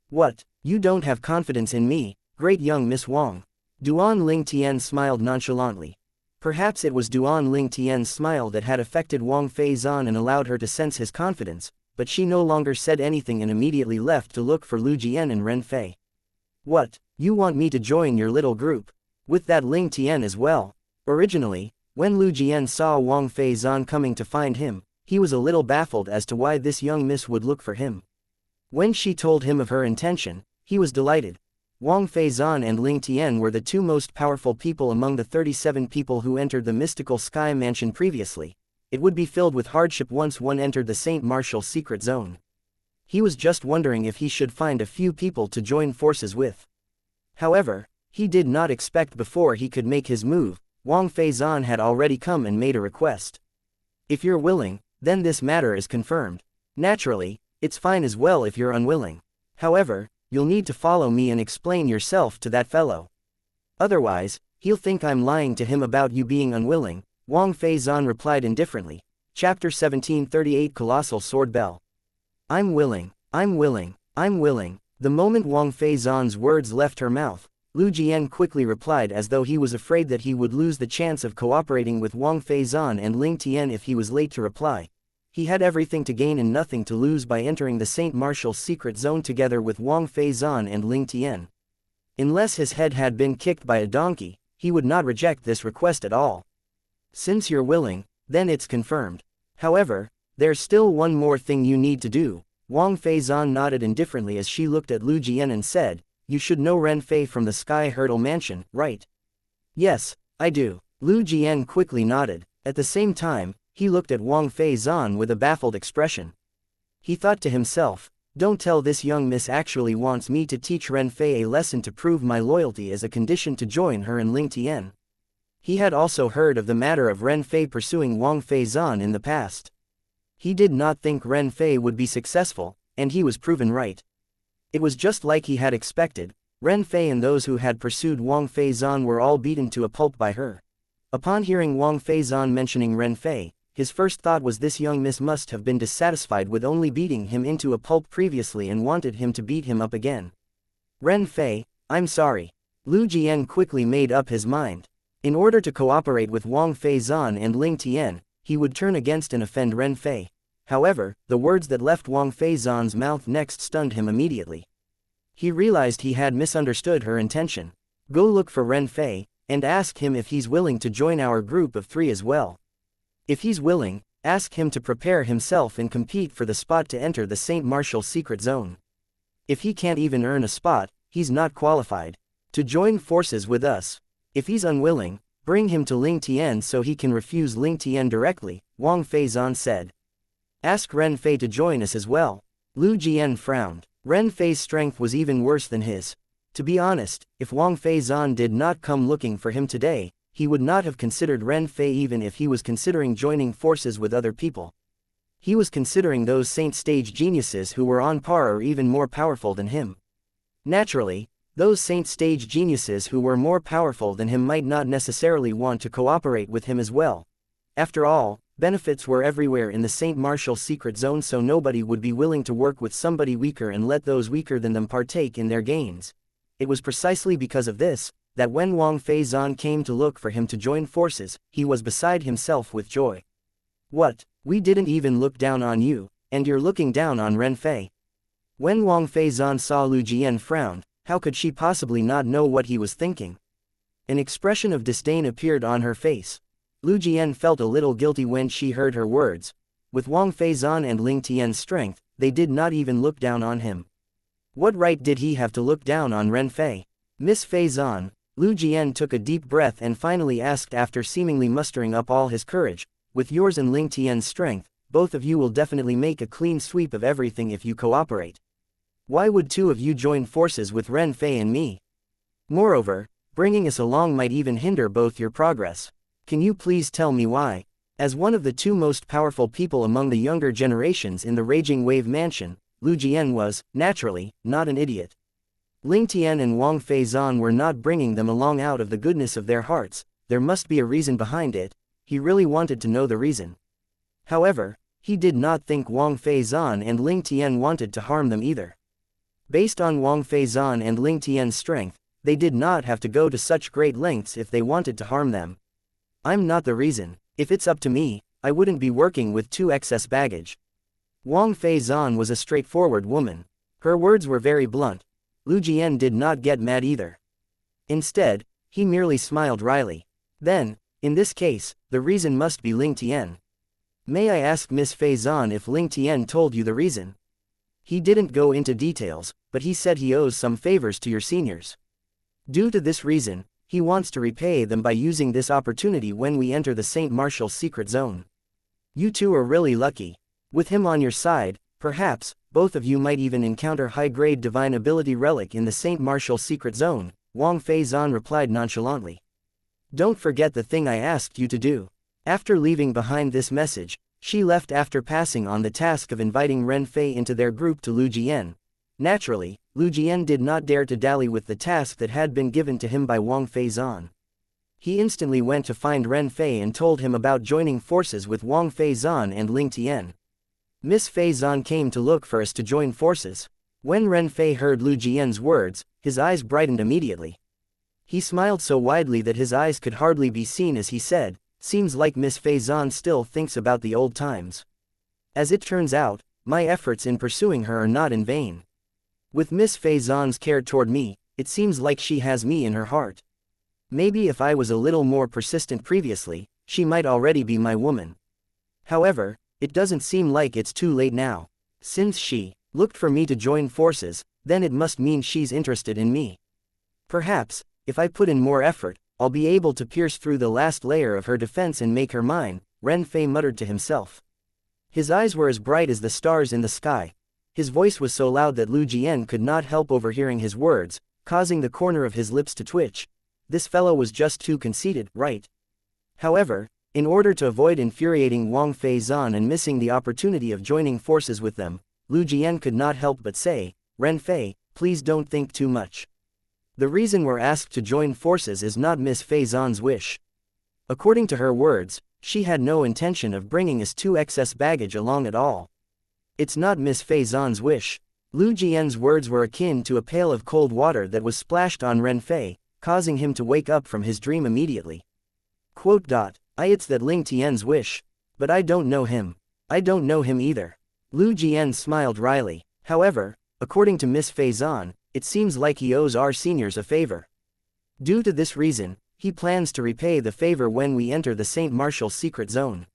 What, you don't have confidence in me, great young Miss Wang? Duan Ling Tian smiled nonchalantly. Perhaps it was Duan Ling Tian's smile that had affected Wang Feizan and allowed her to sense his confidence, but she no longer said anything and immediately left to look for Lu Jian and Ren Fei. What, you want me to join your little group? With that Ling Tian as well? Originally, when Lu Jian saw Wang Feizan coming to find him, he was a little baffled as to why this young miss would look for him. When she told him of her intention, he was delighted. Wang Feizan and Ling Tian were the two most powerful people among the 37 people who entered the mystical sky mansion previously. It would be filled with hardship once one entered the Saint Martial secret zone. He was just wondering if he should find a few people to join forces with. However, he did not expect before he could make his move, Wang Feizan had already come and made a request. If you're willing, then this matter is confirmed. Naturally, it's fine as well if you're unwilling. However, you'll need to follow me and explain yourself to that fellow. Otherwise, he'll think I'm lying to him about you being unwilling, Wang Feizan replied indifferently. Chapter 1738 Colossal Sword Bell. I'm willing, I'm willing, I'm willing. The moment Wang Feizan's words left her mouth, Lu Jian quickly replied as though he was afraid that he would lose the chance of cooperating with Wang Feizan and Ling Tian if he was late to reply. He had everything to gain and nothing to lose by entering the Saint Martial's secret zone together with Wang Feizan and Ling Tian. Unless his head had been kicked by a donkey, he would not reject this request at all. Since you're willing, then it's confirmed. However, there's still one more thing you need to do. Wang Feizan nodded indifferently as she looked at Lu Jian and said, you should know Ren Fei from the Sky Hurdle Mansion, right? Yes, I do. Lu Jian quickly nodded. At the same time, he looked at Wang Feizan with a baffled expression. He thought to himself, don't tell this young miss actually wants me to teach Ren Fei a lesson to prove my loyalty as a condition to join her and Ling Tian. He had also heard of the matter of Ren Fei pursuing Wang Feizan in the past. He did not think Ren Fei would be successful, and he was proven right. It was just like he had expected. Ren Fei and those who had pursued Wang Feizan were all beaten to a pulp by her. Upon hearing Wang Feizan mentioning Ren Fei, his first thought was this young miss must have been dissatisfied with only beating him into a pulp previously and wanted him to beat him up again. Ren Fei, I'm sorry. Lu Jian quickly made up his mind. In order to cooperate with Wang Feizan and Ling Tian, he would turn against and offend Ren Fei. However, the words that left Wang Feizan's mouth next stunned him immediately. He realized he had misunderstood her intention. Go look for Ren Fei, and ask him if he's willing to join our group of 3 as well. If he's willing, ask him to prepare himself and compete for the spot to enter the Saint Martial secret zone. If he can't even earn a spot, he's not qualified to join forces with us. If he's unwilling, bring him to Ling Tian so he can refuse Ling Tian directly, Wang Feizan said. Ask Ren Fei to join us as well. Lu Jian frowned. Ren Fei's strength was even worse than his. To be honest, if Wang Feizan did not come looking for him today, he would not have considered Ren Fei even if he was considering joining forces with other people. He was considering those saint stage geniuses who were on par or even more powerful than him. Naturally, those saint stage geniuses who were more powerful than him might not necessarily want to cooperate with him as well. After all, benefits were everywhere in the Saint Martial secret zone, so nobody would be willing to work with somebody weaker and let those weaker than them partake in their gains. It was precisely because of this, that when Wang Feizan came to look for him to join forces, he was beside himself with joy. What? We didn't even look down on you, and you're looking down on Ren Fei? When Wang Feizan saw Lu Jian frown, how could she possibly not know what he was thinking? An expression of disdain appeared on her face. Lu Jian felt a little guilty when she heard her words. With Wang Feizan and Ling Tian's strength, they did not even look down on him. What right did he have to look down on Ren Fei? Miss Feizan, Lu Jian took a deep breath and finally asked after seemingly mustering up all his courage, with yours and Ling Tian's strength, both of you will definitely make a clean sweep of everything if you cooperate. Why would 2 of you join forces with Ren Fei and me? Moreover, bringing us along might even hinder both your progress. Can you please tell me why? As one of the 2 most powerful people among the younger generations in the Raging Wave Mansion, Lu Jian was, naturally, not an idiot. Ling Tian and Wang Feizan were not bringing them along out of the goodness of their hearts. There must be a reason behind it. He really wanted to know the reason. However, he did not think Wang Feizan and Ling Tian wanted to harm them either. Based on Wang Feizan and Ling Tian's strength, they did not have to go to such great lengths if they wanted to harm them. I'm not the reason. If it's up to me, I wouldn't be working with 2 excess baggage. Wang Feizan was a straightforward woman. Her words were very blunt. Lu Jian did not get mad either. Instead, he merely smiled wryly. Then, in this case, the reason must be Ling Tian. May I ask Miss Feizan if Ling Tian told you the reason? He didn't go into details, but he said he owes some favors to your seniors. Due to this reason, he wants to repay them by using this opportunity when we enter the Saint Martial's secret zone. You two are really lucky. With him on your side, perhaps, both of you might even encounter high-grade divine ability relic in the Saint Martial's secret zone, Wang Feizan replied nonchalantly. Don't forget the thing I asked you to do. After leaving behind this message, she left after passing on the task of inviting Ren Fei into their group to Lu Jian. Naturally, Lu Jian did not dare to dally with the task that had been given to him by Wang Feizan. He instantly went to find Ren Fei and told him about joining forces with Wang Feizan and Ling Tian. Miss Feizan came to look for us to join forces. When Ren Fei heard Lu Jian's words, his eyes brightened immediately. He smiled so widely that his eyes could hardly be seen as he said, "Seems like Miss Feizan still thinks about the old times. As it turns out, my efforts in pursuing her are not in vain. With Miss Feizan's care toward me, it seems like she has me in her heart. Maybe if I was a little more persistent previously, she might already be my woman. However, it doesn't seem like it's too late now. Since she looked for me to join forces, then it must mean she's interested in me. Perhaps, if I put in more effort, I'll be able to pierce through the last layer of her defense and make her mine," Ren Fei muttered to himself. His eyes were as bright as the stars in the sky. His voice was so loud that Lu Jian could not help overhearing his words, causing the corner of his lips to twitch. This fellow was just too conceited, right? However, in order to avoid infuriating Wang Feizan and missing the opportunity of joining forces with them, Lu Jian could not help but say, "Ren Fei, please don't think too much. The reason we're asked to join forces is not Miss Feizan's wish. According to her words, she had no intention of bringing us too excess baggage along at all. It's not Miss Feizan's wish." Lu Jian's words were akin to a pail of cold water that was splashed on Ren Fei, causing him to wake up from his dream immediately. It's that Ling Tian's wish. But I don't know him. I don't know him either. Lu Jian smiled wryly. However, according to Miss Feizan, it seems like he owes our seniors a favor. Due to this reason, he plans to repay the favor when we enter the Saint Martial's secret zone.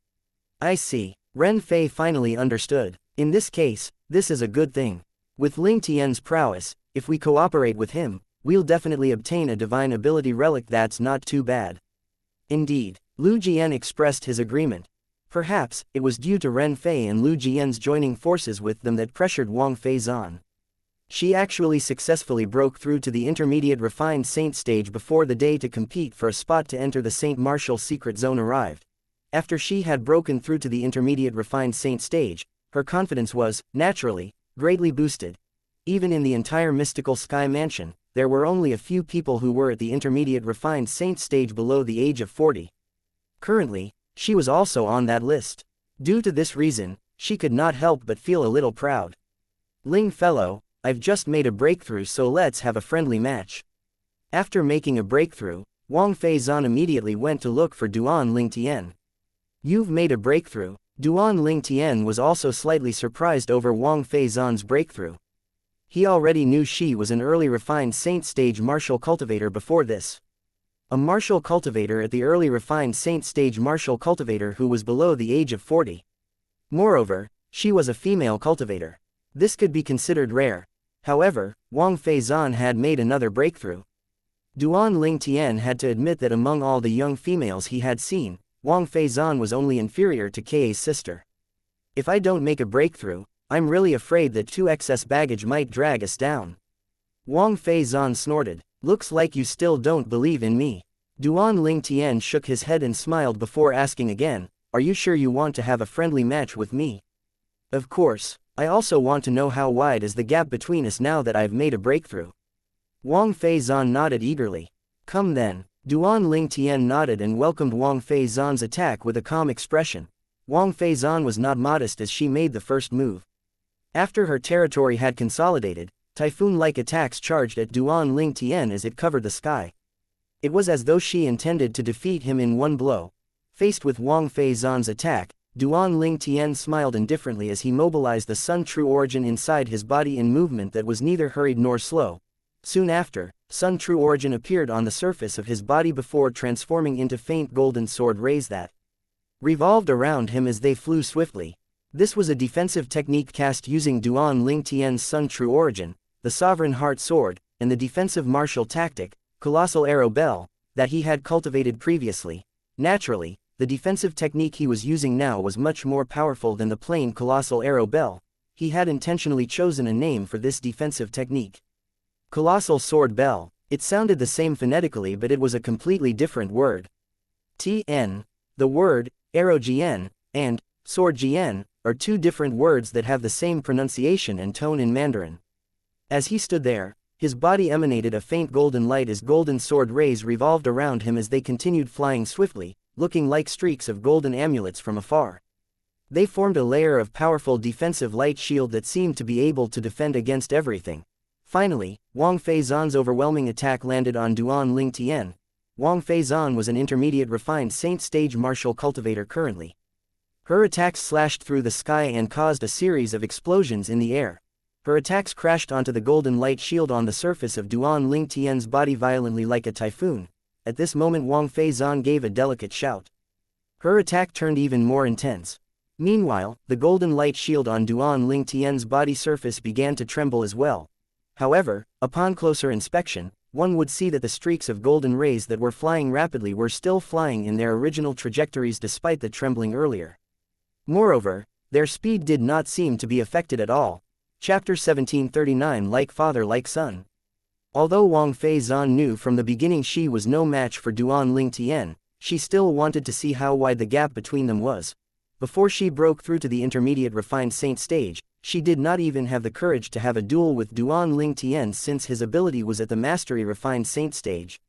I see. Ren Fei finally understood. In this case, this is a good thing. With Ling Tian's prowess, if we cooperate with him, we'll definitely obtain a divine ability relic that's not too bad. Indeed, Lu Jian expressed his agreement. Perhaps, it was due to Ren Fei and Lu Jian's joining forces with them that pressured Wang Feizan. She actually successfully broke through to the intermediate refined saint stage before the day to compete for a spot to enter the Saint Martial's secret zone arrived. After she had broken through to the intermediate refined saint stage, her confidence was, naturally, greatly boosted. Even in the entire mystical sky mansion, there were only a few people who were at the intermediate refined saint stage below the age of 40. Currently, she was also on that list. Due to this reason, she could not help but feel a little proud. "Ling fellow, I've just made a breakthrough, so let's have a friendly match." After making a breakthrough, Wang Feizan immediately went to look for Duan Ling Tian. "You've made a breakthrough." Duan Ling Tian was also slightly surprised over Wang Feizan's breakthrough. He already knew she was an early refined saint stage martial cultivator before this. A martial cultivator at the early refined saint stage martial cultivator who was below the age of 40. Moreover, she was a female cultivator. This could be considered rare. However, Wang Feizan had made another breakthrough. Duan Ling Tian had to admit that among all the young females he had seen, Wang Feizan was only inferior to Ka's sister. "If I don't make a breakthrough, I'm really afraid that too excess baggage might drag us down." Wang Feizan snorted. "Looks like you still don't believe in me." Duan Ling Tian shook his head and smiled before asking again, "Are you sure you want to have a friendly match with me?" "Of course. I also want to know how wide is the gap between us now that I've made a breakthrough." Wang Feizan nodded eagerly. "Come then." Duan Ling Tian nodded and welcomed Wang Feizan's attack with a calm expression. Wang Feizan was not modest as she made the first move. After her territory had consolidated, typhoon-like attacks charged at Duan Ling Tian as it covered the sky. It was as though she intended to defeat him in one blow. Faced with Wang Feizan's attack, Duan Ling Tian smiled indifferently as he mobilized the Sun True Origin inside his body in movement that was neither hurried nor slow. Soon after, Sun True Origin appeared on the surface of his body before transforming into faint golden sword rays that revolved around him as they flew swiftly. This was a defensive technique cast using Duan Ling Tian's Sun True Origin, the Sovereign Heart Sword, and the defensive martial tactic, Colossal Arrow Bell, that he had cultivated previously. Naturally, the defensive technique he was using now was much more powerful than the plain Colossal Arrow Bell. He had intentionally chosen a name for this defensive technique. Colossal Sword Bell. It sounded the same phonetically, but it was a completely different word. Tn. The word, arrow Gn, and sword Gn, are two different words that have the same pronunciation and tone in Mandarin. As he stood there, his body emanated a faint golden light as golden sword rays revolved around him as they continued flying swiftly, looking like streaks of golden amulets from afar. They formed a layer of powerful defensive light shield that seemed to be able to defend against everything. Finally, Wang Feizan's overwhelming attack landed on Duan Ling Tian. Wang Feizan was an intermediate refined saint stage martial cultivator currently. Her attacks slashed through the sky and caused a series of explosions in the air. Her attacks crashed onto the golden light shield on the surface of Duan Ling Tian's body violently like a typhoon. At this moment Wang Feizan gave a delicate shout. Her attack turned even more intense. Meanwhile, the golden light shield on Duan Ling Tian's body surface began to tremble as well. However, upon closer inspection, one would see that the streaks of golden rays that were flying rapidly were still flying in their original trajectories despite the trembling earlier. Moreover, their speed did not seem to be affected at all. Chapter 1739 Like Father Like Son. Although Wang Feizan knew from the beginning she was no match for Duan Ling Tian, she still wanted to see how wide the gap between them was. Before she broke through to the intermediate refined saint stage, she did not even have the courage to have a duel with Duan Ling Tian since his ability was at the mastery refined saint stage.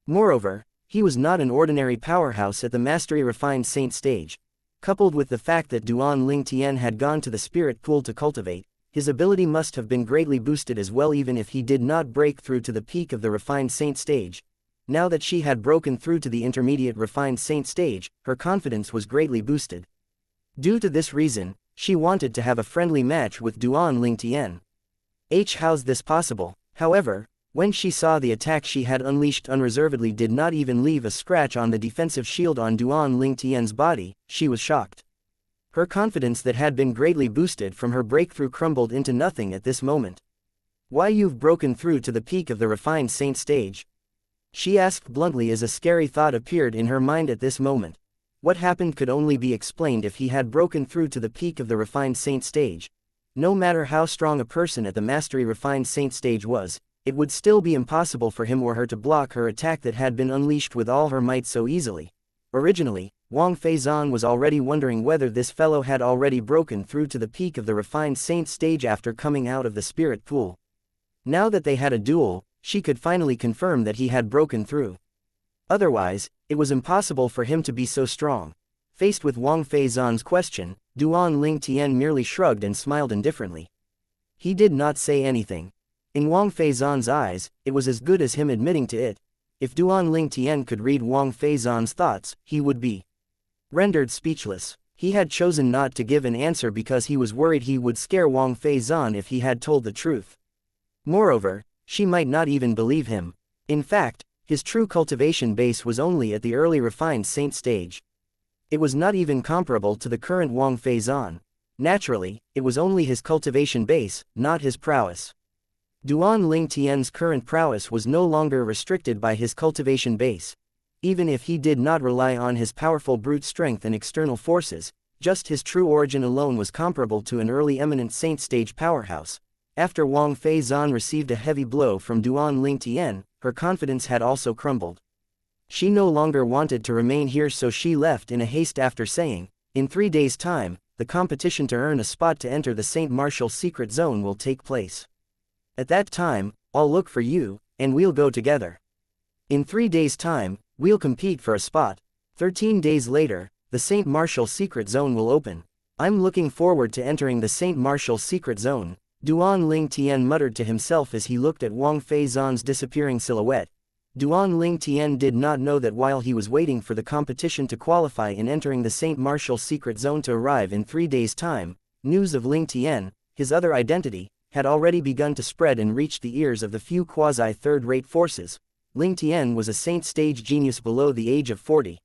Moreover, he was not an ordinary powerhouse at the mastery refined saint stage. Coupled with the fact that Duan Ling Tian had gone to the spirit pool to cultivate, his ability must have been greatly boosted as well even if he did not break through to the peak of the refined saint stage. Now that she had broken through to the intermediate refined saint stage, her confidence was greatly boosted. Due to this reason, she wanted to have a friendly match with Duan Ling Tian. How's this possible? However, when she saw the attack she had unleashed unreservedly did not even leave a scratch on the defensive shield on Duan Ling Tian's body, she was shocked. Her confidence that had been greatly boosted from her breakthrough crumbled into nothing at this moment. Why you've broken through to the peak of the refined saint stage? She asked bluntly as a scary thought appeared in her mind at this moment. What happened could only be explained if he had broken through to the peak of the refined saint stage. No matter how strong a person at the mastery refined saint stage was, it would still be impossible for him or her to block her attack that had been unleashed with all her might so easily. Originally, Wang Feizan was already wondering whether this fellow had already broken through to the peak of the refined saint stage after coming out of the spirit pool. Now that they had a duel, she could finally confirm that he had broken through. Otherwise, it was impossible for him to be so strong. Faced with Wang Feizan's question, Duan Ling Tian merely shrugged and smiled indifferently. He did not say anything. In Wang Feizan's eyes, it was as good as him admitting to it. If Duan Ling Tian could read Wang Feizan's thoughts, he would be rendered speechless. He had chosen not to give an answer because he was worried he would scare Wang Feizan if he had told the truth. Moreover, she might not even believe him. In fact, his true cultivation base was only at the early refined saint stage. It was not even comparable to the current Wang Feizan. Naturally, it was only his cultivation base, not his prowess. Duan Ling Tian's current prowess was no longer restricted by his cultivation base. Even if he did not rely on his powerful brute strength and external forces, just his true origin alone was comparable to an early eminent saint stage powerhouse. After Wang Feizan received a heavy blow from Duan Ling Tian, her confidence had also crumbled. She no longer wanted to remain here, so she left in a haste after saying, "In 3 days' time, the competition to earn a spot to enter the Saint Martial Secret Zone will take place. At that time, I'll look for you, and we'll go together. In 3 days' time, we'll compete for a spot. 13 days later, the Saint Martial Secret Zone will open. I'm looking forward to entering the Saint Martial Secret Zone," Duan Ling Tian muttered to himself as he looked at Wang Feizan's disappearing silhouette. Duan Ling Tian did not know that while he was waiting for the competition to qualify in entering the Saint Martial Secret Zone to arrive in 3 days' time, news of Ling Tian, his other identity, had already begun to spread and reach the ears of the few quasi-third-rate forces. Ling Tian was a saint stage genius below the age of 40.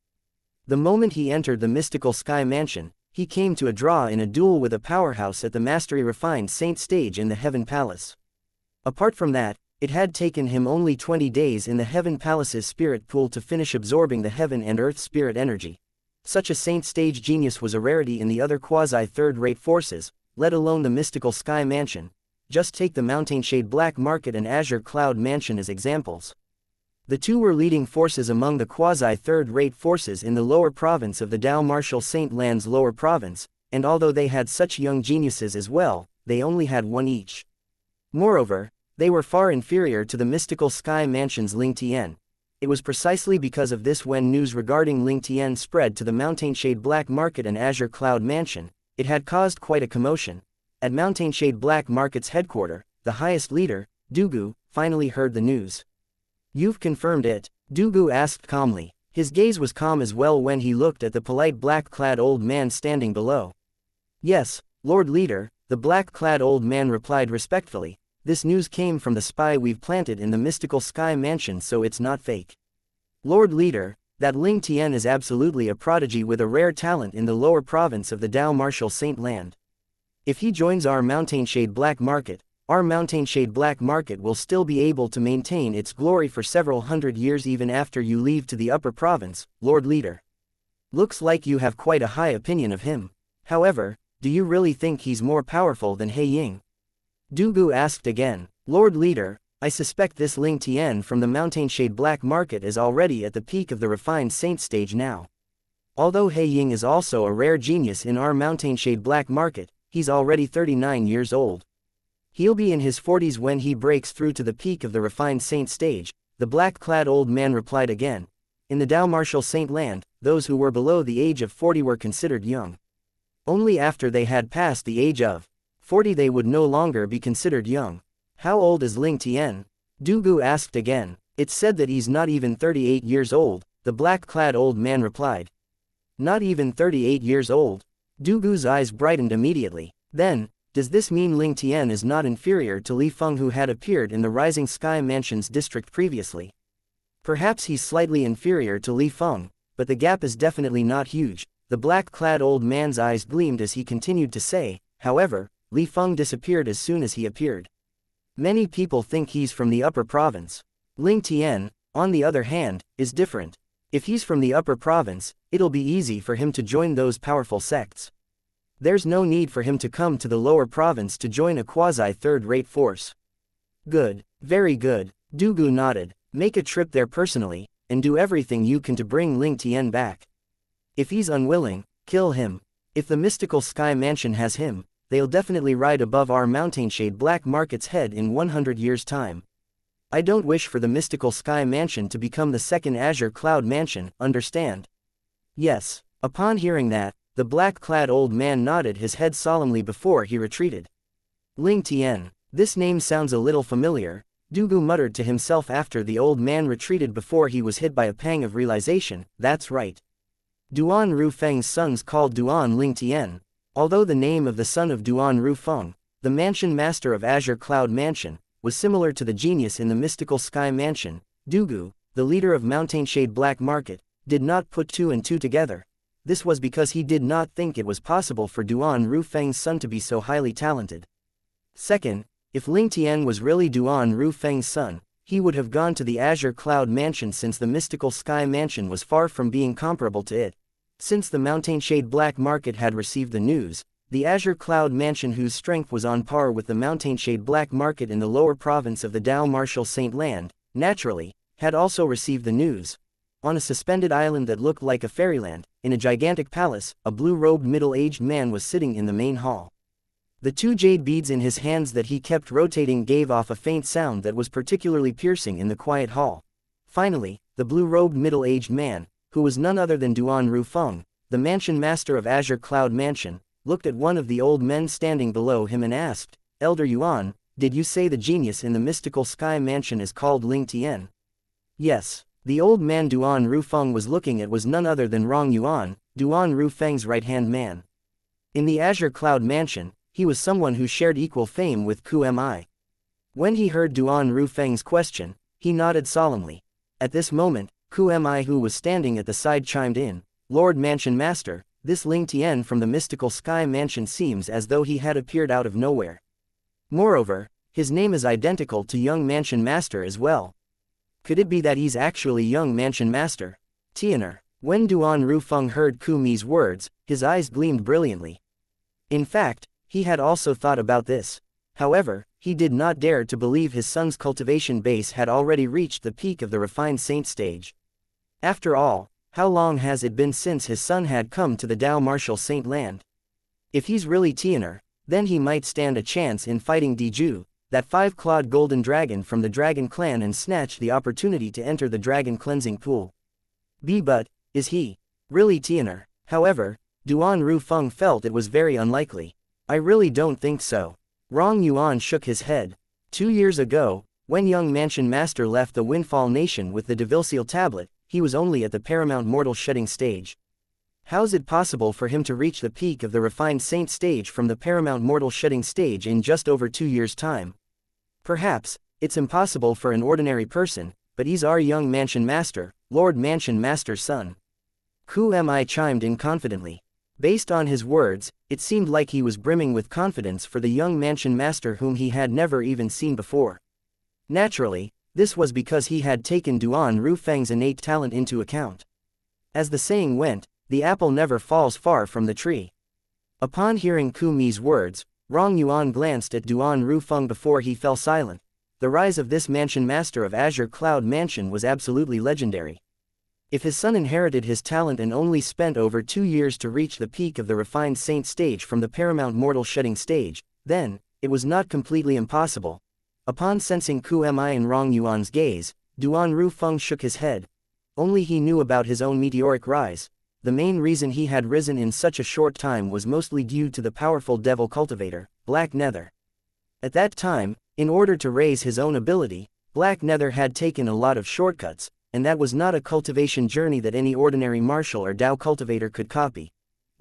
The moment he entered the mystical sky mansion, he came to a draw in a duel with a powerhouse at the mastery refined saint stage in the Heaven Palace. Apart from that, it had taken him only 20 days in the Heaven Palace's spirit pool to finish absorbing the heaven and earth spirit energy. Such a saint stage genius was a rarity in the other quasi-third-rate forces, let alone the mystical Sky Mansion. Just take the Mountainshade Black Market and Azure Cloud Mansion as examples. The two were leading forces among the quasi-third-rate forces in the lower province of the Dao Martial Saint Land's lower province, and although they had such young geniuses as well, they only had one each. Moreover, they were far inferior to the mystical Sky Mansion's Ling Tian. It was precisely because of this when news regarding Ling Tian spread to the Mountainshade Black Market and Azure Cloud Mansion, it had caused quite a commotion. At Mountainshade Black Market's headquarters, the highest leader, Dugu, finally heard the news. "You've confirmed it?" Dugu asked calmly. His gaze was calm as well when he looked at the polite black-clad old man standing below. "Yes, Lord Leader," the black-clad old man replied respectfully. "This news came from the spy we've planted in the mystical Sky Mansion, so it's not fake. Lord Leader, that Ling Tian is absolutely a prodigy with a rare talent in the lower province of the Dao Martial Saint Land. If he joins our Mountainshade Black Market, our Mountainshade Black Market will still be able to maintain its glory for several hundred years even after you leave to the upper province, Lord Leader. Looks like you have quite a high opinion of him. However, do you really think he's more powerful than He Ying?" Dugu asked again. "Lord Leader, I suspect this Ling Tian from the Mountainshade Black Market is already at the peak of the refined saint stage now. Although He Ying is also a rare genius in our Mountainshade Black Market, he's already 39 years old. He'll be in his 40s when he breaks through to the peak of the refined saint stage," the black-clad old man replied again. "In the Dao Martial Saint Land, those who were below the age of 40 were considered young. Only after they had passed the age of 40 they would no longer be considered young." "How old is Ling Tian?" Dugu asked again. "It's said that he's not even 38 years old," the black-clad old man replied. "Not even 38 years old?" Dugu's eyes brightened immediately. "Then, does this mean Ling Tian is not inferior to Li Feng who had appeared in the Rising Sky Mansion's district previously? Perhaps he's slightly inferior to Li Feng, but the gap is definitely not huge." The black-clad old man's eyes gleamed as he continued to say, "However, Li Feng disappeared as soon as he appeared. Many people think he's from the upper province. Ling Tian, on the other hand, is different. If he's from the upper province, it'll be easy for him to join those powerful sects. There's no need for him to come to the lower province to join a quasi-third-rate force." "Good, very good," Dugu nodded. "Make a trip there personally, and do everything you can to bring Ling Tian back. If he's unwilling, kill him. If the mystical Sky Mansion has him, they'll definitely ride above our Mountainshade Black Market's head in 100 years' time. I don't wish for the mystical Sky Mansion to become the second Azure Cloud Mansion, understand?" "Yes." Upon hearing that, the black-clad old man nodded his head solemnly before he retreated. "Ling Tian, this name sounds a little familiar," Dugu muttered to himself after the old man retreated before he was hit by a pang of realization. "That's right. Duan Ru Feng's sons called Duan Ling Tian." Although the name of the son of Duan Ru Feng, the mansion master of Azure Cloud Mansion, was similar to the genius in the mystical Sky Mansion, Dugu, the leader of Mountainshade Black Market, did not put two and two together. This was because he did not think it was possible for Duan Ru Feng's son to be so highly talented. Second, if Ling Tian was really Duan Ru Feng's son, he would have gone to the Azure Cloud Mansion since the mystical Sky Mansion was far from being comparable to it. Since the Mountainshade Black Market had received the news, the Azure Cloud Mansion, whose strength was on par with the Mountainshade Black Market in the lower province of the Dao Martial Saint Land, naturally, had also received the news. On a suspended island that looked like a fairyland, in a gigantic palace, a blue-robed middle-aged man was sitting in the main hall. The two jade beads in his hands that he kept rotating gave off a faint sound that was particularly piercing in the quiet hall. Finally, the blue-robed middle-aged man, who was none other than Duan Ru Feng, the mansion master of Azure Cloud Mansion, looked at one of the old men standing below him and asked, "Elder Yuan, did you say the genius in the mystical Sky Mansion is called Ling Tian?" "Yes." The old man Duan Ru Feng was looking at was none other than Rong Yuan, Duan Ru Feng's right-hand man. In the Azure Cloud Mansion, he was someone who shared equal fame with Qi. When he heard Duan Ru Feng's question, he nodded solemnly. At this moment, Qi, who was standing at the side, chimed in, "Lord Mansion Master, this Ling Tian from the mystical sky mansion seems as though he had appeared out of nowhere. Moreover, his name is identical to Young Mansion Master as well. Could it be that he's actually Young Mansion Master? Tianer. When Duan Rufeng heard Ku Mi's words, his eyes gleamed brilliantly. In fact, he had also thought about this. However, he did not dare to believe his son's cultivation base had already reached the peak of the refined saint stage. After all, how long has it been since his son had come to the Dao martial saint land? If he's really Tianer, then he might stand a chance in fighting Diju, that five-clawed golden dragon from the dragon clan, and snatch the opportunity to enter the dragon cleansing pool. But, is he really Tianer? However, Duan Rufeng felt it was very unlikely. I really don't think so. Rong Yuan shook his head. 2 years ago, when Young Mansion Master left the Windfall Nation with the Devil tablet, he was only at the paramount mortal shedding stage. How's it possible for him to reach the peak of the refined saint stage from the paramount mortal shedding stage in just over 2 years' time? Perhaps, it's impossible for an ordinary person, but he's our Young Mansion Master, Lord Mansion Master's son. Ku Mi chimed in confidently. Based on his words, it seemed like he was brimming with confidence for the Young Mansion Master whom he had never even seen before. Naturally, this was because he had taken Duan Rufeng's innate talent into account. As the saying went, the apple never falls far from the tree. Upon hearing Ku Mi's words, Rong Yuan glanced at Duan Rufeng before he fell silent. The rise of this Mansion Master of Azure Cloud Mansion was absolutely legendary. If his son inherited his talent and only spent over 2 years to reach the peak of the refined saint stage from the paramount mortal shedding stage, then, it was not completely impossible. Upon sensing Ku Mi and Rong Yuan's gaze, Duan Rufeng shook his head. Only he knew about his own meteoric rise. The main reason he had risen in such a short time was mostly due to the powerful devil cultivator, Black Nether. At that time, in order to raise his own ability, Black Nether had taken a lot of shortcuts, and that was not a cultivation journey that any ordinary martial or Dao cultivator could copy.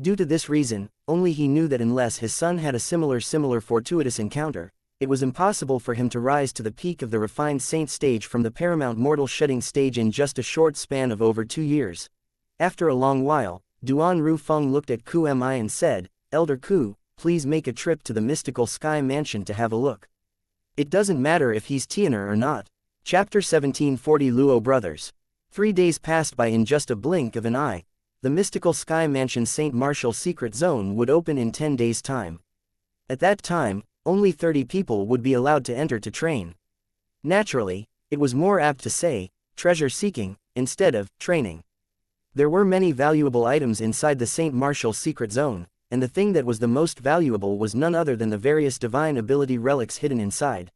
Due to this reason, only he knew that unless his son had a similar fortuitous encounter, it was impossible for him to rise to the peak of the refined saint stage from the paramount mortal shedding stage in just a short span of over 2 years. After a long while, Duan Rufeng looked at Ku Mi and said, "Elder Ku, please make a trip to the mystical sky mansion to have a look. It doesn't matter if he's Tianer or not." Chapter 1740 Luo Brothers. 3 days passed by in just a blink of an eye. The mystical sky mansion St. Martial secret zone would open in 10 days' time. At that time, only 30 people would be allowed to enter to train. Naturally, it was more apt to say, treasure-seeking, instead of training. There were many valuable items inside the St. Martial secret zone, and the thing that was the most valuable was none other than the various divine ability relics hidden inside.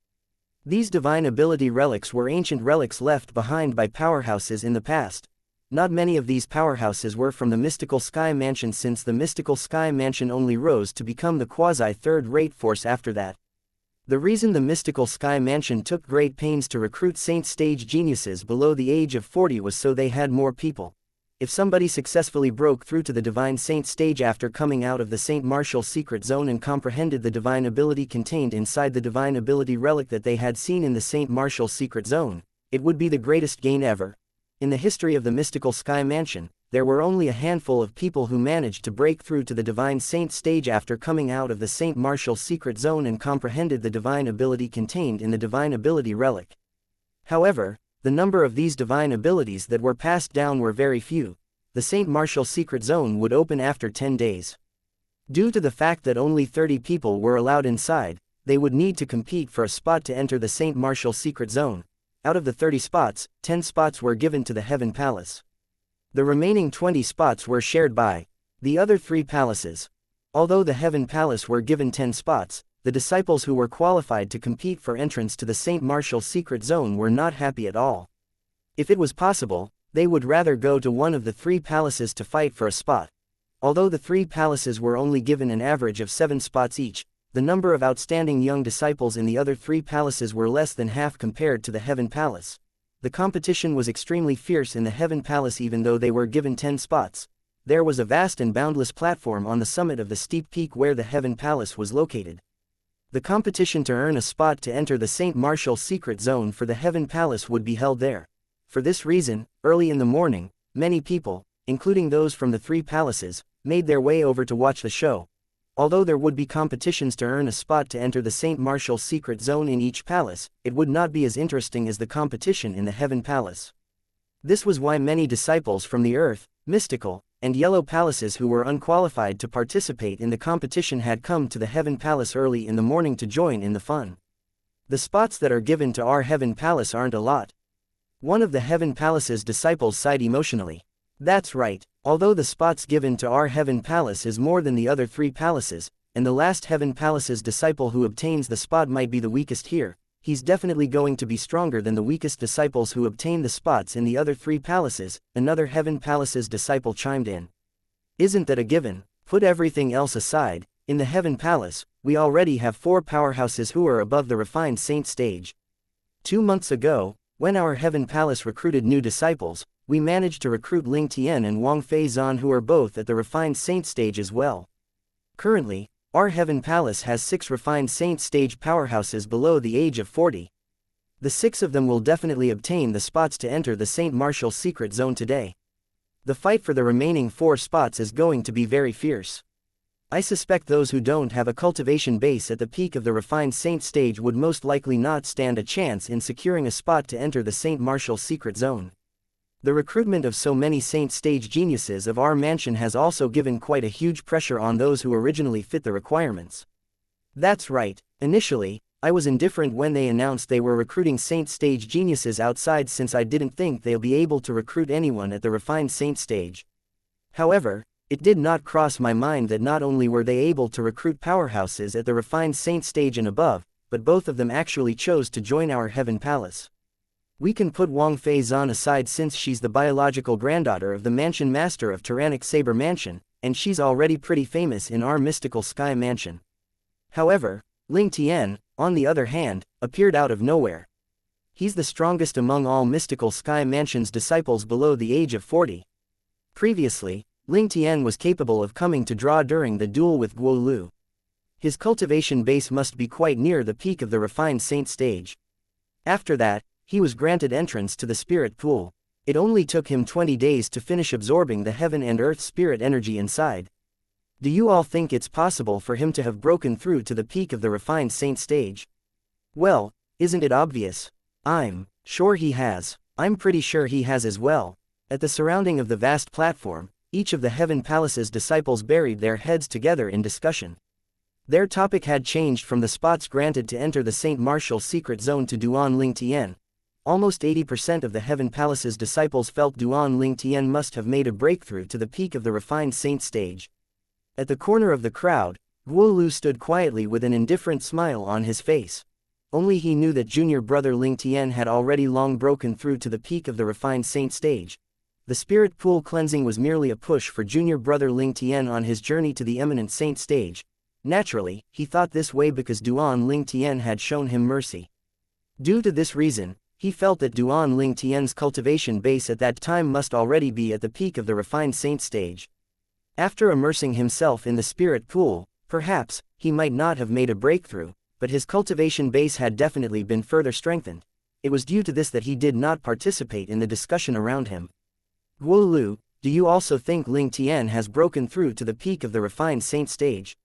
These divine ability relics were ancient relics left behind by powerhouses in the past. Not many of these powerhouses were from the mystical sky mansion, since the mystical sky mansion only rose to become the quasi-third-rate force after that. The reason the mystical sky mansion took great pains to recruit saint stage geniuses below the age of 40 was so they had more people. If somebody successfully broke through to the divine saint stage after coming out of the St. Martial secret zone and comprehended the divine ability contained inside the divine ability relic that they had seen in the St. Martial secret zone, it would be the greatest gain ever. In the history of the mystical sky mansion, there were only a handful of people who managed to break through to the divine saint stage after coming out of the St. Martial secret zone and comprehended the divine ability contained in the divine ability relic. However, the number of these divine abilities that were passed down were very few. The St. Martial secret zone would open after 10 days. Due to the fact that only 30 people were allowed inside, they would need to compete for a spot to enter the St. Martial secret zone. Out of the 30 spots, 10 spots were given to the Heaven Palace. The remaining 20 spots were shared by the other 3 palaces. Although the Heaven Palace were given 10 spots, the disciples who were qualified to compete for entrance to the St. Martial secret zone were not happy at all. If it was possible, they would rather go to one of the 3 palaces to fight for a spot. Although the 3 palaces were only given an average of 7 spots each, the number of outstanding young disciples in the other 3 palaces were less than half compared to the Heaven Palace. The competition was extremely fierce in the Heaven Palace even though they were given 10 spots. There was a vast and boundless platform on the summit of the steep peak where the Heaven Palace was located. The competition to earn a spot to enter the St. Martial secret zone for the Heaven Palace would be held there. For this reason, early in the morning, many people, including those from the three palaces, made their way over to watch the show. Although there would be competitions to earn a spot to enter the Saint Martial secret zone in each palace, it would not be as interesting as the competition in the Heaven Palace. This was why many disciples from the Earth, Mystical, and Yellow Palaces who were unqualified to participate in the competition had come to the Heaven Palace early in the morning to join in the fun. The spots that are given to our Heaven Palace aren't a lot. One of the Heaven Palace's disciples sighed emotionally. That's right, although the spots given to our Heaven Palace is more than the other three palaces, and the last Heaven Palace's disciple who obtains the spot might be the weakest here, he's definitely going to be stronger than the weakest disciples who obtain the spots in the other three palaces, another Heaven Palace's disciple chimed in. Isn't that a given? Put everything else aside, in the Heaven Palace, we already have 4 powerhouses who are above the refined saint stage. 2 months ago, when our Heaven Palace recruited new disciples, we managed to recruit Ling Tian and Wang Fei Zan who are both at the refined saint stage as well. Currently, our Heaven Palace has 6 refined saint stage powerhouses below the age of 40. The 6 of them will definitely obtain the spots to enter the Saint Martial secret zone today. The fight for the remaining 4 spots is going to be very fierce. I suspect those who don't have a cultivation base at the peak of the refined saint stage would most likely not stand a chance in securing a spot to enter the Saint Martial secret zone. The recruitment of so many saint stage geniuses of our mansion has also given quite a huge pressure on those who originally fit the requirements. That's right, initially, I was indifferent when they announced they were recruiting saint stage geniuses outside since I didn't think they'll be able to recruit anyone at the refined saint stage. However, it did not cross my mind that not only were they able to recruit powerhouses at the refined saint stage and above, but both of them actually chose to join our Heaven Palace. We can put Wang Fei Zan aside since she's the biological granddaughter of the mansion master of Tyrannic Saber Mansion, and she's already pretty famous in our mystical Sky Mansion. However, Ling Tian, on the other hand, appeared out of nowhere. He's the strongest among all mystical Sky Mansion's disciples below the age of 40. Previously, Ling Tian was capable of coming to draw during the duel with Guo Lu. His cultivation base must be quite near the peak of the refined saint stage. After that, he was granted entrance to the spirit pool. It only took him 20 days to finish absorbing the heaven and earth spirit energy inside. Do you all think it's possible for him to have broken through to the peak of the refined saint stage? Well, isn't it obvious? I'm sure he has. I'm pretty sure he has as well. At the surrounding of the vast platform, each of the Heaven Palace's disciples buried their heads together in discussion. Their topic had changed from the spots granted to enter the Saint Martial secret zone to Duan Ling Tian. Almost 80% of the Heaven Palace's disciples felt Duan Ling Tian must have made a breakthrough to the peak of the refined saint stage. At the corner of the crowd, Guo Lu stood quietly with an indifferent smile on his face. Only he knew that junior brother Ling Tian had already long broken through to the peak of the refined saint stage. The spirit pool cleansing was merely a push for junior brother Ling Tian on his journey to the eminent saint stage. Naturally, he thought this way because Duan Ling Tian had shown him mercy. Due to this reason, he felt that Duan Ling Tian's cultivation base at that time must already be at the peak of the refined saint stage. After immersing himself in the spirit pool, perhaps, he might not have made a breakthrough, but his cultivation base had definitely been further strengthened. It was due to this that he did not participate in the discussion around him. Guo Lu, do you also think Ling Tian has broken through to the peak of the refined saint stage?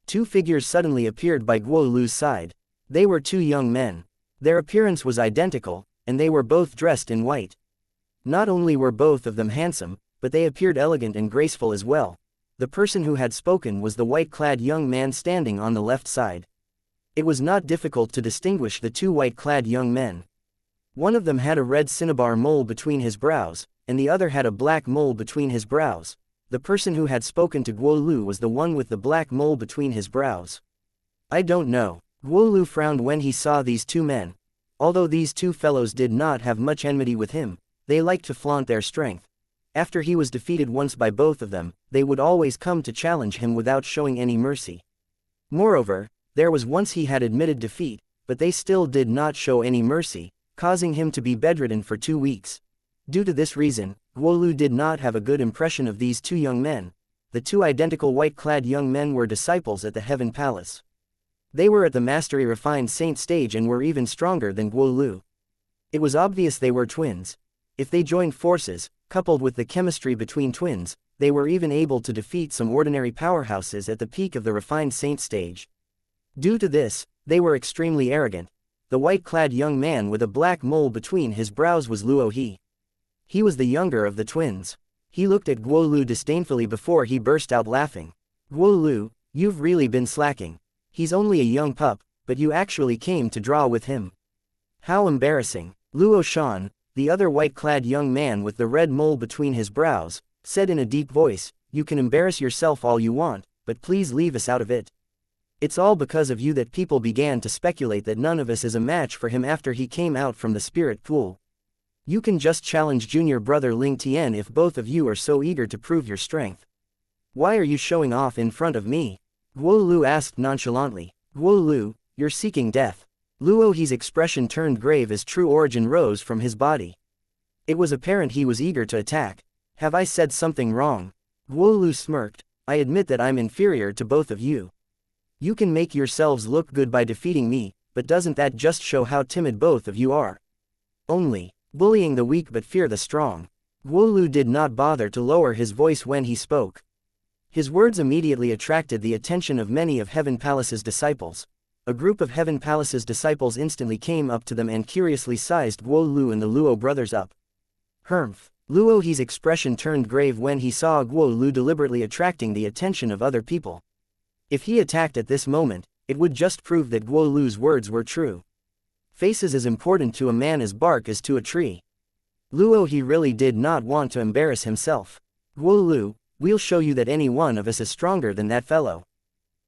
2 figures suddenly appeared by Guo Lu's side. They were 2 young men. Their appearance was identical, and they were both dressed in white. Not only were both of them handsome, but they appeared elegant and graceful as well. The person who had spoken was the white-clad young man standing on the left side. It was not difficult to distinguish the 2 white-clad young men. One of them had a red cinnabar mole between his brows, and the other had a black mole between his brows. The person who had spoken to Guo Lu was the one with the black mole between his brows. I don't know. Guo Lu frowned when he saw these 2 men. Although these 2 fellows did not have much enmity with him, they liked to flaunt their strength. After he was defeated once by both of them, they would always come to challenge him without showing any mercy. Moreover, there was once he had admitted defeat, but they still did not show any mercy, causing him to be bedridden for 2 weeks. Due to this reason, Guo Lu did not have a good impression of these 2 young men. The 2 identical white-clad young men were disciples at the Heaven Palace. They were at the Mastery Refined Saint stage and were even stronger than Guo Lu. It was obvious they were twins. If they joined forces, coupled with the chemistry between twins, they were even able to defeat some ordinary powerhouses at the peak of the refined saint stage. Due to this, they were extremely arrogant. The white-clad young man with a black mole between his brows was Luo He. He was the younger of the twins. He looked at Guo Lu disdainfully before he burst out laughing. Guo Lu, you've really been slacking. He's only a young pup, but you actually came to draw with him. How embarrassing. Luo Shan, the other white-clad young man with the red mole between his brows, said in a deep voice, you can embarrass yourself all you want, but please leave us out of it. It's all because of you that people began to speculate that none of us is a match for him after he came out from the spirit pool. You can just challenge junior brother Ling Tian if both of you are so eager to prove your strength. Why are you showing off in front of me? Guo Lu asked nonchalantly. Guo Lu, you're seeking death. Luo He's expression turned grave as true origin rose from his body. It was apparent he was eager to attack. Have I said something wrong? Guo Lu smirked. I admit that I'm inferior to both of you. You can make yourselves look good by defeating me, but doesn't that just show how timid both of you are? Only, bullying the weak but fear the strong. Guo Lu did not bother to lower his voice when he spoke. His words immediately attracted the attention of many of Heaven Palace's disciples. A group of Heaven Palace's disciples instantly came up to them and curiously sized Guo Lu and the Luo brothers up. Humph. Luo He's expression turned grave when he saw Guo Lu deliberately attracting the attention of other people. If he attacked at this moment, it would just prove that Guo Lu's words were true. Face is as important to a man as bark is to a tree. Luo He really did not want to embarrass himself. Guo Lu, we'll show you that any one of us is stronger than that fellow.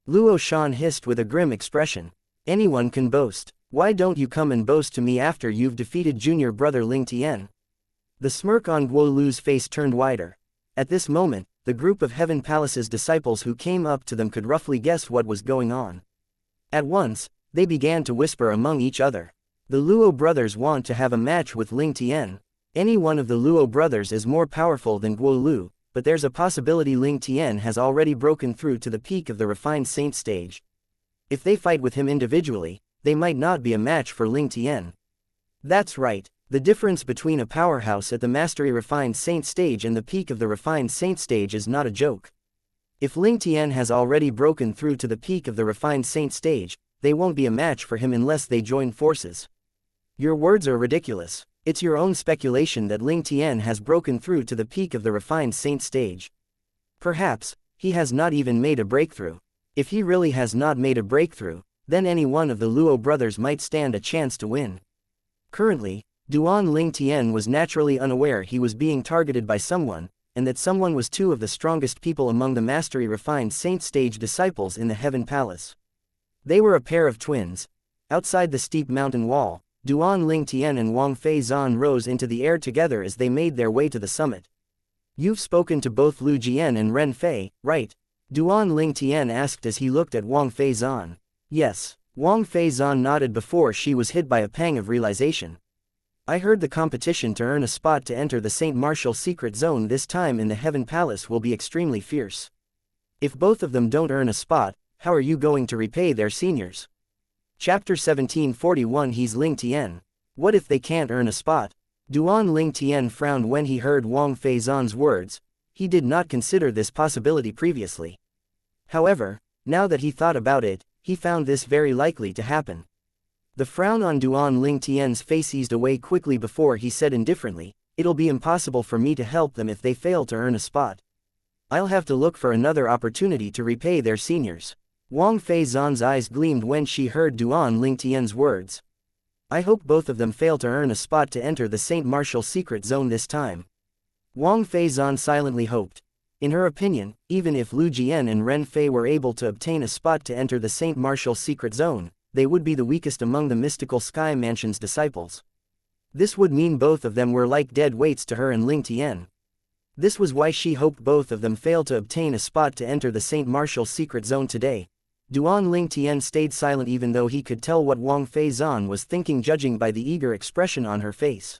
Luo Shan hissed with a grim expression. Anyone can boast. Why don't you come and boast to me after you've defeated junior brother Ling Tian? The smirk on Guo Lu's face turned wider. At this moment, the group of Heaven Palace's disciples who came up to them could roughly guess what was going on. At once, they began to whisper among each other. The Luo brothers want to have a match with Ling Tian. Any one of the Luo brothers is more powerful than Guo Lu, but there's a possibility Ling Tian has already broken through to the peak of the refined saint stage. If they fight with him individually, they might not be a match for Ling Tian. That's right. The difference between a powerhouse at the mastery refined saint stage and the peak of the refined saint stage is not a joke. If Ling Tian has already broken through to the peak of the refined saint stage, they won't be a match for him unless they join forces. Your words are ridiculous. It's your own speculation that Ling Tian has broken through to the peak of the refined saint stage. Perhaps, he has not even made a breakthrough. If he really has not made a breakthrough, then any one of the Luo brothers might stand a chance to win. Currently, Duan Ling Tian was naturally unaware he was being targeted by someone, and that someone was two of the strongest people among the mastery refined saint stage disciples in the Heaven Palace. They were a pair of twins. Outside the steep mountain wall, Duan Ling Tian and Wang Fei Zan rose into the air together as they made their way to the summit. You've spoken to both Lu Jian and Ren Fei, right? Duan Ling Tian asked as he looked at Wang Fei Zan. Yes. Wang Fei Zan nodded before she was hit by a pang of realization. I heard the competition to earn a spot to enter the Saint Martial secret zone this time in the Heaven Palace will be extremely fierce. If both of them don't earn a spot, how are you going to repay their seniors? Chapter 1741 He's Ling Tian. What if they can't earn a spot? Duan Ling Tian frowned when he heard Wang Fei Zan's words. He did not consider this possibility previously. However, now that he thought about it, he found this very likely to happen. The frown on Duan Ling Tian's face eased away quickly before he said indifferently, it'll be impossible for me to help them if they fail to earn a spot. I'll have to look for another opportunity to repay their seniors. Wang Fei Zan's eyes gleamed when she heard Duan Ling Tian's words. I hope both of them fail to earn a spot to enter the Saint Martial secret zone this time. Wang Fei Zan silently hoped. In her opinion, even if Lu Jian and Ren Fei were able to obtain a spot to enter the Saint Martial secret zone, they would be the weakest among the mystical Sky Mansion's disciples. This would mean both of them were like dead weights to her and Ling Tian. This was why she hoped both of them fail to obtain a spot to enter the Saint Martial secret zone today. Duan Ling Tian stayed silent even though he could tell what Wang Fei Zan was thinking judging by the eager expression on her face.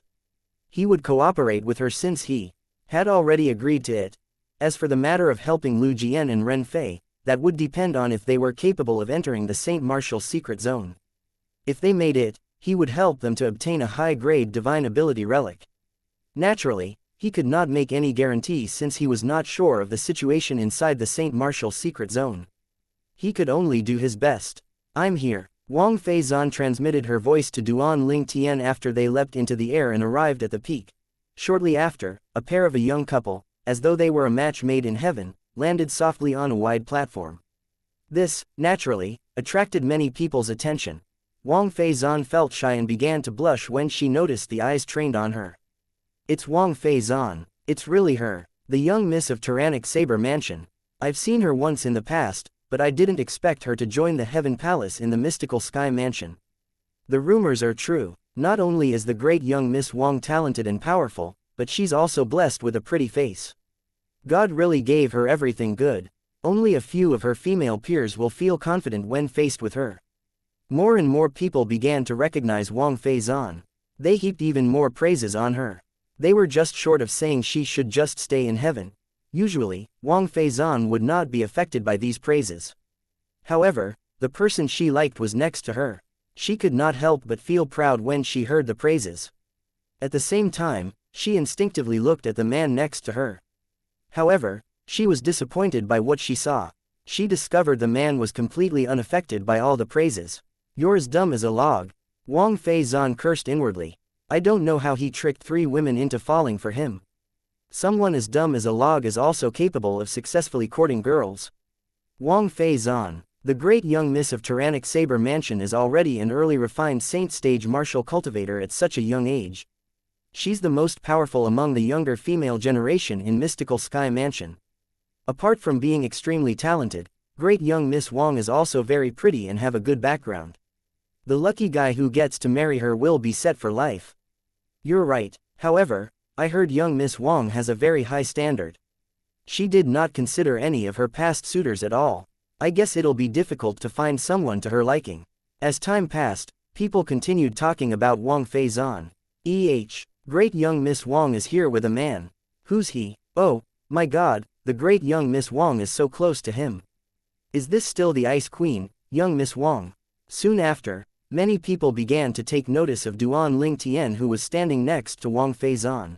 He would cooperate with her since he had already agreed to it. As for the matter of helping Lu Jian and Ren Fei, that would depend on if they were capable of entering the Saint Martial secret zone. If they made it, he would help them to obtain a high-grade divine ability relic. Naturally, he could not make any guarantees since he was not sure of the situation inside the Saint Martial secret zone. He could only do his best. I'm here. Wang Feizan transmitted her voice to Duan Ling Tian after they leapt into the air and arrived at the peak. Shortly after, a pair of a young couple, as though they were a match made in heaven, landed softly on a wide platform. This, naturally, attracted many people's attention. Wang Feizan felt shy and began to blush when she noticed the eyes trained on her. It's Wang Feizan. It's really her, the young miss of Tyrannic Saber Mansion. I've seen her once in the past, but I didn't expect her to join the Heaven Palace in the mystical Sky Mansion. The rumors are true. Not only is the great young Miss Wang talented and powerful, but she's also blessed with a pretty face. God really gave her everything good. Only a few of her female peers will feel confident when faced with her. More and more people began to recognize Wang Feizan. They heaped even more praises on her. They were just short of saying she should just stay in heaven. Usually, Wang Feizan would not be affected by these praises. However, the person she liked was next to her. She could not help but feel proud when she heard the praises. At the same time, she instinctively looked at the man next to her. However, she was disappointed by what she saw. She discovered the man was completely unaffected by all the praises. You're as dumb as a log. Wang Feizan cursed inwardly. I don't know how he tricked 3 women into falling for him. Someone as dumb as a log is also capable of successfully courting girls. Wang Feizan, the great young miss of Tyrannic Saber Mansion, is already an early refined saint stage martial cultivator at such a young age. She's the most powerful among the younger female generation in Mystical Sky Mansion. Apart from being extremely talented, great young Miss Wang is also very pretty and have a good background. The lucky guy who gets to marry her will be set for life. You're right. However, I heard young Miss Wang has a very high standard. She did not consider any of her past suitors at all. I guess it'll be difficult to find someone to her liking. As time passed, people continued talking about Wang Feizan. Great young Miss Wang is here with a man. Who's he? Oh, my God, the great young Miss Wang is so close to him. Is this still the Ice Queen, young Miss Wang? Soon after, many people began to take notice of Duan Ling Tian, who was standing next to Wang Feizan.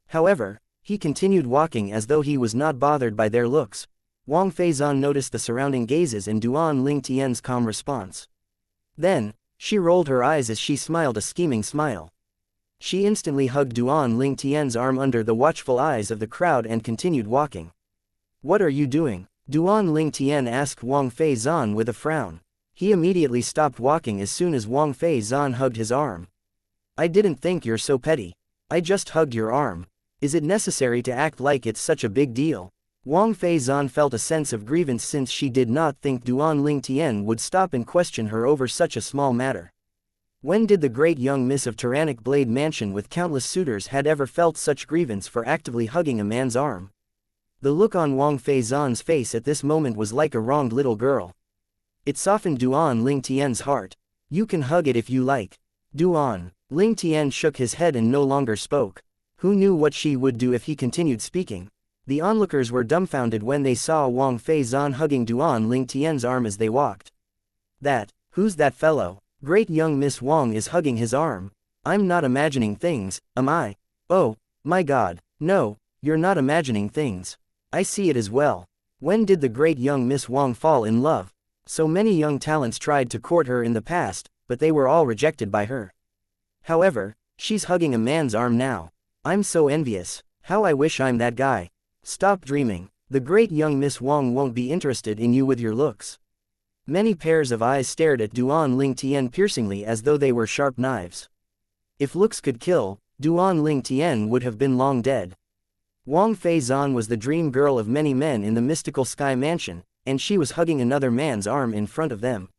However, he continued walking as though he was not bothered by their looks. Wang Feizan noticed the surrounding gazes and Duan Ling Tian's calm response. Then, she rolled her eyes as she smiled a scheming smile. She instantly hugged Duan Ling Tian's arm under the watchful eyes of the crowd and continued walking. What are you doing? Duan Ling Tian asked Wang Feizan with a frown. He immediately stopped walking as soon as Wang Feizan hugged his arm. I didn't think you're so petty. I just hugged your arm. Is it necessary to act like it's such a big deal? Wang Feizan felt a sense of grievance since she did not think Duan Ling Tian would stop and question her over such a small matter. When did the great young miss of Tyrannic Blade Mansion with countless suitors had ever felt such grievance for actively hugging a man's arm? The look on Wang Feizan's face at this moment was like a wronged little girl. It softened Duan Ling Tian's heart. You can hug it if you like. Duan Ling Tian shook his head and no longer spoke. Who knew what she would do if he continued speaking? The onlookers were dumbfounded when they saw Wang Feizan hugging Duan Ling Tian's arm as they walked. Who's that fellow? Great young Miss Wang is hugging his arm. I'm not imagining things, am I? Oh, my God, no, you're not imagining things. I see it as well. When did the great young Miss Wang fall in love? So many young talents tried to court her in the past, but they were all rejected by her. However, she's hugging a man's arm now. I'm so envious. How I wish I'm that guy. Stop dreaming. The great young Miss Wang won't be interested in you with your looks. Many pairs of eyes stared at Duan Ling Tian piercingly as though they were sharp knives. If looks could kill, Duan Ling Tian would have been long dead. Wang Feizan was the dream girl of many men in the mystical Sky Mansion, and she was hugging another man's arm in front of them.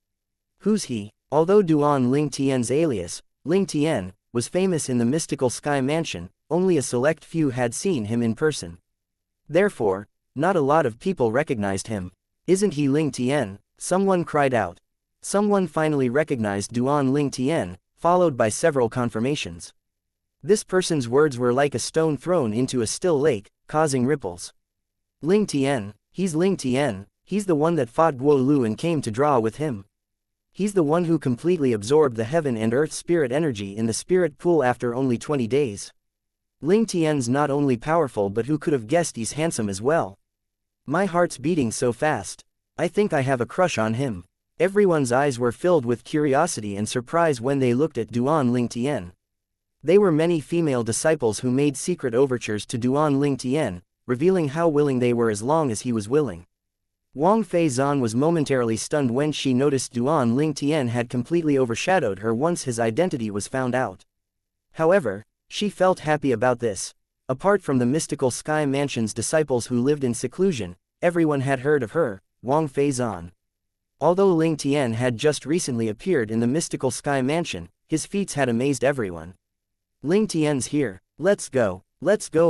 Who's he? Although Duan Ling Tian's alias, Ling Tian, was famous in the mystical Sky Mansion, only a select few had seen him in person. Therefore, not a lot of people recognized him. Isn't he Ling Tian? Someone cried out. Someone finally recognized Duan Ling Tian, followed by several confirmations. This person's words were like a stone thrown into a still lake, causing ripples. Ling Tian, he's Ling Tian, he's the one that fought Guo Lu and came to draw with him. He's the one who completely absorbed the heaven and earth spirit energy in the spirit pool after only 20 days. Ling Tian's not only powerful but who could have guessed he's handsome as well. My heart's beating so fast. I think I have a crush on him. Everyone's eyes were filled with curiosity and surprise when they looked at Duan Ling Tian. There were many female disciples who made secret overtures to Duan Ling Tian, revealing how willing they were as long as he was willing. Wang Feizan was momentarily stunned when she noticed Duan Ling Tian had completely overshadowed her once his identity was found out. However, she felt happy about this. Apart from the mystical Sky Mansion's disciples who lived in seclusion, everyone had heard of her, Wang Feizan. Although Ling Tian had just recently appeared in the mystical Sky Mansion, his feats had amazed everyone. Ling Tian's here, let's go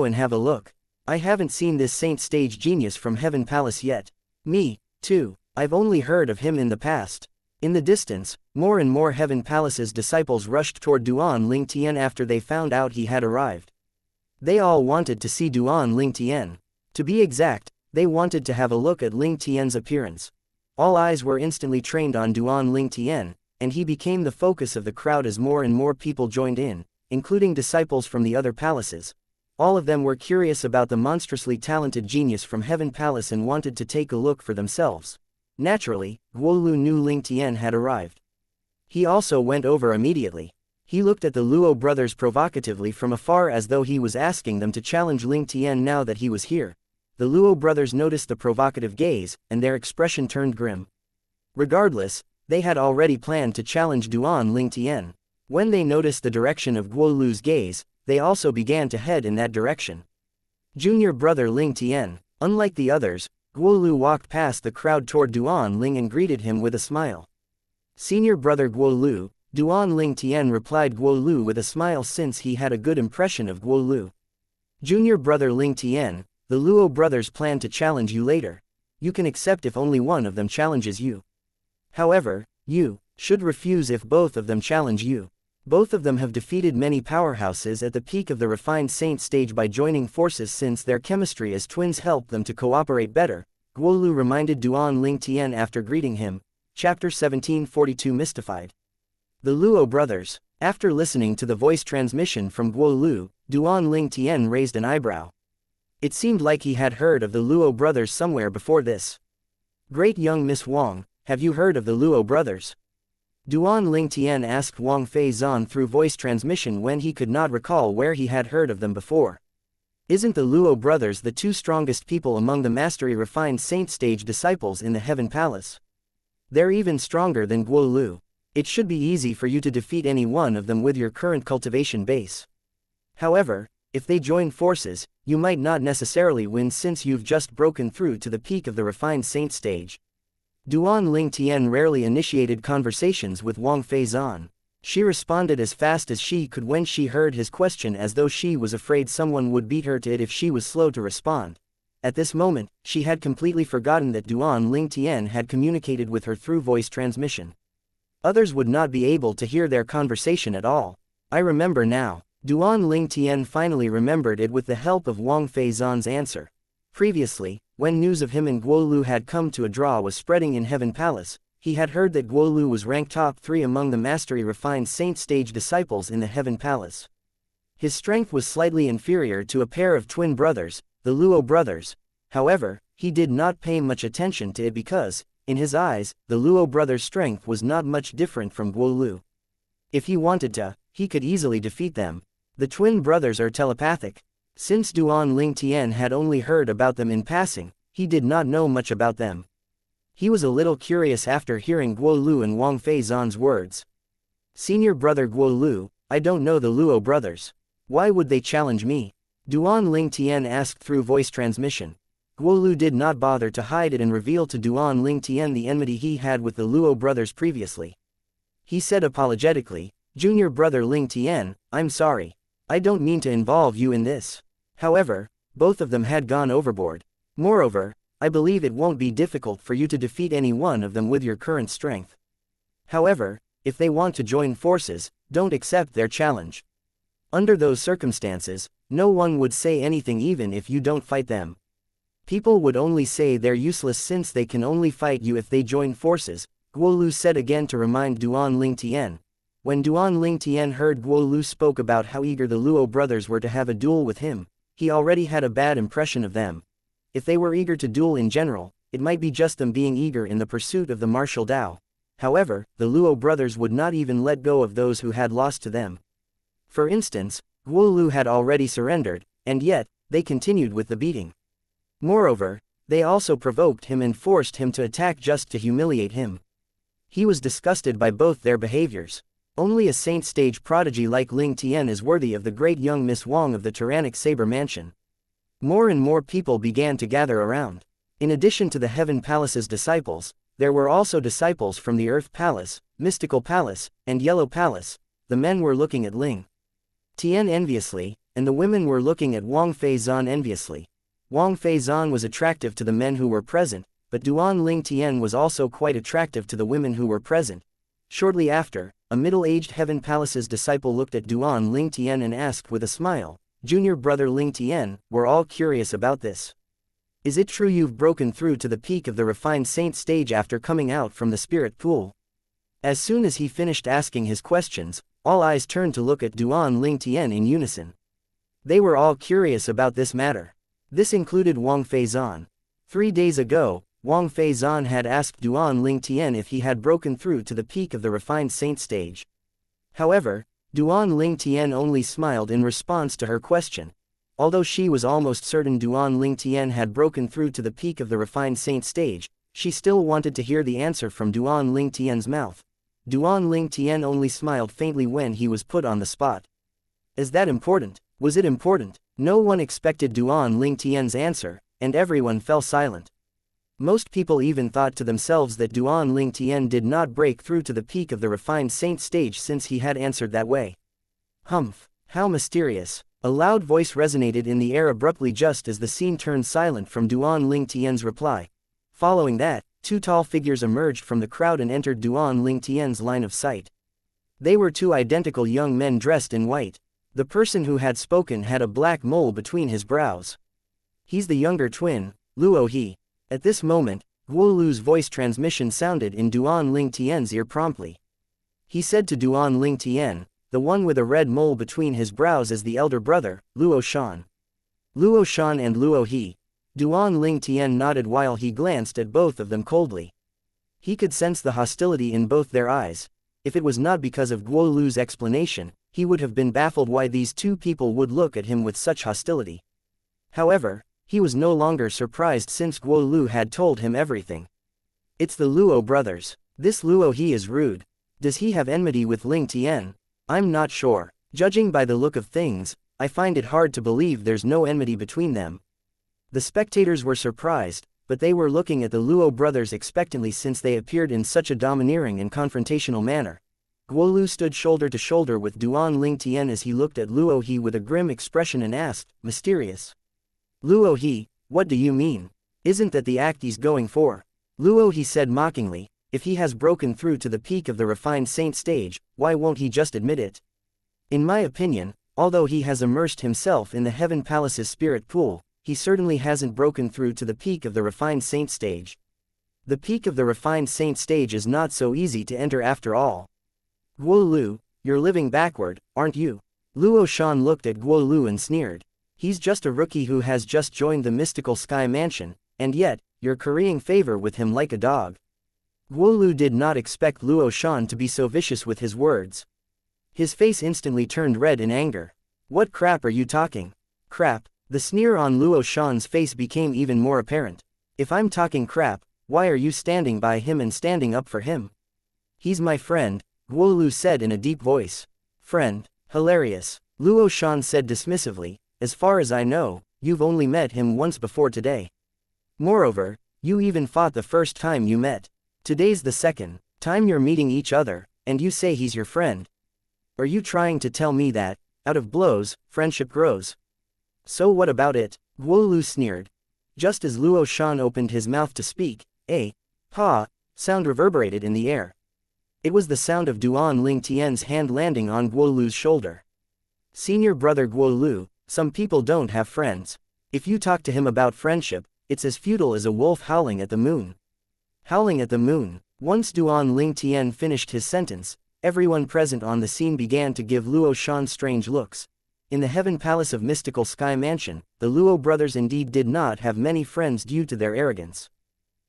and have a look. I haven't seen this saint stage genius from Heaven Palace yet. Me, too, I've only heard of him in the past. In the distance, more and more Heaven Palace's disciples rushed toward Duan Ling Tian after they found out he had arrived. They all wanted to see Duan Ling Tian. To be exact, they wanted to have a look at Ling Tian's appearance. All eyes were instantly trained on Duan Ling Tian, and he became the focus of the crowd as more and more people joined in, including disciples from the other palaces. All of them were curious about the monstrously talented genius from Heaven Palace and wanted to take a look for themselves. Naturally, Guolu knew Ling Tian had arrived. He also went over immediately. He looked at the Luo brothers provocatively from afar as though he was asking them to challenge Ling Tian now that he was here. The Luo brothers noticed the provocative gaze, and their expression turned grim. Regardless, they had already planned to challenge Duan Ling Tian. When they noticed the direction of Guolu's gaze, they also began to head in that direction. Junior brother Ling Tian, unlike the others, Guolu walked past the crowd toward Duan Ling and greeted him with a smile. Senior brother Guolu, Duan Ling Tian replied Guolu with a smile since he had a good impression of Guolu. Junior brother Ling Tian, the Luo brothers plan to challenge you later. You can accept if only one of them challenges you. However, you should refuse if both of them challenge you. Both of them have defeated many powerhouses at the peak of the refined saint stage by joining forces since their chemistry as twins helped them to cooperate better, Guolu reminded Duan Ling Tian after greeting him. Chapter 1742 Mystified. The Luo brothers. After listening to the voice transmission from Guolu, Duan Ling Tian raised an eyebrow. It seemed like he had heard of the Luo brothers somewhere before this. Great young Miss Wang, have you heard of the Luo brothers? Duan Ling Tian asked Wang Feizan through voice transmission when he could not recall where he had heard of them before. Isn't the Luo brothers the two strongest people among the mastery refined saint stage disciples in the Heaven Palace? They're even stronger than Guolu. It should be easy for you to defeat any one of them with your current cultivation base. However, if they join forces, you might not necessarily win since you've just broken through to the peak of the refined saint stage. Duan Ling Tian rarely initiated conversations with Wang Feizan. She responded as fast as she could when she heard his question as though she was afraid someone would beat her to it if she was slow to respond. At this moment, she had completely forgotten that Duan Ling Tian had communicated with her through voice transmission. Others would not be able to hear their conversation at all. I remember now. Duan Ling Tian finally remembered it with the help of Wang Feizan's answer. Previously, when news of him and Guolu had come to a draw was spreading in Heaven Palace, he had heard that Guolu was ranked top 3 among the mastery refined saint stage disciples in the Heaven Palace. His strength was slightly inferior to a pair of twin brothers, the Luo brothers. However, he did not pay much attention to it because, in his eyes, the Luo brothers' strength was not much different from Guolu. If he wanted to, he could easily defeat them. The twin brothers are telepathic. Since Duan Ling Tian had only heard about them in passing, he did not know much about them. He was a little curious after hearing Guolu and Wang Feizan's words. Senior brother Guolu, I don't know the Luo brothers. Why would they challenge me? Duan Ling Tian asked through voice transmission. Guolu did not bother to hide it and reveal to Duan Ling Tian the enmity he had with the Luo brothers previously. He said apologetically, Junior brother Ling Tian, I'm sorry. I don't mean to involve you in this. However, both of them had gone overboard. Moreover, I believe it won't be difficult for you to defeat any one of them with your current strength. However, if they want to join forces, don't accept their challenge. Under those circumstances, no one would say anything even if you don't fight them. People would only say they're useless since they can only fight you if they join forces, Guolu said again to remind Duan Ling Tian. When Duan Ling Tian heard Guo Lu spoke about how eager the Luo brothers were to have a duel with him, he already had a bad impression of them. If they were eager to duel in general, it might be just them being eager in the pursuit of the martial Tao. However, the Luo brothers would not even let go of those who had lost to them. For instance, Guo Lu had already surrendered, and yet, they continued with the beating. Moreover, they also provoked him and forced him to attack just to humiliate him. He was disgusted by both their behaviors. Only a saint stage prodigy like Ling Tian is worthy of the great young Miss Wang of the tyrannic Saber Mansion. More and more people began to gather around. In addition to the Heaven Palace's disciples, there were also disciples from the Earth Palace, Mystical Palace, and Yellow Palace. The men were looking at Ling Tian enviously, and the women were looking at Wang Feizan enviously. Wang Feizan was attractive to the men who were present, but Duan Ling Tian was also quite attractive to the women who were present. Shortly after, a middle-aged Heaven Palace's disciple looked at Duan Ling Tian and asked with a smile, "Junior brother Ling Tian, we're all curious about this. Is it true you've broken through to the peak of the refined saint stage after coming out from the spirit pool?" As soon as he finished asking his questions, all eyes turned to look at Duan Ling Tian in unison. They were all curious about this matter. This included Wang Feizan. 3 days ago, Wang Feizan had asked Duan Ling Tian if he had broken through to the peak of the refined saint stage. However, Duan Ling Tian only smiled in response to her question. Although she was almost certain Duan Ling Tian had broken through to the peak of the refined saint stage, she still wanted to hear the answer from Duan Ling Tian's mouth. Duan Ling Tian only smiled faintly when he was put on the spot. Is that important? Was it important? No one expected Duan Ling Tian's answer, and everyone fell silent. Most people even thought to themselves that Duan Ling Tian did not break through to the peak of the refined saint stage since he had answered that way. Humph, how mysterious. A loud voice resonated in the air abruptly just as the scene turned silent from Duan Ling Tian's reply. Following that, 2 tall figures emerged from the crowd and entered Duan Ling Tian's line of sight. They were 2 identical young men dressed in white. The person who had spoken had a black mole between his brows. He's the younger twin, Luo He. At this moment, Guo Lu's voice transmission sounded in Duan Ling Tian's ear promptly. He said to Duan Ling Tian, "The one with a red mole between his brows is the elder brother, Luo Shan." Luo Shan and Luo He. Duan Ling Tian nodded while he glanced at both of them coldly. He could sense the hostility in both their eyes. If it was not because of Guo Lu's explanation, he would have been baffled why these 2 people would look at him with such hostility. However, he was no longer surprised since Guo Lu had told him everything. It's the Luo brothers. This Luo He is rude. Does he have enmity with Ling Tian? I'm not sure. Judging by the look of things, I find it hard to believe there's no enmity between them. The spectators were surprised, but they were looking at the Luo brothers expectantly since they appeared in such a domineering and confrontational manner. Guo Lu stood shoulder to shoulder with Duan Ling Tian as he looked at Luo He with a grim expression and asked, "Mysterious? Luo He, what do you mean? Isn't that the act he's going for?" Luo He said mockingly, "If he has broken through to the peak of the refined saint stage, why won't he just admit it? In my opinion, although he has immersed himself in the Heaven Palace's spirit pool, he certainly hasn't broken through to the peak of the refined saint stage. The peak of the refined saint stage is not so easy to enter after all. Guo Lu, you're living backward, aren't you?" Luo Shan looked at Guo Lu and sneered. "He's just a rookie who has just joined the mystical sky mansion, and yet, you're currying favor with him like a dog." Guo Lu did not expect Luo Shan to be so vicious with his words. His face instantly turned red in anger. "What crap are you talking? Crap?" The sneer on Luo Shan's face became even more apparent. "If I'm talking crap, why are you standing by him and standing up for him?" "He's my friend," Guo Lu said in a deep voice. "Friend? Hilarious," Luo Shan said dismissively. "As far as I know, you've only met him once before today. Moreover, you even fought the first time you met. Today's the second time you're meeting each other, and you say he's your friend. Are you trying to tell me that, out of blows, friendship grows?" "So what about it?" Guo Lu sneered. Just as Luo Shan opened his mouth to speak, a "ha" sound reverberated in the air. It was the sound of Duan Ling Tian's hand landing on Guo Lu's shoulder. "Senior brother Guo Lu, some people don't have friends. If you talk to him about friendship, it's as futile as a wolf howling at the moon." Howling at the moon. Once Duan Ling Tian finished his sentence, Everyone present on the scene began to give Luo Shan strange looks. In the Heaven Palace of Mystical Sky Mansion, the Luo brothers indeed did not have many friends due to their arrogance.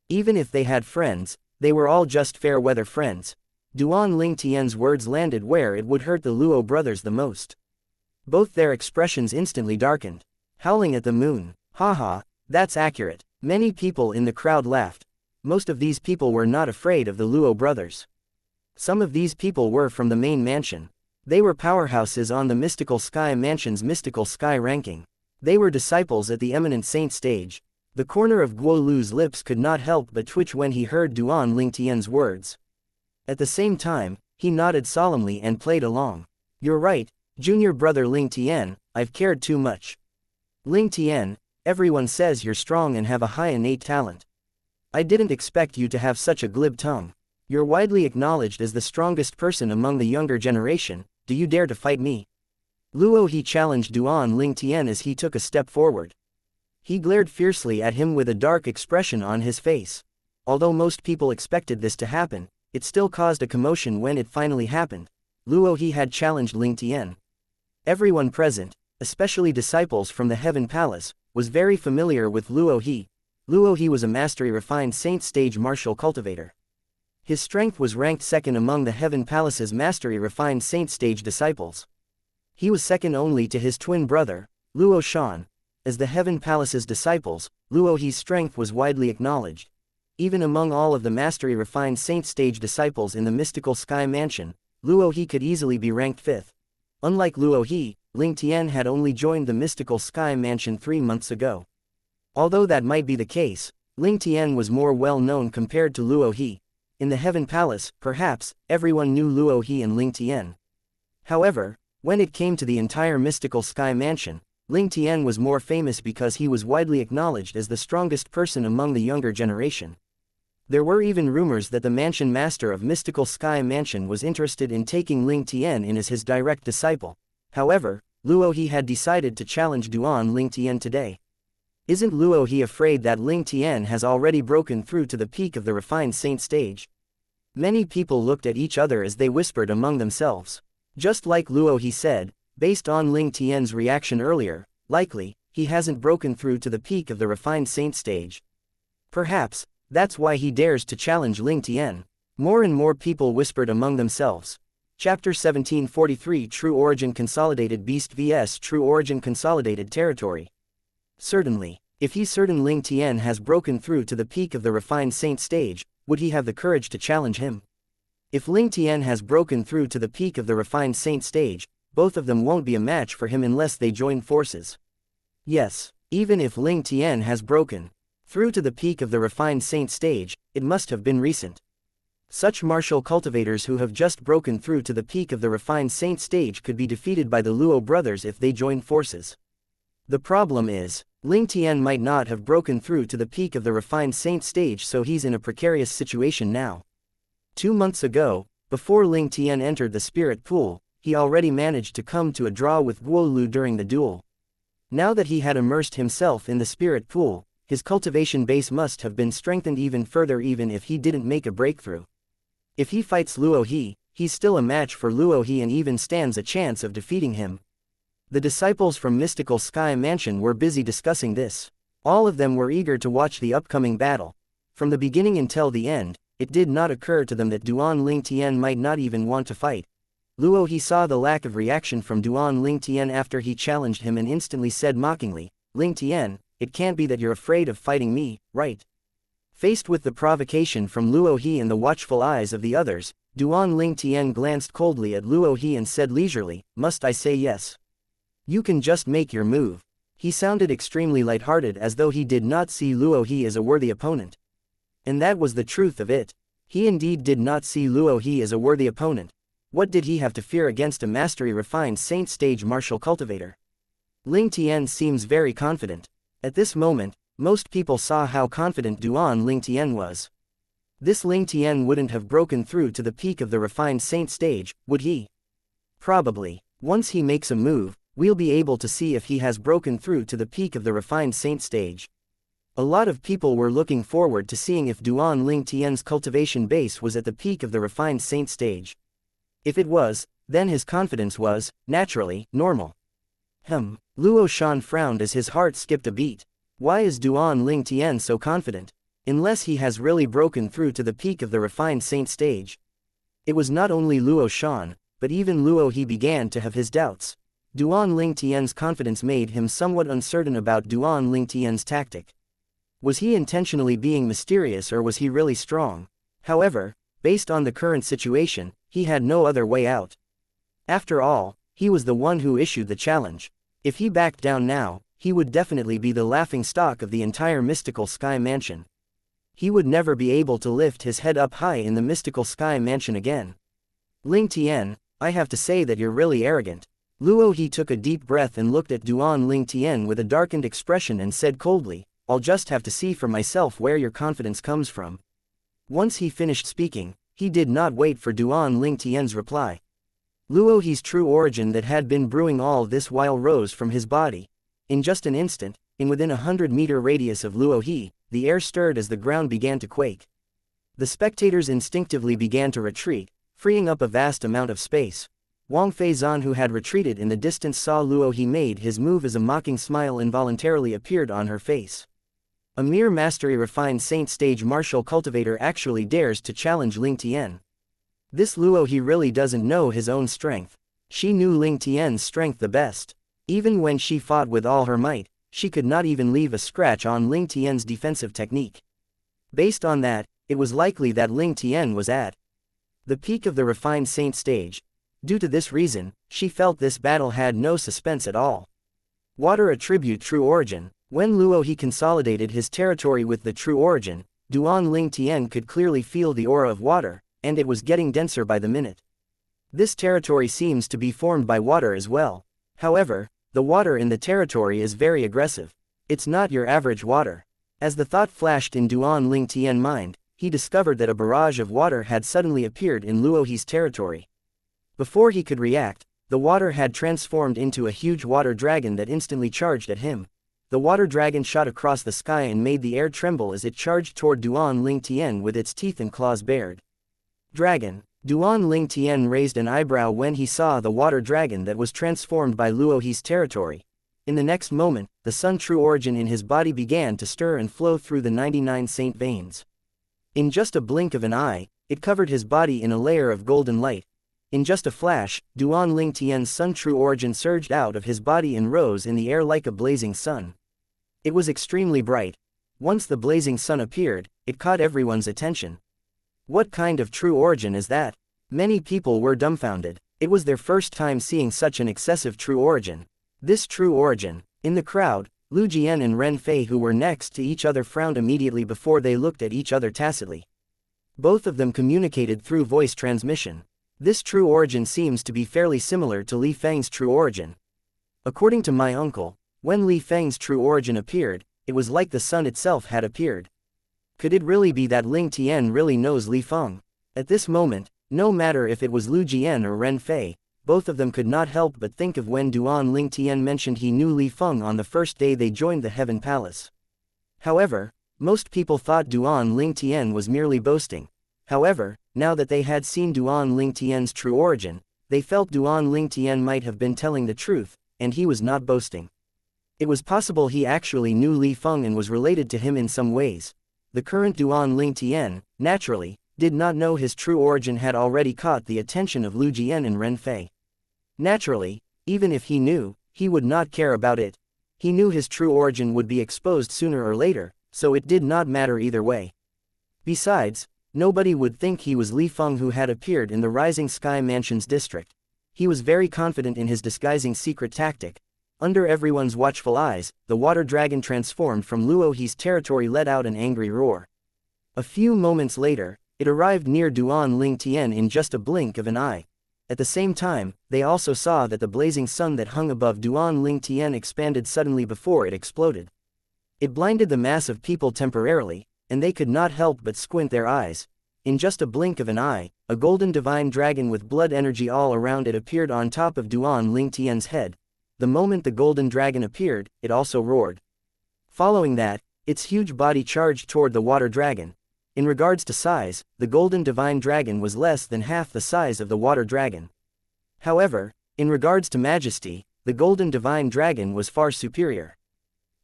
Even if they had friends, they were all just fair-weather friends. Duan Ling Tian's words landed where it would hurt the Luo brothers the most. Both their expressions instantly darkened. Howling at the moon. Haha, that's accurate. Many people in the crowd laughed. Most of these people were not afraid of the Luo brothers. Some of these people were from the main mansion. They were powerhouses on the Mystical Sky Mansion's Mystical Sky ranking. They were disciples at the Eminent Saint stage. The corner of Guo Lu's lips could not help but twitch when he heard Duan Ling Tian's words. At the same time, he nodded solemnly and played along. You're right, junior brother Ling Tian, I've cared too much. Ling Tian, everyone says you're strong and have a high innate talent. I didn't expect you to have such a glib tongue. You're widely acknowledged as the strongest person among the younger generation. Do you dare to fight me? Luo He challenged Duan Ling Tian as he took a step forward. He glared fiercely at him with a dark expression on his face. Although most people expected this to happen, it still caused a commotion when it finally happened. Luo He had challenged Ling Tian. Everyone present, especially disciples from the Heaven Palace, was very familiar with Luo He. Luo He was a mastery-refined Saint stage martial cultivator. His strength was ranked second among the Heaven Palace's mastery-refined Saint stage disciples. He was second only to his twin brother, Luo Shan. As the Heaven Palace's disciples, Luo He's strength was widely acknowledged. Even among all of the mastery-refined Saint stage disciples in the Mystical Sky Mansion, Luo He could easily be ranked fifth. Unlike Luo He, Ling Tian had only joined the Mystical Sky Mansion 3 months ago. Although that might be the case, Ling Tian was more well-known compared to Luo He. In the Heaven Palace, perhaps, everyone knew Luo He and Ling Tian. However, when it came to the entire Mystical Sky Mansion, Ling Tian was more famous because he was widely acknowledged as the strongest person among the younger generation. There were even rumors that the Mansion Master of Mystical Sky Mansion was interested in taking Ling Tian in as his direct disciple. However, Luo He had decided to challenge Duan Ling Tian today. Isn't Luo He afraid that Ling Tian has already broken through to the peak of the refined saint stage? Many people looked at each other as they whispered among themselves. Just like Luo He said, based on Ling Tian's reaction earlier, likely, he hasn't broken through to the peak of the refined saint stage. Perhaps, that's why he dares to challenge Ling Tian. More and more people whispered among themselves. Chapter 1743 True Origin Consolidated Beast vs True Origin Consolidated Territory. Certainly, if he's certain Ling Tian has broken through to the peak of the refined saint stage, would he have the courage to challenge him? If Ling Tian has broken through to the peak of the refined saint stage, both of them won't be a match for him unless they join forces. Yes, even if Ling Tian has broken through to the peak of the refined saint stage, it must have been recent. Such martial cultivators who have just broken through to the peak of the refined saint stage could be defeated by the Luo brothers if they join forces. The problem is, Ling Tian might not have broken through to the peak of the refined saint stage, so he's in a precarious situation now. 2 months ago, before Ling Tian entered the spirit pool, he already managed to come to a draw with Guo Lu during the duel. Now that he had immersed himself in the spirit pool, his cultivation base must have been strengthened even further even if he didn't make a breakthrough. If he fights Luo He, he's still a match for Luo He and even stands a chance of defeating him. The disciples from Mystical Sky Mansion were busy discussing this. All of them were eager to watch the upcoming battle. From the beginning until the end, it did not occur to them that Duan Ling Tian might not even want to fight. Luo He saw the lack of reaction from Duan Ling Tian after he challenged him and instantly said mockingly, "Ling Tian, it can't be that you're afraid of fighting me, right?" Faced with the provocation from Luo He and the watchful eyes of the others, Duan Ling Tian glanced coldly at Luo He and said leisurely, "Must I say yes? You can just make your move." He sounded extremely lighthearted as though he did not see Luo He as a worthy opponent. And that was the truth of it. He indeed did not see Luo He as a worthy opponent. What did he have to fear against a mastery-refined saint stage martial cultivator? Ling Tian seems very confident. At this moment, most people saw how confident Duan Ling Tian was. This Ling Tian wouldn't have broken through to the peak of the refined saint stage, would he? Probably. Once he makes a move, we'll be able to see if he has broken through to the peak of the refined saint stage. A lot of people were looking forward to seeing if Duan Ling Tian's cultivation base was at the peak of the refined saint stage. If it was, then his confidence was, naturally, normal. Luo Shan frowned as his heart skipped a beat. Why is Duan Ling Tian so confident? Unless he has really broken through to the peak of the refined saint stage. It was not only Luo Shan, but even Luo He began to have his doubts. Duan Ling Tian's confidence made him somewhat uncertain about Duan Ling Tian's tactic. Was he intentionally being mysterious or was he really strong? However, based on the current situation, he had no other way out. After all, he was the one who issued the challenge. If he backed down now, he would definitely be the laughingstock of the entire mystical sky mansion. He would never be able to lift his head up high in the mystical sky mansion again. Ling Tian, I have to say that you're really arrogant. Luo He took a deep breath and looked at Duan Ling Tian with a darkened expression and said coldly, I'll just have to see for myself where your confidence comes from. Once he finished speaking, he did not wait for Duan Ling Tian's reply. Luo He's true origin that had been brewing all this while rose from his body. In just an instant, in within 100-meter radius of Luo He, the air stirred as the ground began to quake. The spectators instinctively began to retreat, freeing up a vast amount of space. Wang Feizan, who had retreated in the distance, saw Luo He made his move as a mocking smile involuntarily appeared on her face. A mere mastery refined saint stage martial cultivator actually dares to challenge Ling Tian. This Luo He really doesn't know his own strength. She knew Ling Tian's strength the best. Even when she fought with all her might, she could not even leave a scratch on Ling Tian's defensive technique. Based on that, it was likely that Ling Tian was at the peak of the refined saint stage. Due to this reason, she felt this battle had no suspense at all. Water attribute true origin. When Luo He consolidated his territory with the true origin, Duan Ling Tian could clearly feel the aura of water, and it was getting denser by the minute. This territory seems to be formed by water as well. However, the water in the territory is very aggressive. It's not your average water. As the thought flashed in Duan Ling Tian's mind, he discovered that a barrage of water had suddenly appeared in Luo He's territory. Before he could react, the water had transformed into a huge water dragon that instantly charged at him. The water dragon shot across the sky and made the air tremble as it charged toward Duan Ling Tian with its teeth and claws bared. Dragon. Duan Ling Tian raised an eyebrow when he saw the water dragon that was transformed by Luo He's territory. In the next moment, the sun true origin in his body began to stir and flow through the 99 saint veins. In just a blink of an eye, it covered his body in a layer of golden light. In just a flash, Duan Ling Tian's sun true origin surged out of his body and rose in the air like a blazing sun. It was extremely bright. Once the blazing sun appeared, it caught everyone's attention. What kind of true origin is that? Many people were dumbfounded. It was their first time seeing such an excessive true origin. This true origin. In the crowd, Lu Jian and Ren Fei, who were next to each other, frowned immediately before they looked at each other tacitly. Both of them communicated through voice transmission. This true origin seems to be fairly similar to Li Feng's true origin. According to my uncle, when Li Feng's true origin appeared, it was like the sun itself had appeared. Could it really be that Ling Tian really knows Li Feng? At this moment, no matter if it was Lu Jian or Ren Fei, both of them could not help but think of when Duan Ling Tian mentioned he knew Li Feng on the first day they joined the Heaven Palace. However, most people thought Duan Ling Tian was merely boasting. However, now that they had seen Duan Ling Tian's true origin, they felt Duan Ling Tian might have been telling the truth, and he was not boasting. It was possible he actually knew Li Feng and was related to him in some ways. The current Duan Ling Tian, naturally, did not know his true origin had already caught the attention of Lu Jian and Ren Fei. Naturally, even if he knew, he would not care about it. He knew his true origin would be exposed sooner or later, so it did not matter either way. Besides, nobody would think he was Li Feng who had appeared in the Rising Sky Mansion's district. He was very confident in his disguising secret tactic. Under everyone's watchful eyes, the water dragon transformed from Luo He's territory let out an angry roar. A few moments later, it arrived near Duan Ling Tian in just a blink of an eye. At the same time, they also saw that the blazing sun that hung above Duan Ling Tian expanded suddenly before it exploded. It blinded the mass of people temporarily, and they could not help but squint their eyes. In just a blink of an eye, a golden divine dragon with blood energy all around it appeared on top of Duan Ling Tian's head. The moment the golden dragon appeared, it also roared. Following that, its huge body charged toward the water dragon. In regards to size, the golden divine dragon was less than half the size of the water dragon. However, in regards to majesty, the golden divine dragon was far superior.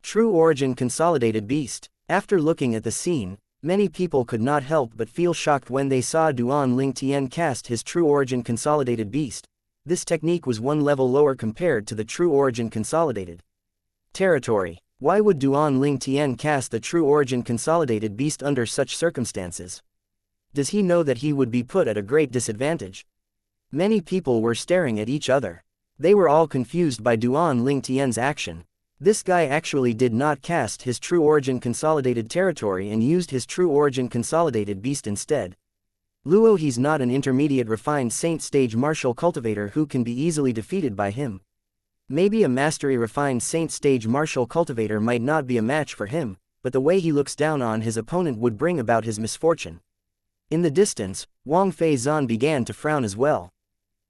True origin consolidated beast. After looking at the scene, many people could not help but feel shocked when they saw Duan Ling Tian cast his true origin consolidated beast. This technique was one level lower compared to the true origin consolidated territory. Why would Duan Ling Tian cast the true origin consolidated beast under such circumstances? Does he know that he would be put at a great disadvantage? Many people were staring at each other. They were all confused by Duan Ling Tian's action. This guy actually did not cast his true origin consolidated territory and used his true origin consolidated beast instead. Luo he's not an intermediate refined saint stage martial cultivator who can be easily defeated by him. Maybe a mastery refined saint stage martial cultivator might not be a match for him, but the way he looks down on his opponent would bring about his misfortune. In the distance, Wang Fei Zan began to frown as well.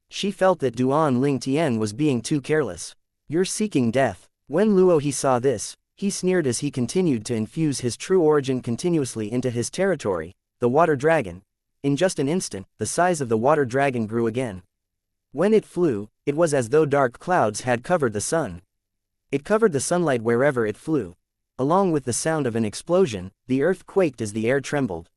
She felt that Duan Ling Tian was being too careless. You're seeking death. When Luo he saw this, he sneered as he continued to infuse his true origin continuously into his territory, the water dragon. In just an instant, the size of the water dragon grew again. When it flew, it was as though dark clouds had covered the sun. It covered the sunlight wherever it flew. Along with the sound of an explosion, the earth quaked as the air trembled.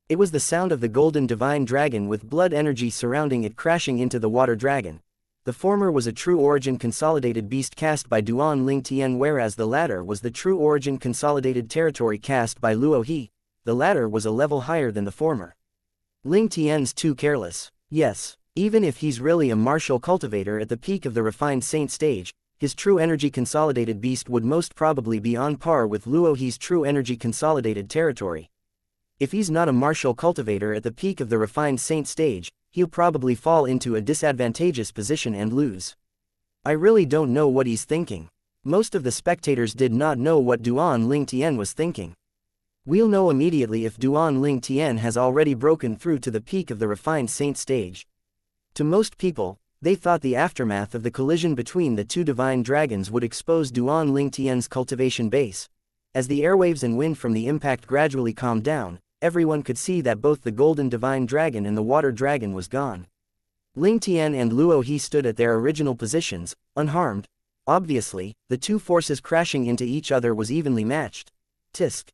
It was the sound of the golden divine dragon with blood energy surrounding it crashing into the water dragon. The former was a true origin consolidated beast cast by Duan Ling Tian, whereas the latter was the true origin consolidated territory cast by Luo He. The latter was a level higher than the former. Ling Tian's too careless. Yes, even if he's really a martial cultivator at the peak of the refined saint stage, his true energy consolidated beast would most probably be on par with Luo He's true energy consolidated territory. If he's not a martial cultivator at the peak of the refined saint stage, he'll probably fall into a disadvantageous position and lose. I really don't know what he's thinking. Most of the spectators did not know what Duan Ling Tian was thinking. We'll know immediately if Duan Ling Tian has already broken through to the peak of the refined saint stage. To most people, they thought the aftermath of the collision between the two divine dragons would expose Duan Ling Tian's cultivation base. As the airwaves and wind from the impact gradually calmed down, everyone could see that both the golden divine dragon and the water dragon was gone. Ling Tian and Luo He stood at their original positions, unharmed. Obviously, the two forces crashing into each other was evenly matched. Tisk.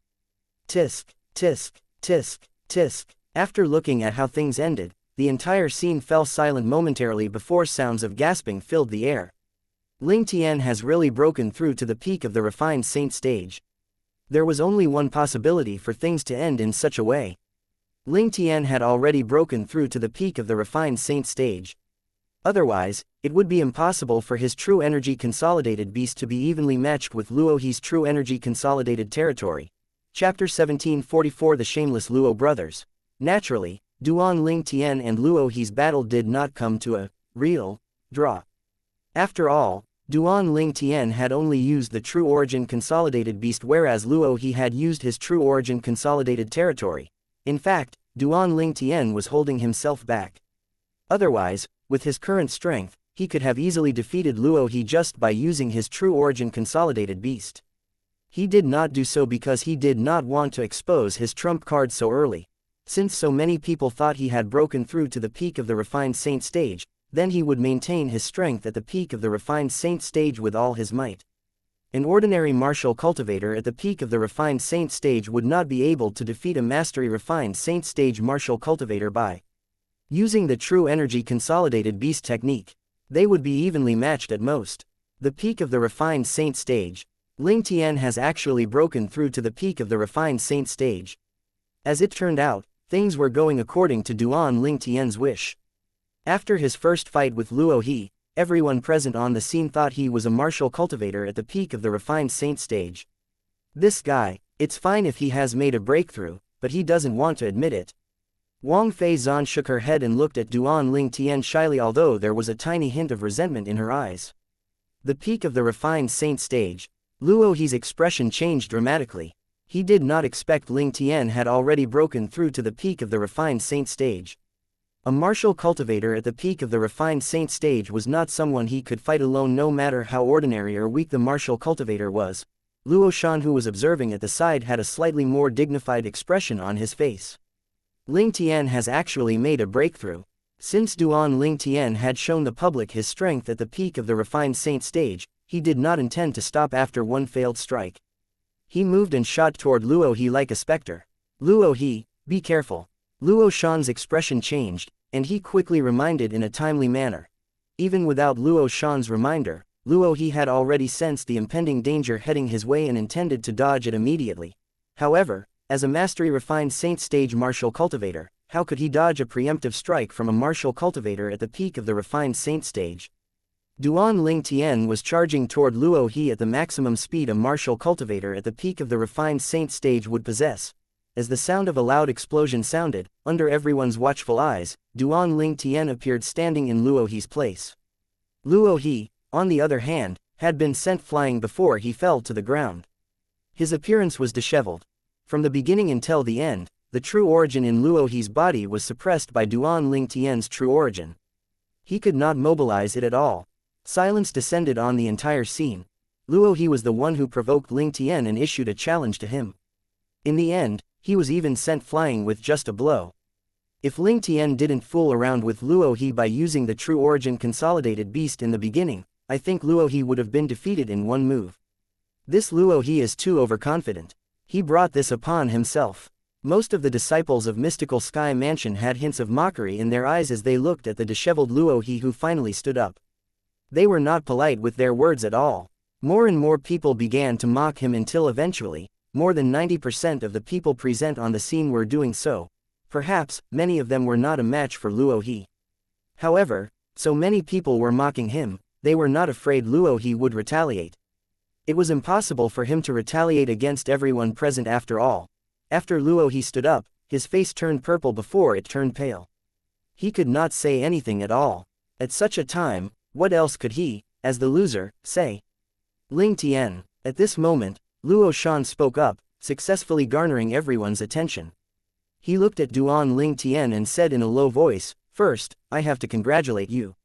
Tisk, tisk, tisk, tisk. After looking at how things ended, the entire scene fell silent momentarily before sounds of gasping filled the air. Ling Tian has really broken through to the peak of the refined saint stage. There was only one possibility for things to end in such a way. Ling Tian had already broken through to the peak of the refined saint stage. Otherwise, it would be impossible for his true energy consolidated beast to be evenly matched with Luo He's true energy consolidated territory. Chapter 1744 The Shameless Luo Brothers. Naturally, Duan Ling Tian and Luo He's battle did not come to a real draw. After all, Duan Ling Tian had only used the true origin consolidated beast, whereas Luo He had used his true origin consolidated territory. In fact, Duan Ling Tian was holding himself back. Otherwise, with his current strength, he could have easily defeated Luo He just by using his true origin consolidated beast. He did not do so because he did not want to expose his trump card so early. Since so many people thought he had broken through to the peak of the refined saint stage, then he would maintain his strength at the peak of the refined saint stage with all his might. An ordinary martial cultivator at the peak of the refined saint stage would not be able to defeat a mastery refined saint stage martial cultivator by using the true energy consolidated beast technique. They would be evenly matched at most. The peak of the refined saint stage. Ling Tian has actually broken through to the peak of the refined saint stage. As it turned out, things were going according to Duan Ling Tian's wish. After his first fight with Luo He, everyone present on the scene thought he was a martial cultivator at the peak of the refined saint stage. This guy, it's fine if he has made a breakthrough, but he doesn't want to admit it. Wang Fei Zan shook her head and looked at Duan Ling Tian shyly, although there was a tiny hint of resentment in her eyes. The peak of the refined saint stage. Luo He's expression changed dramatically. He did not expect Ling Tian had already broken through to the peak of the refined saint stage. A martial cultivator at the peak of the refined saint stage was not someone he could fight alone, no matter how ordinary or weak the martial cultivator was. Luo Shan, who was observing at the side, had a slightly more dignified expression on his face. Ling Tian has actually made a breakthrough. Since Duan Ling Tian had shown the public his strength at the peak of the refined saint stage, he did not intend to stop after one failed strike. He moved and shot toward Luo He like a specter. Luo He, be careful. Luo Shan's expression changed, and he quickly reminded in a timely manner. Even without Luo Shan's reminder, Luo He had already sensed the impending danger heading his way and intended to dodge it immediately. However, as a mastery-refined saint stage martial cultivator, how could he dodge a preemptive strike from a martial cultivator at the peak of the refined saint stage? Duan Ling Tian was charging toward Luo He at the maximum speed a martial cultivator at the peak of the refined saint stage would possess. As the sound of a loud explosion sounded, under everyone's watchful eyes, Duan Ling Tian appeared standing in Luo He's place. Luo He, on the other hand, had been sent flying before he fell to the ground. His appearance was disheveled. From the beginning until the end, the true origin in Luo He's body was suppressed by Duan Ling Tian's true origin. He could not mobilize it at all. Silence descended on the entire scene. Luo He was the one who provoked Ling Tian and issued a challenge to him. In the end, he was even sent flying with just a blow. If Ling Tian didn't fool around with Luo He by using the true origin consolidated beast in the beginning, I think Luo He would have been defeated in one move. This Luo He is too overconfident. He brought this upon himself. Most of the disciples of Mystical Sky Mansion had hints of mockery in their eyes as they looked at the disheveled Luo He who finally stood up. They were not polite with their words at all. More and more people began to mock him until eventually, more than 90% of the people present on the scene were doing so. Perhaps, many of them were not a match for Luo He. However, so many people were mocking him, they were not afraid Luo He would retaliate. It was impossible for him to retaliate against everyone present after all. After Luo He stood up, his face turned purple before it turned pale. He could not say anything at all. At such a time, what else could he, as the loser, say? Ling Tian. At this moment, Luo Shan spoke up, successfully garnering everyone's attention. He looked at Duan Ling Tian and said in a low voice, "First, I have to congratulate you.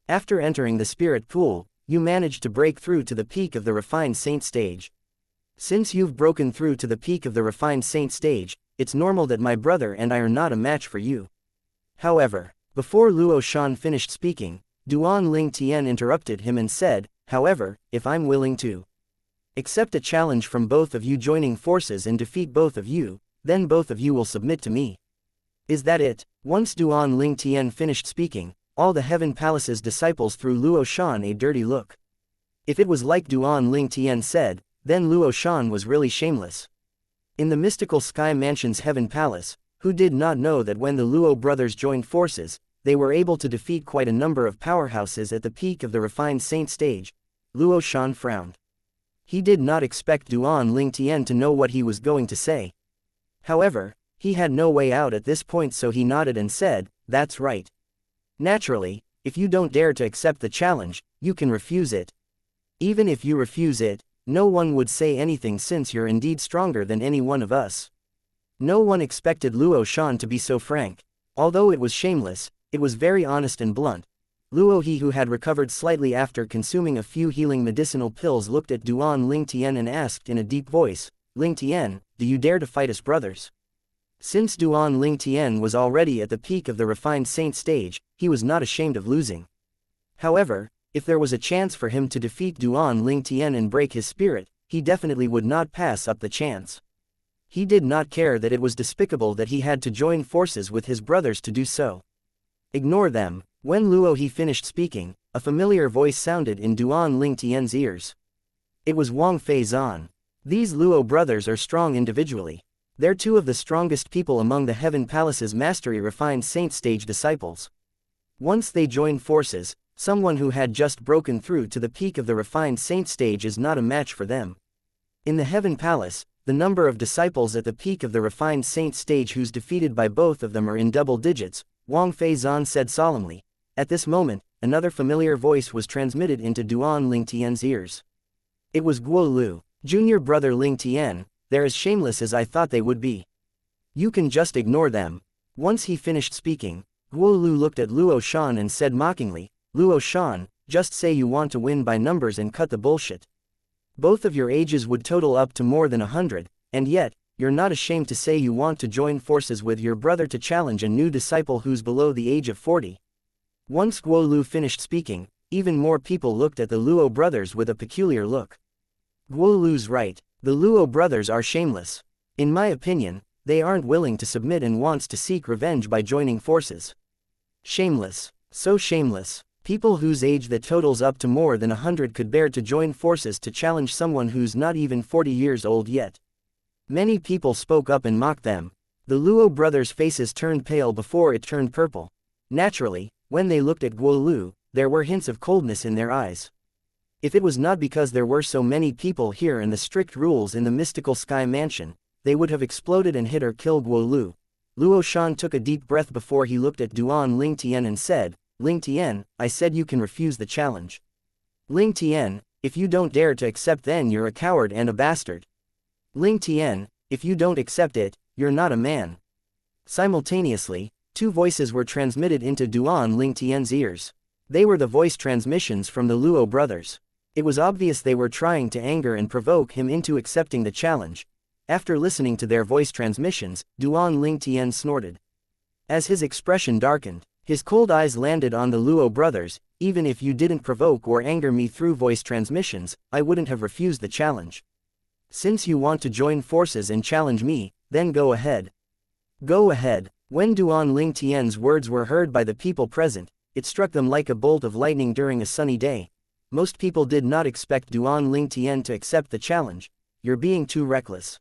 After entering the spirit pool, you managed to break through to the peak of the refined saint stage. Since you've broken through to the peak of the refined saint stage, it's normal that my brother and I are not a match for you." However, before Luo Shan finished speaking, Duan Ling Tian interrupted him and said, "However, if I'm willing to accept a challenge from both of you joining forces and defeat both of you, then both of you will submit to me. Is that it?" Once Duan Ling Tian finished speaking, all the Heaven Palace's disciples threw Luo Shan a dirty look. If it was like Duan Ling Tian said, then Luo Shan was really shameless. In the Mystical Sky Mansion's Heaven Palace, who did not know that when the Luo brothers joined forces, they were able to defeat quite a number of powerhouses at the peak of the refined saint stage? Luo Shan frowned. He did not expect Duan Ling Tian to know what he was going to say. However, he had no way out at this point, so he nodded and said, "That's right. Naturally, if you don't dare to accept the challenge, you can refuse it. Even if you refuse it, no one would say anything since you're indeed stronger than any one of us." No one expected Luo Shan to be so frank. Although it was shameless, it was very honest and blunt. Luo He, who had recovered slightly after consuming a few healing medicinal pills, looked at Duan Ling Tian and asked in a deep voice, "Ling Tian, do you dare to fight us brothers?" Since Duan Ling Tian was already at the peak of the refined saint stage, he was not ashamed of losing. However, if there was a chance for him to defeat Duan Ling Tian and break his spirit, he definitely would not pass up the chance. He did not care that it was despicable that he had to join forces with his brothers to do so. Ignore them. When Luo He finished speaking, a familiar voice sounded in Duan Ling Tian's ears. It was Wang Fei Zan. These Luo brothers are strong individually. They're two of the strongest people among the Heaven Palace's mastery refined saint stage disciples. Once they join forces, someone who had just broken through to the peak of the refined saint stage is not a match for them. In the Heaven Palace, the number of disciples at the peak of the refined saint stage who's defeated by both of them are in double digits, Wang Fei Zan said solemnly. At this moment, another familiar voice was transmitted into Duan Ling Tian's ears. It was Guo Lu. "Junior brother Ling Tian, they're as shameless as I thought they would be. You can just ignore them." Once he finished speaking, Guo Lu looked at Luo Shan and said mockingly, "Luo Shan, just say you want to win by numbers and cut the bullshit." Both of your ages would total up to more than 100, and yet, you're not ashamed to say you want to join forces with your brother to challenge a new disciple who's below the age of 40. Once Guo Lu finished speaking, even more people looked at the Luo brothers with a peculiar look. Guo Lu's right, the Luo brothers are shameless. In my opinion, they aren't willing to submit and wants to seek revenge by joining forces. Shameless. So shameless. People whose age that totals up to more than 100 could bear to join forces to challenge someone who's not even 40 years old yet. Many people spoke up and mocked them. The Luo brothers' faces turned pale before it turned purple. Naturally, when they looked at Guo Lu, there were hints of coldness in their eyes. If it was not because there were so many people here and the strict rules in the mystical sky mansion, they would have exploded and hit or killed Guo Lu. Luo Shan took a deep breath before he looked at Duan Ling Tian and said, Ling Tian, I said you can refuse the challenge. Ling Tian, if you don't dare to accept then you're a coward and a bastard. Ling Tian, if you don't accept it, you're not a man. Simultaneously, two voices were transmitted into Duan Ling Tian's ears. They were the voice transmissions from the Luo brothers. It was obvious they were trying to anger and provoke him into accepting the challenge. After listening to their voice transmissions, Duan Ling Tian snorted. As his expression darkened, his cold eyes landed on the Luo brothers. Even if you didn't provoke or anger me through voice transmissions, I wouldn't have refused the challenge. Since you want to join forces and challenge me, then go ahead. Go ahead. When Duan Ling Tian's words were heard by the people present, it struck them like a bolt of lightning during a sunny day. Most people did not expect Duan Ling Tian to accept the challenge. You're being too reckless.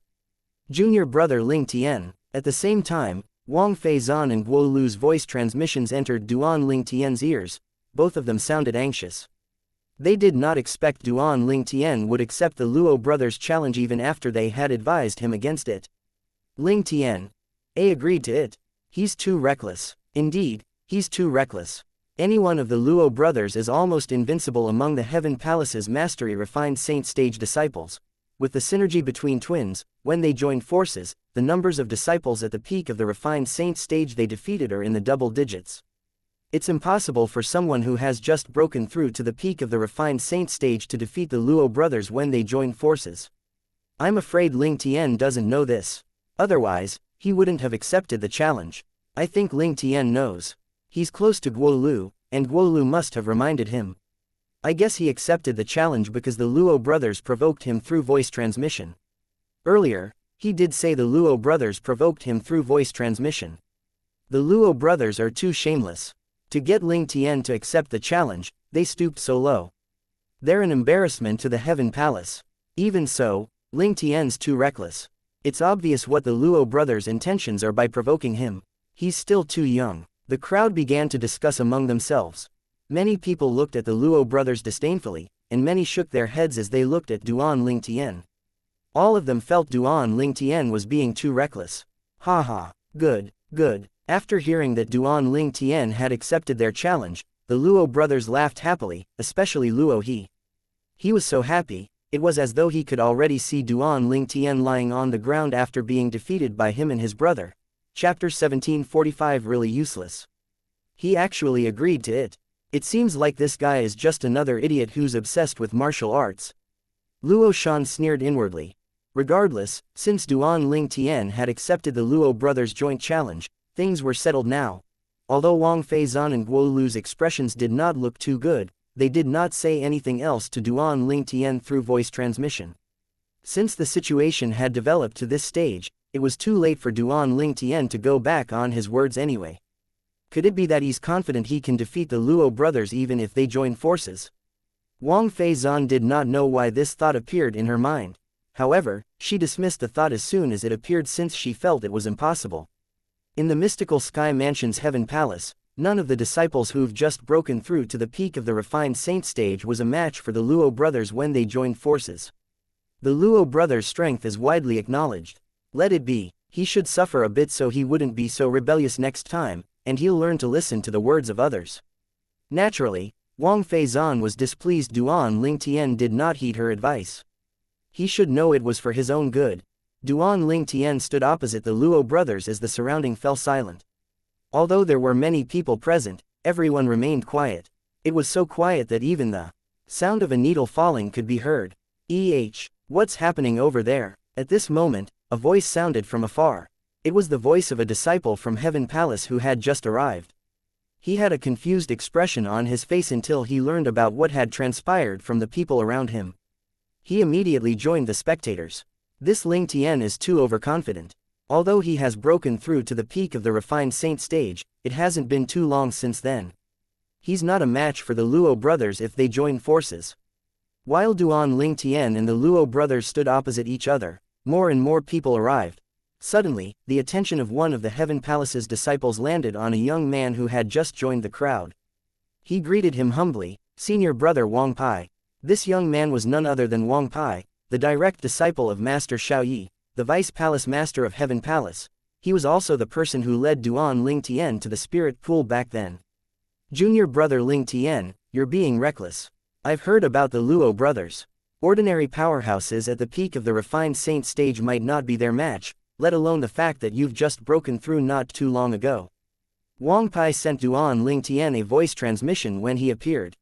Junior brother Ling Tian. At the same time, Wang Feizan and Guo Lu's voice transmissions entered Duan Ling Tian's ears. Both of them sounded anxious. They did not expect Duan Ling Tian would accept the Luo brothers' challenge even after they had advised him against it. Ling Tian. Agreed to it. He's too reckless. Indeed, he's too reckless. Any one of the Luo brothers is almost invincible among the Heaven Palace's mastery refined saint stage disciples. With the synergy between twins, when they joined forces, the numbers of disciples at the peak of the refined saint stage they defeated are in the double digits. It's impossible for someone who has just broken through to the peak of the refined saint stage to defeat the Luo brothers when they join forces. I'm afraid Ling Tian doesn't know this. Otherwise, he wouldn't have accepted the challenge. I think Ling Tian knows. He's close to Guo Lu, and Guo Lu must have reminded him. I guess he accepted the challenge because the Luo brothers provoked him through voice transmission. Earlier, he did say the Luo brothers provoked him through voice transmission. The Luo brothers are too shameless. To get Ling Tian to accept the challenge, they stooped so low. They're an embarrassment to the Heaven Palace. Even so, Ling Tian's too reckless. It's obvious what the Luo brothers' intentions are by provoking him. He's still too young. The crowd began to discuss among themselves. Many people looked at the Luo brothers disdainfully, and many shook their heads as they looked at Duan Ling Tian. All of them felt Duan Ling Tian was being too reckless. Ha ha. Good, good. After hearing that Duan Ling Tian had accepted their challenge, the Luo brothers laughed happily, especially Luo He. He was so happy, it was as though he could already see Duan Ling Tian lying on the ground after being defeated by him and his brother. Chapter 1745 Really useless. He actually agreed to it. It seems like this guy is just another idiot who's obsessed with martial arts. Luo Shan sneered inwardly. Regardless, since Duan Ling Tian had accepted the Luo brothers' joint challenge, things were settled now. Although Wang Feizan and Guo Lu's expressions did not look too good, they did not say anything else to Duan Ling Tian through voice transmission. Since the situation had developed to this stage, it was too late for Duan Ling Tian to go back on his words anyway. Could it be that he's confident he can defeat the Luo brothers even if they join forces? Wang Feizan did not know why this thought appeared in her mind. However, she dismissed the thought as soon as it appeared since she felt it was impossible. In the mystical sky mansion's Heaven Palace, none of the disciples who've just broken through to the peak of the refined saint stage was a match for the Luo brothers when they joined forces. The Luo brothers' strength is widely acknowledged. Let it be. He should suffer a bit so he wouldn't be so rebellious next time, and he'll learn to listen to the words of others. Naturally, Wang Feizan was displeased Duan Ling Tian did not heed her advice. He should know it was for his own good. Duan Ling Tian stood opposite the Luo brothers as the surrounding fell silent. Although there were many people present, everyone remained quiet. It was so quiet that even the sound of a needle falling could be heard. What's happening over there? At this moment, a voice sounded from afar. It was the voice of a disciple from Heaven Palace who had just arrived. He had a confused expression on his face until he learned about what had transpired from the people around him. He immediately joined the spectators. This Ling Tian is too overconfident. Although he has broken through to the peak of the refined saint stage, it hasn't been too long since then. He's not a match for the Luo brothers if they join forces. While Duan Ling Tian and the Luo brothers stood opposite each other, more and more people arrived. Suddenly, the attention of one of the Heaven Palace's disciples landed on a young man who had just joined the crowd. He greeted him humbly, "Senior brother Wang Pai." This young man was none other than Wang Pai, the direct disciple of Master Xiaoyi, the Vice Palace Master of Heaven Palace. He was also the person who led Duan Ling Tian to the spirit pool back then. "Junior brother Ling Tian, you're being reckless. I've heard about the Luo brothers. Ordinary powerhouses at the peak of the refined saint stage might not be their match, let alone the fact that you've just broken through not too long ago." Wang Pai sent Duan Ling Tian a voice transmission when he appeared.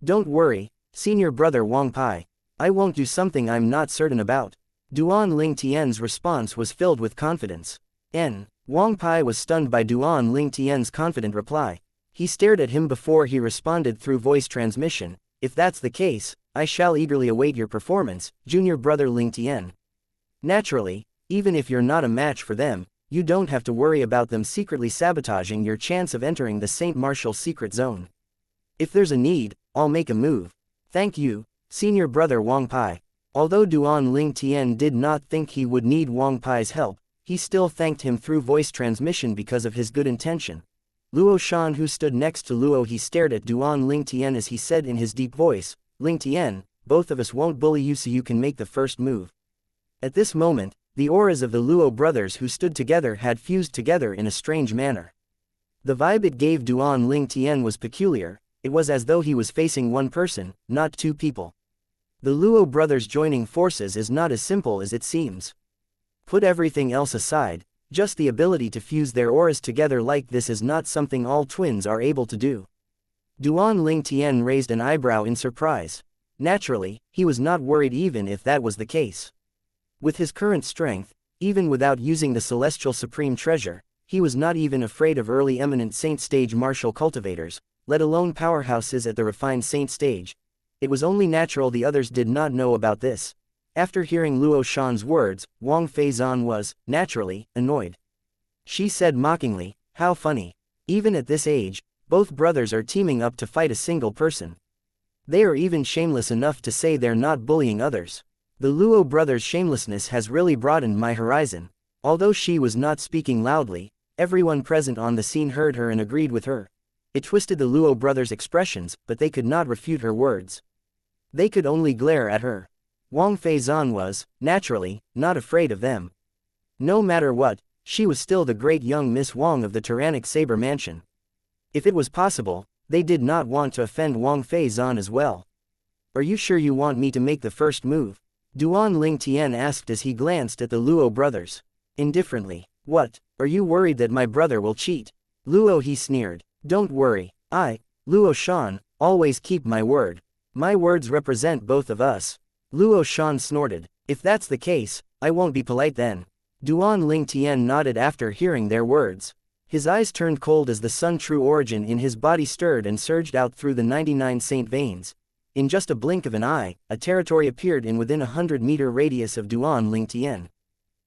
"Don't worry, Senior brother Wang Pai. I won't do something I'm not certain about." Duan Ling Tian's response was filled with confidence. Wang Pai was stunned by Duan Ling Tian's confident reply. He stared at him before he responded through voice transmission. "If that's the case, I shall eagerly await your performance, Junior brother Ling Tian." Naturally, even if you're not a match for them, you don't have to worry about them secretly sabotaging your chance of entering the Saint Martial secret zone. "If there's a need, I'll make a move. Thank you, Senior brother Wang Pai." Although Duan Ling Tian did not think he would need Wang Pai's help, he still thanked him through voice transmission because of his good intention. Luo Shan, who stood next to Luo, he stared at Duan Ling Tian as he said in his deep voice, "Ling Tian, both of us won't bully you so you can make the first move." At this moment, the auras of the Luo brothers who stood together had fused together in a strange manner. The vibe it gave Duan Ling Tian was peculiar. It was as though he was facing one person, not two people. The Luo brothers joining forces is not as simple as it seems. Put everything else aside, just the ability to fuse their auras together like this is not something all twins are able to do. Duan Ling Tian raised an eyebrow in surprise. Naturally, he was not worried even if that was the case. With his current strength, even without using the Celestial Supreme Treasure, he was not even afraid of early eminent saint stage martial cultivators, let alone powerhouses at the refined saint stage. It was only natural the others did not know about this. After hearing Luo Shan's words, Wang Feizan was, naturally, annoyed. She said mockingly, "How funny. Even at this age, both brothers are teaming up to fight a single person. They are even shameless enough to say they're not bullying others. The Luo brothers' shamelessness has really broadened my horizon." Although she was not speaking loudly, everyone present on the scene heard her and agreed with her. It twisted the Luo brothers' expressions, but they could not refute her words. They could only glare at her. Wang Feizan was, naturally, not afraid of them. No matter what, she was still the great young Miss Wang of the tyrannic Saber Mansion. If it was possible, they did not want to offend Wang Feizan as well. "Are you sure you want me to make the first move?" Duan Ling Tian asked as he glanced at the Luo brothers. Indifferently. "What, are you worried that my brother will cheat?" "Luo," he sneered. "Don't worry, I, Luo Shan, always keep my word. My words represent both of us." Luo Shan snorted. "If that's the case, I won't be polite then." Duan Ling Tian nodded after hearing their words. His eyes turned cold as the sun true origin in his body stirred and surged out through the 99 saint veins. In just a blink of an eye, a territory appeared in within a 100-meter radius of Duan Ling Tian.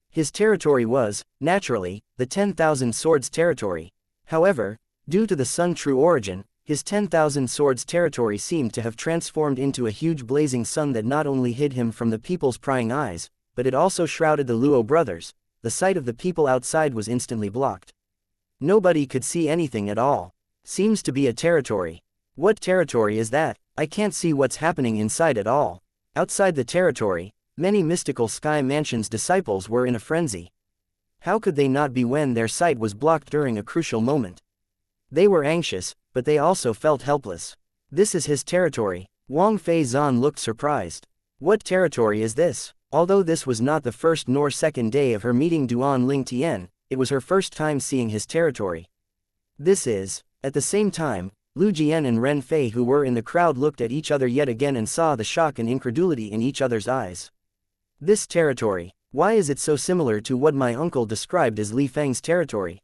His territory was, naturally, the 10,000 Swords territory. However, due to the sun true origin, his 10,000 Swords territory seemed to have transformed into a huge blazing sun that not only hid him from the people's prying eyes, but it also shrouded the Luo brothers. The sight of the people outside was instantly blocked. Nobody could see anything at all. Seems to be a territory. What territory is that? I can't see what's happening inside at all. Outside the territory, many mystical Sky Mansion's disciples were in a frenzy. How could they not be when their sight was blocked during a crucial moment? They were anxious, but they also felt helpless. This is his territory. Wang Feizan looked surprised. What territory is this? Although this was not the first nor second day of her meeting Duan Ling Tian, it was her first time seeing his territory. This is. At the same time, Lu Jian and Ren Fei, who were in the crowd, looked at each other yet again and saw the shock and incredulity in each other's eyes. This territory. Why is it so similar to what my uncle described as Li Feng's territory?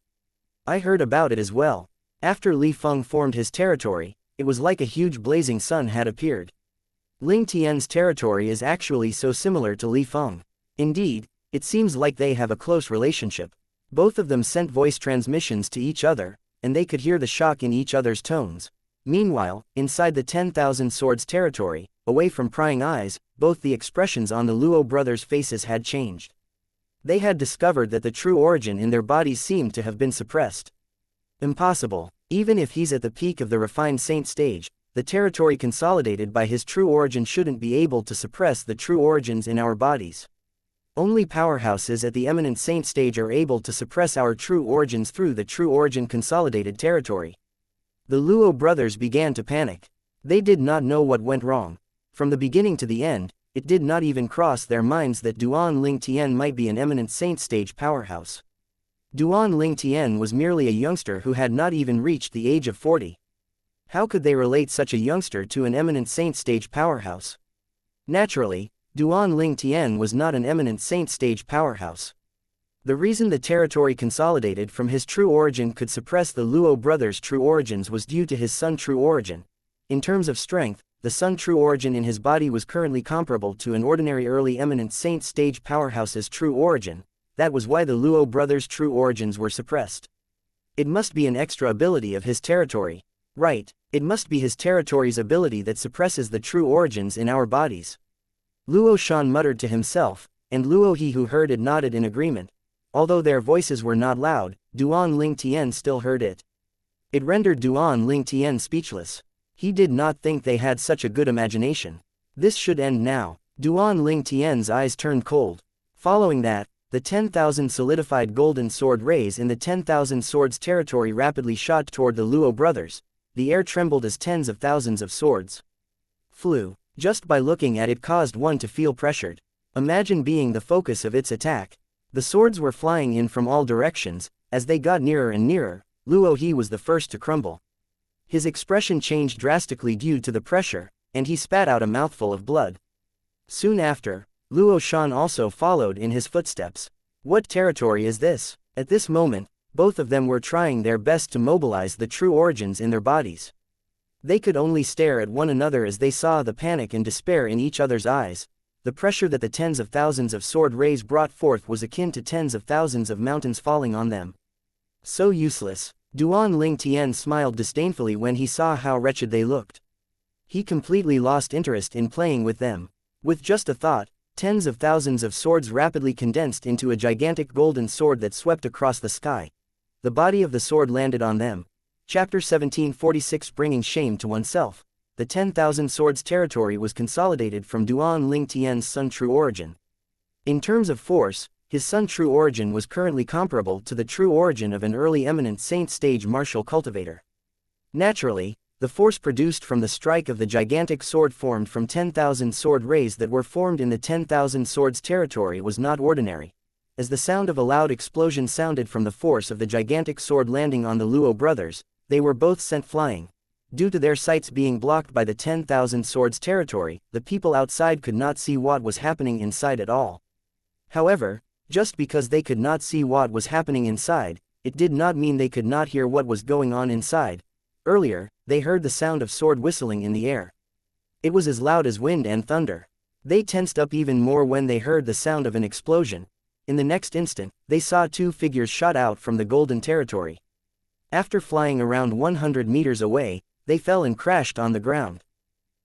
I heard about it as well. After Li Feng formed his territory, it was like a huge blazing sun had appeared. Ling Tian's territory is actually so similar to Li Feng. Indeed, it seems like they have a close relationship. Both of them sent voice transmissions to each other, and they could hear the shock in each other's tones. Meanwhile, inside the 10,000 Swords territory, away from prying eyes, both the expressions on the Luo brothers' faces had changed. They had discovered that the true origin in their bodies seemed to have been suppressed. Impossible. Even if he's at the peak of the refined saint stage, the territory consolidated by his true origin shouldn't be able to suppress the true origins in our bodies. Only powerhouses at the eminent saint stage are able to suppress our true origins through the true origin consolidated territory. The Luo brothers began to panic. They did not know what went wrong. From the beginning to the end, it did not even cross their minds that Duan Ling Tian might be an eminent saint stage powerhouse. Duan Ling Tian was merely a youngster who had not even reached the age of 40. How could they relate such a youngster to an eminent saint stage powerhouse? Naturally, Duan Ling Tian was not an eminent saint stage powerhouse. The reason the territory consolidated from his true origin could suppress the Luo brothers' true origins was due to his Sun true origin. In terms of strength, the Sun true origin in his body was currently comparable to an ordinary early eminent saint stage powerhouse's true origin. That was why the Luo brothers' true origins were suppressed. It must be an extra ability of his territory. Right, it must be his territory's ability that suppresses the true origins in our bodies. Luo Shan muttered to himself, and Luo He, who heard it, nodded in agreement. Although their voices were not loud, Duan Ling Tian still heard it. It rendered Duan Ling Tian speechless. He did not think they had such a good imagination. This should end now. Duan Ling Tian's eyes turned cold. Following that, the 10,000 solidified golden sword rays in the 10,000 swords territory rapidly shot toward the Luo brothers. The air trembled as tens of thousands of swords flew. Just by looking at it caused one to feel pressured. Imagine being the focus of its attack. The swords were flying in from all directions. As they got nearer and nearer, Luo He was the first to crumble. His expression changed drastically due to the pressure, and he spat out a mouthful of blood. Soon after, Luo Shan also followed in his footsteps. What territory is this? At this moment, both of them were trying their best to mobilize the true origins in their bodies. They could only stare at one another as they saw the panic and despair in each other's eyes. The pressure that the tens of thousands of sword rays brought forth was akin to tens of thousands of mountains falling on them. So useless. Duan Ling Tian smiled disdainfully when he saw how wretched they looked. He completely lost interest in playing with them. With just a thought, tens of thousands of swords rapidly condensed into a gigantic golden sword that swept across the sky. The body of the sword landed on them. Chapter 1746, Bringing Shame to Oneself. The 10,000 Swords territory was consolidated from Duan Ling Tian's Sun true origin. In terms of force, his Sun true origin was currently comparable to the true origin of an early eminent saint stage martial cultivator. Naturally, the force produced from the strike of the gigantic sword formed from 10,000 sword rays that were formed in the 10,000 Swords territory was not ordinary. As the sound of a loud explosion sounded from the force of the gigantic sword landing on the Luo brothers, they were both sent flying. Due to their sights being blocked by the 10,000 Swords territory, the people outside could not see what was happening inside at all. However, just because they could not see what was happening inside, it did not mean they could not hear what was going on inside. Earlier, they heard the sound of sword whistling in the air. It was as loud as wind and thunder. They tensed up even more when they heard the sound of an explosion. In the next instant, they saw two figures shot out from the golden territory. After flying around 100 meters away, they fell and crashed on the ground.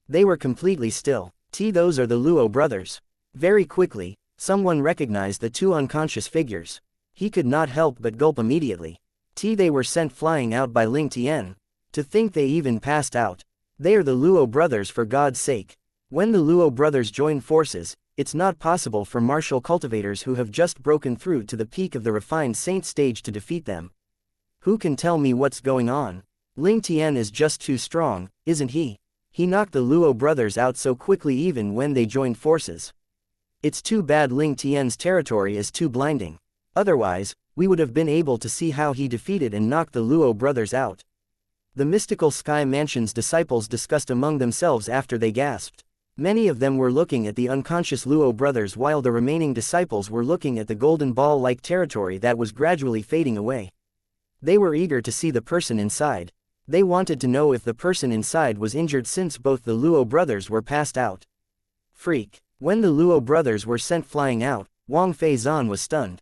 They were completely still. Those are the Luo brothers. Very quickly, someone recognized the two unconscious figures. He could not help but gulp immediately. They were sent flying out by Ling Tian. To think they even passed out. They are the Luo brothers, for God's sake. When the Luo brothers join forces, it's not possible for martial cultivators who have just broken through to the peak of the refined saint stage to defeat them. Who can tell me what's going on? Ling Tian is just too strong, isn't he? He knocked the Luo brothers out so quickly even when they joined forces. It's too bad Ling Tian's territory is too blinding. Otherwise, we would have been able to see how he defeated and knocked the Luo brothers out. The mystical Sky Mansion's disciples discussed among themselves after they gasped. Many of them were looking at the unconscious Luo brothers while the remaining disciples were looking at the golden ball-like territory that was gradually fading away. They were eager to see the person inside. They wanted to know if the person inside was injured since both the Luo brothers were passed out. Freak. When the Luo brothers were sent flying out, Wang Feizan was stunned.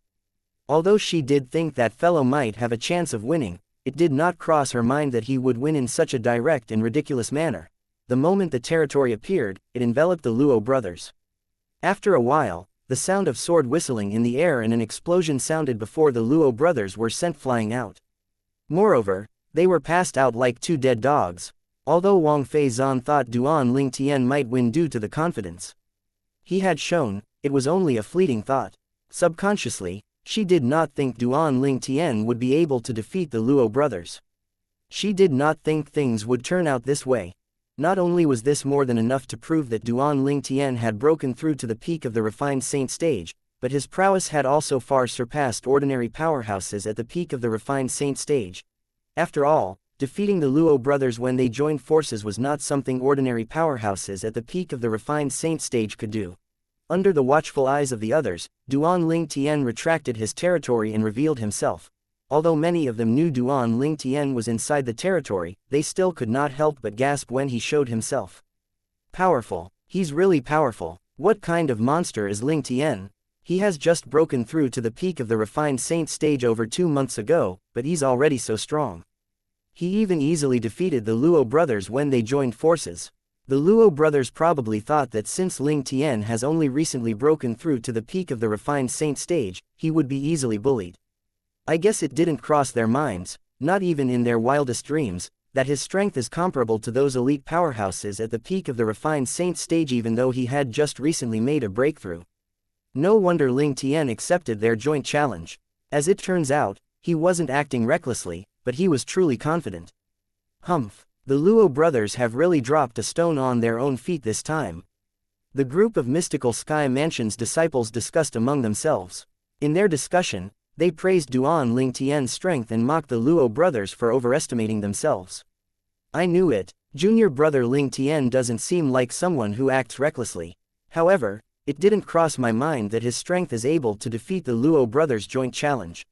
Although she did think that fellow might have a chance of winning, it did not cross her mind that he would win in such a direct and ridiculous manner. The moment the territory appeared, it enveloped the Luo brothers. After a while, the sound of sword whistling in the air and an explosion sounded before the Luo brothers were sent flying out. Moreover, they were passed out like two dead dogs, although Wang Feizan thought Duan Lingtian might win due to the confidence he had shown. It was only a fleeting thought. Subconsciously, she did not think Duan Lingtian would be able to defeat the Luo brothers. She did not think things would turn out this way. Not only was this more than enough to prove that Duan Lingtian had broken through to the peak of the refined saint stage, but his prowess had also far surpassed ordinary powerhouses at the peak of the refined saint stage. After all, defeating the Luo brothers when they joined forces was not something ordinary powerhouses at the peak of the refined saint stage could do. Under the watchful eyes of the others, Duan Lingtian retracted his territory and revealed himself. Although many of them knew Duan Lingtian was inside the territory, they still could not help but gasp when he showed himself. Powerful. He's really powerful. What kind of monster is Lingtian? He has just broken through to the peak of the refined saint stage over 2 months ago, but he's already so strong. He even easily defeated the Luo brothers when they joined forces. The Luo brothers probably thought that since Lingtian has only recently broken through to the peak of the refined saint stage, he would be easily bullied. I guess it didn't cross their minds, not even in their wildest dreams, that his strength is comparable to those elite powerhouses at the peak of the refined saint stage even though he had just recently made a breakthrough. No wonder Lingtian accepted their joint challenge. As it turns out, he wasn't acting recklessly, but he was truly confident. Humph. The Luo brothers have really dropped a stone on their own feet this time. The group of mystical Sky Mansion's disciples discussed among themselves. In their discussion, they praised Duan Lingtian's strength and mocked the Luo brothers for overestimating themselves. I knew it. Junior brother Lingtian doesn't seem like someone who acts recklessly. However, it didn't cross my mind that his strength is able to defeat the Luo brothers' joint challenge.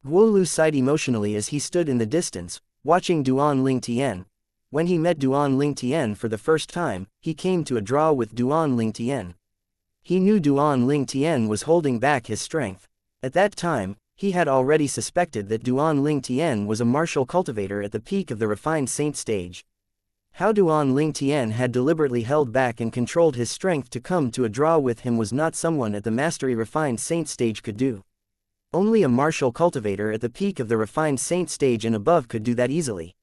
Guolu sighed emotionally as he stood in the distance, watching Duan Lingtian. When he met Duan Lingtian for the first time, he came to a draw with Duan Lingtian. He knew Duan Lingtian was holding back his strength. At that time, he had already suspected that Duan Lingtian was a martial cultivator at the peak of the refined saint stage. How Duan Lingtian had deliberately held back and controlled his strength to come to a draw with him was not someone at the mastery refined saint stage could do. Only a martial cultivator at the peak of the refined saint stage and above could do that easily.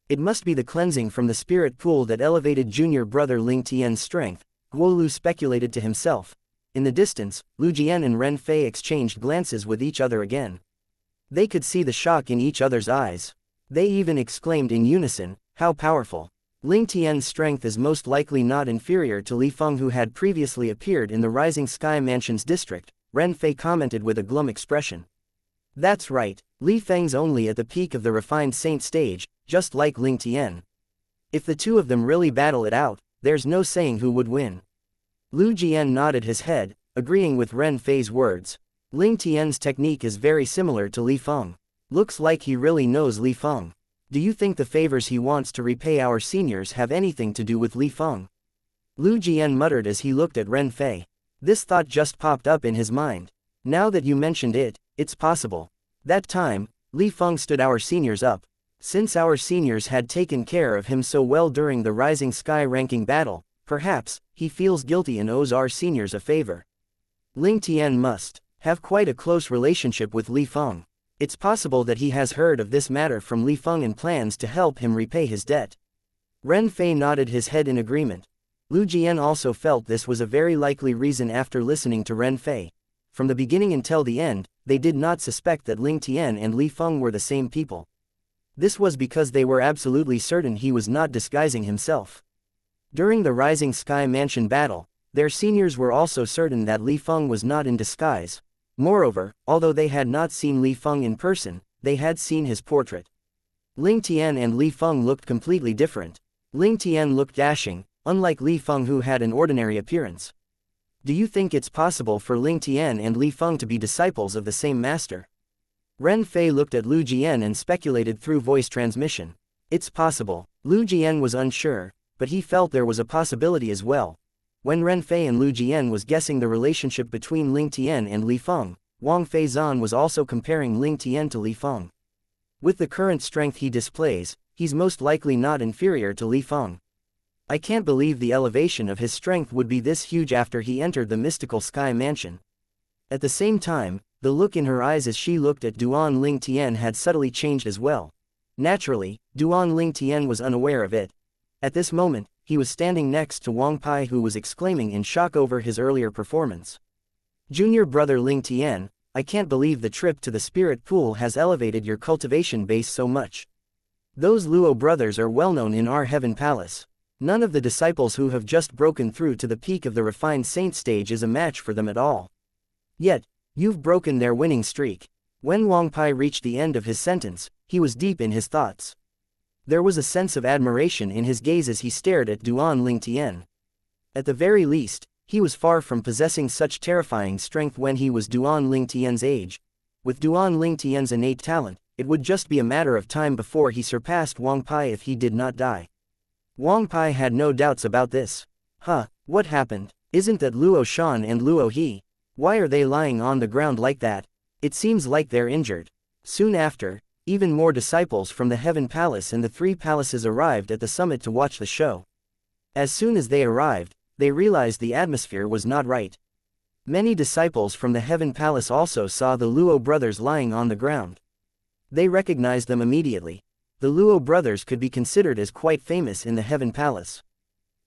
It must be the cleansing from the spirit pool that elevated junior brother Lingtian's strength, Guolu speculated to himself. In the distance, Lu Jian and Ren Fei exchanged glances with each other again. They could see the shock in each other's eyes. They even exclaimed in unison, "How powerful!" Lingtian's strength is most likely not inferior to Li Feng who had previously appeared in the Rising Sky Mansion's district, Ren Fei commented with a glum expression. That's right, Li Feng's only at the peak of the refined saint stage, just like Lingtian. If the two of them really battle it out, there's no saying who would win. Lu Jian nodded his head, agreeing with Ren Fei's words. Lingtian's technique is very similar to Li Feng. Looks like he really knows Li Feng. Do you think the favors he wants to repay our seniors have anything to do with Li Feng? Lu Jian muttered as he looked at Ren Fei. This thought just popped up in his mind. Now that you mentioned it, it's possible. That time, Li Feng stood our seniors up. Since our seniors had taken care of him so well during the Rising Sky ranking battle, perhaps he feels guilty and owes our seniors a favor. Lingtian must have quite a close relationship with Li Feng. It's possible that he has heard of this matter from Li Feng and plans to help him repay his debt. Ren Fei nodded his head in agreement. Lu Jian also felt this was a very likely reason after listening to Ren Fei. From the beginning until the end, they did not suspect that Lingtian and Li Feng were the same people. This was because they were absolutely certain he was not disguising himself. During the Rising Sky Mansion battle, their seniors were also certain that Li Feng was not in disguise. Moreover, although they had not seen Li Feng in person, they had seen his portrait. Ling Tian and Li Feng looked completely different. Ling Tian looked dashing, unlike Li Feng who had an ordinary appearance. Do you think it's possible for Ling Tian and Li Feng to be disciples of the same master? Ren Fei looked at Lu Jian and speculated through voice transmission. It's possible. Lu Jian was unsure, but he felt there was a possibility as well. When Ren Fei and Lu Jian was guessing the relationship between Ling Tian and Li Feng, Wang Feizan was also comparing Ling Tian to Li Feng. With the current strength he displays, he's most likely not inferior to Li Feng. I can't believe the elevation of his strength would be this huge after he entered the mystical sky mansion. At the same time, the look in her eyes as she looked at Duan Ling Tian had subtly changed as well. Naturally, Duan Ling Tian was unaware of it. At this moment, he was standing next to Wang Pai who was exclaiming in shock over his earlier performance. Junior brother Ling Tian, I can't believe the trip to the spirit pool has elevated your cultivation base so much. Those Luo brothers are well known in our heaven palace. None of the disciples who have just broken through to the peak of the refined saint stage is a match for them at all. Yet, you've broken their winning streak. When Wang Pai reached the end of his sentence, he was deep in his thoughts. There was a sense of admiration in his gaze as he stared at Duan Ling Tian. At the very least, he was far from possessing such terrifying strength when he was Duan Ling Tian's age. With Duan Ling Tian's innate talent, it would just be a matter of time before he surpassed Wang Pai if he did not die. Wang Pai had no doubts about this. What happened? Isn't that Luo Shan and Luo He? Why are they lying on the ground like that? It seems like they're injured. Soon after, even more disciples from the Heaven Palace and the three palaces arrived at the summit to watch the show. As soon as they arrived, they realized the atmosphere was not right. Many disciples from the Heaven Palace also saw the Luo brothers lying on the ground. They recognized them immediately. The Luo brothers could be considered as quite famous in the Heaven Palace.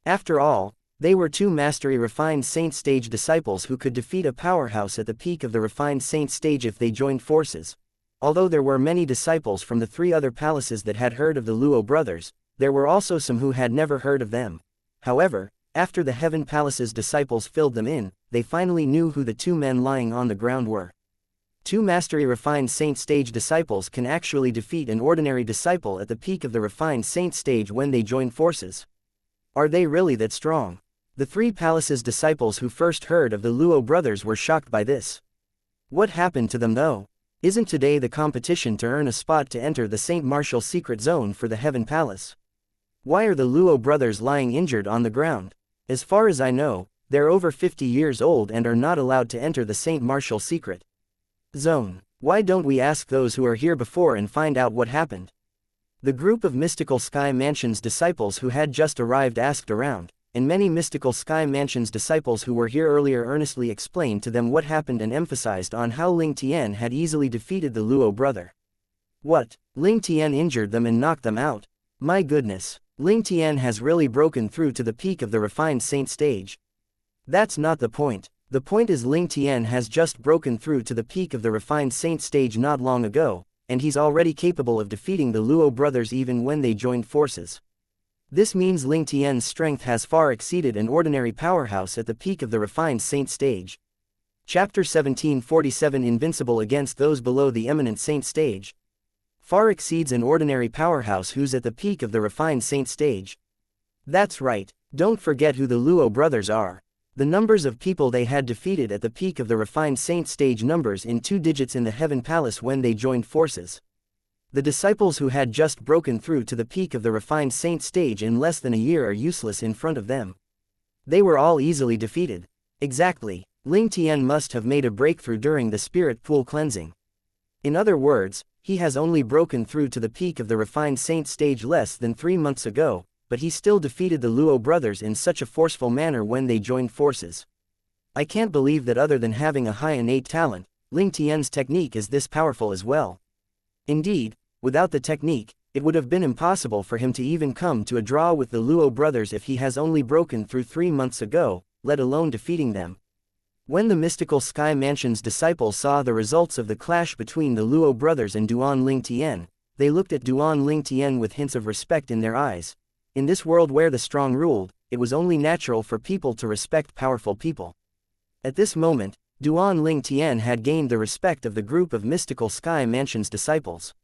After all, they were two mastery refined saint stage disciples who could defeat a powerhouse at the peak of the refined saint stage if they joined forces. Although there were many disciples from the three other palaces that had heard of the Luo brothers, there were also some who had never heard of them. However, after the Heaven Palace's disciples filled them in, they finally knew who the two men lying on the ground were. Two mastery refined saint stage disciples can actually defeat an ordinary disciple at the peak of the refined saint stage when they join forces. Are they really that strong? The three palaces disciples who first heard of the Luo brothers were shocked by this. What happened to them though? Isn't today the competition to earn a spot to enter the Saint Martial secret zone for the Heaven Palace? Why are the Luo brothers lying injured on the ground? As far as I know, they're over 50 years old and are not allowed to enter the Saint Martial secret zone. Why don't we ask those who were here before and find out what happened? The group of Mystical Sky Mansion's disciples who had just arrived asked around, and many Mystical Sky Mansion's disciples who were here earlier earnestly explained to them what happened and emphasized on how Ling Tian had easily defeated the Luo brother. What? Ling Tian injured them and knocked them out? My goodness, Ling Tian has really broken through to the peak of the refined saint stage. That's not the point. The point is Ling Tian has just broken through to the peak of the refined saint stage not long ago, and he's already capable of defeating the Luo brothers even when they joined forces. This means Ling Tian's strength has far exceeded an ordinary powerhouse at the peak of the refined saint stage. Chapter 1747 Invincible against those below the eminent saint stage. Far exceeds an ordinary powerhouse who's at the peak of the refined saint stage. That's right, don't forget who the Luo brothers are. The numbers of people they had defeated at the peak of the refined saint stage numbers in 2 digits in the Heaven Palace when they joined forces. The disciples who had just broken through to the peak of the refined saint stage in less than a year are useless in front of them. They were all easily defeated. Exactly, Ling Tian must have made a breakthrough during the spirit pool cleansing. In other words, he has only broken through to the peak of the refined saint stage less than 3 months ago, but he still defeated the Luo brothers in such a forceful manner when they joined forces. I can't believe that other than having a high innate talent, Ling Tian's technique is this powerful as well. Indeed, without the technique, it would have been impossible for him to even come to a draw with the Luo brothers if he has only broken through 3 months ago, let alone defeating them. When the Mystical Sky Mansion's disciples saw the results of the clash between the Luo brothers and Duan Ling Tian, they looked at Duan Ling Tian with hints of respect in their eyes. In this world where the strong ruled, it was only natural for people to respect powerful people. At this moment, Duan Ling Tian had gained the respect of the group of Mystical Sky Mansion's disciples.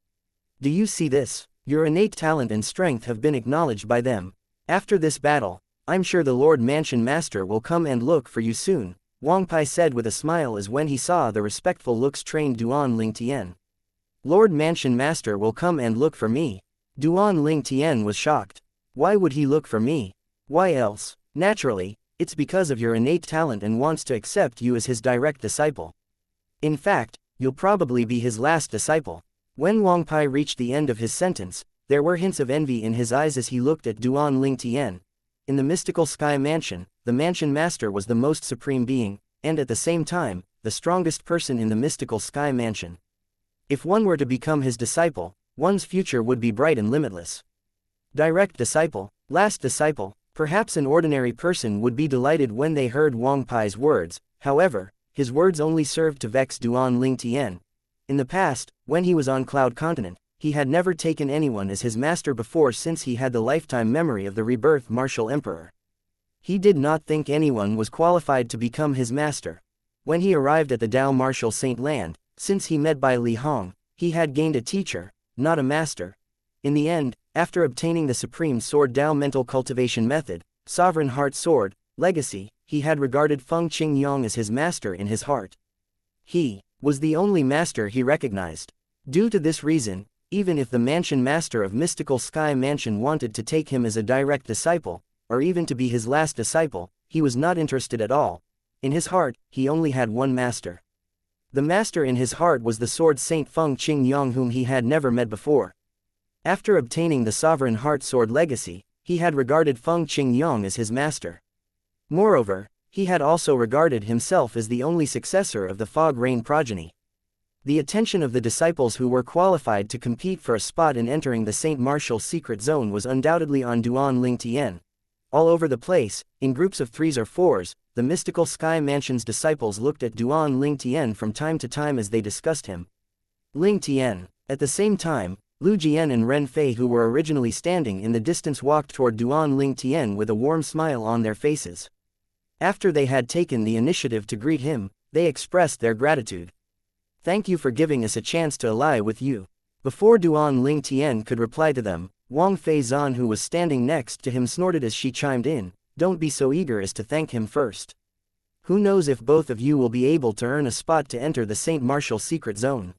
Do you see this? Your innate talent and strength have been acknowledged by them. After this battle, I'm sure the Lord Mansion Master will come and look for you soon, Wang Pai said with a smile as when he saw the respectful looks trained Duan Ling Tian. Lord Mansion Master will come and look for me. Duan Ling Tian was shocked. Why would he look for me? Why else? Naturally, it's because of your innate talent and wants to accept you as his direct disciple. In fact, you'll probably be his last disciple. When Wang Pai reached the end of his sentence, there were hints of envy in his eyes as he looked at Duan Ling Tian. In the mystical sky mansion, the mansion master was the most supreme being, and at the same time, the strongest person in the mystical sky mansion. If one were to become his disciple, one's future would be bright and limitless. Direct disciple, last disciple, perhaps an ordinary person would be delighted when they heard Wang Pai's words. However, his words only served to vex Duan Ling Tian. In the past, when he was on Cloud Continent, he had never taken anyone as his master before since he had the lifetime memory of the rebirth martial emperor. He did not think anyone was qualified to become his master. When he arrived at the Dao Martial Saint Land, since he met by Li Hong, he had gained a teacher, not a master. In the end, after obtaining the Supreme Sword Dao Mental Cultivation Method, Sovereign Heart Sword, Legacy, he had regarded Feng Qingyang as his master in his heart. He was the only master he recognized. Due to this reason, even if the mansion master of Mystical Sky Mansion wanted to take him as a direct disciple, or even to be his last disciple, he was not interested at all. In his heart, he only had one master. The master in his heart was the Sword Saint Feng Qingyang, whom he had never met before. After obtaining the Sovereign Heart Sword Legacy, he had regarded Feng Qingyang as his master. Moreover, he had also regarded himself as the only successor of the Fog Rain progeny. The attention of the disciples who were qualified to compete for a spot in entering the Saint Martial Secret Zone was undoubtedly on Duan Ling Tian. All over the place, in groups of 3s or 4s, the Mystical Sky Mansion's disciples looked at Duan Ling Tian from time to time as they discussed him. Ling Tian. At the same time, Lu Jian and Ren Fei, who were originally standing in the distance, walked toward Duan Ling Tian with a warm smile on their faces. After they had taken the initiative to greet him, they expressed their gratitude. Thank you for giving us a chance to ally with you. Before Duan Ling Tian could reply to them, Wang Fei Zan, who was standing next to him, snorted as she chimed in, "Don't be so eager as to thank him first. Who knows if both of you will be able to earn a spot to enter the Saint Martial Secret Zone.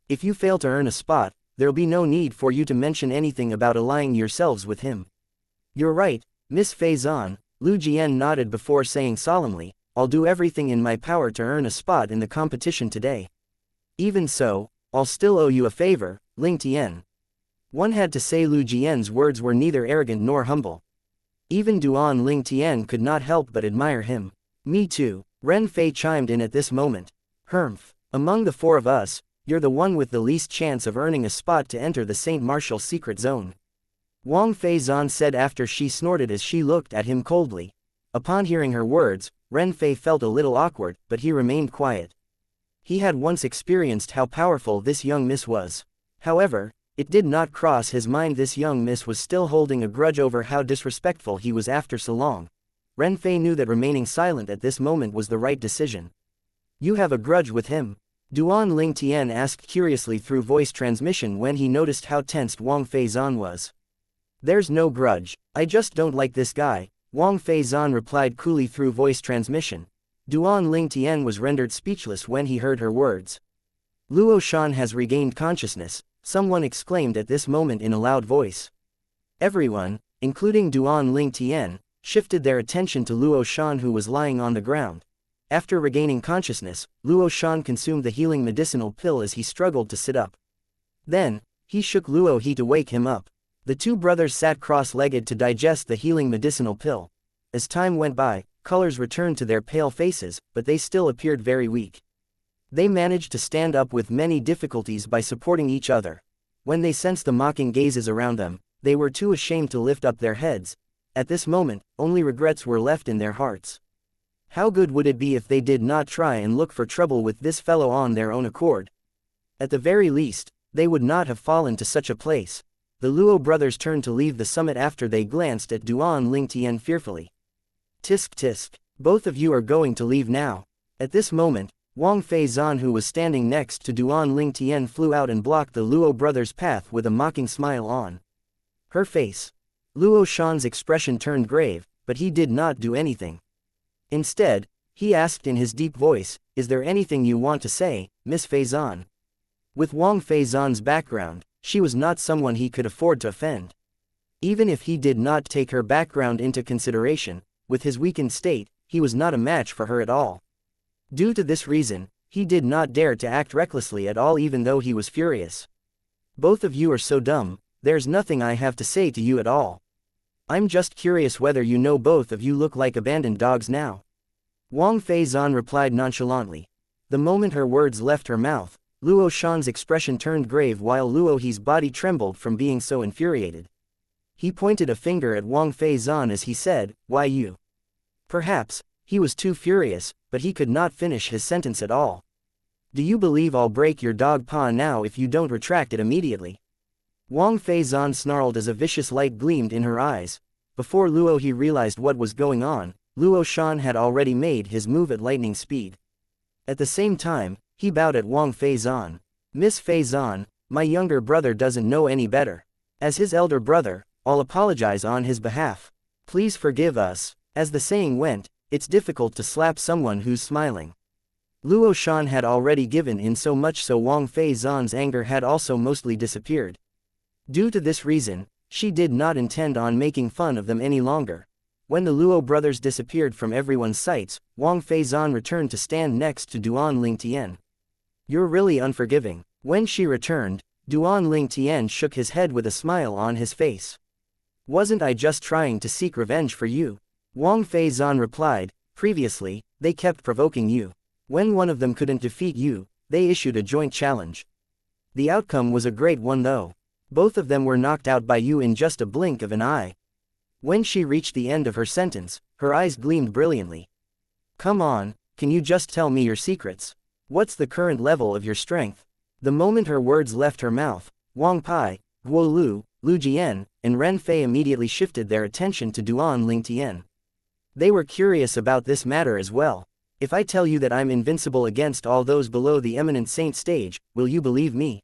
If you fail to earn a spot, there'll be no need for you to mention anything about allying yourselves with him." "You're right, Miss Fei Zan," Lu Jian nodded before saying solemnly, "I'll do everything in my power to earn a spot in the competition today. Even so, I'll still owe you a favor, Ling Tian." One had to say Lu Jian's words were neither arrogant nor humble. Even Duan Ling Tian could not help but admire him. "Me too," Ren Fei chimed in at this moment. "Humph, among the 4 of us, you're the one with the least chance of earning a spot to enter the Saint Martial Secret Zone," Wang Fei Zan said after she snorted as she looked at him coldly. Upon hearing her words, Ren Fei felt a little awkward, but he remained quiet. He had once experienced how powerful this young miss was. However, it did not cross his mind this young miss was still holding a grudge over how disrespectful he was after so long. Ren Fei knew that remaining silent at this moment was the right decision. "You have a grudge with him?" Duan Ling Tian asked curiously through voice transmission when he noticed how tensed Wang Fei Zan was. "There's no grudge, I just don't like this guy," Wang Fei Zan replied coolly through voice transmission. Duan Ling Tian was rendered speechless when he heard her words. "Luo Shan has regained consciousness," someone exclaimed at this moment in a loud voice. Everyone, including Duan Ling Tian, shifted their attention to Luo Shan, who was lying on the ground. After regaining consciousness, Luo Shan consumed the healing medicinal pill as he struggled to sit up. Then, he shook Luo He to wake him up. The 2 brothers sat cross-legged to digest the healing medicinal pill. As time went by, colors returned to their pale faces, but they still appeared very weak. They managed to stand up with many difficulties by supporting each other. When they sensed the mocking gazes around them, they were too ashamed to lift up their heads. At this moment, only regrets were left in their hearts. How good would it be if they did not try and look for trouble with this fellow on their own accord? At the very least, they would not have fallen to such a place. The Luo brothers turned to leave the summit after they glanced at Duan Ling Tian fearfully. "Tisk tisk, both of you are going to leave now." At this moment, Wang Feizan, who was standing next to Duan Ling Tian, flew out and blocked the Luo brothers' path with a mocking smile on her face. Luo Shan's expression turned grave, but he did not do anything. Instead, he asked in his deep voice, "Is there anything you want to say, Miss Feizan?" With Wang Feizan's background, she was not someone he could afford to offend. Even if he did not take her background into consideration, with his weakened state, he was not a match for her at all. Due to this reason, he did not dare to act recklessly at all, even though he was furious. "Both of you are so dumb, there's nothing I have to say to you at all. I'm just curious whether you know both of you look like abandoned dogs now." Wang Feizan replied nonchalantly. The moment her words left her mouth, Luo Shan's expression turned grave while Luo He's body trembled from being so infuriated. He pointed a finger at Wang Feizan as he said, "Why you?" Perhaps he was too furious, but he could not finish his sentence at all. "Do you believe I'll break your dog paw now if you don't retract it immediately?" Wang Feizan snarled as a vicious light gleamed in her eyes. Before Luo He realized what was going on, Luo Shan had already made his move at lightning speed. At the same time, he bowed at Wang Feizan. "Miss Feizan, my younger brother doesn't know any better. As his elder brother, I'll apologize on his behalf. Please forgive us." As the saying went, it's difficult to slap someone who's smiling. Luo Shan had already given in, so much so Wang Feizan's anger had also mostly disappeared. Due to this reason, she did not intend on making fun of them any longer. When the Luo brothers disappeared from everyone's sights, Wang Feizan returned to stand next to Duan Ling Tian. "You're really unforgiving." When she returned, Duan Ling Tian shook his head with a smile on his face. "Wasn't I just trying to seek revenge for you?" Wang Feizan replied. "Previously, they kept provoking you. When one of them couldn't defeat you, they issued a joint challenge. The outcome was a great one though. Both of them were knocked out by you in just a blink of an eye." When she reached the end of her sentence, her eyes gleamed brilliantly. "Come on, can you just tell me your secrets? What's the current level of your strength?" The moment her words left her mouth, Wang Pai, Guo Lu, Lu Jian, and Ren Fei immediately shifted their attention to Duan Ling Tian. They were curious about this matter as well. "If I tell you that I'm invincible against all those below the eminent saint stage, will you believe me?"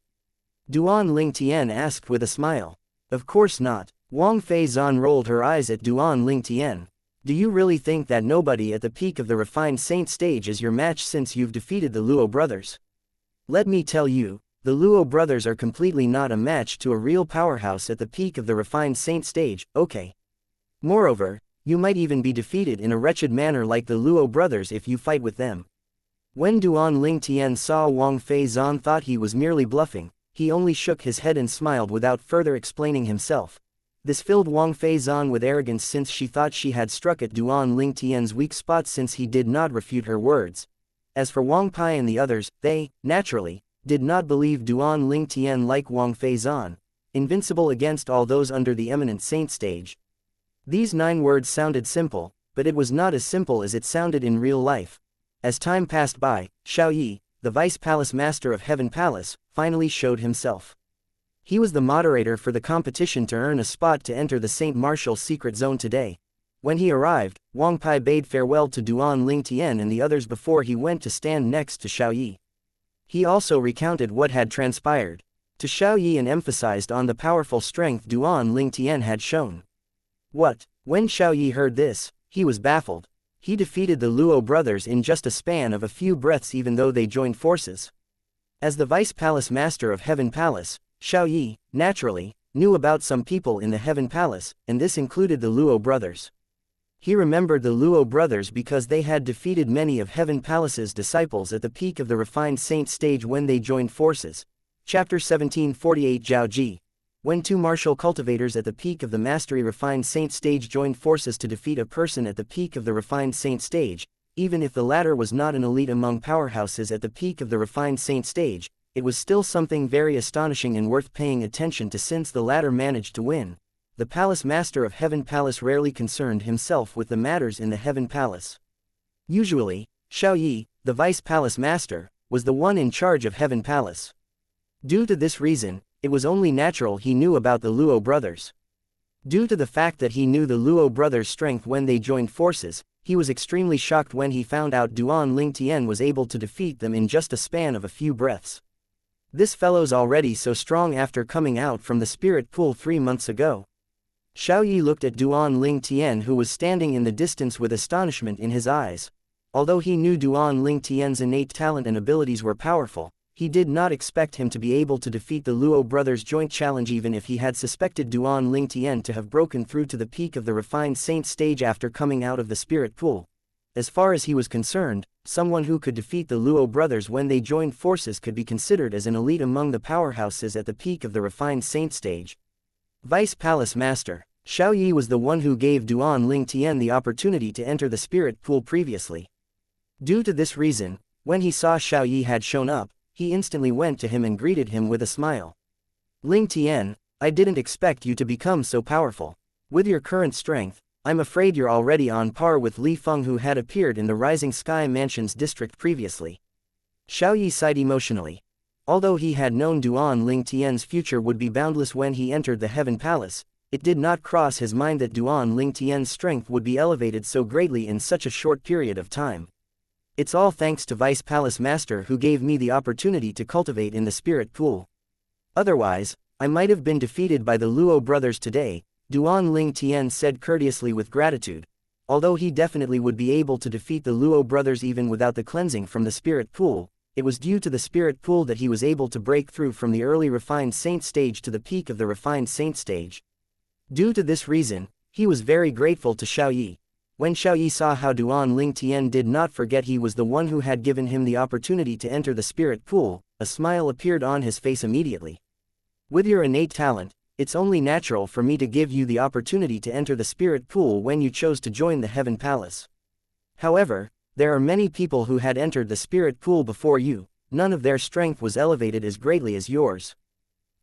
Duan Ling Tian asked with a smile. "Of course not." Wang Feizan rolled her eyes at Duan Ling Tian. "Do you really think that nobody at the peak of the refined saint stage is your match since you've defeated the Luo brothers? Let me tell you, the Luo brothers are completely not a match to a real powerhouse at the peak of the refined saint stage, okay? Moreover, you might even be defeated in a wretched manner like the Luo brothers if you fight with them." When Duan Ling Tian saw Wang Feizan thought he was merely bluffing, he only shook his head and smiled without further explaining himself. This filled Wang Feizan with arrogance since she thought she had struck at Duan Ling Tian's weak spot since he did not refute her words. As for Wang Pai and the others, they, naturally, did not believe Duan Ling Tian like Wang Feizan, invincible against all those under the eminent saint stage. These 9 words sounded simple, but it was not as simple as it sounded in real life. As time passed by, Xiaoyi, the vice palace master of Heaven Palace, finally showed himself. He was the moderator for the competition to earn a spot to enter the Saint Martial's secret zone today. When he arrived, Wang Pai bade farewell to Duan Ling Tian and the others before he went to stand next to Xiaoyi. He also recounted what had transpired to Xiaoyi and emphasized on the powerful strength Duan Ling Tian had shown. What? When Xiaoyi heard this, he was baffled. He defeated the Luo brothers in just a span of a few breaths even though they joined forces. As the vice palace master of Heaven Palace, Xiaoyi, naturally, knew about some people in the Heaven Palace, and this included the Luo brothers. He remembered the Luo brothers because they had defeated many of Heaven Palace's disciples at the peak of the refined saint stage when they joined forces. Chapter 1748 Zhao Ji. When 2 martial cultivators at the peak of the mastery refined saint stage joined forces to defeat a person at the peak of the refined saint stage, even if the latter was not an elite among powerhouses at the peak of the refined saint stage, it was still something very astonishing and worth paying attention to since the latter managed to win. The palace master of Heaven Palace rarely concerned himself with the matters in the Heaven Palace. Usually, Xiaoyi, the vice palace master, was the one in charge of Heaven Palace. Due to this reason, it was only natural he knew about the Luo brothers. Due to the fact that he knew the Luo brothers' strength when they joined forces, he was extremely shocked when he found out Duan Lingtian was able to defeat them in just a span of a few breaths. This fellow's already so strong after coming out from the spirit pool 3 months ago. Xiaoyi looked at Duan Lingtian, who was standing in the distance with astonishment in his eyes. Although he knew Duan Lingtian's innate talent and abilities were powerful, he did not expect him to be able to defeat the Luo brothers' joint challenge, even if he had suspected Duan Lingtian to have broken through to the peak of the refined saint stage after coming out of the spirit pool. As far as he was concerned, someone who could defeat the Luo brothers when they joined forces could be considered as an elite among the powerhouses at the peak of the refined saint stage. Vice Palace Master Xiaoyi was the one who gave Duan Lingtian the opportunity to enter the spirit pool previously. Due to this reason, when he saw Xiaoyi had shown up, he instantly went to him and greeted him with a smile. Lingtian, I didn't expect you to become so powerful. With your current strength, I'm afraid you're already on par with Li Feng, who had appeared in the Rising Sky Mansion's district previously. Xiaoyi sighed emotionally. Although he had known Duan Lingtian's future would be boundless when he entered the Heaven Palace, it did not cross his mind that Duan Lingtian's strength would be elevated so greatly in such a short period of time. It's all thanks to Vice Palace Master, who gave me the opportunity to cultivate in the spirit pool. Otherwise, I might have been defeated by the Luo brothers today, Duan Lingtian said courteously with gratitude. Although he definitely would be able to defeat the Luo brothers even without the cleansing from the spirit pool, it was due to the spirit pool that he was able to break through from the early refined saint stage to the peak of the refined saint stage. Due to this reason, he was very grateful to Xiaoyi. When Xiaoyi saw how Duan Lingtian did not forget he was the one who had given him the opportunity to enter the spirit pool, a smile appeared on his face immediately. With your innate talent, it's only natural for me to give you the opportunity to enter the spirit pool when you chose to join the Heaven Palace. However, there are many people who had entered the spirit pool before you, none of their strength was elevated as greatly as yours.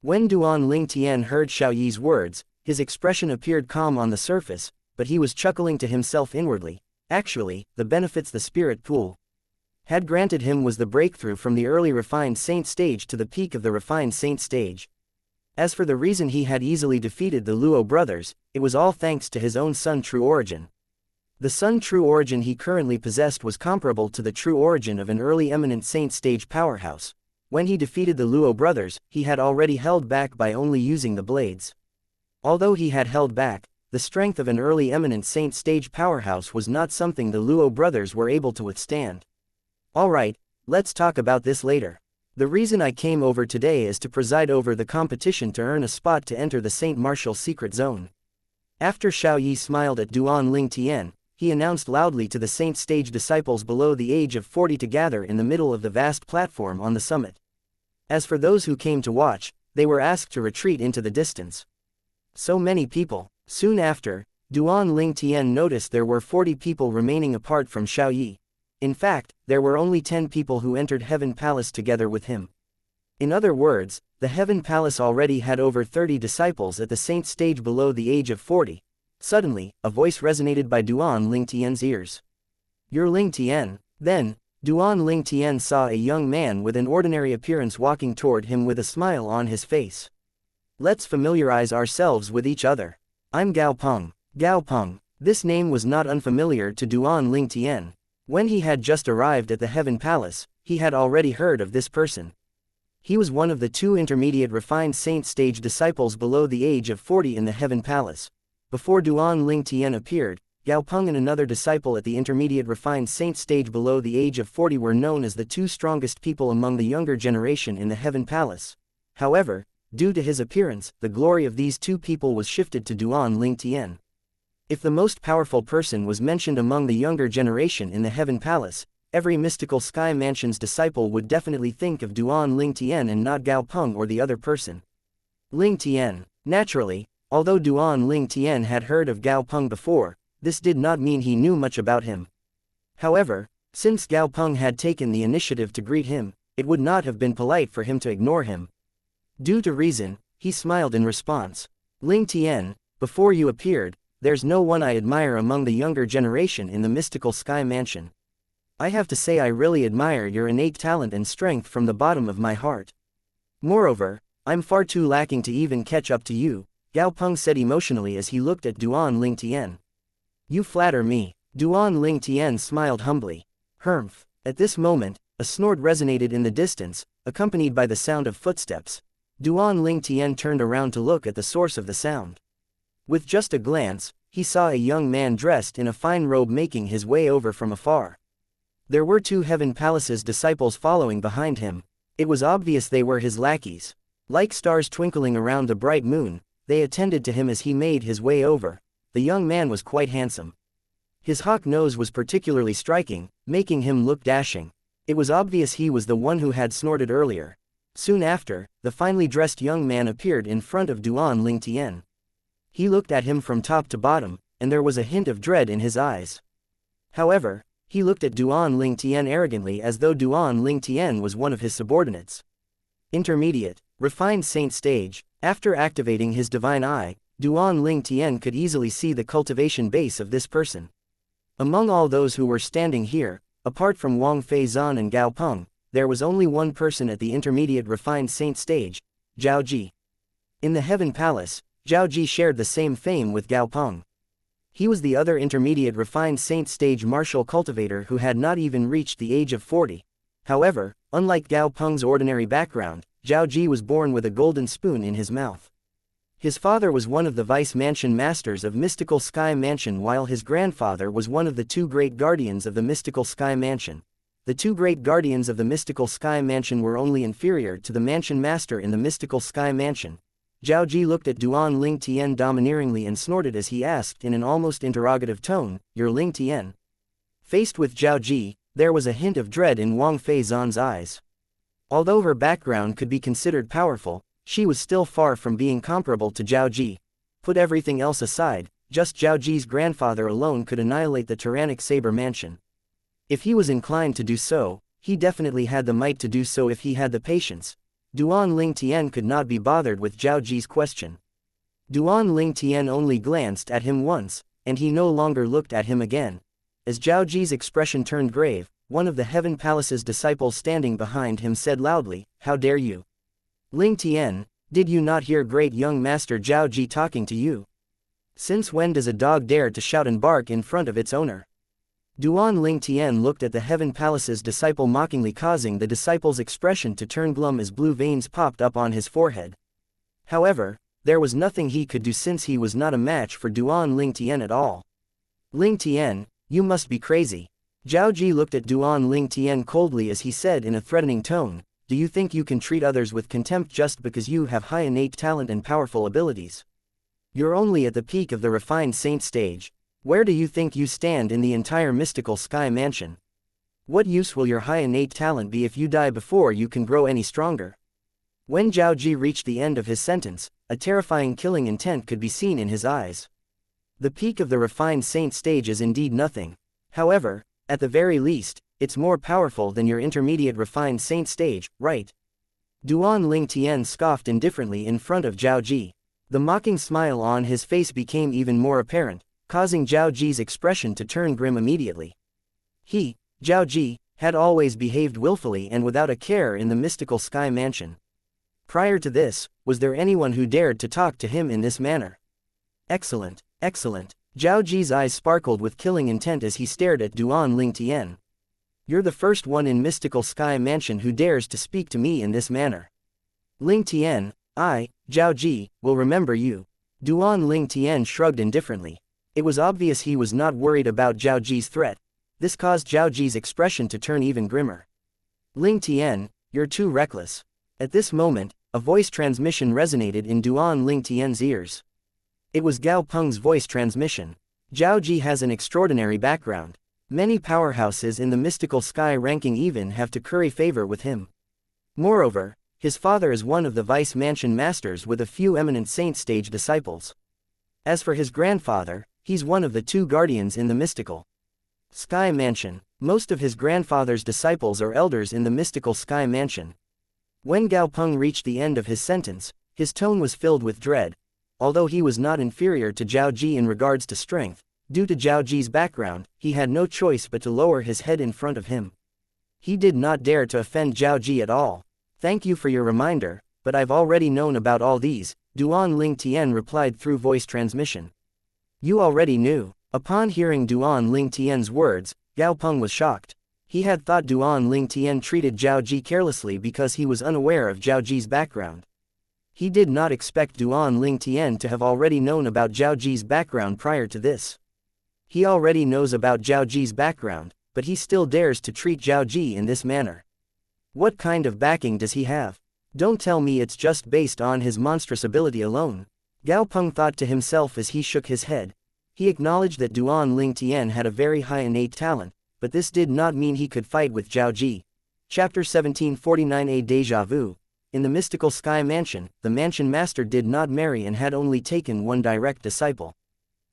When Duan Lingtian heard Xiaoyi's words, his expression appeared calm on the surface, but he was chuckling to himself inwardly. Actually, the benefits the spirit pool had granted him was the breakthrough from the early refined saint stage to the peak of the refined saint stage. As for the reason he had easily defeated the Luo brothers, it was all thanks to his own Sun True Origin. The Sun True Origin he currently possessed was comparable to the true origin of an early eminent saint stage powerhouse. When he defeated the Luo brothers, he had already held back by only using the blades. Although he had held back, the strength of an early eminent saint stage powerhouse was not something the Luo brothers were able to withstand. Alright, let's talk about this later. The reason I came over today is to preside over the competition to earn a spot to enter the Saint Martial Secret Zone. After Xiaoyi smiled at Duan Lingtian, he announced loudly to the Saint Stage disciples below the age of 40 to gather in the middle of the vast platform on the summit. As for those who came to watch, they were asked to retreat into the distance. So many people. Soon after, Duan Lingtian noticed there were 40 people remaining apart from Xiaoyi. In fact, there were only 10 people who entered Heaven Palace together with him. In other words, the Heaven Palace already had over 30 disciples at the saint stage below the age of 40. Suddenly, a voice resonated by Duan Lingtian's ears. You're Lingtian. Then, Duan Lingtian saw a young man with an ordinary appearance walking toward him with a smile on his face. Let's familiarize ourselves with each other. I'm Gao Peng. Gao Peng. This name was not unfamiliar to Duan Lingtian. When he had just arrived at the Heaven Palace, he had already heard of this person. He was one of the 2 intermediate refined saint stage disciples below the age of 40 in the Heaven Palace. Before Duan Lingtian appeared, Gao Peng and another disciple at the intermediate refined saint stage below the age of 40 were known as the 2 strongest people among the younger generation in the Heaven Palace. However, due to his appearance, the glory of these 2 people was shifted to Duan Lingtian. If the most powerful person was mentioned among the younger generation in the Heaven Palace, every mystical Sky Mansion's disciple would definitely think of Duan Lingtian and not Gao Peng or the other person. Lingtian. Naturally, although Duan Lingtian had heard of Gao Peng before, this did not mean he knew much about him. However, since Gao Peng had taken the initiative to greet him, it would not have been polite for him to ignore him. Due to reason, he smiled in response. Lingtian, before you appeared, there's no one I admire among the younger generation in the mystical Sky Mansion. I have to say I really admire your innate talent and strength from the bottom of my heart. Moreover, I'm far too lacking to even catch up to you, Gao Peng said emotionally as he looked at Duan Lingtian. You flatter me. Duan Ling Tian smiled humbly. Humph. At this moment, a snort resonated in the distance, accompanied by the sound of footsteps. Duan Ling Tian turned around to look at the source of the sound. With just a glance, he saw a young man dressed in a fine robe making his way over from afar. There were 2 Heaven Palace's disciples following behind him. It was obvious they were his lackeys. Like stars twinkling around the bright moon, they attended to him as he made his way over. The young man was quite handsome. His hawk nose was particularly striking, making him look dashing. It was obvious he was the one who had snorted earlier. Soon after, the finely dressed young man appeared in front of Duan Ling Tian. He looked at him from top to bottom, and there was a hint of dread in his eyes. However, he looked at Duan Ling Tian arrogantly as though Duan Ling Tian was one of his subordinates. Intermediate, refined saint stage. After activating his divine eye, Duan Ling Tian could easily see the cultivation base of this person. Among all those who were standing here, apart from Wang Feizan and Gao Peng, there was only one person at the intermediate refined saint stage, Zhao Ji. In the Heaven Palace, Zhao Ji shared the same fame with Gao Peng. He was the other intermediate refined saint stage martial cultivator who had not even reached the age of 40. However, unlike Gao Peng's ordinary background, Zhao Ji was born with a golden spoon in his mouth. His father was one of the vice mansion masters of Mystical Sky Mansion, while his grandfather was one of the 2 great guardians of the Mystical Sky Mansion. The 2 great guardians of the Mystical Sky Mansion were only inferior to the mansion master in the Mystical Sky Mansion. Zhao Ji looked at Duan Ling Tian domineeringly and snorted as he asked in an almost interrogative tone, "You're Ling Tian?" Faced with Zhao Ji, there was a hint of dread in Wang Feizan's eyes. Although her background could be considered powerful, she was still far from being comparable to Zhao Ji. Put everything else aside, just Zhao Ji's grandfather alone could annihilate the tyrannic Saber Mansion. If he was inclined to do so, he definitely had the might to do so if he had the patience. Duan Ling Tian could not be bothered with Zhao Ji's question. Duan Ling Tian only glanced at him once, and he no longer looked at him again. As Zhao Ji's expression turned grave, one of the Heaven Palace's disciples standing behind him said loudly, "How dare you? Ling Tian, did you not hear great young master Zhao Ji talking to you? Since when does a dog dare to shout and bark in front of its owner?" Duan Ling Tian looked at the Heaven Palace's disciple mockingly, causing the disciple's expression to turn glum as blue veins popped up on his forehead. However, there was nothing he could do since he was not a match for Duan Ling Tian at all. "Ling Tian, you must be crazy." Zhao Ji looked at Duan Ling Tian coldly as he said in a threatening tone, "Do you think you can treat others with contempt just because you have high innate talent and powerful abilities? You're only at the peak of the refined saint stage. Where do you think you stand in the entire Mystical Sky Mansion? What use will your high innate talent be if you die before you can grow any stronger?" When Zhao Ji reached the end of his sentence, a terrifying killing intent could be seen in his eyes. The peak of the refined saint stage is indeed nothing. However, at the very least, it's more powerful than your intermediate refined saint stage, right? Duan Ling Tian scoffed indifferently in front of Zhao Ji. The mocking smile on his face became even more apparent, causing Zhao Ji's expression to turn grim immediately. He, Zhao Ji, had always behaved willfully and without a care in the Mystical Sky Mansion. Prior to this, was there anyone who dared to talk to him in this manner? Excellent, excellent. Zhao Ji's eyes sparkled with killing intent as he stared at Duan Ling Tian. "You're the first one in Mystical Sky Mansion who dares to speak to me in this manner. Ling Tian, I, Zhao Ji, will remember you." Duan Ling Tian shrugged indifferently. It was obvious he was not worried about Zhao Ji's threat. This caused Zhao Ji's expression to turn even grimmer. "Ling Tian, you're too reckless." At this moment, a voice transmission resonated in Duan Ling Tian's ears. It was Gao Peng's voice transmission. Zhao Ji has an extraordinary background. Many powerhouses in the Mystical Sky ranking even have to curry favor with him. Moreover, his father is one of the Vice Mansion Masters with a few eminent saint stage disciples. As for his grandfather, he's one of the 2 guardians in the Mystical Sky Mansion. Most of his grandfather's disciples are elders in the Mystical Sky Mansion. When Gao Peng reached the end of his sentence, his tone was filled with dread. Although he was not inferior to Zhao Ji in regards to strength, due to Zhao Ji's background, he had no choice but to lower his head in front of him. He did not dare to offend Zhao Ji at all. "Thank you for your reminder, but I've already known about all these," Duan Ling Tian replied through voice transmission. "You already knew?" Upon hearing Duan Ling Tian's words, Gao Peng was shocked. He had thought Duan Ling Tian treated Zhao Ji carelessly because he was unaware of Zhao Ji's background. He did not expect Duan Ling Tian to have already known about Zhao Ji's background prior to this. He already knows about Zhao Ji's background, but he still dares to treat Zhao Ji in this manner. What kind of backing does he have? Don't tell me it's just based on his monstrous ability alone. Gao Peng thought to himself as he shook his head. He acknowledged that Duan Ling Tian had a very high innate talent, but this did not mean he could fight with Zhao Ji. Chapter 1749 A Deja Vu. In the mystical sky mansion, the mansion master did not marry and had only taken one direct disciple.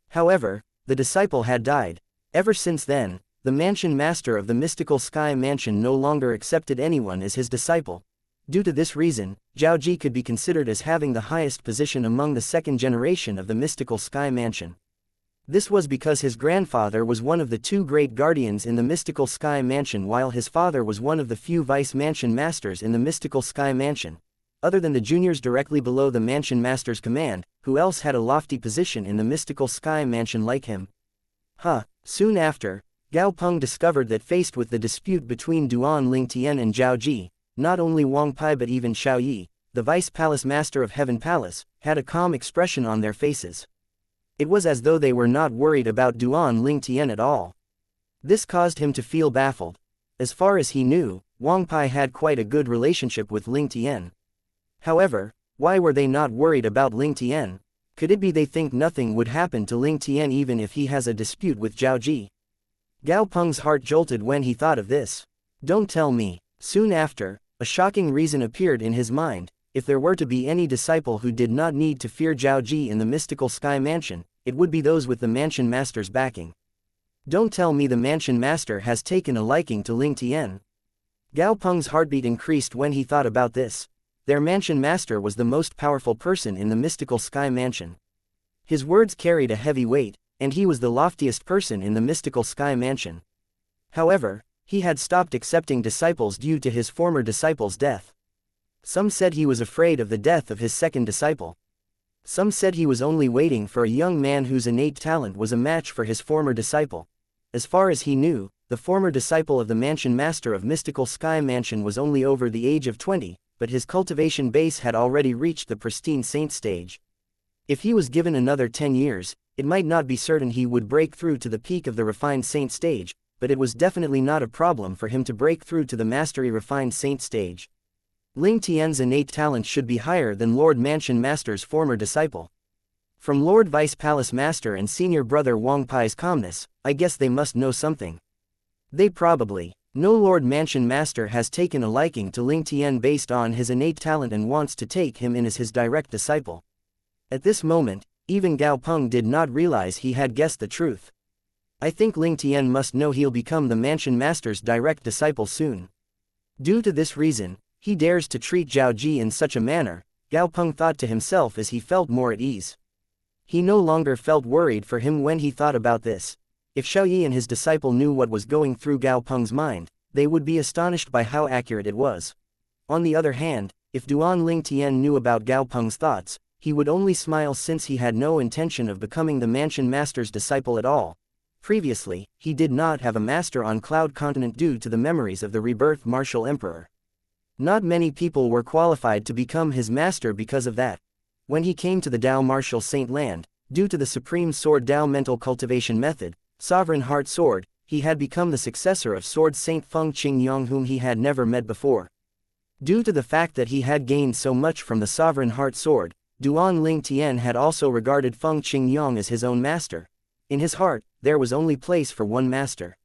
However, the disciple had died. Ever since then, the mansion master of the mystical sky mansion no longer accepted anyone as his disciple. Due to this reason, Zhao Ji could be considered as having the highest position among the second generation of the mystical sky mansion. This was because his grandfather was one of the two great guardians in the mystical sky mansion, while his father was one of the few vice mansion masters in the mystical sky mansion. Other than the juniors directly below the mansion master's command, who else had a lofty position in the mystical sky mansion like him? Soon after, Gao Peng discovered that faced with the dispute between Duan Ling Tian and Zhao Ji, not only Wang Pai but even Xiao Yi, the vice palace master of Heaven Palace, had a calm expression on their faces. It was as though they were not worried about Duan Ling Tian at all. This caused him to feel baffled. As far as he knew, Wang Pai had quite a good relationship with Ling Tian. However, why were they not worried about Ling Tian? Could it be they think nothing would happen to Ling Tian even if he has a dispute with Zhao Ji? Gao Peng's heart jolted when he thought of this. Don't tell me. Soon after, a shocking reason appeared in his mind. If there were to be any disciple who did not need to fear Zhao Ji in the mystical sky mansion, it would be those with the mansion master's backing. Don't tell me the mansion master has taken a liking to Ling Tian. Gao Peng's heartbeat increased when he thought about this. Their mansion master was the most powerful person in the mystical sky mansion. His words carried a heavy weight, and he was the loftiest person in the mystical sky mansion. However, he had stopped accepting disciples due to his former disciple's death. Some said he was afraid of the death of his second disciple. Some said he was only waiting for a young man whose innate talent was a match for his former disciple. As far as he knew, the former disciple of the mansion master of mystical sky mansion was only over the age of 20, but his cultivation base had already reached the pristine saint stage. If he was given another 10 years, it might not be certain he would break through to the peak of the refined saint stage, but it was definitely not a problem for him to break through to the mastery refined saint stage. Ling Tian's innate talent should be higher than Lord Mansion Master's former disciple. From Lord Vice Palace Master and senior brother Wang Pai's calmness, I guess they must know something. They probably know Lord Mansion Master has taken a liking to Ling Tian based on his innate talent and wants to take him in as his direct disciple. At this moment, even Gao Peng did not realize he had guessed the truth. I think Ling Tian must know he'll become the Mansion Master's direct disciple soon. Due to this reason, he dares to treat Zhao Ji in such a manner, Gao Peng thought to himself as he felt more at ease. He no longer felt worried for him when he thought about this. If Xiao Yi and his disciple knew what was going through Gao Peng's mind, they would be astonished by how accurate it was. On the other hand, if Duan Ling Tian knew about Gao Peng's thoughts, he would only smile since he had no intention of becoming the Mansion Master's disciple at all. Previously, he did not have a master on Cloud Continent due to the memories of the rebirth Martial Emperor. Not many people were qualified to become his master because of that. When he came to the Dao Martial Saint Land, due to the Supreme Sword Dao mental cultivation method, Sovereign Heart Sword, he had become the successor of Sword Saint Feng Qingyong, whom he had never met before. Due to the fact that he had gained so much from the Sovereign Heart Sword, Duan Ling Tian had also regarded Feng Qingyong as his own master. In his heart, there was only place for one master.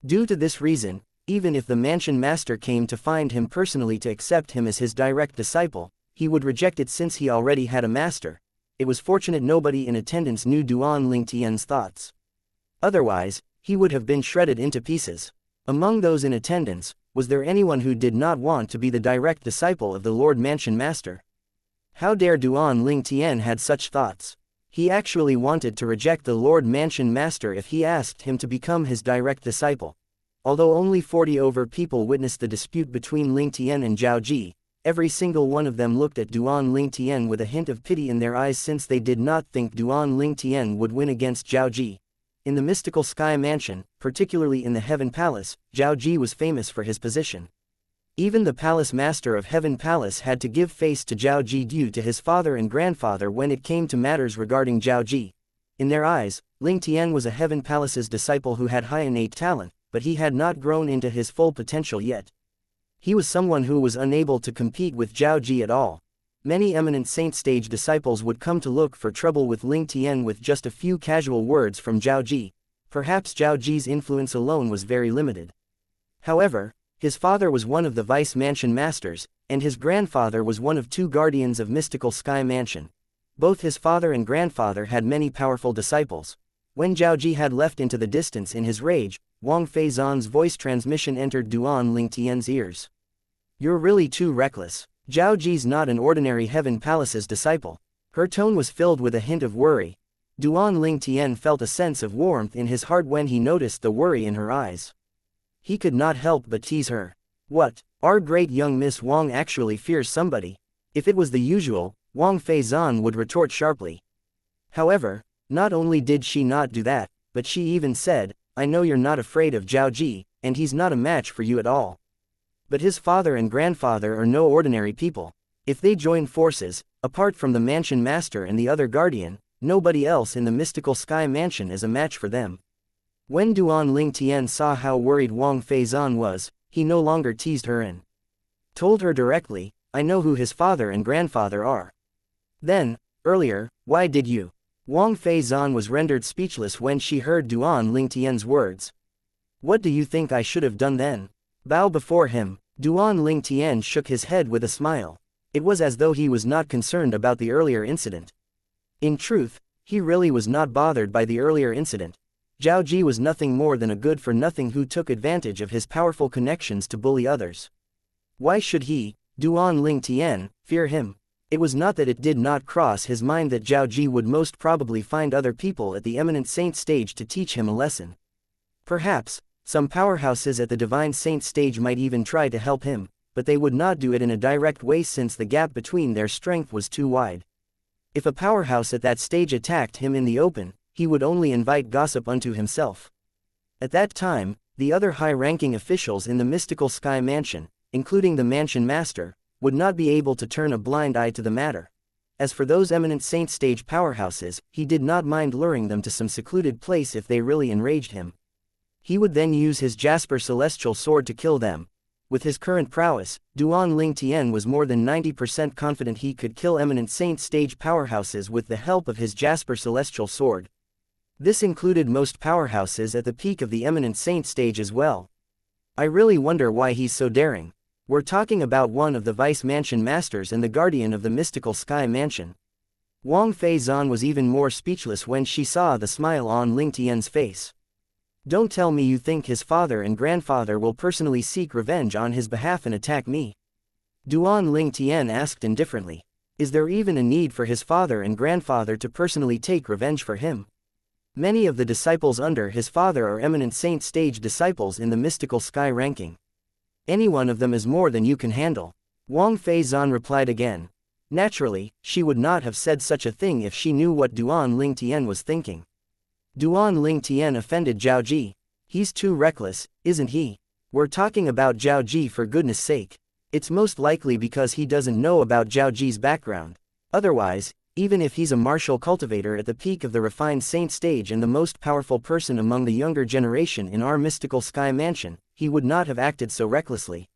Due to this reason, even if the Mansion Master came to find him personally to accept him as his direct disciple, he would reject it since he already had a master. It was fortunate nobody in attendance knew Duan Ling Tian's thoughts. Otherwise, he would have been shredded into pieces. Among those in attendance, was there anyone who did not want to be the direct disciple of the Lord Mansion Master? How dare Duan Ling Tian had such thoughts? He actually wanted to reject the Lord Mansion Master if he asked him to become his direct disciple. Although only 40 over people witnessed the dispute between Ling Tian and Zhao Ji, every single one of them looked at Duan Ling Tian with a hint of pity in their eyes since they did not think Duan Ling Tian would win against Zhao Ji. In the mystical sky mansion, particularly in the Heaven Palace, Zhao Ji was famous for his position. Even the palace master of Heaven Palace had to give face to Zhao Ji due to his father and grandfather when it came to matters regarding Zhao Ji. In their eyes, Ling Tian was a Heaven Palace's disciple who had high innate talent, but he had not grown into his full potential yet. He was someone who was unable to compete with Zhao Ji at all. Many eminent saint stage disciples would come to look for trouble with Ling Tian with just a few casual words from Zhao Ji. Perhaps Zhao Ji's influence alone was very limited. However, his father was one of the Vice Mansion Masters, and his grandfather was one of 2 guardians of mystical Sky Mansion. Both his father and grandfather had many powerful disciples. When Zhao Ji had left into the distance in his rage, Wang Feizan's voice transmission entered Duan Ling Tian's ears. "You're really too reckless. Zhao Ji's not an ordinary Heaven Palace's disciple." Her tone was filled with a hint of worry. Duan Ling Tian felt a sense of warmth in his heart when he noticed the worry in her eyes. He could not help but tease her. "What, our great young Miss Wang actually fears somebody?" If it was the usual, Wang Feizan would retort sharply. However, not only did she not do that, but she even said, "I know you're not afraid of Zhao Ji, and he's not a match for you at all. But his father and grandfather are no ordinary people. If they join forces, apart from the mansion master and the other guardian, nobody else in the mystical Sky Mansion is a match for them." When Duan Ling Tian saw how worried Wang Feizan was, he no longer teased her and told her directly, "I know who his father and grandfather are." "Then, earlier, why did you?" Wang Feizan was rendered speechless when she heard Duan Ling Tian's words. "What do you think I should have done then? Bow before him?" Duan Ling Tian shook his head with a smile. It was as though he was not concerned about the earlier incident. In truth, he really was not bothered by the earlier incident. Zhao Ji was nothing more than a good-for-nothing who took advantage of his powerful connections to bully others. Why should he, Duan Ling Tian, fear him? It was not that it did not cross his mind that Zhao Ji would most probably find other people at the eminent saint stage to teach him a lesson. Perhaps, some powerhouses at the divine saint stage might even try to help him, but they would not do it in a direct way since the gap between their strength was too wide. If a powerhouse at that stage attacked him in the open, he would only invite gossip unto himself. At that time, the other high-ranking officials in the mystical Sky Mansion, including the Mansion Master, would not be able to turn a blind eye to the matter. As for those eminent saint stage powerhouses, he did not mind luring them to some secluded place if they really enraged him. He would then use his Jasper Celestial Sword to kill them. With his current prowess, Duan Ling Tian was more than 90% confident he could kill eminent saint stage powerhouses with the help of his Jasper Celestial Sword. This included most powerhouses at the peak of the eminent saint stage as well. I really wonder why he's so daring. We're talking about one of the Vice Mansion Masters and the guardian of the mystical Sky Mansion. Wang Feizan was even more speechless when she saw the smile on Ling Tian's face. Don't tell me you think his father and grandfather will personally seek revenge on his behalf and attack me? Duan Ling Tian asked indifferently. Is there even a need for his father and grandfather to personally take revenge for him? Many of the disciples under his father are eminent saint stage disciples in the mystical sky ranking. Any one of them is more than you can handle. Wang Feizan replied again. Naturally, she would not have said such a thing if she knew what Duan Ling Tian was thinking. Duan Ling Tian offended Zhao Ji. He's too reckless, isn't he? We're talking about Zhao Ji for goodness sake. It's most likely because he doesn't know about Zhao Ji's background. Otherwise, even if he's a martial cultivator at the peak of the refined saint stage and the most powerful person among the younger generation in our mystical sky mansion, he would not have acted so recklessly.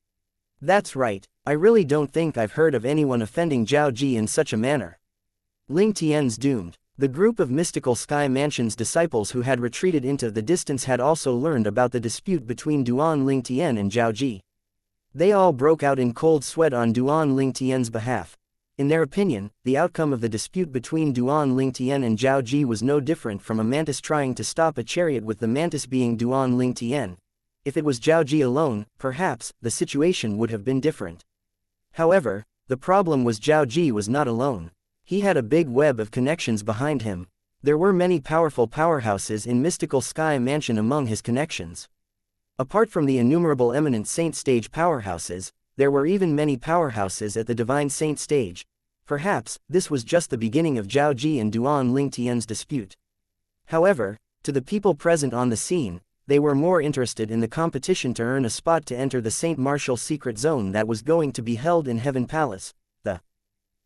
That's right, I really don't think I've heard of anyone offending Zhao Ji in such a manner. Ling Tian's doomed. The group of mystical Sky Mansion's disciples who had retreated into the distance had also learned about the dispute between Duan Ling Tian and Zhao Ji. They all broke out in cold sweat on Duan Ling Tian's behalf. In their opinion, the outcome of the dispute between Duan Ling Tian and Zhao Ji was no different from a mantis trying to stop a chariot with the mantis being Duan Ling Tian. If it was Zhao Ji alone, perhaps, the situation would have been different. However, the problem was Zhao Ji was not alone. He had a big web of connections behind him. There were many powerful powerhouses in mystical Sky Mansion among his connections. Apart from the innumerable eminent saint stage powerhouses, there were even many powerhouses at the divine saint stage. Perhaps, this was just the beginning of Zhao Ji and Duan Ling Tian's dispute. However, To the people present on the scene, they were more interested in the competition to earn a spot to enter the Saint Martial secret zone that was going to be held in Heaven Palace. The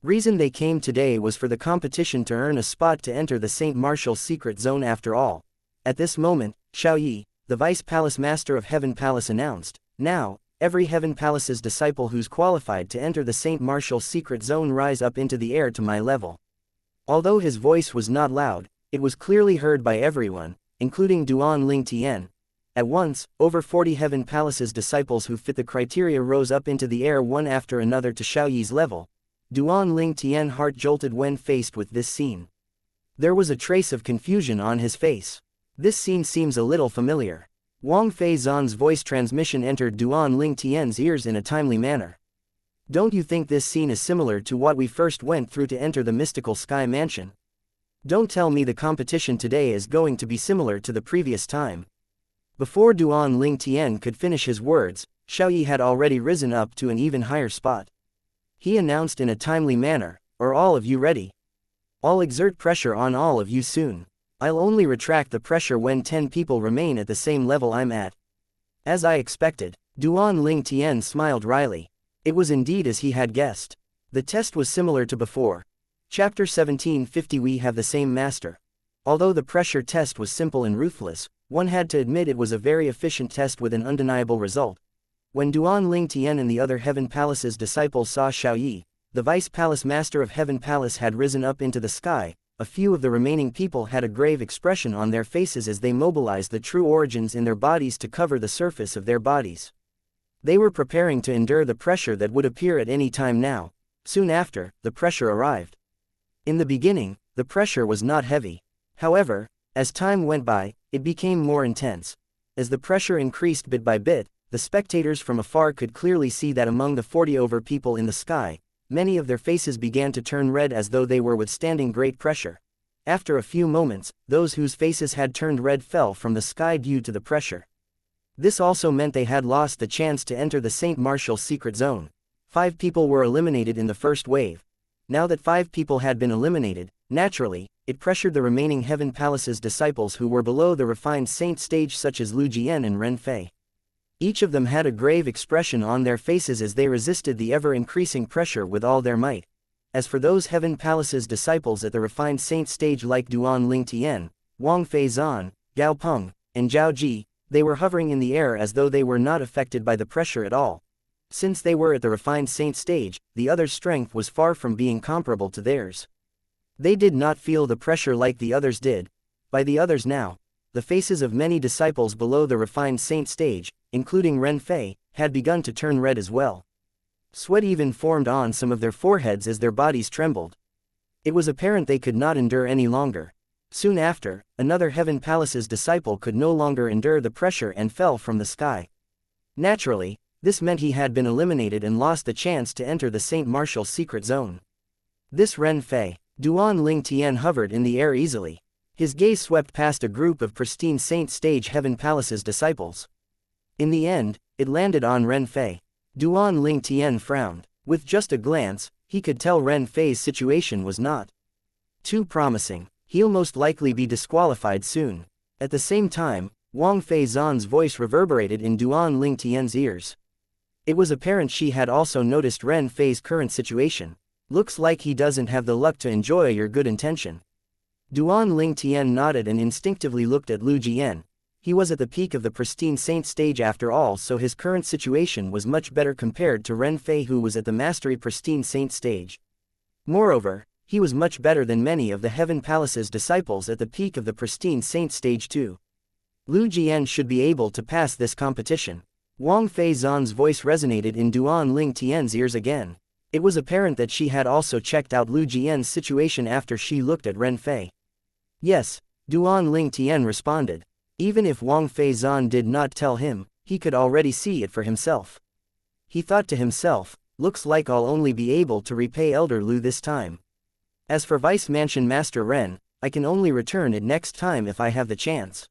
reason they came today was for the competition to earn a spot to enter the Saint Martial secret zone after all. At this moment, Xiaoyi, the Vice Palace Master of Heaven Palace announced, "Now, every Heaven Palace's disciple who's qualified to enter the Saint Martial secret zone rise up into the air to my level." Although his voice was not loud, it was clearly heard by everyone, including Duan Ling Tian. At once, over 40 Heaven Palace's disciples who fit the criteria rose up into the air one after another to Xiaoyi's level. Duan Ling Tian's heart jolted when faced with this scene. There was a trace of confusion on his face. This scene seems a little familiar. Wang Fei Zan's voice transmission entered Duan Ling Tian's ears in a timely manner. "Don't you think this scene is similar to what we first went through to enter the mystical sky mansion? Don't tell me the competition today is going to be similar to the previous time." Before Duan Ling Tian could finish his words, Xiaoyi had already risen up to an even higher spot. He announced in a timely manner, "Are all of you ready? I'll exert pressure on all of you soon. I'll only retract the pressure when 10 people remain at the same level I'm at." As I expected, Duan Ling Tian smiled wryly. It was indeed as he had guessed. The test was similar to before. Chapter 1750. We have the same master. Although the pressure test was simple and ruthless, one had to admit it was a very efficient test with an undeniable result. When Duan Ling Tian and the other Heaven Palace's disciples saw Xiaoyi, the Vice Palace Master of Heaven Palace had risen up into the sky, a few of the remaining people had a grave expression on their faces as they mobilized the true origins in their bodies to cover the surface of their bodies. They were preparing to endure the pressure that would appear at any time now. Soon after, the pressure arrived. In the beginning, the pressure was not heavy. However, as time went by, it became more intense. As the pressure increased bit by bit, the spectators from afar could clearly see that among the 40 over people in the sky, many of their faces began to turn red as though they were withstanding great pressure. After a few moments, those whose faces had turned red fell from the sky due to the pressure. This also meant they had lost the chance to enter the Saint Martial secret zone. 5 people were eliminated in the first wave. Now that 5 people had been eliminated, naturally, it pressured the remaining Heaven Palace's disciples who were below the refined saint stage such as Lu Jian and Ren Fei. Each of them had a grave expression on their faces as they resisted the ever-increasing pressure with all their might. As for those Heaven Palace's disciples at the refined saint stage like Duan Ling Tian, Wang Fei Zan, Gao Peng, and Zhao Ji, they were hovering in the air as though they were not affected by the pressure at all. Since they were at the refined saint stage, the others' strength was far from being comparable to theirs. They did not feel the pressure like the others did. By the others now, the faces of many disciples below the refined saint stage, including Ren Fei, had begun to turn red as well. Sweat even formed on some of their foreheads as their bodies trembled. It was apparent they could not endure any longer. Soon after, another Heaven Palace's disciple could no longer endure the pressure and fell from the sky. Naturally, this meant he had been eliminated and lost the chance to enter the Saint Martial secret zone. This Ren Fei. Duan Ling Tian hovered in the air easily. His gaze swept past a group of pristine Saint Stage Heaven Palace's disciples. In the end, it landed on Ren Fei. Duan Ling Tian frowned. With just a glance, he could tell Ren Fei's situation was not too promising. He'll most likely be disqualified soon. At the same time, Wang Fei Zan's voice reverberated in Duan Ling Tian's ears. It was apparent she had also noticed Ren Fei's current situation. Looks like he doesn't have the luck to enjoy your good intention. Duan Ling Tian nodded and instinctively looked at Lu Jian. He was at the peak of the pristine saint stage after all, so his current situation was much better compared to Ren Fei who was at the mastery pristine saint stage. Moreover, he was much better than many of the Heaven Palace's disciples at the peak of the pristine saint stage too. Lu Jian should be able to pass this competition. Wang Fei Zan's voice resonated in Duan Ling Tian's ears again. It was apparent that she had also checked out Lu Jian's situation after she looked at Ren Fei. Yes, Duan Ling Tian responded. Even if Wang Fei Zan did not tell him, he could already see it for himself. He thought to himself, looks like I'll only be able to repay Elder Lu this time. As for Vice Mansion Master Ren, I can only return it next time if I have the chance.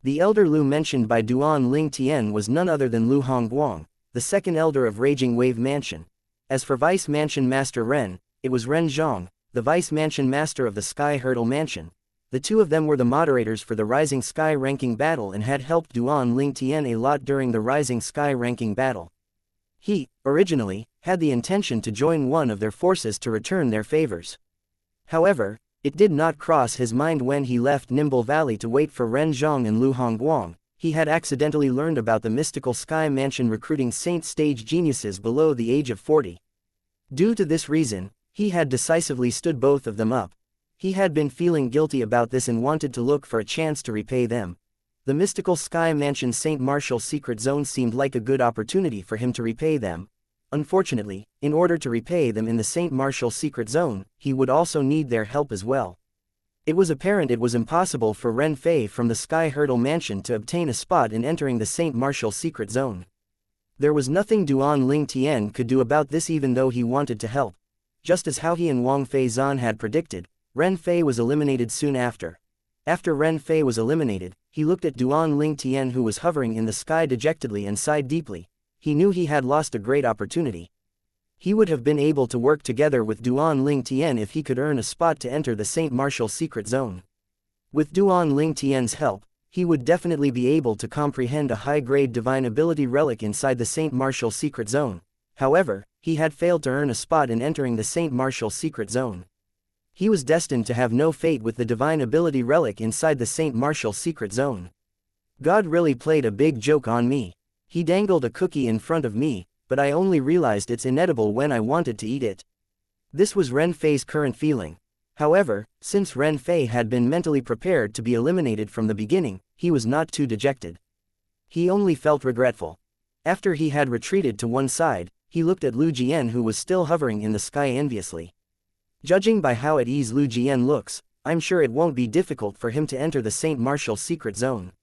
The Elder Lu mentioned by Duan Ling Tian was none other than Lu Hongguang, the second elder of Raging Wave Mansion. As for Vice Mansion Master Ren, it was Ren Zhang, the Vice Mansion Master of the Sky Hurdle Mansion. The two of them were the moderators for the Rising Sky ranking battle and had helped Duan Ling Tian a lot during the Rising Sky ranking battle. He, originally, had the intention to join one of their forces to return their favors. However, it did not cross his mind when he left Nimble Valley to wait for Ren Zhang and Lu Hongguang. He had accidentally learned about the mystical Sky Mansion recruiting Saint stage geniuses below the age of 40. Due to this reason, he had decisively stood both of them up. He had been feeling guilty about this and wanted to look for a chance to repay them. The mystical Sky Mansion St. Martial secret zone seemed like a good opportunity for him to repay them. Unfortunately, in order to repay them in the St. Martial secret zone, he would also need their help as well. It was apparent it was impossible for Ren Fei from the Sky Hurdle Mansion to obtain a spot in entering the St. Martial secret zone. There was nothing Duan Ling Tian could do about this even though he wanted to help. Just as Hao He and Wang Fei Zan had predicted, Ren Fei was eliminated soon after. After Ren Fei was eliminated, he looked at Duan Ling Tian who was hovering in the sky dejectedly and sighed deeply. He knew he had lost a great opportunity. He would have been able to work together with Duan Ling Tian if he could earn a spot to enter the St. Martial secret zone. With Duan Ling Tian's help, he would definitely be able to comprehend a high-grade divine ability relic inside the St. Martial secret zone. However, he had failed to earn a spot in entering the St. Martial secret zone. He was destined to have no fate with the divine ability relic inside the St. Martial secret zone. God really played a big joke on me. He dangled a cookie in front of me, but I only realized it's inedible when I wanted to eat it. This was Ren Fei's current feeling. However, since Ren Fei had been mentally prepared to be eliminated from the beginning, he was not too dejected. He only felt regretful. After he had retreated to one side, he looked at Lu Jian who was still hovering in the sky enviously. Judging by how at ease Lu Jian looks, I'm sure it won't be difficult for him to enter the St. Martial secret zone.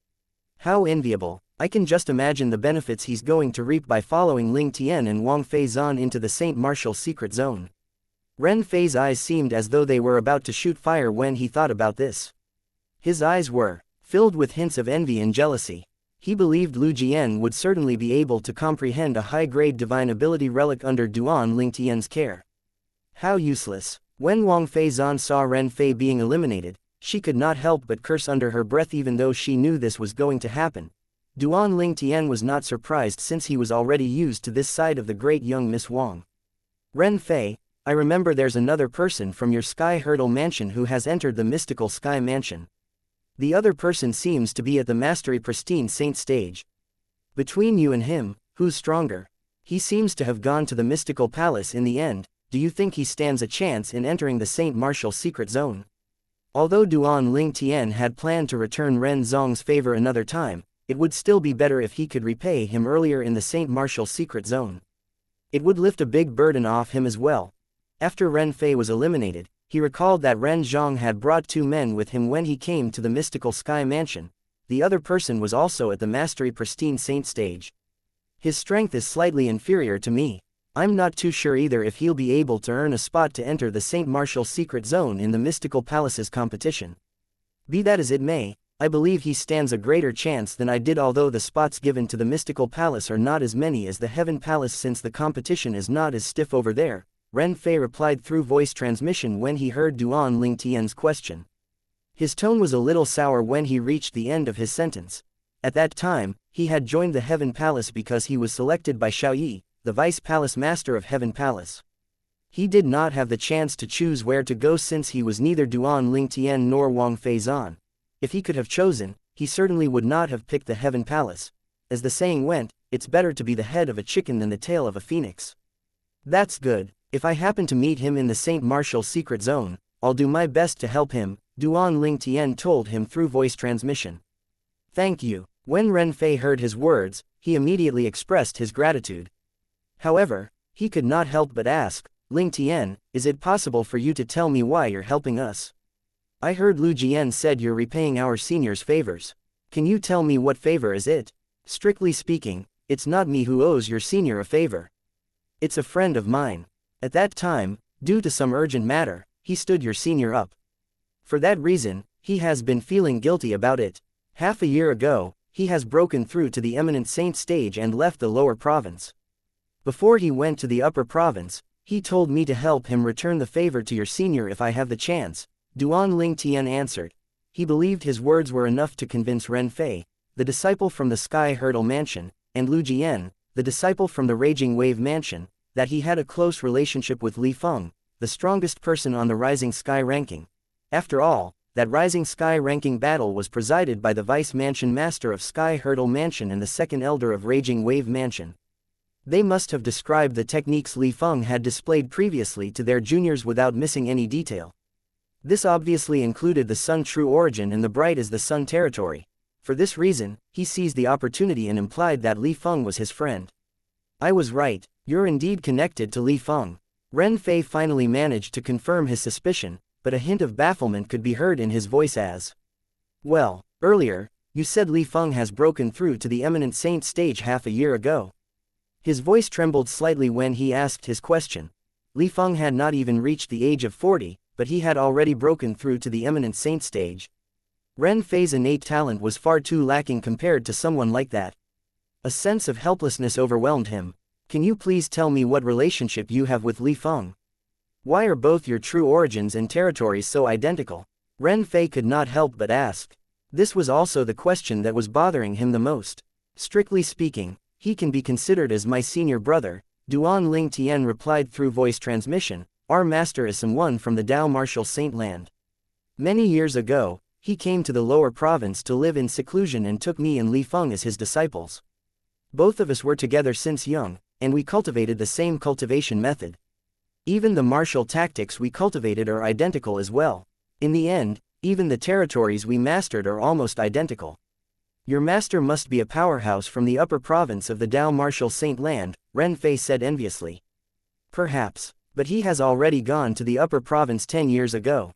How enviable. I can just imagine the benefits he's going to reap by following Ling Tian and Wang Fei Zan into the St. Martial secret zone. Ren Fei's eyes seemed as though they were about to shoot fire when he thought about this. His eyes were filled with hints of envy and jealousy. He believed Lu Jian would certainly be able to comprehend a high-grade divine ability relic under Duan Ling Tian's care. How useless. When Wang Fei Zan saw Ren Fei being eliminated, she could not help but curse under her breath even though she knew this was going to happen. Duan Ling Tian was not surprised since he was already used to this side of the great young Miss Wang. Ren Fei, I remember there's another person from your Sky Hurdle Mansion who has entered the mystical Sky Mansion. The other person seems to be at the Mastery Pristine Saint stage. Between you and him, who's stronger? He seems to have gone to the mystical palace in the end. Do you think he stands a chance in entering the St. Martial secret zone? Although Duan Ling Tian had planned to return Ren Zhang's favor another time, it would still be better if he could repay him earlier in the St. Martial secret zone. It would lift a big burden off him as well. After Ren Fei was eliminated, he recalled that Ren Zhang had brought two men with him when he came to the mystical Sky Mansion. The other person was also at the Mastery Pristine Saint stage. His strength is slightly inferior to me. I'm not too sure either if he'll be able to earn a spot to enter the St. Martial secret zone in the Mystical Palace's competition. Be that as it may, I believe he stands a greater chance than I did, although the spots given to the Mystical Palace are not as many as the Heaven Palace since the competition is not as stiff over there, Ren Fei replied through voice transmission when he heard Duan Ling Tian's question. His tone was a little sour when he reached the end of his sentence. At that time, he had joined the Heaven Palace because he was selected by Xiaoyi, the Vice Palace Master of Heaven Palace. He did not have the chance to choose where to go since he was neither Duan Ling Tian nor Wang Fei Zan. If he could have chosen, he certainly would not have picked the Heaven Palace. As the saying went, it's better to be the head of a chicken than the tail of a phoenix. That's good. If I happen to meet him in the St. Martial secret zone, I'll do my best to help him, Duan Ling Tian told him through voice transmission. Thank you. When Ren Fei heard his words, he immediately expressed his gratitude. However, he could not help but ask, Ling Tian, is it possible for you to tell me why you're helping us? I heard Lu Jian said you're repaying our seniors' favors. Can you tell me what favor is it? Strictly speaking, it's not me who owes your senior a favor. It's a friend of mine. At that time, due to some urgent matter, he stood your senior up. For that reason, he has been feeling guilty about it. Half a year ago, he has broken through to the eminent saint stage and left the lower province. Before he went to the upper province, he told me to help him return the favor to your senior if I have the chance, Duan Ling Tian answered. he believed his words were enough to convince Ren Fei, the disciple from the Sky Hurdle Mansion, and Lu Jian, the disciple from the Raging Wave Mansion, that he had a close relationship with Li Feng, the strongest person on the Rising Sky ranking. After all, that Rising Sky ranking battle was presided by the Vice Mansion Master of Sky Hurdle Mansion and the second Elder of Raging Wave Mansion. They must have described the techniques Li Feng had displayed previously to their juniors without missing any detail. This obviously included the Sun True Origin and the Bright as the Sun territory. For this reason, he seized the opportunity and implied that Li Feng was his friend. I was right, you're indeed connected to Li Feng. Ren Fei finally managed to confirm his suspicion, but a hint of bafflement could be heard in his voice as, well, earlier, you said Li Feng has broken through to the Eminent Saint stage half a year ago. His voice trembled slightly when he asked his question. Li Feng had not even reached the age of 40, but he had already broken through to the Eminent Saint stage. Ren Fei's innate talent was far too lacking compared to someone like that. A sense of helplessness overwhelmed him. Can you please tell me what relationship you have with Li Feng? Why are both your true origins and territories so identical? Ren Fei could not help but ask. This was also the question that was bothering him the most. Strictly speaking, he can be considered as my senior brother, Duan Ling Tian replied through voice transmission. Our master is someone from the Dao Martial Saint Land. Many years ago, he came to the lower province to live in seclusion and took me and Li Feng as his disciples. Both of us were together since young, and we cultivated the same cultivation method. Even the martial tactics we cultivated are identical as well. In the end, even the territories we mastered are almost identical. Your master must be a powerhouse from the upper province of the Dao Martial Saint Land, Ren Fei said enviously. Perhaps, but he has already gone to the upper province 10 years ago.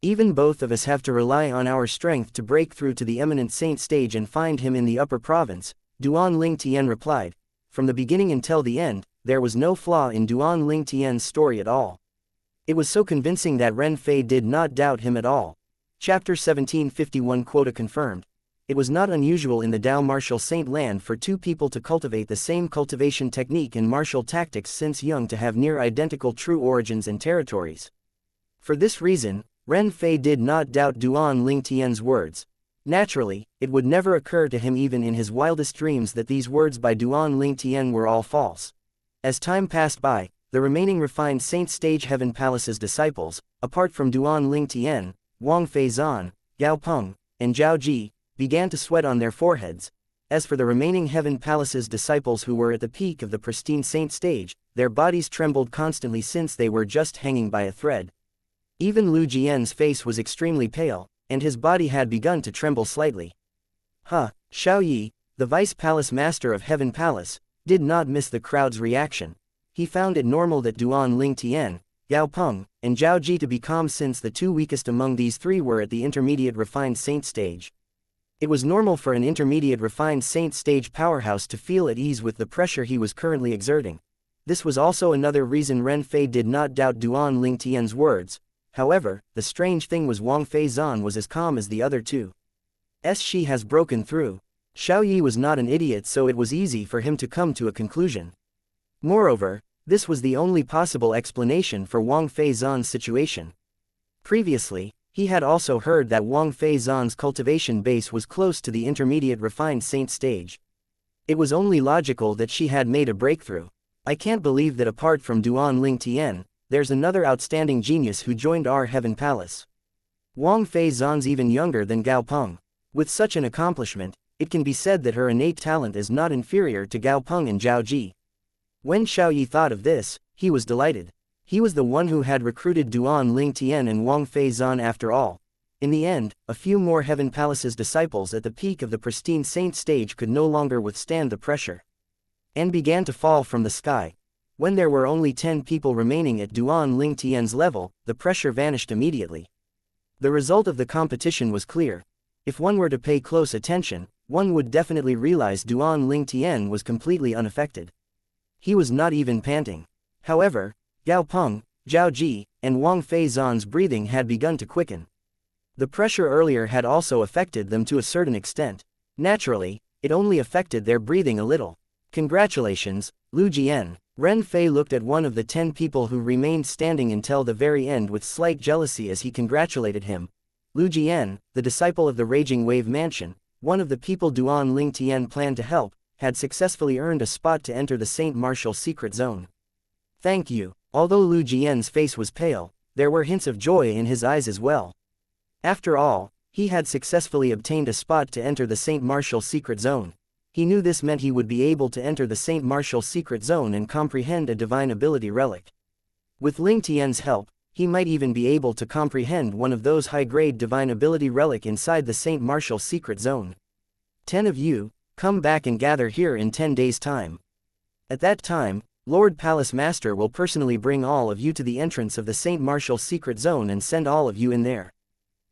Even both of us have to rely on our strength to break through to the Eminent Saint stage and find him in the upper province, Duan Ling Tian replied. From the beginning until the end, there was no flaw in Duan Ling Tian's story at all. It was so convincing that Ren Fei did not doubt him at all. Chapter 1751 quota confirmed. It was not unusual in the Dao Martial Saint Land for two people to cultivate the same cultivation technique and martial tactics since young to have near identical true origins and territories. For this reason, Ren Fei did not doubt Duan Ling Tian's words. Naturally, it would never occur to him even in his wildest dreams that these words by Duan Ling Tian were all false. As time passed by, the remaining refined Saint Stage Heaven Palace's disciples, apart from Duan Ling Tian, Wang Fei Zan, Gao Peng, and Zhao Ji, began to sweat on their foreheads. As for the remaining Heaven Palace's disciples who were at the peak of the pristine Saint Stage, their bodies trembled constantly since they were just hanging by a thread. Even Lu Jian's face was extremely pale, and his body had begun to tremble slightly. Xiao Yi, the Vice Palace Master of Heaven Palace, did not miss the crowd's reaction. He found it normal that Duan Ling Tian, Gao Peng, and Zhao Ji to be calm since the two weakest among these three were at the intermediate refined saint stage. It was normal for an intermediate refined saint stage powerhouse to feel at ease with the pressure he was currently exerting. This was also another reason Ren Fei did not doubt Duan Ling Tian's words. However, the strange thing was Wang Fei Zan was as calm as the other two. She has broken through. Xiao Yi was not an idiot, so it was easy for him to come to a conclusion. Moreover, this was the only possible explanation for Wang Fei Zan's situation. Previously, he had also heard that Wang Fei Zan's cultivation base was close to the intermediate refined saint stage. It was only logical that she had made a breakthrough. I can't believe that apart from Duan Ling Tian, there's another outstanding genius who joined our Heaven Palace. Wang Fei Zan's even younger than Gao Peng. With such an accomplishment, it can be said that her innate talent is not inferior to Gao Peng and Zhao Ji. When Xiao Yi thought of this, he was delighted. He was the one who had recruited Duan Ling Tian and Wang Fei Zan after all. In the end, a few more Heaven Palace's disciples at the peak of the pristine saint stage could no longer withstand the pressure, and began to fall from the sky. When there were only 10 people remaining at Duan Ling Tian's level, the pressure vanished immediately. The result of the competition was clear. If one were to pay close attention, one would definitely realize Duan Ling Tian was completely unaffected. He was not even panting. However, Gao Peng, Zhao Ji, and Wang Fei Zan's breathing had begun to quicken. The pressure earlier had also affected them to a certain extent. Naturally, it only affected their breathing a little. Congratulations, Lu Jian. Ren Fei looked at one of the 10 people who remained standing until the very end with slight jealousy as he congratulated him. Lu Jian, the disciple of the Raging Wave Mansion, one of the people Duan Ling Tian planned to help, had successfully earned a spot to enter the Saint Martial secret zone. Thank you. Although Lu Jian's face was pale, there were hints of joy in his eyes as well. After all, he had successfully obtained a spot to enter the Saint Martial secret zone. He knew this meant he would be able to enter the Saint Martial secret zone and comprehend a divine ability relic. With Ling Tian's help, he might even be able to comprehend one of those high-grade divine ability relic inside the Saint Martial secret zone. 10 of you, come back and gather here in 10 days' time. At that time, Lord Palace Master will personally bring all of you to the entrance of the Saint Martial secret zone and send all of you in there.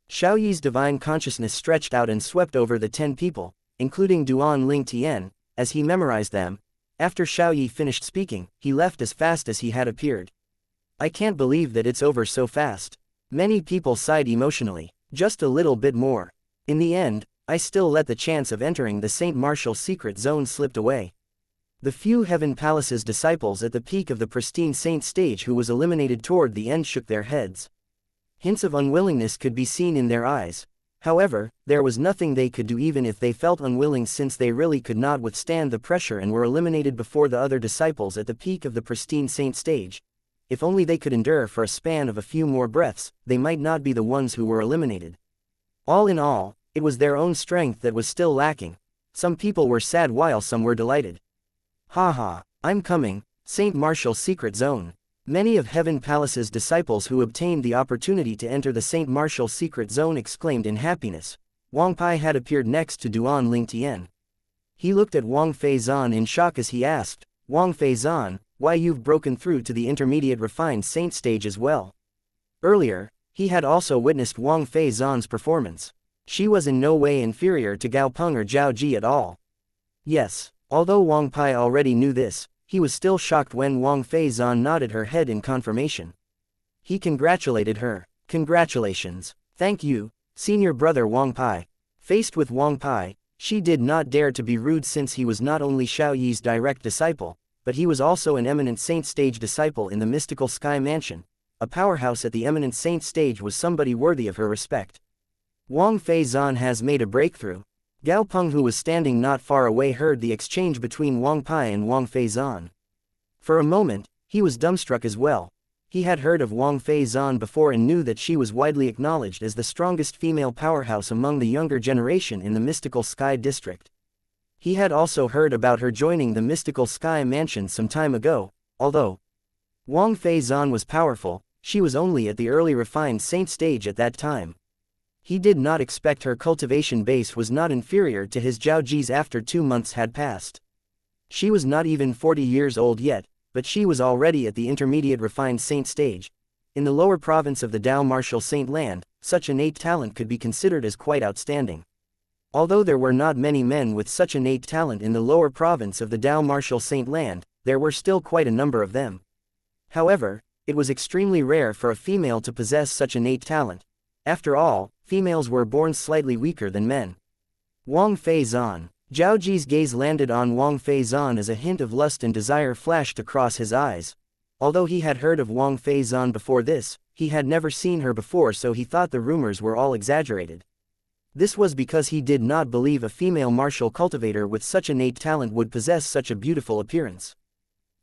Xiaoyi's divine consciousness stretched out and swept over the 10 people, including Duan Ling Tian, as he memorized them. After Xiaoyi finished speaking, he left as fast as he had appeared. I can't believe that it's over so fast. Many people sighed emotionally. Just a little bit more. In the end, I still let the chance of entering the Saint Martial secret zone slip away. The few Heaven Palace's disciples at the peak of the pristine saint stage who was eliminated toward the end shook their heads. Hints of unwillingness could be seen in their eyes. However, there was nothing they could do even if they felt unwilling, since they really could not withstand the pressure and were eliminated before the other disciples at the peak of the pristine saint stage. If only they could endure for a span of a few more breaths, they might not be the ones who were eliminated. All in all, it was their own strength that was still lacking. Some people were sad while some were delighted. Haha, I'm coming, Saint Martial secret zone. Many of Heaven Palace's disciples who obtained the opportunity to enter the Saint Martial secret zone exclaimed in happiness. Wang Pai had appeared next to Duan Ling Tian. He looked at Wang Feizan in shock as he asked, Wang Feizan, why you've broken through to the intermediate refined saint stage as well? Earlier, he had also witnessed Wang Feizan's performance. She was in no way inferior to Gao Peng or Zhao Ji at all. Yes, although Wang Pai already knew this, he was still shocked when Wang Feizan nodded her head in confirmation. He congratulated her. Congratulations. Thank you, senior brother Wang Pai. Faced with Wang Pai, she did not dare to be rude, since he was not only Xiaoyi's direct disciple, but he was also an eminent saint stage disciple in the mystical sky mansion. A powerhouse at the eminent saint stage was somebody worthy of her respect. Wang Feizan has made a breakthrough. Gao Peng, who was standing not far away, heard the exchange between Wang Pai and Wang Feizan. For a moment, he was dumbstruck as well. He had heard of Wang Feizan before and knew that she was widely acknowledged as the strongest female powerhouse among the younger generation in the mystical sky district. He had also heard about her joining the mystical sky mansion some time ago. Although Wang Feizan was powerful, she was only at the early refined saint stage at that time. He did not expect her cultivation base was not inferior to his Zhao Ji's after 2 months had passed. She was not even 40 years old yet, but she was already at the intermediate refined saint stage. In the lower province of the Dao Martial Saint Land, such innate talent could be considered as quite outstanding. Although there were not many men with such innate talent in the lower province of the Dao Martial Saint Land, there were still quite a number of them. However, it was extremely rare for a female to possess such innate talent. After all, females were born slightly weaker than men. Wang Feizan. Zhao Ji's gaze landed on Wang Feizan as a hint of lust and desire flashed across his eyes. Although he had heard of Wang Feizan before this, he had never seen her before, so he thought the rumors were all exaggerated. This was because he did not believe a female martial cultivator with such innate talent would possess such a beautiful appearance.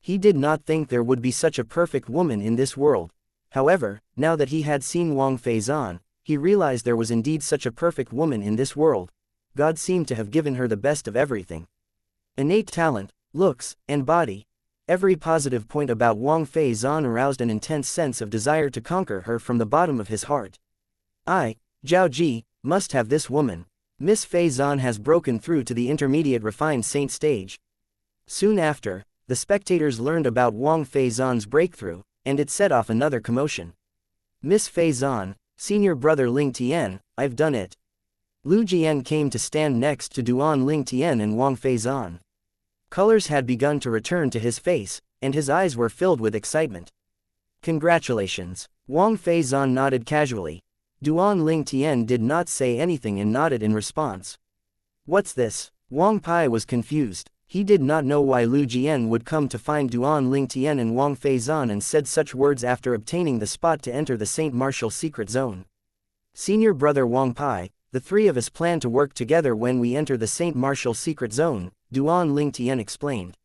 He did not think there would be such a perfect woman in this world. However, now that he had seen Wang Feizan, he realized there was indeed such a perfect woman in this world. God seemed to have given her the best of everything. Innate talent, looks, and body. Every positive point about Wang Feizan aroused an intense sense of desire to conquer her from the bottom of his heart. I, Zhao Ji, must have this woman. Miss Feizan has broken through to the intermediate refined saint stage. Soon after, the spectators learned about Wang Feizan's breakthrough, and it set off another commotion. Miss Feizan, senior brother Ling Tian, I've done it. Lu Jian came to stand next to Duan Ling Tian and Wang Feizan. Colors had begun to return to his face, and his eyes were filled with excitement. Congratulations. Wang Feizan nodded casually. Duan Ling Tian did not say anything and nodded in response. What's this? Wang Pai was confused. He did not know why Lu Jian would come to find Duan Ling Tian and Wang Feizan and said such words after obtaining the spot to enter the Saint Martial secret zone. Senior brother Wang Pai, the three of us plan to work together when we enter the Saint Martial secret zone, Duan Ling Tian explained.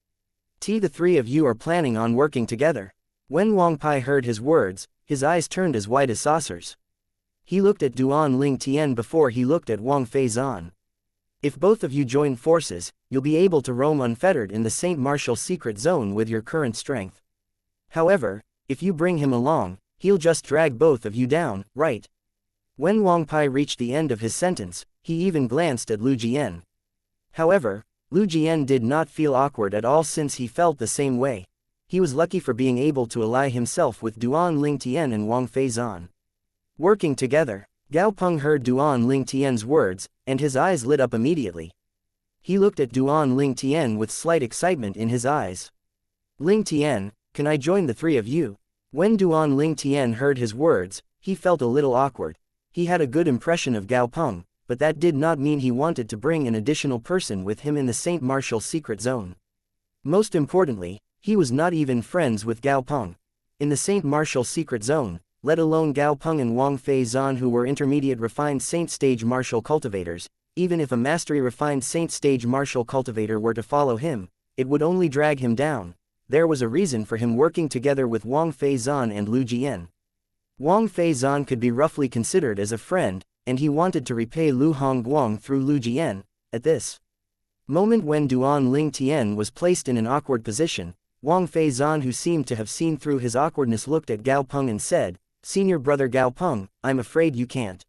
The three of you are planning on working together. When Wang Pai heard his words, his eyes turned as white as saucers. He looked at Duan Ling Tian before he looked at Wang Feizan. If both of you join forces, you'll be able to roam unfettered in the Saint Martial secret zone with your current strength. However, if you bring him along, he'll just drag both of you down, right? When Wang Pai reached the end of his sentence, he even glanced at Lu Jian. However, Lu Jian did not feel awkward at all since he felt the same way. He was lucky for being able to ally himself with Duan Ling Tian and Wang Feizan. Working together, Gao Peng heard Duan Ling Tian's words, and his eyes lit up immediately. He looked at Duan Ling Tian with slight excitement in his eyes. Ling Tian, can I join the three of you? When Duan Ling Tian heard his words, he felt a little awkward. He had a good impression of Gao Peng, but that did not mean he wanted to bring an additional person with him in the Saint Martial secret zone. Most importantly, he was not even friends with Gao Peng. In the Saint Martial secret zone, let alone Gao Peng and Wang Feizan, who were intermediate refined Saint stage martial cultivators, even if a mastery refined Saint stage martial cultivator were to follow him, it would only drag him down. There was a reason for him working together with Wang Feizan and Lu Jian. Wang Feizan could be roughly considered as a friend, and he wanted to repay Lu Hongguang through Lu Jian. At this moment when Duan Ling Tian was placed in an awkward position, Wang Feizan, who seemed to have seen through his awkwardness, looked at Gao Peng and said, "Senior brother Gao Peng, I'm afraid you can't.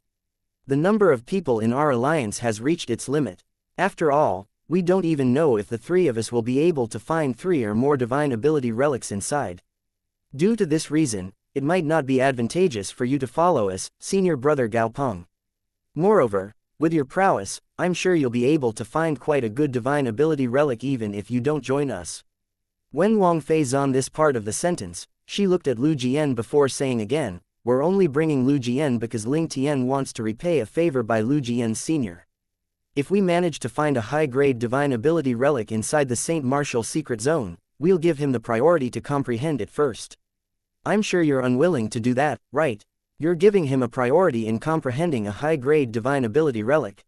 The number of people in our alliance has reached its limit. After all, we don't even know if the three of us will be able to find 3 or more divine ability relics inside. Due to this reason, it might not be advantageous for you to follow us, senior brother Gao Peng. Moreover, with your prowess, I'm sure you'll be able to find quite a good divine ability relic even if you don't join us." When Wang Feizan this part of the sentence, she looked at Lu Jian before saying again, "We're only bringing Lu Jian because Ling Tian wants to repay a favor by Lu Jian's senior. If we manage to find a high-grade divine ability relic inside the Saint Martial secret zone, we'll give him the priority to comprehend it first. I'm sure you're unwilling to do that, right? You're giving him a priority in comprehending a high-grade divine ability relic."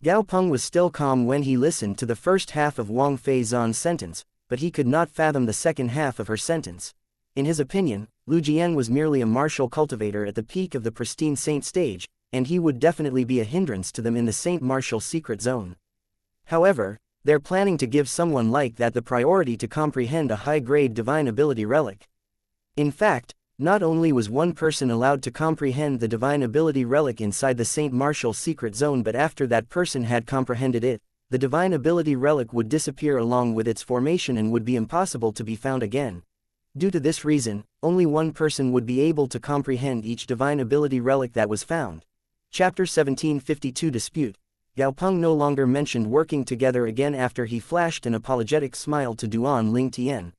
Gao Peng was still calm when he listened to the first half of Wang Feizan's sentence, but he could not fathom the second half of her sentence. In his opinion, Lu Jian was merely a martial cultivator at the peak of the pristine saint stage, and he would definitely be a hindrance to them in the Saint Martial secret zone. However, they're planning to give someone like that the priority to comprehend a high-grade divine ability relic. In fact, not only was one person allowed to comprehend the divine ability relic inside the Saint Martial secret zone, but after that person had comprehended it, the divine ability relic would disappear along with its formation and would be impossible to be found again. Due to this reason, only one person would be able to comprehend each divine ability relic that was found. Chapter 1752 Dispute. Gao Peng no longer mentioned working together again after he flashed an apologetic smile to Duan Ling Tian.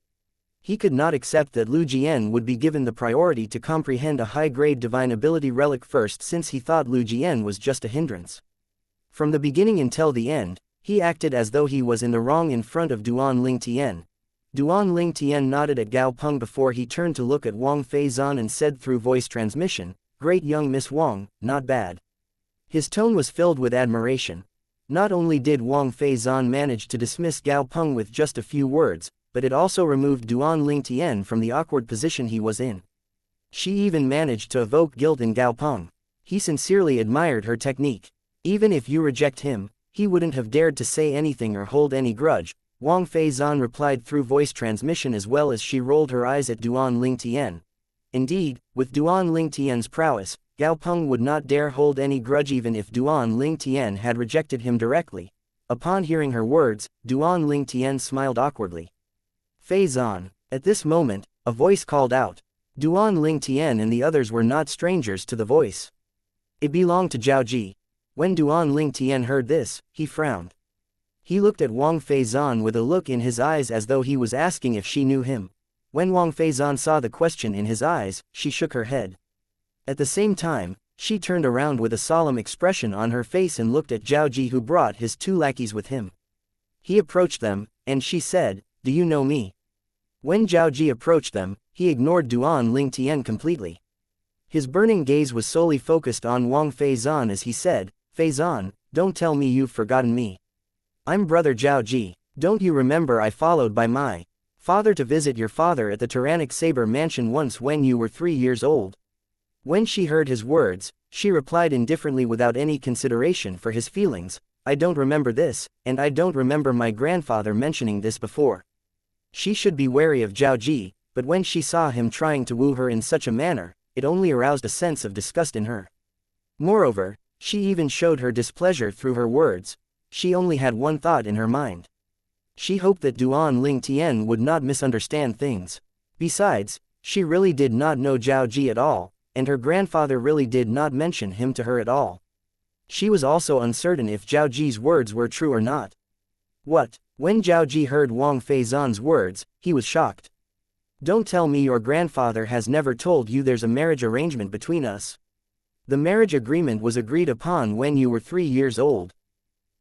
He could not accept that Lu Jian would be given the priority to comprehend a high-grade divine ability relic first, since he thought Lu Jian was just a hindrance. From the beginning until the end, he acted as though he was in the wrong in front of Duan Ling Tian. Duan Ling Tian nodded at Gao Peng before he turned to look at Wang Feizan and said through voice transmission, "Great young Miss Wang, not bad." His tone was filled with admiration. Not only did Wang Feizan manage to dismiss Gao Peng with just a few words, but it also removed Duan Ling Tian from the awkward position he was in. She even managed to evoke guilt in Gao Peng. He sincerely admired her technique. Even if you reject him, he wouldn't have dared to say anything or hold any grudge, Wang Feizan replied through voice transmission, as well as she rolled her eyes at Duan Ling Tian. Indeed, with Duan Ling Tian's prowess, Gao Peng would not dare hold any grudge even if Duan Ling Tian had rejected him directly. Upon hearing her words, Duan Ling Tian smiled awkwardly. "Feizan." At this moment, a voice called out. Duan Ling Tian and the others were not strangers to the voice. It belonged to Zhao Ji. When Duan Ling Tian heard this, he frowned. He looked at Wang Feizan with a look in his eyes as though he was asking if she knew him. When Wang Feizan saw the question in his eyes, she shook her head. At the same time, she turned around with a solemn expression on her face and looked at Zhao Ji, who brought his 2 lackeys with him. He approached them, and she said, "Do you know me?" When Zhao Ji approached them, he ignored Duan Ling Tian completely. His burning gaze was solely focused on Wang Feizan as he said, "Feizan, don't tell me you've forgotten me. I'm brother Zhao Ji. Don't you remember I followed by my father to visit your father at the tyrannic saber mansion once when you were 3 years old?" When she heard his words, she replied indifferently without any consideration for his feelings, "I don't remember this, and I don't remember my grandfather mentioning this before." She should be wary of Zhao Ji, but when she saw him trying to woo her in such a manner, it only aroused a sense of disgust in her. Moreover, she even showed her displeasure through her words. She only had one thought in her mind. She hoped that Duan Ling Tian would not misunderstand things. Besides, she really did not know Zhao Ji at all, and her grandfather really did not mention him to her at all. She was also uncertain if Zhao Ji's words were true or not. What? When Zhao Ji heard Wang Feizan's words, he was shocked. "Don't tell me your grandfather has never told you there's a marriage arrangement between us. The marriage agreement was agreed upon when you were 3 years old."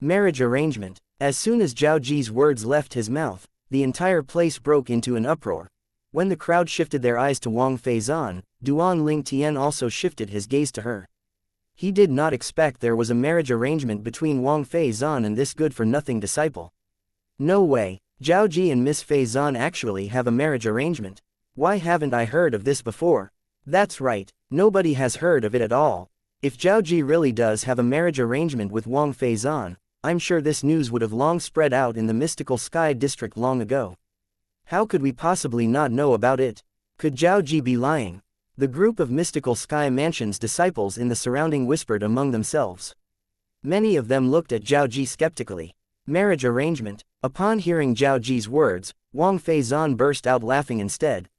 Marriage arrangement. As soon as Zhao Ji's words left his mouth, the entire place broke into an uproar. When the crowd shifted their eyes to Wang Feizan, Duan Ling Tian also shifted his gaze to her. He did not expect there was a marriage arrangement between Wang Feizan and this good-for-nothing disciple. No way, Zhao Ji and Miss Feizan actually have a marriage arrangement. Why haven't I heard of this before? That's right, nobody has heard of it at all. If Zhao Ji really does have a marriage arrangement with Wang Feizan, I'm sure this news would have long spread out in the mystical sky district long ago. How could we possibly not know about it? Could Zhao Ji be lying? The group of mystical sky mansion's disciples in the surrounding whispered among themselves. Many of them looked at Zhao Ji skeptically. Marriage arrangement? Upon hearing Zhao Ji's words, Wang Feizan burst out laughing instead.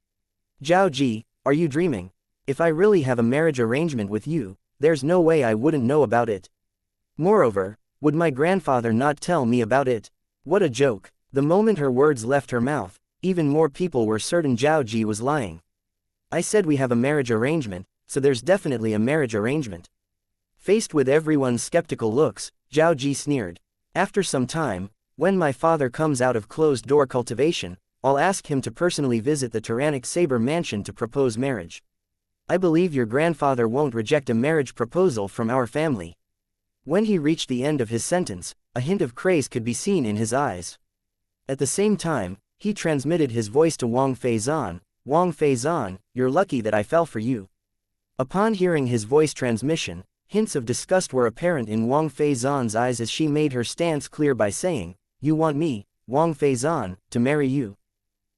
"Zhao Ji, are you dreaming? If I really have a marriage arrangement with you, there's no way I wouldn't know about it. Moreover, would my grandfather not tell me about it? What a joke." The moment her words left her mouth, even more people were certain Zhao Ji was lying. "I said we have a marriage arrangement, so there's definitely a marriage arrangement." Faced with everyone's skeptical looks, Zhao Ji sneered. "After some time, when my father comes out of closed-door cultivation, I'll ask him to personally visit the tyrannic saber mansion to propose marriage. I believe your grandfather won't reject a marriage proposal from our family." When he reached the end of his sentence, a hint of craze could be seen in his eyes. At the same time, he transmitted his voice to Wang Feizan. "Wang Feizan, you're lucky that I fell for you." Upon hearing his voice transmission, hints of disgust were apparent in Wang Feizan's eyes as she made her stance clear by saying, "You want me, Wang Feizan, to marry you?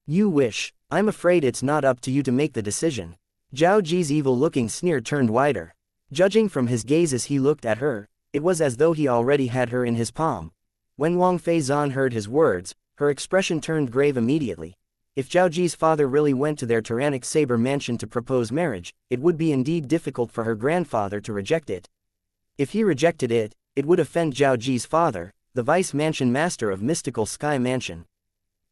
You wish. I'm afraid it's not up to you to make the decision." Zhao Ji's evil-looking sneer turned wider. Judging from his gaze as he looked at her, it was as though he already had her in his palm. When Wang Feizan heard his words, her expression turned grave immediately. If Zhao Ji's father really went to their tyrannic saber mansion to propose marriage, it would be indeed difficult for her grandfather to reject it. If he rejected it, it would offend Zhao Ji's father, the vice mansion master of mystical sky mansion.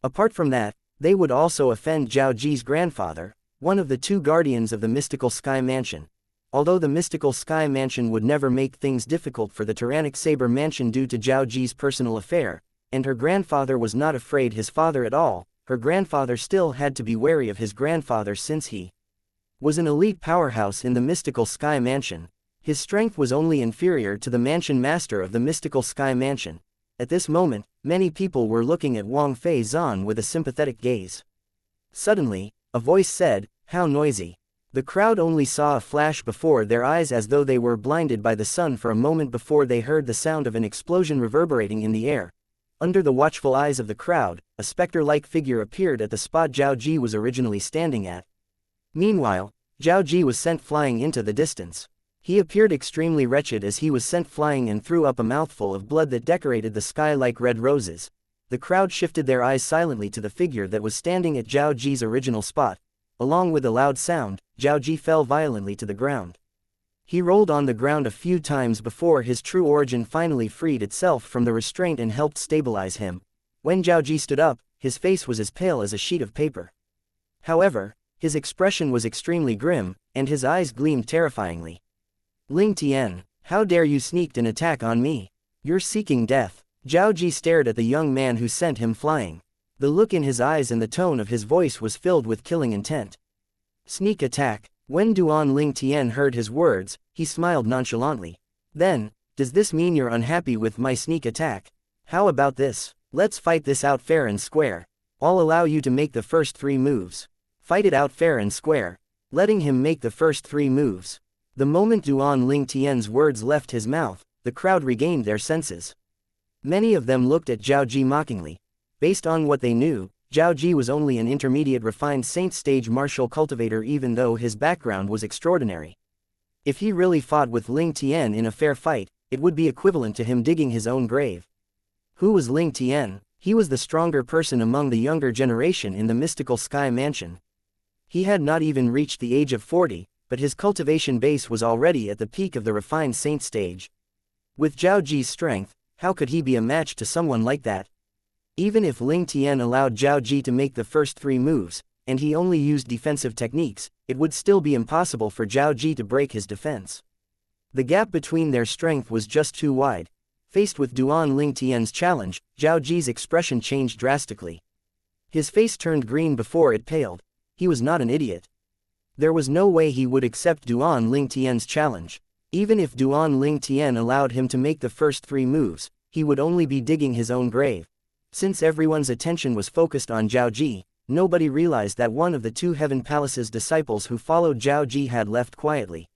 Apart from that, they would also offend Zhao Ji's grandfather, one of the 2 guardians of the mystical sky mansion. Although the mystical sky mansion would never make things difficult for the tyrannic saber mansion due to Zhao Ji's personal affair, and her grandfather was not afraid his father at all, her grandfather still had to be wary of his grandfather since he was an elite powerhouse in the mystical sky mansion. His strength was only inferior to the mansion master of the mystical sky mansion. At this moment, many people were looking at Wang Feizan with a sympathetic gaze. Suddenly, a voice said, "How noisy." The crowd only saw a flash before their eyes as though they were blinded by the sun for a moment before they heard the sound of an explosion reverberating in the air. Under the watchful eyes of the crowd, a specter-like figure appeared at the spot Zhao Ji was originally standing at. Meanwhile, Zhao Ji was sent flying into the distance. He appeared extremely wretched as he was sent flying and threw up a mouthful of blood that decorated the sky like red roses. The crowd shifted their eyes silently to the figure that was standing at Zhao Ji's original spot. Along with a loud sound, Zhao Ji fell violently to the ground. He rolled on the ground a few times before his true origin finally freed itself from the restraint and helped stabilize him. When Zhao Ji stood up, his face was as pale as a sheet of paper. However, his expression was extremely grim, and his eyes gleamed terrifyingly. "Ling Tian, how dare you sneak an attack on me? You're seeking death." Zhao Ji stared at the young man who sent him flying. The look in his eyes and the tone of his voice was filled with killing intent. "Sneak attack? When Duan Ling Tian heard his words, he smiled nonchalantly. Then, does this mean you're unhappy with my sneak attack? How about this? Let's fight this out fair and square. I'll allow you to make the first 3 moves. Fight it out fair and square. Letting him make the first 3 moves. The moment Duan Ling Tian's words left his mouth, the crowd regained their senses. Many of them looked at Zhao Ji mockingly. Based on what they knew, Zhao Ji was only an intermediate refined saint stage martial cultivator, even though his background was extraordinary. If he really fought with Ling Tian in a fair fight, it would be equivalent to him digging his own grave. Who was Ling Tian? He was the stronger person among the younger generation in the mystical sky mansion. He had not even reached the age of 40, but his cultivation base was already at the peak of the refined saint stage. With Zhao Ji's strength, how could he be a match to someone like that? Even if Ling Tian allowed Zhao Ji to make the first 3 moves, and he only used defensive techniques, it would still be impossible for Zhao Ji to break his defense. The gap between their strength was just too wide. Faced with Duan Ling Tian's challenge, Zhao Ji's expression changed drastically. His face turned green before it paled. He was not an idiot. There was no way he would accept Duan Ling Tian's challenge. Even if Duan Ling Tian allowed him to make the first 3 moves, he would only be digging his own grave. Since everyone's attention was focused on Zhao Ji, nobody realized that one of the 2 Heaven Palace's disciples who followed Zhao Ji had left quietly.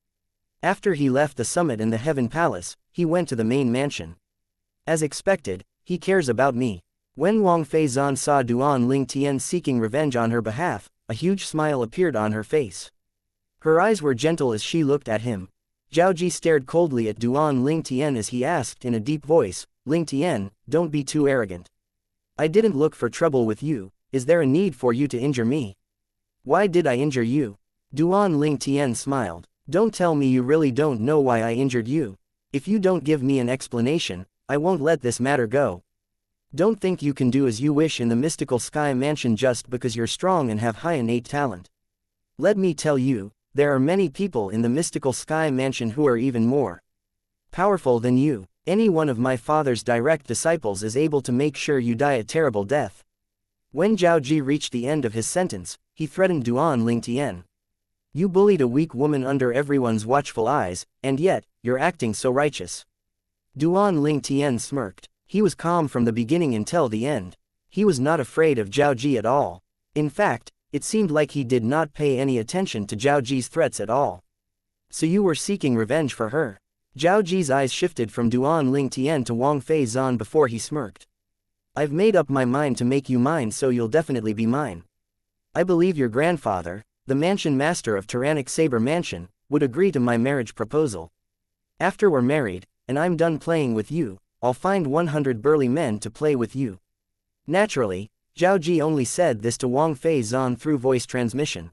After he left the summit and the Heaven Palace, he went to the main mansion. As expected, he cares about me. When Wang Feizan saw Duan Ling Tian seeking revenge on her behalf, a huge smile appeared on her face. Her eyes were gentle as she looked at him. Zhao Ji stared coldly at Duan Ling Tian as he asked in a deep voice, "Ling Tian, don't be too arrogant. I didn't look for trouble with you. Is there a need for you to injure me?" "Why did I injure you?" Duan Ling Tian smiled. "Don't tell me you really don't know why I injured you. If you don't give me an explanation, I won't let this matter go. Don't think you can do as you wish in the mystical sky mansion just because you're strong and have high innate talent. Let me tell you, there are many people in the mystical sky mansion who are even more powerful than you. Any one of my father's direct disciples is able to make sure you die a terrible death." When Zhao Ji reached the end of his sentence, he threatened Duan Ling Tian. "You bullied a weak woman under everyone's watchful eyes, and yet, you're acting so righteous." Duan Ling Tian smirked. He was calm from the beginning until the end. He was not afraid of Zhao Ji at all. In fact, it seemed like he did not pay any attention to Zhao Ji's threats at all. "So you were seeking revenge for her?" Zhao Ji's eyes shifted from Duan Ling Tian to Wang Feizan before he smirked. "I've made up my mind to make you mine, so you'll definitely be mine. I believe your grandfather, the mansion master of Tyrannic Saber Mansion, would agree to my marriage proposal. After we're married, and I'm done playing with you, I'll find 100 burly men to play with you." Naturally, Zhao Ji only said this to Wang Feizan through voice transmission.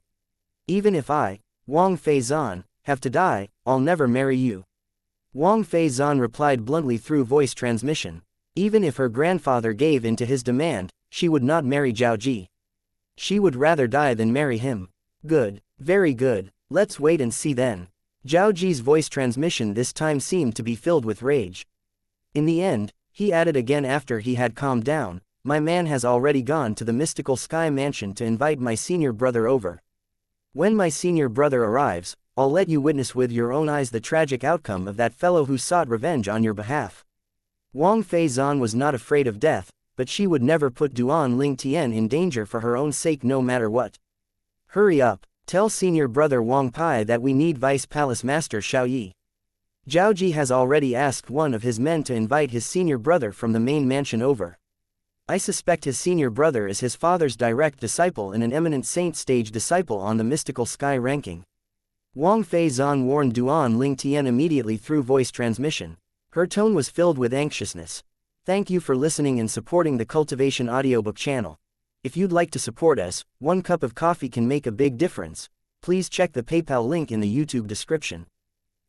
"Even if I, Wang Feizan, have to die, I'll never marry you." Wang Feizan replied bluntly through voice transmission. Even if her grandfather gave in to his demand, she would not marry Zhao Ji. She would rather die than marry him. "Good, very good, let's wait and see then." Zhao Ji's voice transmission this time seemed to be filled with rage. In the end, he added again after he had calmed down, "My man has already gone to the mystical sky mansion to invite my senior brother over. When my senior brother arrives, I'll let you witness with your own eyes the tragic outcome of that fellow who sought revenge on your behalf." Wang Feizan was not afraid of death, but she would never put Duan Ling Tian in danger for her own sake no matter what. "Hurry up, tell senior brother Wang Pai that we need Vice Palace Master Xiao Yi. Zhao Ji has already asked one of his men to invite his senior brother from the main mansion over. I suspect his senior brother is his father's direct disciple and an eminent saint stage disciple on the mystical sky ranking." Wang Feizan warned Duan Ling Tian immediately through voice transmission. Her tone was filled with anxiousness. Thank you for listening and supporting the Cultivation audiobook channel. If you'd like to support us, 1 cup of coffee can make a big difference. Please check the PayPal link in the YouTube description.